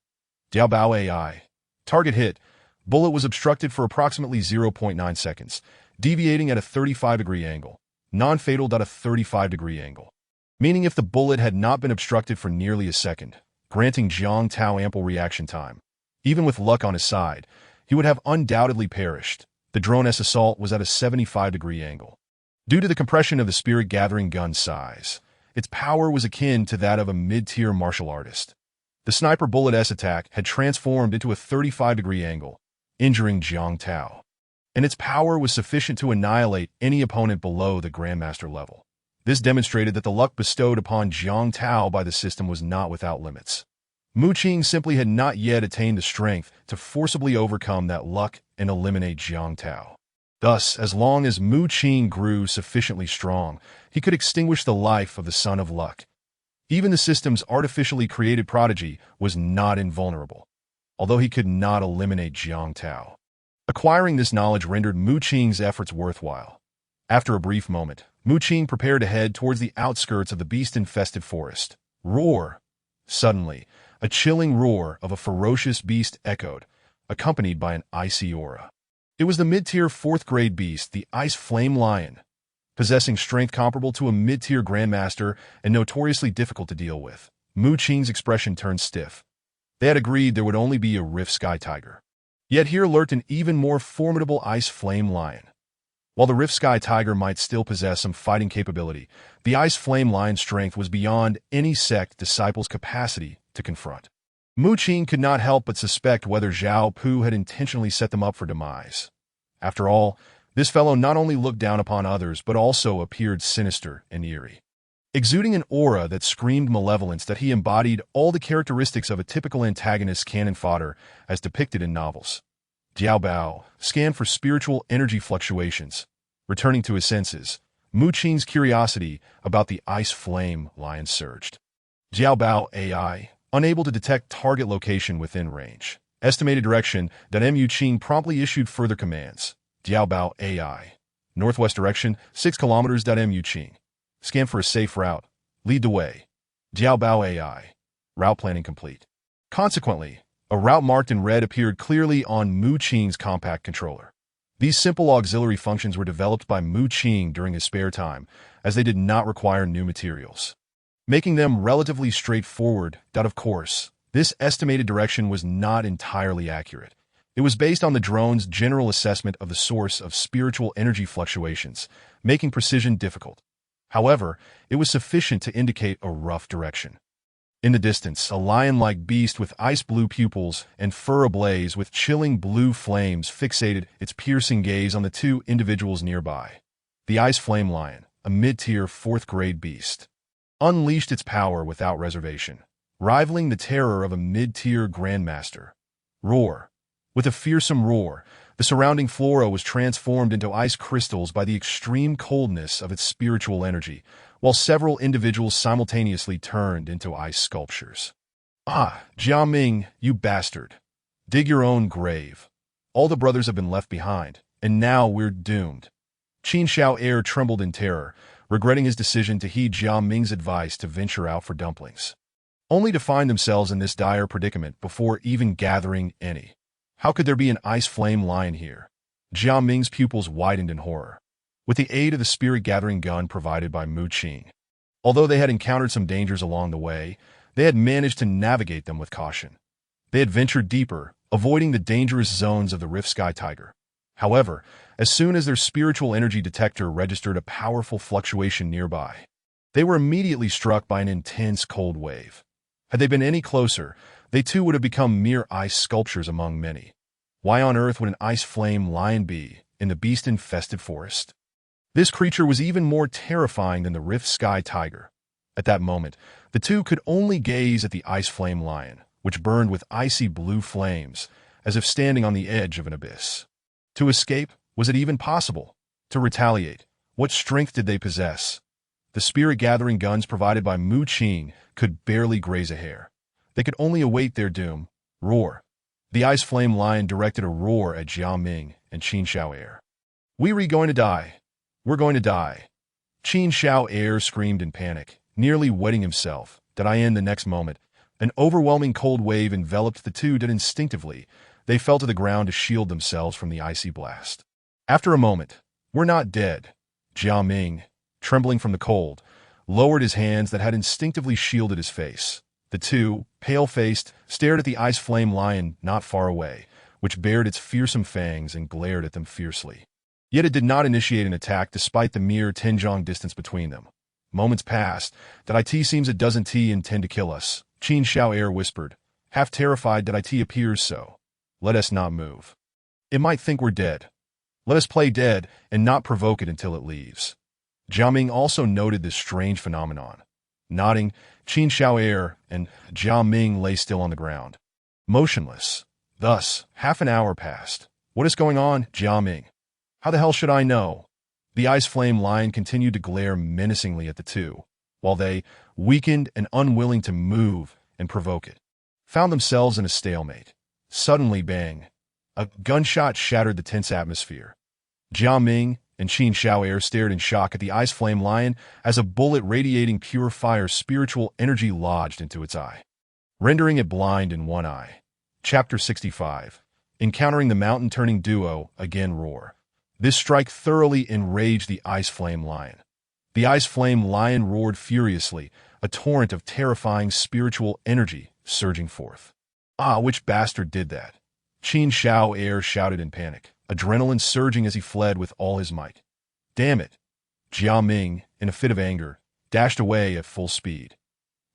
Jiao Bao AI. Target hit. Bullet was obstructed for approximately 0.9 seconds, deviating at a 35-degree angle. Non-fatal. A 35-degree angle. Meaning if the bullet had not been obstructed for nearly a second, granting Jiang Tao ample reaction time, even with luck on his side, he would have undoubtedly perished. The drone's assault was at a 75-degree angle. Due to the compression of the spirit-gathering gun's size, its power was akin to that of a mid-tier martial artist. The sniper bullet's attack had transformed into a 35-degree angle, injuring Jiang Tao, and its power was sufficient to annihilate any opponent below the Grandmaster level. This demonstrated that the luck bestowed upon Jiang Tao by the system was not without limits. Mu Qing simply had not yet attained the strength to forcibly overcome that luck and eliminate Jiang Tao. Thus, as long as Mu Qing grew sufficiently strong, he could extinguish the life of the Son of Luck. Even the system's artificially created prodigy was not invulnerable, although he could not eliminate Jiang Tao. Acquiring this knowledge rendered Mu Qing's efforts worthwhile. After a brief moment, Mu Qing prepared to head towards the outskirts of the beast-infested forest. Roar! Suddenly, a chilling roar of a ferocious beast echoed, accompanied by an icy aura. It was the mid-tier 4th-grade beast, the Ice Flame Lion, possessing strength comparable to a mid-tier Grandmaster and notoriously difficult to deal with. Mu Qing's expression turned stiff. They had agreed there would only be a Rift Sky Tiger. Yet here lurked an even more formidable Ice Flame Lion. While the Rift Sky Tiger might still possess some fighting capability, the Ice Flame Lion's strength was beyond any sect disciple's capacity to confront. Mu Qing could not help but suspect whether Zhao Pu had intentionally set them up for demise. After all, this fellow not only looked down upon others but also appeared sinister and eerie. Exuding an aura that screamed malevolence, that he embodied all the characteristics of a typical antagonist's cannon fodder as depicted in novels. Jiao Bao scanned for spiritual energy fluctuations. Returning to his senses, Mu Qing's curiosity about the Ice Flame Lion surged. Jiaobao AI, unable to detect target location within range. Estimated direction that Mu Qing promptly issued further commands. Jiaobao AI. Northwest direction, 6 kilometers. Mu Qing. Scan for a safe route. Lead the way. Jiaobao AI. Route planning complete. Consequently, a route marked in red appeared clearly on Mu Qing's compact controller. These simple auxiliary functions were developed by Mu Qing during his spare time, as they did not require new materials, making them relatively straightforward. Of course, this estimated direction was not entirely accurate. It was based on the drone's general assessment of the source of spiritual energy fluctuations, making precision difficult. However, it was sufficient to indicate a rough direction. In the distance, a lion-like beast with ice-blue pupils and fur ablaze with chilling blue flames fixated its piercing gaze on the two individuals nearby. The Ice Flame Lion, a mid-tier 4th-grade beast, unleashed its power without reservation, rivaling the terror of a mid-tier Grandmaster. Roar. With a fearsome roar, the surrounding flora was transformed into ice crystals by the extreme coldness of its spiritual energy, while several individuals simultaneously turned into ice sculptures. Ah, Jiaming, you bastard. Dig your own grave. All the brothers have been left behind, and now we're doomed. Qin Shao Air trembled in terror, regretting his decision to heed Jiaming's advice to venture out for dumplings, only to find themselves in this dire predicament before even gathering any. How could there be an ice flame lion here? Jiaming's pupils widened in horror. With the aid of the spirit-gathering gun provided by Mu Qing, although they had encountered some dangers along the way, they had managed to navigate them with caution. They had ventured deeper, avoiding the dangerous zones of the Rift Sky Tiger. However, as soon as their spiritual energy detector registered a powerful fluctuation nearby, they were immediately struck by an intense cold wave. Had they been any closer, they too would have become mere ice sculptures among many. Why on earth would an ice flame lion be in the beast-infested forest? This creature was even more terrifying than the Rift Sky Tiger. At that moment, the two could only gaze at the Ice Flame Lion, which burned with icy blue flames, as if standing on the edge of an abyss. To escape, was it even possible? To retaliate, what strength did they possess? The spirit-gathering guns provided by Mu Qing could barely graze a hair. They could only await their doom. Roar. The Ice Flame Lion directed a roar at Jiaming and Qin Shao Air. We're going to die. We're going to die. Qin Shao Air screamed in panic, nearly wetting himself. Did I end the next moment? An overwhelming cold wave enveloped the two that instinctively they fell to the ground to shield themselves from the icy blast. After a moment, we're not dead. Jiaming, trembling from the cold, lowered his hands that had instinctively shielded his face. The two, pale-faced, stared at the Ice Flame Lion not far away, which bared its fearsome fangs and glared at them fiercely. Yet it did not initiate an attack despite the mere 10-zhang distance between them. Moments passed. That it seems it doesn't intend to kill us, Qin Shao Air whispered, half terrified that it appears so. Let us not move. It might think we're dead. Let us play dead and not provoke it until it leaves. Jiaming also noted this strange phenomenon. Nodding, Qin Shao Air and Jiaming lay still on the ground, motionless. Thus, half an hour passed. What is going on, Jiaming? How the hell should I know? The Ice Flame Lion continued to glare menacingly at the two, while they, weakened and unwilling to move and provoke it, found themselves in a stalemate. Suddenly, bang! A gunshot shattered the tense atmosphere. Jiaming and Qin Shao Air stared in shock at the Ice Flame Lion as a bullet radiating pure fire spiritual energy lodged into its eye, rendering it blind in one eye. Chapter 65. Encountering the mountain-turning duo, again roar. This strike thoroughly enraged the Ice Flame Lion. The Ice Flame Lion roared furiously, a torrent of terrifying spiritual energy surging forth. Ah, which bastard did that? Qin Shao Air shouted in panic, adrenaline surging as he fled with all his might. Damn it! Jiaming, in a fit of anger, dashed away at full speed.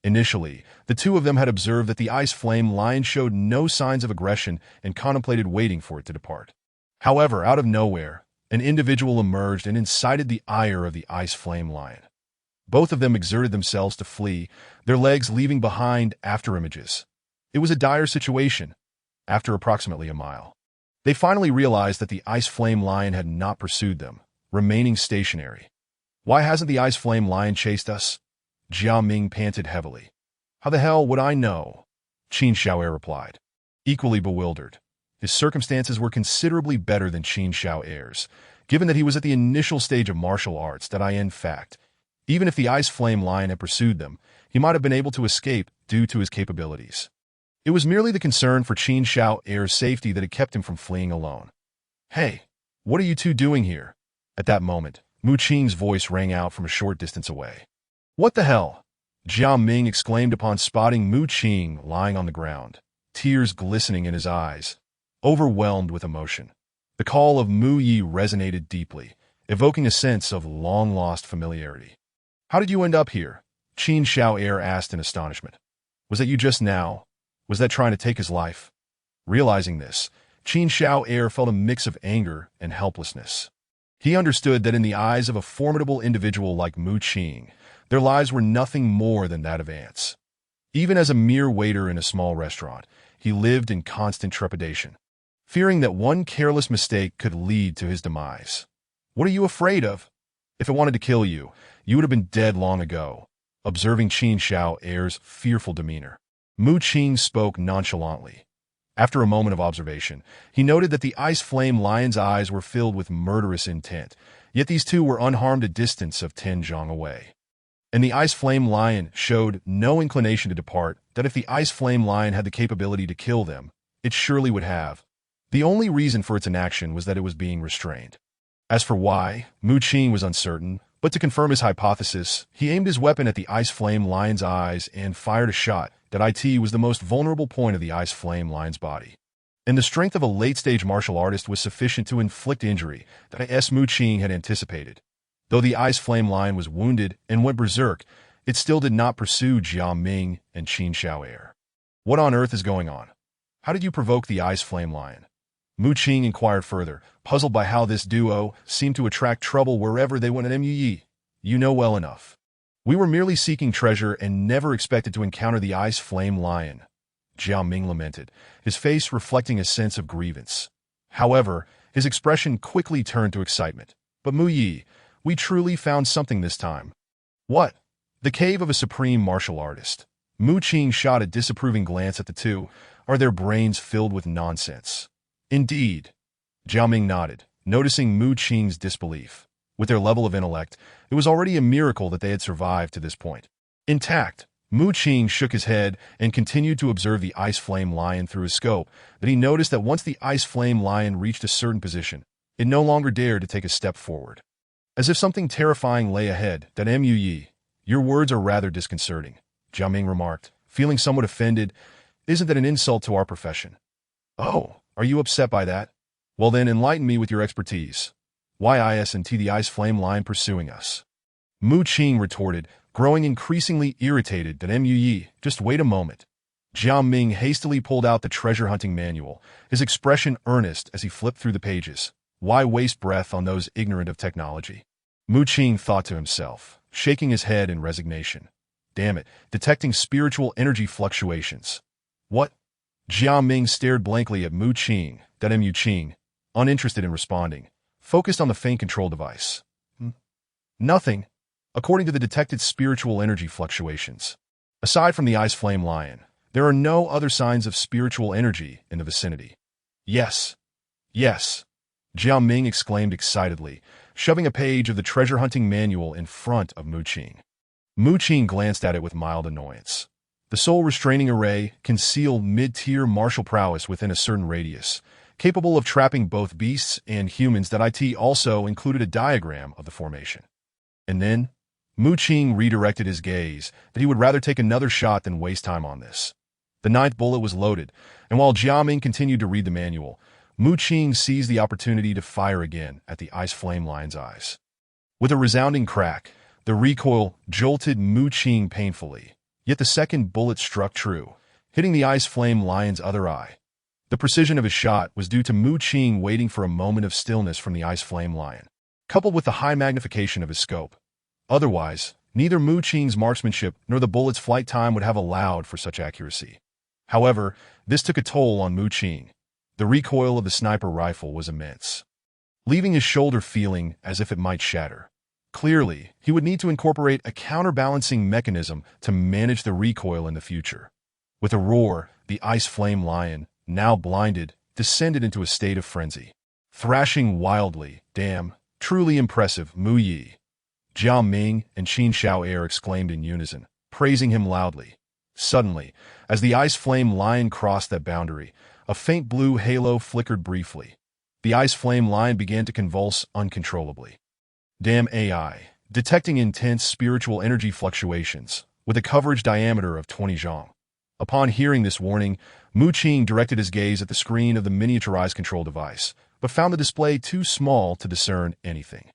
Initially, the two of them had observed that the Ice Flame Lion showed no signs of aggression and contemplated waiting for it to depart. However, out of nowhere, an individual emerged and incited the ire of the Ice Flame Lion. Both of them exerted themselves to flee, their legs leaving behind afterimages. It was a dire situation. After approximately a mile, they finally realized that the Ice Flame Lion had not pursued them, remaining stationary. Why hasn't the Ice Flame Lion chased us? Jiaming panted heavily. How the hell would I know? Qin Xiao'er replied, equally bewildered. His circumstances were considerably better than Qin Xiao'er's, given that he was at the initial stage of martial arts that in fact, even if the Ice Flame Lion had pursued them, he might have been able to escape due to his capabilities. It was merely the concern for Qin Xiao'er's safety that had kept him from fleeing alone. Hey, what are you two doing here? At that moment, Mu Qing's voice rang out from a short distance away. What the hell? Jiao Ming exclaimed upon spotting Mu Qing lying on the ground, tears glistening in his eyes, overwhelmed with emotion. The call of Mu Yi resonated deeply, evoking a sense of long-lost familiarity. How did you end up here? Qin Xiao'er asked in astonishment. Was that you just now? Was that trying to take his life? Realizing this, Qin Xiao'er felt a mix of anger and helplessness. He understood that in the eyes of a formidable individual like Mu Qing, their lives were nothing more than that of ants. Even as a mere waiter in a small restaurant, he lived in constant trepidation, fearing that one careless mistake could lead to his demise. What are you afraid of? If it wanted to kill you, you would have been dead long ago. Observing Qin Xiao'er's fearful demeanor, Mu Qing spoke nonchalantly. After a moment of observation, he noted that the Ice Flame Lion's eyes were filled with murderous intent, yet these two were unharmed a distance of 10 zhang away. And the Ice Flame Lion showed no inclination to depart, that if the Ice Flame Lion had the capability to kill them, it surely would have. The only reason for its inaction was that it was being restrained. As for why, Mu Qing was uncertain, but to confirm his hypothesis, he aimed his weapon at the Ice Flame Lion's eyes and fired a shot that was the most vulnerable point of the Ice Flame Lion's body. And the strength of a late-stage martial artist was sufficient to inflict injury that Mu Qing had anticipated. Though the Ice Flame Lion was wounded and went berserk, it still did not pursue Jiao Ming and Qin Xiao'er. What on earth is going on? How did you provoke the Ice Flame Lion? Mu Qing inquired further, puzzled by how this duo seemed to attract trouble wherever they went at Mu Yi. You know well enough. We were merely seeking treasure and never expected to encounter the Ice Flame Lion, Jiao Ming lamented, his face reflecting a sense of grievance. However, his expression quickly turned to excitement. But Mu Yi, we truly found something this time. What? The cave of a supreme martial artist. Mu Qing shot a disapproving glance at the two. Are their brains filled with nonsense? Indeed. Jiao Ming nodded, noticing Mu Qing's disbelief. With their level of intellect, it was already a miracle that they had survived to this point. Intact, Mu Qing shook his head and continued to observe the Ice Flame Lion through his scope, but he noticed that once the Ice Flame Lion reached a certain position, it no longer dared to take a step forward. As if something terrifying lay ahead, that Mu Yi, your words are rather disconcerting, Jiao Ming remarked, feeling somewhat offended. Isn't that an insult to our profession? Oh, are you upset by that? Well then, enlighten me with your expertise. Why isn't the Ice Flame Lion pursuing us? Mu Qing retorted, growing increasingly irritated that Mu Yi, just wait a moment. Jiao Ming hastily pulled out the treasure-hunting manual, his expression earnest as he flipped through the pages. Why waste breath on those ignorant of technology? Mu Qing thought to himself, shaking his head in resignation. Damn it, detecting spiritual energy fluctuations. What? Jiao Ming stared blankly at Mu Qing, Mu Qing, uninterested in responding, focused on the faint control device. Nothing, according to the detected spiritual energy fluctuations. Aside from the Ice Flame Lion, there are no other signs of spiritual energy in the vicinity. Yes. Yes. Jiao Ming exclaimed excitedly, shoving a page of the treasure-hunting manual in front of Mu Qing. Mu Qing glanced at it with mild annoyance. The soul restraining array concealed mid-tier martial prowess within a certain radius, capable of trapping both beasts and humans. That also included a diagram of the formation. And then, Mu Qing redirected his gaze that he would rather take another shot than waste time on this. The 9th bullet was loaded, and while Jiao Ming continued to read the manual, Mu Qing seized the opportunity to fire again at the Ice Flame Lion's eyes. With a resounding crack, the recoil jolted Mu Qing painfully, yet the second bullet struck true, hitting the Ice Flame Lion's other eye. The precision of his shot was due to Mu Qing waiting for a moment of stillness from the Ice Flame Lion, coupled with the high magnification of his scope. Otherwise, neither Mu Qing's marksmanship nor the bullet's flight time would have allowed for such accuracy. However, this took a toll on Mu Qing. The recoil of the sniper rifle was immense, leaving his shoulder feeling as if it might shatter. Clearly, he would need to incorporate a counterbalancing mechanism to manage the recoil in the future. With a roar, the Ice Flame Lion, now blinded, descended into a state of frenzy. Thrashing wildly, "Damn, truly impressive, Mu Yi!" Jia Ming and Qin Xiao Air exclaimed in unison, praising him loudly. Suddenly, as the Ice Flame Lion crossed that boundary, a faint blue halo flickered briefly. The Ice Flame Lion began to convulse uncontrollably. Damn AI, detecting intense spiritual energy fluctuations, with a coverage diameter of 20 zhong. Upon hearing this warning, Mu Qing directed his gaze at the screen of the miniaturized control device, but found the display too small to discern anything.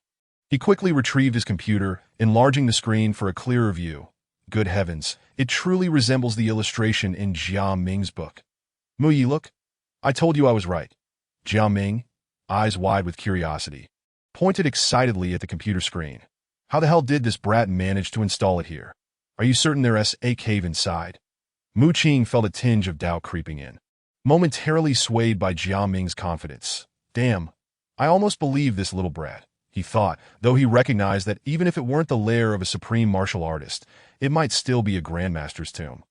He quickly retrieved his computer, enlarging the screen for a clearer view. Good heavens, it truly resembles the illustration in Jia Ming's book. Mu Yi, look. I told you I was right. Jia Ming, eyes wide with curiosity, pointed excitedly at the computer screen. How the hell did this brat manage to install it here? Are you certain there's a cave inside? Mu Qing felt a tinge of doubt creeping in, momentarily swayed by Jia Ming's confidence. Damn, I almost believe this little brat, he thought, though he recognized that even if it weren't the lair of a supreme martial artist, it might still be a grandmaster's tomb.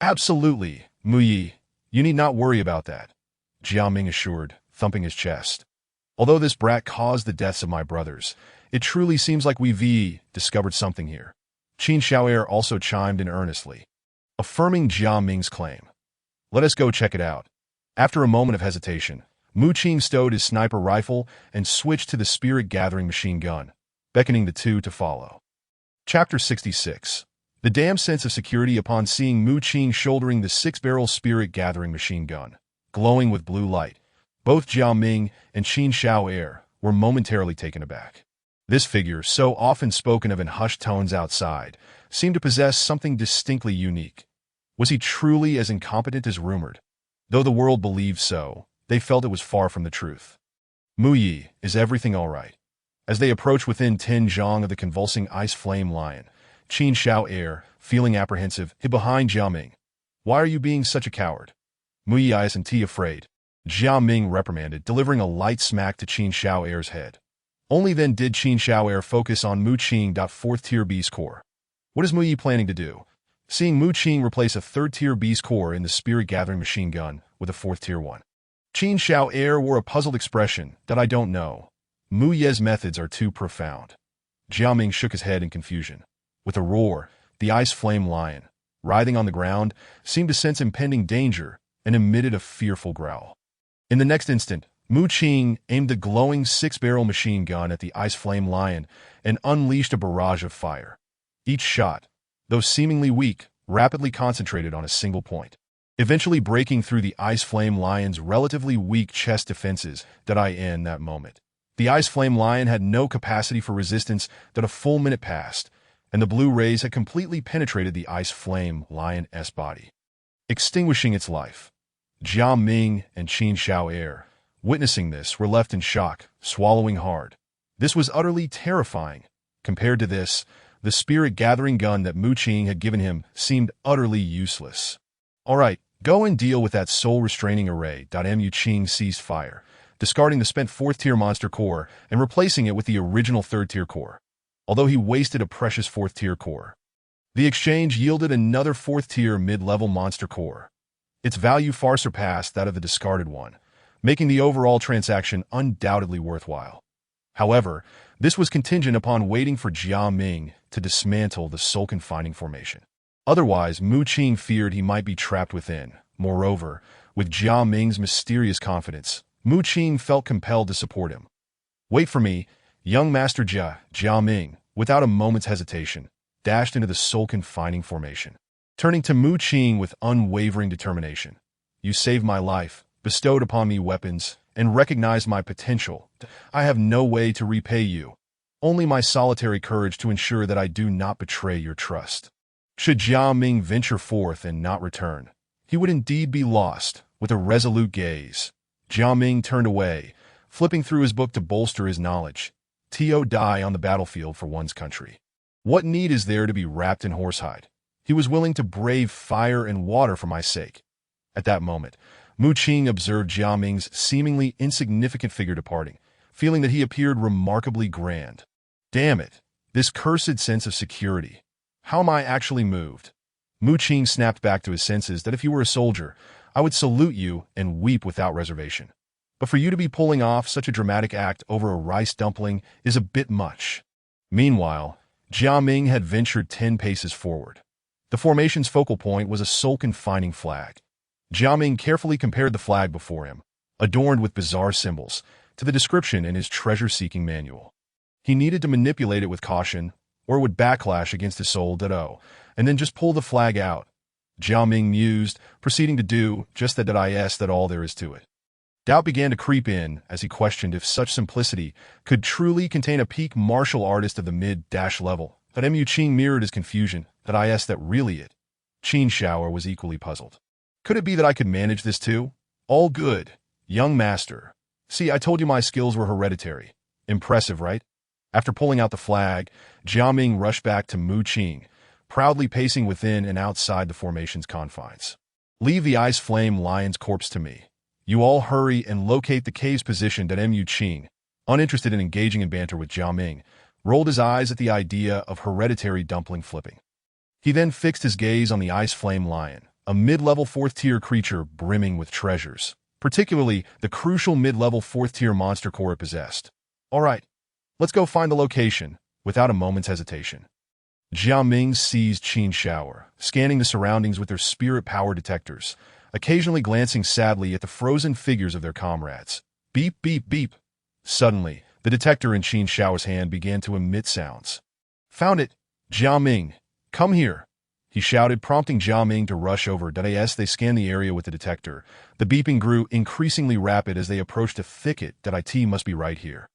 Absolutely, Mu Yi. You need not worry about that, Jia Ming assured, thumping his chest. Although this brat caused the deaths of my brothers, it truly seems like we've discovered something here. Qin Xiao'er also chimed in earnestly, affirming Jia Ming's claim. Let us go check it out. After a moment of hesitation, Mu Qing stowed his sniper rifle and switched to the spirit-gathering machine gun, beckoning the two to follow. Chapter 66. The damn sense of security upon seeing Mu Qing shouldering the 6-barrel spirit-gathering machine gun, glowing with blue light. Both Jia Ming and Qin Xiao'er were momentarily taken aback. This figure, so often spoken of in hushed tones outside, seemed to possess something distinctly unique. Was he truly as incompetent as rumored? Though the world believed so, they felt it was far from the truth. Mu Yi, is everything all right? As they approached within 10 zhong of the convulsing Ice Flame Lion, Qin Xiao'er, feeling apprehensive, hid behind Jia Ming. Why are you being such a coward? Mu Yi isn't afraid, Jia Ming reprimanded, delivering a light smack to Qin Xiao'er's head. Only then did Qin Xiao'er focus on Mu Qing. 4th Tier Beast Core. What is Mu Yi planning to do? Seeing Mu Qing replace a 3rd Tier Beast Core in the spirit-gathering machine gun with a 4th Tier one. Qin Xiao'er wore a puzzled expression. That I don't know. Mu Ye's methods are too profound. Jia Ming shook his head in confusion. With a roar, the Ice Flame Lion, writhing on the ground, seemed to sense impending danger and emitted a fearful growl. In the next instant, Mu Qing aimed the glowing 6-barrel machine gun at the Ice Flame Lion and unleashed a barrage of fire. Each shot, though seemingly weak, rapidly concentrated on a single point, eventually breaking through the Ice Flame Lion's relatively weak chest defenses. In that moment, the Ice Flame Lion had no capacity for resistance. A full minute passed, and the blue rays had completely penetrated the Ice Flame Lion's body, extinguishing its life. Jia Ming and Qin Xiao'er, witnessing this, were left in shock, swallowing hard. This was utterly terrifying. Compared to this, the spirit-gathering gun that Mu Qing had given him seemed utterly useless. All right, go and deal with that soul-restraining array. Mu Qing ceased fire, discarding the spent 4th-tier monster core and replacing it with the original 3rd-tier core, although he wasted a precious 4th-tier core. The exchange yielded another 4th-tier mid-level monster core. Its value far surpassed that of the discarded one, making the overall transaction undoubtedly worthwhile. However, this was contingent upon waiting for Jia Ming to dismantle the soul-confining formation. Otherwise, Mu Qing feared he might be trapped within. Moreover, with Jia Ming's mysterious confidence, Mu Qing felt compelled to support him. Wait for me, young Master Jia Ming, without a moment's hesitation, dashed into the soul-confining formation. Turning to Mu Qing with unwavering determination. You saved my life, bestowed upon me weapons, and recognized my potential. I have no way to repay you. Only my solitary courage to ensure that I do not betray your trust. Should Jia Ming venture forth and not return, he would indeed be lost. With a resolute gaze, Jia Ming turned away, flipping through his book to bolster his knowledge. To die on the battlefield for one's country. What need is there to be wrapped in horsehide? He was willing to brave fire and water for my sake. At that moment, Mu Qing observed Jia Ming's seemingly insignificant figure departing, feeling that he appeared remarkably grand. Damn it, This cursed sense of security. How am I actually moved? Mu Qing snapped back to his senses that if you were a soldier, I would salute you and weep without reservation. But for you to be pulling off such a dramatic act over a rice dumpling is a bit much. Meanwhile, Jia Ming had ventured 10 paces forward. The formation's focal point was a soul-confining flag. Jia Ming carefully compared the flag before him, adorned with bizarre symbols, to the description in his treasure-seeking manual. He needed to manipulate it with caution, or it would backlash against his soul Dado, and then just pull the flag out. Jia Ming mused, proceeding to do just that all there is to it. Doubt began to creep in as he questioned if such simplicity could truly contain a peak martial artist of the mid-level. That Mu Qing mirrored his confusion, that really it. Qin Shower was equally puzzled. Could it be that I could manage this too? All good, young master. See, I told you my skills were hereditary. Impressive, right? After pulling out the flag, Jia Ming rushed back to Mu Qing, proudly pacing within and outside the formation's confines. Leave the ice flame lion's corpse to me. You all hurry and locate the cave's position. Mu Qing, uninterested in engaging in banter with Jia Ming, rolled his eyes at the idea of hereditary dumpling flipping. He then fixed his gaze on the ice flame lion, a mid-level 4th-tier creature brimming with treasures, particularly the crucial mid-level 4th-tier monster core it possessed. All right, let's go find the location, without a moment's hesitation. Jia Ming seized Qin Shower, scanning the surroundings with their spirit power detectors, occasionally glancing sadly at the frozen figures of their comrades. Beep, beep, beep. Suddenly, the detector in Qin Shower's hand began to emit sounds. Found it! Jia Ming, come here! He shouted, prompting Jia Ming to rush over. As they scanned the area with the detector, the beeping grew increasingly rapid as they approached a thicket. It must be right here.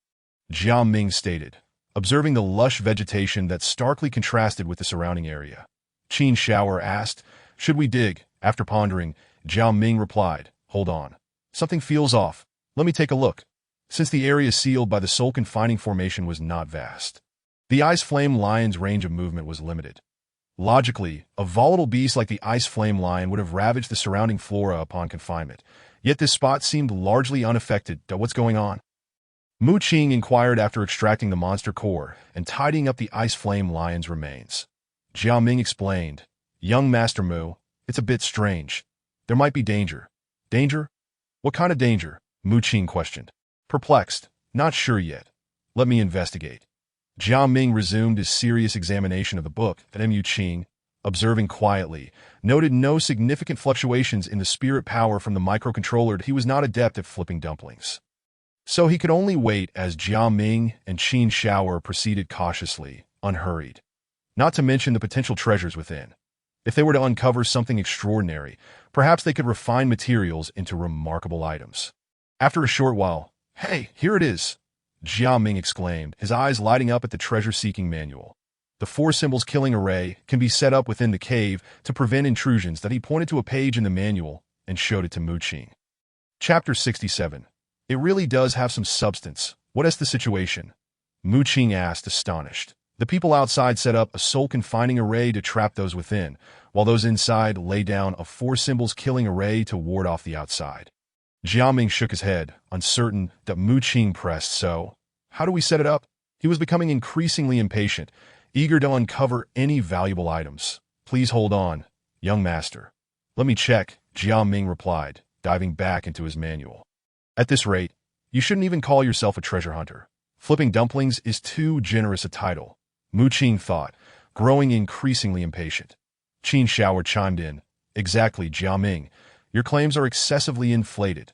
Jia Ming stated, observing the lush vegetation that starkly contrasted with the surrounding area. Qin Shower asked, should we dig? After pondering, Jia Ming replied, hold on. Something feels off. Let me take a look. Since the area sealed by the soul-confining formation was not vast, the ice flame lion's range of movement was limited. Logically, a volatile beast like the ice flame lion would have ravaged the surrounding flora upon confinement, yet this spot seemed largely unaffected. What's going on? Mu Qing inquired after extracting the monster core and tidying up the ice flame lion's remains. Jia Ming explained, young Master Mu, it's a bit strange. There might be danger. Danger? What kind of danger? Mu Qing questioned. Perplexed, not sure yet. Let me investigate. Jia Ming resumed his serious examination of the book. Mu Qing, observing quietly, noted no significant fluctuations in the spirit power from the microcontroller. He was not adept at flipping dumplings. So he could only wait as Jia Ming and Qin Shower proceeded cautiously, unhurried. Not to mention the potential treasures within. If they were to uncover something extraordinary, perhaps they could refine materials into remarkable items. After a short while, hey, here it is! Jia Ming exclaimed, his eyes lighting up at the treasure-seeking manual. The 4 symbols killing array can be set up within the cave to prevent intrusions. He pointed to a page in the manual and showed it to Mu Qing. Chapter 67. It really does have some substance. What is the situation? Mu Qing asked, astonished. The people outside set up a soul-confining array to trap those within, while those inside lay down a 4 symbols killing array to ward off the outside. Jia Ming shook his head, uncertain. Mu Qing pressed, so, how do we set it up? He was becoming increasingly impatient, eager to uncover any valuable items. Please hold on, young master. Let me check, Jia Ming replied, diving back into his manual. At this rate, you shouldn't even call yourself a treasure hunter. Flipping dumplings is too generous a title, Mu Qing thought, growing increasingly impatient. Qin Shower chimed in, exactly, Jia Ming. Your claims are excessively inflated.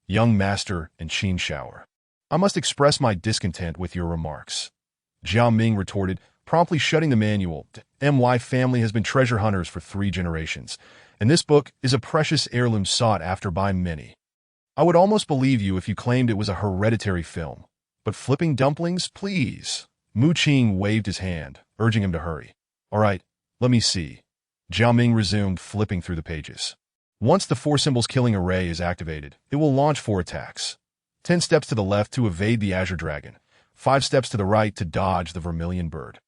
Young master and Qin Shower. I must express my discontent with your remarks. Jia Ming retorted, promptly shutting the manual. My family has been treasure hunters for 3 generations, and this book is a precious heirloom sought after by many. I would almost believe you if you claimed it was a hereditary film. But flipping dumplings, please. Mu Qing waved his hand, urging him to hurry. All right, let me see. Jia Ming resumed, flipping through the pages. Once the 4 symbols killing array is activated, it will launch 4 attacks. 10 steps to the left to evade the Azure Dragon. 5 steps to the right to dodge the Vermilion Bird.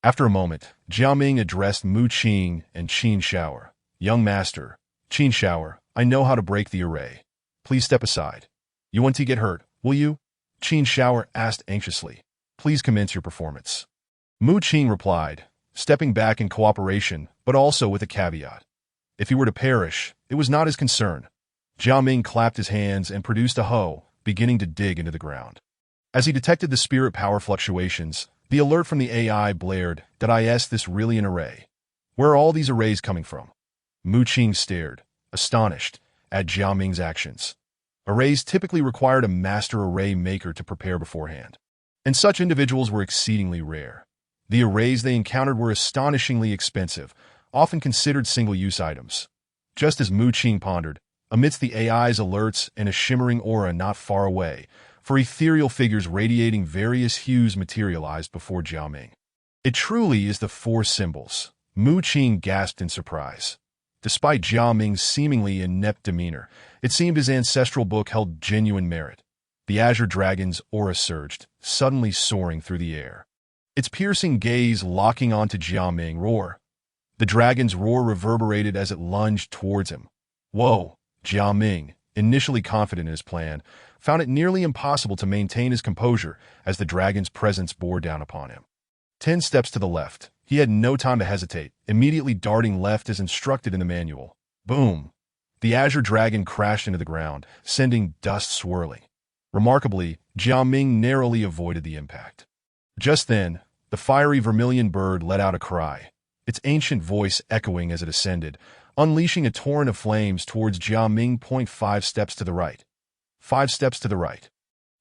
After a moment, Jia Ming addressed Mu Qing and Qin Shower. Young master, Qin Shower, I know how to break the array. Please step aside. You want to get hurt, will you? Qin Shower asked anxiously. Please commence your performance. Mu Qing replied, stepping back in cooperation, but also with a caveat. If he were to perish, it was not his concern. Jia Ming clapped his hands and produced a hoe, beginning to dig into the ground. As he detected the spirit power fluctuations, the alert from the AI blared, "Is this really an array? Where are all these arrays coming from?" Mu Qing stared, astonished, at Jia Ming's actions. Arrays typically required a master array maker to prepare beforehand, and such individuals were exceedingly rare. The arrays they encountered were astonishingly expensive, often considered single-use items. Just as Mu Qing pondered, amidst the AI's alerts and a shimmering aura not far away, for ethereal figures radiating various hues materialized before Jia Ming. "It truly is the four symbols," Mu Qing gasped in surprise. Despite Jia Ming's seemingly inept demeanor, it seemed his ancestral book held genuine merit. The Azure Dragon's aura surged, suddenly soaring through the air. Its piercing gaze locking onto Jia Ming roar. The dragon's roar reverberated as it lunged towards him. Whoa! Jia Ming, initially confident in his plan, found it nearly impossible to maintain his composure as the dragon's presence bore down upon him. 10 steps to the left. He had no time to hesitate, immediately darting left as instructed in the manual. Boom! The Azure Dragon crashed into the ground, sending dust swirling. Remarkably, Jia Ming narrowly avoided the impact. Just then, the fiery vermilion bird let out a cry, its ancient voice echoing as it ascended, unleashing a torrent of flames towards Jia Ming. 5 steps to the right. 5 steps to the right.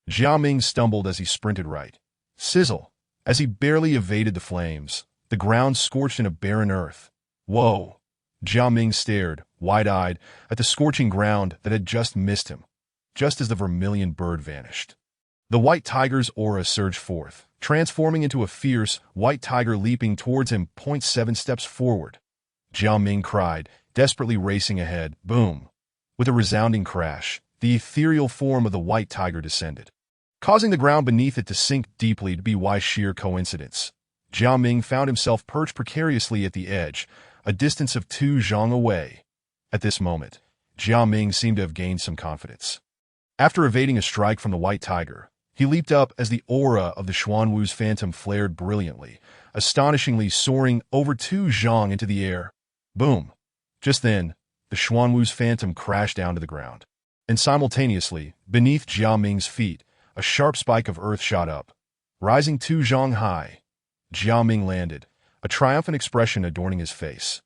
Jia Ming stumbled as he sprinted right. Sizzle! As he barely evaded the flames, the ground scorched in a barren earth. Whoa! Jia Ming stared, wide-eyed, at the scorching ground that had just missed him, just as the vermilion bird vanished. The white tiger's aura surged forth, transforming into a fierce, white tiger leaping towards him. 7 steps forward. Jia Ming cried, desperately racing ahead. Boom! With a resounding crash, the ethereal form of the white tiger descended, causing the ground beneath it to sink deeply. To be why sheer coincidence. Jia Ming found himself perched precariously at the edge, a distance of 2 zhang away. At this moment, Jia Ming seemed to have gained some confidence. After evading a strike from the white tiger, he leaped up as the aura of the Xuanwu's phantom flared brilliantly, astonishingly soaring over 2 zhang into the air. Boom! Just then, the Xuanwu's phantom crashed down to the ground. And simultaneously, beneath Jia Ming's feet, a sharp spike of earth shot up. Rising 2 zhang high, Jia Ming landed, a triumphant expression adorning his face.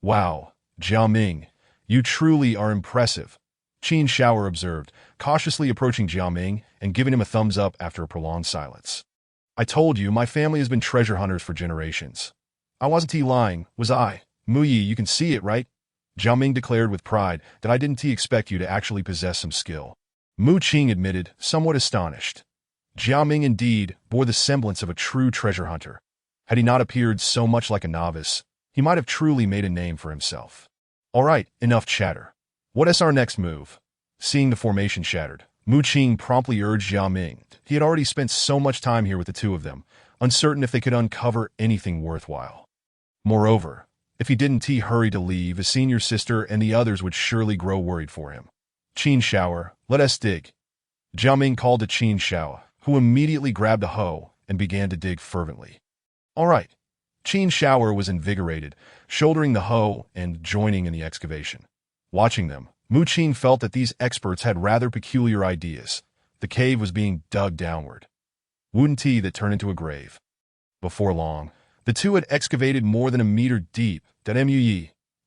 Wow, Jia Ming, you truly are impressive, Qin Shower observed, cautiously approaching Jia Ming and giving him a thumbs up after a prolonged silence. I told you, my family has been treasure hunters for generations. I wasn't lying, was I? Mu Yi, you can see it, right? Jia Ming declared with pride that I didn't expect you to actually possess some skill. Mu Qing admitted, somewhat astonished. Jia Ming indeed bore the semblance of a true treasure hunter. Had he not appeared so much like a novice, he might have truly made a name for himself. All right, enough chatter. What is our next move? Seeing the formation shattered, Mu Qing promptly urged Jia Ming. He had already spent so much time here with the two of them, uncertain if they could uncover anything worthwhile. Moreover, if he didn't hurry to leave, his senior sister and the others would surely grow worried for him. Qin Shower, let us dig. Jia Ming called to Qin Shower, who immediately grabbed a hoe and began to dig fervently. All right. Qin Shower was invigorated, shouldering the hoe and joining in the excavation. Watching them, Mu Qing felt that these experts had rather peculiar ideas. The cave was being dug downward. Wouldn't that turned into a grave? Before long, the two had excavated more than a meter deep. Mu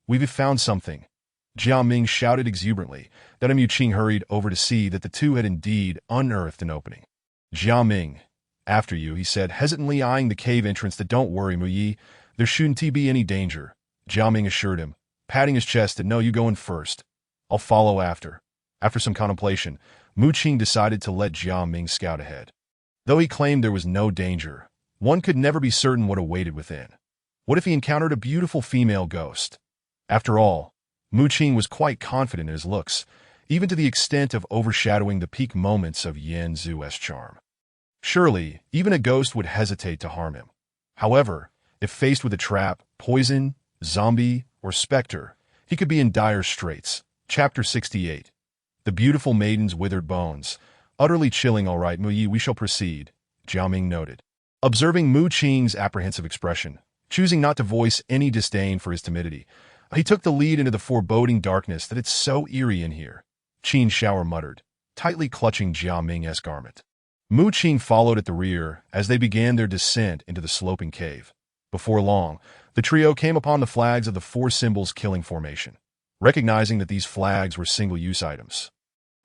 we've found something. Jia Ming shouted exuberantly. Mu Qing hurried over to see that the two had indeed unearthed an opening. Jia Ming, after you, he said, hesitantly eyeing the cave entrance. Don't worry, Mu Yi, there shouldn't be any danger. Jia Ming assured him, patting his chest. No, you go in first. I'll follow after. After some contemplation, Mu Qing decided to let Jia Ming scout ahead. Though he claimed there was no danger, one could never be certain what awaited within. What if he encountered a beautiful female ghost? After all, Mu Qing was quite confident in his looks, even to the extent of overshadowing the peak moments of Yan Zu's charm. Surely, even a ghost would hesitate to harm him. However, if faced with a trap, poison, zombie, or specter, he could be in dire straits. Chapter 68. The beautiful maiden's withered bones. Utterly chilling. All right, Mu Yi, we shall proceed, Jia Ming noted. Observing Mu Qing's apprehensive expression, choosing not to voice any disdain for his timidity, he took the lead into the foreboding darkness that it's so eerie in here. Qin Shao muttered, tightly clutching Jia Ming's garment. Mu Qing followed at the rear as they began their descent into the sloping cave. Before long, the trio came upon the flags of the Four Symbols Killing Formation, recognizing that these flags were single-use items.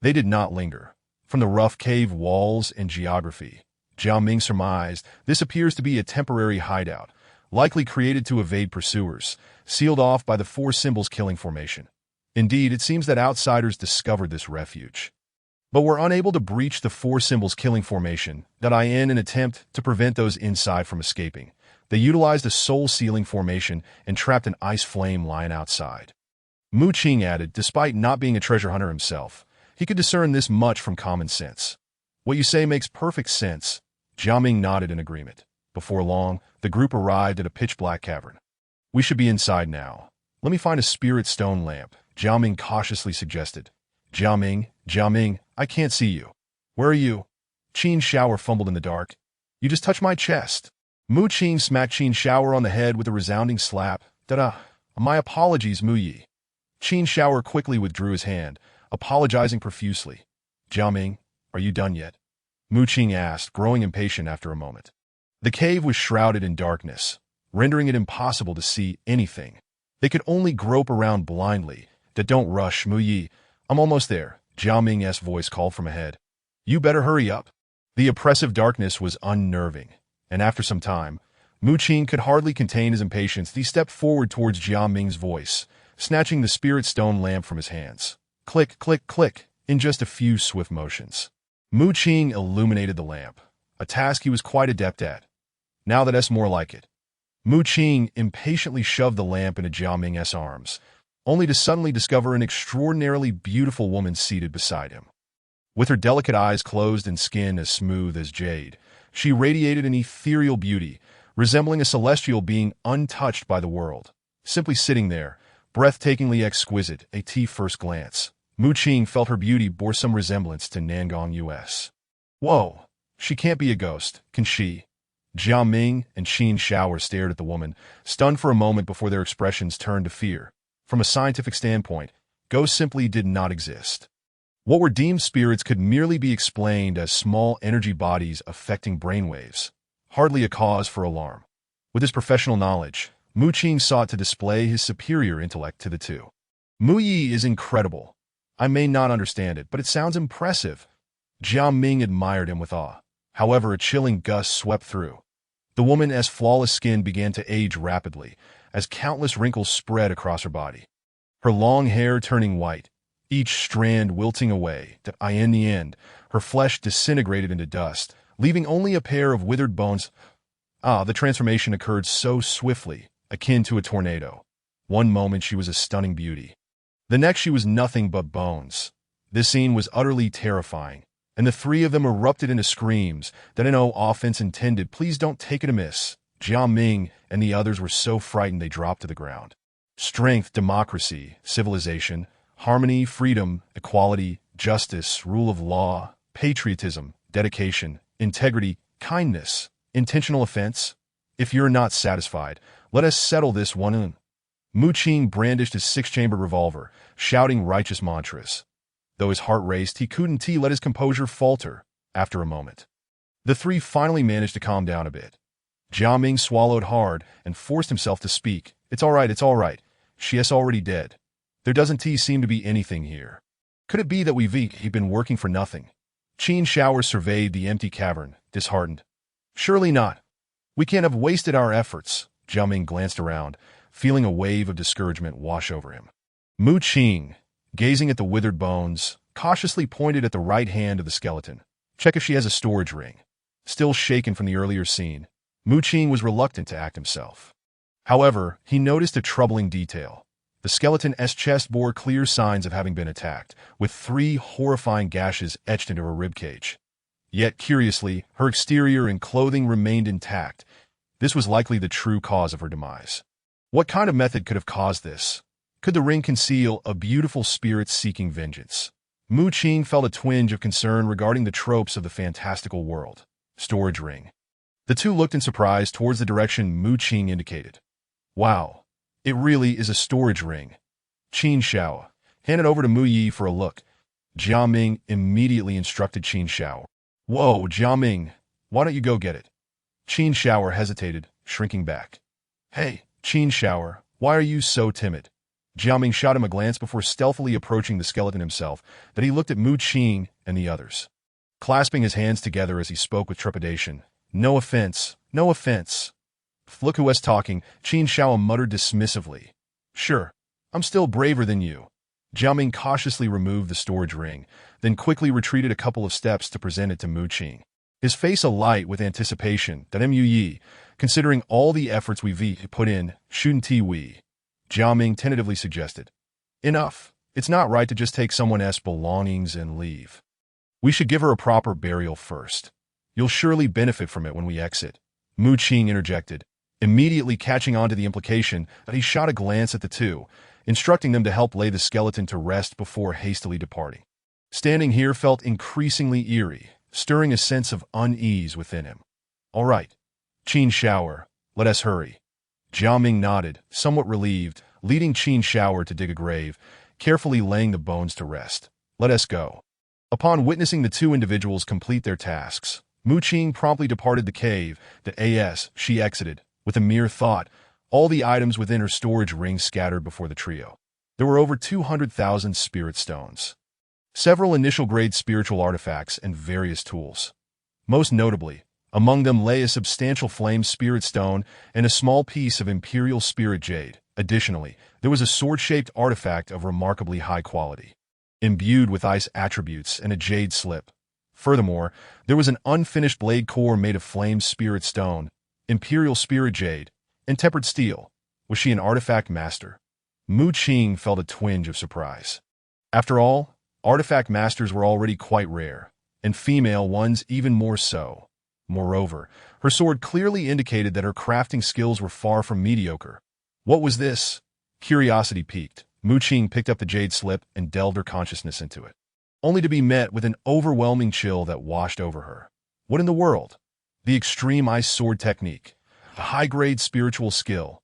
They did not linger. From the rough cave walls and geography, Jia Ming surmised this appears to be a temporary hideout, likely created to evade pursuers, sealed off by the Four Symbols Killing Formation. Indeed, it seems that outsiders discovered this refuge, but were unable to breach the Four Symbols Killing Formation, that in an attempt to prevent those inside from escaping. They utilized a soul-sealing formation and trapped an ice flame lion outside. Mu Qing added, despite not being a treasure hunter himself, he could discern this much from common sense. What you say makes perfect sense. Jia Ming nodded in agreement. Before long, the group arrived at a pitch-black cavern. We should be inside now. Let me find a spirit stone lamp, Jia Ming cautiously suggested. Jia Ming, I can't see you. Where are you? Qin Shao fumbled in the dark. You just touched my chest. Mu Qing smacked Qin Shao on the head with a resounding slap. Da-da. My apologies, Mu Yi. Qin Shao quickly withdrew his hand, apologizing profusely. Jia Ming, are you done yet? Mu Qing asked, growing impatient after a moment. The cave was shrouded in darkness, rendering it impossible to see anything. They could only grope around blindly. Don't rush, Mu Yi. I'm almost there, Jia Ming's voice called from ahead. You better hurry up. The oppressive darkness was unnerving, and after some time, Mu Qing could hardly contain his impatience. He stepped forward towards Jia Ming's voice, snatching the spirit stone lamp from his hands. Click, click, click, in just a few swift motions. Mu Qing illuminated the lamp, a task he was quite adept at. Now that's more like it. Mu Qing impatiently shoved the lamp into Jia Ming's arms, only to suddenly discover an extraordinarily beautiful woman seated beside him. With her delicate eyes closed and skin as smooth as jade, she radiated an ethereal beauty, resembling a celestial being untouched by the world. Simply sitting there, breathtakingly exquisite, at first glance, Mu Qing felt her beauty bore some resemblance to Nangong US. Whoa, she can't be a ghost, can she? Jia Ming and Qin Shao stared at the woman, stunned for a moment before their expressions turned to fear. From a scientific standpoint, ghosts simply did not exist. What were deemed spirits could merely be explained as small energy bodies affecting brainwaves, hardly a cause for alarm. With his professional knowledge, Mu Qing sought to display his superior intellect to the two. Mu Yi is incredible. I may not understand it, but it sounds impressive. Jia Ming admired him with awe. However, a chilling gust swept through. The woman's flawless skin began to age rapidly, as countless wrinkles spread across her body. Her long hair turning white, each strand wilting away, in the end, her flesh disintegrated into dust, leaving only a pair of withered bones. The transformation occurred so swiftly, akin to a tornado. One moment she was a stunning beauty. The next she was nothing but bones. This scene was utterly terrifying, and the three of them erupted into screams that no offense intended. Please don't take it amiss. Jia Ming and the others were so frightened they dropped to the ground. Strength, democracy, civilization, harmony, freedom, equality, justice, rule of law, patriotism, dedication, integrity, kindness, intentional offense. If you're not satisfied, let us settle this one in. Mu Qing brandished his six-chambered revolver, shouting righteous mantras. Though his heart raced, he couldn't let his composure falter. After a moment, the three finally managed to calm down a bit. Jia Ming swallowed hard and forced himself to speak. It's all right. She's already dead. There doesn't seem to be anything here. Could it be that we've been working for nothing? Qin Shao surveyed the empty cavern, disheartened. Surely not. We can't have wasted our efforts. Jia Ming glanced around, feeling a wave of discouragement wash over him. Mu Qing, gazing at the withered bones, cautiously pointed at the right hand of the skeleton. Check if she has a storage ring. Still shaken from the earlier scene, Mu Qing was reluctant to act himself. However, he noticed a troubling detail. The skeleton's chest bore clear signs of having been attacked, with 3 horrifying gashes etched into her ribcage. Yet, curiously, her exterior and clothing remained intact. This was likely the true cause of her demise. What kind of method could have caused this? Could the ring conceal a beautiful spirit seeking vengeance? Mu Qing felt a twinge of concern regarding the tropes of the fantastical world. Storage ring. The two looked in surprise towards the direction Mu Qing indicated. Wow, it really is a storage ring. Qin Shao handed over to Mu Yi for a look. Jia Ming immediately instructed Qin Shao. Whoa, Jia Ming, why don't you go get it? Qin Shao hesitated, shrinking back. Hey, Qin Shao, why are you so timid? Jia Ming shot him a glance before stealthily approaching the skeleton himself, that he looked at Mu Qing and the others. Clasping his hands together as he spoke with trepidation. No offense, no offense. Look who was talking, Qin Shao muttered dismissively. Sure, I'm still braver than you. Jia Ming cautiously removed the storage ring, then quickly retreated a couple of steps to present it to Mu Qing. His face alight with anticipation that Mu Yi, considering all the efforts we've put in, shouldn't we? Jia Ming tentatively suggested. Enough. It's not right to just take someone else's belongings and leave. We should give her a proper burial first. You'll surely benefit from it when we exit. Mu Qing interjected, immediately catching on to the implication that he shot a glance at the two, instructing them to help lay the skeleton to rest before hastily departing. Standing here felt increasingly eerie, stirring a sense of unease within him. All right, Qin Shao, let us hurry. Jia Ming nodded, somewhat relieved, leading Qin Shao to dig a grave, carefully laying the bones to rest. Let us go. Upon witnessing the two individuals complete their tasks, Mu Qing promptly departed the cave that she exited, with a mere thought, all the items within her storage ring scattered before the trio. There were over 200,000 spirit stones, several initial-grade spiritual artifacts, and various tools. Most notably, among them lay a substantial flame spirit stone and a small piece of imperial spirit jade. Additionally, there was a sword-shaped artifact of remarkably high quality, imbued with ice attributes and a jade slip. Furthermore, there was an unfinished blade core made of flame spirit stone, imperial spirit jade, and tempered steel. Was she an artifact master? Mu Qing felt a twinge of surprise. After all, artifact masters were already quite rare, and female ones even more so. Moreover, her sword clearly indicated that her crafting skills were far from mediocre. What was this? Curiosity piqued. Mu Qing picked up the jade slip and delved her consciousness into it, only to be met with an overwhelming chill that washed over her. What in the world? The extreme ice sword technique, a high-grade spiritual skill,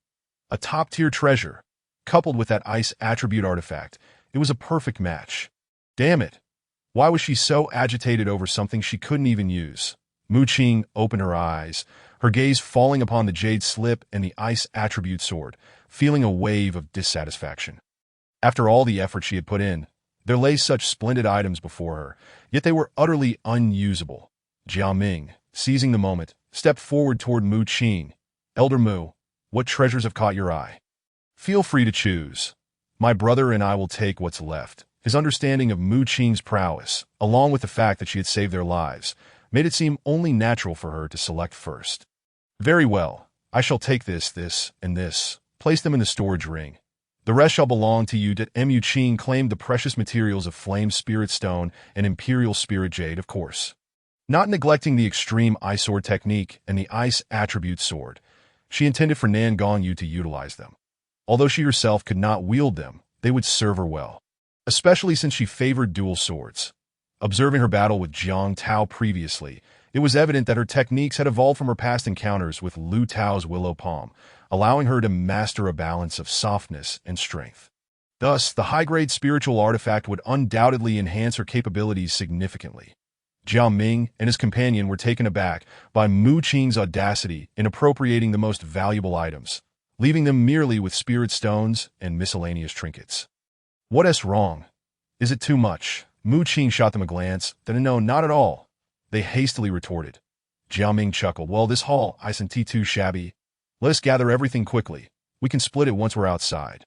a top-tier treasure, coupled with that ice attribute artifact. It was a perfect match. Damn it! Why was she so agitated over something she couldn't even use? Mu Qing opened her eyes, her gaze falling upon the jade slip and the ice attribute sword, feeling a wave of dissatisfaction. After all the effort she had put in, there lay such splendid items before her, yet they were utterly unusable. Jia Ming, seizing the moment, stepped forward toward Mu Qing. Elder Mu, what treasures have caught your eye? Feel free to choose. My brother and I will take what's left. His understanding of Mu Qing's prowess, along with the fact that she had saved their lives, made it seem only natural for her to select first. Very well, I shall take this, and this. Place them in the storage ring. The rest shall belong to you. Mu Qing claimed the precious materials of flame spirit stone and imperial spirit jade, of course, not neglecting the extreme ice sword technique and the ice attribute sword. She intended for Nan Gongyu to utilize them. Although she herself could not wield them, they would serve her well, especially since she favored dual swords. Observing her battle with Jiang Tao previously, it was evident that her techniques had evolved from her past encounters with Lu Tao's Willow Palm, allowing her to master a balance of softness and strength. Thus, the high-grade spiritual artifact would undoubtedly enhance her capabilities significantly. Jia Ming and his companion were taken aback by Mu Qing's audacity in appropriating the most valuable items, leaving them merely with spirit stones and miscellaneous trinkets. What's wrong? Is it too much? Mu Qing shot them a glance, then no, not at all. They hastily retorted. Jia Ming chuckled. Well, this haul isn't too shabby. Let us gather everything quickly. We can split it once we're outside.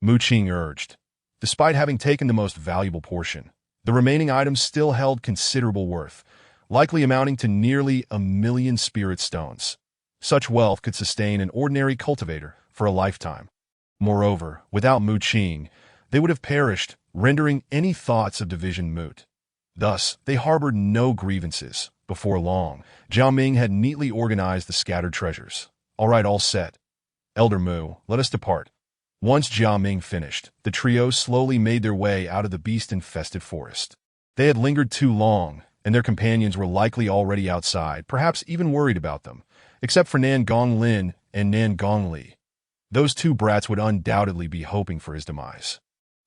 Mu Qing urged. Despite having taken the most valuable portion, the remaining items still held considerable worth, likely amounting to nearly 1,000,000 spirit stones. Such wealth could sustain an ordinary cultivator for a lifetime. Moreover, without Mu Qing, they would have perished, rendering any thoughts of division moot. Thus, they harbored no grievances. Before long, Jia Ming had neatly organized the scattered treasures. All right, all set. Elder Mu, let us depart. Once Jia Ming finished, the trio slowly made their way out of the beast-infested forest. They had lingered too long, and their companions were likely already outside, perhaps even worried about them, except for Nan Gonglin and Nan Gongli. Those two brats would undoubtedly be hoping for his demise.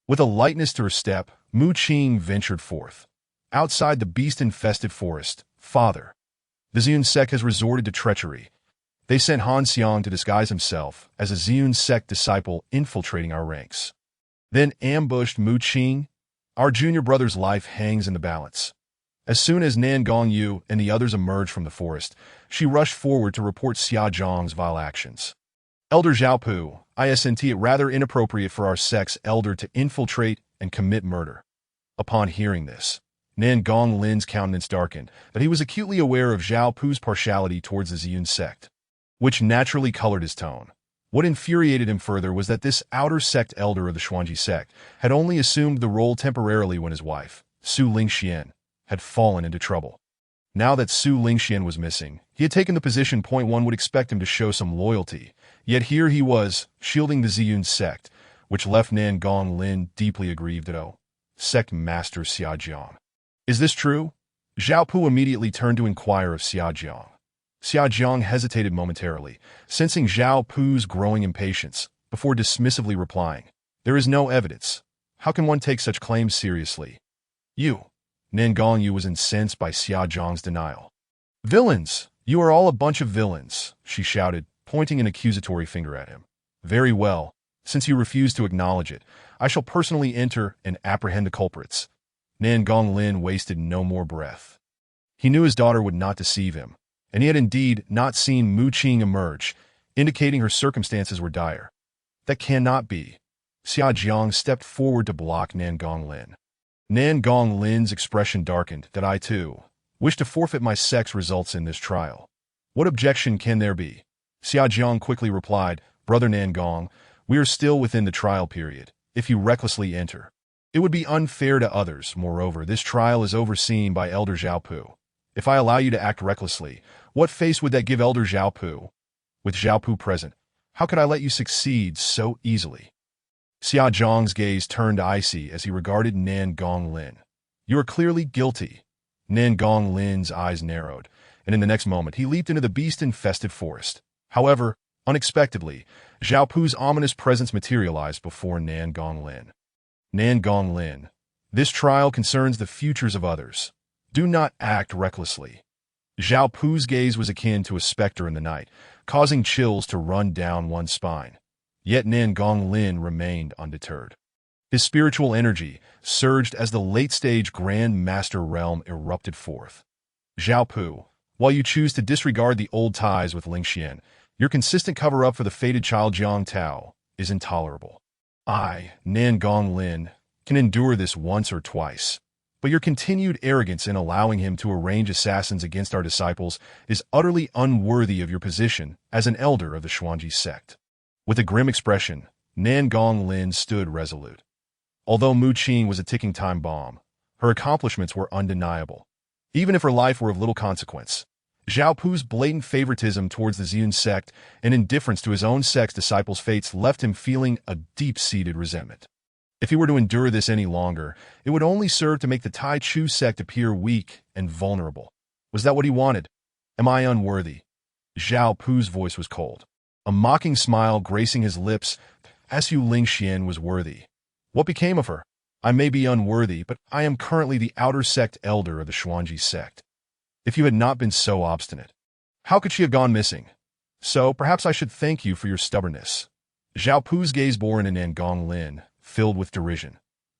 With a lightness to her step, Mu Qing ventured forth. Outside the beast-infested forest, Father, the Ziyun sect has resorted to treachery. They sent Han Xiang to disguise himself as a Ziyun sect disciple infiltrating our ranks. Then ambushed Mu Qing. Our junior brother's life hangs in the balance. As soon as Nan Gongyu and the others emerged from the forest, she rushed forward to report Xia Zhang's vile actions. Elder Xiaopu, isn't it rather inappropriate for our sect's elder to infiltrate and commit murder? Upon hearing this, Nan Gonglin's countenance darkened, but he was acutely aware of Zhao Pu's partiality towards the Ziyun sect, which naturally colored his tone. What infuriated him further was that this outer sect elder of the Xuanji sect had only assumed the role temporarily when his wife, Su Lingxian, had fallen into trouble. Now that Su Lingxian was missing, he had taken the position one would expect him to show some loyalty, yet here he was, shielding the Ziyun sect, which left Nan Gonglin deeply aggrieved at Sect Master Xia Jiang. Is this true? Zhao Pu immediately turned to inquire of Xia Jiang. Xia Jiang hesitated momentarily, sensing Zhao Pu's growing impatience, before dismissively replying, "There is no evidence. How can one take such claims seriously?" "You." Nan Gongyu was incensed by Xia Jiang's denial. "Villains! You are all a bunch of villains," she shouted, pointing an accusatory finger at him. "Very well. Since you refuse to acknowledge it, I shall personally enter and apprehend the culprits." Nan Gonglin wasted no more breath. He knew his daughter would not deceive him, and he had indeed not seen Mu Qing emerge, indicating her circumstances were dire. "That cannot be." Xia Jiang stepped forward to block Nan Gonglin. Nan Gonglin's expression darkened. "That I, too, wish to forfeit my sect's results in this trial. What objection can there be?" Xia Jiang quickly replied, "Brother Nan Gong, we are still within the trial period. If you recklessly enter, it would be unfair to others. Moreover, this trial is overseen by Elder Zhao Pu. If I allow you to act recklessly, what face would that give Elder Zhao Pu? With Zhao Pu present, how could I let you succeed so easily?" Xia Zhang's gaze turned icy as he regarded Nan Gonglin. "You are clearly guilty." Nan Gonglin's eyes narrowed, and in the next moment he leaped into the beast-infested forest. However, unexpectedly, Zhao Pu's ominous presence materialized before Nan Gonglin. "Nan Gonglin, this trial concerns the futures of others. Do not act recklessly." Zhao Pu's gaze was akin to a specter in the night, causing chills to run down one's spine. Yet Nan Gonglin remained undeterred. His spiritual energy surged as the late-stage Grand Master realm erupted forth. "Zhao Pu, while you choose to disregard the old ties with Lingxian, your consistent cover-up for the fated child Jiang Tao is intolerable. I, Nan Gonglin, can endure this once or twice, but your continued arrogance in allowing him to arrange assassins against our disciples is utterly unworthy of your position as an elder of the Xuanji sect." With a grim expression, Nan Gonglin stood resolute. Although Mu Qing was a ticking time bomb, her accomplishments were undeniable, even if her life were of little consequence. Zhao Pu's blatant favoritism towards the Ziyun sect and indifference to his own sect's disciples' fates left him feeling a deep-seated resentment. If he were to endure this any longer, it would only serve to make the Tai Chu sect appear weak and vulnerable. Was that what he wanted? "Am I unworthy?" Zhao Pu's voice was cold, a mocking smile gracing his lips. Su Lingxian was worthy. What became of her? "I may be unworthy, but I am currently the outer sect elder of the Xuanji sect. If you had not been so obstinate, how could she have gone missing? So perhaps I should thank you for your stubbornness." Zhao Pu's gaze bore in Nan Gonglin, filled with derision.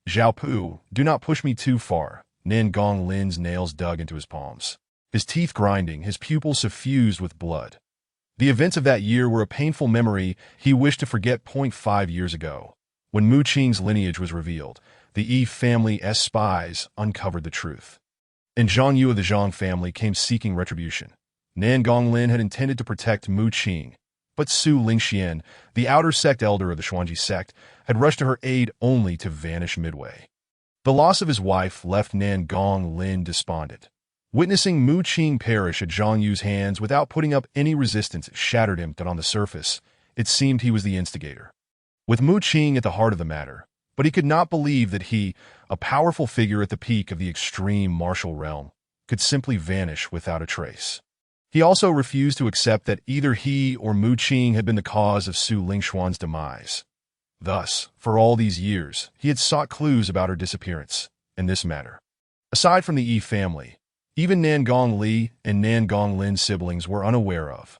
"Zhao Pu, do not push me too far." Nan Gonglin's nails dug into his palms, his teeth grinding, his pupils suffused with blood. The events of that year were a painful memory he wished to forget. 5 years ago, when Mu Qing's lineage was revealed, the Yi family's spies uncovered the truth, and Zhang Yu of the Zhang family came seeking retribution. Nan Gonglin had intended to protect Mu Qing, but Su Lingxian, the outer sect elder of the Xuanji sect, had rushed to her aid only to vanish midway. The loss of his wife left Nan Gonglin despondent. Witnessing Mu Qing perish at Zhang Yu's hands without putting up any resistance shattered him. That on the surface, it seemed he was the instigator, with Mu Qing at the heart of the matter, but he could not believe that he, a powerful figure at the peak of the extreme martial realm, could simply vanish without a trace. He also refused to accept that either he or Mu Qing had been the cause of Su Lingxuan's demise. Thus, for all these years, he had sought clues about her disappearance in this matter. Aside from the Yi family, even Nan Gongli and Nan Gonglin siblings were unaware of